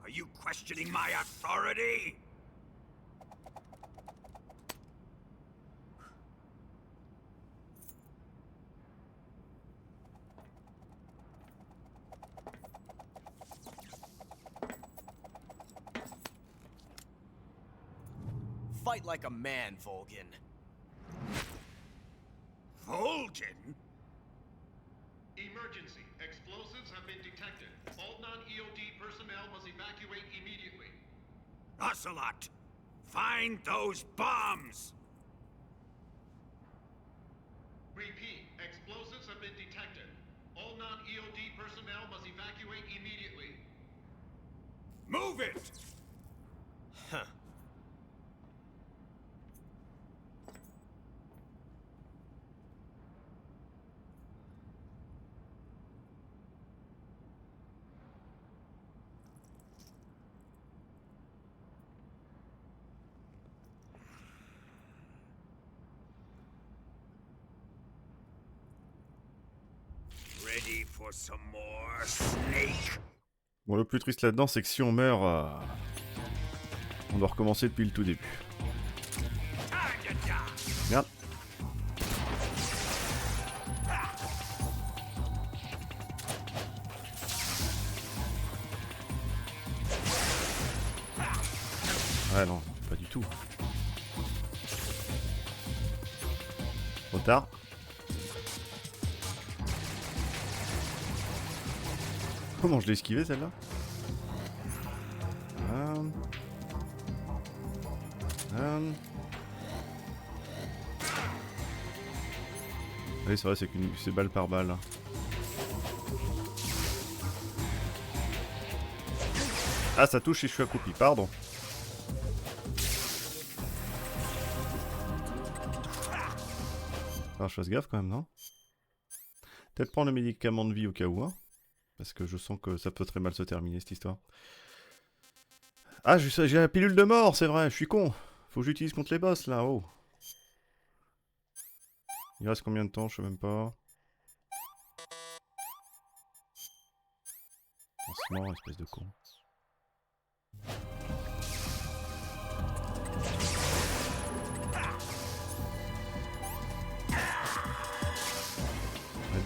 Are you questioning my authority? Fight like a man, Volgin. Volgin? Emergency. Explosives have been detected. All non-EOD personnel must evacuate immediately. Ocelot! Find those bombs! Repeat. Explosives have been detected. All non-EOD personnel must evacuate immediately. Move it! Huh. Ready for some more, Snake? Bon, le plus triste là-dedans, c'est que si on meurt, on doit recommencer depuis le tout début. Merde. Ouais, non, pas du tout. Trop tard. Comment je l'ai esquivé celle-là? Oui, c'est vrai, c'est balle par balle. Ah, ça touche si je suis accroupi, pardon. Alors, je fasse gaffe quand même, non? Peut-être prendre le médicament de vie au cas où, hein? Parce que je sens que ça peut très mal se terminer cette histoire. Ah, j'ai la pilule de mort, c'est vrai, je suis con. Faut que j'utilise contre les boss là, oh. Il reste combien de temps, je sais même pas. On se mord, espèce de con.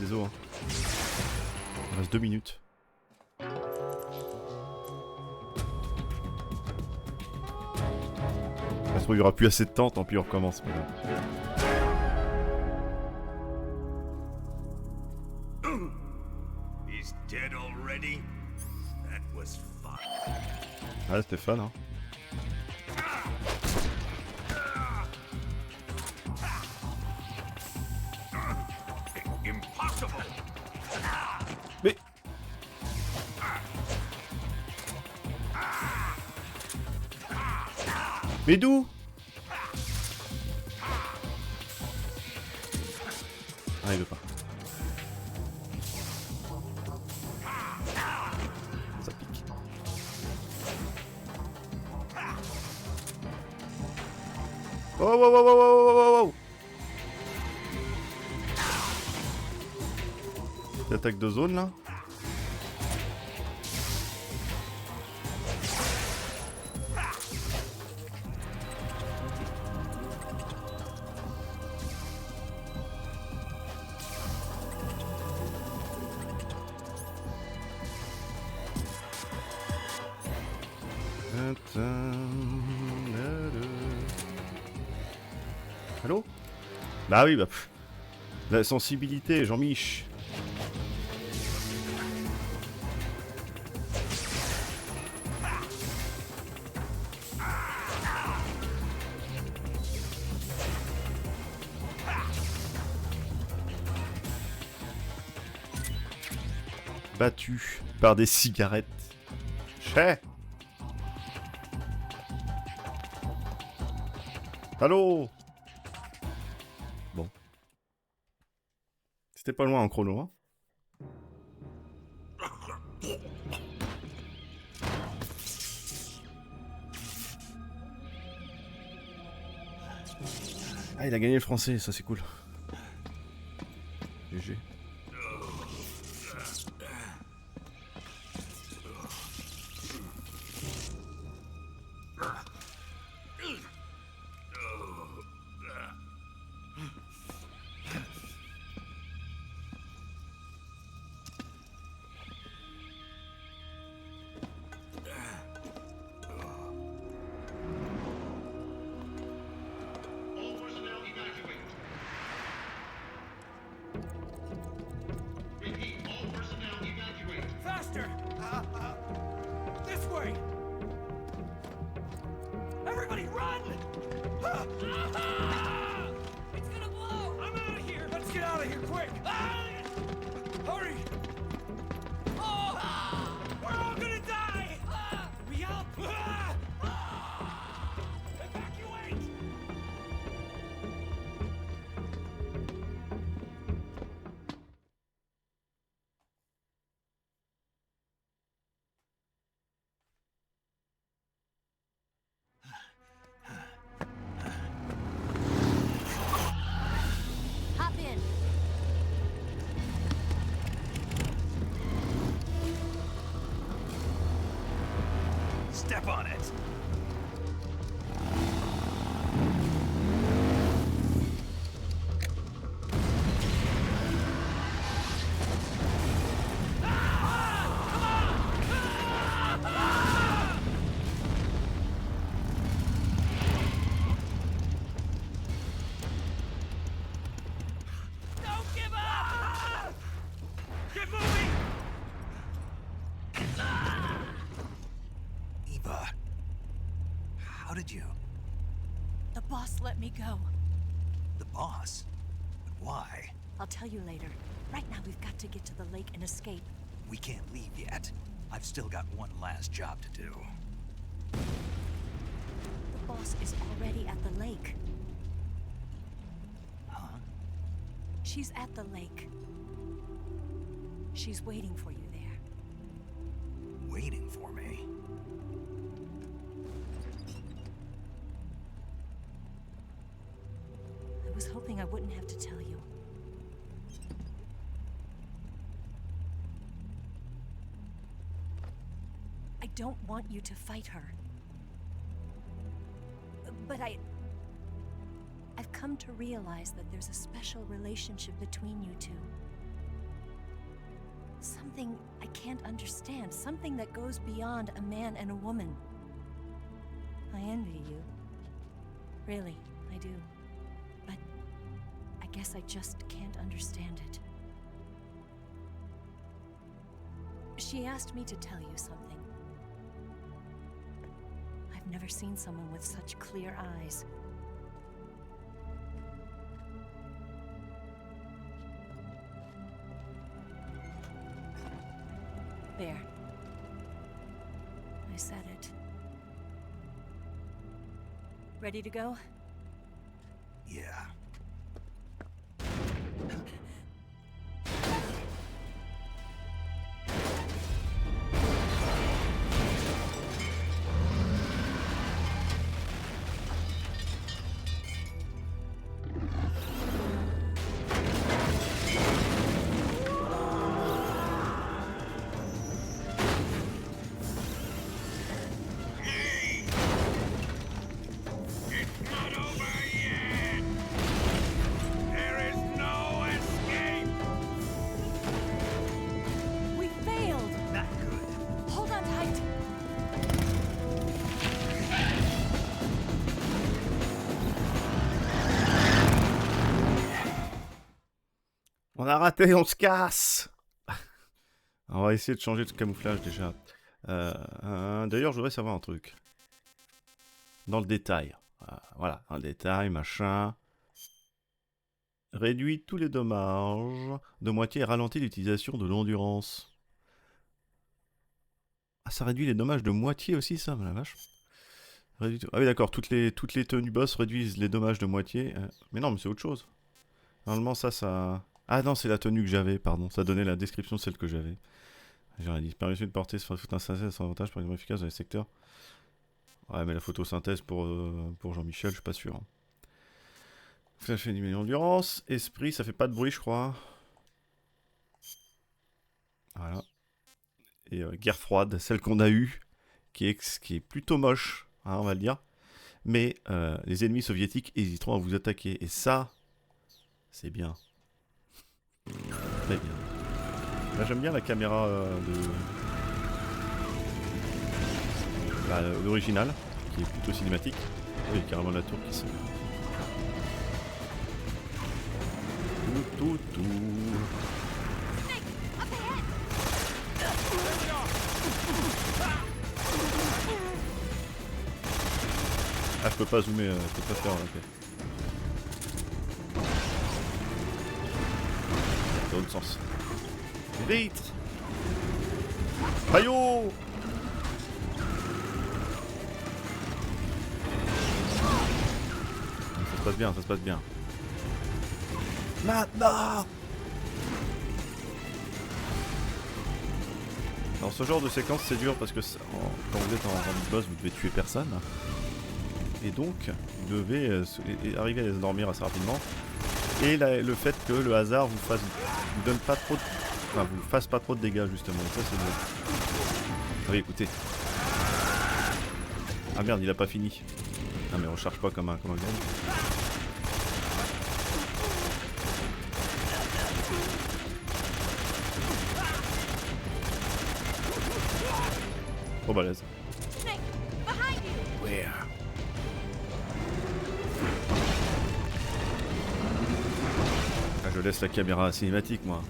désolé. Hein. Il reste 2 minutes. Ça se trouve, il n'y aura plus assez de temps, tant pis, on recommence. He's dead already? That was fun. Ah, c'était fun, hein. Impossible! Mais... Mais d'où? Ah, il veut pas. Ça pique. Oh, wow, wow, wow, wow, wow, wow. Attaque de zone là. Allô? Bah oui, bah... Pff. La sensibilité, Jean-Mich. Battu par des cigarettes. Chais. Allô? Bon. C'était pas loin en chrono, hein. Ah, il a gagné le français, ça c'est cool. GG. Faster! This way! Everybody run! It's gonna blow! I'm out of here! Let's get out of here quick! Hurry! Oh! We're all gonna die! We help! Evacuate! Hop in. Step on it. Don't give up! Get moving! Eva, how did you? The boss let me go. The boss? But why? I'll tell you later. Right now, we've got to get to the lake and escape. We can't leave yet. I've still got one last job to do. The boss is already at the lake. Huh? She's at the lake. She's waiting for you there. Waiting for me? I was hoping I wouldn't have to tell you. I don't want you to fight her. But I've come to realize that there's a special relationship between you two. Something I can't understand. Something that goes beyond a man and a woman. I envy you. Really, I do. But I guess I just can't understand it. She asked me to tell you something. I've never seen someone with such clear eyes. There. I said it. Ready to go? Yeah. On a raté, on se casse. On va essayer de changer de camouflage déjà. D'ailleurs, je voudrais savoir un truc. Dans le détail. Voilà, dans le détail, machin. Réduit tous les dommages de moitié et ralentit l'utilisation de l'endurance. Ah, ça réduit les dommages de moitié aussi, ça, la vache. Ah oui, d'accord, toutes les tenues boss réduisent les dommages de moitié. Mais non, mais c'est autre chose. Normalement, ça... Ah non, c'est la tenue que j'avais, pardon. Ça donnait la description de celle que j'avais. J'aurais dit, permission de porter sur la photosynthèse sans avantage pour une efficace dans les secteurs. Ouais, mais la photosynthèse pour Jean-Michel, je suis pas sûr. Ça fait 10 millions d'endurance. Esprit, ça fait pas de bruit, je crois. Voilà. Et guerre froide, celle qu'on a eue, qui est plutôt moche, hein, on va le dire. Mais les ennemis soviétiques hésiteront à vous attaquer. Et ça, c'est bien. Très bien. Là, j'aime bien la caméra l'original, qui est plutôt cinématique. Oui, carrément la tour qui se... Tout. Ah, je peux pas zoomer, je peux pas faire... Okay. Dans l'autre sens. Vite! Aïe-oh! Ça se passe bien, ça se passe bien. Maintenant! Dans ce genre de séquence, c'est dur parce que quand vous êtes en rang de boss, vous devez tuer personne. Et donc, vous devez arriver à les endormir assez rapidement. Et le fait que le hasard vous donne pas trop de... Enfin, vous fasse pas trop de dégâts, justement. Ça, c'est bien. Ah oui, écoutez. Ah merde, il a pas fini. Ah mais on charge pas comme un grand. Trop balèze. Where? Ah, je laisse la caméra cinématique, moi.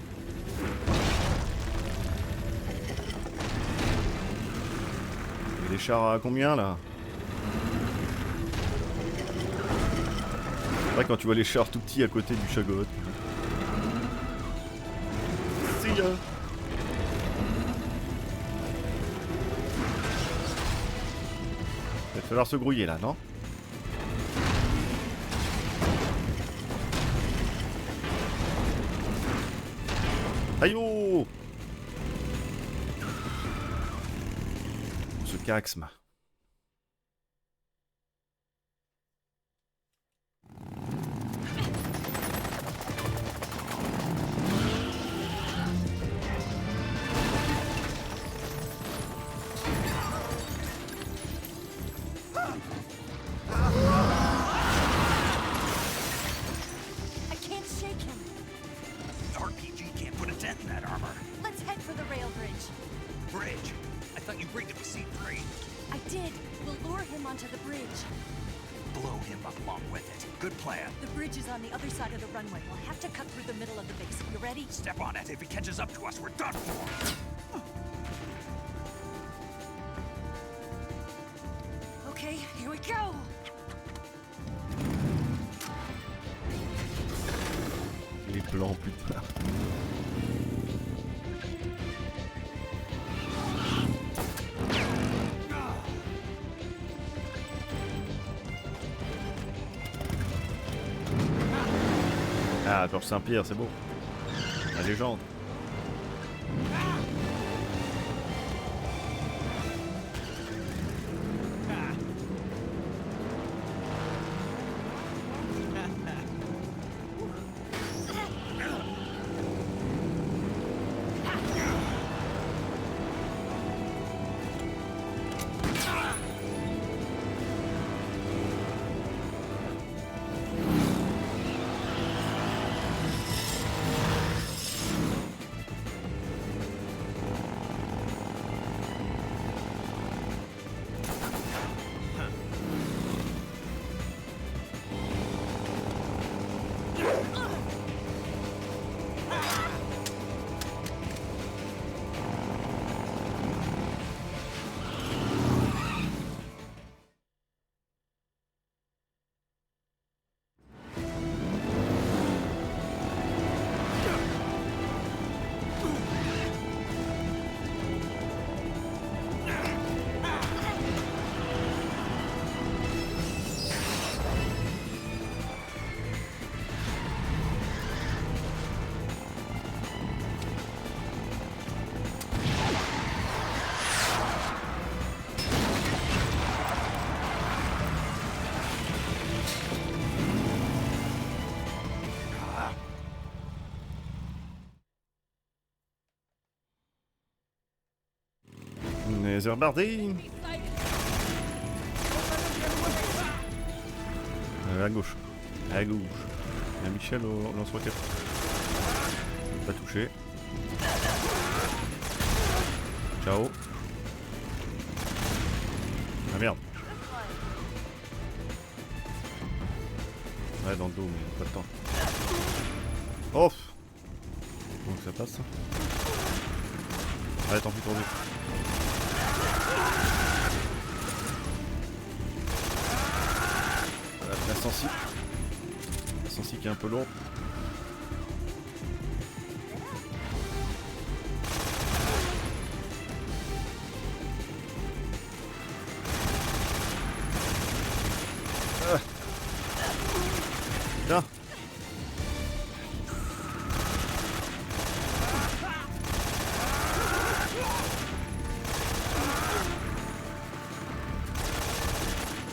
Et les chars à combien, là? C'est vrai quand tu vois les chars tout petits à côté du chagot. See ya. Il va falloir se grouiller là, non? Aïe oh! On se caxme. head for the rail bridge. Bridge? I thought you rigged it with C3. I did. We'll lure him onto the bridge. Blow him up along with it. Good plan. The bridge is on the other side of the runway. We'll have to cut through the middle of the base. You ready? Step on it. If he catches up to us, we're done for. Okay, here we go. Les plans plus tard. Ah, Georges Saint-Pierre, c'est beau. La légende. Les rebardés. À gauche. À gauche. Il y a Michel au lance-roquette. Pas touché. Ciao. Ah merde. Ouais, dans le dos, mais pas le temps. Oh. Donc ça passe. Ouais, tant pis pour lui. La sensi. La sensi qui est un peu lourde. Tiens.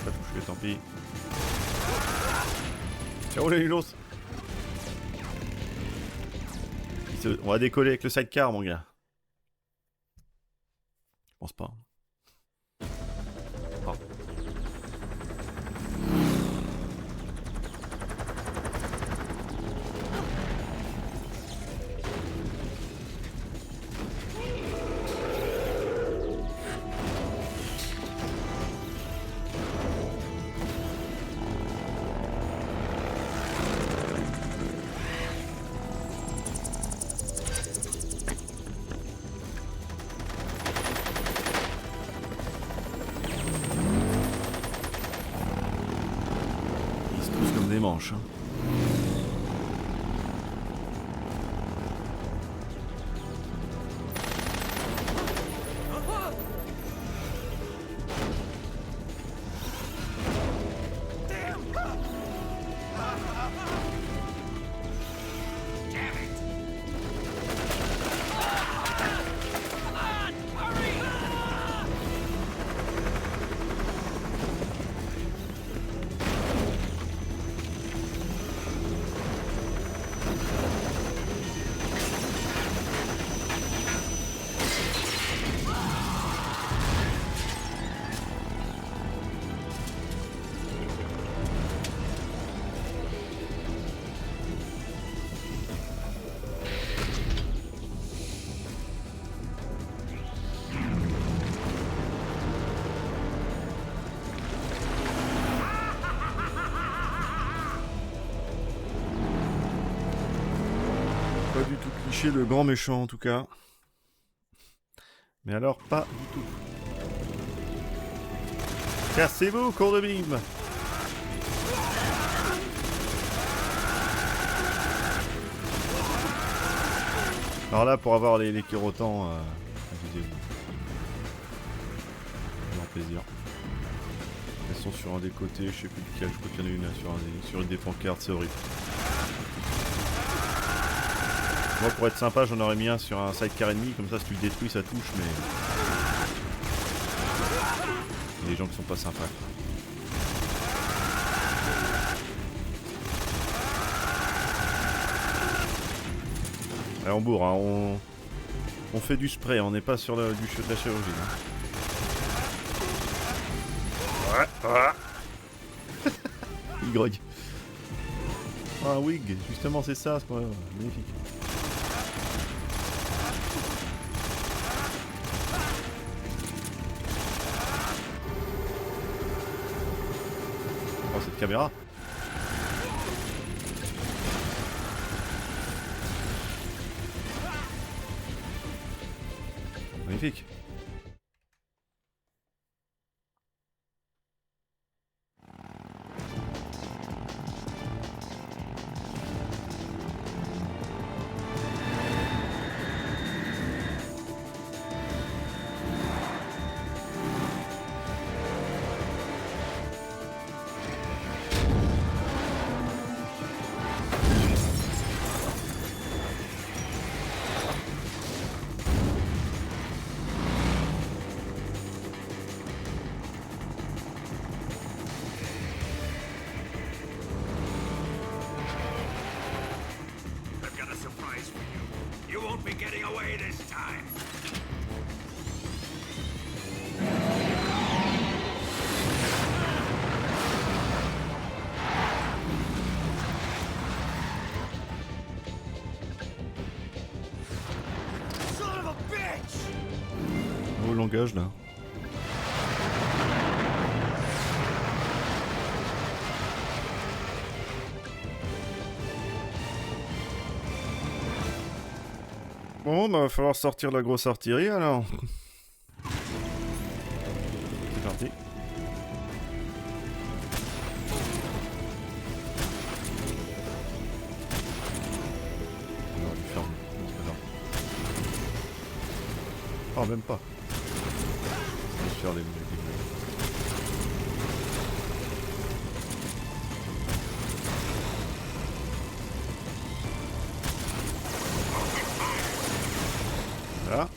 Pas touché, tant pis. Ciao les nulos. On va décoller avec le sidecar mon gars. Je pense pas. Oh. Des manches. Hein. Pas du tout cliché, le grand méchant en tout cas. Mais alors, pas du tout. Cassez-vous, cours de bim! Alors là, pour avoir les kérotans, amusez-vous. Avec plaisir. Elles sont sur un des côtés, je sais plus lequel, je crois qu'il y en a une là, sur une des pancartes, c'est horrible. Moi, pour être sympa, j'en aurais mis un sur un sidecar ennemi, comme ça, si tu le détruis, ça touche, mais... Il y a des gens qui sont pas sympas. Allez, on bourre, hein, on fait du spray, on n'est pas sur de la chirurgie. Hein. Ouais. Il grogne. Ah, un wig, justement, c'est ça, c'est magnifique. Oh, cette caméra. Magnifique. Au langage là. Bon, bah va falloir sortir la grosse artillerie alors. C'est parti. On va lui faire c'est pas grave. Oh, même pas. On va se faire des voilà.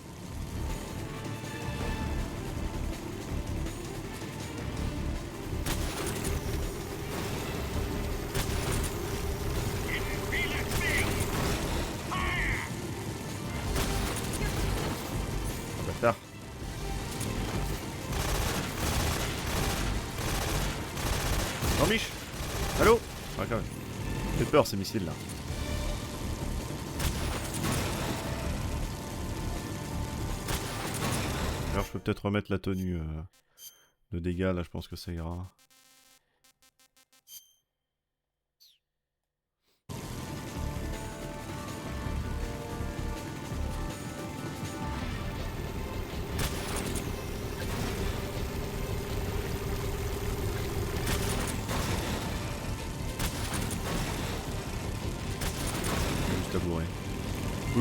Bâtard. Jean-Mich. Allô. Ah, quand même. Fait peur ces missiles là. Alors je peux peut-être remettre la tenue de dégâts là, je pense que ça ira. Juste à bourrer.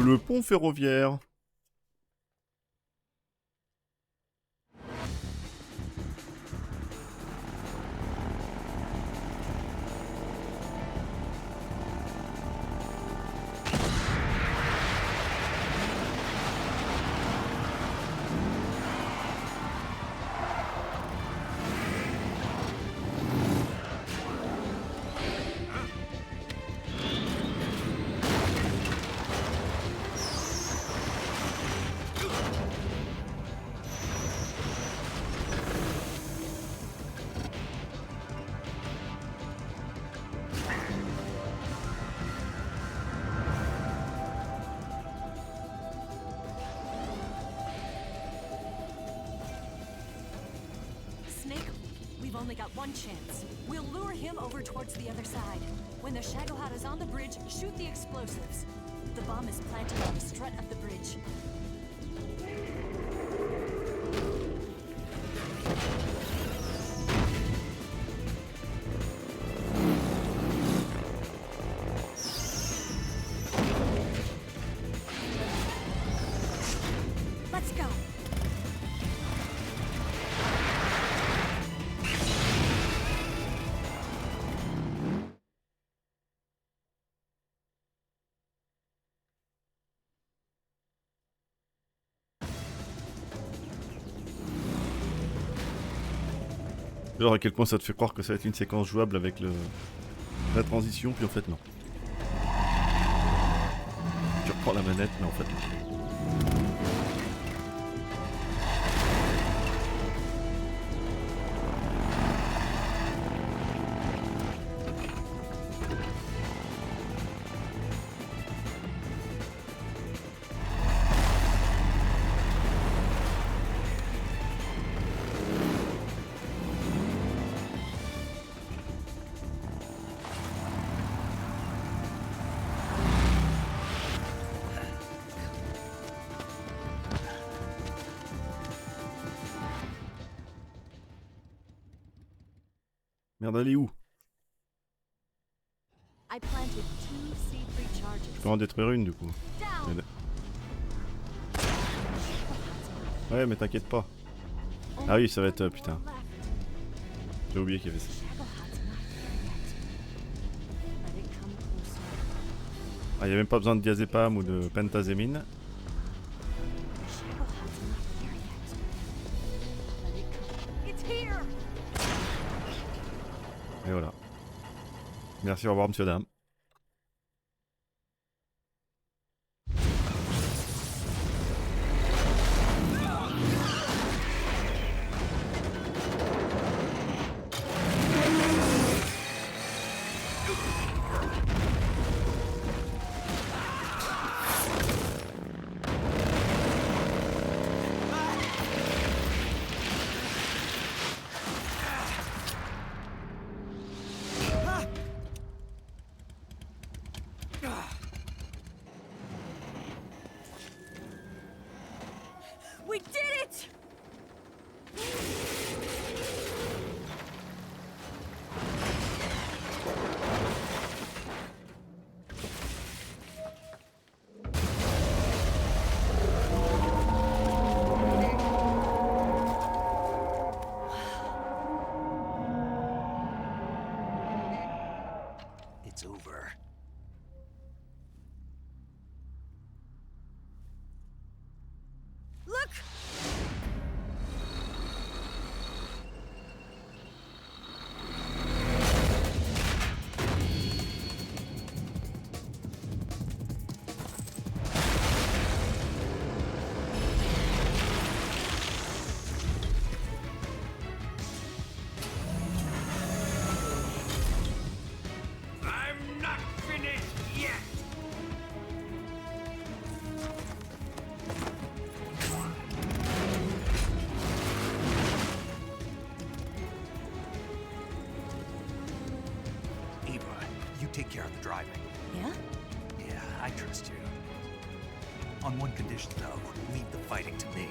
Le pont ferroviaire. We've only got one chance. We'll lure him over towards the other side. When the Shagohod is on the bridge, shoot the explosives. The bomb is planted on the strut of the bridge. Let's go. Genre à quel point ça te fait croire que ça va être une séquence jouable avec la transition, puis en fait non. Tu reprends la manette, mais en fait non. Merde, elle est où? I planted 2 C3 charges. Je peux en détruire une du coup. Ouais, mais t'inquiète pas. Ah oui, ça va être... putain. J'ai oublié qu'il y avait ça. Ah, il n'y a même pas besoin de diazépam ou de pentazémine. Et voilà. Merci, au revoir, monsieur, dame. We did it! It's over. Look! I'm not finished yet! Eva, you take care of the driving. Yeah? Yeah, I trust you. On one condition, though, leave the fighting to me.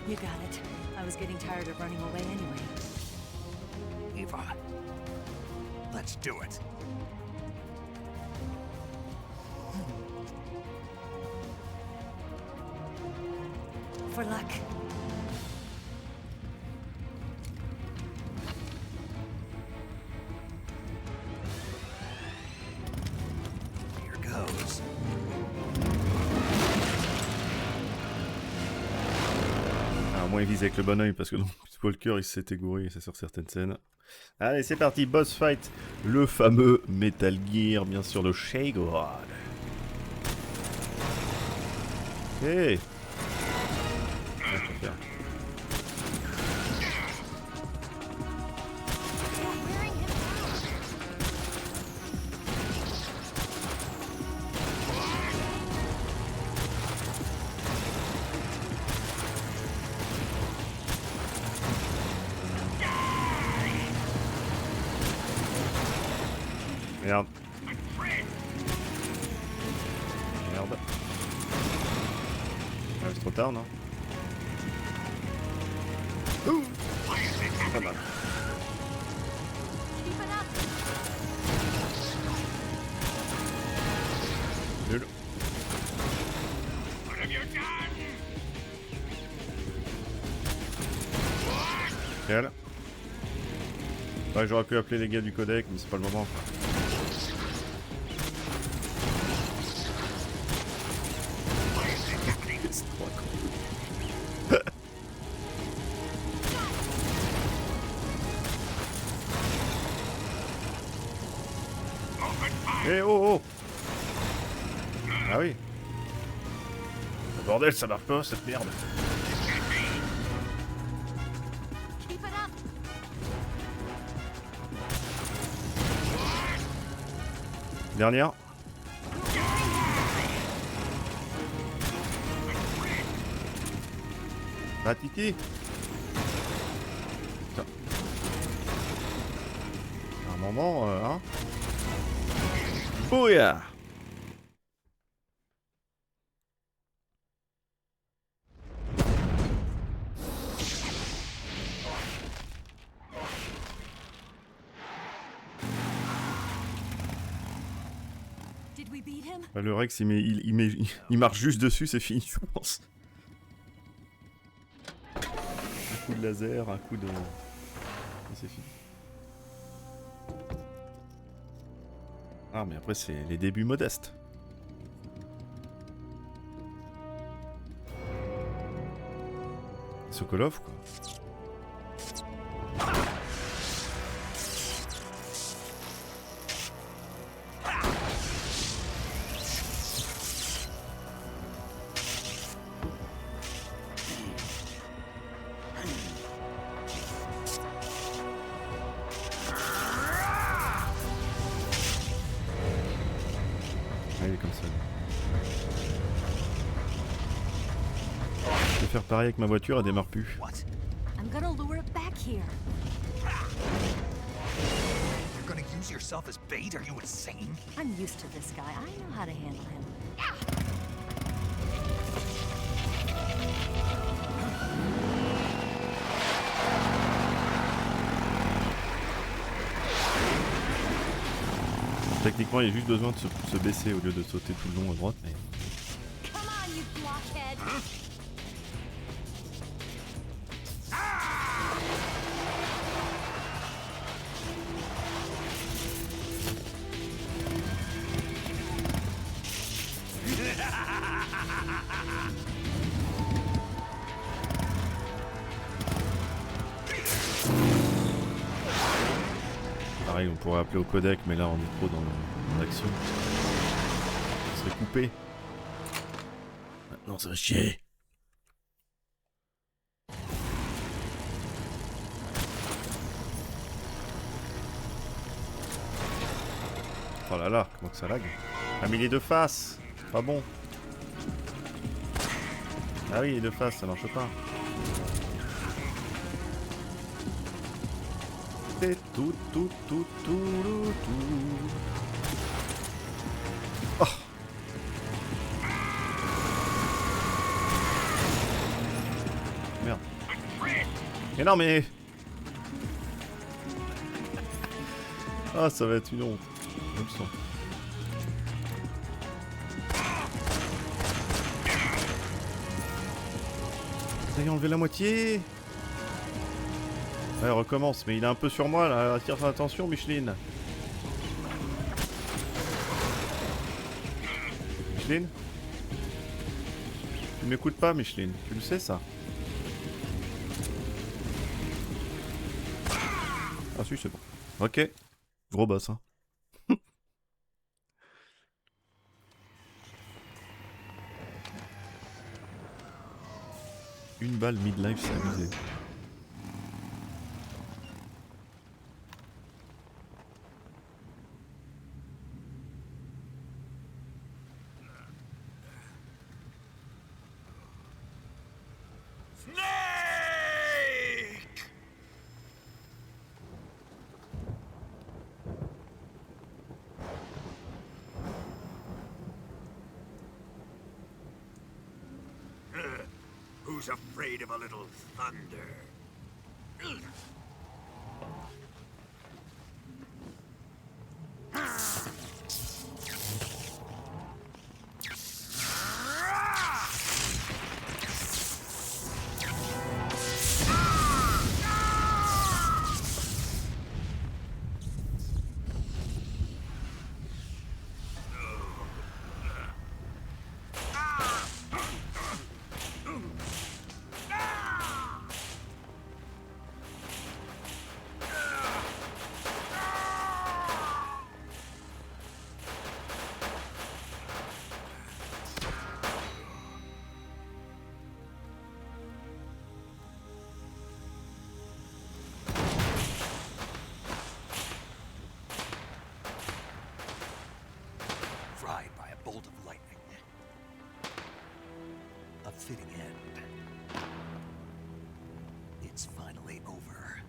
You got it. I was getting tired of running away anyway. Eva, let's do it. For luck. Here goes. Alors, moins il vise avec le bon oeil parce que non, Walker il s'est égouré, c'est sur certaines scènes. Allez, c'est parti, boss fight. Le fameux Metal Gear, bien sûr, le Shagoran. Hey. Merde. down. Hein. Pas mal. Nul. Nickel. Ouais, j'aurais pu appeler les gars du codec, mais c'est pas le moment. C'est trop con. Eh oh oh! Ah oui! Bordel, ça marche pas cette merde! Dernière. Ah Titi. Putain. À un moment, hein. Oh yeah. Le Rex, il marche juste dessus, c'est fini, je pense. Un coup de laser, un coup de... Et c'est fini. Ah, mais après, c'est les débuts modestes. Sokolov, quoi. Faire pareil avec ma voiture, elle démarre plus. I'm gonna lure it back here. You're gonna use yourself as bait? Are you insane? I'm used to this guy. I know how to handle him. Techniquement, il y a juste besoin de se baisser au lieu de sauter tout le long à droite. Mais... Come on, you blockhead! Pareil, on pourrait appeler au codec, mais là on est trop dans l'action. On serait coupé. Maintenant ça va chier. Oh là là, comment que ça lag. Ah mais il est de face. Pas bon. Ah oui, il est de face, ça marche pas. C'est tout. Oh. Merde. Mais non mais... Ah ça va être une honte. Je le sens. Ça y est, enlevé la moitié. Ouais, recommence, mais il est un peu sur moi là, attire ton attention Micheline. Micheline? Tu m'écoutes pas Micheline, tu le sais ça? Ah si c'est bon. Ok. Gros boss hein. Une balle mid-life, c'est amusé. Who's afraid of a little thunder? Fried by a bolt of lightning. A fitting end. It's finally over.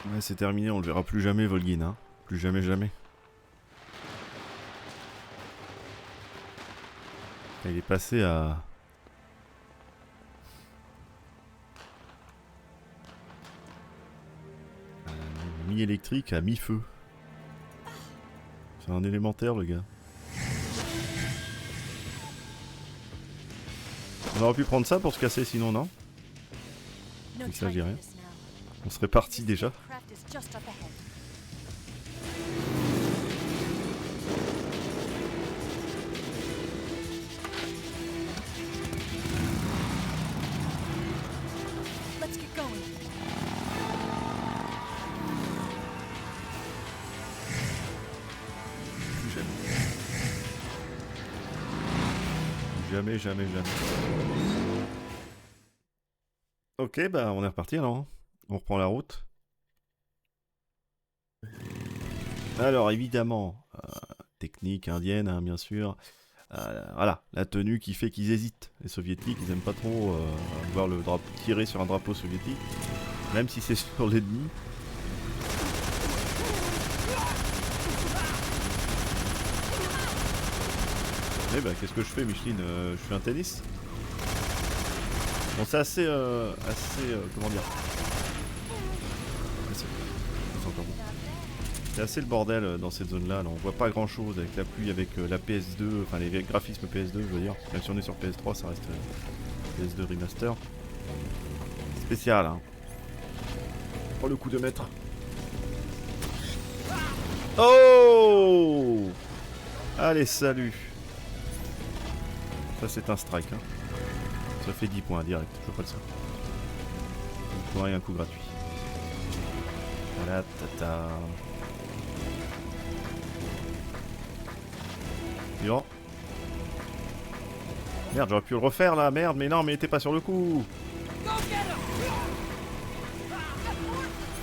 Ouais, c'est terminé, on le verra plus jamais, Volgin, hein. Plus jamais, jamais. Il est passé à... mi-électrique à mi-feu. C'est un élémentaire, le gars. On aurait pu prendre ça pour se casser, sinon, non? Il s'agit rien. On serait parti déjà. Let's get going. Jamais, jamais, jamais. Ok, bah on est reparti alors. Hein. On reprend la route. Alors évidemment, technique indienne, hein, bien sûr. Voilà, la tenue qui fait qu'ils hésitent. Les soviétiques, ils aiment pas trop voir le drapeau tirer sur un drapeau soviétique, même si c'est sur l'ennemi. Eh bah qu'est-ce que je fais, Micheline? Je fais un tennis. Bon, c'est assez, comment dire, c'est assez le bordel dans cette zone-là. Là, on voit pas grand-chose avec la pluie, avec la PS2, enfin les graphismes PS2, je veux dire. Même si on est sur PS3, ça reste PS2 remaster. Spécial, hein. Oh le coup de maître. Oh! Allez, salut. Ça c'est un strike, hein. Ça fait 10 points direct, je veux pas le savoir. 10 points et un coup gratuit. Voilà, tata. Bon. Merde, j'aurais pu le refaire là, merde, mais non, mais t'es pas sur le coup.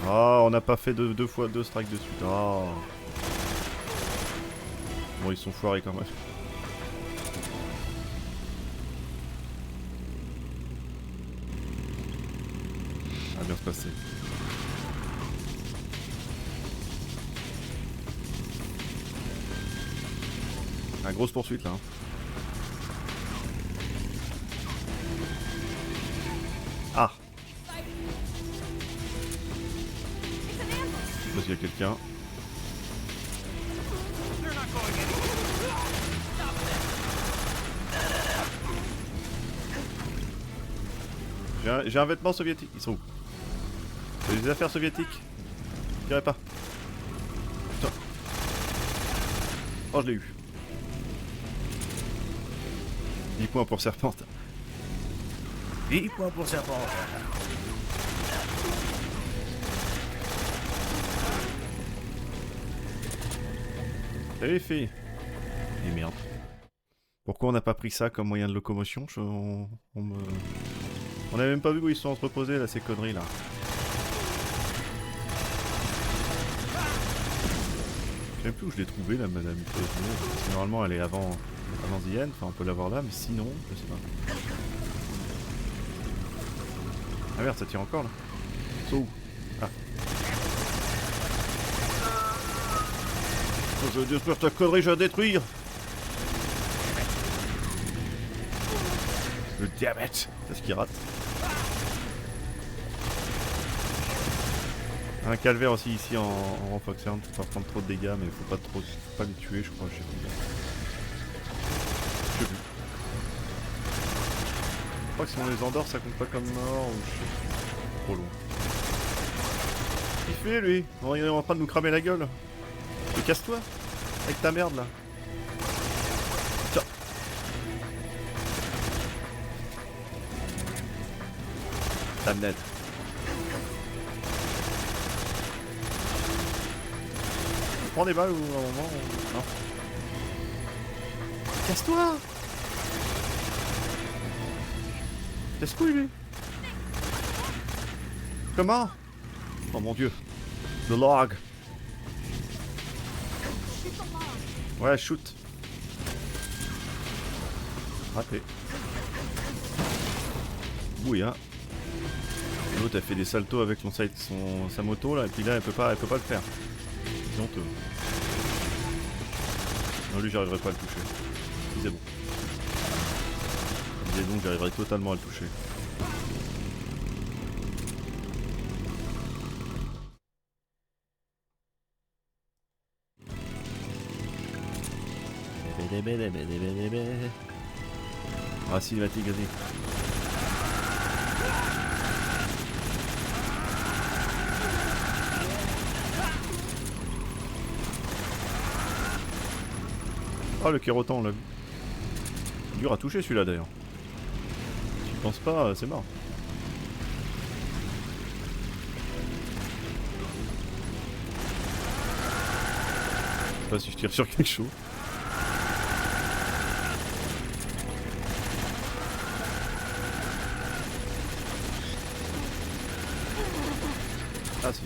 Oh, on n'a pas fait deux fois deux strikes de suite. Oh. Bon, ils sont foirés quand même. Ça va bien se passer. La grosse poursuite là. Hein. Ah. Je sais pas s'il y a quelqu'un. J'ai un vêtement soviétique. Ils sont où? J'ai des affaires soviétiques. Je dirais pas. Putain. Oh, je l'ai eu. 10 points pour Serpente. 10 points pour Serpente. Salut les filles. Et merde. Pourquoi on n'a pas pris ça comme moyen de locomotion? On n'a même pas vu où ils sont entreposés là, ces conneries là. Je sais même plus où je l'ai trouvé la madame PS2. Normalement elle est avant The End, enfin on peut l'avoir là, mais sinon, je sais pas. Ah merde, ça tire encore là. C'est où? Ah. Oh, je vais détruire ta connerie, je vais la détruire. Le diabète. C'est ce qu'il rate. Un calvaire aussi ici en Foxhound, faut pas prendre trop de dégâts, mais faut pas les tuer, je crois, je sais plus. Je sais plus. Je crois que si on les endort, ça compte pas comme mort, ou je sais plus. Trop loin. Qu'est-ce qu'il fait lui? Oh, il est en train de nous cramer la gueule. Mais casse-toi avec ta merde là. Tiens. Damned. On prend des balles ou à un moment on... Non. Casse-toi. Casse-couille lui. Comment? Oh mon dieu. Le log. Ouais, shoot. Raté. Bouilla. L'autre elle fait des saltos avec sa moto là, et puis là elle peut pas le faire. C'est honteux. Non, lui j'arriverai pas à le toucher. C'est bon. Et donc j'arriverai totalement à le toucher. Ah, cinématique, vas-y. Oh, le kérotan, on l'a vu. Dur à toucher celui-là d'ailleurs. Si tu penses pas, c'est mort. Je sais pas si je tire sur quelque chose. Ah si.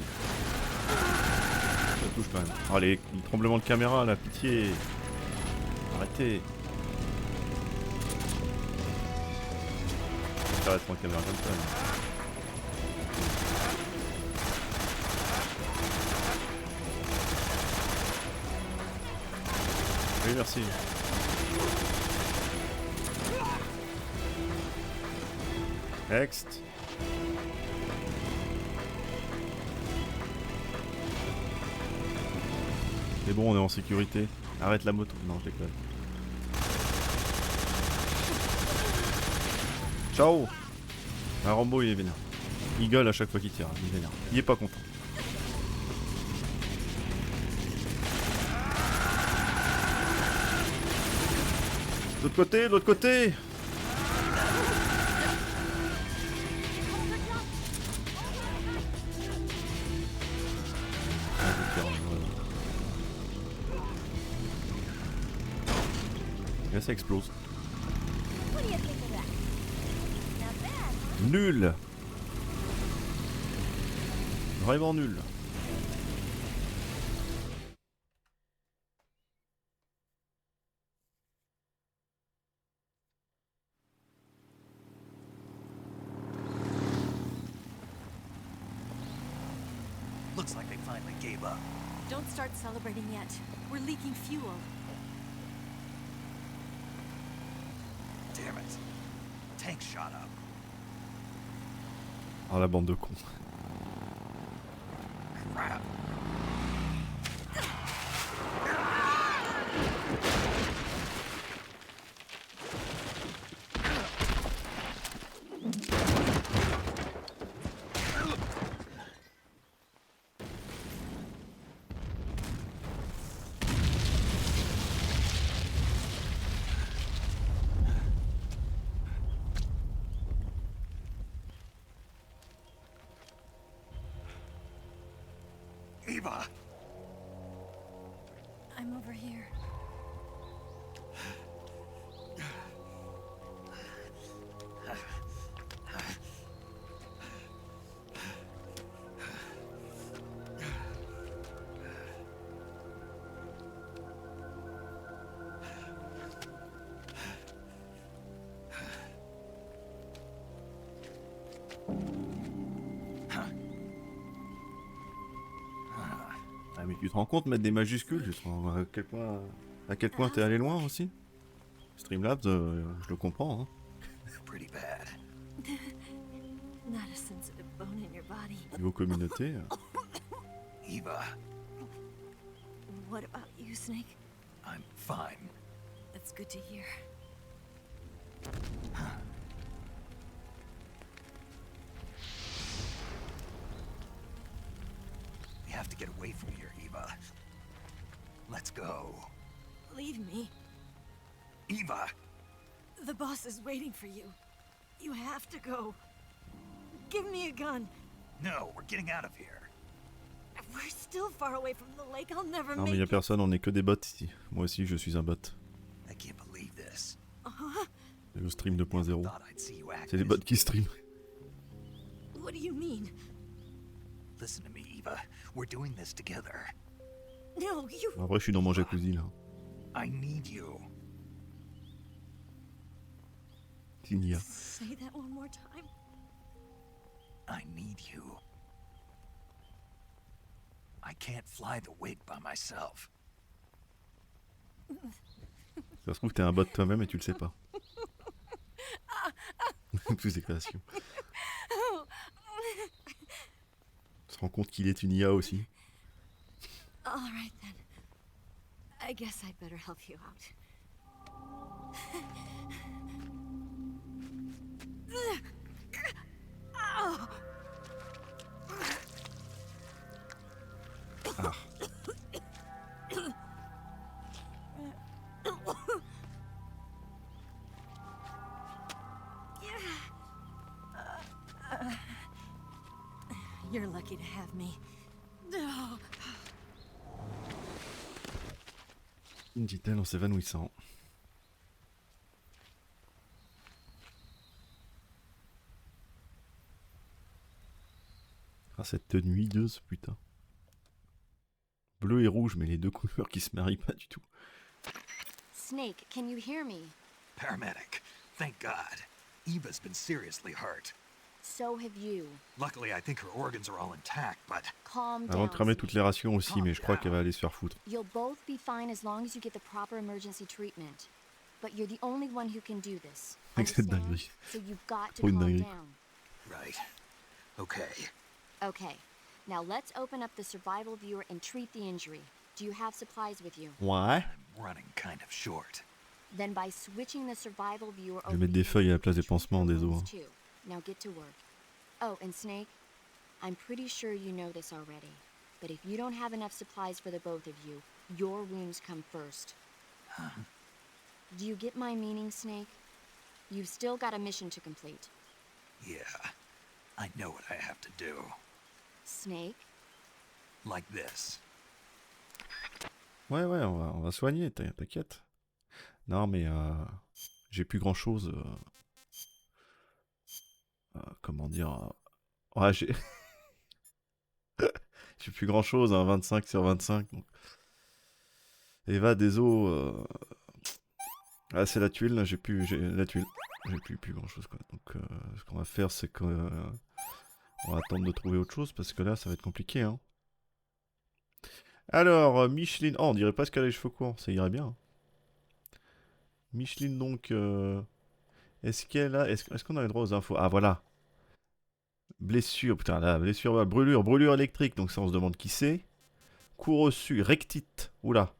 Ça touche quand même. Oh les tremblements de caméra là, pitié. Arrêtez. Ça va être en caméra comme ça. Oui merci. Next. C'est bon, on est en sécurité. Arrête la moto. Non, je déconne. Ciao. Un Rambo, il est vénère. Il gueule à chaque fois qu'il tire. Il est vénère. Il est pas content. De l'autre côté, de l'autre côté. Là ça explose. Nul. Vraiment nul. Looks like they finally gave up. Don't start celebrating yet. We're leaking fuel. Damn it. Tank shot up. Oh la bande de cons. Crap. Eva! I'm over here. Ah mais tu te rends compte mettre des majuscules, à quel point t'es allé loin aussi. Streamlabs, je le comprends hein. Pretty bad. Not a sensitive bone in your body. Niveau communauté. Eva, What about you, Snake? I'm fine. That's good to hear. We have to get away from here, Eva. Let's go. Leave me. Eva! The boss is waiting for you. You have to go. Give me a gun. No, we're getting out of here. We're still far away from the lake. I'll never Non mais make y a it. personne, on est que des bots ici. Moi aussi je suis un bot. I can't believe this. C'est le stream 2.0. Thought I'd see you act C'est des bots qui stream. What do you mean? Listen to me, Eva. We're doing this together. No, you. Après je suis dans mon jacuzzi là. I need you. Signia. Say that one more time. I need you. I can't fly the wig by myself. Ça se trouve t'es un bot toi-même et tu le sais pas. Plus des créations. On se rend compte qu'il est une IA aussi. All right then. I guess I'd better help you out. Oh. Ah. You're lucky to have me. Oh. Dit-elle en s'évanouissant. Ah cette tenue hideuse, putain. Bleu et rouge, mais les deux couleurs qui se marient pas du tout. Snake, can you hear me? Paramedic. Thank God. Eva's been seriously hurt. So have you. Luckily, I think her organs are all intact, but... Calm Avant down. de cramer toutes les rations aussi, mais je crois qu'elle va aller se faire foutre. You'll both be fine as long as you get the proper emergency treatment. But you're the only one who can do this. Avec cette Understand? dinguerie. So you've got to Trop une calm dinguerie. down. Right. Okay. Okay. Now let's open up the survival viewer and treat the injury. Do you have supplies with you? Ouais. I'm running kind of short. Then by switching the survival viewer Je vais mettre des feuilles à la place des pansements des os. too. Now get to work. Oh, and Snake, I'm pretty sure you know this already, but if you don't have enough supplies for the both of you, your wounds come first. Huh? Do you get my meaning, Snake? You've still got a mission to complete. Yeah. I know what I have to do. Snake? Like this. Ouais, on va soigner, t'inquiète. Non, mais j'ai plus grand chose. Comment dire ouais, j'ai. J'ai plus grand chose, hein, 25 sur 25. Donc... Eva, désolé. Ah, c'est la tuile, là, j'ai la tuile. J'ai plus grand chose, quoi. Donc, ce qu'on va faire, c'est qu'on va attendre de trouver autre chose, parce que là, ça va être compliqué, hein. Alors, Micheline. Oh, on dirait pas qu'elle a les cheveux courts, ça irait bien. Hein. Micheline, donc. Est-ce qu'on a le droit aux infos? Ah, voilà. Blessure, putain, là, blessure, brûlure électrique, donc ça, on se demande qui c'est. Coup reçu, rectite. Oula.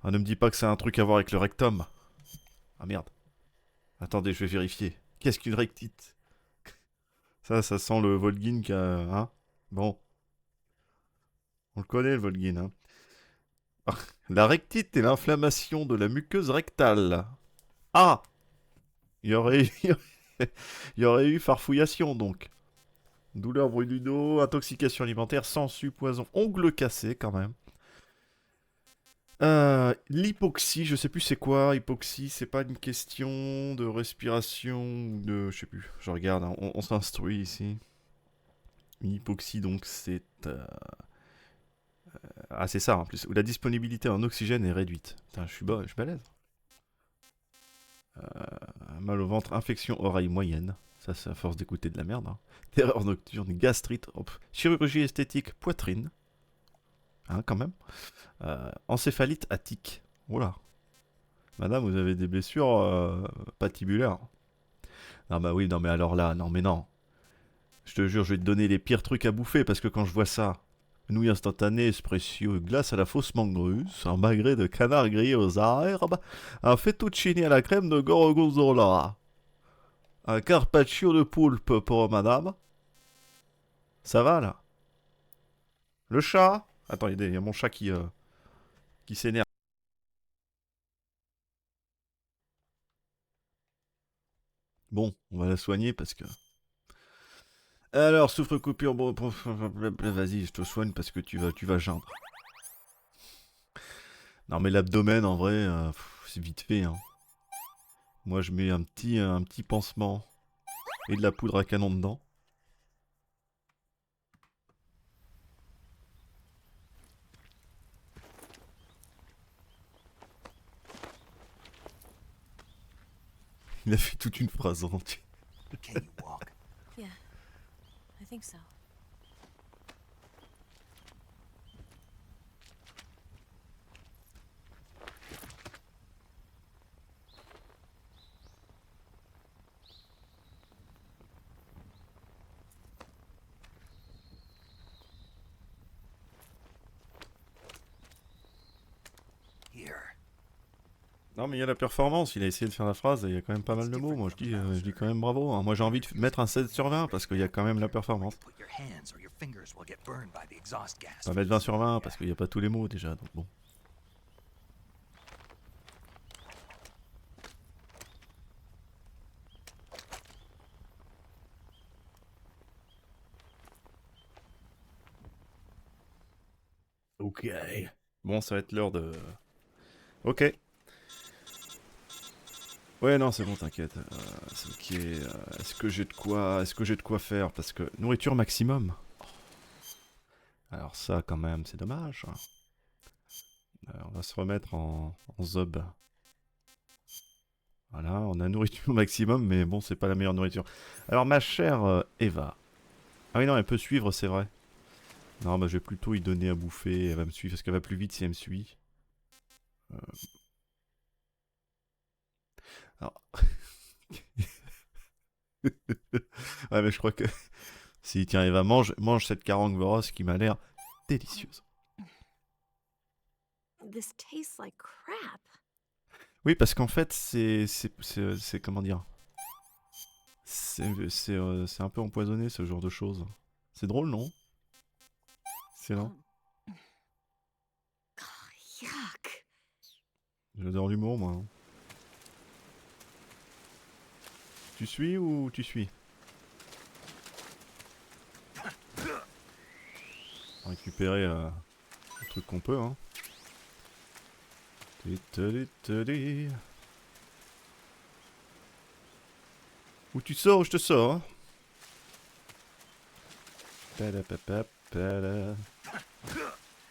Ah, ne me dis pas que c'est un truc à voir avec le rectum. Ah, merde. Attendez, je vais vérifier. Qu'est-ce qu'une rectite? Ça sent le Volgin qui a... Hein? Bon. On le connaît, le Volgin, hein. La rectite est l'inflammation de la muqueuse rectale. Ah! Il y aurait eu farfouillation, donc. Douleur, bruit du dos, intoxication alimentaire, sensu, poison, ongles cassés, quand même. L'hypoxie, je sais plus c'est quoi. Hypoxie, c'est pas une question de respiration ou de... Je sais plus, je regarde, hein. On s'instruit ici. Une hypoxie, donc, c'est... Ah, c'est ça, en plus. Où la disponibilité en oxygène est réduite. Putain, je suis balèze. Mal au ventre, infection oreille moyenne. Ça, c'est à force d'écouter de la merde. Hein. Terreur nocturne, gastrite, hop. Chirurgie esthétique, poitrine. Hein, quand même. Encéphalite attique. Voilà. Madame, vous avez des blessures patibulaires. Ah bah oui, non mais alors là, non mais non. Je te jure, je vais te donner les pires trucs à bouffer parce que quand je vois ça, nouilles instantanées, espresso, glace à la fausse mangruse, un magret de canard grillé aux herbes, un fettuccine à la crème de gorgonzola, un carpaccio de poulpe pour madame. Ça va là? Le chat? Attends, il y a mon chat qui s'énerve. Bon, on va la soigner parce que... Alors, souffre coupure, bon, vas-y, je te soigne parce que tu vas geindre. Non mais l'abdomen, en vrai, c'est vite fait, hein. Moi, je mets un petit pansement et de la poudre à canon dedans. Il a fait toute une phrase entière. Can you walk? Yeah, I think so. Here. Non mais il y a la performance, il a essayé de faire la phrase et il y a quand même pas mal de mots. Moi je dis quand même bravo, hein. Moi j'ai envie de mettre un 16 sur 20 parce qu'il y a quand même la performance. Put your hands or your fingers will get burned by the exhaust gas. On va mettre 20 sur 20 parce qu'il n'y a pas tous les mots déjà, donc bon. Ok. Bon, ça va être l'heure de... Ok. Ouais, non, c'est bon, t'inquiète. C'est ok. Est-ce que j'ai de quoi faire? Parce que nourriture maximum. Alors ça, quand même, c'est dommage. On va se remettre en zob. Voilà, on a nourriture maximum, mais bon, c'est pas la meilleure nourriture. Alors, ma chère Eva. Ah oui, non, elle peut suivre, c'est vrai. Non, bah je vais plutôt y donner à bouffer. Elle va me suivre parce qu'elle va plus vite si elle me suit. Alors... ouais, mais je crois que... Si, tiens, Eva, mange cette carogne voros qui m'a l'air délicieuse. This tastes like crap. Oui, parce qu'en fait, c'est comment dire? C'est un peu empoisonné, ce genre de choses. C'est drôle, non? Excellent. Yuck. J'adore l'humour, moi. Tu suis ou tu suis? On va récupérer le truc qu'on peut, hein. Où tu sors, je te sors. Hein.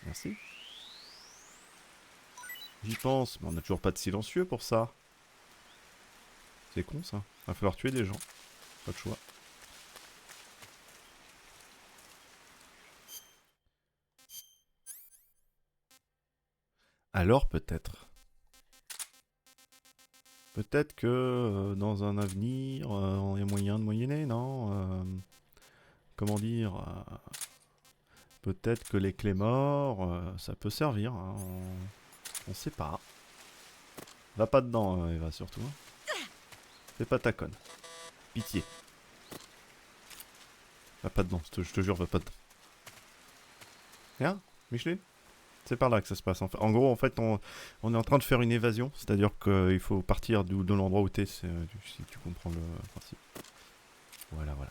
Merci. J'y pense, mais on n'a toujours pas de silencieux pour ça. C'est con ça. Va falloir tuer des gens. Pas de choix. Alors peut-être. Peut-être que dans un avenir, on a moyen de moyenner, non comment dire peut-être que les clés morts, ça peut servir. Hein, on sait pas. Va pas dedans, Eva, surtout. Hein. Fais pas ta conne. Pitié. Va pas dedans, je te jure, va pas dedans. Rien, Micheline? C'est par là que ça se passe. En gros, en fait, on est en train de faire une évasion. C'est-à-dire qu'il faut partir de l'endroit où t'es, si tu comprends le principe. Voilà, voilà.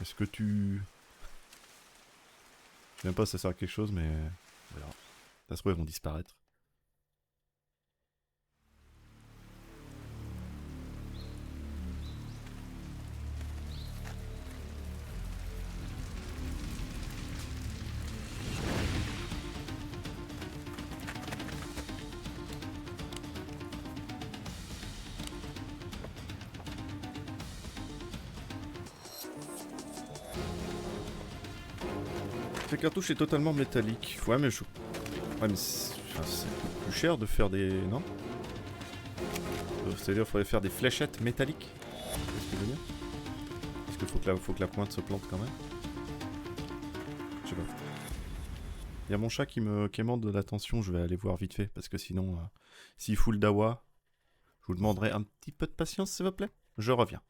Est-ce que tu... Je sais même pas si ça sert à quelque chose, mais... Voilà. Ça se trouve, ils vont disparaître. La cartouche est totalement métallique. Ouais, mais je... Ouais, mais Enfin, c'est plus cher de faire des... Non? C'est-à-dire qu'il faudrait faire des fléchettes métalliques. C'est ce que je veux dire? Parce qu'il faut que la pointe se plante quand même. Je sais pas. Il y a mon chat qui quémande de l'attention, je vais aller voir vite fait. Parce que sinon, s'il fout le dawa, je vous demanderai un petit peu de patience s'il vous plaît. Je reviens.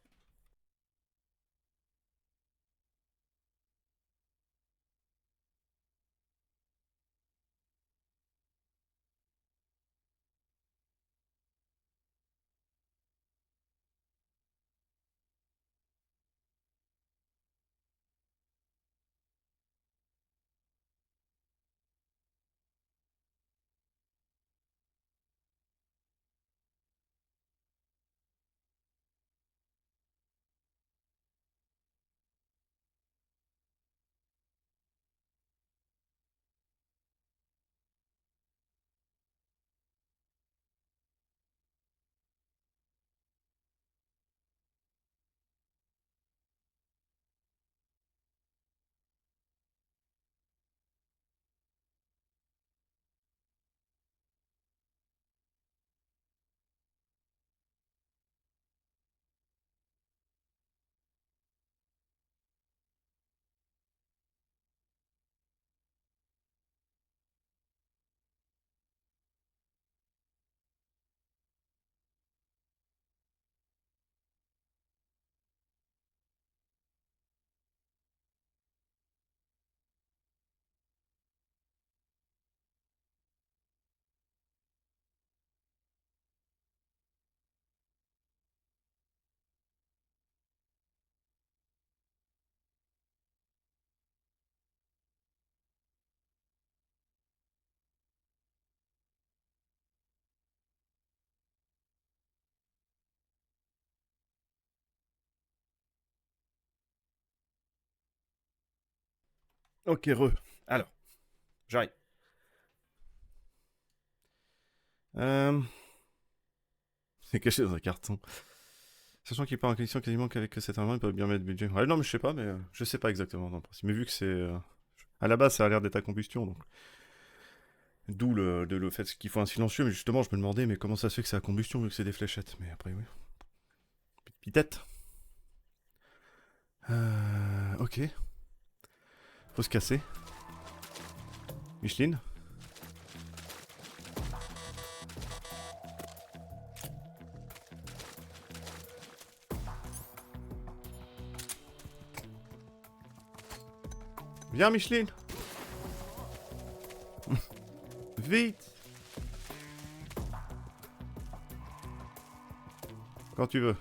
Ok, alors, j'arrive. C'est caché dans un carton. Sachant qu'il part en connexion quasiment qu'avec cet arme, ils peuvent bien mettre budget. Ouais, non, mais je sais pas, mais je sais pas exactement dans le principe. Mais vu que c'est. À la base, ça a l'air d'être à combustion, donc. D'où le fait qu'il faut un silencieux, mais justement, je me demandais, mais comment ça se fait que c'est à combustion vu que c'est des fléchettes? Mais après, oui. Pitette. Ok. Faut se casser. Micheline. Viens, Micheline. Vite. Quand tu veux.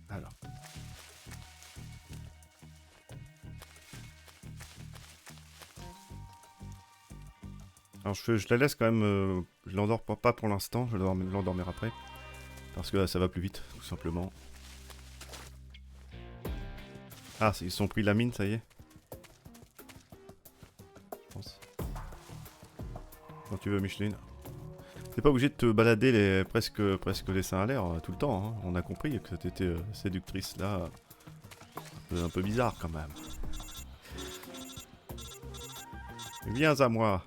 Alors. Alors je la laisse quand même, je l'endors pas pour l'instant, je vais l'endormir après. Parce que là, ça va plus vite, tout simplement. Ah, ils sont pris la mine, ça y est. Je pense. Quand tu veux, Micheline. T'es pas obligé de te balader presque les seins à l'air tout le temps, hein. On a compris que t'étais séductrice là. Un peu bizarre quand même. Viens à moi.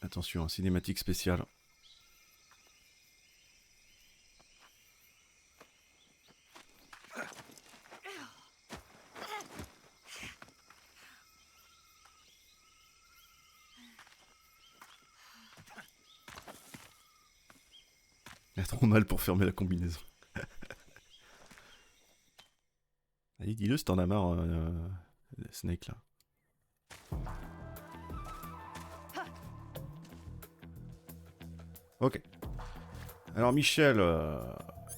Attention, un cinématique spécial. Il a trop mal pour fermer la combinaison. Allez, dis-le si t'en as marre, Snake là. Ok. Alors Michel,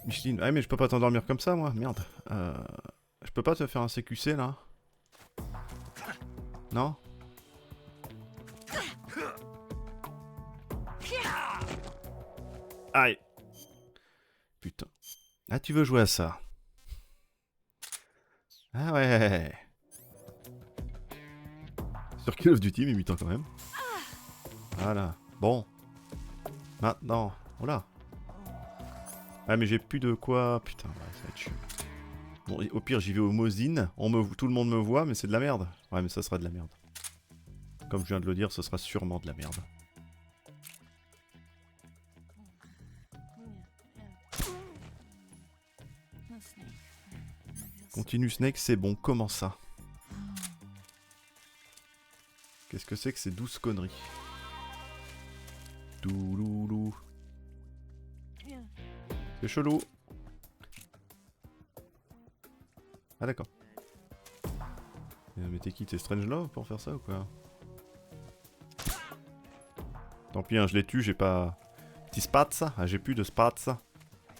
Micheline, ah mais je peux pas t'endormir comme ça moi, merde. Je peux pas te faire un CQC là? Non? Aïe. Putain. Ah tu veux jouer à ça? Ah ouais. Sur Call of Duty, mais 8 ans quand même. Voilà. Bon. Maintenant. Voilà. Ah mais j'ai plus de quoi. Putain, ouais, ça va être chiant. Bon, au pire, j'y vais au Mosine. Tout le monde me voit, mais c'est de la merde. Ouais, mais ça sera de la merde. Comme je viens de le dire, ce sera sûrement de la merde. Continue Snake, c'est bon. Comment ça? Qu'est-ce que c'est que ces douces conneries? Douloulou. C'est chelou. Ah d'accord. Mais t'es qui? T'es Strangelove pour faire ça ou quoi? Tant pis, hein, je l'ai tué, j'ai pas... Petit spats. Ah, j'ai plus de spats.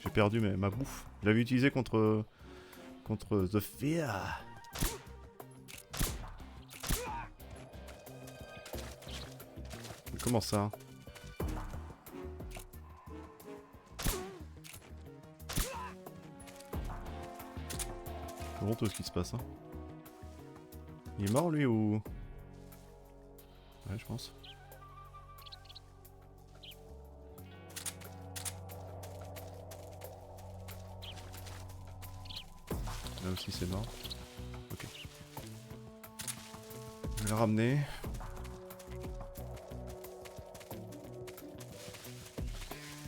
J'ai perdu ma bouffe. Je l'avais utilisé contre The Fear. Mais comment ça? C'est honteux ce qui se passe, hein. Il est mort lui ou... Ouais, je pense. Là aussi c'est mort. Ok. Je vais le ramener.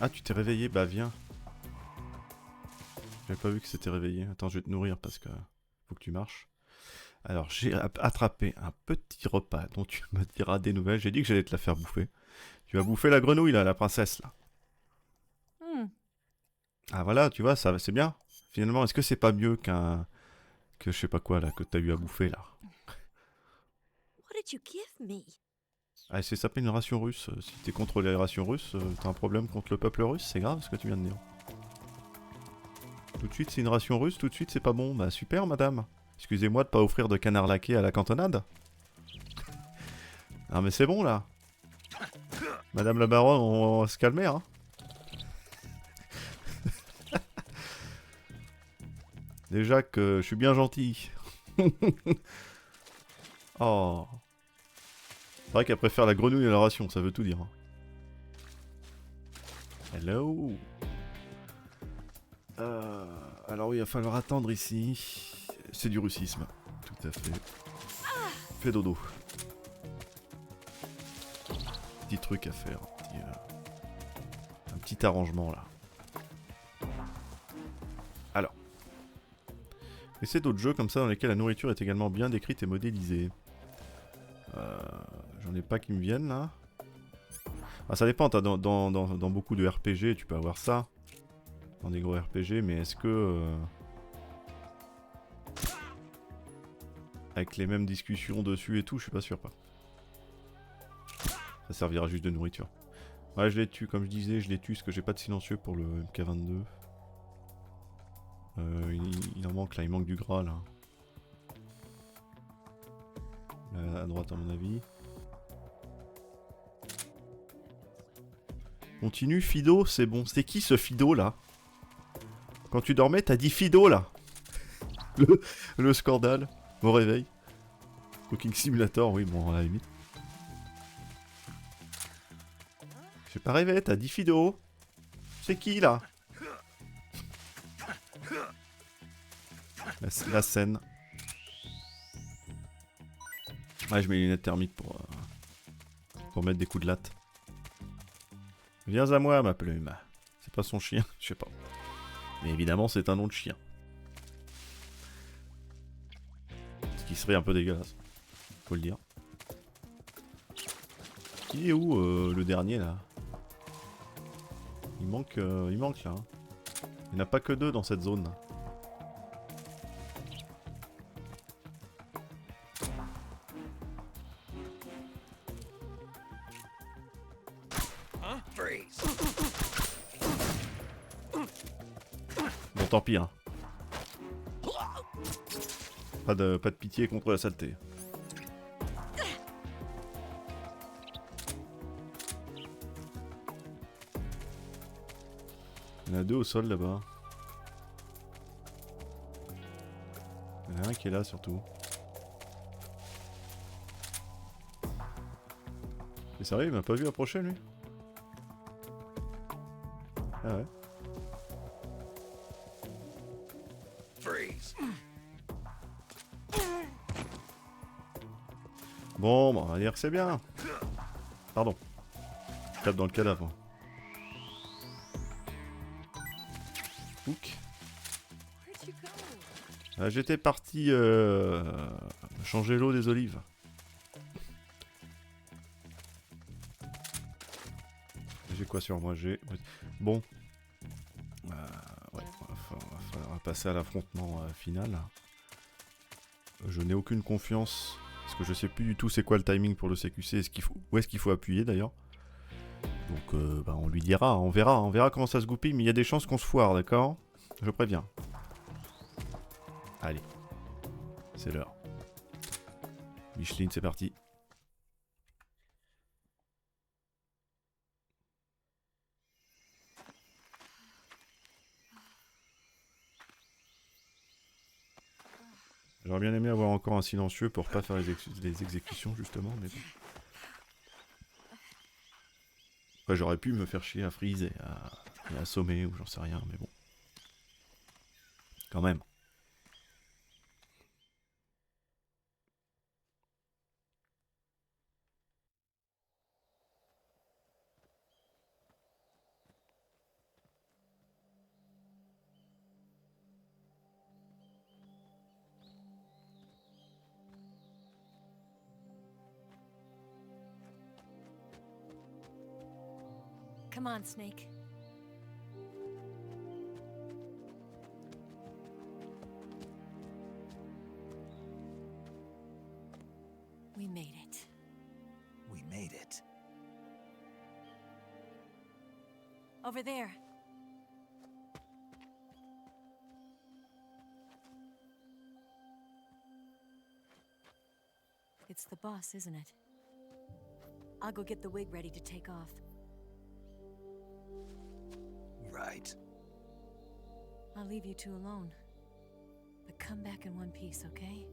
Ah, tu t'es réveillé? Bah viens. J'avais pas vu que c'était réveillé. Attends, je vais te nourrir parce que faut que tu marches. Alors, j'ai attrapé un petit repas dont tu me diras des nouvelles. J'ai dit que j'allais te la faire bouffer. Tu vas bouffer la grenouille là, la princesse là. Ah voilà, tu vois, ça c'est bien. Finalement, est-ce que c'est pas mieux que je sais pas quoi là, que t'as eu à bouffer là? What did you give me? Ah, c'est ça s'appelle une ration russe. Si t'es contre les rations russes, t'as un problème contre le peuple russe, c'est grave ce que tu viens de dire. Tout de suite c'est une ration russe, tout de suite c'est pas bon. Bah super madame. Excusez-moi de pas offrir de canard laqué à la cantonade. Ah mais c'est bon là. Madame la baronne, on va se calmer hein. Déjà que je suis bien gentil. Oh. C'est vrai qu'elle préfère la grenouille à la ration, ça veut tout dire. Hello. Alors oui, il va falloir attendre ici. C'est du russisme. Tout à fait. Fais dodo. Petit truc à faire. Un petit arrangement là. Alors. Essaie d'autres jeux comme ça dans lesquels la nourriture est également bien décrite et modélisée. J'en ai pas qui me viennent là. Ah, ça dépend, dans beaucoup de RPG tu peux avoir ça. Dans des gros RPG, mais est-ce que... avec les mêmes discussions dessus et tout, je suis pas sûr pas. Ça servira juste de nourriture. Ouais, je les tue, comme je disais, je les tue parce que j'ai pas de silencieux pour le MK22. Il en manque là, il manque du gras là. Là à droite à mon avis. Continue, Fido, c'est bon. C'est qui ce Fido là? Quand tu dormais, t'as dit Fido là. le scandale. Au réveil. Cooking Simulator, oui, bon, à la limite. J'ai pas rêvé, t'as dit Fido. C'est qui là? La scène. Ouais, je mets les lunettes thermiques pour mettre des coups de latte. Viens à moi, ma plume. C'est pas son chien, je sais pas. Mais évidemment, c'est un nom de chien. Ce qui serait un peu dégueulasse. Faut le dire. Il est où le dernier là? Il manque là. Hein. Il n'y en a pas que 2 dans cette zone. Bon, tant pis, hein. Pas de pitié contre la saleté. Il y en a 2 au sol là-bas. Il y en en a un qui est là surtout. C'est sérieux, il m'a pas vu approcher lui? Ah ouais. Bon, on va dire que c'est bien. Pardon. Je tape dans le cadavre. Ouk. J'étais parti changer l'eau des olives. J'ai quoi sur moi? J'ai... Bon. Ouais, on va passer à l'affrontement final. Je n'ai aucune confiance. Parce que je sais plus du tout c'est quoi le timing pour le CQC. Où est-ce qu'il faut appuyer d'ailleurs? Donc on lui dira, on verra comment ça se goupille. Mais il y a des chances qu'on se foire, d'accord? Je préviens. Allez. C'est l'heure. Micheline, c'est parti. J'aurais bien aimé avoir encore un silencieux pour pas faire les exécutions justement, mais bon. Enfin, j'aurais pu me faire chier à freeze et à assommer ou j'en sais rien, mais bon. Quand même. Come on, Snake. We made it. We made it. Over there. It's the boss, isn't it? I'll go get the wig ready to take off. Right. I'll leave you two alone. But come back in one piece, okay?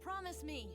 Promise me!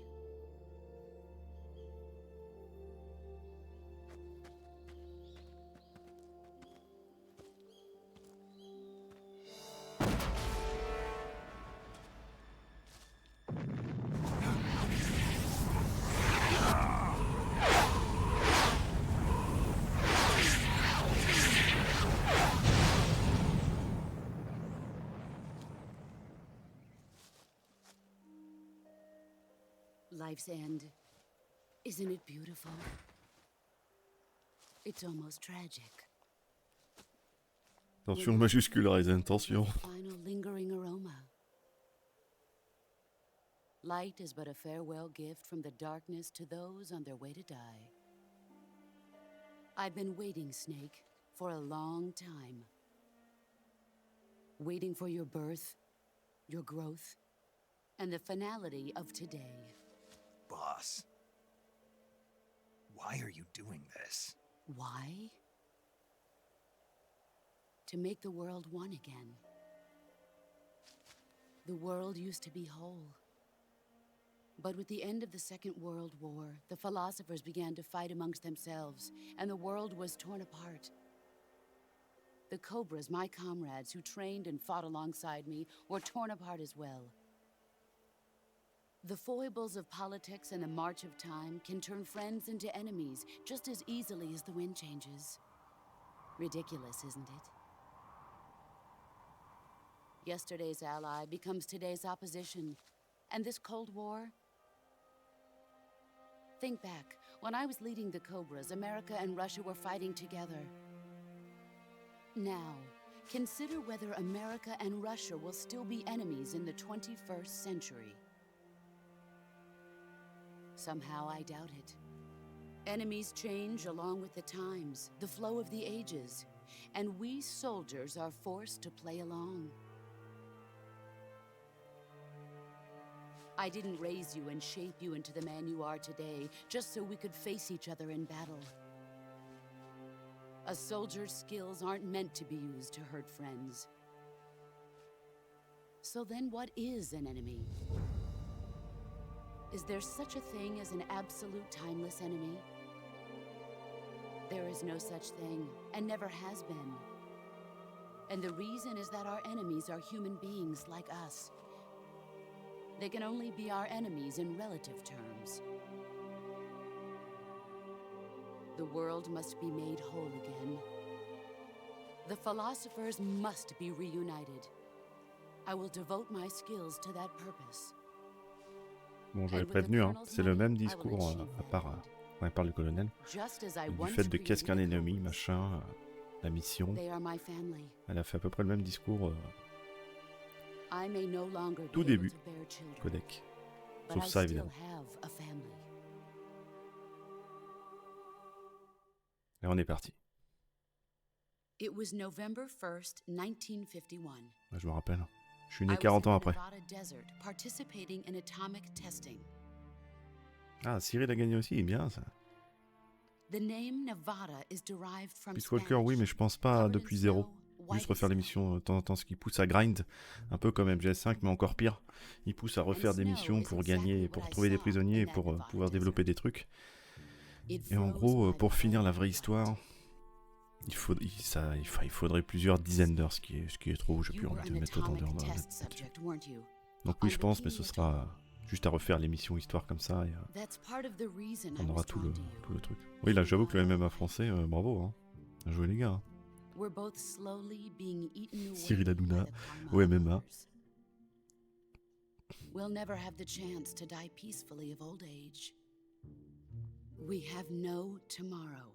Life's end. Isn't it beautiful? It's almost tragic. Attention majuscule, Ryzen, attention. Final lingering aroma. Light is but a farewell gift from the darkness to those on their way to die. I've been waiting, Snake, for a long time. Waiting for your birth, your growth, and the finality of today. Boss. Why are you doing this? Why? To make the world one again. The world used to be whole. But with the end of the Second World War, the philosophers began to fight amongst themselves, and the world was torn apart. The Cobras, my comrades who trained and fought alongside me, were torn apart as well. The foibles of politics and the march of time can turn friends into enemies just as easily as the wind changes. Ridiculous, isn't it? Yesterday's ally becomes today's opposition. And this Cold War? Think back. When I was leading the Cobras, America and Russia were fighting together. Now, consider whether America and Russia will still be enemies in the 21st century. Somehow I doubt it. Enemies change along with the times, the flow of the ages, and we soldiers are forced to play along. I didn't raise you and shape you into the man you are today just so we could face each other in battle. A soldier's skills aren't meant to be used to hurt friends. So then what is an enemy? Is there such a thing as an absolute timeless enemy? There is no such thing, and never has been. And the reason is that our enemies are human beings like us. They can only be our enemies in relative terms. The world must be made whole again. The philosophers must be reunited. I will devote my skills to that purpose. Bon, j'avais prévenu, hein. C'est le même discours, à part quand il parle du colonel. Du fait de qu'est-ce qu'un ennemi, machin, la mission. Elle a fait à peu près le même discours tout début, codec. Sauf ça, évidemment. Et on est parti. It was November 1st, 1951. Je me rappelle. Je suis né 40 ans après. Ah, Cyril a gagné aussi, bien ça. Peace Walker, oui, mais je pense pas depuis zéro. Juste refaire des missions de temps en temps, ce qui pousse à grind, un peu comme MGS5, mais encore pire. Il pousse à refaire des missions pour gagner, pour trouver des prisonniers et pour pouvoir développer des trucs. Et en gros, pour finir la vraie histoire, il faudrait plusieurs dizaines d'heures, ce qui est trop. J'ai plus envie de mettre autant d'heures là-dessus. Donc oui, je pense, mais ce sera juste à refaire les missions histoire comme ça, et on aura tout le truc. Oui, là, j'avoue que le MMA français, bravo, hein. Bien joué les gars. Cyril Hanouna, au MMA. We'll never have the chance to die peacefully of old age. We have no tomorrow.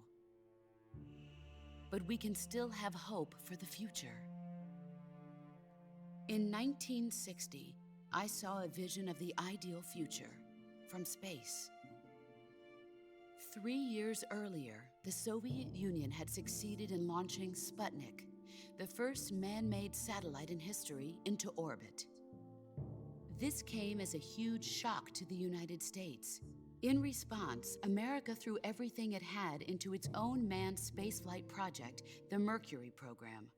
But we can still have hope for the future. In 1960, I saw a vision of the ideal future from space. 3 years earlier, the Soviet Union had succeeded in launching Sputnik, the first man-made satellite in history, into orbit. This came as a huge shock to the United States. In response, America threw everything it had into its own manned spaceflight project, the Mercury program.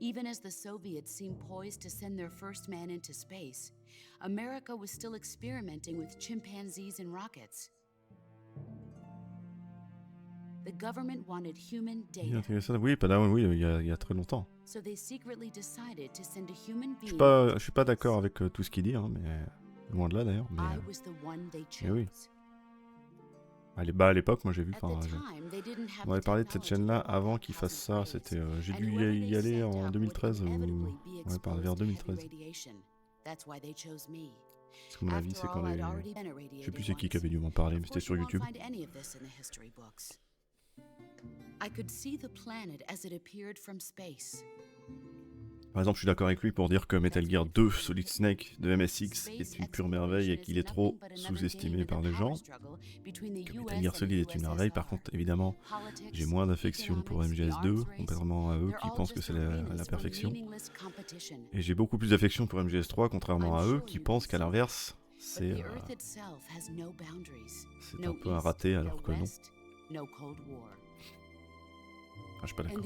Even as the Soviets seemed poised to send their first man into space, America was still experimenting with chimpanzees and rockets. The government wanted human data. Oui, oui, il y a très longtemps. So they secretly decided to send a human being. Je suis pas d'accord avec tout ce qu'il dit, hein, mais loin de là d'ailleurs. Mais oui. À l'époque, moi j'ai vu. On avait parlé de cette chaîne-là avant qu'ils fassent ça. C'était, j'ai dû y aller en 2013 ou vers 2013. Parce que mon avis, c'est quand les... Je sais plus c'est qui avait dû m'en parler, mais c'était sur YouTube. Par exemple, je suis d'accord avec lui pour dire que Metal Gear 2 Solid Snake de MSX est une pure merveille et qu'il est trop sous-estimé par les gens. Que Metal Gear Solid est une merveille. Par contre, évidemment, j'ai moins d'affection pour MGS2, contrairement à eux qui pensent que c'est la perfection. Et j'ai beaucoup plus d'affection pour MGS3, contrairement à eux qui pensent qu'à l'inverse, c'est un peu un raté alors que non. Ah, je suis pas d'accord.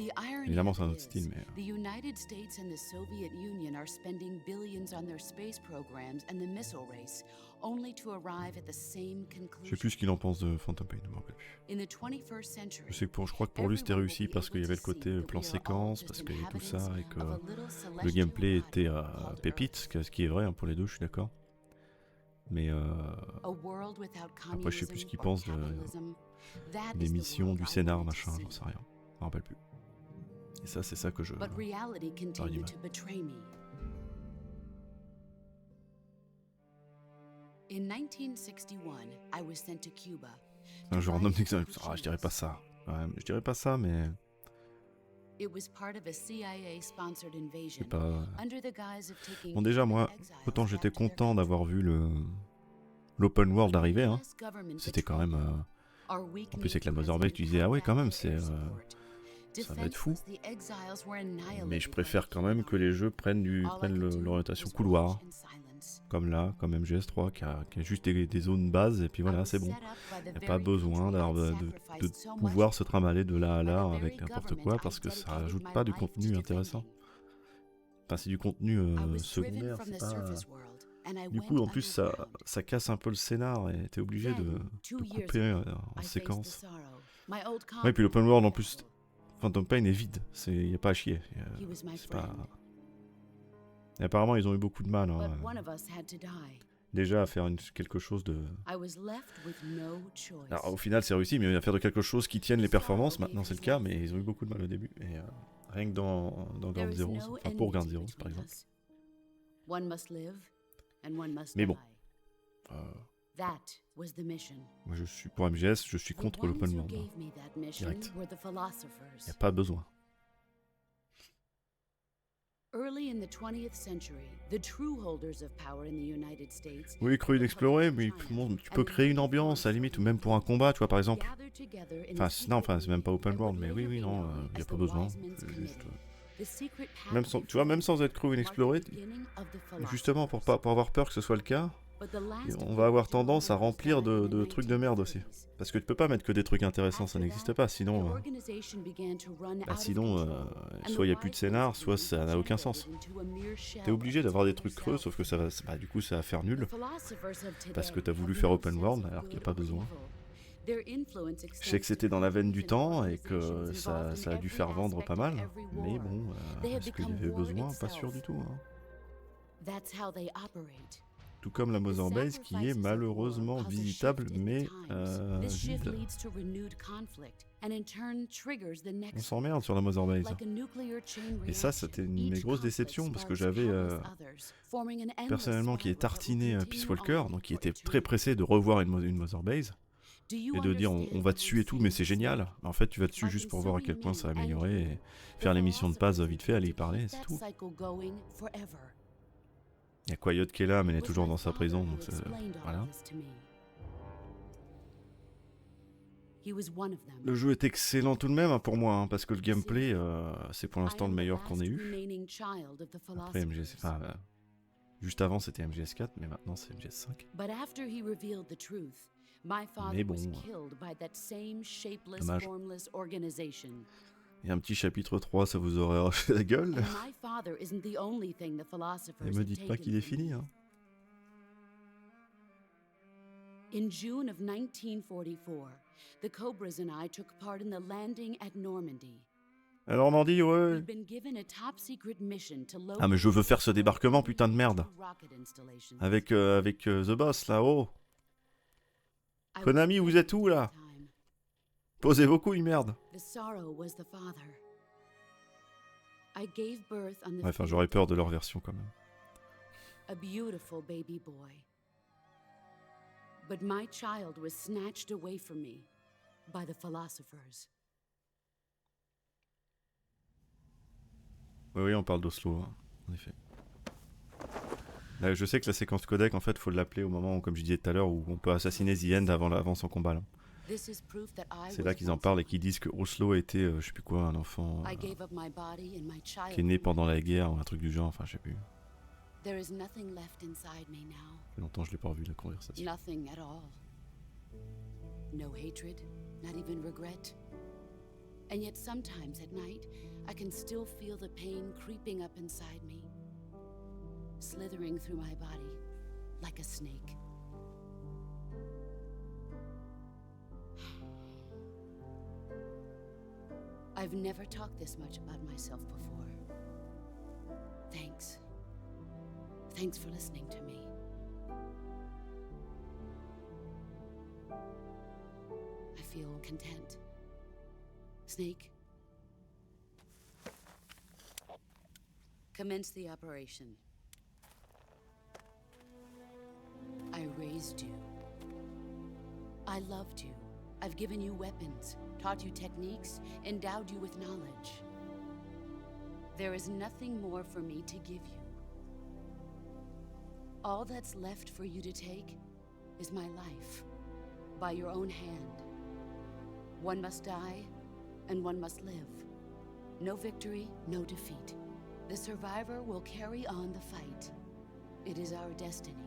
Évidemment, c'est un autre style, mais... The United States and the Soviet Union are spending billions on their space programs and the missile race, only to arrive at the same conclusion. Je sais plus ce qu'il en pense de Phantom Pain, je me rappelle plus. In the 21st century, je crois que pour lui c'était réussi parce qu'il y avait le côté plan séquence, parce qu'il y avait tout ça, et que le gameplay était pépite, ce qui est vrai, hein, pour les deux, je suis d'accord. Mais après, je sais plus ce qu'il pense des missions, du scénar, machin, j'en sais rien. Je me rappelle plus. Et ça, c'est ça que je... Un jour, un homme d'examen. Ah, je dirais pas ça. Ouais, je dirais pas ça, mais... C'est pas... Bon, déjà, moi, autant j'étais content d'avoir vu l'open world arriver, hein. C'était quand même... En plus, avec la Mother Base, tu disais, ah ouais, quand même, c'est... ça va être fou. Defenseless, the exiles were annihilated Mais je by préfère quand même que les jeux prennent l'orientation couloir. Comme là, comme MGS3, qui a juste des zones bases, et puis voilà, c'est bon. Il n'y a pas besoin de pouvoir se tramaler de là à là avec n'importe quoi, parce que ça rajoute pas du contenu intéressant. Enfin, c'est du contenu secondaire, c'est pas... Du coup, en plus, ça casse un peu le scénar, et t'es obligé de couper en séquence. Ouais, et puis l'open world, en plus, Phantom Pain est vide, il n'y a pas à chier. C'est pas... Et apparemment, ils ont eu beaucoup de mal déjà à faire quelque chose de... Alors, au final, c'est réussi, mais à faire de quelque chose qui tienne les performances, maintenant c'est le cas, mais ils ont eu beaucoup de mal au début. Et rien que dans Ground Zero, enfin pour Ground Zero, par exemple. Mais bon. Moi, je suis pour MGS, je suis contre l'open world. Direct. Il n'y a pas besoin. Oui, Crew Explorer, mais bon, tu peux créer une ambiance à la limite, ou même pour un combat, tu vois, par exemple. Enfin, c'est même pas open world, mais oui, non, il n'y a pas besoin. Juste, même sans, tu vois, même sans être Crew Explorer, justement, pour avoir peur que ce soit le cas, on va avoir tendance à remplir de trucs de merde aussi. Parce que tu peux pas mettre que des trucs intéressants, ça n'existe pas, sinon... soit il n'y a plus de scénar, soit ça n'a aucun sens. T'es obligé d'avoir des trucs creux, sauf que du coup ça va faire nul. Parce que t'as voulu faire open world, alors qu'il n'y a pas besoin. Je sais que c'était dans la veine du temps, et que ça a dû faire vendre pas mal. Mais bon, est-ce qu'il y avait besoin? Pas sûr du tout. Hein. Tout comme la Mother Base qui est malheureusement visitable mais vide. On s'emmerde sur la Mother Base. Et ça c'était une de mes grosses déceptions parce que j'avais personnellement qui est tartiné Peace Walker, donc qui était très pressé de revoir une Mother Base et de dire on va dessus et tout mais c'est génial. En fait tu vas dessus juste pour voir à quel point ça a amélioré et faire les missions de passe vite fait, aller y parler, c'est tout. Il y a Quiet qui est là, mais elle est toujours dans sa prison, donc voilà. Le jeu est excellent tout de même pour moi, hein, parce que le gameplay, c'est pour l'instant le meilleur qu'on ait eu. Après MGS, juste avant c'était MGS4, mais maintenant c'est MGS5. Mais bon, dommage. Et un petit chapitre 3, ça vous aurait arraché la gueule. Et me dites pas qu'il est fini, hein. In June of 1944, the Cobras and I took part in the landing at Normandy. À Normandie, ouais. Ah mais je veux faire ce débarquement, putain de merde. Avec The Boss, là-haut. Konami, vous êtes où, là? Posez vos couilles, merde. Ouais, enfin, j'aurais peur de leur version, quand même. A beautiful baby boy. But my child was snatched away from me by the philosophers. Oui, on parle d'Oslo, hein, en effet. Là, je sais que la séquence codec, en fait, faut l'appeler au moment où, comme je disais tout à l'heure, où on peut assassiner The End avant son combat, là. C'est là qu'ils en parlent et qu'ils disent que Oslo était, je sais plus quoi, un enfant qui est né pendant la guerre ou un truc du genre, enfin je sais plus. There is nothing left inside me now. Ça fait longtemps que je l'ai pas revu la conversation. Nothing at all. No hatred, not even regret. And yet sometimes at night, I can still feel the pain creeping up inside me, slithering through my body like a snake. I've never talked this much about myself before. Thanks. Thanks for listening to me. I feel content. Snake? Commence the operation. I raised you. I loved you. I've given you weapons, taught you techniques, endowed you with knowledge. There is nothing more for me to give you. All that's left for you to take is my life, by your own hand. One must die, and one must live. No victory, no defeat. The survivor will carry on the fight. It is our destiny.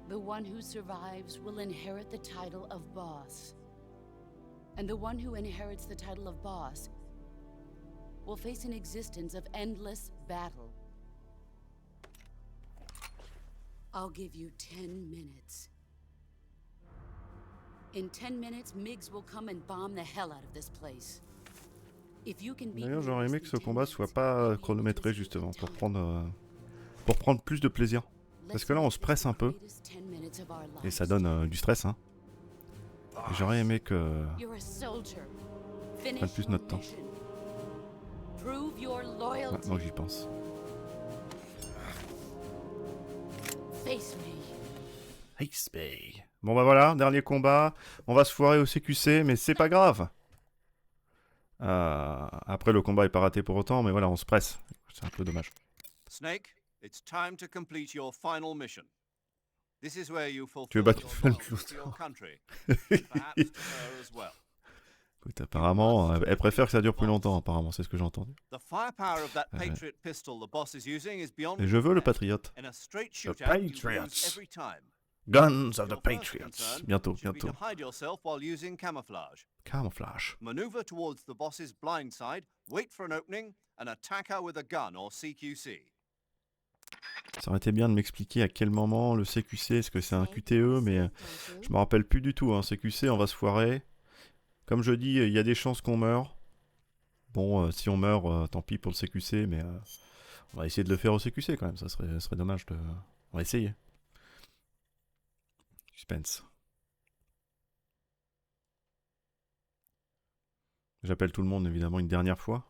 The one who survives will inherit the title of boss. And the one who inherits the title of boss will face an existence of endless battle. I'll give you 10 minutes. In 10 minutes, Miggs will come and bomb the hell out of this place. If you can beat D'ailleurs, j'aurais aimé que ce combat soit pas chronométré justement pour prendre plus de plaisir. Parce que là, on se presse un peu et ça donne du stress. Hein. Et j'aurais aimé que prenne plus notre temps. Maintenant que j'y pense. Face me. Bon bah voilà, dernier combat. On va se foirer au CQC, mais c'est pas grave. Après, le combat est pas raté pour autant, mais voilà, on se presse. C'est un peu dommage. Snake, it's time to complete your final mission. This is where you Tu veux fulfill battre your vows to your country, perhaps to her as well. Écoute, apparemment, elle préfère que ça dure plus longtemps, apparemment, c'est ce que j'ai entendu. The firepower of that Patriot pistol the boss is using is beyond Et je veux le Patriot. In a straight The shootout, Patriots. you lose every time. Guns of the Patriots. Bientôt, Should be bientôt. to hide yourself while using camouflage. Camouflage. Maneuver towards the boss's blind side, wait for an opening, and attack her with a gun or CQC. Ça aurait été bien de m'expliquer à quel moment le CQC, est-ce que c'est un QTE, mais je me rappelle plus du tout. Hein. CQC, on va se foirer. Comme je dis, il y a des chances qu'on meure. Bon, si on meurt, tant pis pour le CQC, mais on va essayer de le faire au CQC quand même. Ça serait dommage de... On va essayer. Suspense. J'appelle tout le monde évidemment une dernière fois.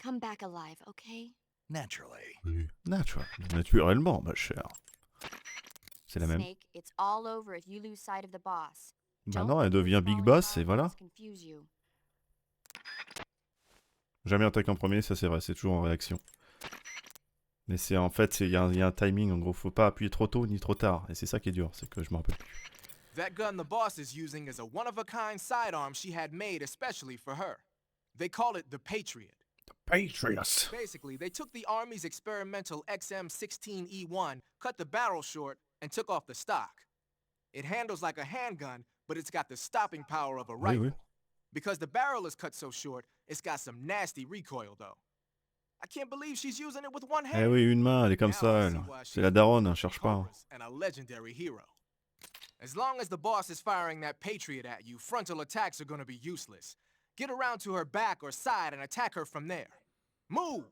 Come back alive, okay? Naturally. Oui. Naturellement, ma chère. C'est la même. Snake, it's all over if you lose sight of the boss. Maintenant, elle devient Big Boss et voilà. Jamais attaque en premier, ça c'est vrai, c'est toujours en réaction. Mais c'est en fait, il y a un timing, en gros, faut pas appuyer trop tôt ni trop tard. Et c'est ça qui est dur, c'est que je me rappelle plus. That gun the boss is using is a one-of-a-kind sidearm she had made especially for her. They call it the Patriot. The Patriots. Basically, they took the Army's experimental XM-16E1, cut the barrel short, and took off the stock. It handles like a handgun, but it's got the stopping power of a rifle. Oui, oui. Because the barrel is cut so short, it's got some nasty recoil, though. I can't believe she's using it with one hand. Eh oui, une main, elle est comme ça, elle. C'est la daronne, hein, cherche pas. And a legendary hero. As long as the boss is firing that Patriot at you, frontal attacks are gonna be useless. Get around to her back or side and attack her from there. Move!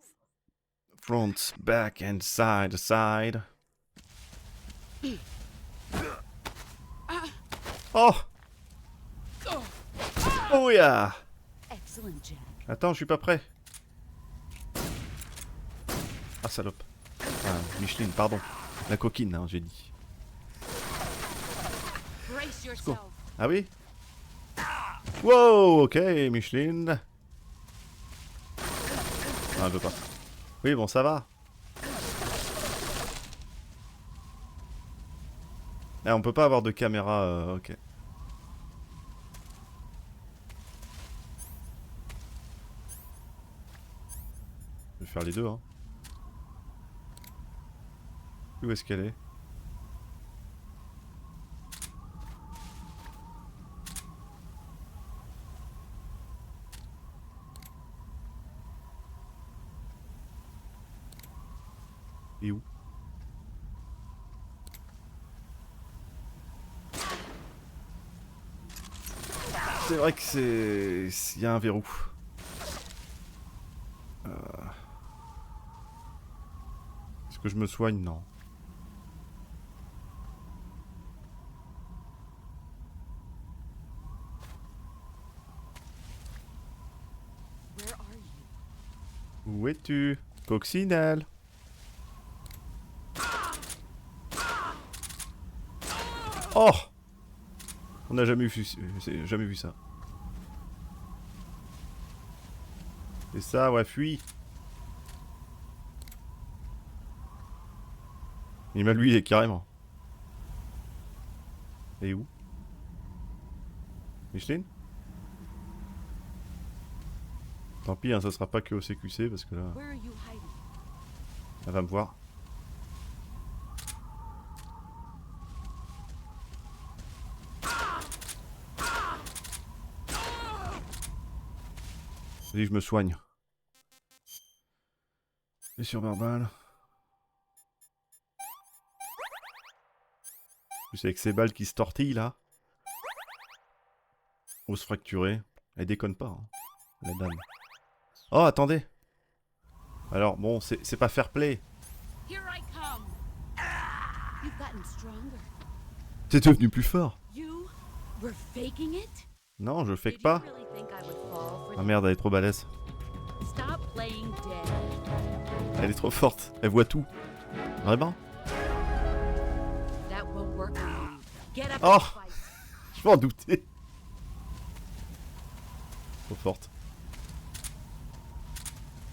Front, back and side to side. Oh! Oh yeah! Excellent, Jack. Attends, je suis pas prêt. Ah, salope. Ah, Micheline, pardon. La coquine, hein, j'ai dit. Brace yourself. Ah oui? Wow, ok, Micheline. Ah, elle veut pas. Oui, bon, ça va. Ah, on peut pas avoir de caméra, ok. Je vais faire les deux, hein. Où est-ce qu'elle est? Et où? C'est vrai que c'est... Il y a un verrou. Est-ce que je me soigne? Non. Où es-tu, coccinelle? Oh! On n'a jamais vu ça. C'est ça, ouais, fuis. Il m'a lui, carrément. Et où? Micheline? Tant pis, hein, ça sera pas que au CQC parce que là, Where are you hiding? elle va me voir. Vas-y, je me soigne. Et sur Barbale. Plus avec ces balles qui se tortillent là. Ose fracturer. Elle déconne pas, hein, la dame. Oh, attendez. Alors, bon, c'est pas fair play. Here I come. You've gotten stronger. T'es devenu plus fort. You were faking it? Non, je fake pas. Really think I would fall for Ah merde, elle est trop balèze. Stop playing dead. Elle est trop forte. Elle voit tout. Vraiment? That won't work on you. Get up Oh! and fight. Je m'en doutais. Trop forte.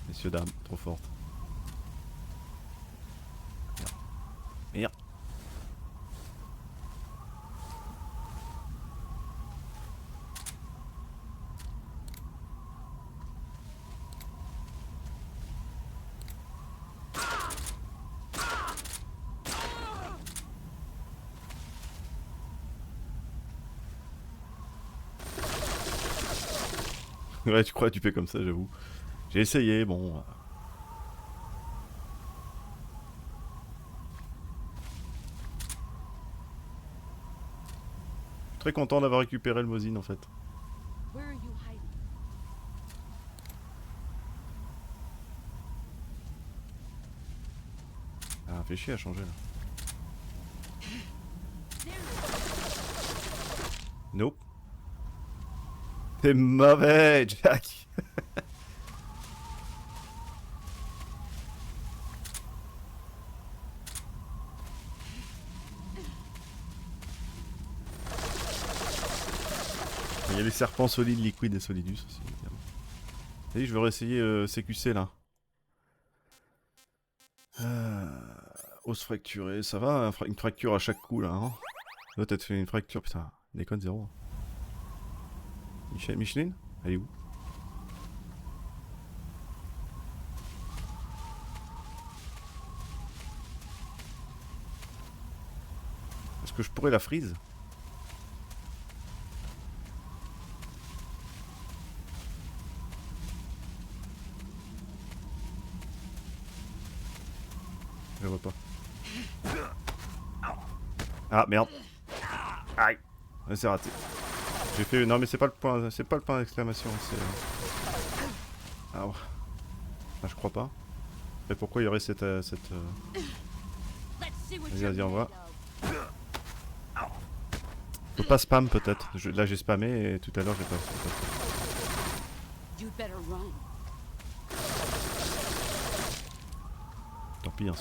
Messieurs, dames, trop forte. Merde. Merde. Ouais, tu crois que tu fais comme ça, j'avoue. J'ai essayé, bon. Je suis très content d'avoir récupéré le Mosin en fait. Where are you hiding? Ah, fait chier à changer là. Nope. T'es mauvais, Jack. Il y a les serpents solides, liquides et solidus aussi, évidemment. Et je vais réessayer CQC là. Os fracturé, ça va, une fracture à chaque coup là. Hein. Là, t'as fait une fracture, putain, déconne zéro. Micheline? Elle est où? Est-ce que je pourrais la freeze? Je la vois pas. Ah merde. Aïe. Ouais, c'est raté. J'ai fait. Non mais c'est pas le point. C'est pas le point d'exclamation. C'est. Ah ouais. Ah, je crois pas. Mais pourquoi il y aurait cette. Vas-y, vas-y, on va. Faut pas spam peut-être. Là j'ai spammé et tout à l'heure j'ai pas. You'd better run. Tant pis, hein,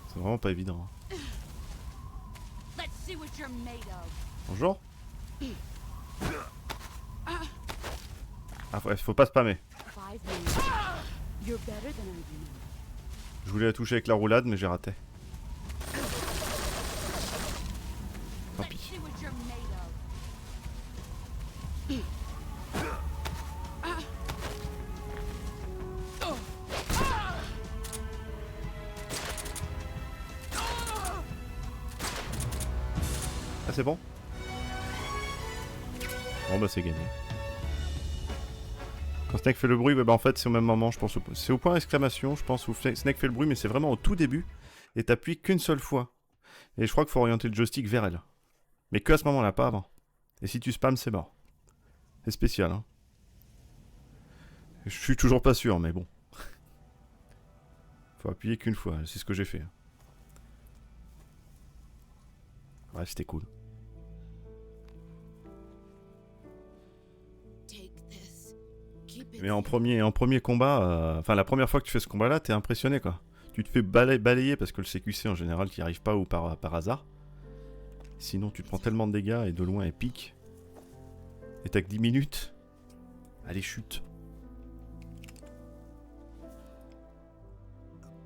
c'est vraiment pas évident. Hein. Let's see what you're made of. Bonjour. Ah, faut pas spammer. 5 minutes. You're better than I do. Je voulais la toucher avec la roulade, mais j'ai raté. Tant pis. Let's see what you're made of. Ah, c'est bon? Bon bah c'est gagné. Quand Snake fait le bruit, bah en fait c'est au même moment, je pense. C'est au point d'exclamation, je pense, où Snake fait le bruit, mais c'est vraiment au tout début. Et t'appuies qu'une seule fois. Et je crois qu'il faut orienter le joystick vers elle. Mais que à ce moment-là, pas avant. Et si tu spams, c'est mort. C'est spécial, hein. Je suis toujours pas sûr, mais bon. Faut appuyer qu'une fois, c'est ce que j'ai fait. Ouais, c'était cool. Mais en premier combat, enfin la première fois que tu fais ce combat-là, t'es impressionné quoi. Tu te fais balayer parce que le CQC en général t'y arrives pas ou par hasard. Sinon tu te prends tellement de dégâts et de loin elle pique. Et t'as que 10 minutes. Allez chute.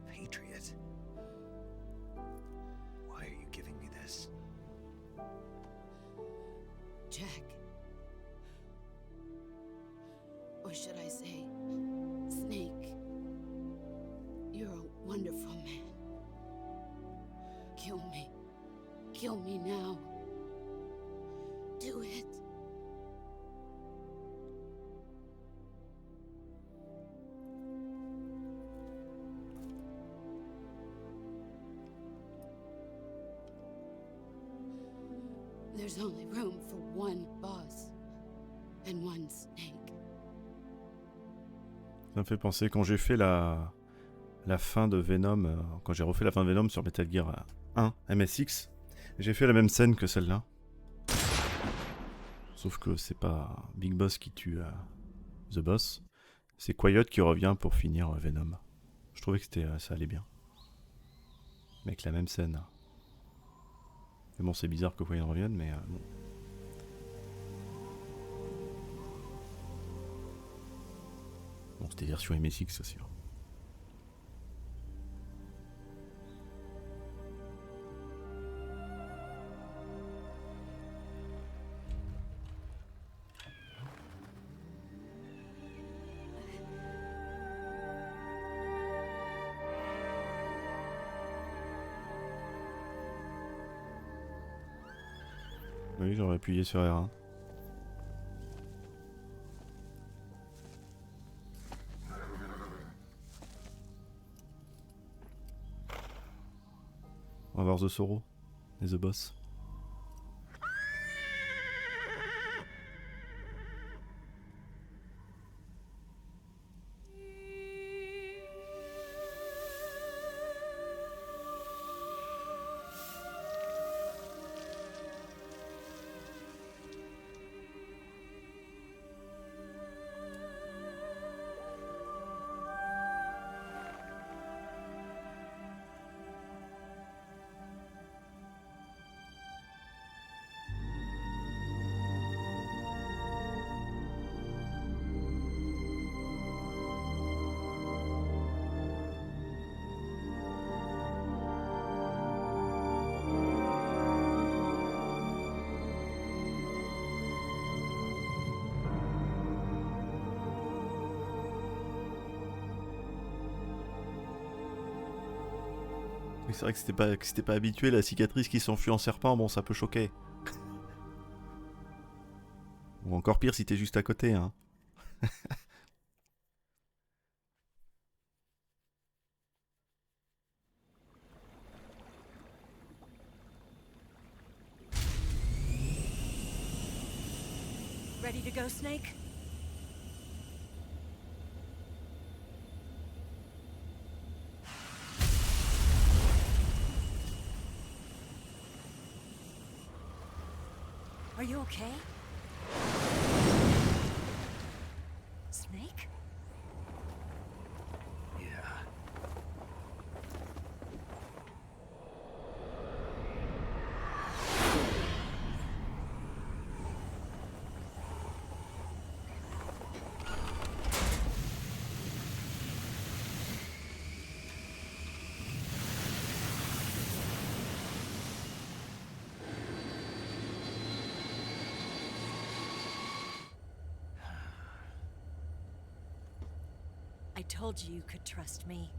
Patriot. Why are you giving me this? Jack. Kill me. Kill me now. Do it. There's only room for one boss and one snake. Ça me fait penser quand j'ai fait la fin de Venom, quand j'ai refait la fin de Venom sur Metal Gear 1 MSX, j'ai fait la même scène que celle-là. Sauf que c'est pas Big Boss qui tue The Boss, c'est Quiet qui revient pour finir Venom. Je trouvais que ça allait bien. Mais avec la même scène. Mais bon, c'est bizarre que Quiet revienne, mais bon. Bon, c'était version MSX aussi. Oui, j'aurais appuyé sur R1. On va voir The Sorrow et The Boss. C'est vrai que c'était pas habitué, la cicatrice qui s'enfuit en serpent, bon ça peut choquer. Ou encore pire si t'es juste à côté, hein. Ready to go, Snake? Are you okay? Snake? Yeah. I told you you could trust me.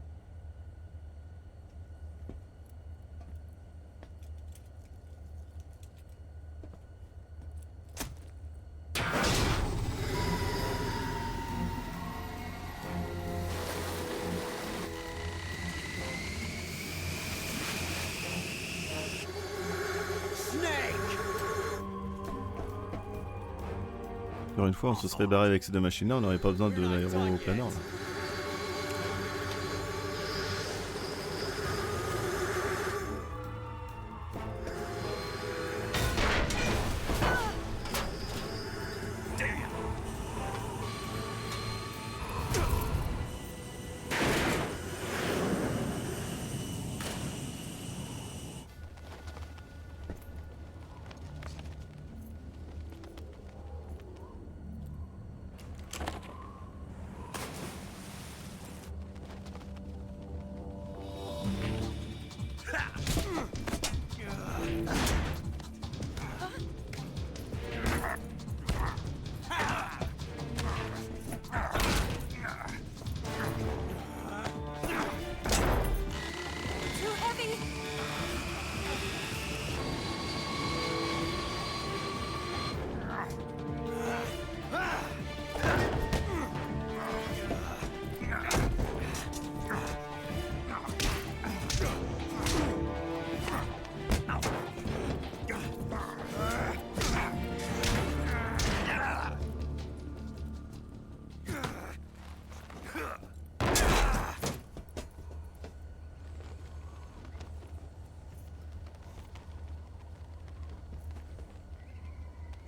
Encore une fois, on se serait barré avec ces deux machines-là, on n'aurait pas besoin de l'aéroplaneur.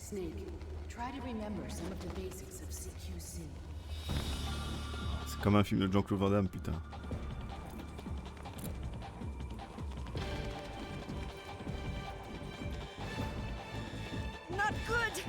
Snake, try to remember some of the basics of CQC. C'est comme un film de Jean-Claude Van Damme, putain. Not good!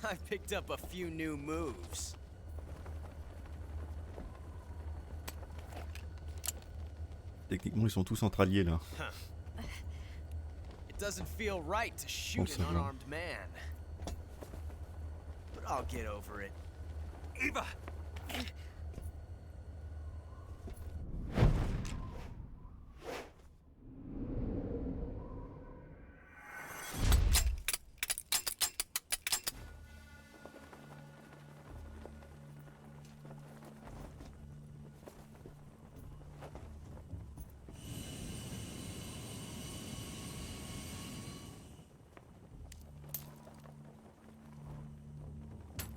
I picked up a few new moves. Techniquement, ils sont tous centraliers là. It doesn't feel right to shoot ça an va. unarmed man. But I'll get over it. Eva!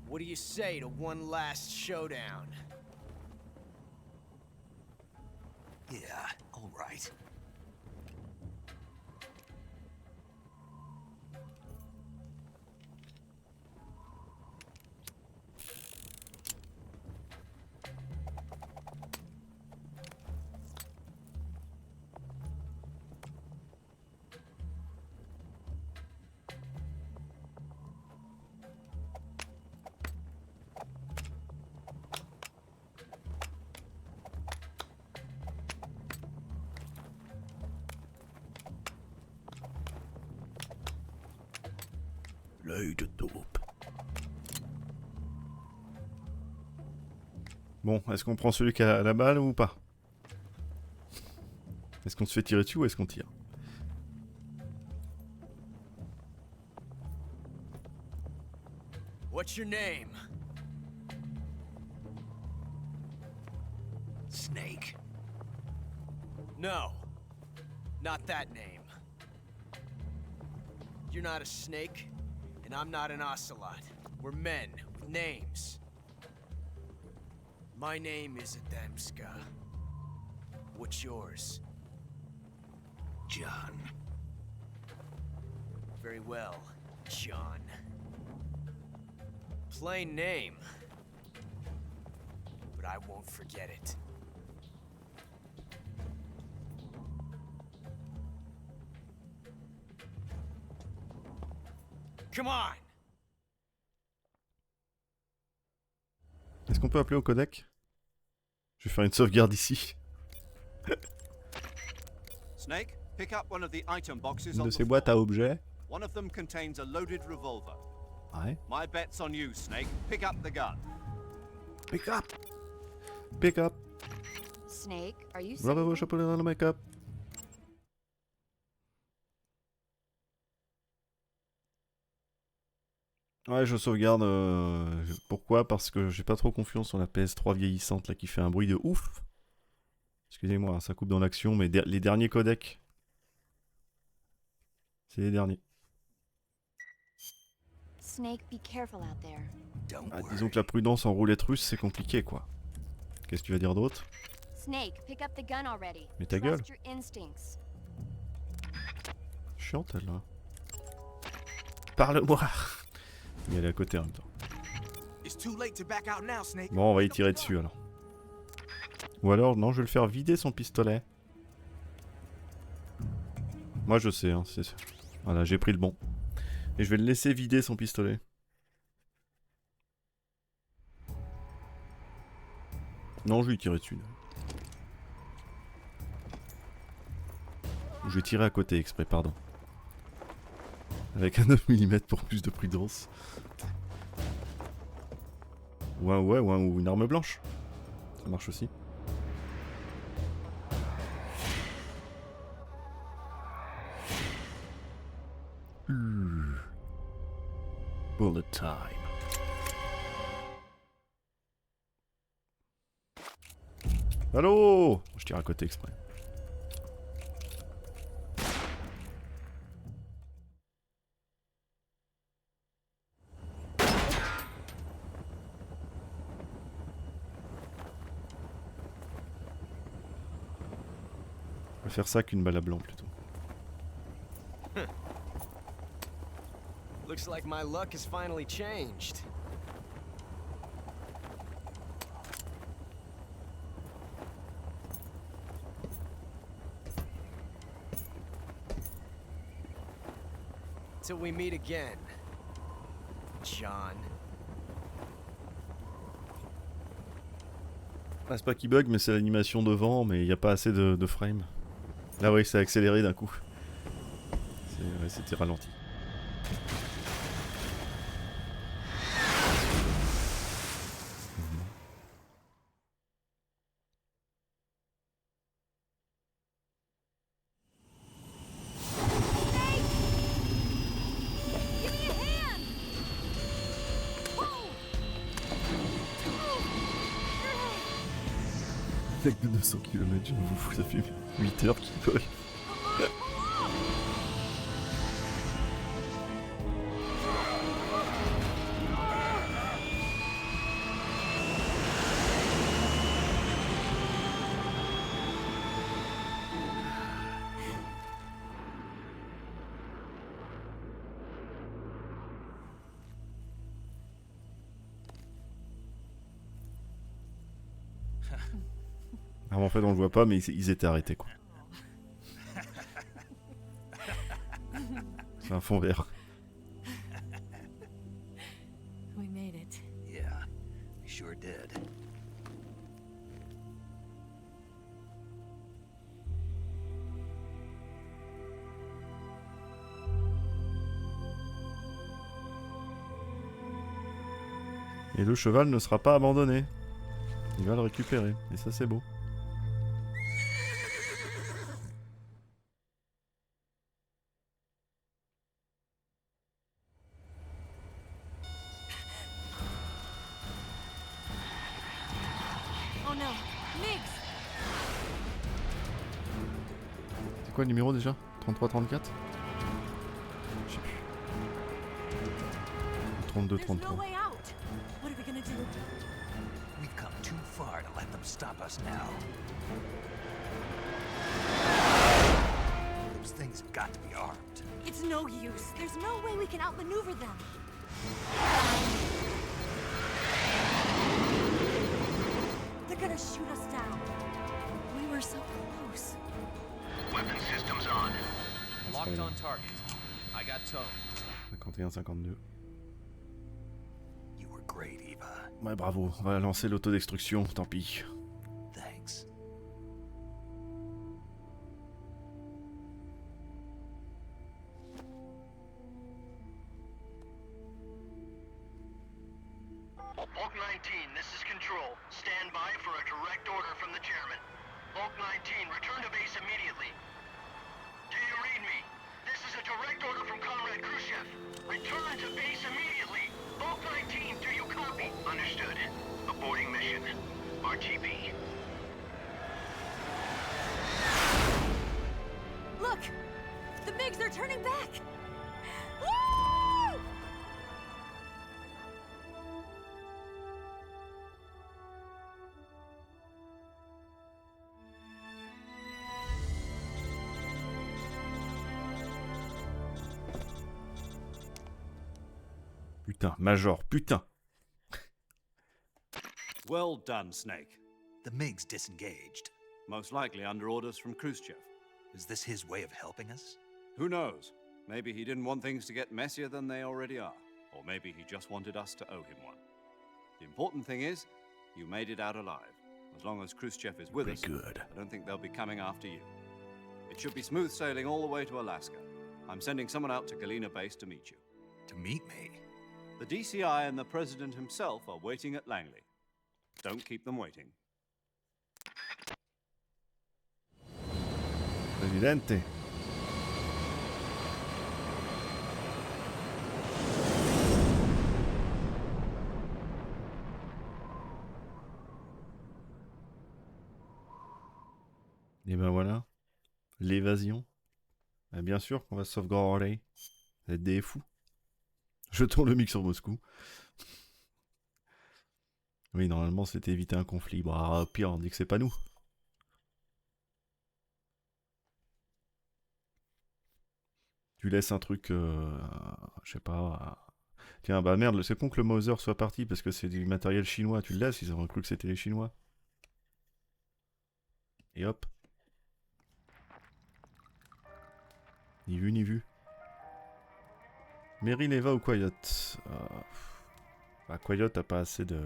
What do you say to one last showdown? Yeah, all right. L'œil de taupe. Bon, est-ce qu'on prend celui qui a la balle ou pas? Est-ce qu'on se fait tirer dessus ou est-ce qu'on tire? What's your name? Snake. No, not that name. You're not a snake, and I'm not an ocelot. We're men with names. My name is Adamska. What's yours? John. Very well, John. Plain name. But I won't forget it. Come on! Est-ce qu'on peut appeler au codec? Je vais faire une sauvegarde ici. Snake, pick up one of the item boxes Une on de the ces boîtes à objets. One of them contains a loaded revolver. Ouais. My bet's on you, Snake. Pick up the gun. Pick up! Pick up! Snake, are you Bravo, saying? chapeau dans le make-up. Ouais, je sauvegarde. Pourquoi? Parce que j'ai pas trop confiance en la PS3 vieillissante là qui fait un bruit de ouf. Excusez-moi, ça coupe dans l'action, mais les derniers codecs. C'est les derniers. Snake, be careful out there. Ah, disons que la prudence en roulette russe, c'est compliqué quoi. Qu'est-ce que tu vas dire d'autre? Snake, pick up the gun already. Mais ta gueule. Trust your instincts. Chiante elle là. Parle-moi. Mais elle est à côté en même temps. It's too late to back out now, Snake. Bon, on va y tirer dessus alors. Ou alors, non, je vais le faire vider son pistolet. Moi je sais, hein, c'est... Voilà, j'ai pris le bon. Et je vais le laisser vider son pistolet. Non, je vais lui tirer dessus. Je vais tirer à côté exprès, pardon. Avec un 9 mm pour plus de prudence. Ou une arme blanche. Ça marche aussi. Bullet time. Allô! Je tire à côté exprès. On va faire ça qu'une balle à blanc plutôt. Looks like my luck has finally changed. Till we meet again, John. Ah, c'est pas qu'il bug, mais c'est l'animation devant, mais il n'y a pas assez de frames. Là, oui, ça a accéléré d'un coup. C'était ralenti. Avec de 200 km, je m'en fous, ça fait 8 heures qu'il vole. En fait, on le voit pas, mais ils étaient arrêtés, quoi. C'est un fond vert. We made it. Yeah, we sure did. Et le cheval ne sera pas abandonné. Il va le récupérer, et ça c'est beau. Oh no, Migs! C'est quoi le numéro déjà? 33-34? Je sais plus. 32-33. There's no way out. What are we gonna do? We've come too far to let them stop us now. Those things have got to be armed. It's no use. There's no way we can outmaneuver them. They're gonna shoot us down. We were so close. Weapon systems on. Locked on target. I got towed. 51-52. You were great, Eva. Ouais, bravo. On va lancer l'autodestruction, tant pis. Thanks. Bulk 19, this is Control. Stand by for a direct order from the chairman. Bulk 19, return to base immediately. Do you read me? This is a direct order from Comrade Khrushchev. Return to base immediately. Bulk 19, do you copy? Understood. Aborting mission. RTB. Look! The MiGs are turning back! Woo! Putain, Major, putain. Well done, Snake. The MiGs disengaged. Most likely under orders from Khrushchev. Is this his way of helping us? Who knows? Maybe he didn't want things to get messier than they already are. Or maybe he just wanted us to owe him one. The important thing is, you made it out alive. As long as Khrushchev is with us, good. I don't think they'll be coming after you. It should be smooth sailing all the way to Alaska. I'm sending someone out to Galena Base to meet you. To meet me? The DCI and the President himself are waiting at Langley. Don't keep them waiting. Presidente. Et ben voilà, l'évasion. Bien sûr qu'on va sauvegarder. Vous êtes des fous. Jetons le mic sur Moscou. Oui, normalement c'était éviter un conflit. Bah, pire, on dit que c'est pas nous. Tu laisses un truc, je sais pas. Tiens, bah merde, c'est con que le Mauser soit parti parce que c'est du matériel chinois. Tu le laisses, ils auraient cru que c'était les Chinois. Et hop. Ni vu, ni vu. Meryl, Eva ou Quiet bah, Quiet a pas assez de...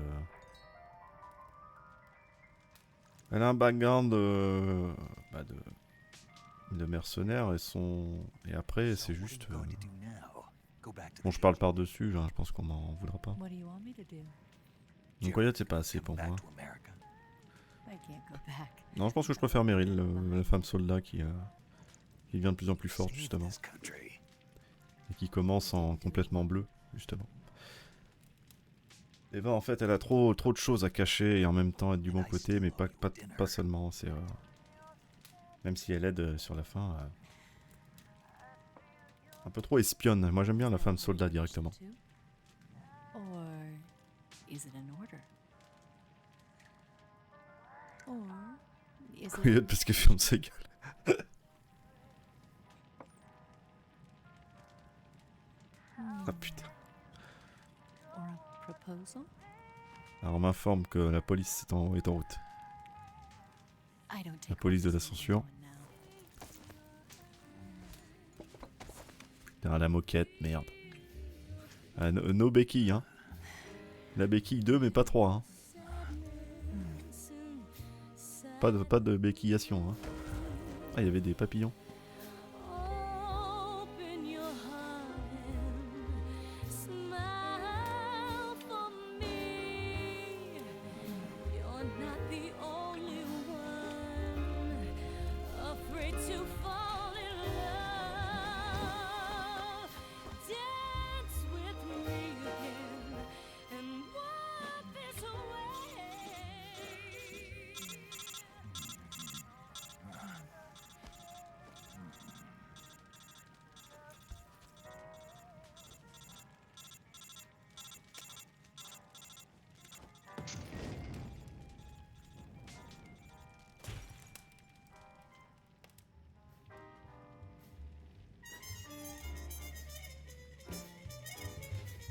Elle a un background de mercenaires et son... Et après, c'est juste... Bon, je parle par-dessus, je pense qu'on m'en voudra pas. Donc Quiet, c'est pas assez pour moi. Non, je pense que je préfère Meryl, la femme soldat qui devient de plus en plus forte, justement. Et qui commence en complètement bleu, justement. Eva, en fait, elle a trop de choses à cacher et en même temps être du bon côté, mais pas seulement. C'est même si elle aide sur la fin, un peu trop espionne. Moi, j'aime bien la femme soldat directement. Oui, parce qu'elle ferme sa gueule. Ah putain. Alors on m'informe que la police est en route. La police de la censure. Putain, la moquette, merde. Ah, no béquilles, hein. La béquille 2 mais pas 3, hein. Pas de béquillation, hein. Ah, il y avait des papillons.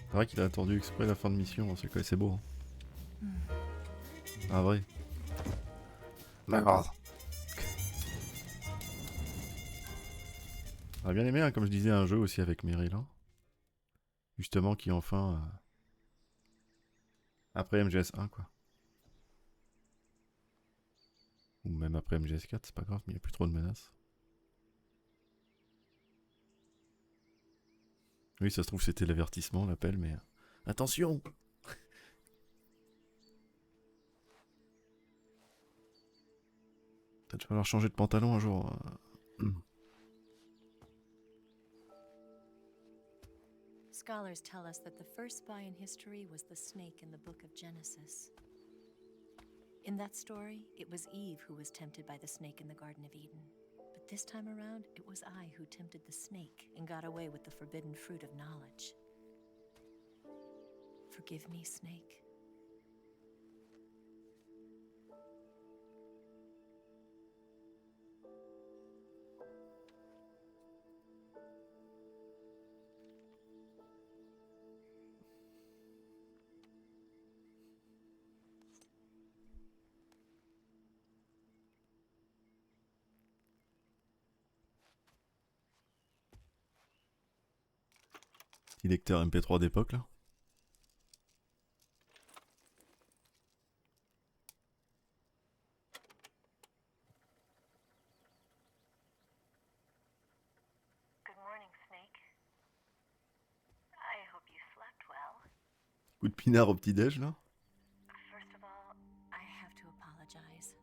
C'est vrai qu'il a attendu exprès la fin de mission, c'est quoi, c'est beau. Hein. Ah vrai. D'accord. J'aurais bien aimé, hein, comme je disais, un jeu aussi avec Meryl. Hein. Justement, qui enfin... après MGS1, quoi. Ou même après MGS4, c'est pas grave, mais il n'y a plus trop de menaces. Oui, ça se trouve, c'était l'avertissement, l'appel, mais... Attention! Peut-être falloir changer de pantalon un jour. Scholars tell us that the first spy in history was the snake in the book of Genesis. In that story, it was Eve who was tempted by the snake in the Garden of Eden. But this time around, it was I who tempted the snake and got away with the forbidden fruit of knowledge. Forgive me, Snake. Petit lecteur MP3 d'époque, là. Good morning, Coup de pinard au petit-déj, là. First of all, I have to apologize.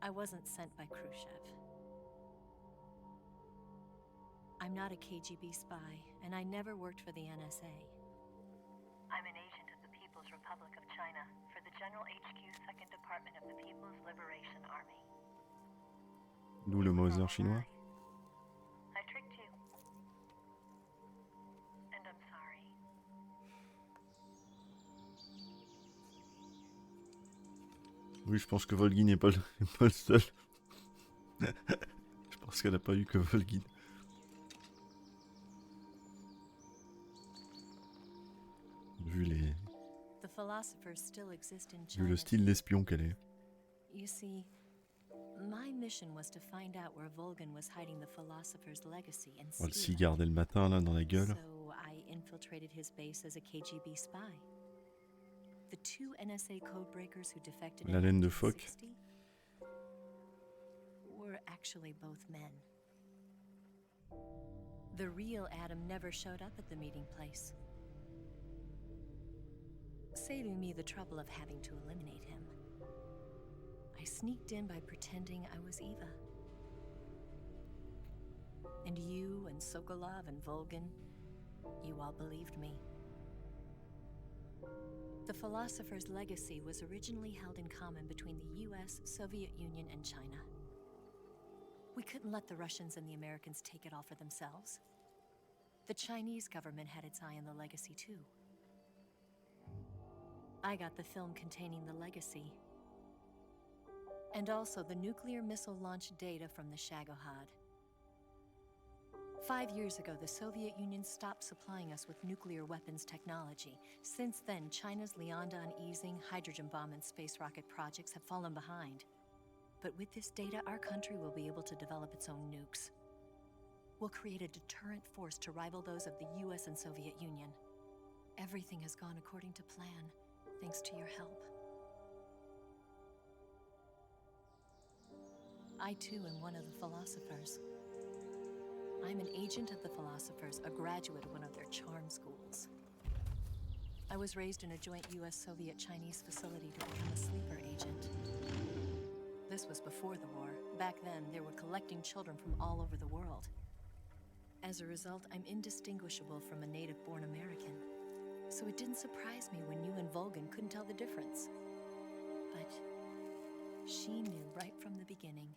I wasn't sent by Khrushchev. I'm not a KGB spy, and I never worked for the NSA. I'm an agent of the People's Republic of China for the General HQ 2nd Department of the People's Liberation Army. D'où le Mauser chinois. I tricked you. And I'm sorry. Oui, je pense que Volgin n'est pas, n'est pas le seul. Je pense qu'elle n'a pas eu que Volgin. Vu les... The philosophers still exist in Vu China. le style d'espion qu'elle est. You see, my mission was to find out where Volgin was hiding the philosopher's legacy and On va le steal it. cigarer le matin, là, dans la gueule. So I infiltrated his base as a KGB spy. The two NSA codebreakers who defected La in laine de phoque. 1960 were actually both men. The real Adam never showed up at the meeting place, saving me the trouble of having to eliminate him. I sneaked in by pretending I was Eva. And you and Sokolov and Volgin, you all believed me. The philosopher's legacy was originally held in common between the US, Soviet Union, and China. We couldn't let the Russians and the Americans take it all for themselves. The Chinese government had its eye on the legacy too. I got the film containing the legacy, and also the nuclear missile launch data from the Shagohod. 5 years ago, the Soviet Union stopped supplying us with nuclear weapons technology. Since then, China's Liandon easing, hydrogen bomb, and space rocket projects have fallen behind. But with this data, our country will be able to develop its own nukes. We'll create a deterrent force to rival those of the US and Soviet Union. Everything has gone according to plan, thanks to your help. I too am one of the philosophers. I'm an agent of the philosophers, a graduate of one of their charm schools. I was raised in a joint US-Soviet-Chinese facility to become a sleeper agent. This was before the war. Back then, they were collecting children from all over the world. As a result, I'm indistinguishable from a native-born American. So it didn't surprise me when you and Volgin couldn't tell the difference. But she knew right from the beginning.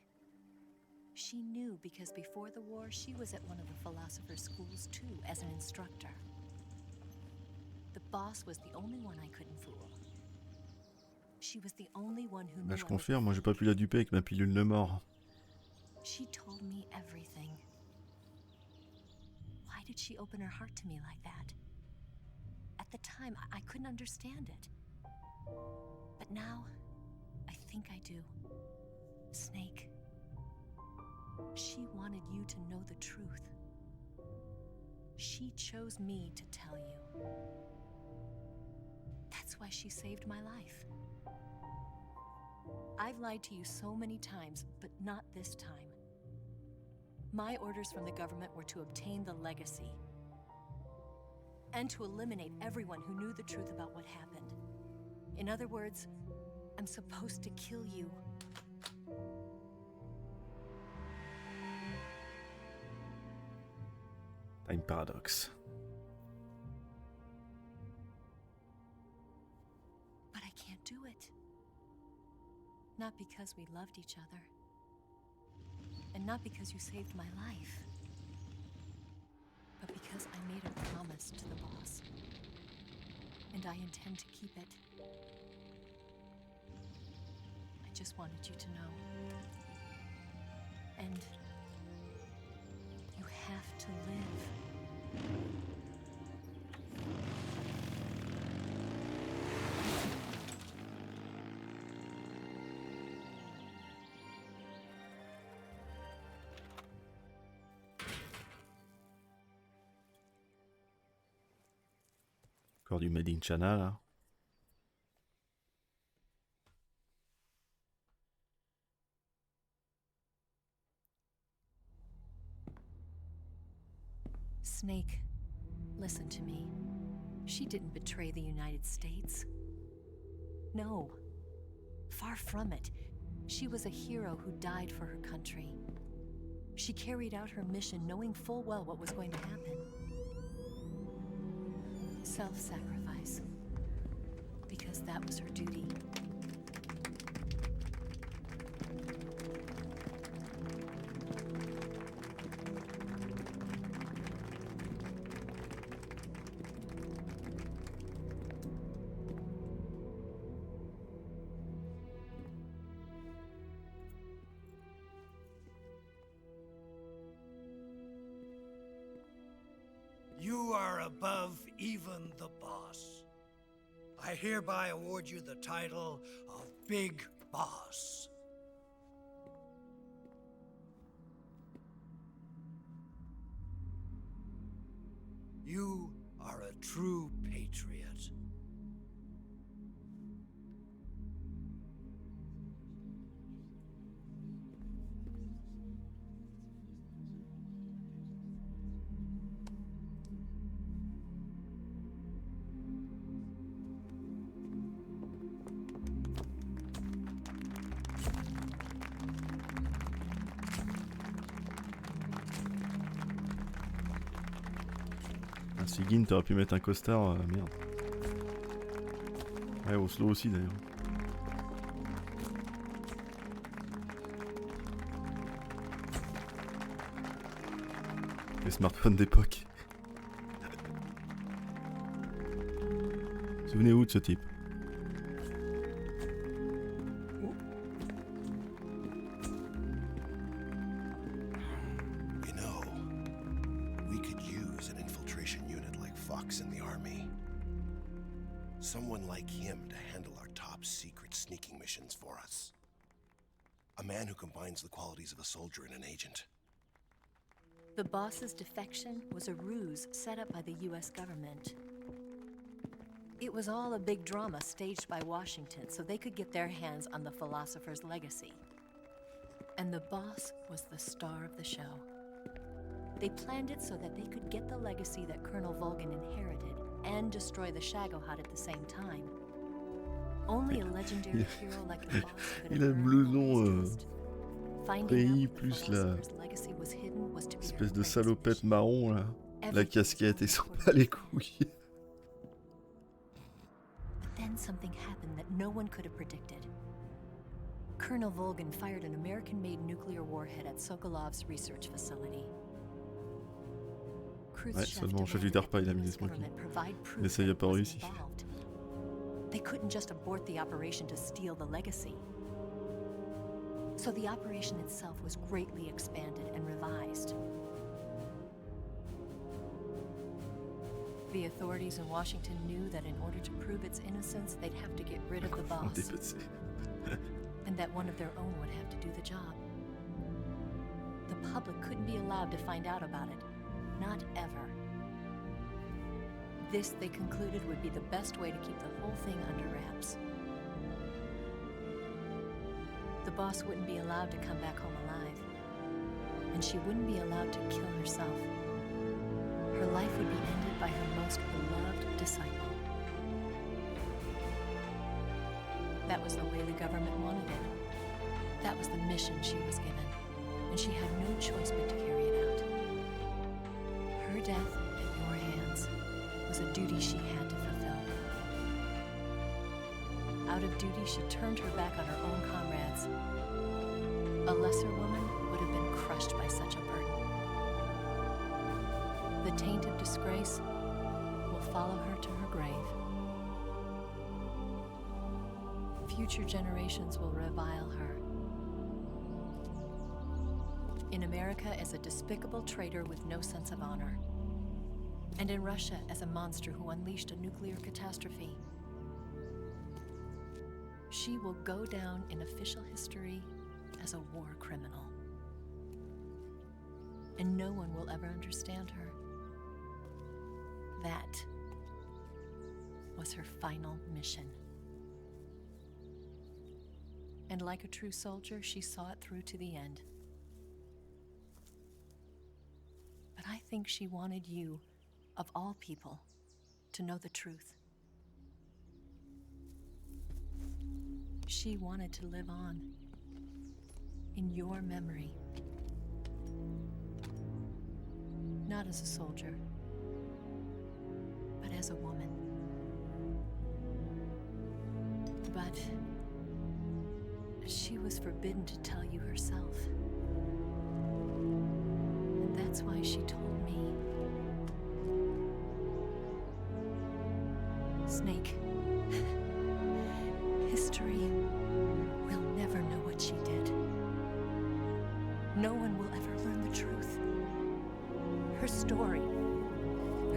She knew because before the war, she was at one of the philosopher's schools too, as an instructor. The boss was the only one I couldn't fool. She was the only one who knew Bah, je I would confirme, moi j'ai pas pu la duper avec ma pilule de mort. She told me everything. Why did she open her heart to me like that? At the time, I couldn't understand it. But now, I think I do. Snake, she wanted you to know the truth. She chose me to tell you. That's why she saved my life. I've lied to you so many times, but not this time. My orders from the government were to obtain the legacy and to eliminate everyone who knew the truth about what happened. In other words, I'm supposed to kill you. Time paradox. But I can't do it. Not because we loved each other. And not because you saved my life. But because I made a promise to the boss. And I intend to keep it. I just wanted you to know. And you have to live. Encore du Made in China là. Snake, listen to me. She didn't betray the United States. No. Far from it. She was a hero who died for her country. She carried out her mission knowing full well what was going to happen. Self-sacrifice. Because that was her duty. You are above even the boss. I hereby award you the title of Big Boss. You are a true patriot. Sigyn, t'aurais pu mettre un costard, merde. Ouais, Oslo aussi d'ailleurs. Les smartphones d'époque. Souvenez-vous de ce type. You know, we could use an infiltration unit like Fox in the army. Someone like him to handle our top secret sneaking missions for us. A man who combines the qualities of a soldier and an agent. The boss's defection was a ruse set up by the US government. It was all a big drama staged by Washington so they could get their hands on the philosopher's legacy. And the boss was the star of the show. They planned it so that they could get the legacy that Colonel Volgin inherited and destroy the Shagohod at the same time. Only a legendary hero like the boss could Il a le blouson pays plus la espèce de salopette marron là, la casquette et s'en bat les couilles. But then something happened that no one could have predicted. Colonel Volgin fired an American-made nuclear warhead at Sokolov's research facility. Ouais, seulement chef du DARPA, il a mis des smokings. Mais ça y a pas réussi. They couldn't just abort the operation to steal the legacy. So the operation itself was greatly expanded and revised. The authorities in Washington knew that in order to prove its innocence, they'd have to get rid of the boss. And that one of their own would have to do the job. The public couldn't be allowed to find out about it. Not ever. This, they concluded, would be the best way to keep the whole thing under wraps. The boss wouldn't be allowed to come back home alive. And she wouldn't be allowed to kill herself. Her life would be ended by her most beloved disciple. That was the way the government wanted it. That was the mission she was given. And she had no choice but to carry it out. Her death at your hands was a duty she had to fulfill. Out of duty, she turned her back on her own comrades. A lesser woman would have been crushed by such a burden. The taint of disgrace will follow her to her grave. Future generations will revile her. In America as a despicable traitor with no sense of honor. And in Russia as a monster who unleashed a nuclear catastrophe. She will go down in official history as a war criminal. And no one will ever understand her. That was her final mission. And like a true soldier, she saw it through to the end. But I think she wanted you, of all people, to know the truth. She wanted to live on in your memory. Not as a soldier, but as a woman. But she was forbidden to tell you herself. And that's why she told me. Snake, history will never know what she did. No one will ever learn the truth. Her story,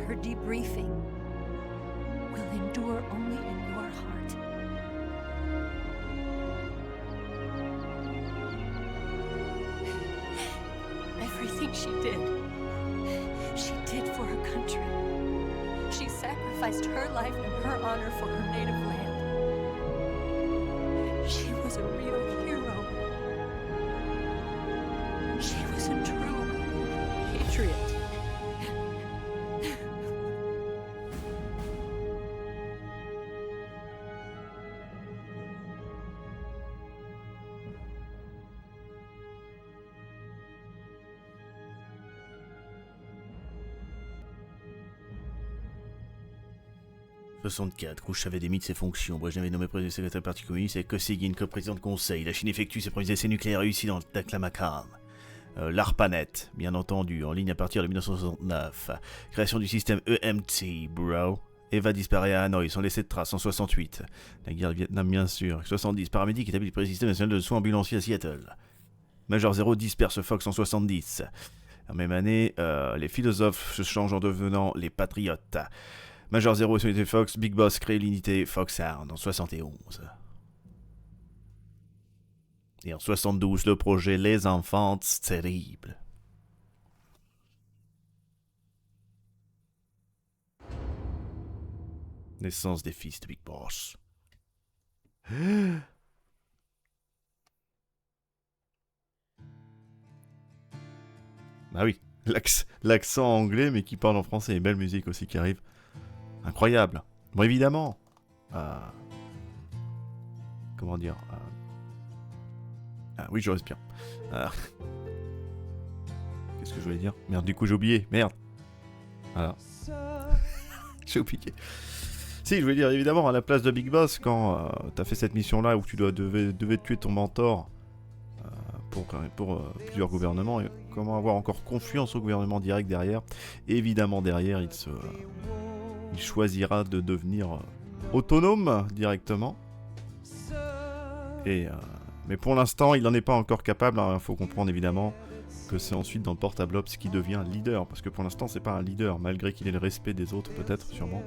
her debriefing, will endure only in your heart. Everything she did for her country. She sacrificed her life and her honor for her native land. She was a real hero. She was a true patriot. « 64, Krouchtchev avait démis de ses fonctions. Brezhnev avait nommé président du secrétaire parti communiste et Qu'est-ce, qu'il, comme président de conseil. La Chine effectue ses premiers essais nucléaires réussis dans le Taklamakan. L'ARPANET, bien entendu, en ligne à partir de 1969. Création du système EMT, bro. Eva disparaît à Hanoï, sans laisser de traces en 68. La guerre du Vietnam, bien sûr. 70, paramédic établit le système national de soins ambulanciers à Seattle. Major Zero disperse Fox en 70. En même année, les philosophes se changent en devenant les patriotes. Major Zero et son unité Fox, Big Boss crée l'unité Foxhound en 71. Et en 72, le projet Les Enfants Terribles. Naissance des fils de Big Boss. Bah oui, l'accent anglais mais qui parle en français et belle musique aussi qui arrive. Incroyable. Bon, évidemment. Comment dire Ah oui, je respire. Qu'est-ce que je voulais dire? Merde, du coup, j'ai oublié. Merde. Voilà. J'ai oublié. Si, je voulais dire, évidemment, à la place de Big Boss, quand t'as fait cette mission-là où tu devais tuer ton mentor pour plusieurs gouvernements, et comment avoir encore confiance au gouvernement direct derrière. Et évidemment, derrière, il choisira de devenir autonome directement. Mais pour l'instant, il n'en est pas encore capable. Il faut comprendre évidemment que c'est ensuite dans le portable Ops qu'il devient leader. Parce que pour l'instant, c'est pas un leader, malgré qu'il ait le respect des autres, peut-être, sûrement.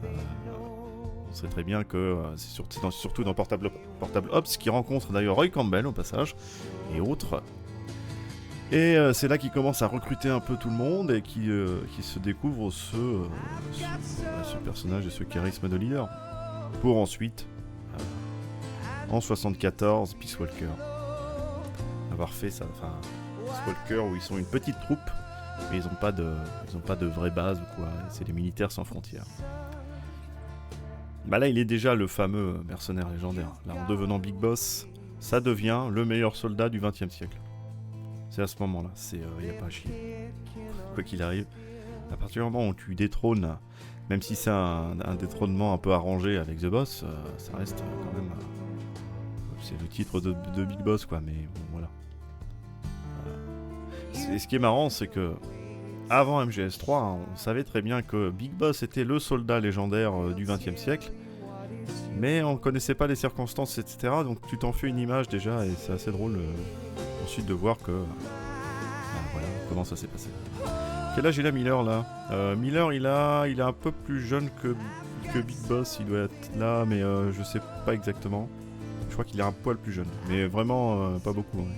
On sait très bien que c'est surtout dans portable Ops qu'il rencontre d'ailleurs Roy Campbell au passage, et autres. Et c'est là qu'il commence à recruter un peu tout le monde et qui se découvre ce personnage et ce charisme de leader. Pour ensuite, en 74, Peace Walker. Avoir fait ça, enfin, Peace Walker où ils sont une petite troupe, mais ils n'ont pas de vraie base ou quoi. C'est les militaires sans frontières. Bah là, il est déjà le fameux mercenaire légendaire. Là, en devenant Big Boss, ça devient le meilleur soldat du XXe siècle. C'est à ce moment-là, y a pas à chier. Quoi qu'il arrive, à partir du moment où tu détrônes, même si c'est un détrônement un peu arrangé avec The Boss, ça reste quand même... c'est le titre de Big Boss, quoi, mais bon, voilà. Ce qui est marrant, c'est que avant MGS3, on savait très bien que Big Boss était le soldat légendaire du XXe siècle, mais on connaissait pas les circonstances, etc. Donc tu t'en fais une image déjà, et c'est assez drôle ensuite de voir que... voilà, comment ça s'est passé. Quel âge il a Miller là Miller il est un peu plus jeune que Big Boss, il doit être là, mais je sais pas exactement. Je crois qu'il est un poil plus jeune, mais vraiment pas beaucoup, hein.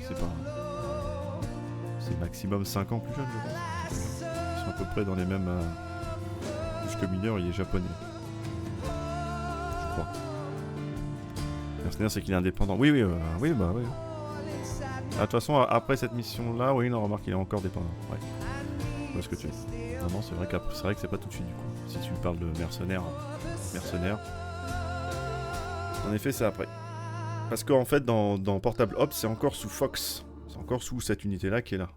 C'est maximum 5 ans plus jeune, je pense. Ils sont à peu près dans les mêmes... Puisque Miller, il est japonais. Je crois. Le dernier, c'est qu'il est indépendant. Oui, bah oui. De toute façon, après cette mission-là, oui, on remarque qu'il est encore dépendant. Ouais. Où est-ce que tu es? Non, c'est vrai que c'est pas tout de suite, du coup. Si tu parles de mercenaires. En effet, c'est après. Parce qu'en fait, dans Portable Ops, c'est encore sous Fox. C'est encore sous cette unité-là qui est là.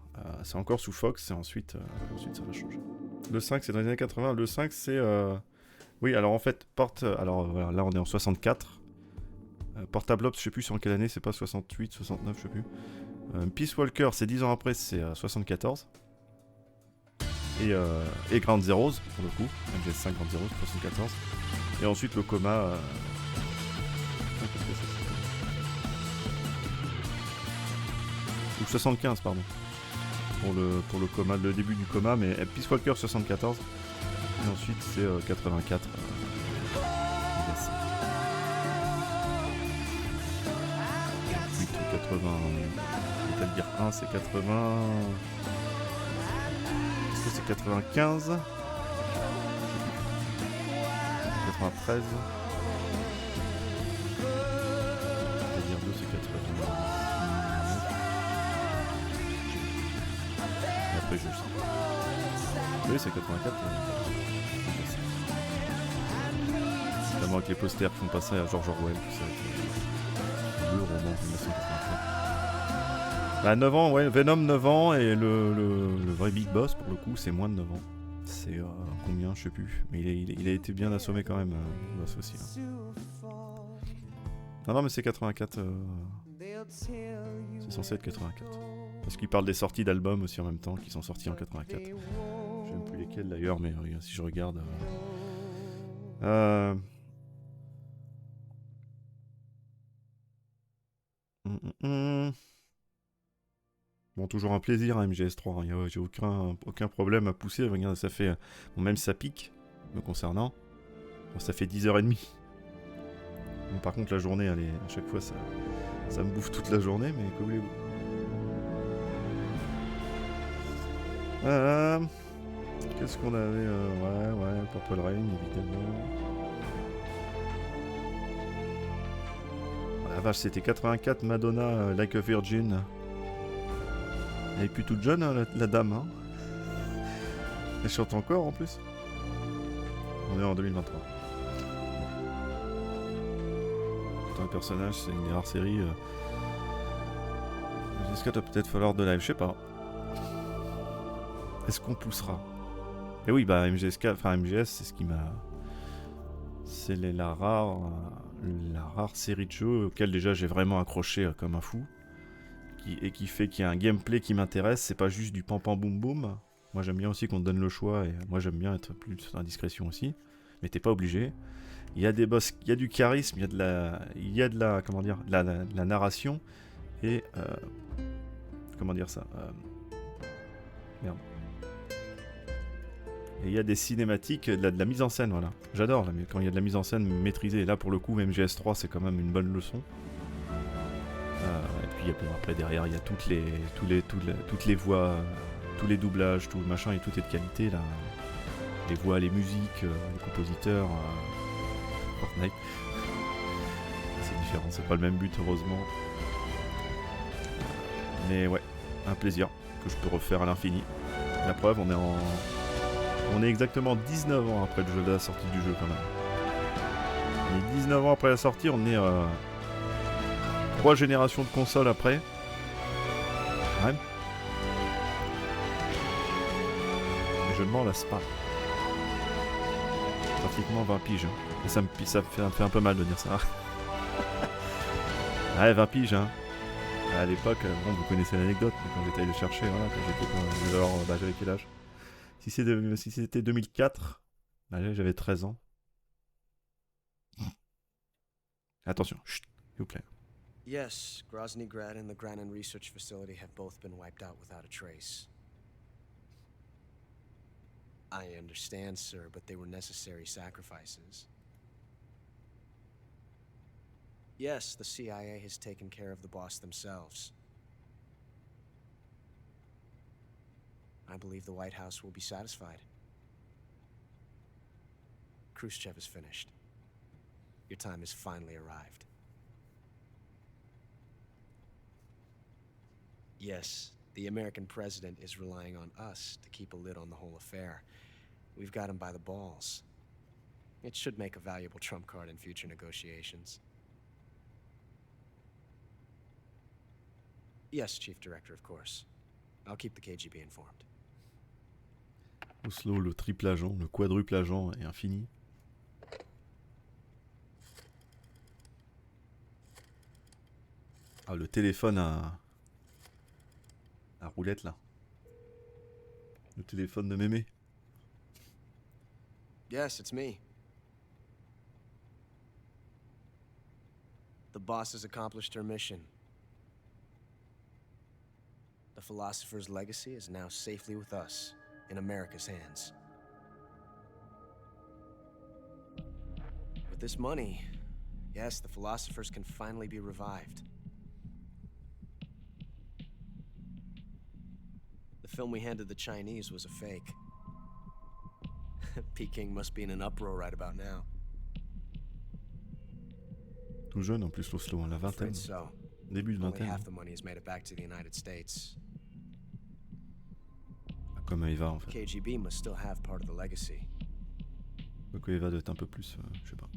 C'est encore sous Fox, et ensuite ça va changer. Le 5, c'est dans les années 80. Le 5, c'est... Oui, alors en fait, alors voilà, là, on est en 64. Portable Ops, je sais plus sur quelle année, c'est pas 68, 69, je sais plus. Peace Walker, c'est 10 ans après, c'est 74. Et Ground Zeroes, pour le coup. MGS5 Ground Zeroes, 74. Et ensuite, le coma... Ou 75, pardon. Pour le coma, le début du coma, mais Peace Walker 74. Et ensuite, c'est 84. Ensuite, 80. Peut-être dire 1, c'est 80. Est-ce que c'est 95 93. C'est-à-dire 2, c'est 80. Et après, je sais. Oui, c'est 84. Notamment avec les posters qui font passer à George Orwell, tout ça. Le roman 1984. Bah, 9 ans, ouais, Venom 9 ans, et le vrai Big Boss, pour le coup, c'est moins de 9 ans. C'est combien, je sais plus. Mais il a été bien assommé quand même, Big Boss aussi. Hein. Non, mais c'est 84. C'est censé être 84. Parce qu'il parle des sorties d'albums aussi en même temps, qui sont sortis en 84. Je sais même plus lesquels d'ailleurs, mais si je regarde... Bon, toujours un plaisir à MGS3, hein. J'ai aucun problème à pousser. Regarde, ça fait... Bon, même ça pique, me concernant. Bon, ça fait 10h30. Bon, par contre, la journée, elle est... à chaque fois, ça me bouffe toute la journée, mais que voulez-vous. Qu'est-ce qu'on avait ouais, Purple Rain, évidemment. Oh la vache, c'était 84, Madonna, Like a Virgin. Elle est plus toute jeune, hein, la dame, hein. Elle chante encore, en plus. On est en 2023. Un personnage, c'est une des rares séries. Est-ce qu'il doit peut-être falloir de live, je sais pas. Est-ce qu'on poussera? Et oui, bah MGS, c'est ce qui m'a... C'est la rare série de jeux auquel déjà j'ai vraiment accroché comme un fou. Qui fait qu'il y a un gameplay qui m'intéresse, c'est pas juste du pam-pam boum-boum. Moi j'aime bien aussi qu'on te donne le choix, et moi j'aime bien être plus dans la discrétion aussi. Mais t'es pas obligé. Il y a des boss, il y a du charisme, il y a de la comment dire, la narration, et comment dire ça, merde. Et il y a des cinématiques, de la mise en scène, voilà. J'adore quand il y a de la mise en scène maîtrisée. Et là, pour le coup, même GS3, c'est quand même une bonne leçon. Et puis après, derrière, il y a toutes les voix, tous les doublages, tout le machin, et tout est de qualité, là. Les voix, les musiques, les compositeurs, Fortnite. C'est différent, c'est pas le même but, heureusement. Mais ouais, un plaisir que je peux refaire à l'infini. La preuve, on est exactement 19 ans après la sortie du jeu, quand même. Et 19 ans après la sortie, on est 3 générations de consoles après. Ouais. Et je ne m'en lasse pas. Pratiquement 20 piges. Hein. Et ça me fait un peu mal de dire ça. Ouais, 20 piges, hein. À l'époque, bon, vous connaissez l'anecdote, mais quand j'étais allé le chercher, voilà, quand j'étais... Alors, bah, j'avais quel âge? Si c'était 2004, bah, j'avais 13 ans. Attention, chut, s'il vous plaît. Yes, Grozny Grad and the Granin Research Facility have both been wiped out without a trace. I understand, sir, but they were necessary sacrifices. Yes, the CIA has taken care of the boss themselves. I believe the White House will be satisfied. Khrushchev is finished. Your time has finally arrived. Yes, the American president is relying on us to keep a lid on the whole affair. we've got him by the balls. It should make a valuable trump card in future negotiations. Yes, Chief Director, of course. I'll keep the KGB informed. Oslo, le triple agent, le quadruple agent est infini. Ah, le téléphone à roulette là. Le téléphone de mémé. Yes, it's me. The boss has accomplished her mission. The philosopher's legacy is now safely with us, in America's hands. With this money, yes, the philosophers can finally be revived. The film we handed the Chinese was a fake. Peking must be in an uproar right about now. Tout jeune en plus l'Oslo, la vingtaine. So. Début de Only vingtaine. half the money has made it back to the United States. Comme Eva en fait. KGB must still have part of the legacy. Donc Eva doit être un peu plus, je sais pas.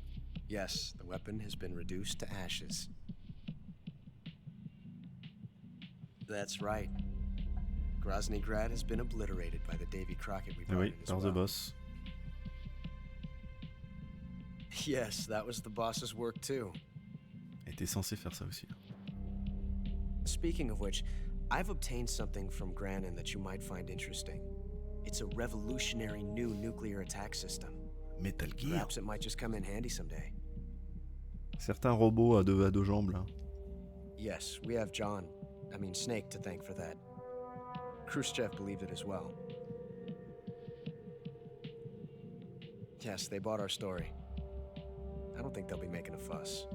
Yes, the weapon has been reduced to ashes. That's right. Groznygrad has been obliterated by the Davy Crockett we Ah brought oui, in as par well. The Boss. Yes, that was the boss's work too. Était censé faire ça aussi. Speaking of which, I've obtained something from Granin that you might find interesting. It's a revolutionary new nuclear attack system. Metal Gear. Perhaps it might just come in handy someday. Certains robots à deux jambes là. Yes, we have Snake to thank for that. Khrushchev believed it as well. Yes, they bought our story. I don't think they'll be making a fuss.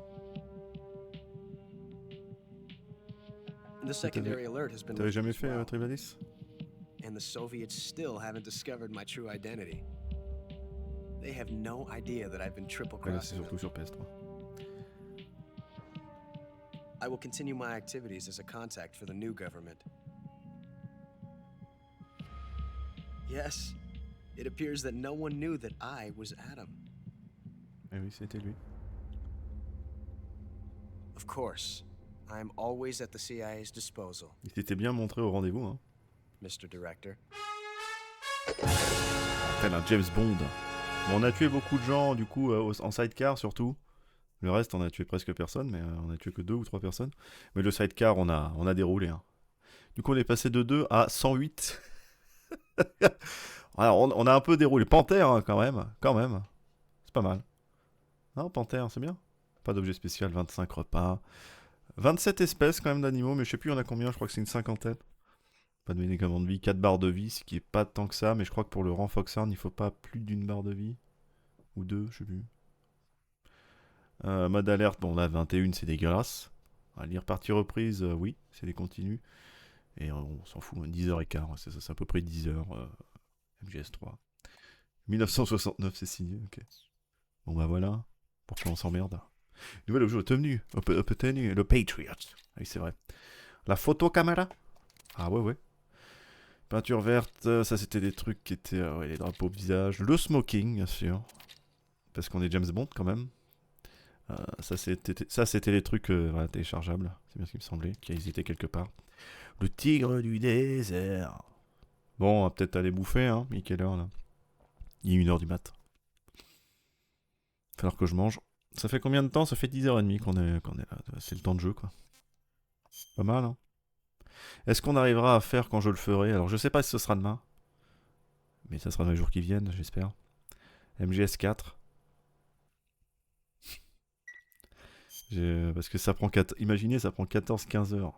The secondary alert has been... T'avais jamais fait well. Trivalis? And the Soviets still haven't discovered my true identity. They have no idea that I've been triple Ouais, là, c'est crossing surtout them. sur PS3. I will continue my activities as a contact for the new government. Yes, it appears that no one knew that I was Adam. Eh oui, c'était lui. Of course, I'm always at the CIA's disposal, Il s'était bien montré au rendez-vous, hein. Mr. Director. Tel un James Bond. Bon, on a tué beaucoup de gens, du coup, en sidecar surtout. Le reste, on a tué presque personne, mais on a tué que 2 ou 3 personnes. Mais le sidecar, on a déroulé. Hein. Du coup, on est passé de 2 à 108. Alors, on a un peu déroulé. Panthère, hein, quand même. C'est pas mal. Non, Panthère, c'est bien. Pas d'objet spécial, 25 repas. 27 espèces quand même d'animaux, mais je sais plus il y en a combien, je crois que c'est une cinquantaine. Pas de médicaments de vie, 4 barres de vie, ce qui est pas tant que ça, mais je crois que pour le rang Foxhound, il faut pas plus d'une barre de vie. Ou 2, je sais plus. Mode alerte, bon là 21 c'est dégueulasse. Lire partie reprise, oui, c'est des continus. Et on s'en fout, 10h15, c'est ça, c'est à peu près 10h. MGS3. 1969 c'est signé, ok. Bon bah voilà, pourquoi on s'emmerde. Nouvel objet obtenu, le Patriot. Oui c'est vrai. La photocaméra. Ah ouais. Peinture verte, ça c'était des trucs qui étaient les drapeaux au visage. Le smoking bien sûr. Parce qu'on est James Bond quand même. Ça c'était les trucs téléchargeables, c'est bien ce qui me semblait, qu'ils étaient quelque part. Le tigre du désert. Bon, on va peut-être aller bouffer, hein. Il est quelle heure là? Il est 1h du mat. Il va falloir que je mange. Ça fait combien de temps? Ça fait 10h30 qu'on est là. C'est le temps de jeu quoi. Pas mal, hein. Est-ce qu'on arrivera à faire quand je le ferai? Alors je sais pas si ce sera demain. Mais ça sera dans les jours qui viennent, j'espère. MGS4. Parce que ça prend imaginez, ça prend 14-15 heures.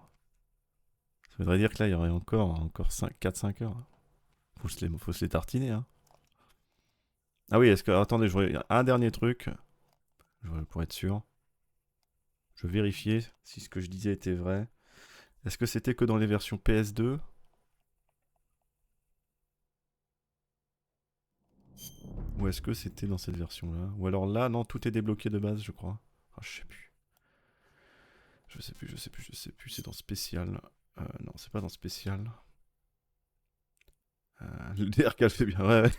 Ça voudrait dire que là, il y aurait encore 4-5 heures. Faut se les tartiner. Hein. Ah oui, attendez, je voudrais un dernier truc. Pour être sûr. Je vérifiais si ce que je disais était vrai. Est-ce que c'était que dans les versions PS2 ? Ou est-ce que c'était dans cette version-là ? Ou alors là, non, tout est débloqué de base, je crois. Ah, je sais plus. Je sais plus, c'est dans spécial. Non, c'est pas dans spécial. Le DRK fait bien, ouais.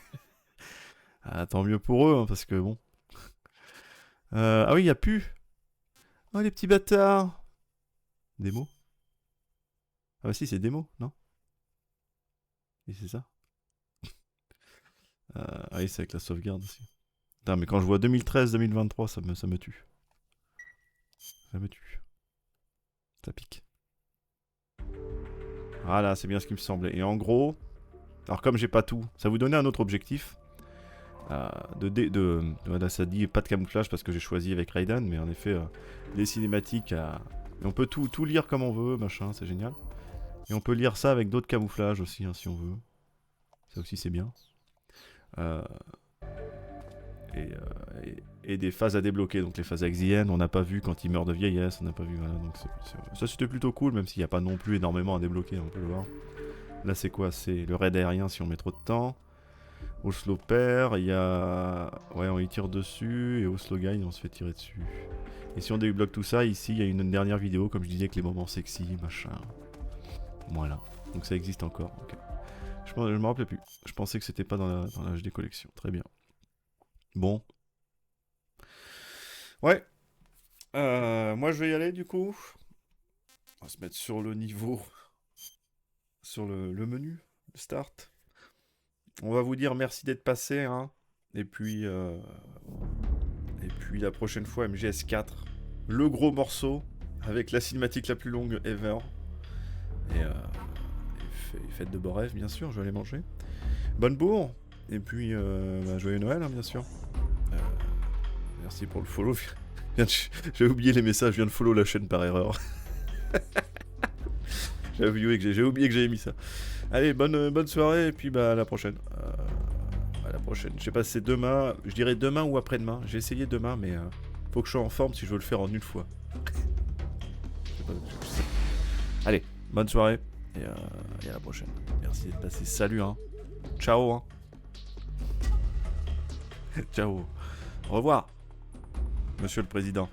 Ah, tant mieux pour eux, hein, parce que bon. Ah oui, il n'y a plus. Oh, les petits bâtards. Démo. Ah bah si, c'est démo, non? Et c'est ça. Ah oui, c'est avec la sauvegarde aussi. Putain, mais quand je vois 2013-2023, ça me tue. Ça me tue. Ça pique. Voilà, c'est bien ce qui me semblait. Et en gros, alors comme j'ai pas tout, ça vous donnait un autre objectif. Voilà, ça dit pas de camouflage parce que j'ai choisi avec Raiden, mais en effet, les cinématiques, on peut tout lire comme on veut, machin, c'est génial. Et on peut lire ça avec d'autres camouflages aussi, hein, si on veut. Ça aussi, c'est bien. Et des phases à débloquer, donc les phases axiennes, on n'a pas vu quand il meurt de vieillesse, on n'a pas vu, voilà, donc ça c'était plutôt cool, même s'il n'y a pas non plus énormément à débloquer, on peut le voir. Là c'est quoi? C'est le raid aérien si on met trop de temps. Oslo perd, il y a... Ouais, on y tire dessus, et Oslo gagne, on se fait tirer dessus. Et si on débloque tout ça, ici il y a une dernière vidéo, comme je disais, avec les moments sexy, machin. Voilà, donc ça existe encore, ok. Je me rappelais plus, je pensais que c'était pas dans la HD collection, très bien. Bon. Ouais. Moi je vais y aller du coup. On va se mettre sur le niveau. Sur le menu. Le start. On va vous dire merci d'être passé. Hein. Et puis la prochaine fois MGS4. Le gros morceau. Avec la cinématique la plus longue ever. Et fête de beaux rêves bien sûr. Je vais aller manger. Bonne bourre. Et puis joyeux Noël hein, bien sûr. Merci pour le follow. J'ai oublié les messages, je viens de follow la chaîne par erreur. J'ai oublié que j'avais mis ça. Allez, bonne soirée et puis à la prochaine. À la prochaine. Je sais pas si c'est demain, je dirais demain ou après-demain. J'ai essayé demain, mais faut que je sois en forme si je veux le faire en une fois. Je sais. Allez, bonne soirée et à la prochaine. Merci d'être passé. Salut, hein. Ciao, hein. Ciao. Au revoir, Monsieur le Président.